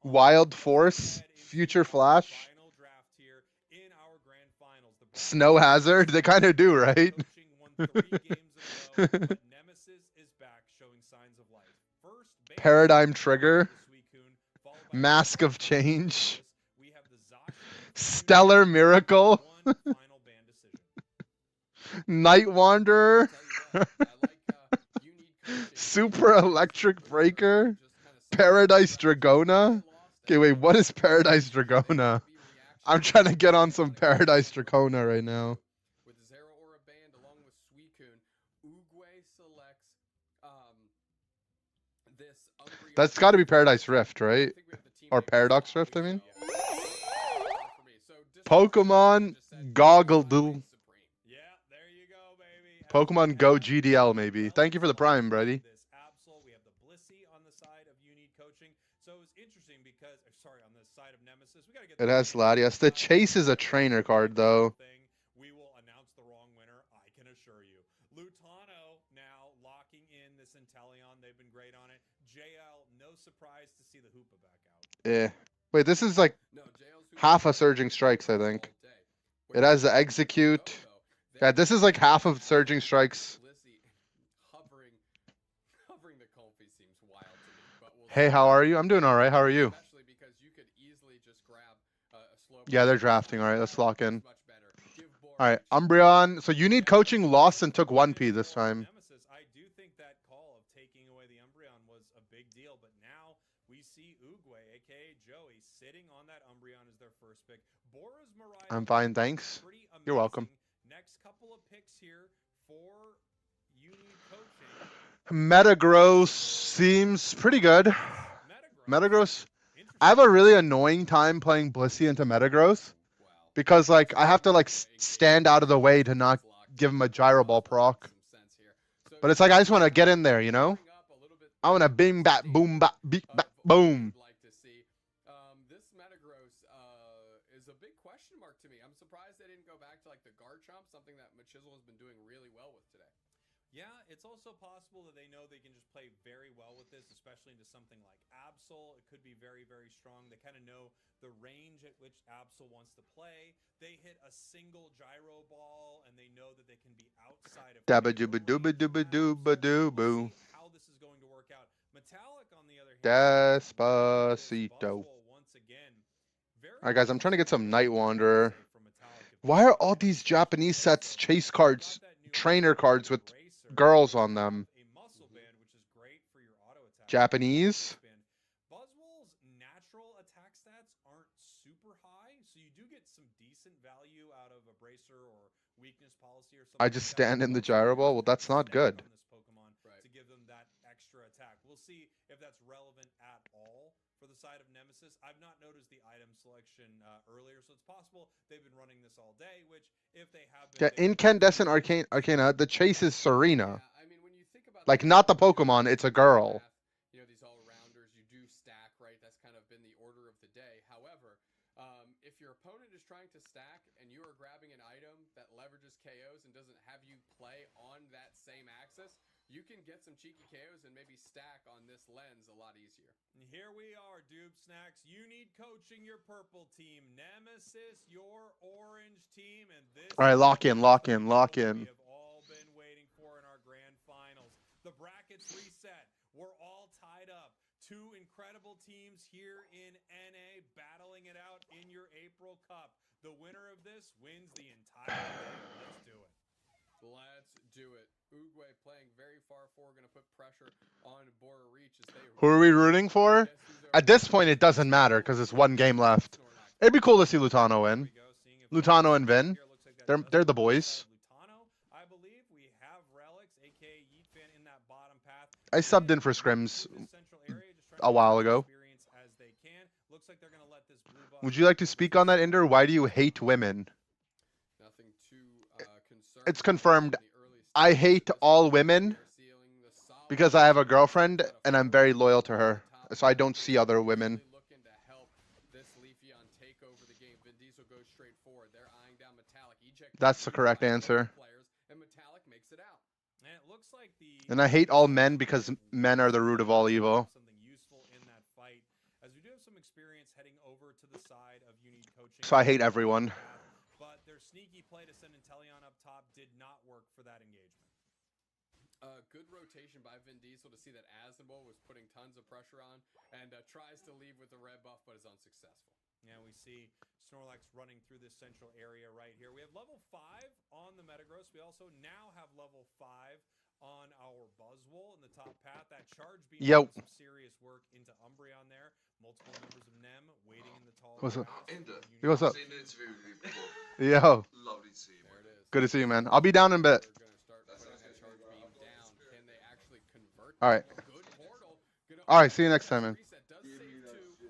Speaker 1: Wild Force, Future Flash,
Speaker 3: Final draft here in our grand finals. The
Speaker 1: Snow Hazard. They kind of do, right?
Speaker 3: coaching won 3 games in a row, but Nemesis is back showing signs of life. First base
Speaker 1: Paradigm Trigger,
Speaker 3: Suicune, followed by
Speaker 1: Mask of Change,
Speaker 3: we have the Zacian
Speaker 1: Stellar Miracle,
Speaker 3: one final ban decision.
Speaker 1: Night Wanderer,
Speaker 2: Tell you what, I like unique coaching.
Speaker 1: Super Electric Breaker,
Speaker 2: Just kinda
Speaker 1: Paradise Dragona. Okay, wait, what is Paradise Dragona? I'm trying to get on some Paradise Dracona right now.
Speaker 2: With Zero Aura Band along with Suicune, Oogway selects this Umbreon.
Speaker 1: That's got to be Paradise Rift,
Speaker 2: I
Speaker 1: right?
Speaker 2: think we have the team
Speaker 1: Or
Speaker 2: names
Speaker 1: Paradox
Speaker 2: for
Speaker 1: Rift, I mean?
Speaker 2: for me. So
Speaker 1: Pokemon Goggle-Doo.
Speaker 3: Yeah, there you go, baby.
Speaker 1: Pokemon Go GDL, maybe. Thank you for the Prime, buddy.
Speaker 3: This Absol, we have the Blissey on the side of Unique Coaching. So it was interesting because, sorry, on the side of Nemesis, we gotta get.
Speaker 1: It has Latias. The Chase is a trainer card, though.
Speaker 3: We will announce the wrong winner, I can assure you. Lutano now locking in this Inteleon. They've been great on it. JL, no surprise to see the Hoopa back out.
Speaker 1: Eh. Wait, this is like
Speaker 2: No, JL's who
Speaker 1: half a
Speaker 2: plays
Speaker 1: Surging Strikes, I think.
Speaker 2: all day.
Speaker 1: It has the Execute. Yeah, this is like half of Surging Strikes.
Speaker 2: Blissey hovering the Comfy seems wild to me, but we'll
Speaker 1: Hey,
Speaker 2: see.
Speaker 1: how are you? I'm doing all right. How are you?
Speaker 2: Especially because you could easily just grab a slow.
Speaker 1: Yeah, they're drafting. All right, let's lock in.
Speaker 2: Much better. Give Boris
Speaker 1: All right,
Speaker 2: a chance.
Speaker 1: Umbreon. So you need coaching. Lost and took 1P this time.
Speaker 3: Nemesis, I do think that call of taking away the Umbreon was a big deal, but now we see Oogway, aka Joey, sitting on that Umbreon as their first pick. Bora's Mariah
Speaker 1: I'm fine, thanks.
Speaker 3: pretty
Speaker 1: You're welcome.
Speaker 3: amazing. Next couple of picks here for Unique Coaching.
Speaker 1: Metagross seems pretty good. Metagross. I have a really annoying time playing Blissey into Metagross
Speaker 2: Wow.
Speaker 1: because like I have to like stand out of the way to not give him a gyro ball proc. But it's like I just want to get in there, you know? I want to bing bat boom bat beat bat boom.
Speaker 2: Like to see. This Metagross is a big question mark to me. I'm surprised they didn't go back to like the Garchomp, something that Machisel has been doing really well with today.
Speaker 3: Yeah, it's also possible that they know they can just play very well with this, especially into something like Absol. It could be very, very strong. They kind of know the range at which Absol wants to play. They hit a single gyro ball, and they know that they can be outside of.
Speaker 1: Dabba dooba dooba dooba dooba doo boo.
Speaker 3: How this is going to work out. Metallic, on the other hand,
Speaker 1: Despacito.
Speaker 3: Buzzwole once again.
Speaker 1: Alright, guys, I'm trying to get some Night Wanderer. Why are all these Japanese sets chase cards, trainer cards with girls on them? Japanese?
Speaker 3: Buzzwole's natural attack stats aren't super high, so you do get some decent value out of a bracer or weakness policy or something.
Speaker 1: I just stand in the gyro ball? Well, that's not good.
Speaker 3: On this Pokemon to give them that extra attack. We'll see if that's relevant at all for the side of Nemesis. I've not noticed the item selection earlier, so it's possible they've been running this all day, which if they have been...
Speaker 1: Yeah, Incandescent Arcana, the chase is Serena.
Speaker 2: Yeah, I mean, when you think about
Speaker 1: Like, not the Pokemon, it's a girl.
Speaker 2: You know, these all-rounders, you do stack, right? That's kind of been the order of the day. However, if your opponent is trying to stack and you are grabbing an item that leverages KOs and doesn't have you play on that same axis, you can get some cheeky KOs and maybe stack on this lens a lot easier.
Speaker 3: And here we are, Doob Snacks. You need coaching your purple team. Nemesis, your orange team. And this
Speaker 1: Alright, lock in, lock in, lock in.
Speaker 3: we have all been waiting for in our grand finals. The brackets reset. We're all tied up. Two incredible teams here in NA battling it out in your April Cup. The winner of this wins the entire thing. Let's do it.
Speaker 2: Let's do it. Uguay playing very far forward, going to put pressure on Bora Reach as they...
Speaker 1: Who are we rooting for? At this point, it doesn't matter because it's one game left. It'd be cool to see Lutano win. Lutano and Vin. They're the boys.
Speaker 3: Lutano, I believe we have Relics, aka Yeetfan, in that bottom path.
Speaker 1: I subbed in for scrims a while ago.
Speaker 3: Looks like they're gonna let this blue buff...
Speaker 1: Would you like to speak on that, Ender? Why do you hate women?
Speaker 2: Nothing too concerned.
Speaker 1: It's confirmed. I hate all women because I have a girlfriend and I'm very loyal to her, so I don't see other women.
Speaker 2: Looking to help this Leafeon take over the game. Vin Diesel goes straight forward. They're eyeing down Metallic. Eject
Speaker 1: That's the correct answer.
Speaker 2: players, and Metallic makes it out.
Speaker 3: And it looks like the...
Speaker 1: And I hate all men because men are the root of all evil.
Speaker 3: Something useful in that fight, as we do have some experience heading over to the side of Unique Coaching.
Speaker 1: So I hate everyone.
Speaker 3: But their sneaky play to send Inteleon up top did not work for that engagement.
Speaker 2: Good rotation by Vin Diesel to see that Aznable was putting tons of pressure on and tries to leave with the red buff but is unsuccessful.
Speaker 3: Yeah, we see Snorlax running through this central area right here. We have level 5 on the Metagross. We also now have level 5 on our Buzzwole in the top path. That charge beam
Speaker 1: Yo.
Speaker 3: some serious work into Umbreon there. Multiple members of NEM waiting in the tall
Speaker 1: What's up?
Speaker 3: grass.
Speaker 9: Ender,
Speaker 1: Hey, what's up?
Speaker 9: I've seen an interview with you before.
Speaker 1: Yo,
Speaker 9: Lovely to see you,
Speaker 2: There
Speaker 9: mate.
Speaker 2: it is.
Speaker 1: good to see you, man. I'll be down in a bit.
Speaker 2: They're going to start putting that charge beam down. Can they actually convert?
Speaker 1: All right.
Speaker 2: A good portal.
Speaker 1: All right, see you next time, man.
Speaker 2: Reset does save two.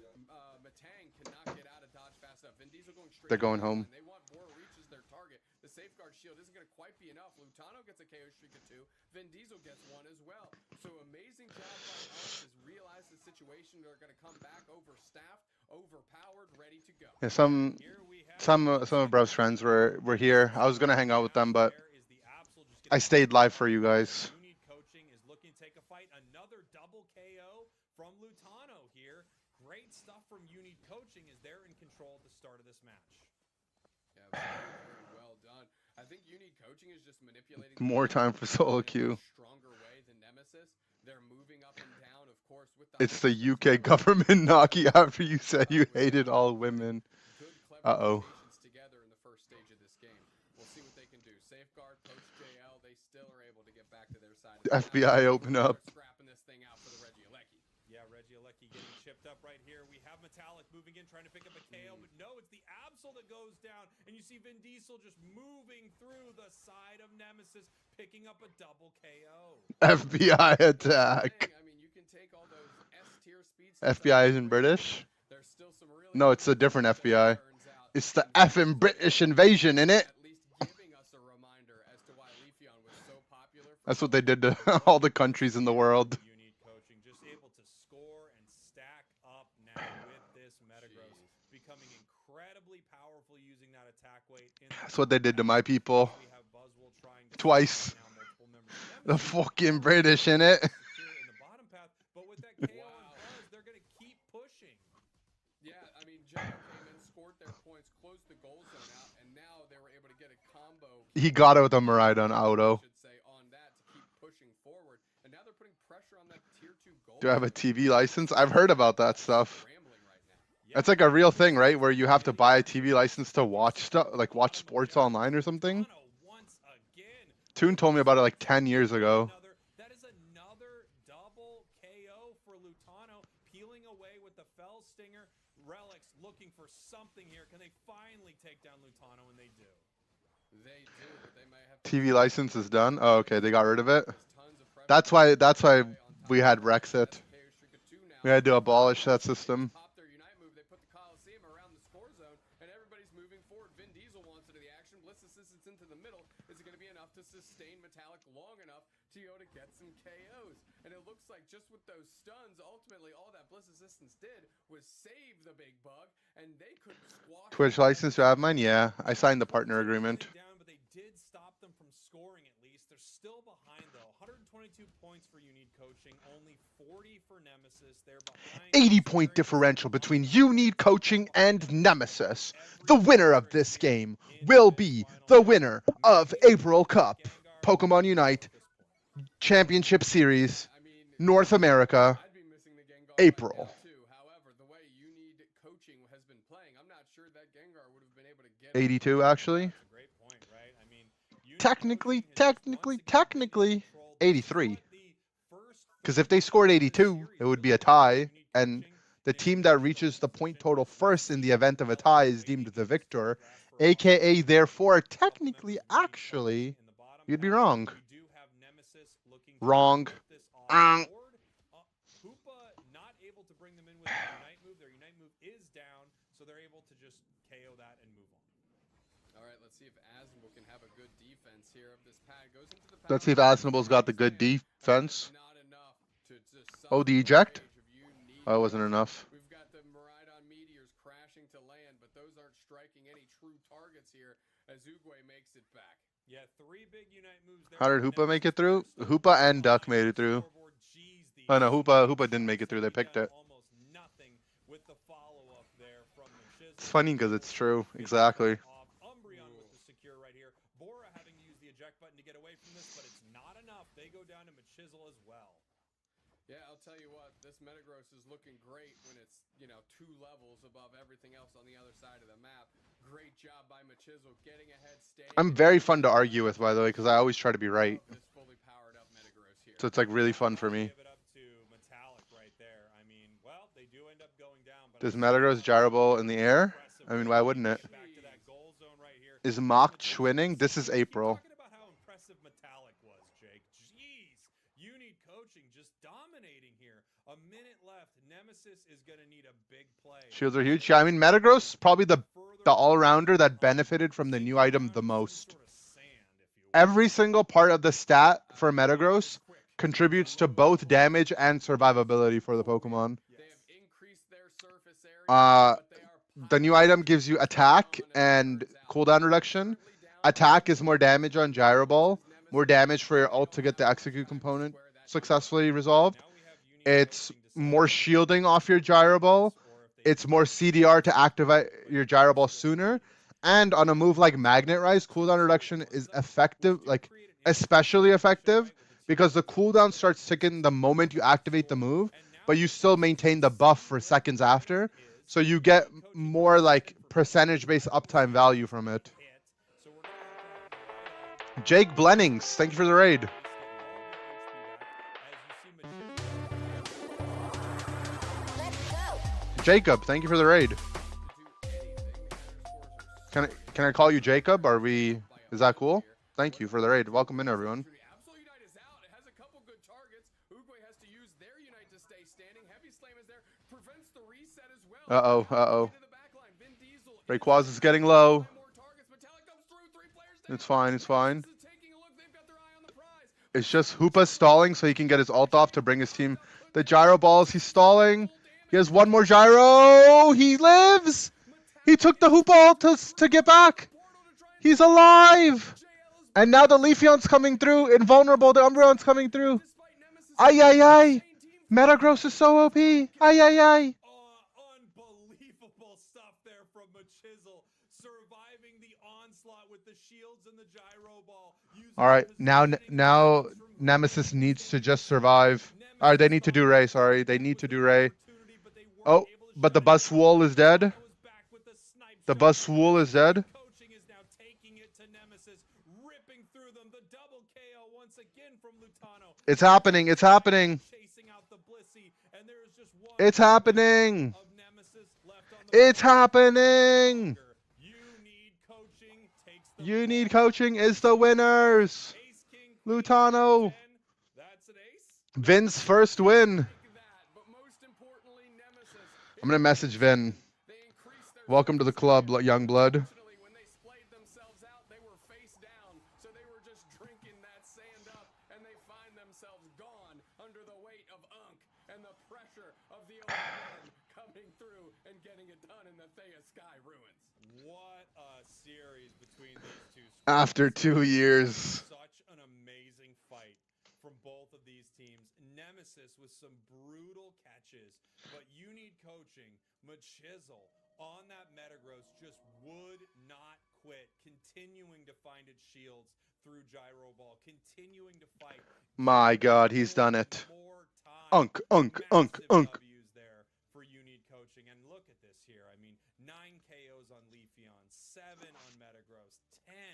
Speaker 2: Matang cannot get out of dodge fast enough. Vin Diesel going straight.
Speaker 1: They're going
Speaker 2: down,
Speaker 1: home.
Speaker 2: and They want Bora Reach as their target. The safeguard shield isn't going to quite be enough. Lutano gets a KO streak of 2. Vin Diesel gets 1 as well. So amazing job by Alex has realized the situation. They're going to come back overstaffed, overpowered, ready to go.
Speaker 1: Yeah, some of Bro's friends were here. I was gonna hang out with them, but I stayed live for you guys.
Speaker 3: Unique Coaching is looking to take a fight. Another double KO from Lutano here. Great stuff from Unique Coaching as they're in control at the start of this match.
Speaker 2: Yeah, very well done. I think Unique Coaching is just manipulating
Speaker 1: More time for solo queue.
Speaker 2: stronger way than Nemesis. They're moving up and down, of course, with the
Speaker 1: It's the UK government knocking after you said you hated all women.
Speaker 2: good clever
Speaker 1: Uh-oh.
Speaker 2: rotations together in the first stage of this game. We'll see what they can do. Safeguard, Coach JL, they still are able to get back to their side. of the
Speaker 1: FBI
Speaker 2: map.
Speaker 1: open up.
Speaker 2: They're scrapping this thing out for the Regieleki.
Speaker 3: Yeah, Regieleki getting chipped up right here. We have Metallic moving in, trying to pick up a KO, but no, it's the Absol that goes down. And you see Vin Diesel just moving through the side of Nemesis, picking up a double KO.
Speaker 1: FBI attack.
Speaker 2: I mean, you can take all those S-tier speeds.
Speaker 1: FBI isn't British?
Speaker 2: There's still some really
Speaker 1: No, it's a different FBI.
Speaker 2: turns out.
Speaker 1: It's the effing British invasion, innit?
Speaker 2: At least giving us a reminder as to why Leafeon was so popular.
Speaker 1: That's what they did to all the countries in the world.
Speaker 3: Unique Coaching, just able to score and stack up now with this Metagross, becoming incredibly powerful using that attack weight.
Speaker 1: That's what they did to my people.
Speaker 3: We have Buzzwole trying to
Speaker 1: Twice.
Speaker 3: now multiple members of
Speaker 1: The
Speaker 3: Nemesis
Speaker 1: fucking British, innit?
Speaker 3: secure in the bottom path, but with that KO and Buzz, they're gonna keep pushing.
Speaker 2: Yeah, I mean, Jumbo came in, scored their points, closed the goal zone out, and now they were able to get a combo.
Speaker 1: He got it with a Miraidon auto.
Speaker 2: I should say on that to keep pushing forward, and now they're putting pressure on that tier 2 goal.
Speaker 1: Do I have a TV license? I've heard about that stuff.
Speaker 2: Rambling right now.
Speaker 1: That's like a real thing, right? Where you have to buy a TV license to watch stuff, like watch sports online or something.
Speaker 3: Once again.
Speaker 1: Toon told me about it like 10 years ago.
Speaker 3: That is another double KO for Lutano, peeling away with the Fell Stinger. Relics looking for something here. Can they finally take down Lutano? And they do.
Speaker 2: They do, but they may have
Speaker 1: TV license is done. Oh, okay, they got rid of it.
Speaker 2: tons of pressure
Speaker 1: That's why
Speaker 2: on top
Speaker 1: we
Speaker 2: of
Speaker 1: had
Speaker 2: that.
Speaker 1: Brexit.
Speaker 2: KO streak of 2 now.
Speaker 1: We had to abolish that system.
Speaker 2: Pop their Unite move. They put the Coliseum around the score zone, and everybody's moving forward. Vin Diesel wants into the action. Bliss assistance into the middle. Is it going to be enough to sustain Metallic long enough to go to get some KOs? And it looks like just with those stuns, ultimately all that Bliss assistance did was save the big bug, and they could squash.
Speaker 1: Twitch license, do I have mine? Yeah, I signed the partner agreement.
Speaker 3: Down, but they did stop them from scoring at least. They're still behind though. 122 points for You Need Coaching, only 40 for Nemesis. They're behind.
Speaker 1: 80-point differential between You Need Coaching and Nemesis. The winner of this game will be the winner of April Cup, Pokemon Unite Championship Series,
Speaker 2: I mean,
Speaker 1: North America,
Speaker 2: I'd be missing the Gengar
Speaker 1: April.
Speaker 2: right now, too. However, the way You Need Coaching has been playing, I'm not sure that Gengar would have been able to get
Speaker 1: 82 actually.
Speaker 3: That's a great point, right? I mean, You Need
Speaker 1: Technically,
Speaker 3: Coaching has once
Speaker 1: technically,
Speaker 3: again controlled
Speaker 1: 83.
Speaker 3: the first
Speaker 1: Because if they scored 82, it would be a tie, and the team that reaches the point total first in the event of a tie is deemed the victor, aka therefore technically actually you'd be wrong.
Speaker 3: We do have Nemesis looking to
Speaker 1: Wrong.
Speaker 3: put this on board. Hoopa not able to bring them in with their Unite move. Their Unite move is down, so they're able to just KO that and move on.
Speaker 2: All right, let's see if Asmol can have a good defense here. If this pad goes into the
Speaker 1: Let's see if
Speaker 2: power
Speaker 1: Asnable's got the good defense.
Speaker 2: not enough to
Speaker 1: Oh, the eject? Oh, it wasn't enough.
Speaker 2: We've got the Miraidon Meteors crashing to land, but those aren't striking any true targets here as Uguay makes it back.
Speaker 3: Yeah, 3 big Unite moves there.
Speaker 1: How did Hoopa make it through? Hoopa and Duck made it through. Oh no, Hoopa didn't make it through. They picked it.
Speaker 3: Almost nothing with the follow-up there from the
Speaker 1: It's funny because it's true. Exactly.
Speaker 3: Umbreon with the secure right here. Bora having to use the eject button to get away from this, but it's not enough. They go down to Machizel as well.
Speaker 2: Yeah, I'll tell you what, this Metagross is looking great when it's, 2 levels above everything else on the other side of the map. Great job by Machizel getting ahead, staying.
Speaker 1: I'm very fun to argue with, by the way, because I always try to be right.
Speaker 2: This fully powered up Metagross here.
Speaker 1: So it's like really fun for me.
Speaker 3: Give it up to Metallic right there. I mean, well, they do end up going down, but
Speaker 1: Does Metagross gyro ball in the air? I mean, why wouldn't it?
Speaker 3: back to that goal zone right here.
Speaker 1: Is Mock twinning? This is April.
Speaker 3: Talking about how impressive Metallic was, Jake. Jeez, You Need Coaching just dominating here. A minute left. Nemesis is gonna need a big play.
Speaker 1: Shields are huge. Yeah, I mean, Metagross probably the all-rounder that benefited from the new item the most. Every single part of the stat for Metagross contributes to both damage and survivability for the Pokemon.
Speaker 2: They have increased their surface area,
Speaker 1: Uh,
Speaker 2: but they are
Speaker 1: The new item gives you attack and cooldown reduction. Attack is more damage on Gyro Ball, more damage for your ult to get the execute component successfully resolved. It's more shielding off your Gyro Ball. It's more CDR to activate your Gyro Ball sooner. And on a move like Magnet Rise, cooldown reduction is effective, like especially effective, because the cooldown starts ticking the moment you activate the move, but you still maintain the buff for seconds after. So you get more like percentage-based uptime value from it. Jake Blennings, thank you for the raid. Jacob, thank you for the raid. Can I call you Jacob? Is that cool? Thank you for the raid. Welcome in, everyone.
Speaker 2: Absolute Unite is out. It has a couple good targets. Uguay has to use their Unite to stay standing. Heavy Slam is there. Prevents the reset as well.
Speaker 1: Uh-oh.
Speaker 2: Into the back line. Vin Diesel
Speaker 1: Rayquaza is getting low.
Speaker 2: more targets. Metallic comes through. 3 players down.
Speaker 1: It's fine, it's fine.
Speaker 2: This is taking a look. They've got their eye on the prize.
Speaker 1: It's just Hoopa stalling so he can get his ult off to bring his team the Gyro Balls. He's stalling. He has one more Gyro. He lives. He took the Hoopa ult to get back. He's alive. And now the Leafeon's coming through. Invulnerable, the Umbreon's coming through. Ay, ay, ay. Metagross is so OP. Ay, ay, ay.
Speaker 3: Unbelievable stuff there from Machizel. surviving the onslaught with the shields and the gyro ball.
Speaker 1: All right, now Nemesis needs to just survive. All right, they need to do Ray. Sorry, they need to do Ray. Oh, but the bus wall is dead. The bus wall is dead.
Speaker 3: Coaching is now taking it to Nemesis, ripping through them. The double KO once again from Lutano.
Speaker 1: It's happening. It's happening.
Speaker 3: Chasing out the Blissey, and there is just one
Speaker 1: It's happening.
Speaker 3: of Nemesis left on the
Speaker 1: It's
Speaker 3: board.
Speaker 1: happening.
Speaker 3: You need coaching. Takes the
Speaker 1: You
Speaker 3: ball.
Speaker 1: need coaching is the winners.
Speaker 3: Ace King Queen
Speaker 1: Lutano.
Speaker 3: 10. That's an ace.
Speaker 1: Vin's first win.
Speaker 2: Like that, but most importantly, Nemesis.
Speaker 1: I'm gonna message Vin.
Speaker 2: They increased their
Speaker 1: Welcome to the club, young blood.
Speaker 2: Unfortunately, when they splayed themselves out, they were face down, so they were just drinking that sand up, and they find themselves gone under the weight of Unk and the pressure of the Olympian coming through and getting it done in the Thea Sky ruins.
Speaker 3: What a series between these two.
Speaker 1: After 2 years.
Speaker 3: Such an amazing fight from both of these teams. Nemesis with some brutal catches, but you need coaching. Machisel on that Metagross just would not quit, continuing to find its shields through Gyro Ball, continuing to fight.
Speaker 1: My God, he's done it.
Speaker 3: More time.
Speaker 1: Unk.
Speaker 3: Massive W's there for you need coaching. And look at this here. I mean, 9 KOs on Leafeon, 7 on Metagross,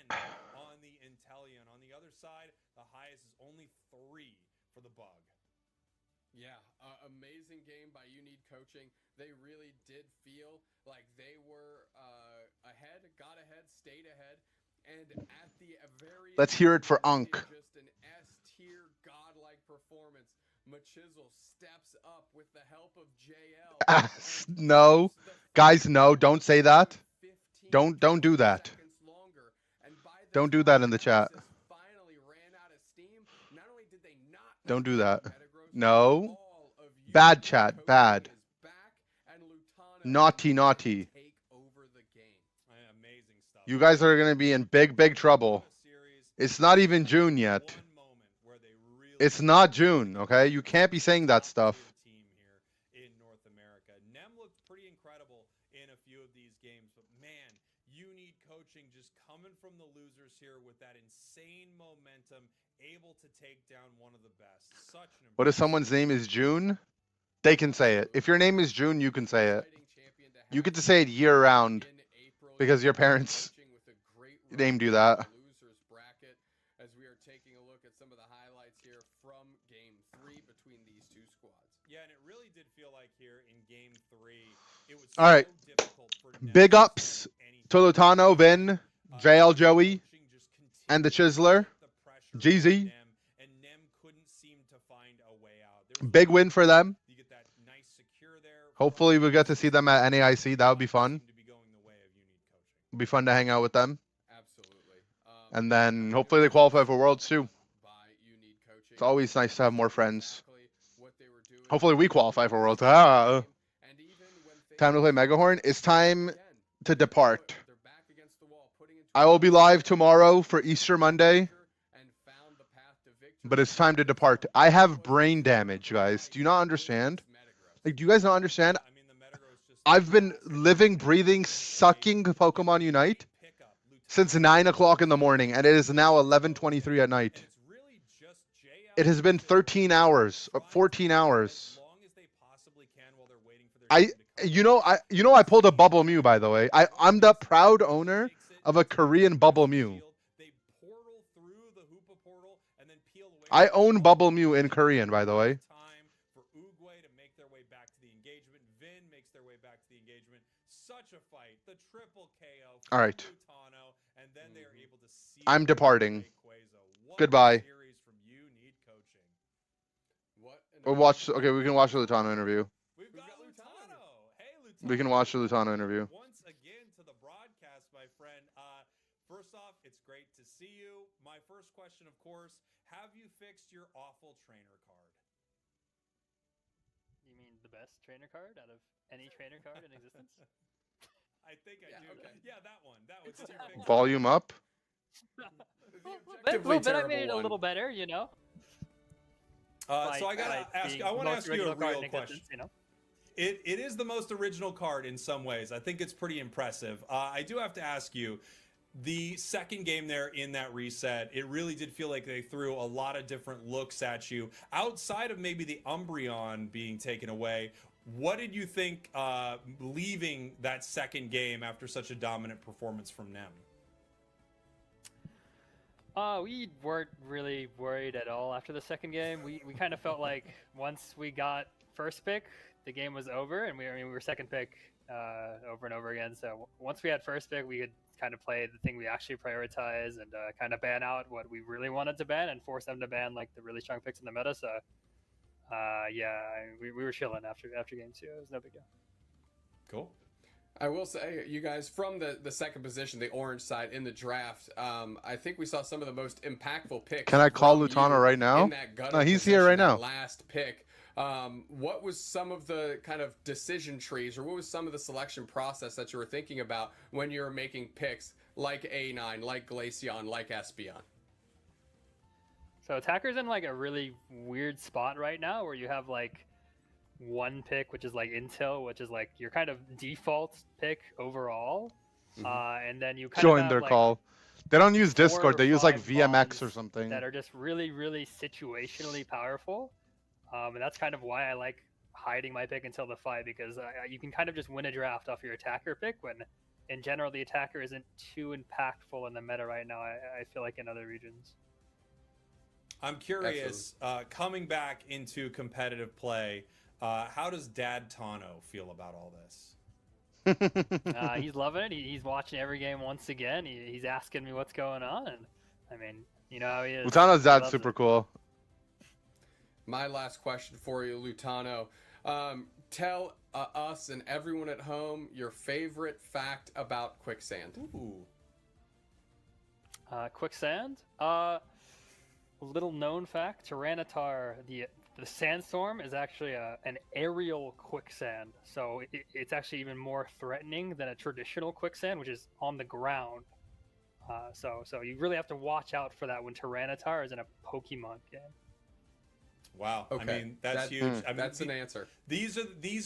Speaker 3: 10 on the Inteleon. On the other side, the highest is only 3 for the Bug.
Speaker 2: Yeah, amazing game by You Need Coaching. They really did feel like they were ahead, got ahead, stayed ahead, and at the very
Speaker 1: Let's hear it for
Speaker 2: end,
Speaker 1: Unk.
Speaker 2: just an S-tier godlike performance. Machisel steps up with the help of JL.
Speaker 1: No. Guys, no, don't say that. Don't do that. Don't do that in the chat. Don't do that. No. Bad chat, bad. Naughty.
Speaker 3: Amazing stuff.
Speaker 1: You guys are gonna be in big trouble. It's not even June yet.
Speaker 3: One moment where they really
Speaker 1: It's not June, okay? You can't be saying that stuff.
Speaker 3: team here in North America. Nem looked pretty incredible in a few of these games, but man, you need coaching just coming from the losers here with that insane momentum, able to take down one of the best. Such an
Speaker 1: What if someone's name is June? They can say it. If your name is June, you can say it. You get to say it year round because your parents named you that.
Speaker 2: Losers bracket, as we are taking a look at some of the highlights here from game 3 between these two squads.
Speaker 3: Yeah, and it really did feel like here in game 3, it was
Speaker 1: All right.
Speaker 3: so difficult for
Speaker 1: Big
Speaker 3: Nem
Speaker 1: ups
Speaker 3: to do anything.
Speaker 1: to Lutano, Vin, JL Joey,
Speaker 3: Coaching just
Speaker 1: and the
Speaker 3: continued to
Speaker 1: Chiseler.
Speaker 3: put the pressure on
Speaker 1: Jeezy.
Speaker 3: Nem, and Nem couldn't seem to find a way out. There was
Speaker 1: Big
Speaker 3: no
Speaker 1: win for them.
Speaker 3: You get that nice secure there.
Speaker 1: Hopefully we get to see them at NAIC. That would be fun.
Speaker 3: Seemed to be going the way of you need coaching.
Speaker 1: It'd be fun to hang out with them.
Speaker 2: Absolutely.
Speaker 1: And then hopefully they qualify for Worlds too.
Speaker 2: By You Need Coaching.
Speaker 1: It's always nice to have more friends.
Speaker 2: Exactly what they were doing.
Speaker 1: Hopefully we qualify for Worlds. Ah.
Speaker 2: And even when things
Speaker 1: Time to play Megahorn. It's time
Speaker 2: again,
Speaker 1: to depart.
Speaker 2: they're back against the wall, putting into
Speaker 1: I will be live tomorrow for Easter Monday,
Speaker 2: and found the path to victory.
Speaker 1: but it's time to depart. I have brain damage, guys. Do you not understand? Like, do you guys not understand?
Speaker 3: I mean, the Metagross just
Speaker 1: I've been living, breathing, sucking Pokemon Unite
Speaker 3: pickup Lieutenant,
Speaker 1: since 9 o'clock in the morning, and it is now 11:23 at night.
Speaker 3: and it's really just JL
Speaker 1: It has been 13 hours, 14 hours.
Speaker 3: as long as they possibly can while they're waiting for their team to come
Speaker 1: I pulled a Bubble Mew, by the way. I'm the proud owner of a Korean Bubble Mew.
Speaker 3: They portal through the Hoopa portal and then peel away.
Speaker 1: I own Bubble Mew in Korean, by the way.
Speaker 3: Time for Uguay to make their way back to the engagement. Vin makes their way back to the engagement. Such a fight. The triple KO.
Speaker 1: All right.
Speaker 3: Lutano, and then they are able to seal
Speaker 1: I'm departing.
Speaker 3: Rayquaza. What a
Speaker 1: Goodbye.
Speaker 3: series from You Need Coaching.
Speaker 2: What an
Speaker 1: We'll watch. Okay, we can watch the Lutano interview.
Speaker 3: We've got Lutano. Hey, Lutano.
Speaker 1: We can watch the Lutano interview.
Speaker 3: Once again to the broadcast, my friend. First off, it's great to see you. My first question, of course, have you fixed your awful trainer card?
Speaker 8: You mean the best trainer card out of any trainer card in existence?
Speaker 3: I think I
Speaker 2: Yeah,
Speaker 3: do.
Speaker 2: okay.
Speaker 3: Yeah, that one. That one.
Speaker 2: It's
Speaker 3: Did you
Speaker 2: terrible.
Speaker 3: fix it?
Speaker 1: Volume up.
Speaker 2: The
Speaker 8: A
Speaker 2: objectively
Speaker 8: little bit. I made it
Speaker 2: terrible
Speaker 8: a
Speaker 2: one.
Speaker 8: little better, you know.
Speaker 3: So I gotta ask. I want to ask you a real question.
Speaker 8: You know?
Speaker 3: it is the most original card in some ways. I think it's pretty impressive. I do have to ask you, the second game there in that reset, it really did feel like they threw a lot of different looks at you. Outside of maybe the Umbreon being taken away, what did you think leaving that second game after such a dominant performance from Nem?
Speaker 8: We weren't really worried at all after the second game. We kind of felt like once we got first pick, the game was over, and we were second pick over and over again. So once we had first pick, we could kind of play the thing we actually prioritize and kind of ban out what we really wanted to ban and force them to ban like the really strong picks in the meta. So we were chilling after game 2. It was no big deal.
Speaker 3: Cool.
Speaker 2: I will say, you guys, from the second position, the orange side in the draft, I think we saw some of the most impactful picks.
Speaker 1: Can I call
Speaker 2: from
Speaker 1: Lutano
Speaker 2: you
Speaker 1: right now?
Speaker 2: in that gunner
Speaker 1: No, he's here right
Speaker 2: position, that
Speaker 1: now.
Speaker 2: Last pick. What was some of the kind of decision trees, or what was some of the selection process that you were thinking about when you were making picks like A9, like Glaceon, like Espeon?
Speaker 8: So attacker's in like a really weird spot right now where you have like one pick, which is like Intel, which is like your kind of default pick overall. And then you kind of
Speaker 1: Join
Speaker 8: have,
Speaker 1: their
Speaker 8: like,
Speaker 1: call. They don't use
Speaker 8: 4 or
Speaker 1: Discord. They use like
Speaker 8: 5
Speaker 1: VMX or
Speaker 8: bombs
Speaker 1: something.
Speaker 8: that are just really, really situationally powerful. And that's kind of why I like hiding my pick until the fight, because you can kind of just win a draft off your attacker pick when, in general, the attacker isn't too impactful in the meta right now, I feel like in other regions.
Speaker 3: I'm curious, coming back into competitive play, how does Dad Tano feel about all this?
Speaker 8: He's loving it. He's watching every game once again. He's asking me what's going on. And I mean, you know how he is.
Speaker 1: Lutano's
Speaker 8: He
Speaker 1: dad's
Speaker 8: loves
Speaker 1: super
Speaker 8: it.
Speaker 1: cool.
Speaker 2: My last question for you, Lutano. Tell us and everyone at home your favorite fact about Quicksand.
Speaker 3: Ooh.
Speaker 8: Quicksand. Little known fact: Tyranitar, the sandstorm, is actually an aerial quicksand. So it's actually even more threatening than a traditional quicksand, which is on the ground. So you really have to watch out for that when Tyranitar is in a Pokemon game.
Speaker 3: Wow.
Speaker 2: Okay.
Speaker 3: I mean, that's huge. I mean,
Speaker 2: That's an answer.
Speaker 3: These are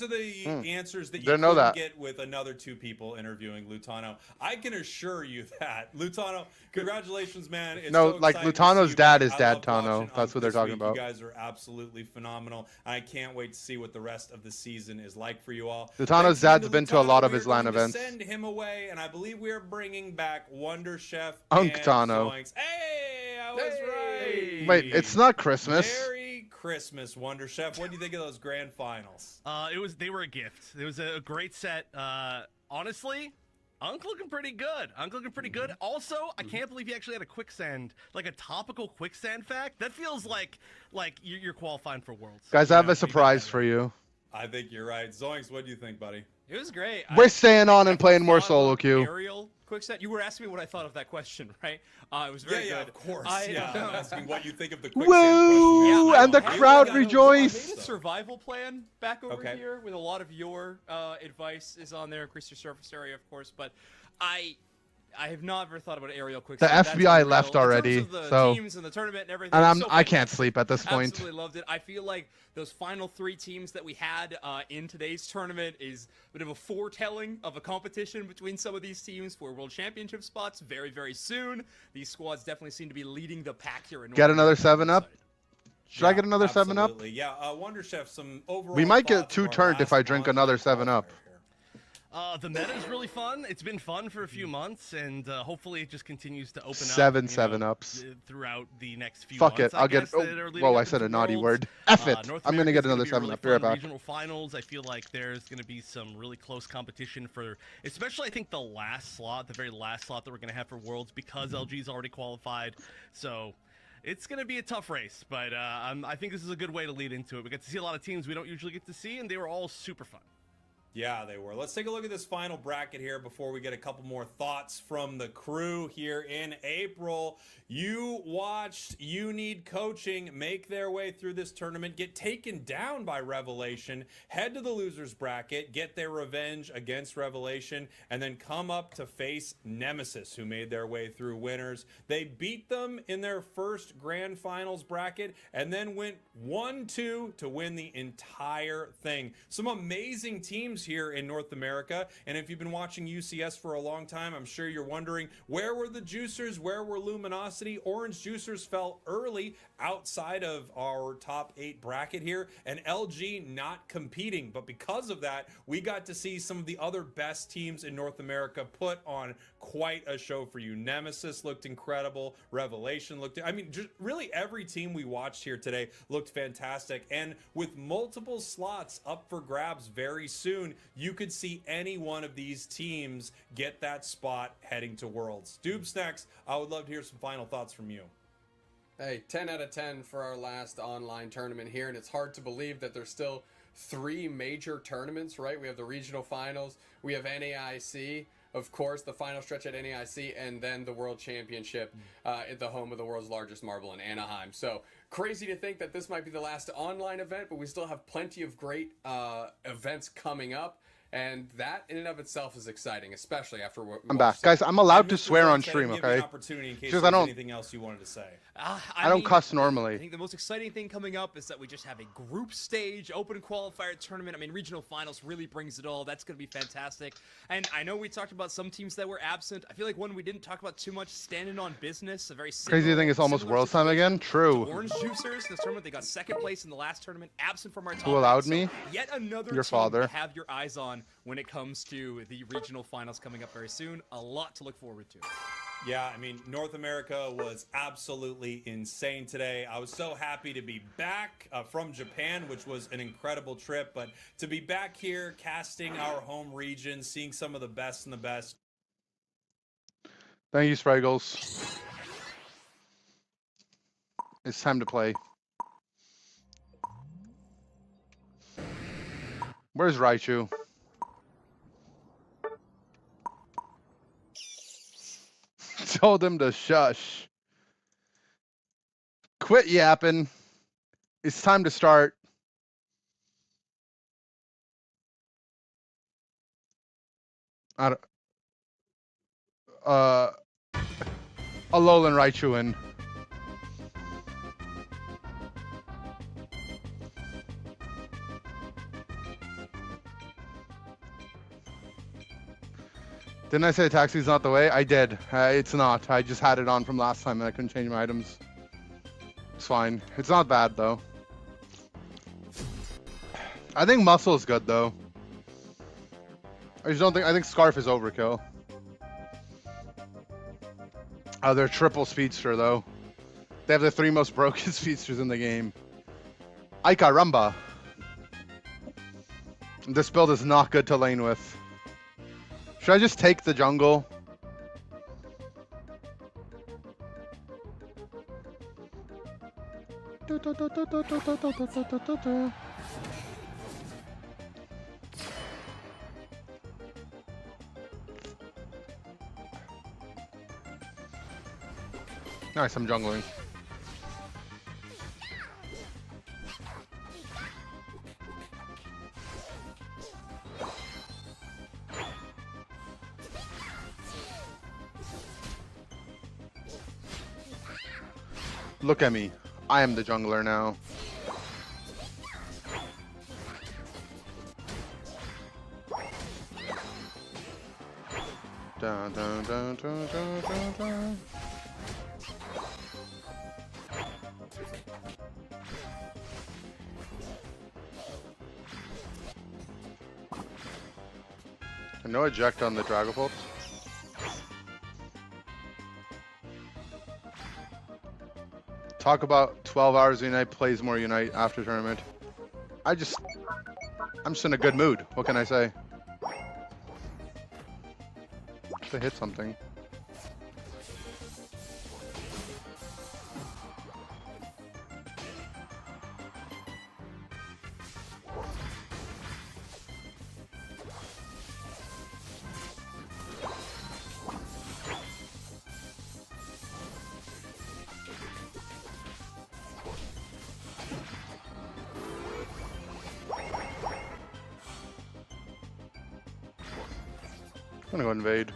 Speaker 3: the answers that you
Speaker 1: Didn't know
Speaker 3: couldn't
Speaker 1: that.
Speaker 3: get with another 2 people interviewing Lutano. I can assure you that. Lutano, congratulations, man. It's
Speaker 1: No,
Speaker 3: so
Speaker 1: like,
Speaker 3: exciting to see
Speaker 1: Lutano's
Speaker 3: you
Speaker 1: dad
Speaker 3: back.
Speaker 1: is
Speaker 3: I
Speaker 1: Dad
Speaker 3: love
Speaker 1: Tano.
Speaker 3: watching
Speaker 1: That's what they're
Speaker 3: this
Speaker 1: talking
Speaker 3: week.
Speaker 1: about.
Speaker 3: You guys are absolutely phenomenal. I can't wait to see what the rest of the season is like for you all.
Speaker 1: Lutano's
Speaker 3: Thanks again
Speaker 1: dad's been to a
Speaker 3: Lutano.
Speaker 1: lot of
Speaker 3: We are
Speaker 1: his LAN
Speaker 3: going to
Speaker 1: events.
Speaker 3: Send him away, and I believe we are bringing back Wonder Chef
Speaker 1: Unk
Speaker 3: and
Speaker 1: Tano.
Speaker 3: Zoinks. Hey, I was right.
Speaker 1: Wait, it's not Christmas.
Speaker 3: Merry Christmas, Wonder Chef. What do you think of those grand finals?
Speaker 4: They were a gift. It was a great set. Honestly, Unk looking pretty good. Also, I can't believe he actually had a quicksand, like a topical quicksand fact. That feels like you're qualifying for Worlds.
Speaker 1: Guys, I have
Speaker 3: Yeah,
Speaker 1: a surprise for you.
Speaker 3: I think you're right. Zoinks, what do you think, buddy?
Speaker 5: It was great.
Speaker 1: We're staying on and
Speaker 5: I
Speaker 1: playing more
Speaker 5: thought
Speaker 1: solo
Speaker 5: about
Speaker 1: queue.
Speaker 5: Aerial quicksand. You were asking me what I thought of that question, right? It was very
Speaker 3: Yeah,
Speaker 5: good.
Speaker 3: of course.
Speaker 5: I,
Speaker 3: I'm asking what you think of the quicksand
Speaker 1: Woo!
Speaker 3: question.
Speaker 5: Yeah,
Speaker 1: And the
Speaker 5: I-
Speaker 1: crowd
Speaker 5: I made
Speaker 1: rejoiced.
Speaker 5: a survival plan back over
Speaker 3: Okay.
Speaker 5: here with a lot of your advice is on there. Increase your surface area, of course, but I have never thought about aerial quicksand. That's
Speaker 1: FBI
Speaker 5: unreal.
Speaker 1: left
Speaker 5: In terms
Speaker 1: already,
Speaker 5: of the
Speaker 1: so-
Speaker 5: teams and the tournament and everything.
Speaker 1: And
Speaker 5: so
Speaker 1: I can't
Speaker 5: fantastic.
Speaker 1: sleep at this point.
Speaker 5: Absolutely loved it. I feel like those final 3 teams that we had in today's tournament is a bit of a foretelling of a competition between some of these teams for World Championship spots very, very soon. These squads definitely seem to be leading the pack here. In
Speaker 1: Get
Speaker 5: North
Speaker 1: another
Speaker 5: America.
Speaker 1: 7-Up? Should I
Speaker 3: Yeah,
Speaker 1: get another 7-Up?
Speaker 3: absolutely. Yeah, Wonder Chef, some overall
Speaker 1: We might get
Speaker 3: thoughts
Speaker 1: 2
Speaker 3: from our
Speaker 1: turned if I
Speaker 3: last
Speaker 1: drink
Speaker 3: online
Speaker 1: another
Speaker 3: qualifier
Speaker 1: 7-Up.
Speaker 3: here.
Speaker 4: The meta is really fun. It's been fun for a few months, and hopefully it just continues to open up.
Speaker 1: 7
Speaker 4: you know,
Speaker 1: 7-Ups.
Speaker 4: through the next few
Speaker 1: Fuck
Speaker 4: months.
Speaker 1: it, I'll get.
Speaker 4: guess, that are leading
Speaker 1: Whoa,
Speaker 4: up
Speaker 1: I said
Speaker 4: into
Speaker 1: a naughty
Speaker 4: Worlds.
Speaker 1: word. F it.
Speaker 4: North
Speaker 1: I'm gonna get
Speaker 4: America's
Speaker 1: another
Speaker 4: be a
Speaker 1: 7-Up. Be right
Speaker 4: fun
Speaker 1: back.
Speaker 4: Regional finals. I feel like there's going to be some really close competition for, especially I think the last slot, the very last slot that we're going to have for Worlds, because LG's already qualified. So it's going to be a tough race, but I think this is a good way to lead into it. We get to see a lot of teams we don't usually get to see, and they were all super fun.
Speaker 3: Yeah, they were. Let's take a look at this final bracket here before we get a couple more thoughts from the crew here in April. You watched You Need Coaching make their way through this tournament, get taken down by Revelation, head to the losers bracket, get their revenge against Revelation, and then come up to face Nemesis, who made their way through winners. They beat them in their first grand finals bracket and then went 1-2 to win the entire thing. Some amazing teams here in North America, and if you've been watching UCS for a long time, I'm sure you're wondering, where were the Juicers, where were Luminosity? Orange Juicers fell early outside of our top 8 bracket here, and LG not competing, but because of that, we got to see some of the other best teams in North America put on quite a show for you. Nemesis looked incredible, Revelation looked, I mean, just really every team we watched here today looked fantastic, and with multiple slots up for grabs very soon, you could see any one of these teams get that spot heading to Worlds. Dubes next. I would love to hear some final thoughts from you.
Speaker 2: Hey, 10 out of 10 for our last online tournament here, and it's hard to believe that there's still 3 major tournaments, right? We have the regional finals, we have NAIC, of course, the final stretch at NAIC, and then the World Championship at the home of the world's largest marble in Anaheim. So crazy to think that this might be the last online event, but we still have plenty of great events coming up. And that in and of itself is exciting, especially after what
Speaker 1: I'm back. Guys, I'm allowed to swear on stream, okay?
Speaker 3: Because
Speaker 1: I don't,
Speaker 3: anything else you wanted to say.
Speaker 1: I don't cuss normally.
Speaker 5: I think the most exciting thing coming up is that we just have a group stage, open qualifier tournament. I mean, regional finals really brings it all. That's going to be fantastic. And I know we talked about some teams that were absent. I feel like one we didn't talk about too much, Standing on Business, a very
Speaker 1: crazy thing is almost World time again. True.
Speaker 5: Orange Juicers in this tournament, they got second place in the last tournament, absent from our top.
Speaker 1: Who allowed
Speaker 5: so
Speaker 1: me?
Speaker 5: Yet another
Speaker 1: Your
Speaker 5: team
Speaker 1: father.
Speaker 5: to have your eyes on when it comes to the regional finals coming up very soon. A lot to look forward to.
Speaker 3: Yeah, I mean, North America was absolutely insane today. I was so happy to be back from Japan, which was an incredible trip, but to be back here, casting our home region, seeing some of the best and the best.
Speaker 1: Thank you, Spraggles. It's time to play. Where's Raichu? Told him to shush. Quit yapping. It's time to start. Alolan Raichuin. Didn't I say taxi's not the way? I did. It's not. I just had it on from last time and I couldn't change my items. It's fine. It's not bad though. I think Muscle is good though. I just don't think. I think Scarf is overkill. They're triple speedster though. They have the 3 most broken speedsters in the game. Ay caramba. This build is not good to lane with. Should I just take the jungle? Nice, I'm jungling. Look at me. I am the jungler now. Dun, dun, dun, dun, dun, dun, dun. No eject on the Dragapult. Talk about 12 hours of Unite plays more Unite after tournament. I'm just in a good mood. What can I say? To hit something. gonna go invade.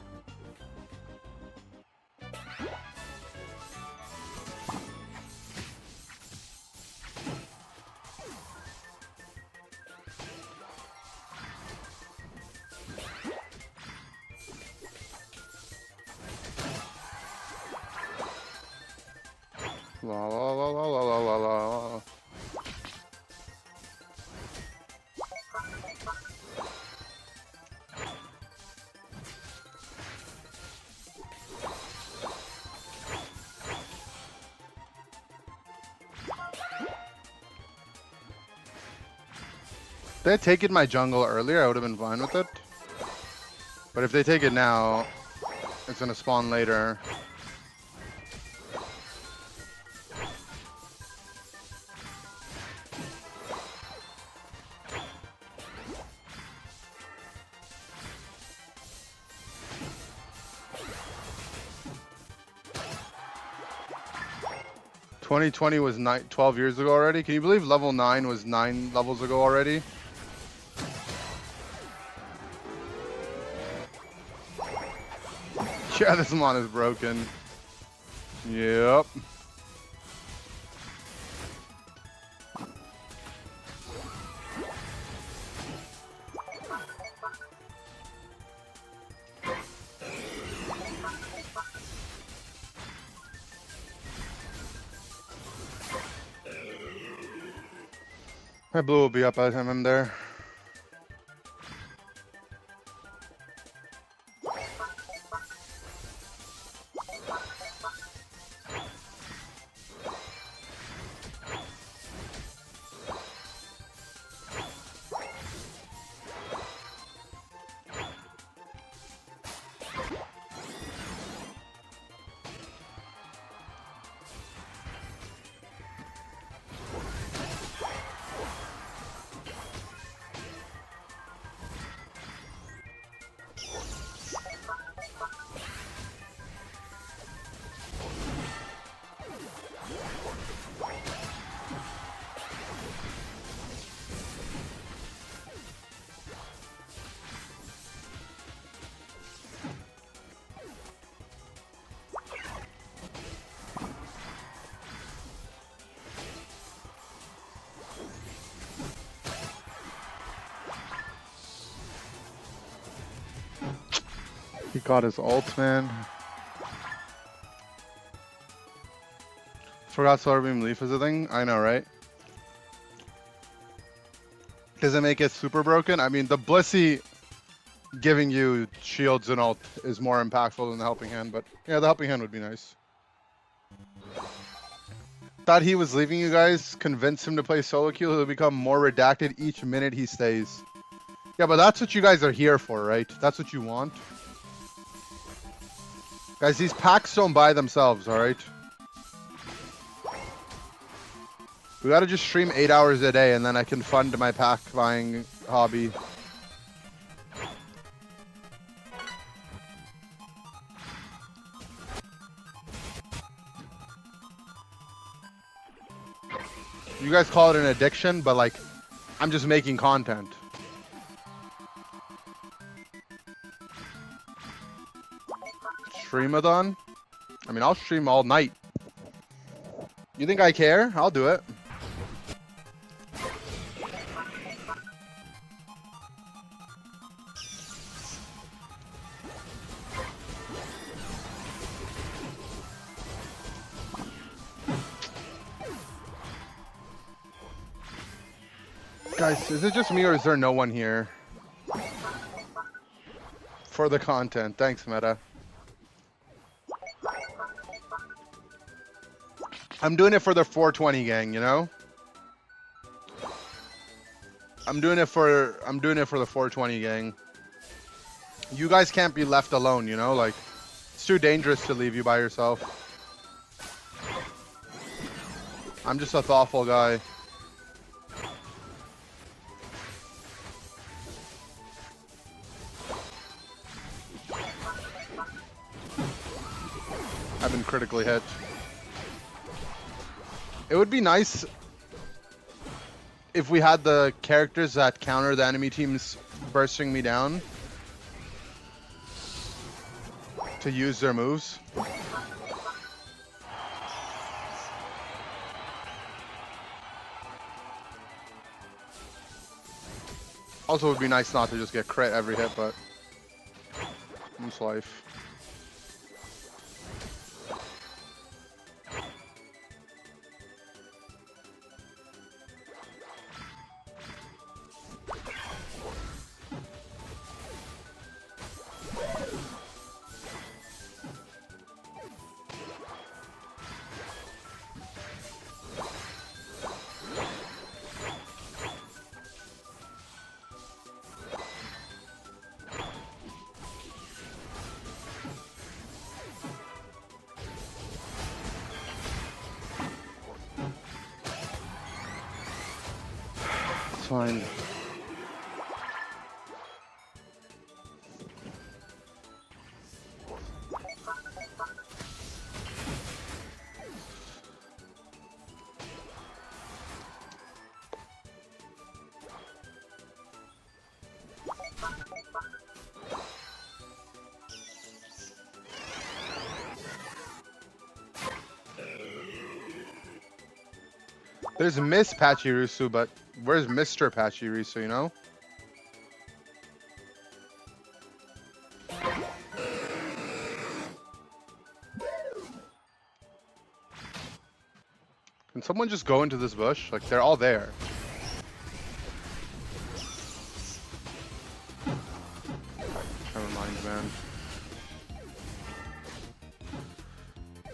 Speaker 1: La la la la la la la la. If they had taken my jungle earlier, I would have been fine with it. But if they take it now, it's gonna spawn later. $2020 was 12 years ago already. Can you believe level 9 was 9 levels ago already? Yeah, this mon is broken. Yep. My blue will be up by the time I'm there. He got his ult, man. Forgot Solar Beam Leaf is a thing? I know, right? Does it make it super broken? I mean, the Blissey giving you shields and ult is more impactful than the Helping Hand, but yeah, the Helping Hand would be nice. Thought he was leaving you guys, convinced him to play solo queue, he'll become more redacted each minute he stays. Yeah, but that's what you guys are here for, right? That's what you want. Guys, these packs don't buy themselves, alright? We gotta just stream 8 hours a day and then I can fund my pack buying hobby. You guys call it an addiction, but like, I'm just making content. Streamathon? I mean, I'll stream all night. You think I care? I'll do it. Guys, is it just me or is there no one here? For the content. Thanks, Meta. I'm doing it for the 420 gang, you know? I'm doing it for the 420 gang. You guys can't be left alone, you know? Like, it's too dangerous to leave you by yourself. I'm just a thoughtful guy. I've been critically hit. It would be nice if we had the characters that counter the enemy team's bursting me down. to use their moves. Also, it would be nice not to just get crit every hit, but it's life. Fine. There's Miss Pachirisu, but where's Mr. Pachirisu, you know? Can someone just go into this bush? Like, they're all there. Never mind, man.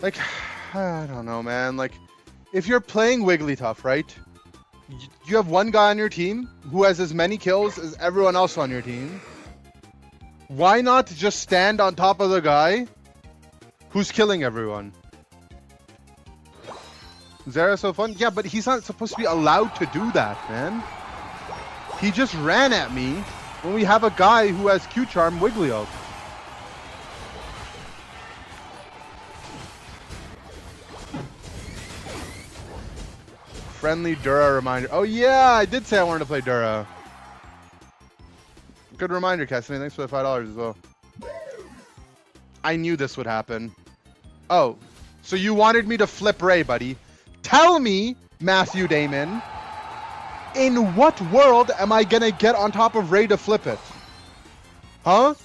Speaker 1: Like, I don't know, man. Like, if you're playing Wigglytuff, right? You have one guy on your team who has as many kills as everyone else on your team. Why not just stand on top of the guy who's killing everyone? Zera so fun? Yeah, but he's not supposed to be allowed to do that, man. He just ran at me when we have a guy who has Q-Charm Wigglytuff. Friendly Dura reminder. Oh yeah, I did say I wanted to play Dura. Good reminder, Cassidy. Thanks for the $5 as well. I knew this would happen. Oh, so you wanted me to flip Ray, buddy. Tell me, Matthew Damon, in what world am I gonna get on top of Ray to flip it? Huh?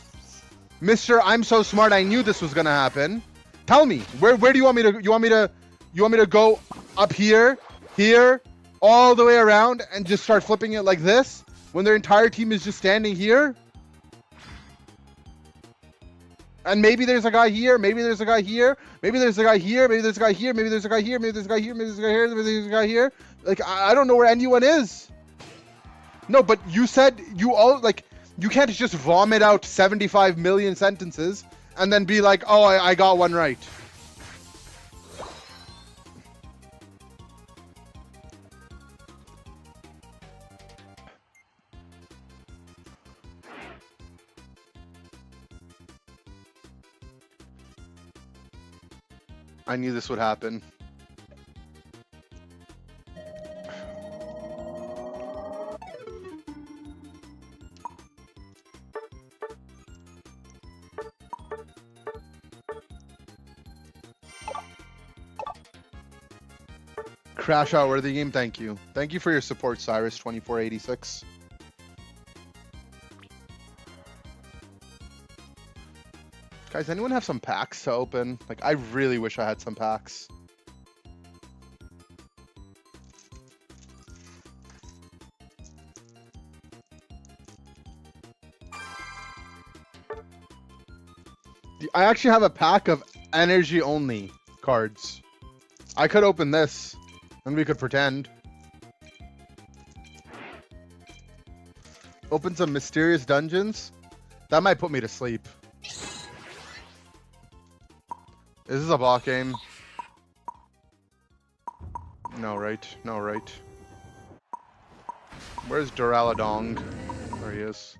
Speaker 1: Mr. I'm so smart, I knew this was gonna happen. Tell me, where do you want me to, you want me to go up here, all the way around and just start flipping it like this when their entire team is just standing here? And maybe there's a guy here, maybe there's a guy here, maybe there's a guy here, maybe there's a guy here, maybe there's a guy here, maybe there's a guy here, maybe there's a guy here, maybe there's a guy here. Like, I don't know where anyone is. No, but you said you all, like, you can't just vomit out 75 million sentences and then be like, oh, I got one right. I knew this would happen. Crash out worthy game, thank you. Thank you for your support, Cyrus2486. Guys, anyone have some packs to open? Like, I really wish I had some packs. I actually have a pack of energy only cards. I could open this and we could pretend. Open some mysterious dungeons? That might put me to sleep. Is this a bot game? No, right? No, right. Where's Duraludon? There he is.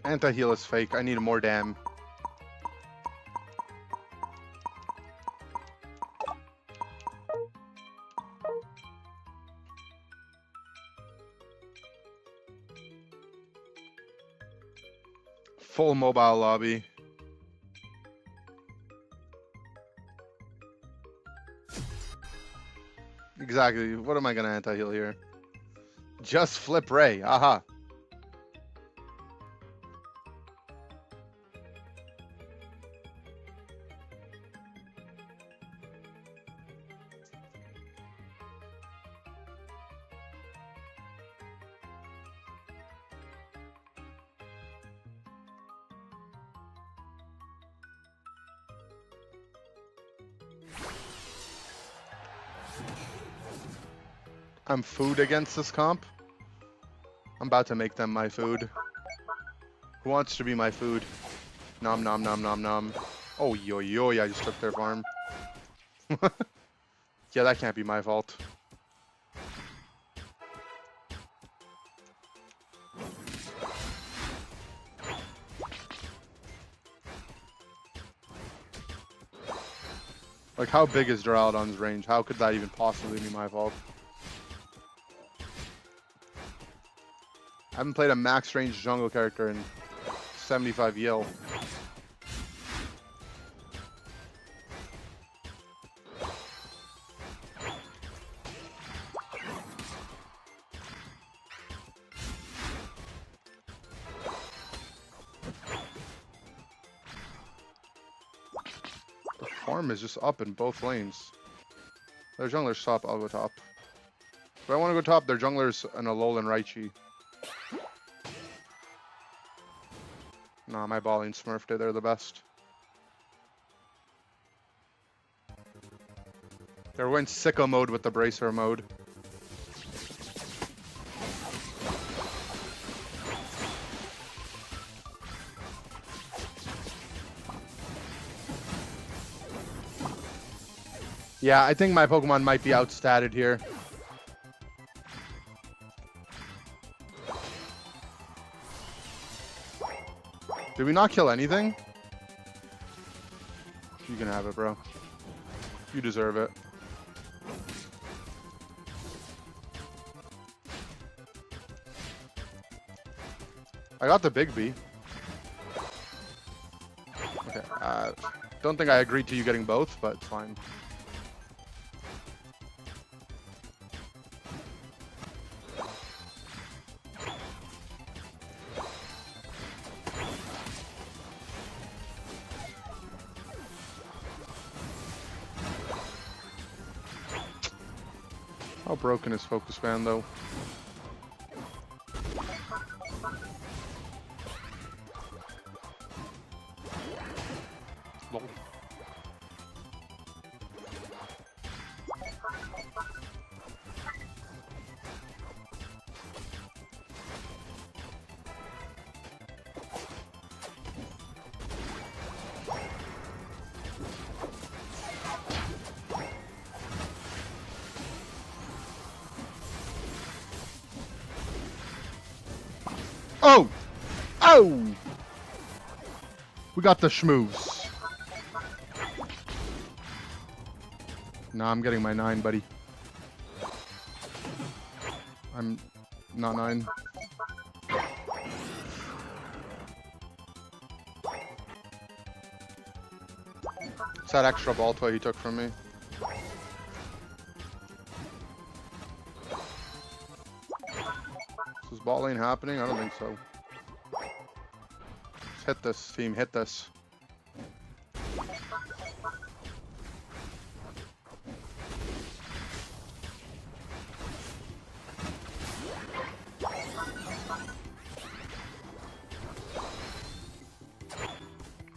Speaker 1: Anti-heal is fake. I need more dam. Full mobile lobby. Exactly. What am I gonna anti-heal here? Just flip Ray. Aha. I'm food against this comp. I'm about to make them my food. Who wants to be my food? Nom nom nom nom nom. Oh yo yo, I just took their farm. Yeah, that can't be my fault. Like, how big is Duraludon's range? How could that even possibly be my fault? I haven't played a max range jungle character in 75 Yell. The farm is just up in both lanes. Their jungler's top, I'll go top. If I want to go top, their jungler's an Alolan Raichi. Nah, my balling Smurf did. They're the best. They're going sicko mode with the bracer mode. Yeah, I think my Pokemon might be outstatted here. Did we not kill anything? You can have it, bro. You deserve it. I got the big B. Okay, don't think I agreed to you getting both, but it's fine. How broken is Focus Fan, though? Lol. Oh! Oh! We got the schmooze. Nah, I'm getting my 9, buddy. I'm not 9. It's that extra ball toy he took from me. Is ball lane happening? I don't think so. Let's hit this, team. Hit this.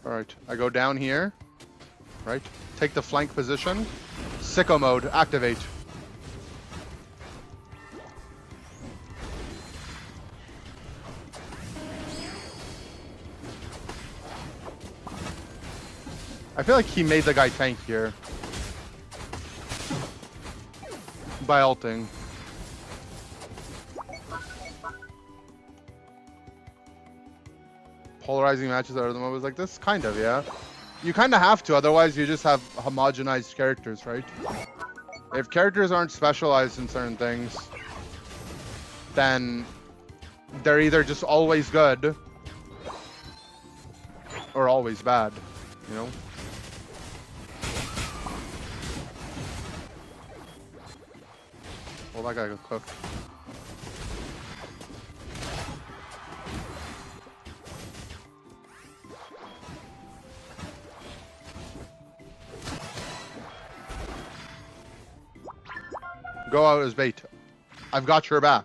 Speaker 1: Alright, I go down here. Right? Take the flank position. Sicko mode, activate. I feel like he made the guy tank here. By ulting. polarizing matches out of them. I was like, this kind of, yeah. You kind of have to, otherwise you just have homogenized characters, right? If characters aren't specialized in certain things, then they're either just always good or always bad, you know? Well, that guy got cooked. Go out as bait. I've got your back.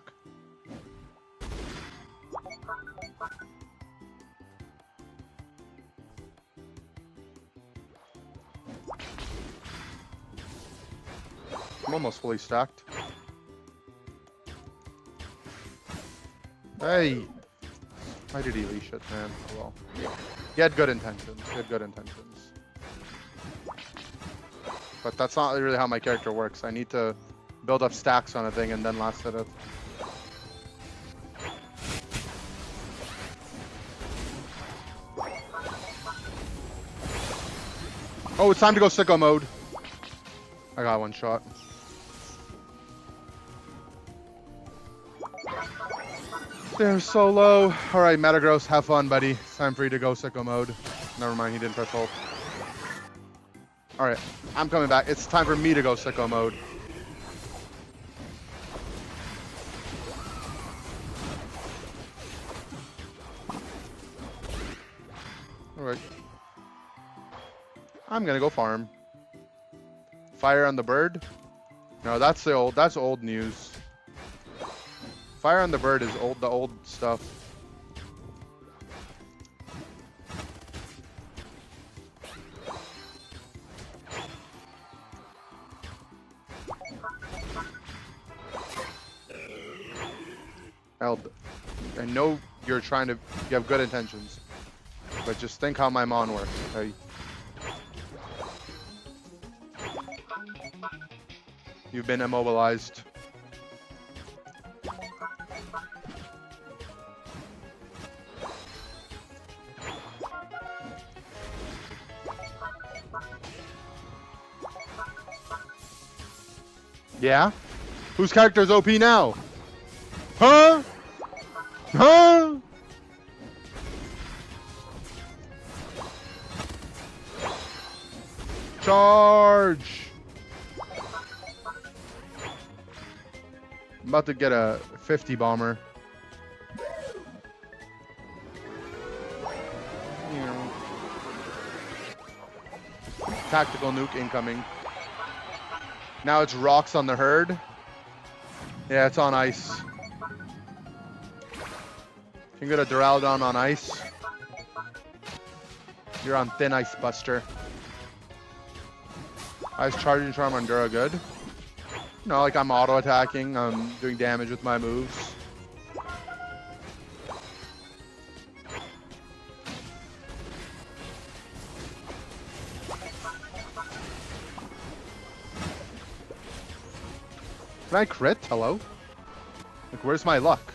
Speaker 1: I'm almost fully stacked. Hey! Why did he leash it, man? Oh, well. He had good intentions. He had good intentions. But that's not really how my character works. I need to build up stacks on a thing and then last hit it. Oh, it's time to go sicko mode. I got one shot. They're so low. Alright, Metagross, have fun, buddy. It's time for you to go sicko mode. Never mind, he didn't press hold. Alright, I'm coming back. It's time for me to go sicko mode. Alright. I'm gonna go farm. Fire on the bird? No, that's old news. Fire on the bird is the old stuff. I know you have good intentions, but just think how my mon works, okay? You've been immobilized. Yeah? Whose character's OP now? Huh? Huh? Charge! I'm about to get a 50 bomber. Tactical nuke incoming. Now it's rocks on the herd. Yeah, it's on ice. Can get a Duraludon on ice. You're on thin ice, Buster. Ice charging charm on Dura, good. No, like I'm auto attacking. I'm doing damage with my moves. Can I crit? Hello? Like, where's my luck?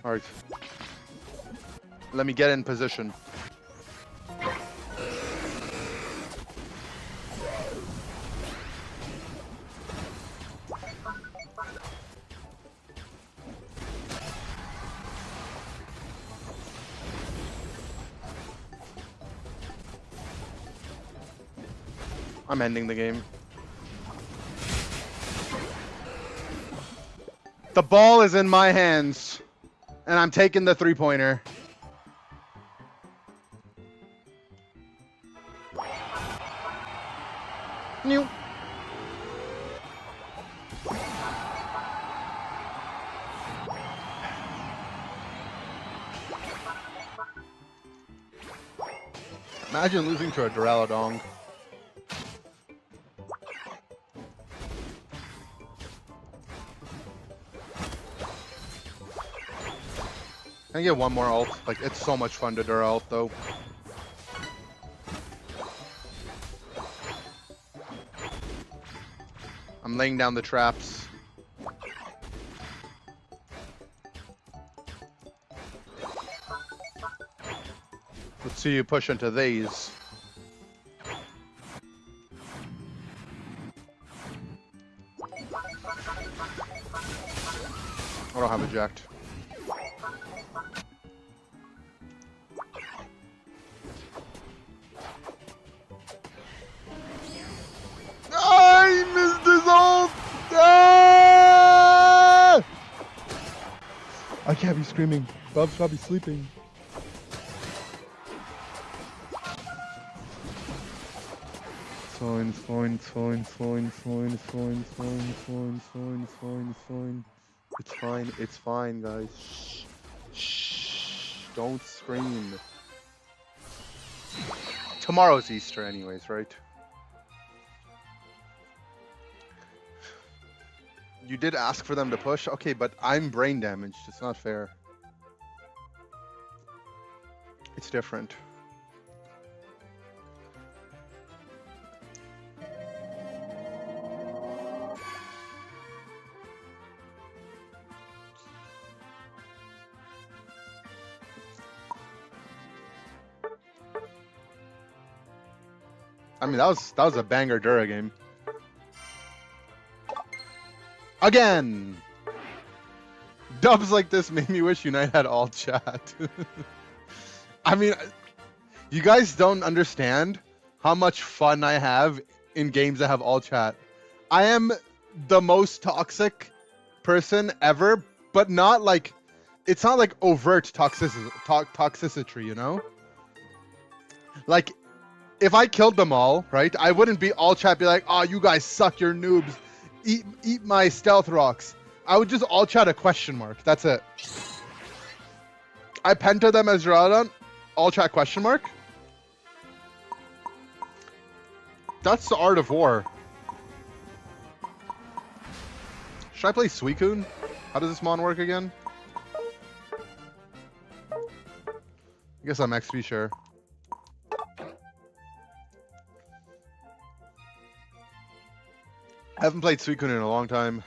Speaker 1: Alright. Let me get in position. I'm ending the game. The ball is in my hands, and I'm taking the three-pointer. New. Imagine losing to a Duraludon. Can I get one more ult? Like, it's so much fun to Dura ult, though. I'm laying down the traps. Let's see you push into these. I don't have eject. I missed his ult! Ah! I can't be screaming. Bub's probably sleeping. It's fine, it's fine, it's fine, it's fine, it's fine, it's fine, it's fine, it's fine, it's fine, it's fine. It's fine, it's fine, guys. Shh. Shh. Don't scream. Tomorrow's Easter anyways, right? You did ask for them to push? Okay, but I'm brain damaged. It's not fair. It's different. I mean, that was a banger Dura game. Again! Dubs like this made me wish Unite had all chat. I mean, you guys don't understand how much fun I have in games that have all chat. I am the most toxic person ever, but not like, it's not like overt toxicity, you know? Like, if I killed them all, right, I wouldn't be all chat, be like, oh, you guys suck, you're noobs. Eat my stealth rocks. I would just all chat a question mark. That's it. I penta them as Radon. All chat question mark. That's the art of war. Should I play Suicune? How does this mon work again? I guess I'm XP sure. I haven't played Suicune in a long time.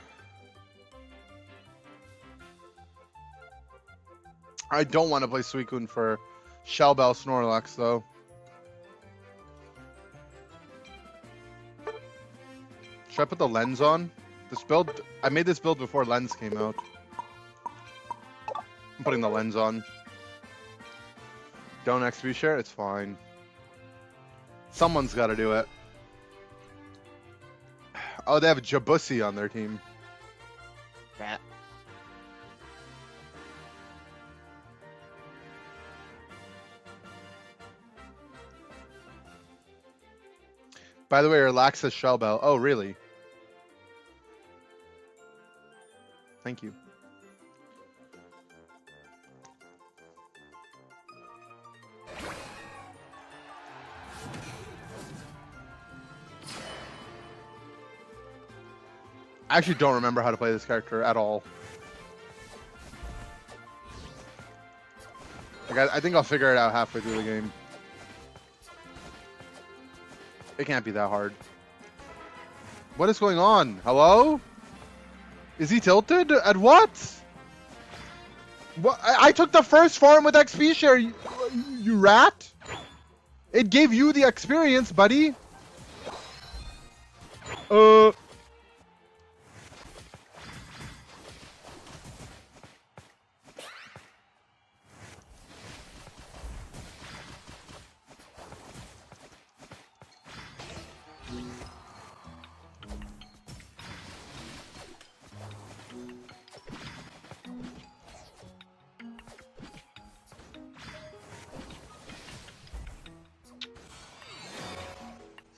Speaker 1: I don't want to play Suicune for Shell Bell Snorlax, though. Should I put the lens on? This build, I made this build before lens came out. I'm putting the lens on. Don't XP share? It's fine. Someone's got to do it. Oh, they have Jabussi on their team.
Speaker 6: Rat.
Speaker 1: By the way, relax as Shell Bell. Oh, really? Thank you. I actually don't remember how to play this character at all. Like, I think I'll figure it out halfway through the game. It can't be that hard. What is going on? Hello? Is he tilted? At what? What? I took the first farm with XP share, you rat. It gave you the experience, buddy.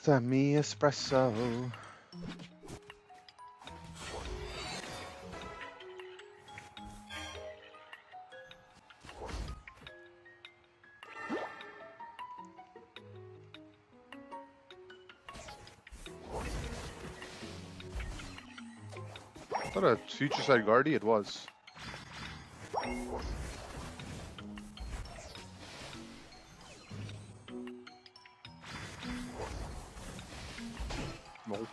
Speaker 1: Semi espresso. Is that a future side guardy? It was. No.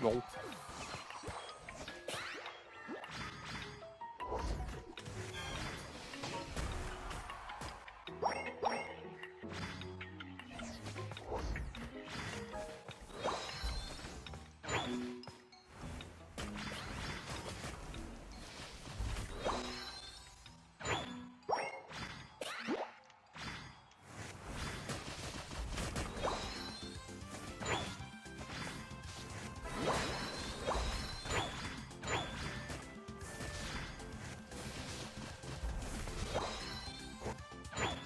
Speaker 1: Lol.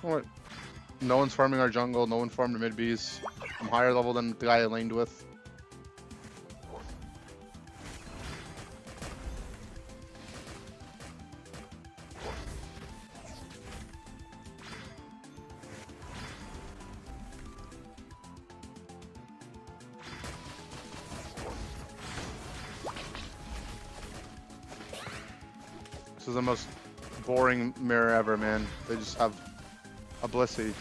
Speaker 1: What? No one's farming our jungle, no one farmed the mid Bs. I'm higher level than the guy I laned with. This is the most boring mirror ever, man. They just have a Blissey.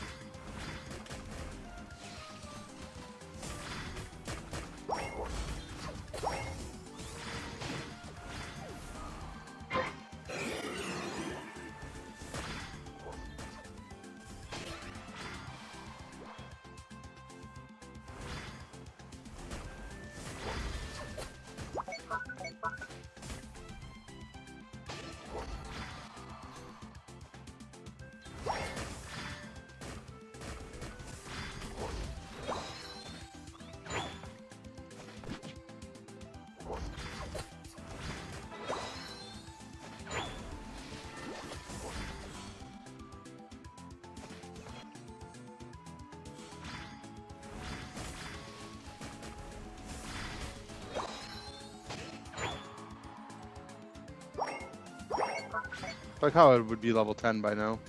Speaker 1: Like how it would be level 10 by now.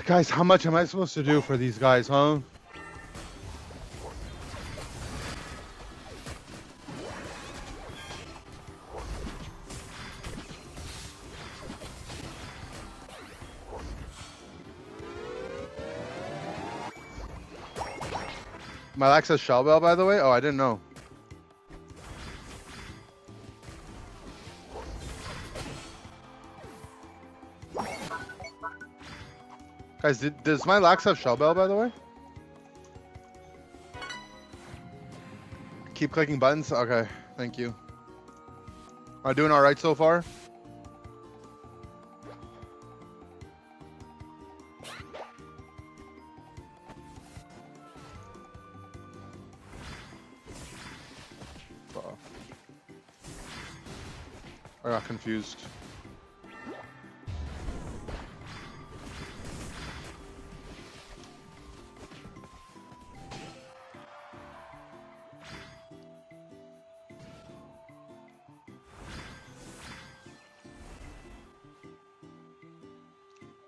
Speaker 1: Guys, how much am I supposed to do for these guys, huh? My Lax has Shell Bell, by the way? Oh, I didn't know. Guys, does my Lax have Shell Bell, by the way? Keep clicking buttons? Okay, thank you. Am I doing alright so far? I got confused.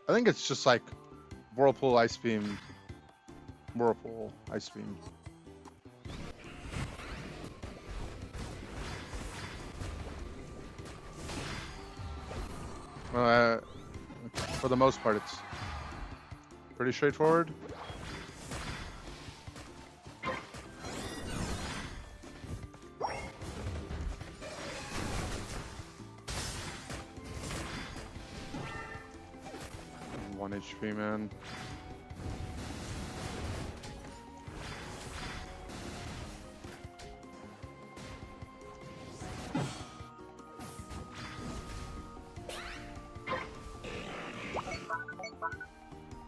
Speaker 1: I think it's just like Whirlpool Ice Beam. Whirlpool Ice Beam. For the most part, it's pretty straightforward. One HP, man.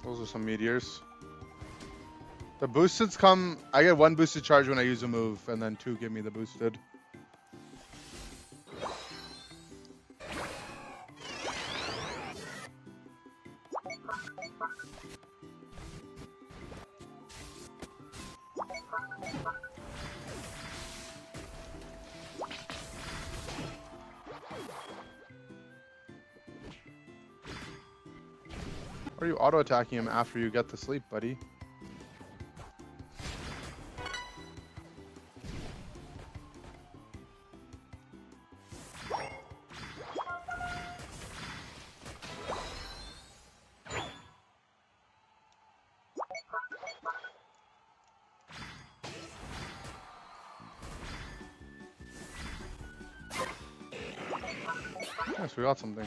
Speaker 1: Those are some meteors. The boosteds come... I get one boosted charge when I use a move, and then two give me the boosted. Or are you auto-attacking him after you get to sleep, buddy? Yes, we got something.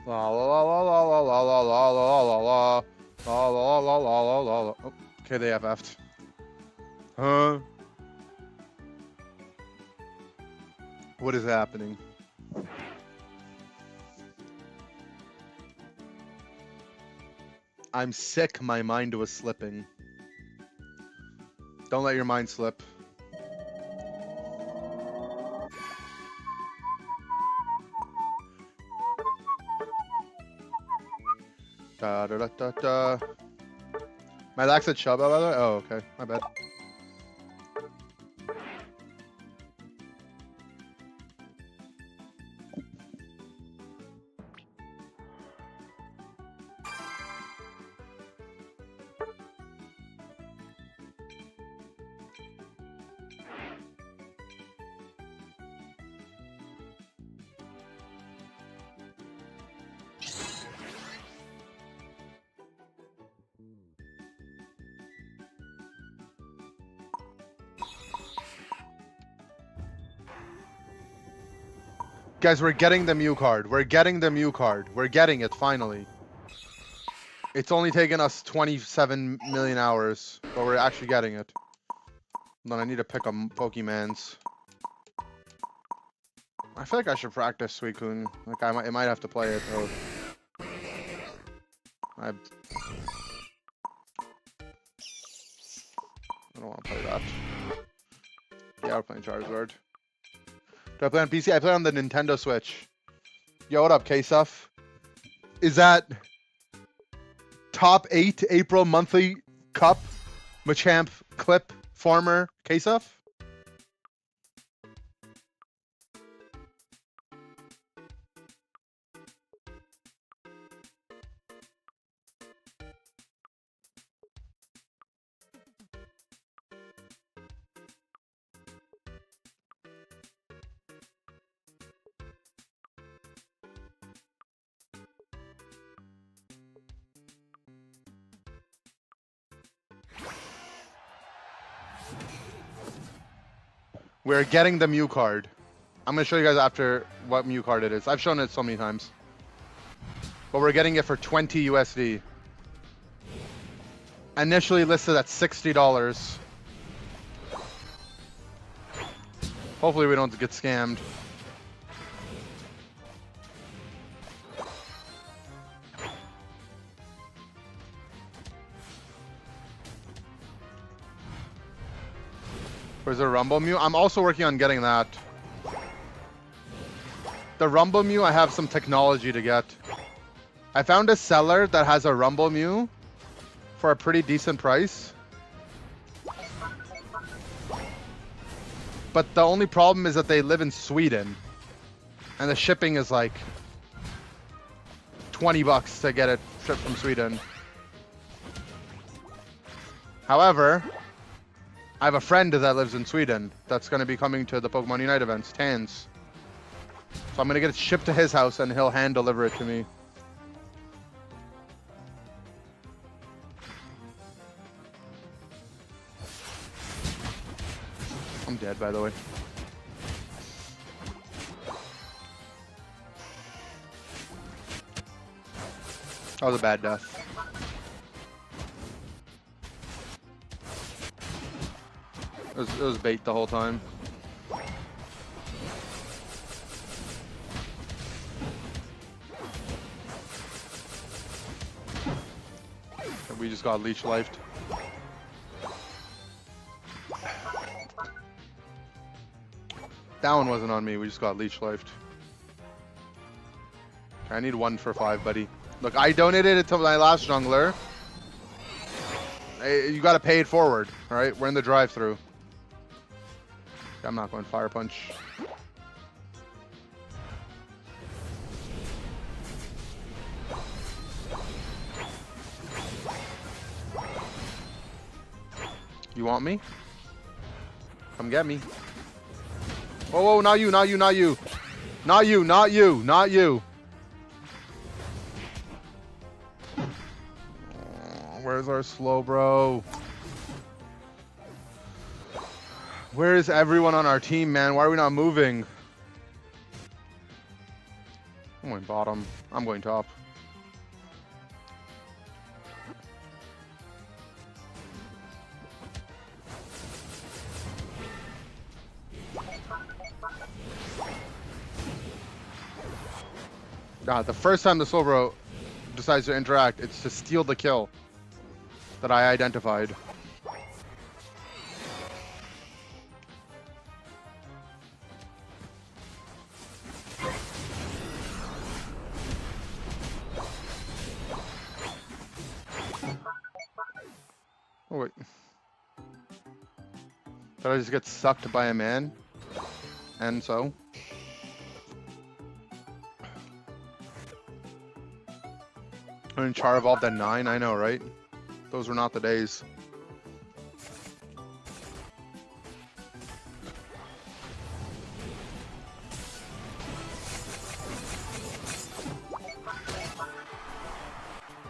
Speaker 1: La la la la la la la la la la la la la la la la la la. Oh, okay, they FF'd. Huh? What is happening? I'm sick, my mind was slipping. Don't let your mind slip. Da da da da da. My lax at Chubb, by the way? Oh, okay. My bad. Guys, we're getting the Mew card. We're getting the Mew card. We're getting it, finally. It's only taken us 27 million hours, but we're actually getting it. Then I need to pick up Pokemans. I feel like I should practice Suicune. Like, I might have to play it, though. I don't want to play that. Yeah, we're playing Charizard. Do I play on PC? I play on the Nintendo Switch. Yo, what up, K-Stuff? Is that top 8 April monthly cup Machamp clip farmer K-Stuff? We're getting the Mew card. I'm going to show you guys after what Mew card it is. I've shown it so many times. But we're getting it for 20 USD. Initially listed at $60. Hopefully we don't get scammed. Where's the Rumble Mew? I'm also working on getting that. The Rumble Mew, I have some technology to get. I found a seller that has a Rumble Mew for a pretty decent price. But the only problem is that they live in Sweden. And the shipping is like 20 bucks to get it shipped from Sweden. However, I have a friend that lives in Sweden that's going to be coming to the Pokemon Unite events, Tans. So I'm going to get it shipped to his house and he'll hand deliver it to me. I'm dead, by the way. That was a bad death. It was bait the whole time. We just got leech lifed. That one wasn't on me, we just got leech lifed. I need 1 for 5, buddy. Look, I donated it to my last jungler. Hey, you gotta pay it forward, all right? We're in the drive-through. I'm not going Fire Punch. You want me? Come get me. Whoa, whoa, not you, not you, not you. Not you, not you, not you. Where's our slow bro? Where is everyone on our team, man? Why are we not moving? I'm going bottom. I'm going top. God, the first time the slow bro decides to interact, it's to steal the kill that I identified. Oh wait. Did I just get sucked by a man? And so? When Char evolved at 9, I know, right? Those were not the days.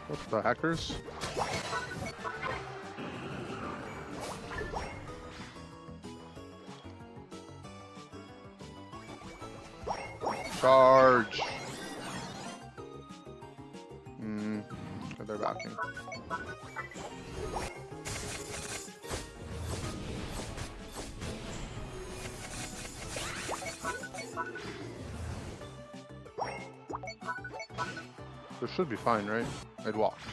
Speaker 1: What the hackers? Charge! They're backing. This should be fine, right? I'd walked.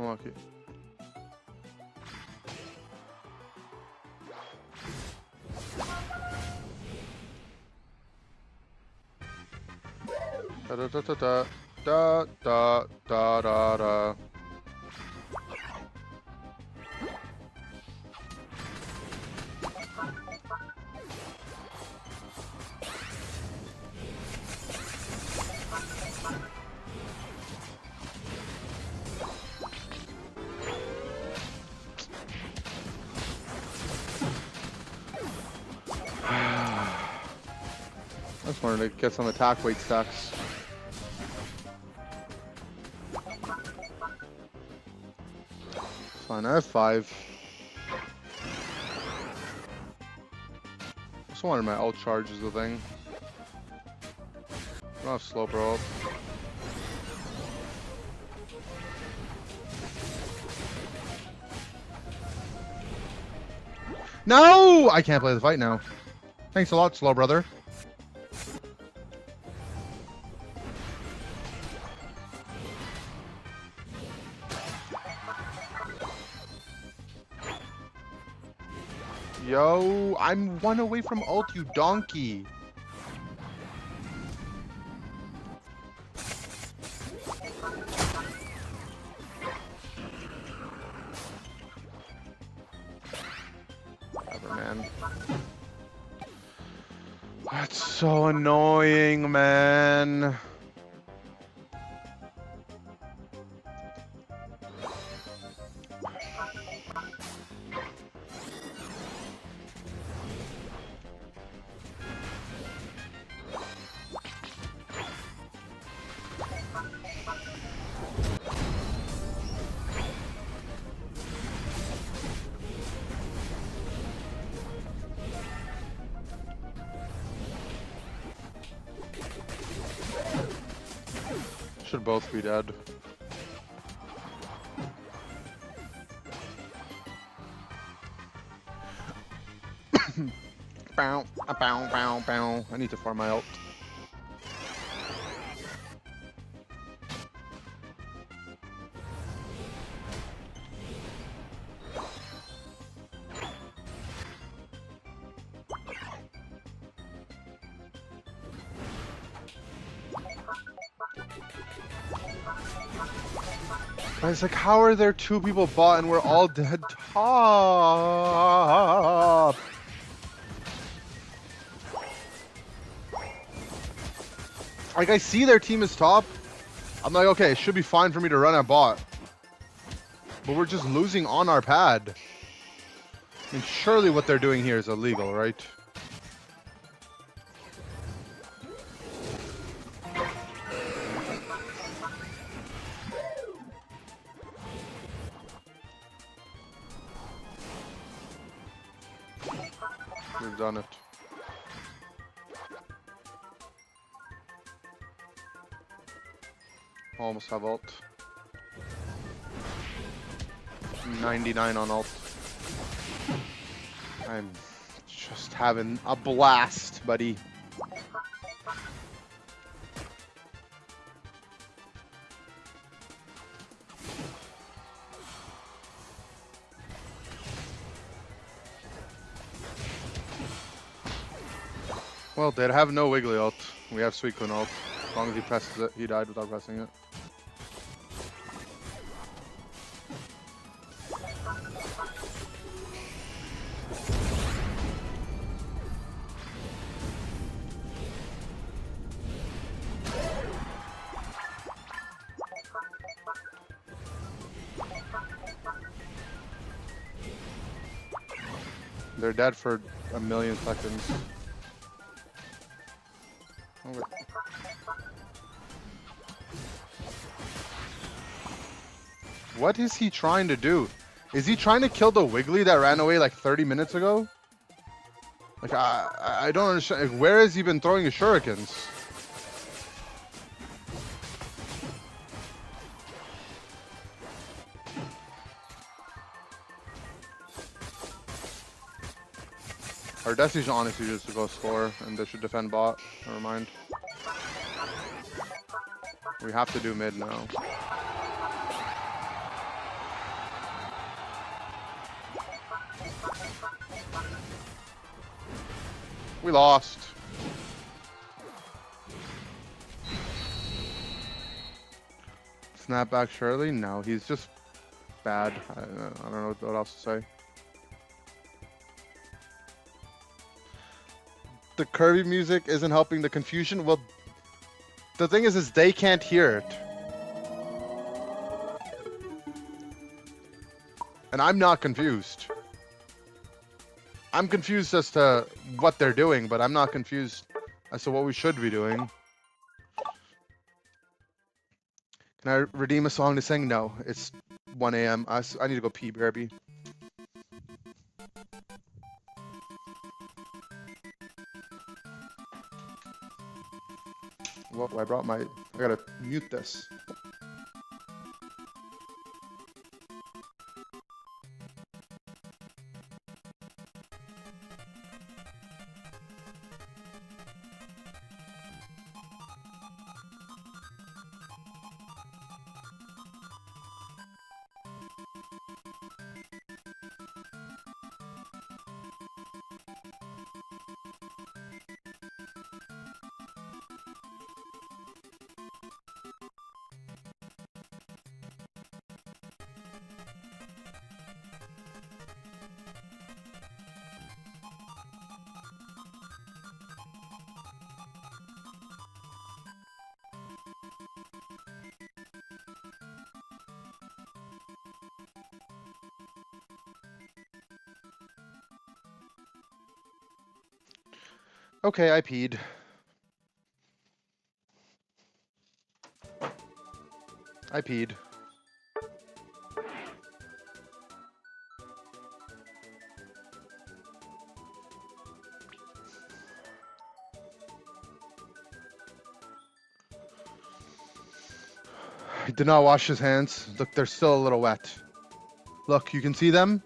Speaker 1: Unlucky. Da da da da da da da da da. I just wanted to get some attack weight stacks. It's fine, I have 5. I just wanted my ult charge is the thing. I don't have slow bro up. No! I can't play the fight now. Thanks a lot, slow brother. Yo, I'm 1 away from ult, you donkey. Whatever, man. That's so annoying, man. Should both be dead. Bow, bow, bow, bow. I need to farm my ult. Guys, like, how are there two people bot and we're all dead top? Like, I see their team is top. I'm like, okay, it should be fine for me to run at bot. But we're just losing on our pad. I mean, surely what they're doing here is illegal, right? We've done it. Almost have ult. 99 on ult. I'm just having a blast, buddy. Well, they have no Wiggly ult. We have Suicune ult. As long as he presses it, he died without pressing it. They're dead for a million seconds. Okay. What is he trying to do? Is he trying to kill the Wiggly that ran away like 30 minutes ago? Like, I don't understand. Like, where has he been throwing his shurikens? Our Destiny's honestly just to go score, and they should defend bot. Never mind. We have to do mid now. We lost. Snapback Shirley? No, he's just bad. I don't know what else to say. The Kirby music isn't helping the confusion. Well, the thing is they can't hear it. And I'm not confused. I'm confused as to what they're doing, but I'm not confused as to what we should be doing. Can I redeem a song to sing? No, it's 1 a.m. I need to go pee, BRB. Whoa, I gotta mute this. Okay, I peed. I peed. Did not wash his hands. Look, they're still a little wet. Look, you can see them?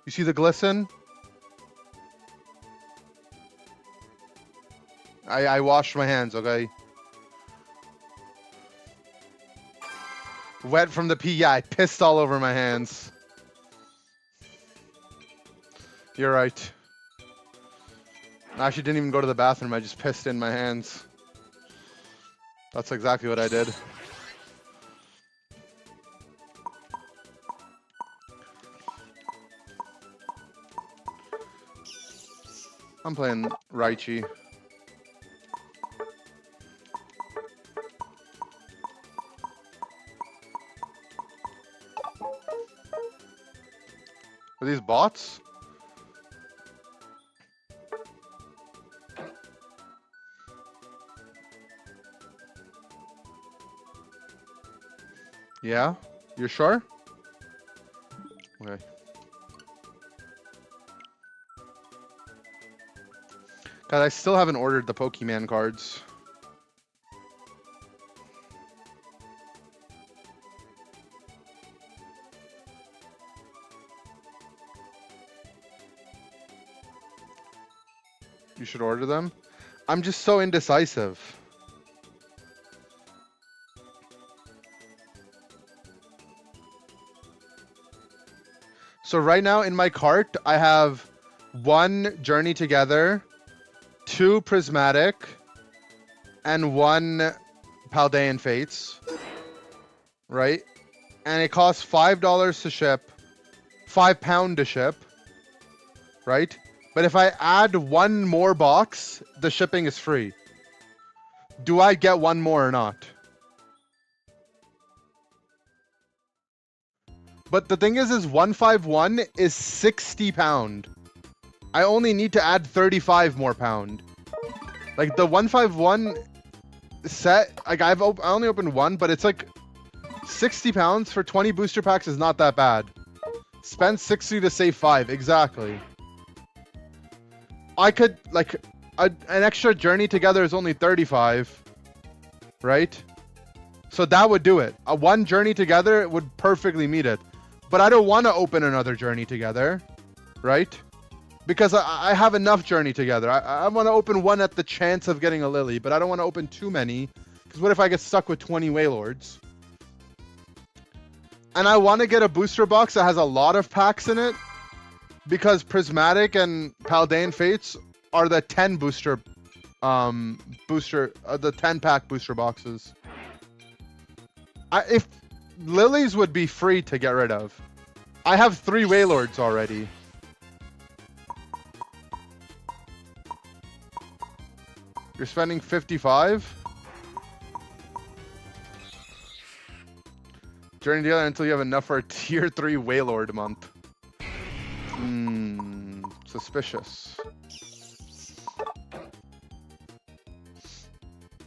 Speaker 1: You see the glisten? I washed my hands, okay? Wet from the pee. Yeah, I pissed all over my hands. You're right. I actually didn't even go to the bathroom. I just pissed in my hands. That's exactly what I did. I'm playing Raichi. Are these bots? Yeah? You're sure? Okay. God, I still haven't ordered the Pokemon cards. You should order them. I'm just so indecisive. So right now in my cart, I have 1 Journey Together, 2 Prismatic, and 1 Paldean Fates. Right? And it costs $5 to ship, £5 to ship. Right? But if I add 1 more box, the shipping is free. Do I get 1 more or not? But the thing is 151 is £60. I only need to add 35 more pound. Like the 151 set, like I only opened 1, but it's like £60 for 20 booster packs is not that bad. Spend 60 to save 5, exactly. I could, like, an extra Journey Together is only 35, right? So that would do it. A 1 Journey Together would perfectly meet it. But I don't want to open another Journey Together, right? Because I have enough Journey Together. I want to open 1 at the chance of getting a Lily, but I don't want to open too many. Because what if I get stuck with 20 Wailords? And I want to get a booster box that has a lot of packs in it. Because Prismatic and Paldean Fates are the 10 booster, the 10 pack booster boxes. If Lilies would be free to get rid of. I have 3 Wailords already. You're spending 55? Journey together until you have enough for a tier 3 Wailord month. Suspicious.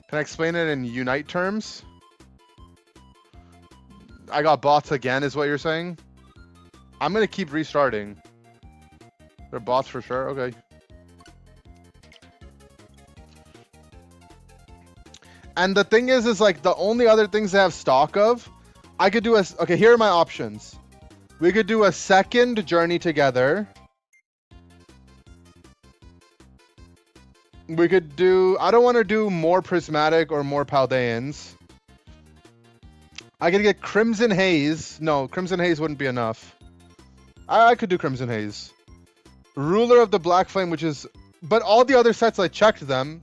Speaker 1: Can I explain it in Unite terms? I got bots again, is what you're saying? I'm gonna keep restarting. They're bots for sure, okay. And the thing is like the only other things they have stock of, I could do okay, here are my options. We could do a second Journey Together. We could do, I don't want to do more Prismatic or more Paldeans. I could get Crimson Haze. No, Crimson Haze wouldn't be enough. I could do Crimson Haze. Ruler of the Black Flame, which is, but all the other sets I checked them.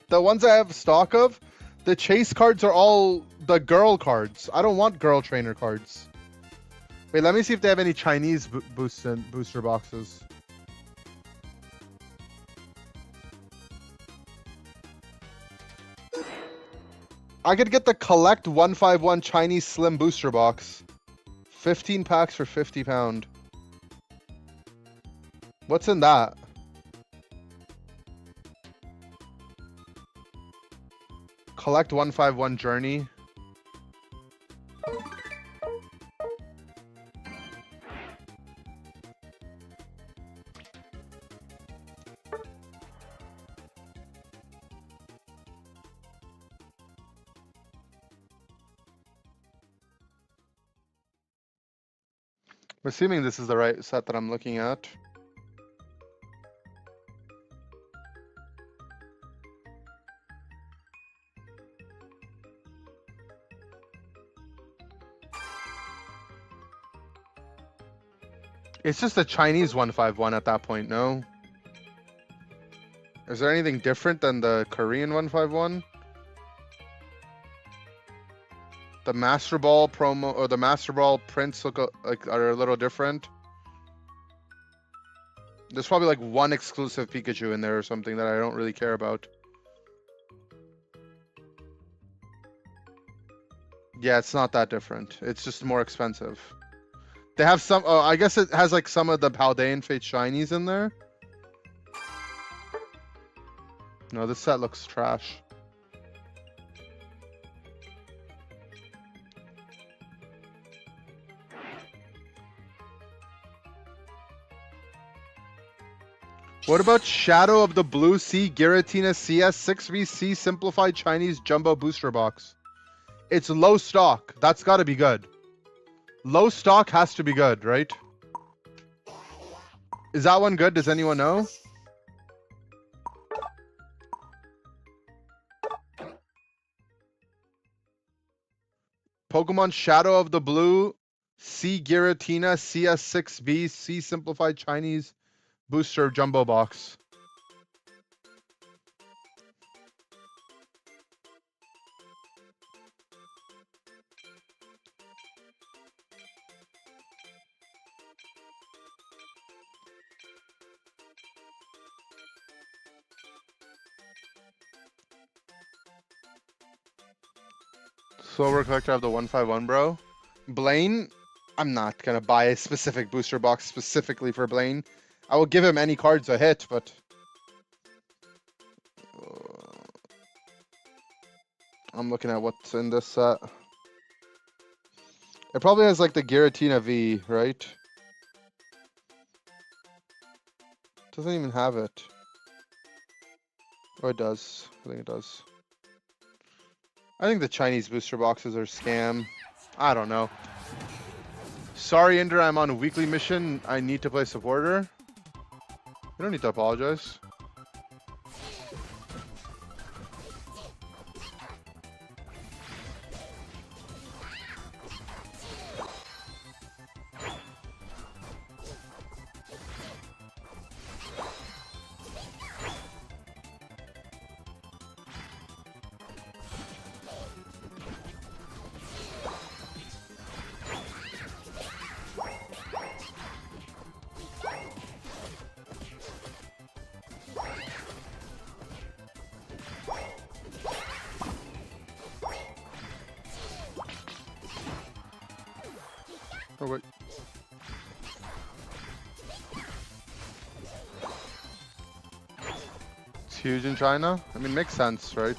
Speaker 1: The ones I have stock of, the chase cards are all the girl cards. I don't want girl trainer cards. Wait, let me see if they have any Chinese booster boxes. I could get the Collect 151 Chinese Slim Booster Box. 15 packs for £50. What's in that? Collect 151 Journey. assuming this is the right set that I'm looking at. It's just a Chinese 151 at that point, no? Is there anything different than the Korean 151? The Master Ball promo or the Master Ball prints look like are a little different. There's probably like one exclusive Pikachu in there or something that I don't really care about. Yeah, it's not that different. It's just more expensive. They have some. Oh, I guess it has like some of the Paldean Fate shinies in there. No, this set looks trash. What about Shadow of the Blue Sea Giratina CS 6VC Simplified Chinese Jumbo Booster Box? It's low stock. That's got to be good. Low stock has to be good, right? Is that one good? Does anyone know? Pokemon Shadow of the Blue Sea Giratina CS6B C Simplified Chinese Booster Jumbo Box. Silver Collector of the 151, bro. Blaine, I'm not gonna buy a specific booster box specifically for Blaine. I will give him any cards a hit, but I'm looking at what's in this set. It probably has like the Giratina V, right? Doesn't even have it. Oh, it does. I think it does. I think the Chinese booster boxes are scam. I don't know. Sorry, Ender, I'm on a weekly mission. I need to play supporter. You don't need to apologize. Oh, wait. It's huge in China? I mean, makes sense, right?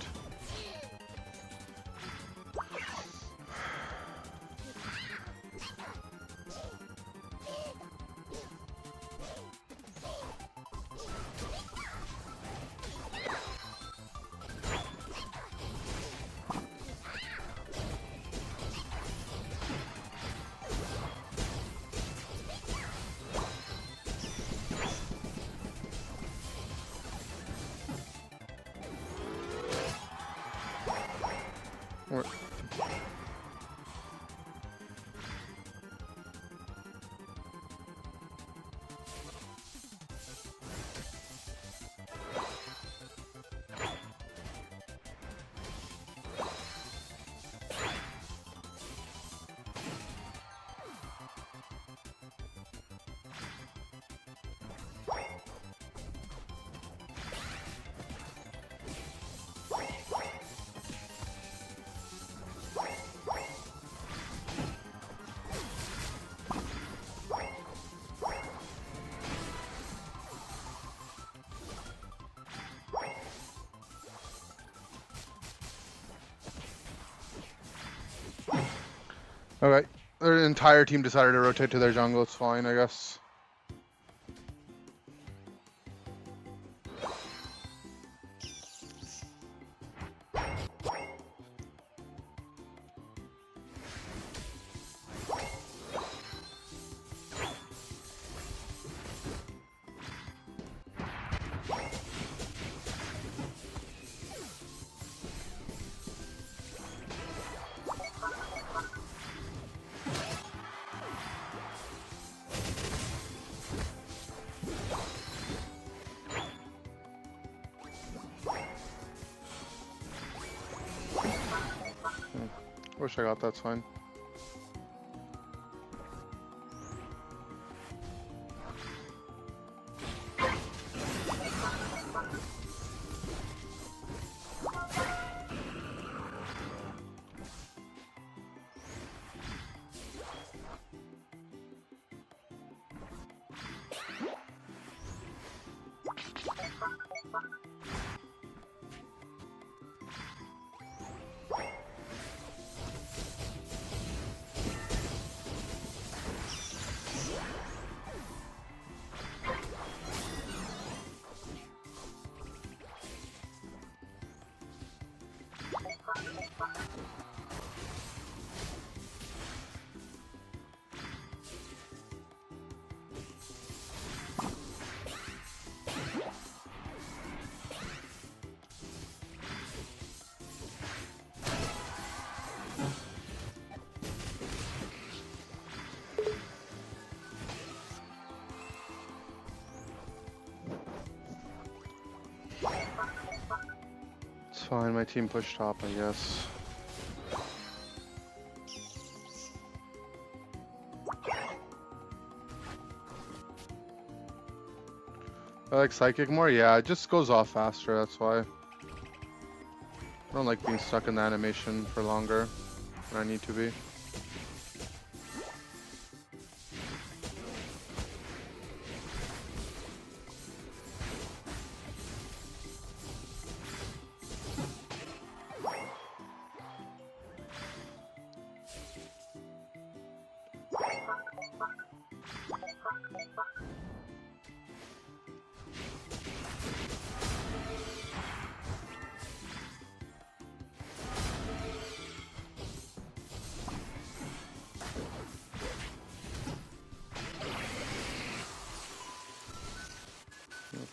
Speaker 1: Okay. Their entire team decided to rotate to their jungle. It's fine, I guess. wish I got that's fine. It's fine, my team pushed top, I guess. I like Psychic more? Yeah, it just goes off faster, that's why. I don't like being stuck in the animation for longer than I need to be.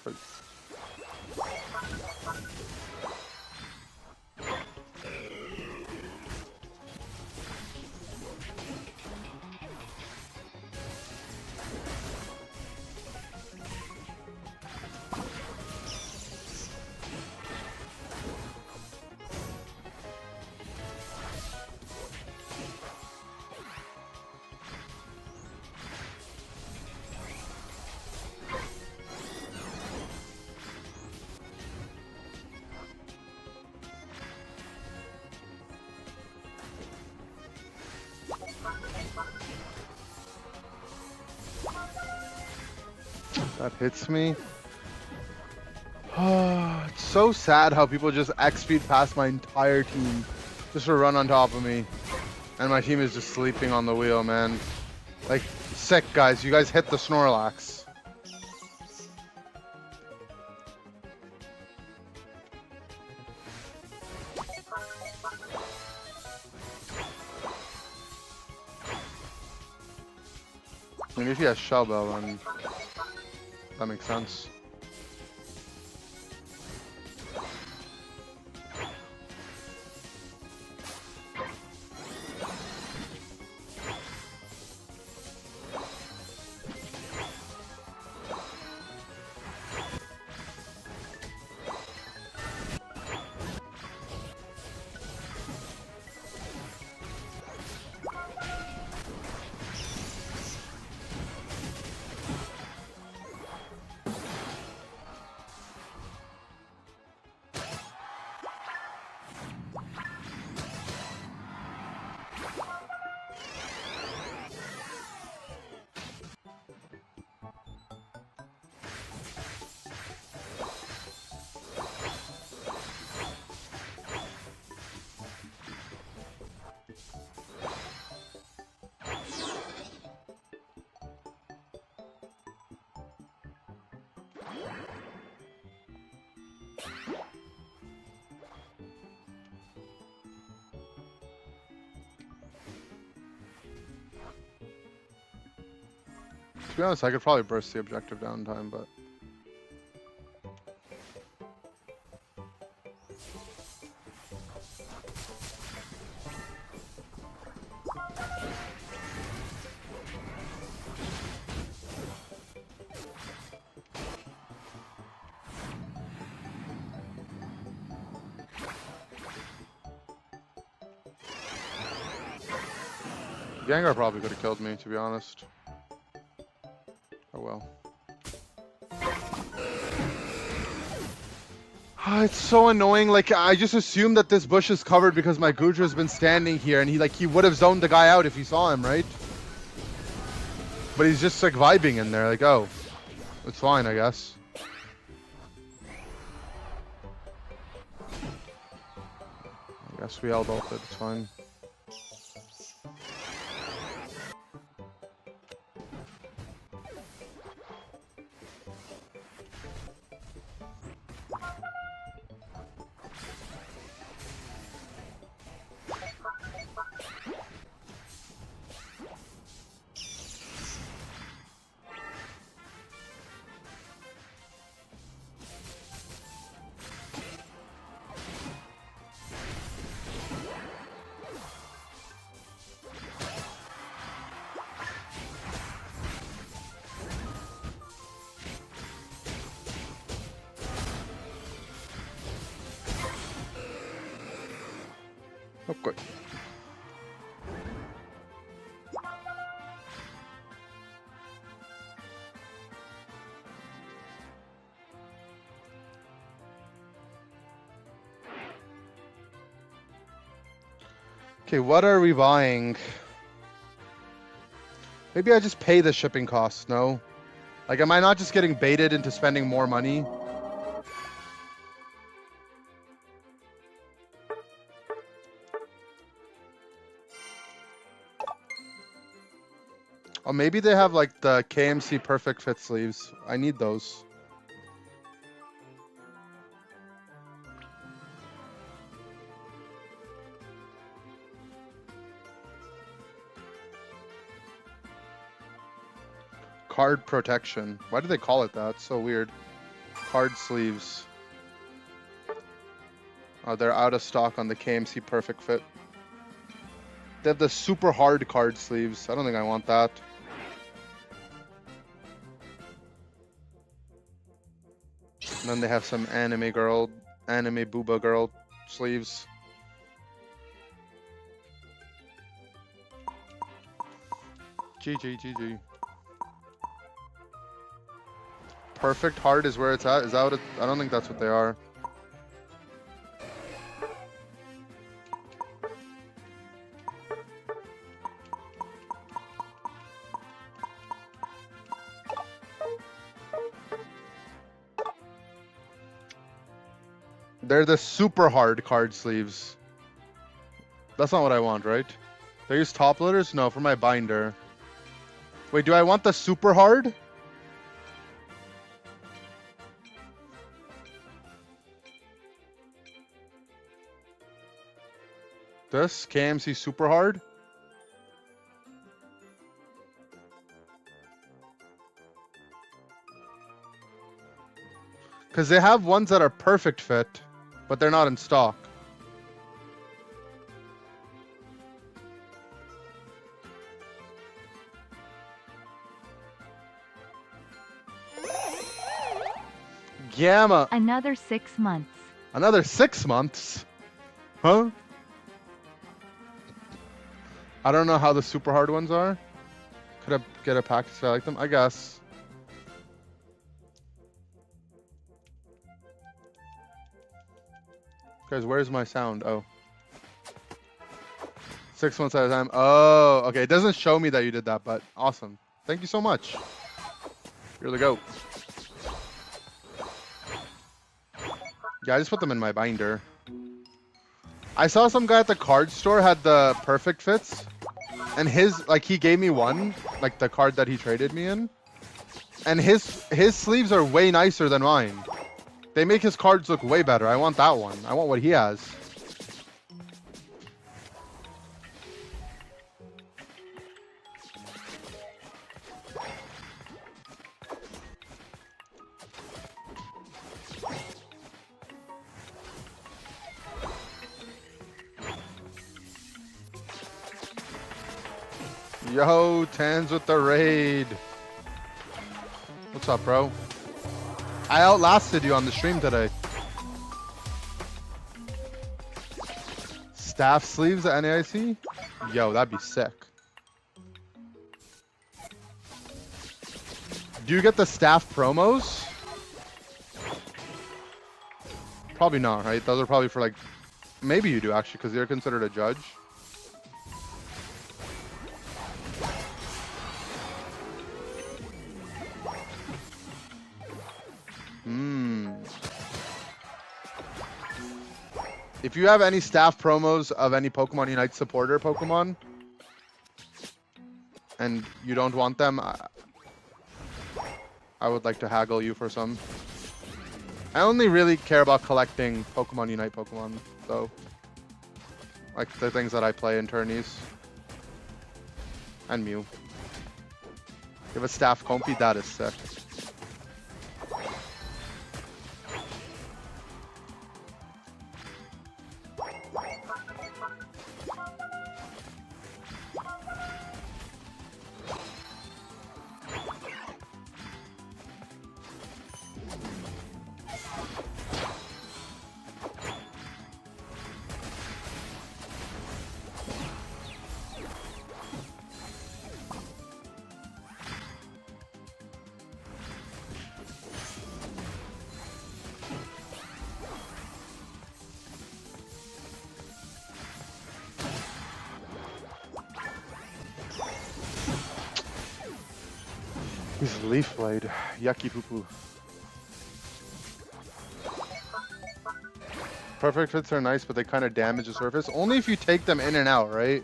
Speaker 1: Quick. That hits me. It's so sad how people just X-speed past my entire team just to run on top of me. And my team is just sleeping on the wheel, man. Like, sick, guys. You guys hit the Snorlax. I mean, if he has Shell Bell, then that makes sense. To be honest, I could probably burst the objective downtime, but... Gengar probably could have killed me, to be honest. Oh well. It's so annoying. Like, I just assume that this bush is covered because my Gudra's been standing here, and he would have zoned the guy out if he saw him, right? But he's just like vibing in there, like, oh, it's fine, I guess. I guess we held off it. It's fine. Oh, good. Okay, what are we buying? Maybe I just pay the shipping costs, no? Like, am I not just getting baited into spending more money? Oh, maybe they have like the KMC Perfect Fit sleeves. I need those. Card protection. Why do they call it that? It's so weird. Card sleeves. Oh, they're out of stock on the KMC Perfect Fit. They have the super hard card sleeves. I don't think I want that. And then they have some anime booba girl sleeves. GG. Perfect hard is where it's at. Is that what it? I don't think that's what they are. They're the super hard card sleeves. That's not what I want, right? They use top loaders? No, for my binder. Wait, do I want the super hard? This? KMC super hard? Because they have ones that are perfect fit, but they're not in stock. Gamma.
Speaker 10: Another 6 months.
Speaker 1: Another 6 months? Huh? I don't know how the super hard ones are. Could I get a pack if I like them? I guess. Guys, where's my sound? Oh. 6 months at a time. Oh, okay. It doesn't show me that you did that, but awesome. Thank you so much. You're the GOAT. Yeah, I just put them in my binder. I saw some guy at the card store had the perfect fits. And his, like, he gave me one, like the card that he traded me in. And his sleeves are way nicer than mine. They make his cards look way better. I want that one. I want what he has. Yo, Tans with the raid. What's up, bro? I outlasted you on the stream today. Staff sleeves at NAIC? Yo, that'd be sick. Do you get the staff promos? Probably not, right? Those are probably for like, maybe you do actually, because you're considered a judge. If you have any staff promos of any Pokemon Unite supporter Pokemon, and you don't want them, I would like to haggle you for some. I only really care about collecting Pokemon Unite Pokemon, though. Like the things that I play in tourneys. And Mew. You have a staff Comfey, that is sick. He's Leaf Blade. Yucky poo poo. Perfect fits are nice, but they kind of damage the surface. Only if you take them in and out, right?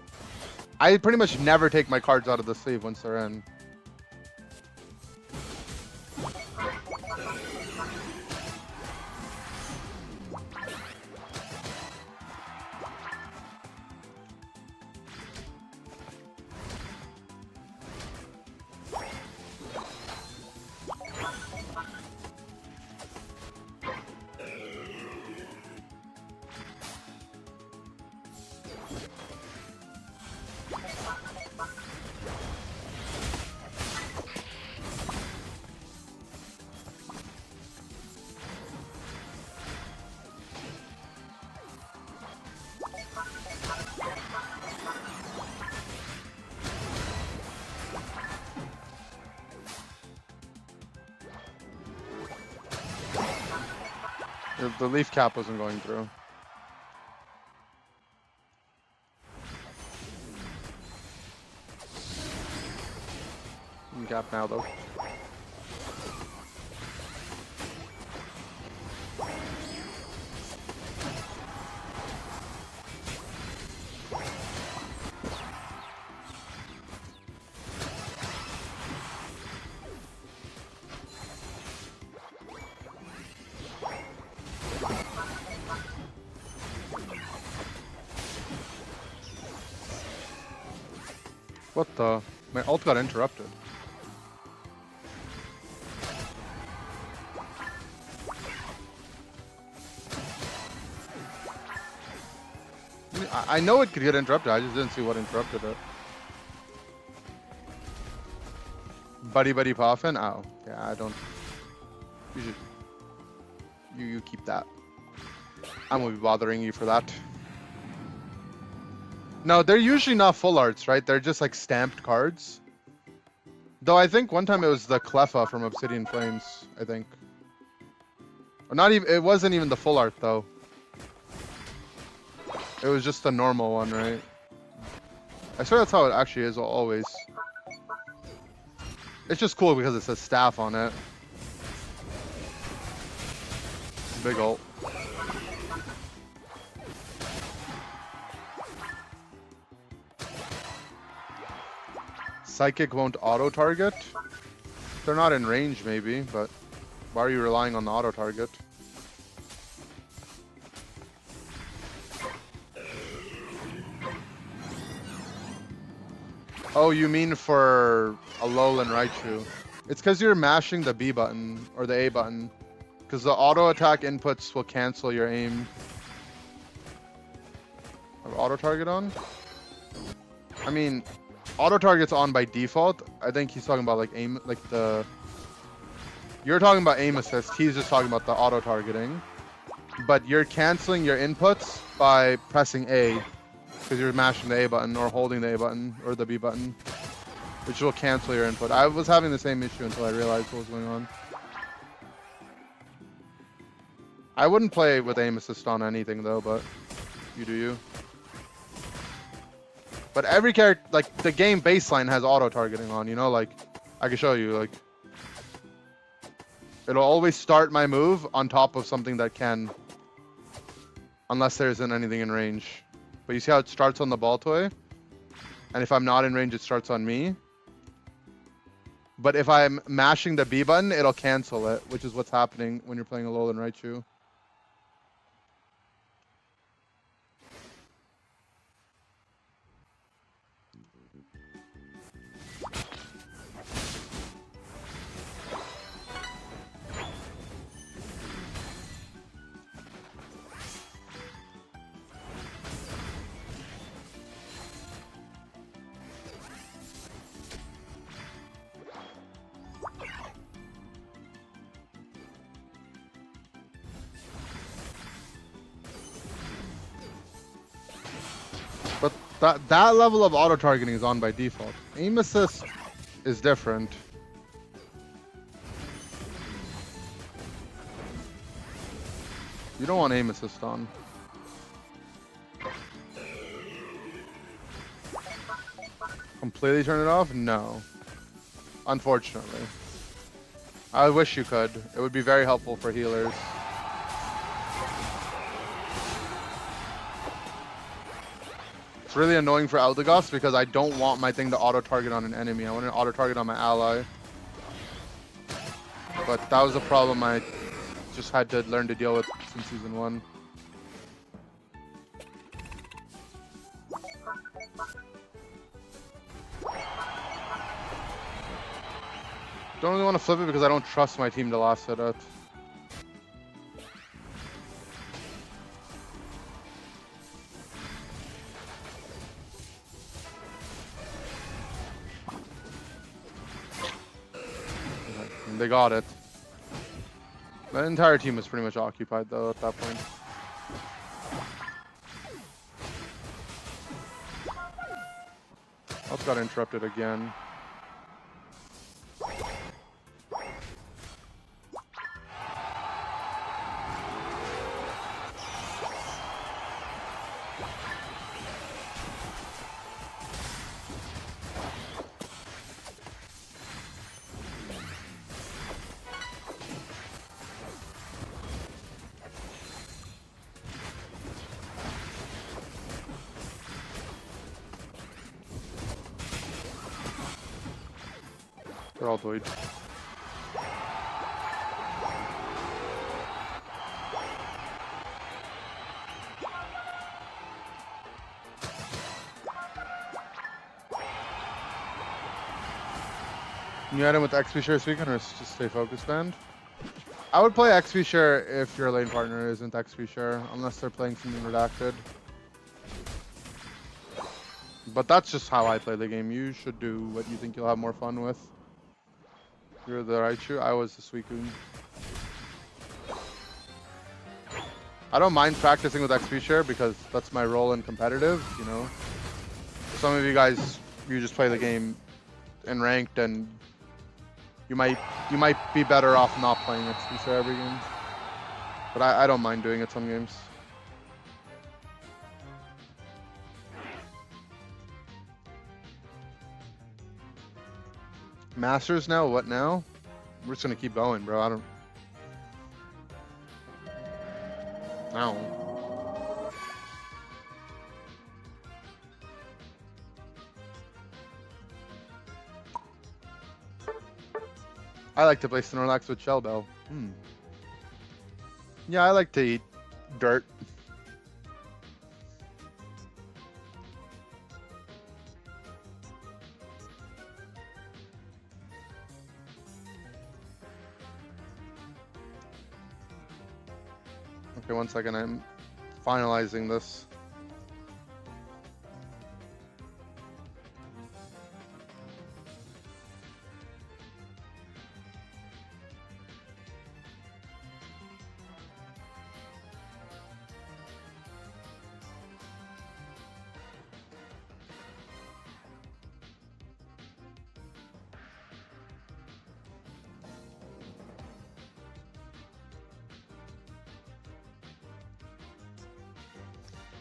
Speaker 1: I pretty much never take my cards out of the sleeve once they're in. The leaf cap wasn't going through. Gap now though. What the? My ult got interrupted. I know it could get interrupted, I just didn't see what interrupted it. Buddy Buddy Poffin? Oh, yeah, I don't... You should... You keep that. I'm gonna be bothering you for that. No, they're usually not full arts, right? They're just like stamped cards. Though I think one time it was the Cleffa from Obsidian Flames, I think. Or not even, it wasn't even the full art though. It was just the normal one, right? I swear that's how it actually is always. It's just cool because it says staff on it. Big ult. Psychic won't auto-target? They're not in range maybe, but why are you relying on the auto-target? Oh, you mean for Alolan Raichu. It's because you're mashing the B button, or the A button. Because the auto-attack inputs will cancel your aim. Have auto-target on? I mean... Auto target's on by default. I think he's talking about like aim, like the... You're talking about aim assist. He's just talking about the auto targeting. But you're canceling your inputs by pressing A. Because you're mashing the A button or holding the A button or the B button. which will cancel your input. I was having the same issue until I realized what was going on. I wouldn't play with aim assist on anything though, but you do you. But every character, like the game baseline has auto targeting on, you know, like I can show you, like it'll always start my move on top of something that can, unless there isn't anything in range. But you see how it starts on the ball toy? And if I'm not in range, it starts on me. But if I'm mashing the B button, it'll cancel it, which is what's happening when you're playing Alolan Raichu. But that level of auto targeting is on by default. Aim assist is different. You don't want aim assist on. Completely turn it off? No. Unfortunately. I wish you could. It would be very helpful for healers. It's really annoying for Eldegoss because I don't want my thing to auto-target on an enemy. I want to auto-target on my ally. But that was a problem I just had to learn to deal with since Season 1. Don't really want to flip it because I don't trust my team to last hit it. They got it. The entire team was pretty much occupied though at that point. Also got interrupted again. They're all doid. You had him with XP share this weekend or just stay focused band? I would play XP share if your lane partner isn't XP share, unless they're playing something redacted. But that's just how I play the game. You should do what you think you'll have more fun with. You're the Raichu, I was the Suicune. I don't mind practicing with XP share because that's my role in competitive, you know. Some of you guys, you just play the game in ranked and you might be better off not playing XP share every game. But I don't mind doing it some games. Masters now? What now? We're just gonna keep going, bro. I don't. I like to play Snorlax with Shell Bell. Yeah, I like to eat dirt. Okay, 1 second. I'm finalizing this.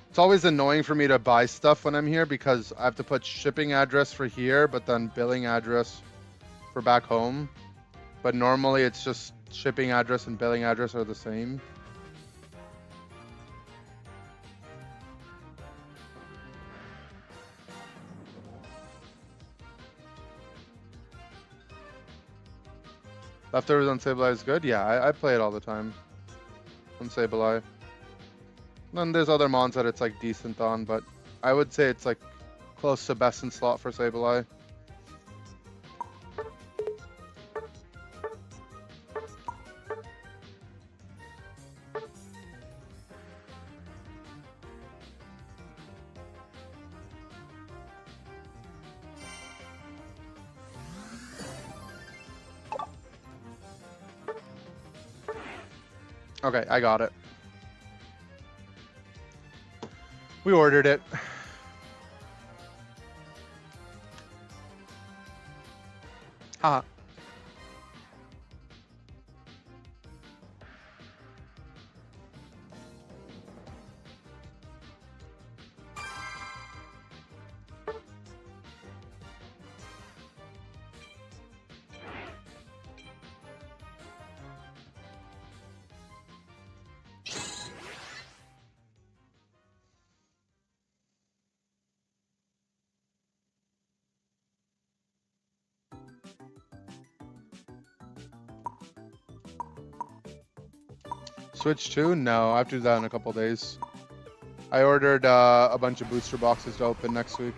Speaker 1: It's always annoying for me to buy stuff when I'm here because I have to put shipping address for here, but then billing address for back home. But normally it's just shipping address and billing address are the same. Leftovers on Sableye is good? Yeah, I play it all the time on Sableye. Then there's other mons that it's like decent on, but I would say it's like close to best in slot for Sableye. Okay, I got it. We ordered it. Haha. Switch 2? No, I have to do that in a couple days. I ordered a bunch of booster boxes to open next week.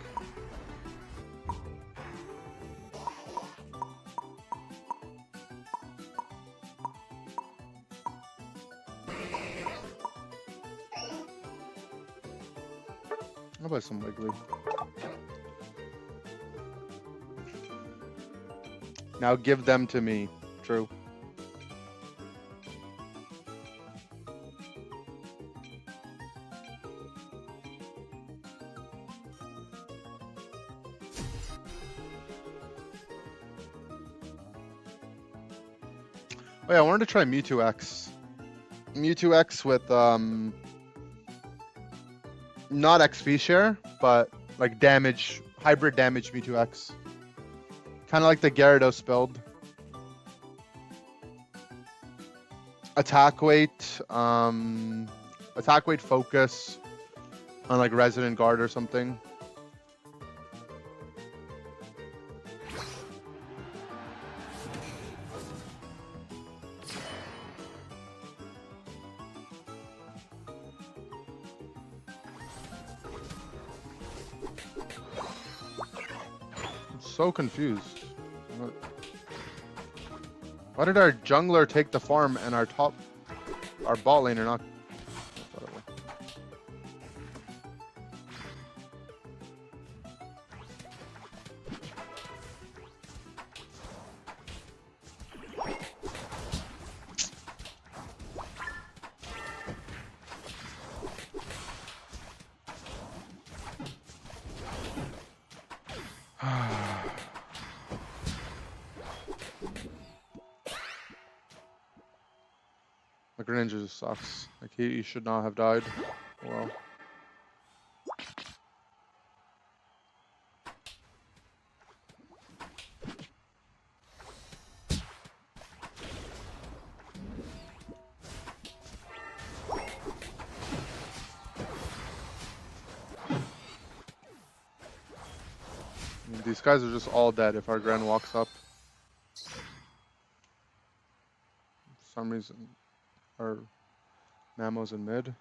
Speaker 1: I'll buy some Wiggly. Now give them to me. True. Oh yeah, I wanted to try Mewtwo X. Mewtwo X with not XP share, but like damage, hybrid damage Mewtwo X. Kind of like the Gyarados build. Attack weight focus on like Resident Guard or something. So confused. Why did our jungler take the farm and our bot laner not? Whatever. The Greninja just sucks. Like he should not have died. Well. These guys are just all dead if our Gren walks up. For some reason. Our Mamo's in mid.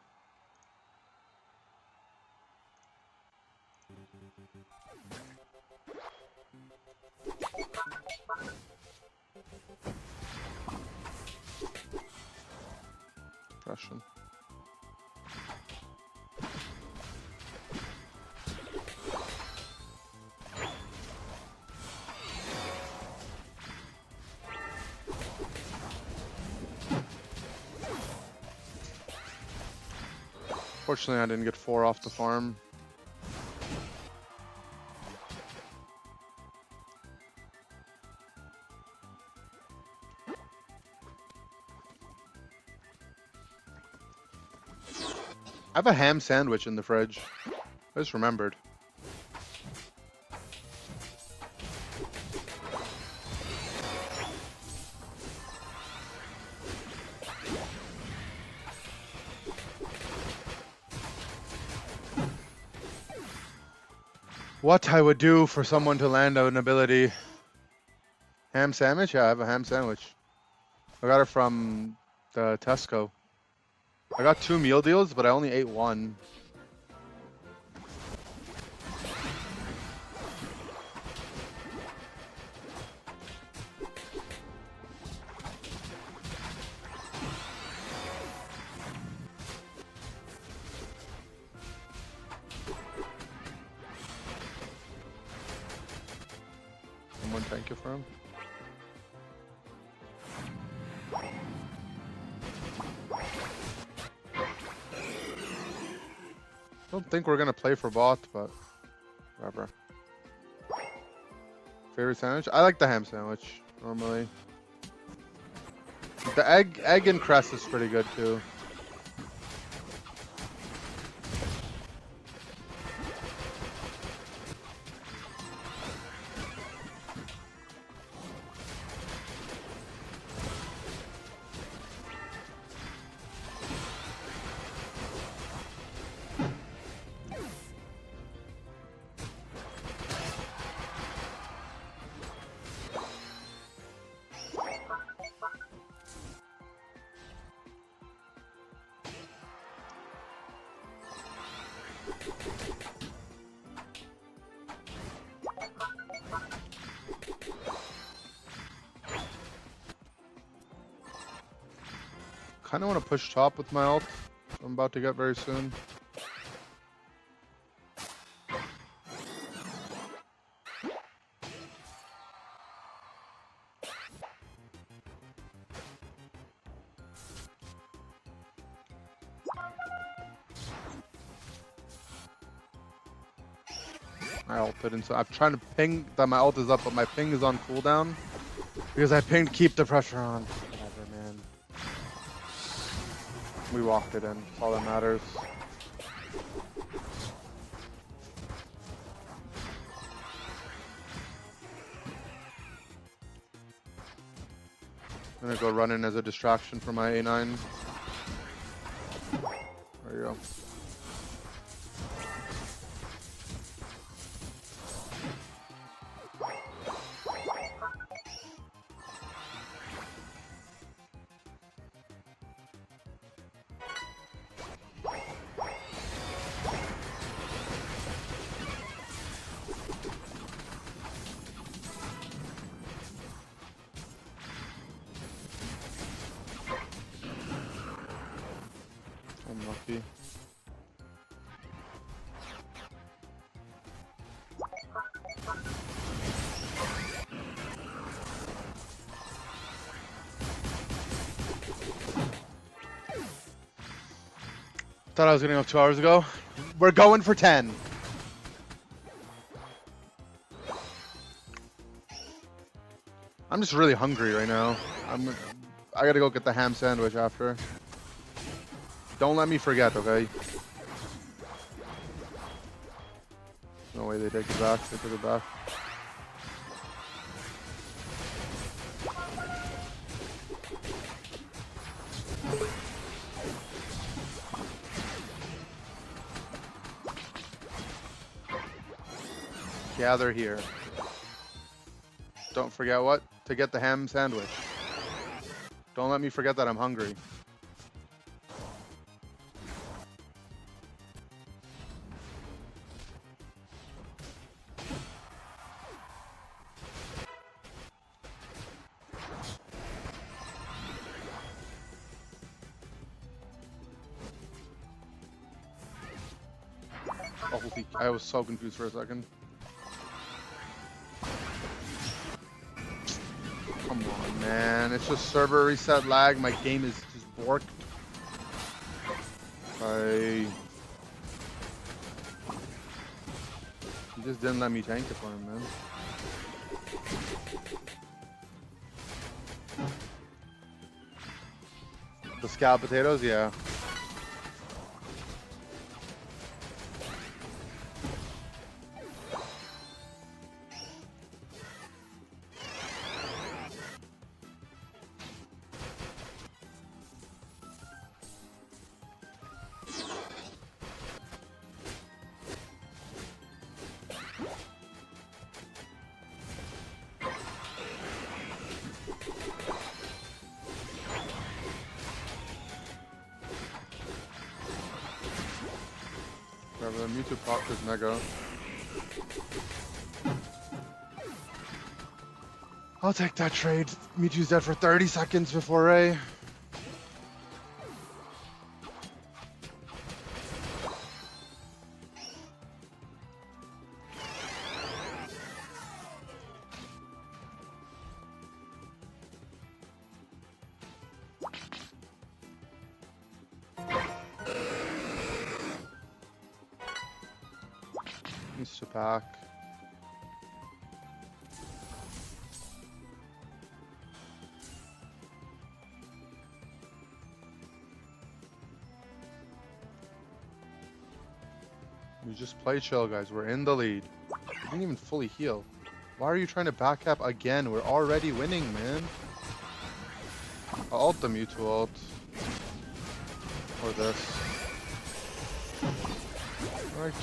Speaker 1: Russian. Fortunately, I didn't get 4 off the farm. I have a ham sandwich in the fridge. I just remembered. What I would do for someone to land an ability. Ham sandwich? Yeah, I have a ham sandwich. I got it from the Tesco. I got 2 meal deals, but I only ate 1. Someone tank it for him. I don't think we're gonna play for bot, but whatever. Favorite sandwich? I like the ham sandwich normally. The egg and cress is pretty good too. Kind of want to push top with my ult. I'm about to get very soon. I ulted, and so I'm trying to ping that my ult is up, but my ping is on cooldown because I pinged keep the pressure on. Whatever, man. We walked it in. That's all that matters. I'm gonna go run in as a distraction for my A9. There you go. Unlucky. Thought I was getting off 2 hours ago. We're going for 10. I'm just really hungry right now. I gotta go get the ham sandwich after. Don't let me forget, okay? No way they take it back. They took it back. Gather here. Don't forget what? To get the ham sandwich. Don't let me forget that I'm hungry. Oh, holy, I was so confused for a second. Come on, man. It's just server reset lag. My game is just borked. He just didn't let me tank it for him, man. The scalloped potatoes, yeah. The Mewtwo popped his Mega. I'll take that trade. Mewtwo's dead for 30 seconds before Ray. Needs to back. We just play chill, guys. We're in the lead. We didn't even fully heal. Why are you trying to back up again? We're already winning, man. I'll ult the Mewtwo ult. Or this. Right.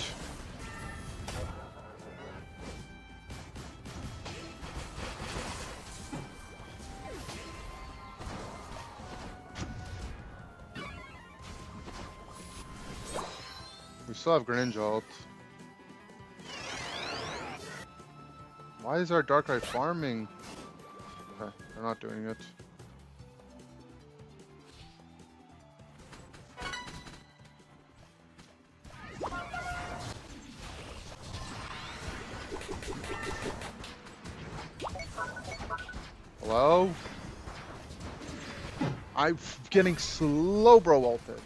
Speaker 1: We still have Greninja ult. Why is our Darkrai farming? Okay, they're not doing it. Hello? I'm getting slow bro ulted.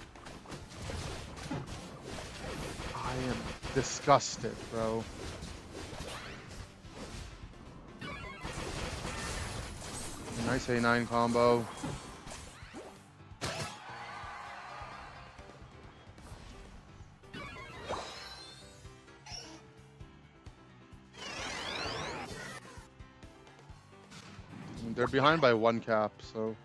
Speaker 1: I am disgusted, bro. Nice A9 combo. They're behind by 1 cap, so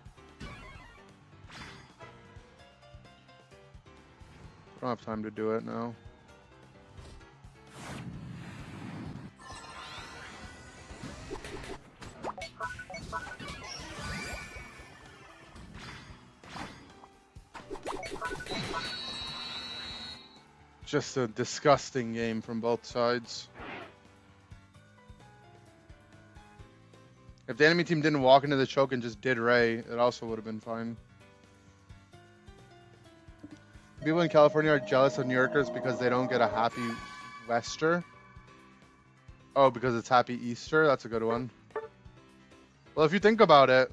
Speaker 1: don't have time to do it now. Just a disgusting game from both sides. If the enemy team didn't walk into the choke and just did Ray, it also would have been fine. People in California are jealous of New Yorkers because they don't get a happy Wester. Oh, because it's happy Easter? That's a good one. Well, if you think about it,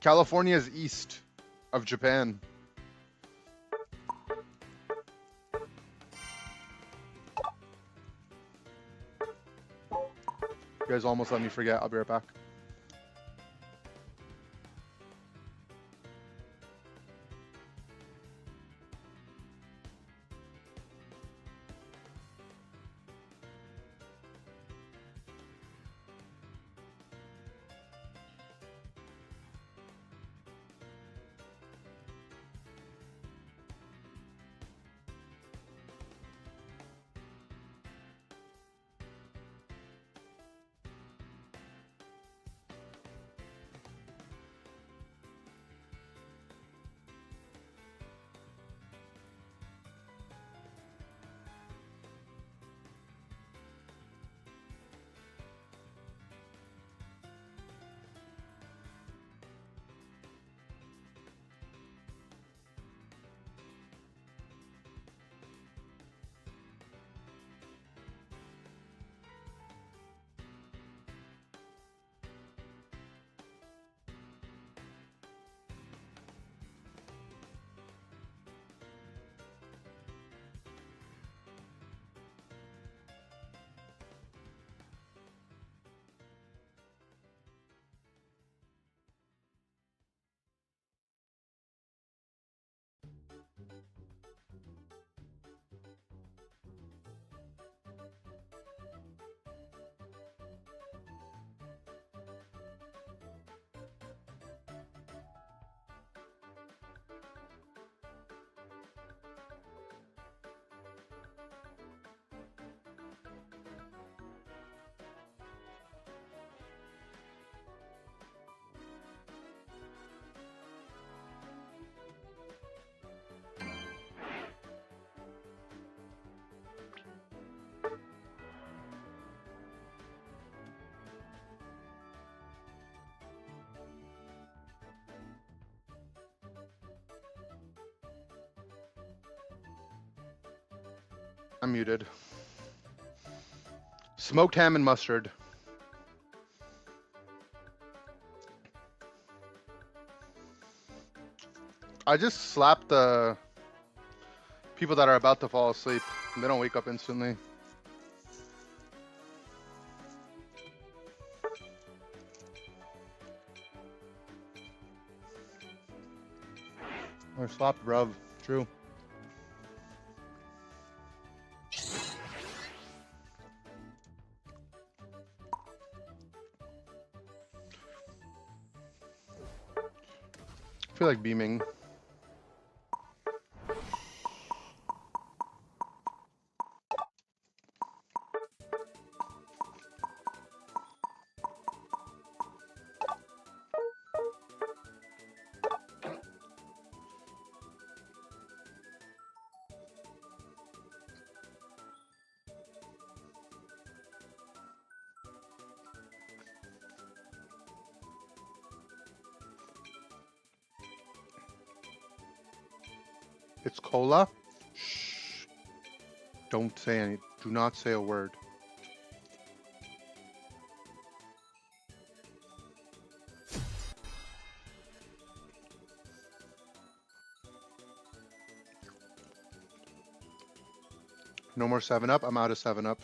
Speaker 1: California is east of Japan. You guys almost let me forget. I'll be right back. I'm muted. Smoked ham and mustard. I just slapped the people that are about to fall asleep. They don't wake up instantly. Or slapped bruv. True. I feel like beaming. It's cola. Shh. Don't say any. Do not say a word. No more 7-Up. I'm out of 7-Up.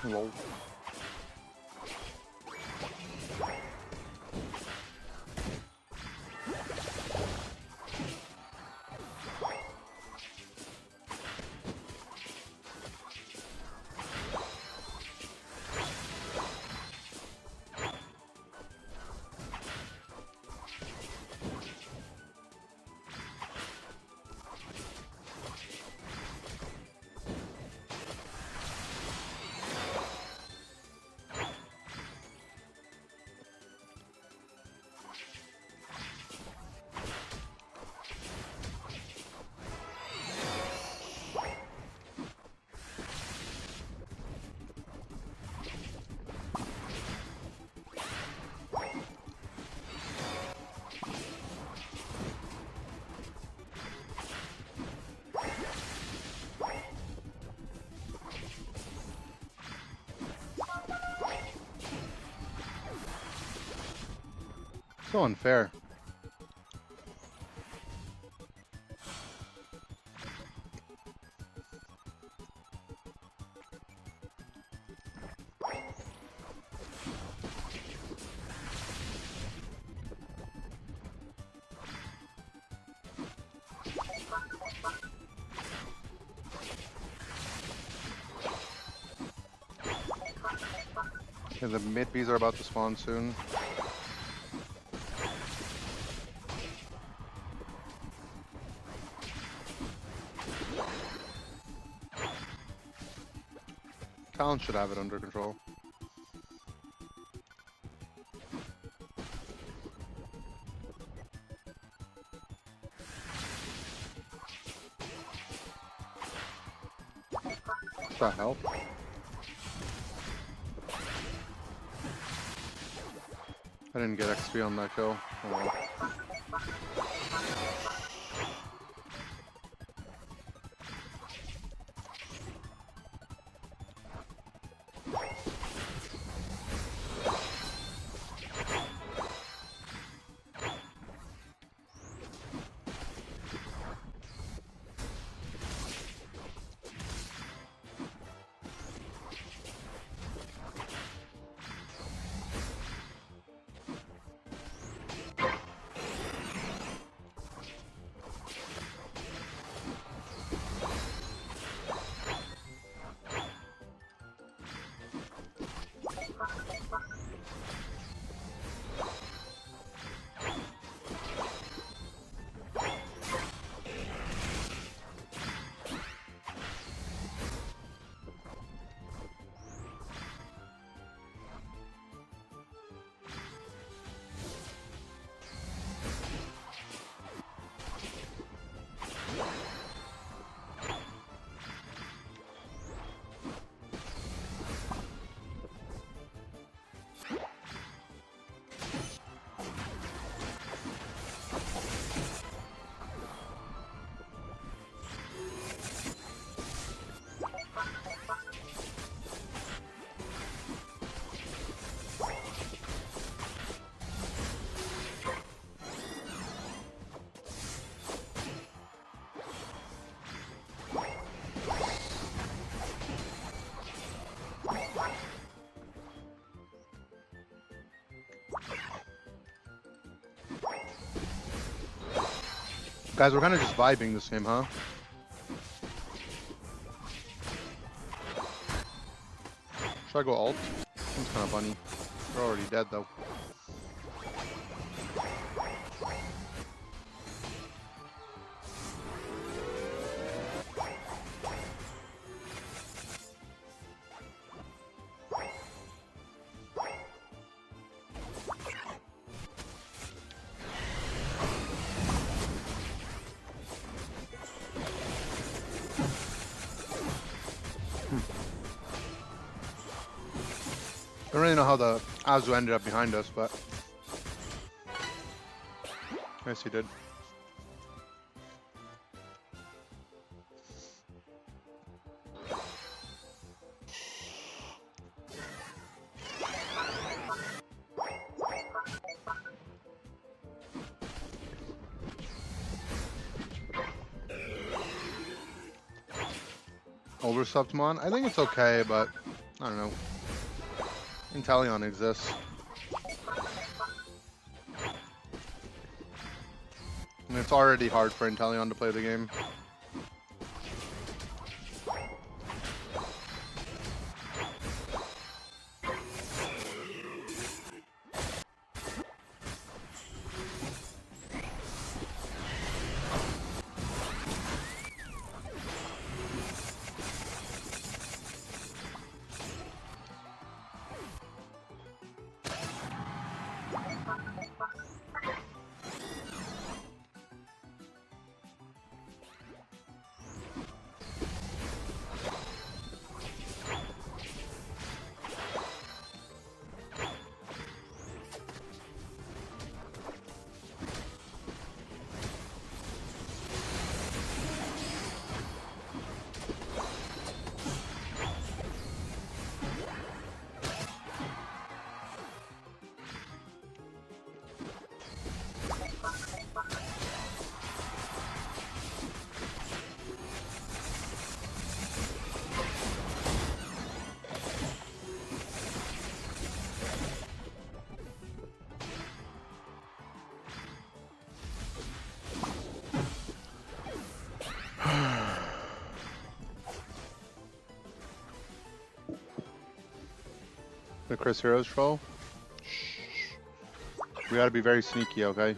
Speaker 1: Lol. So unfair. Okay, the mid bees are about to spawn soon. Talon should have it under control. What the hell? I didn't get XP on that kill. Oh well. Guys, we're kind of just vibing this game, huh? Should I go ult? Seems kind of funny. They're already dead though. I don't really know how the Azu ended up behind us, but yes, he did. Overstuffed Mon? I think it's okay, but I don't know. Inteleon exists. And it's already hard for Inteleon to play the game. The Chris Heroes troll? Shh. We gotta be very sneaky, okay?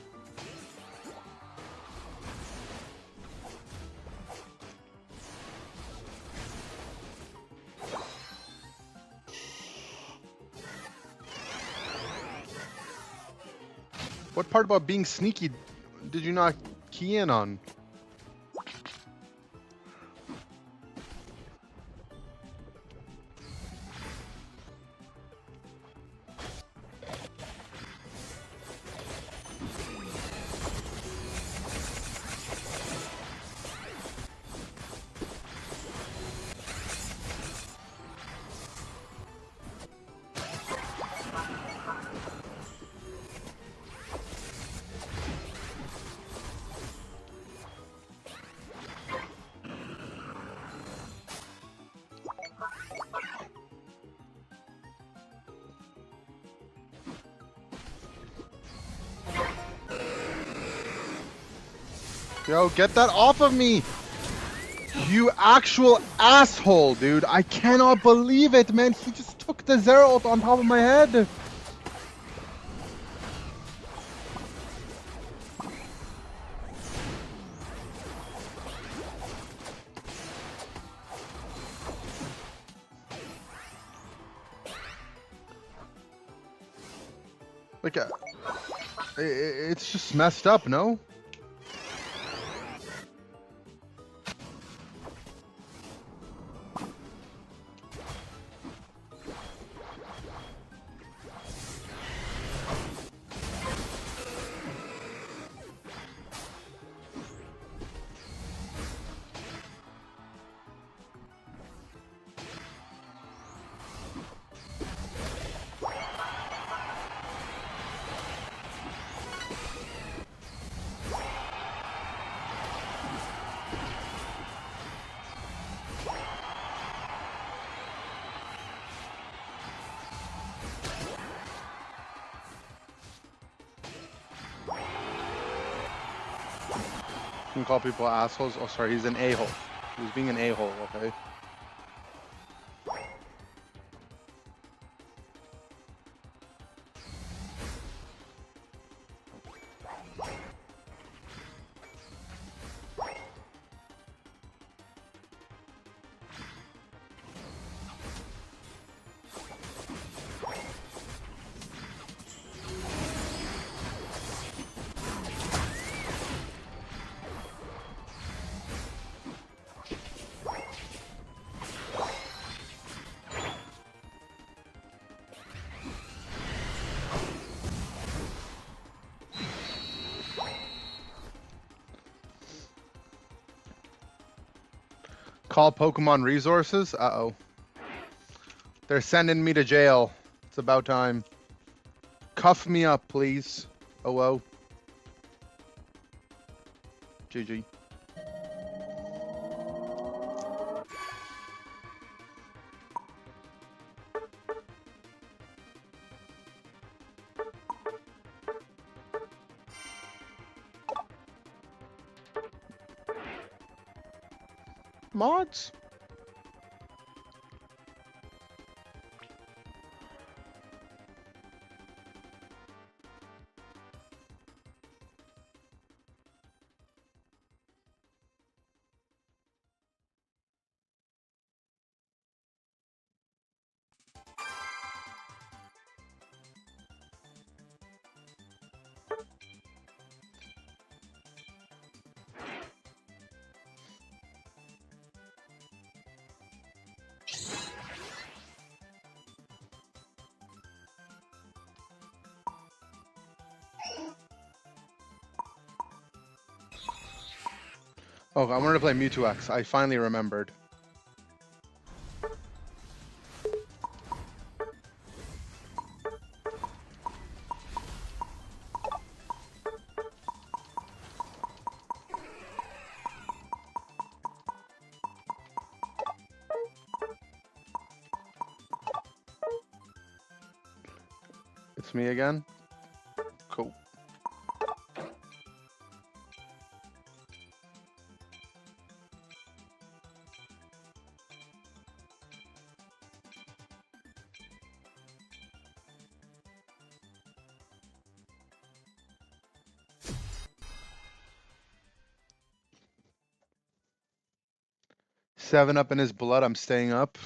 Speaker 1: What part about being sneaky did you not key in on? Yo, get that off of me! You actual asshole, dude. I cannot believe it, man. He just took the Zero ult on top of my head. Like, it's just messed up, no? can call people assholes. Oh, sorry, he's an a-hole. He's being an a-hole, okay? Call Pokemon resources? Uh-oh. They're sending me to jail. It's about time. Cuff me up, please. Oh, whoa. GG. Mods? Oh, I wanted to play Mewtwo X. I finally remembered. It's me again? Cool. Seven up in his blood, I'm staying up.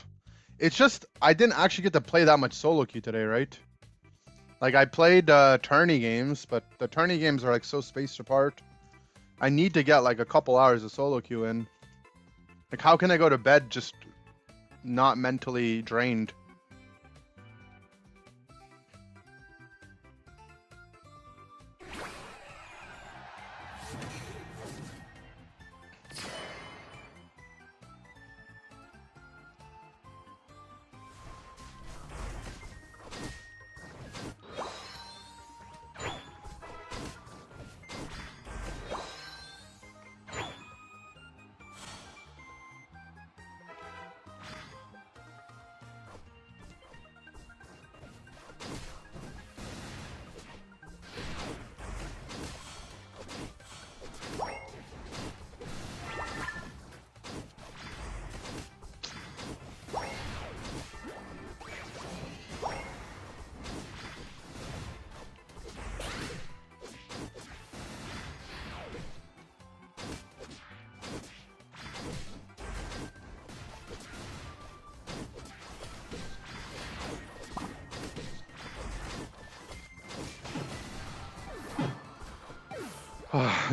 Speaker 1: It's just, I didn't actually get to play that much solo queue today, right? Like, I played tourney games, but the tourney games are like so spaced apart. I need to get like a couple hours of solo queue in. Like, how can I go to bed just not mentally drained?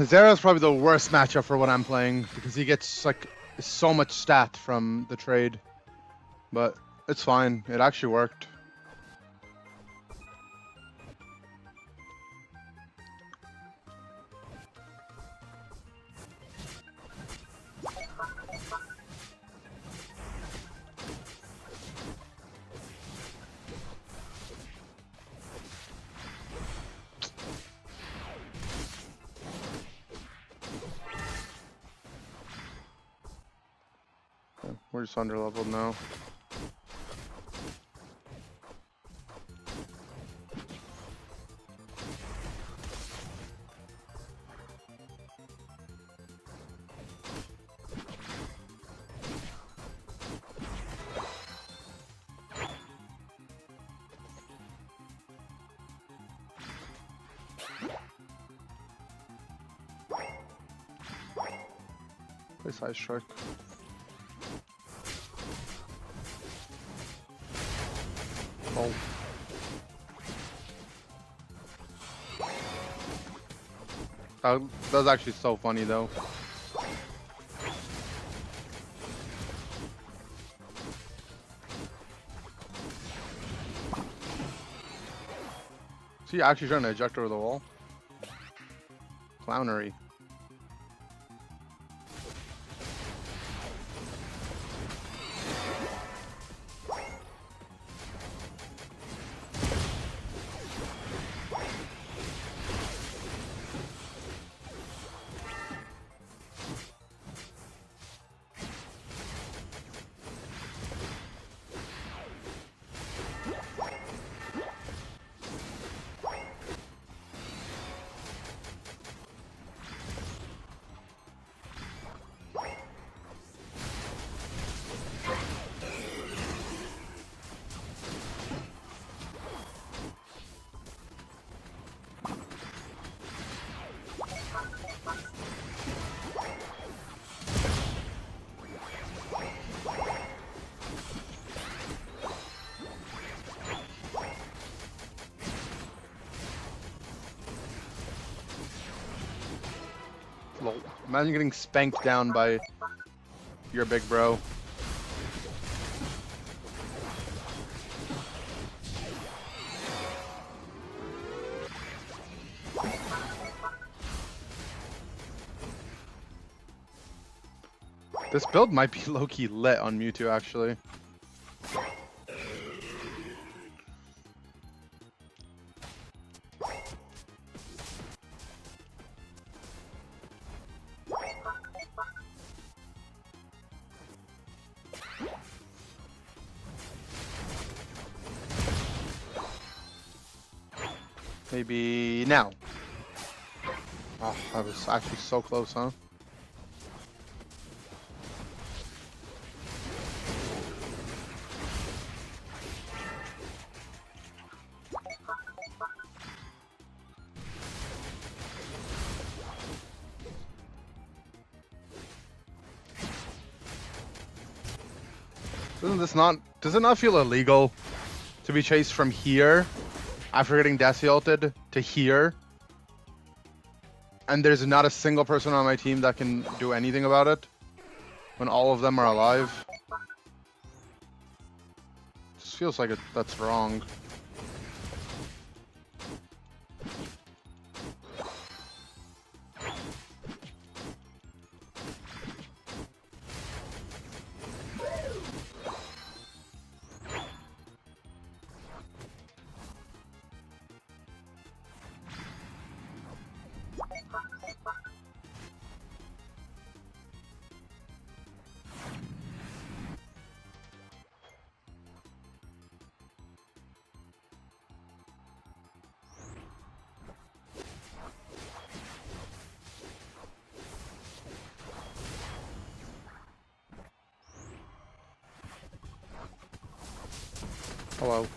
Speaker 1: Zera's probably the worst matchup for what I'm playing because he gets like so much stat from the trade, but it's fine. It actually worked. We're just under-leveled now. Play side strike. Oh. That was actually so funny though. Is he actually trying to eject over the wall? Clownery. Lol. Imagine getting spanked down by your big bro. This build might be low-key lit on Mewtwo, actually. Maybe now. Oh, that was actually so close, huh? Does it not feel illegal to be chased from here after getting Desi ulted to here? And there's not a single person on my team that can do anything about it when all of them are alive. Just feels like that's wrong. Hello.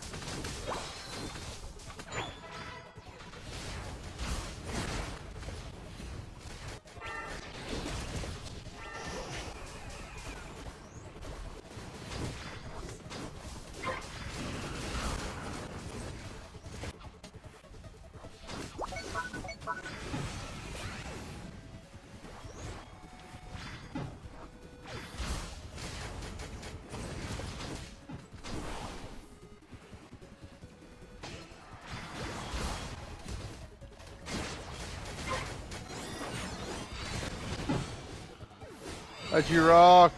Speaker 1: Edgy Rock,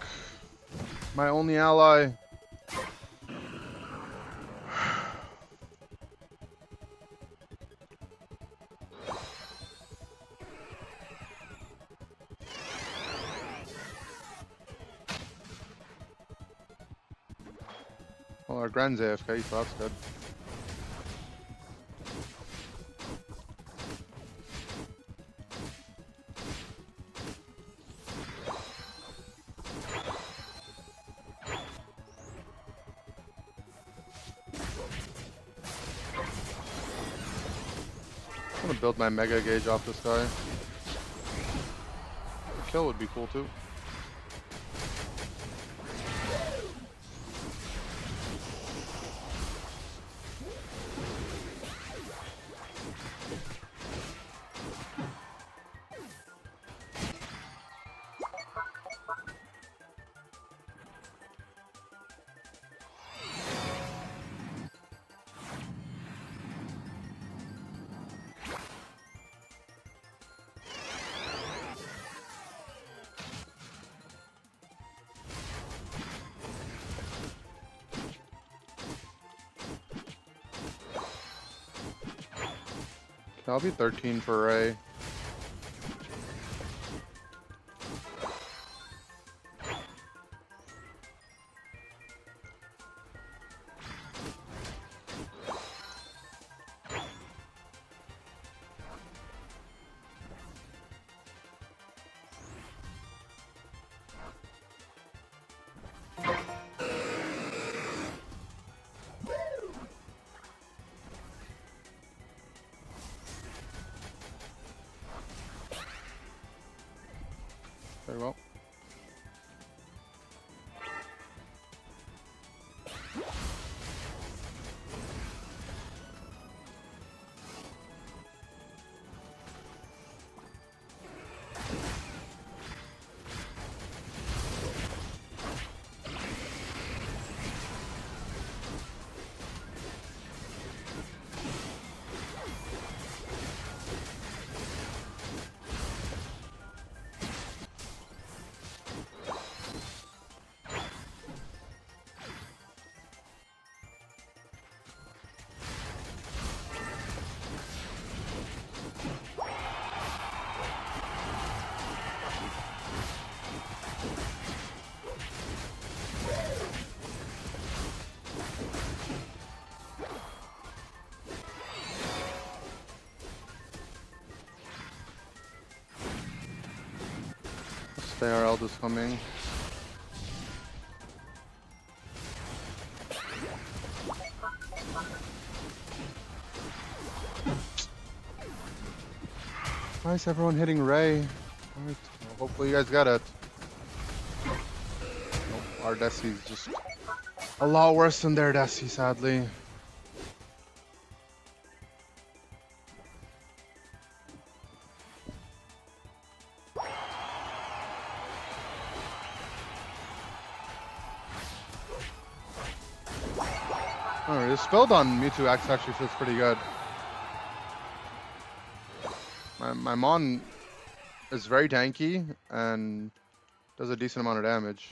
Speaker 1: my only ally. Well, our Grand's AFK, so that's good. I'm gonna build my Mega Gauge off this guy. A kill would be cool too. I'll be 13 for Ray. Very well. The Herald is coming. Why is everyone hitting Ray? Alright, well, hopefully you guys got it. Nope, our Desi's just a lot worse than their Desi, sadly. Alright, this build on Mewtwo X actually feels pretty good. My Mon is very tanky and does a decent amount of damage.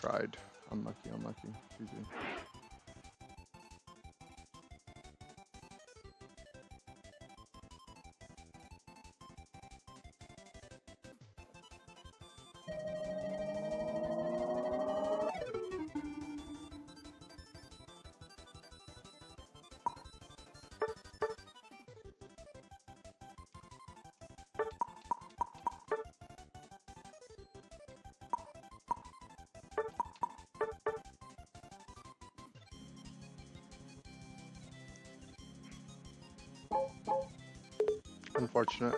Speaker 1: Tried. Unlucky, unlucky. GG. Unfortunate.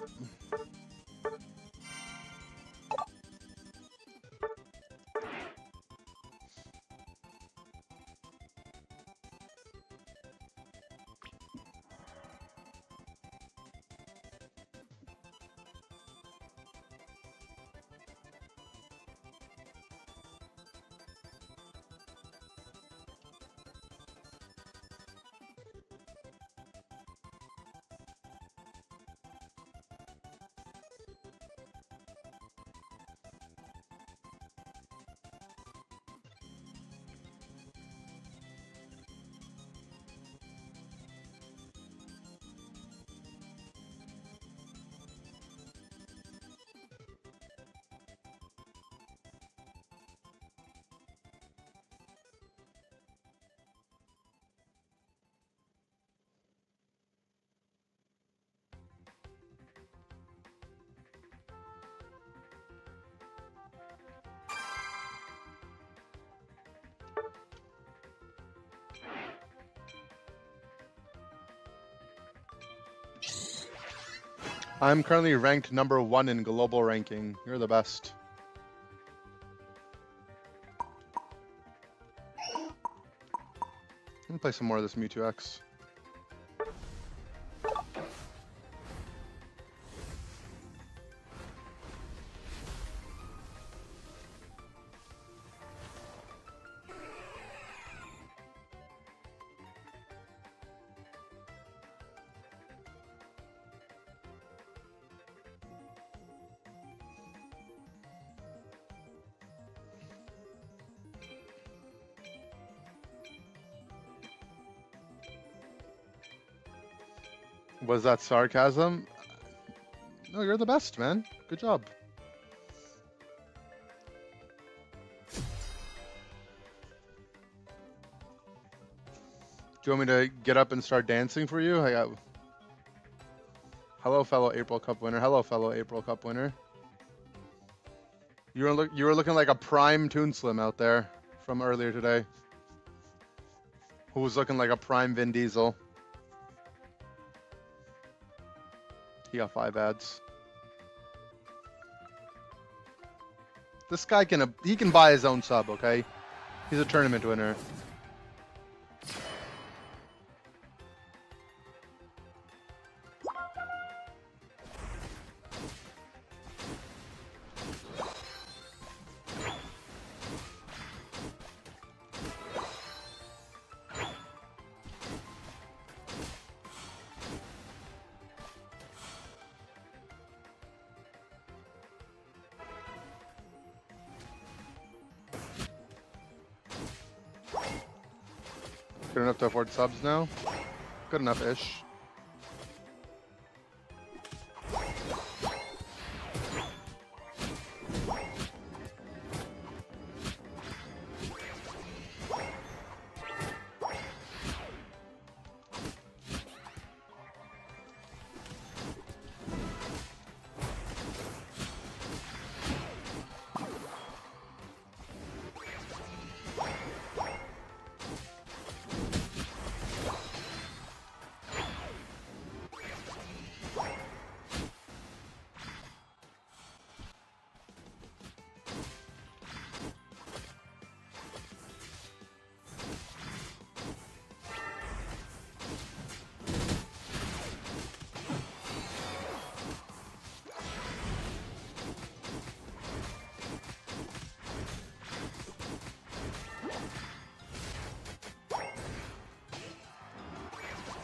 Speaker 1: I'm currently ranked #1 in global ranking. You're the best. I'm gonna play some more of this Mewtwo X. Was that sarcasm? No, you're the best, man. Good job. Do you want me to get up and start dancing for you? I got. Hello, fellow April Cup winner. Hello, fellow April Cup winner. You were looking like a prime Toon Slim out there from earlier today. Who was looking like a prime Vin Diesel. He got 5 ads. This guy can buy his own sub, okay? He's a tournament winner. Good enough to afford subs now? Good enough-ish.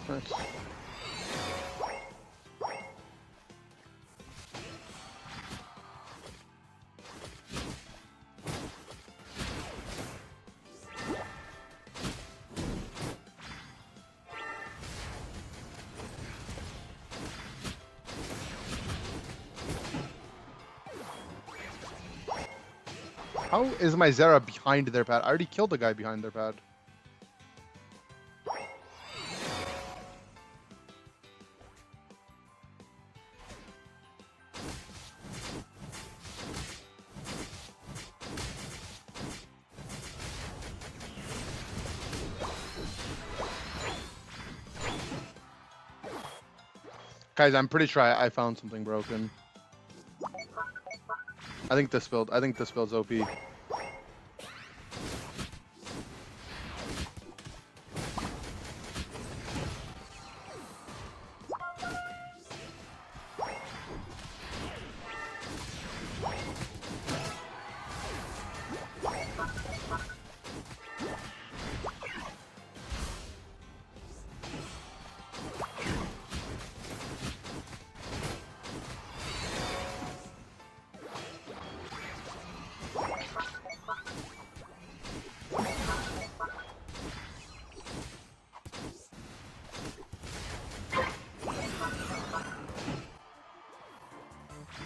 Speaker 1: Nice. How is my Zera behind their pad? I already killed the guy behind their pad. Guys, I'm pretty sure I found something broken. I think this build's OP.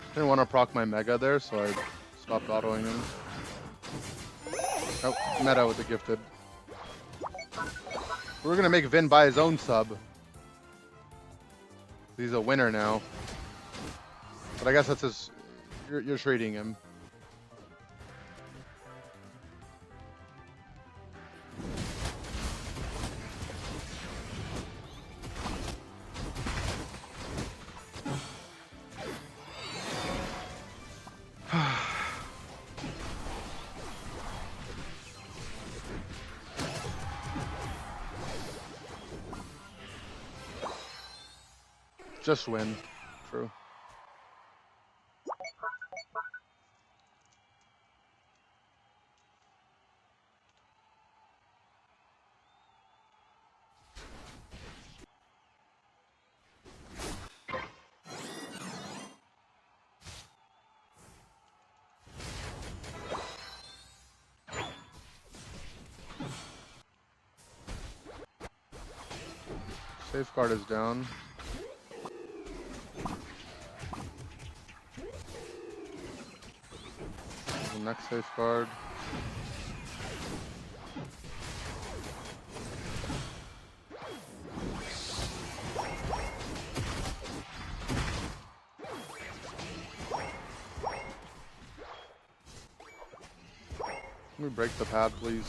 Speaker 1: I didn't want to proc my Mega there, so I stopped autoing him. Oh, meta with the gifted. We're gonna make Vin buy his own sub. He's a winner now. But I guess that's his. You're trading him. Just win. True. Safeguard is down. next safeguard. Can we break the pad, please?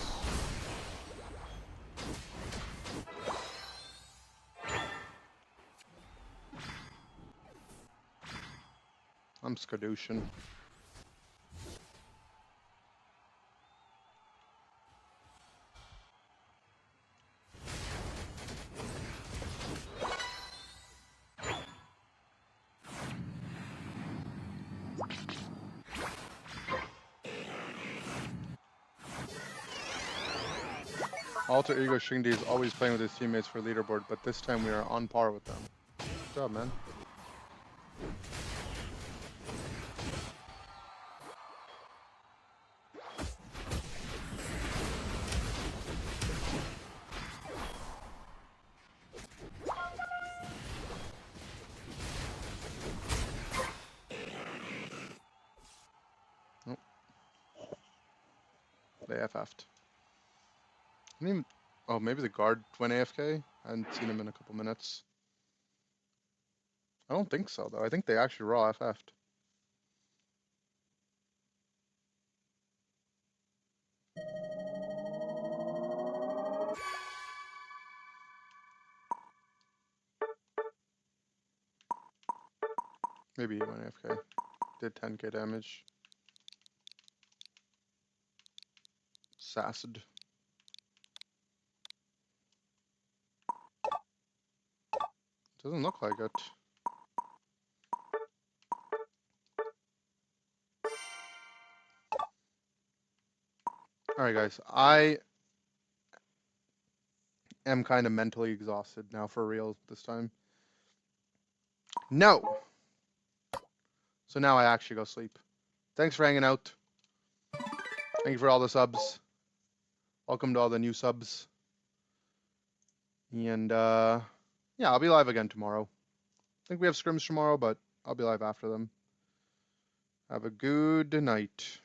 Speaker 1: I'm Skadooshin. Alter Ego Shindy is always playing with his teammates for leaderboard, but this time we are on par with them. Good job, man. Nope. They FF'd. I didn't even, oh, maybe the guard went AFK? I hadn't seen him in a couple minutes. I don't think so, though. I think they actually raw FF'd. Maybe he went AFK. Did 10k damage. Sassed. Doesn't look like it. Alright guys, I am kind of mentally exhausted now for real this time. No! So now I actually go sleep. Thanks for hanging out. Thank you for all the subs. Welcome to all the new subs. And yeah, I'll be live again tomorrow. I think we have scrims tomorrow, but I'll be live after them. Have a good night.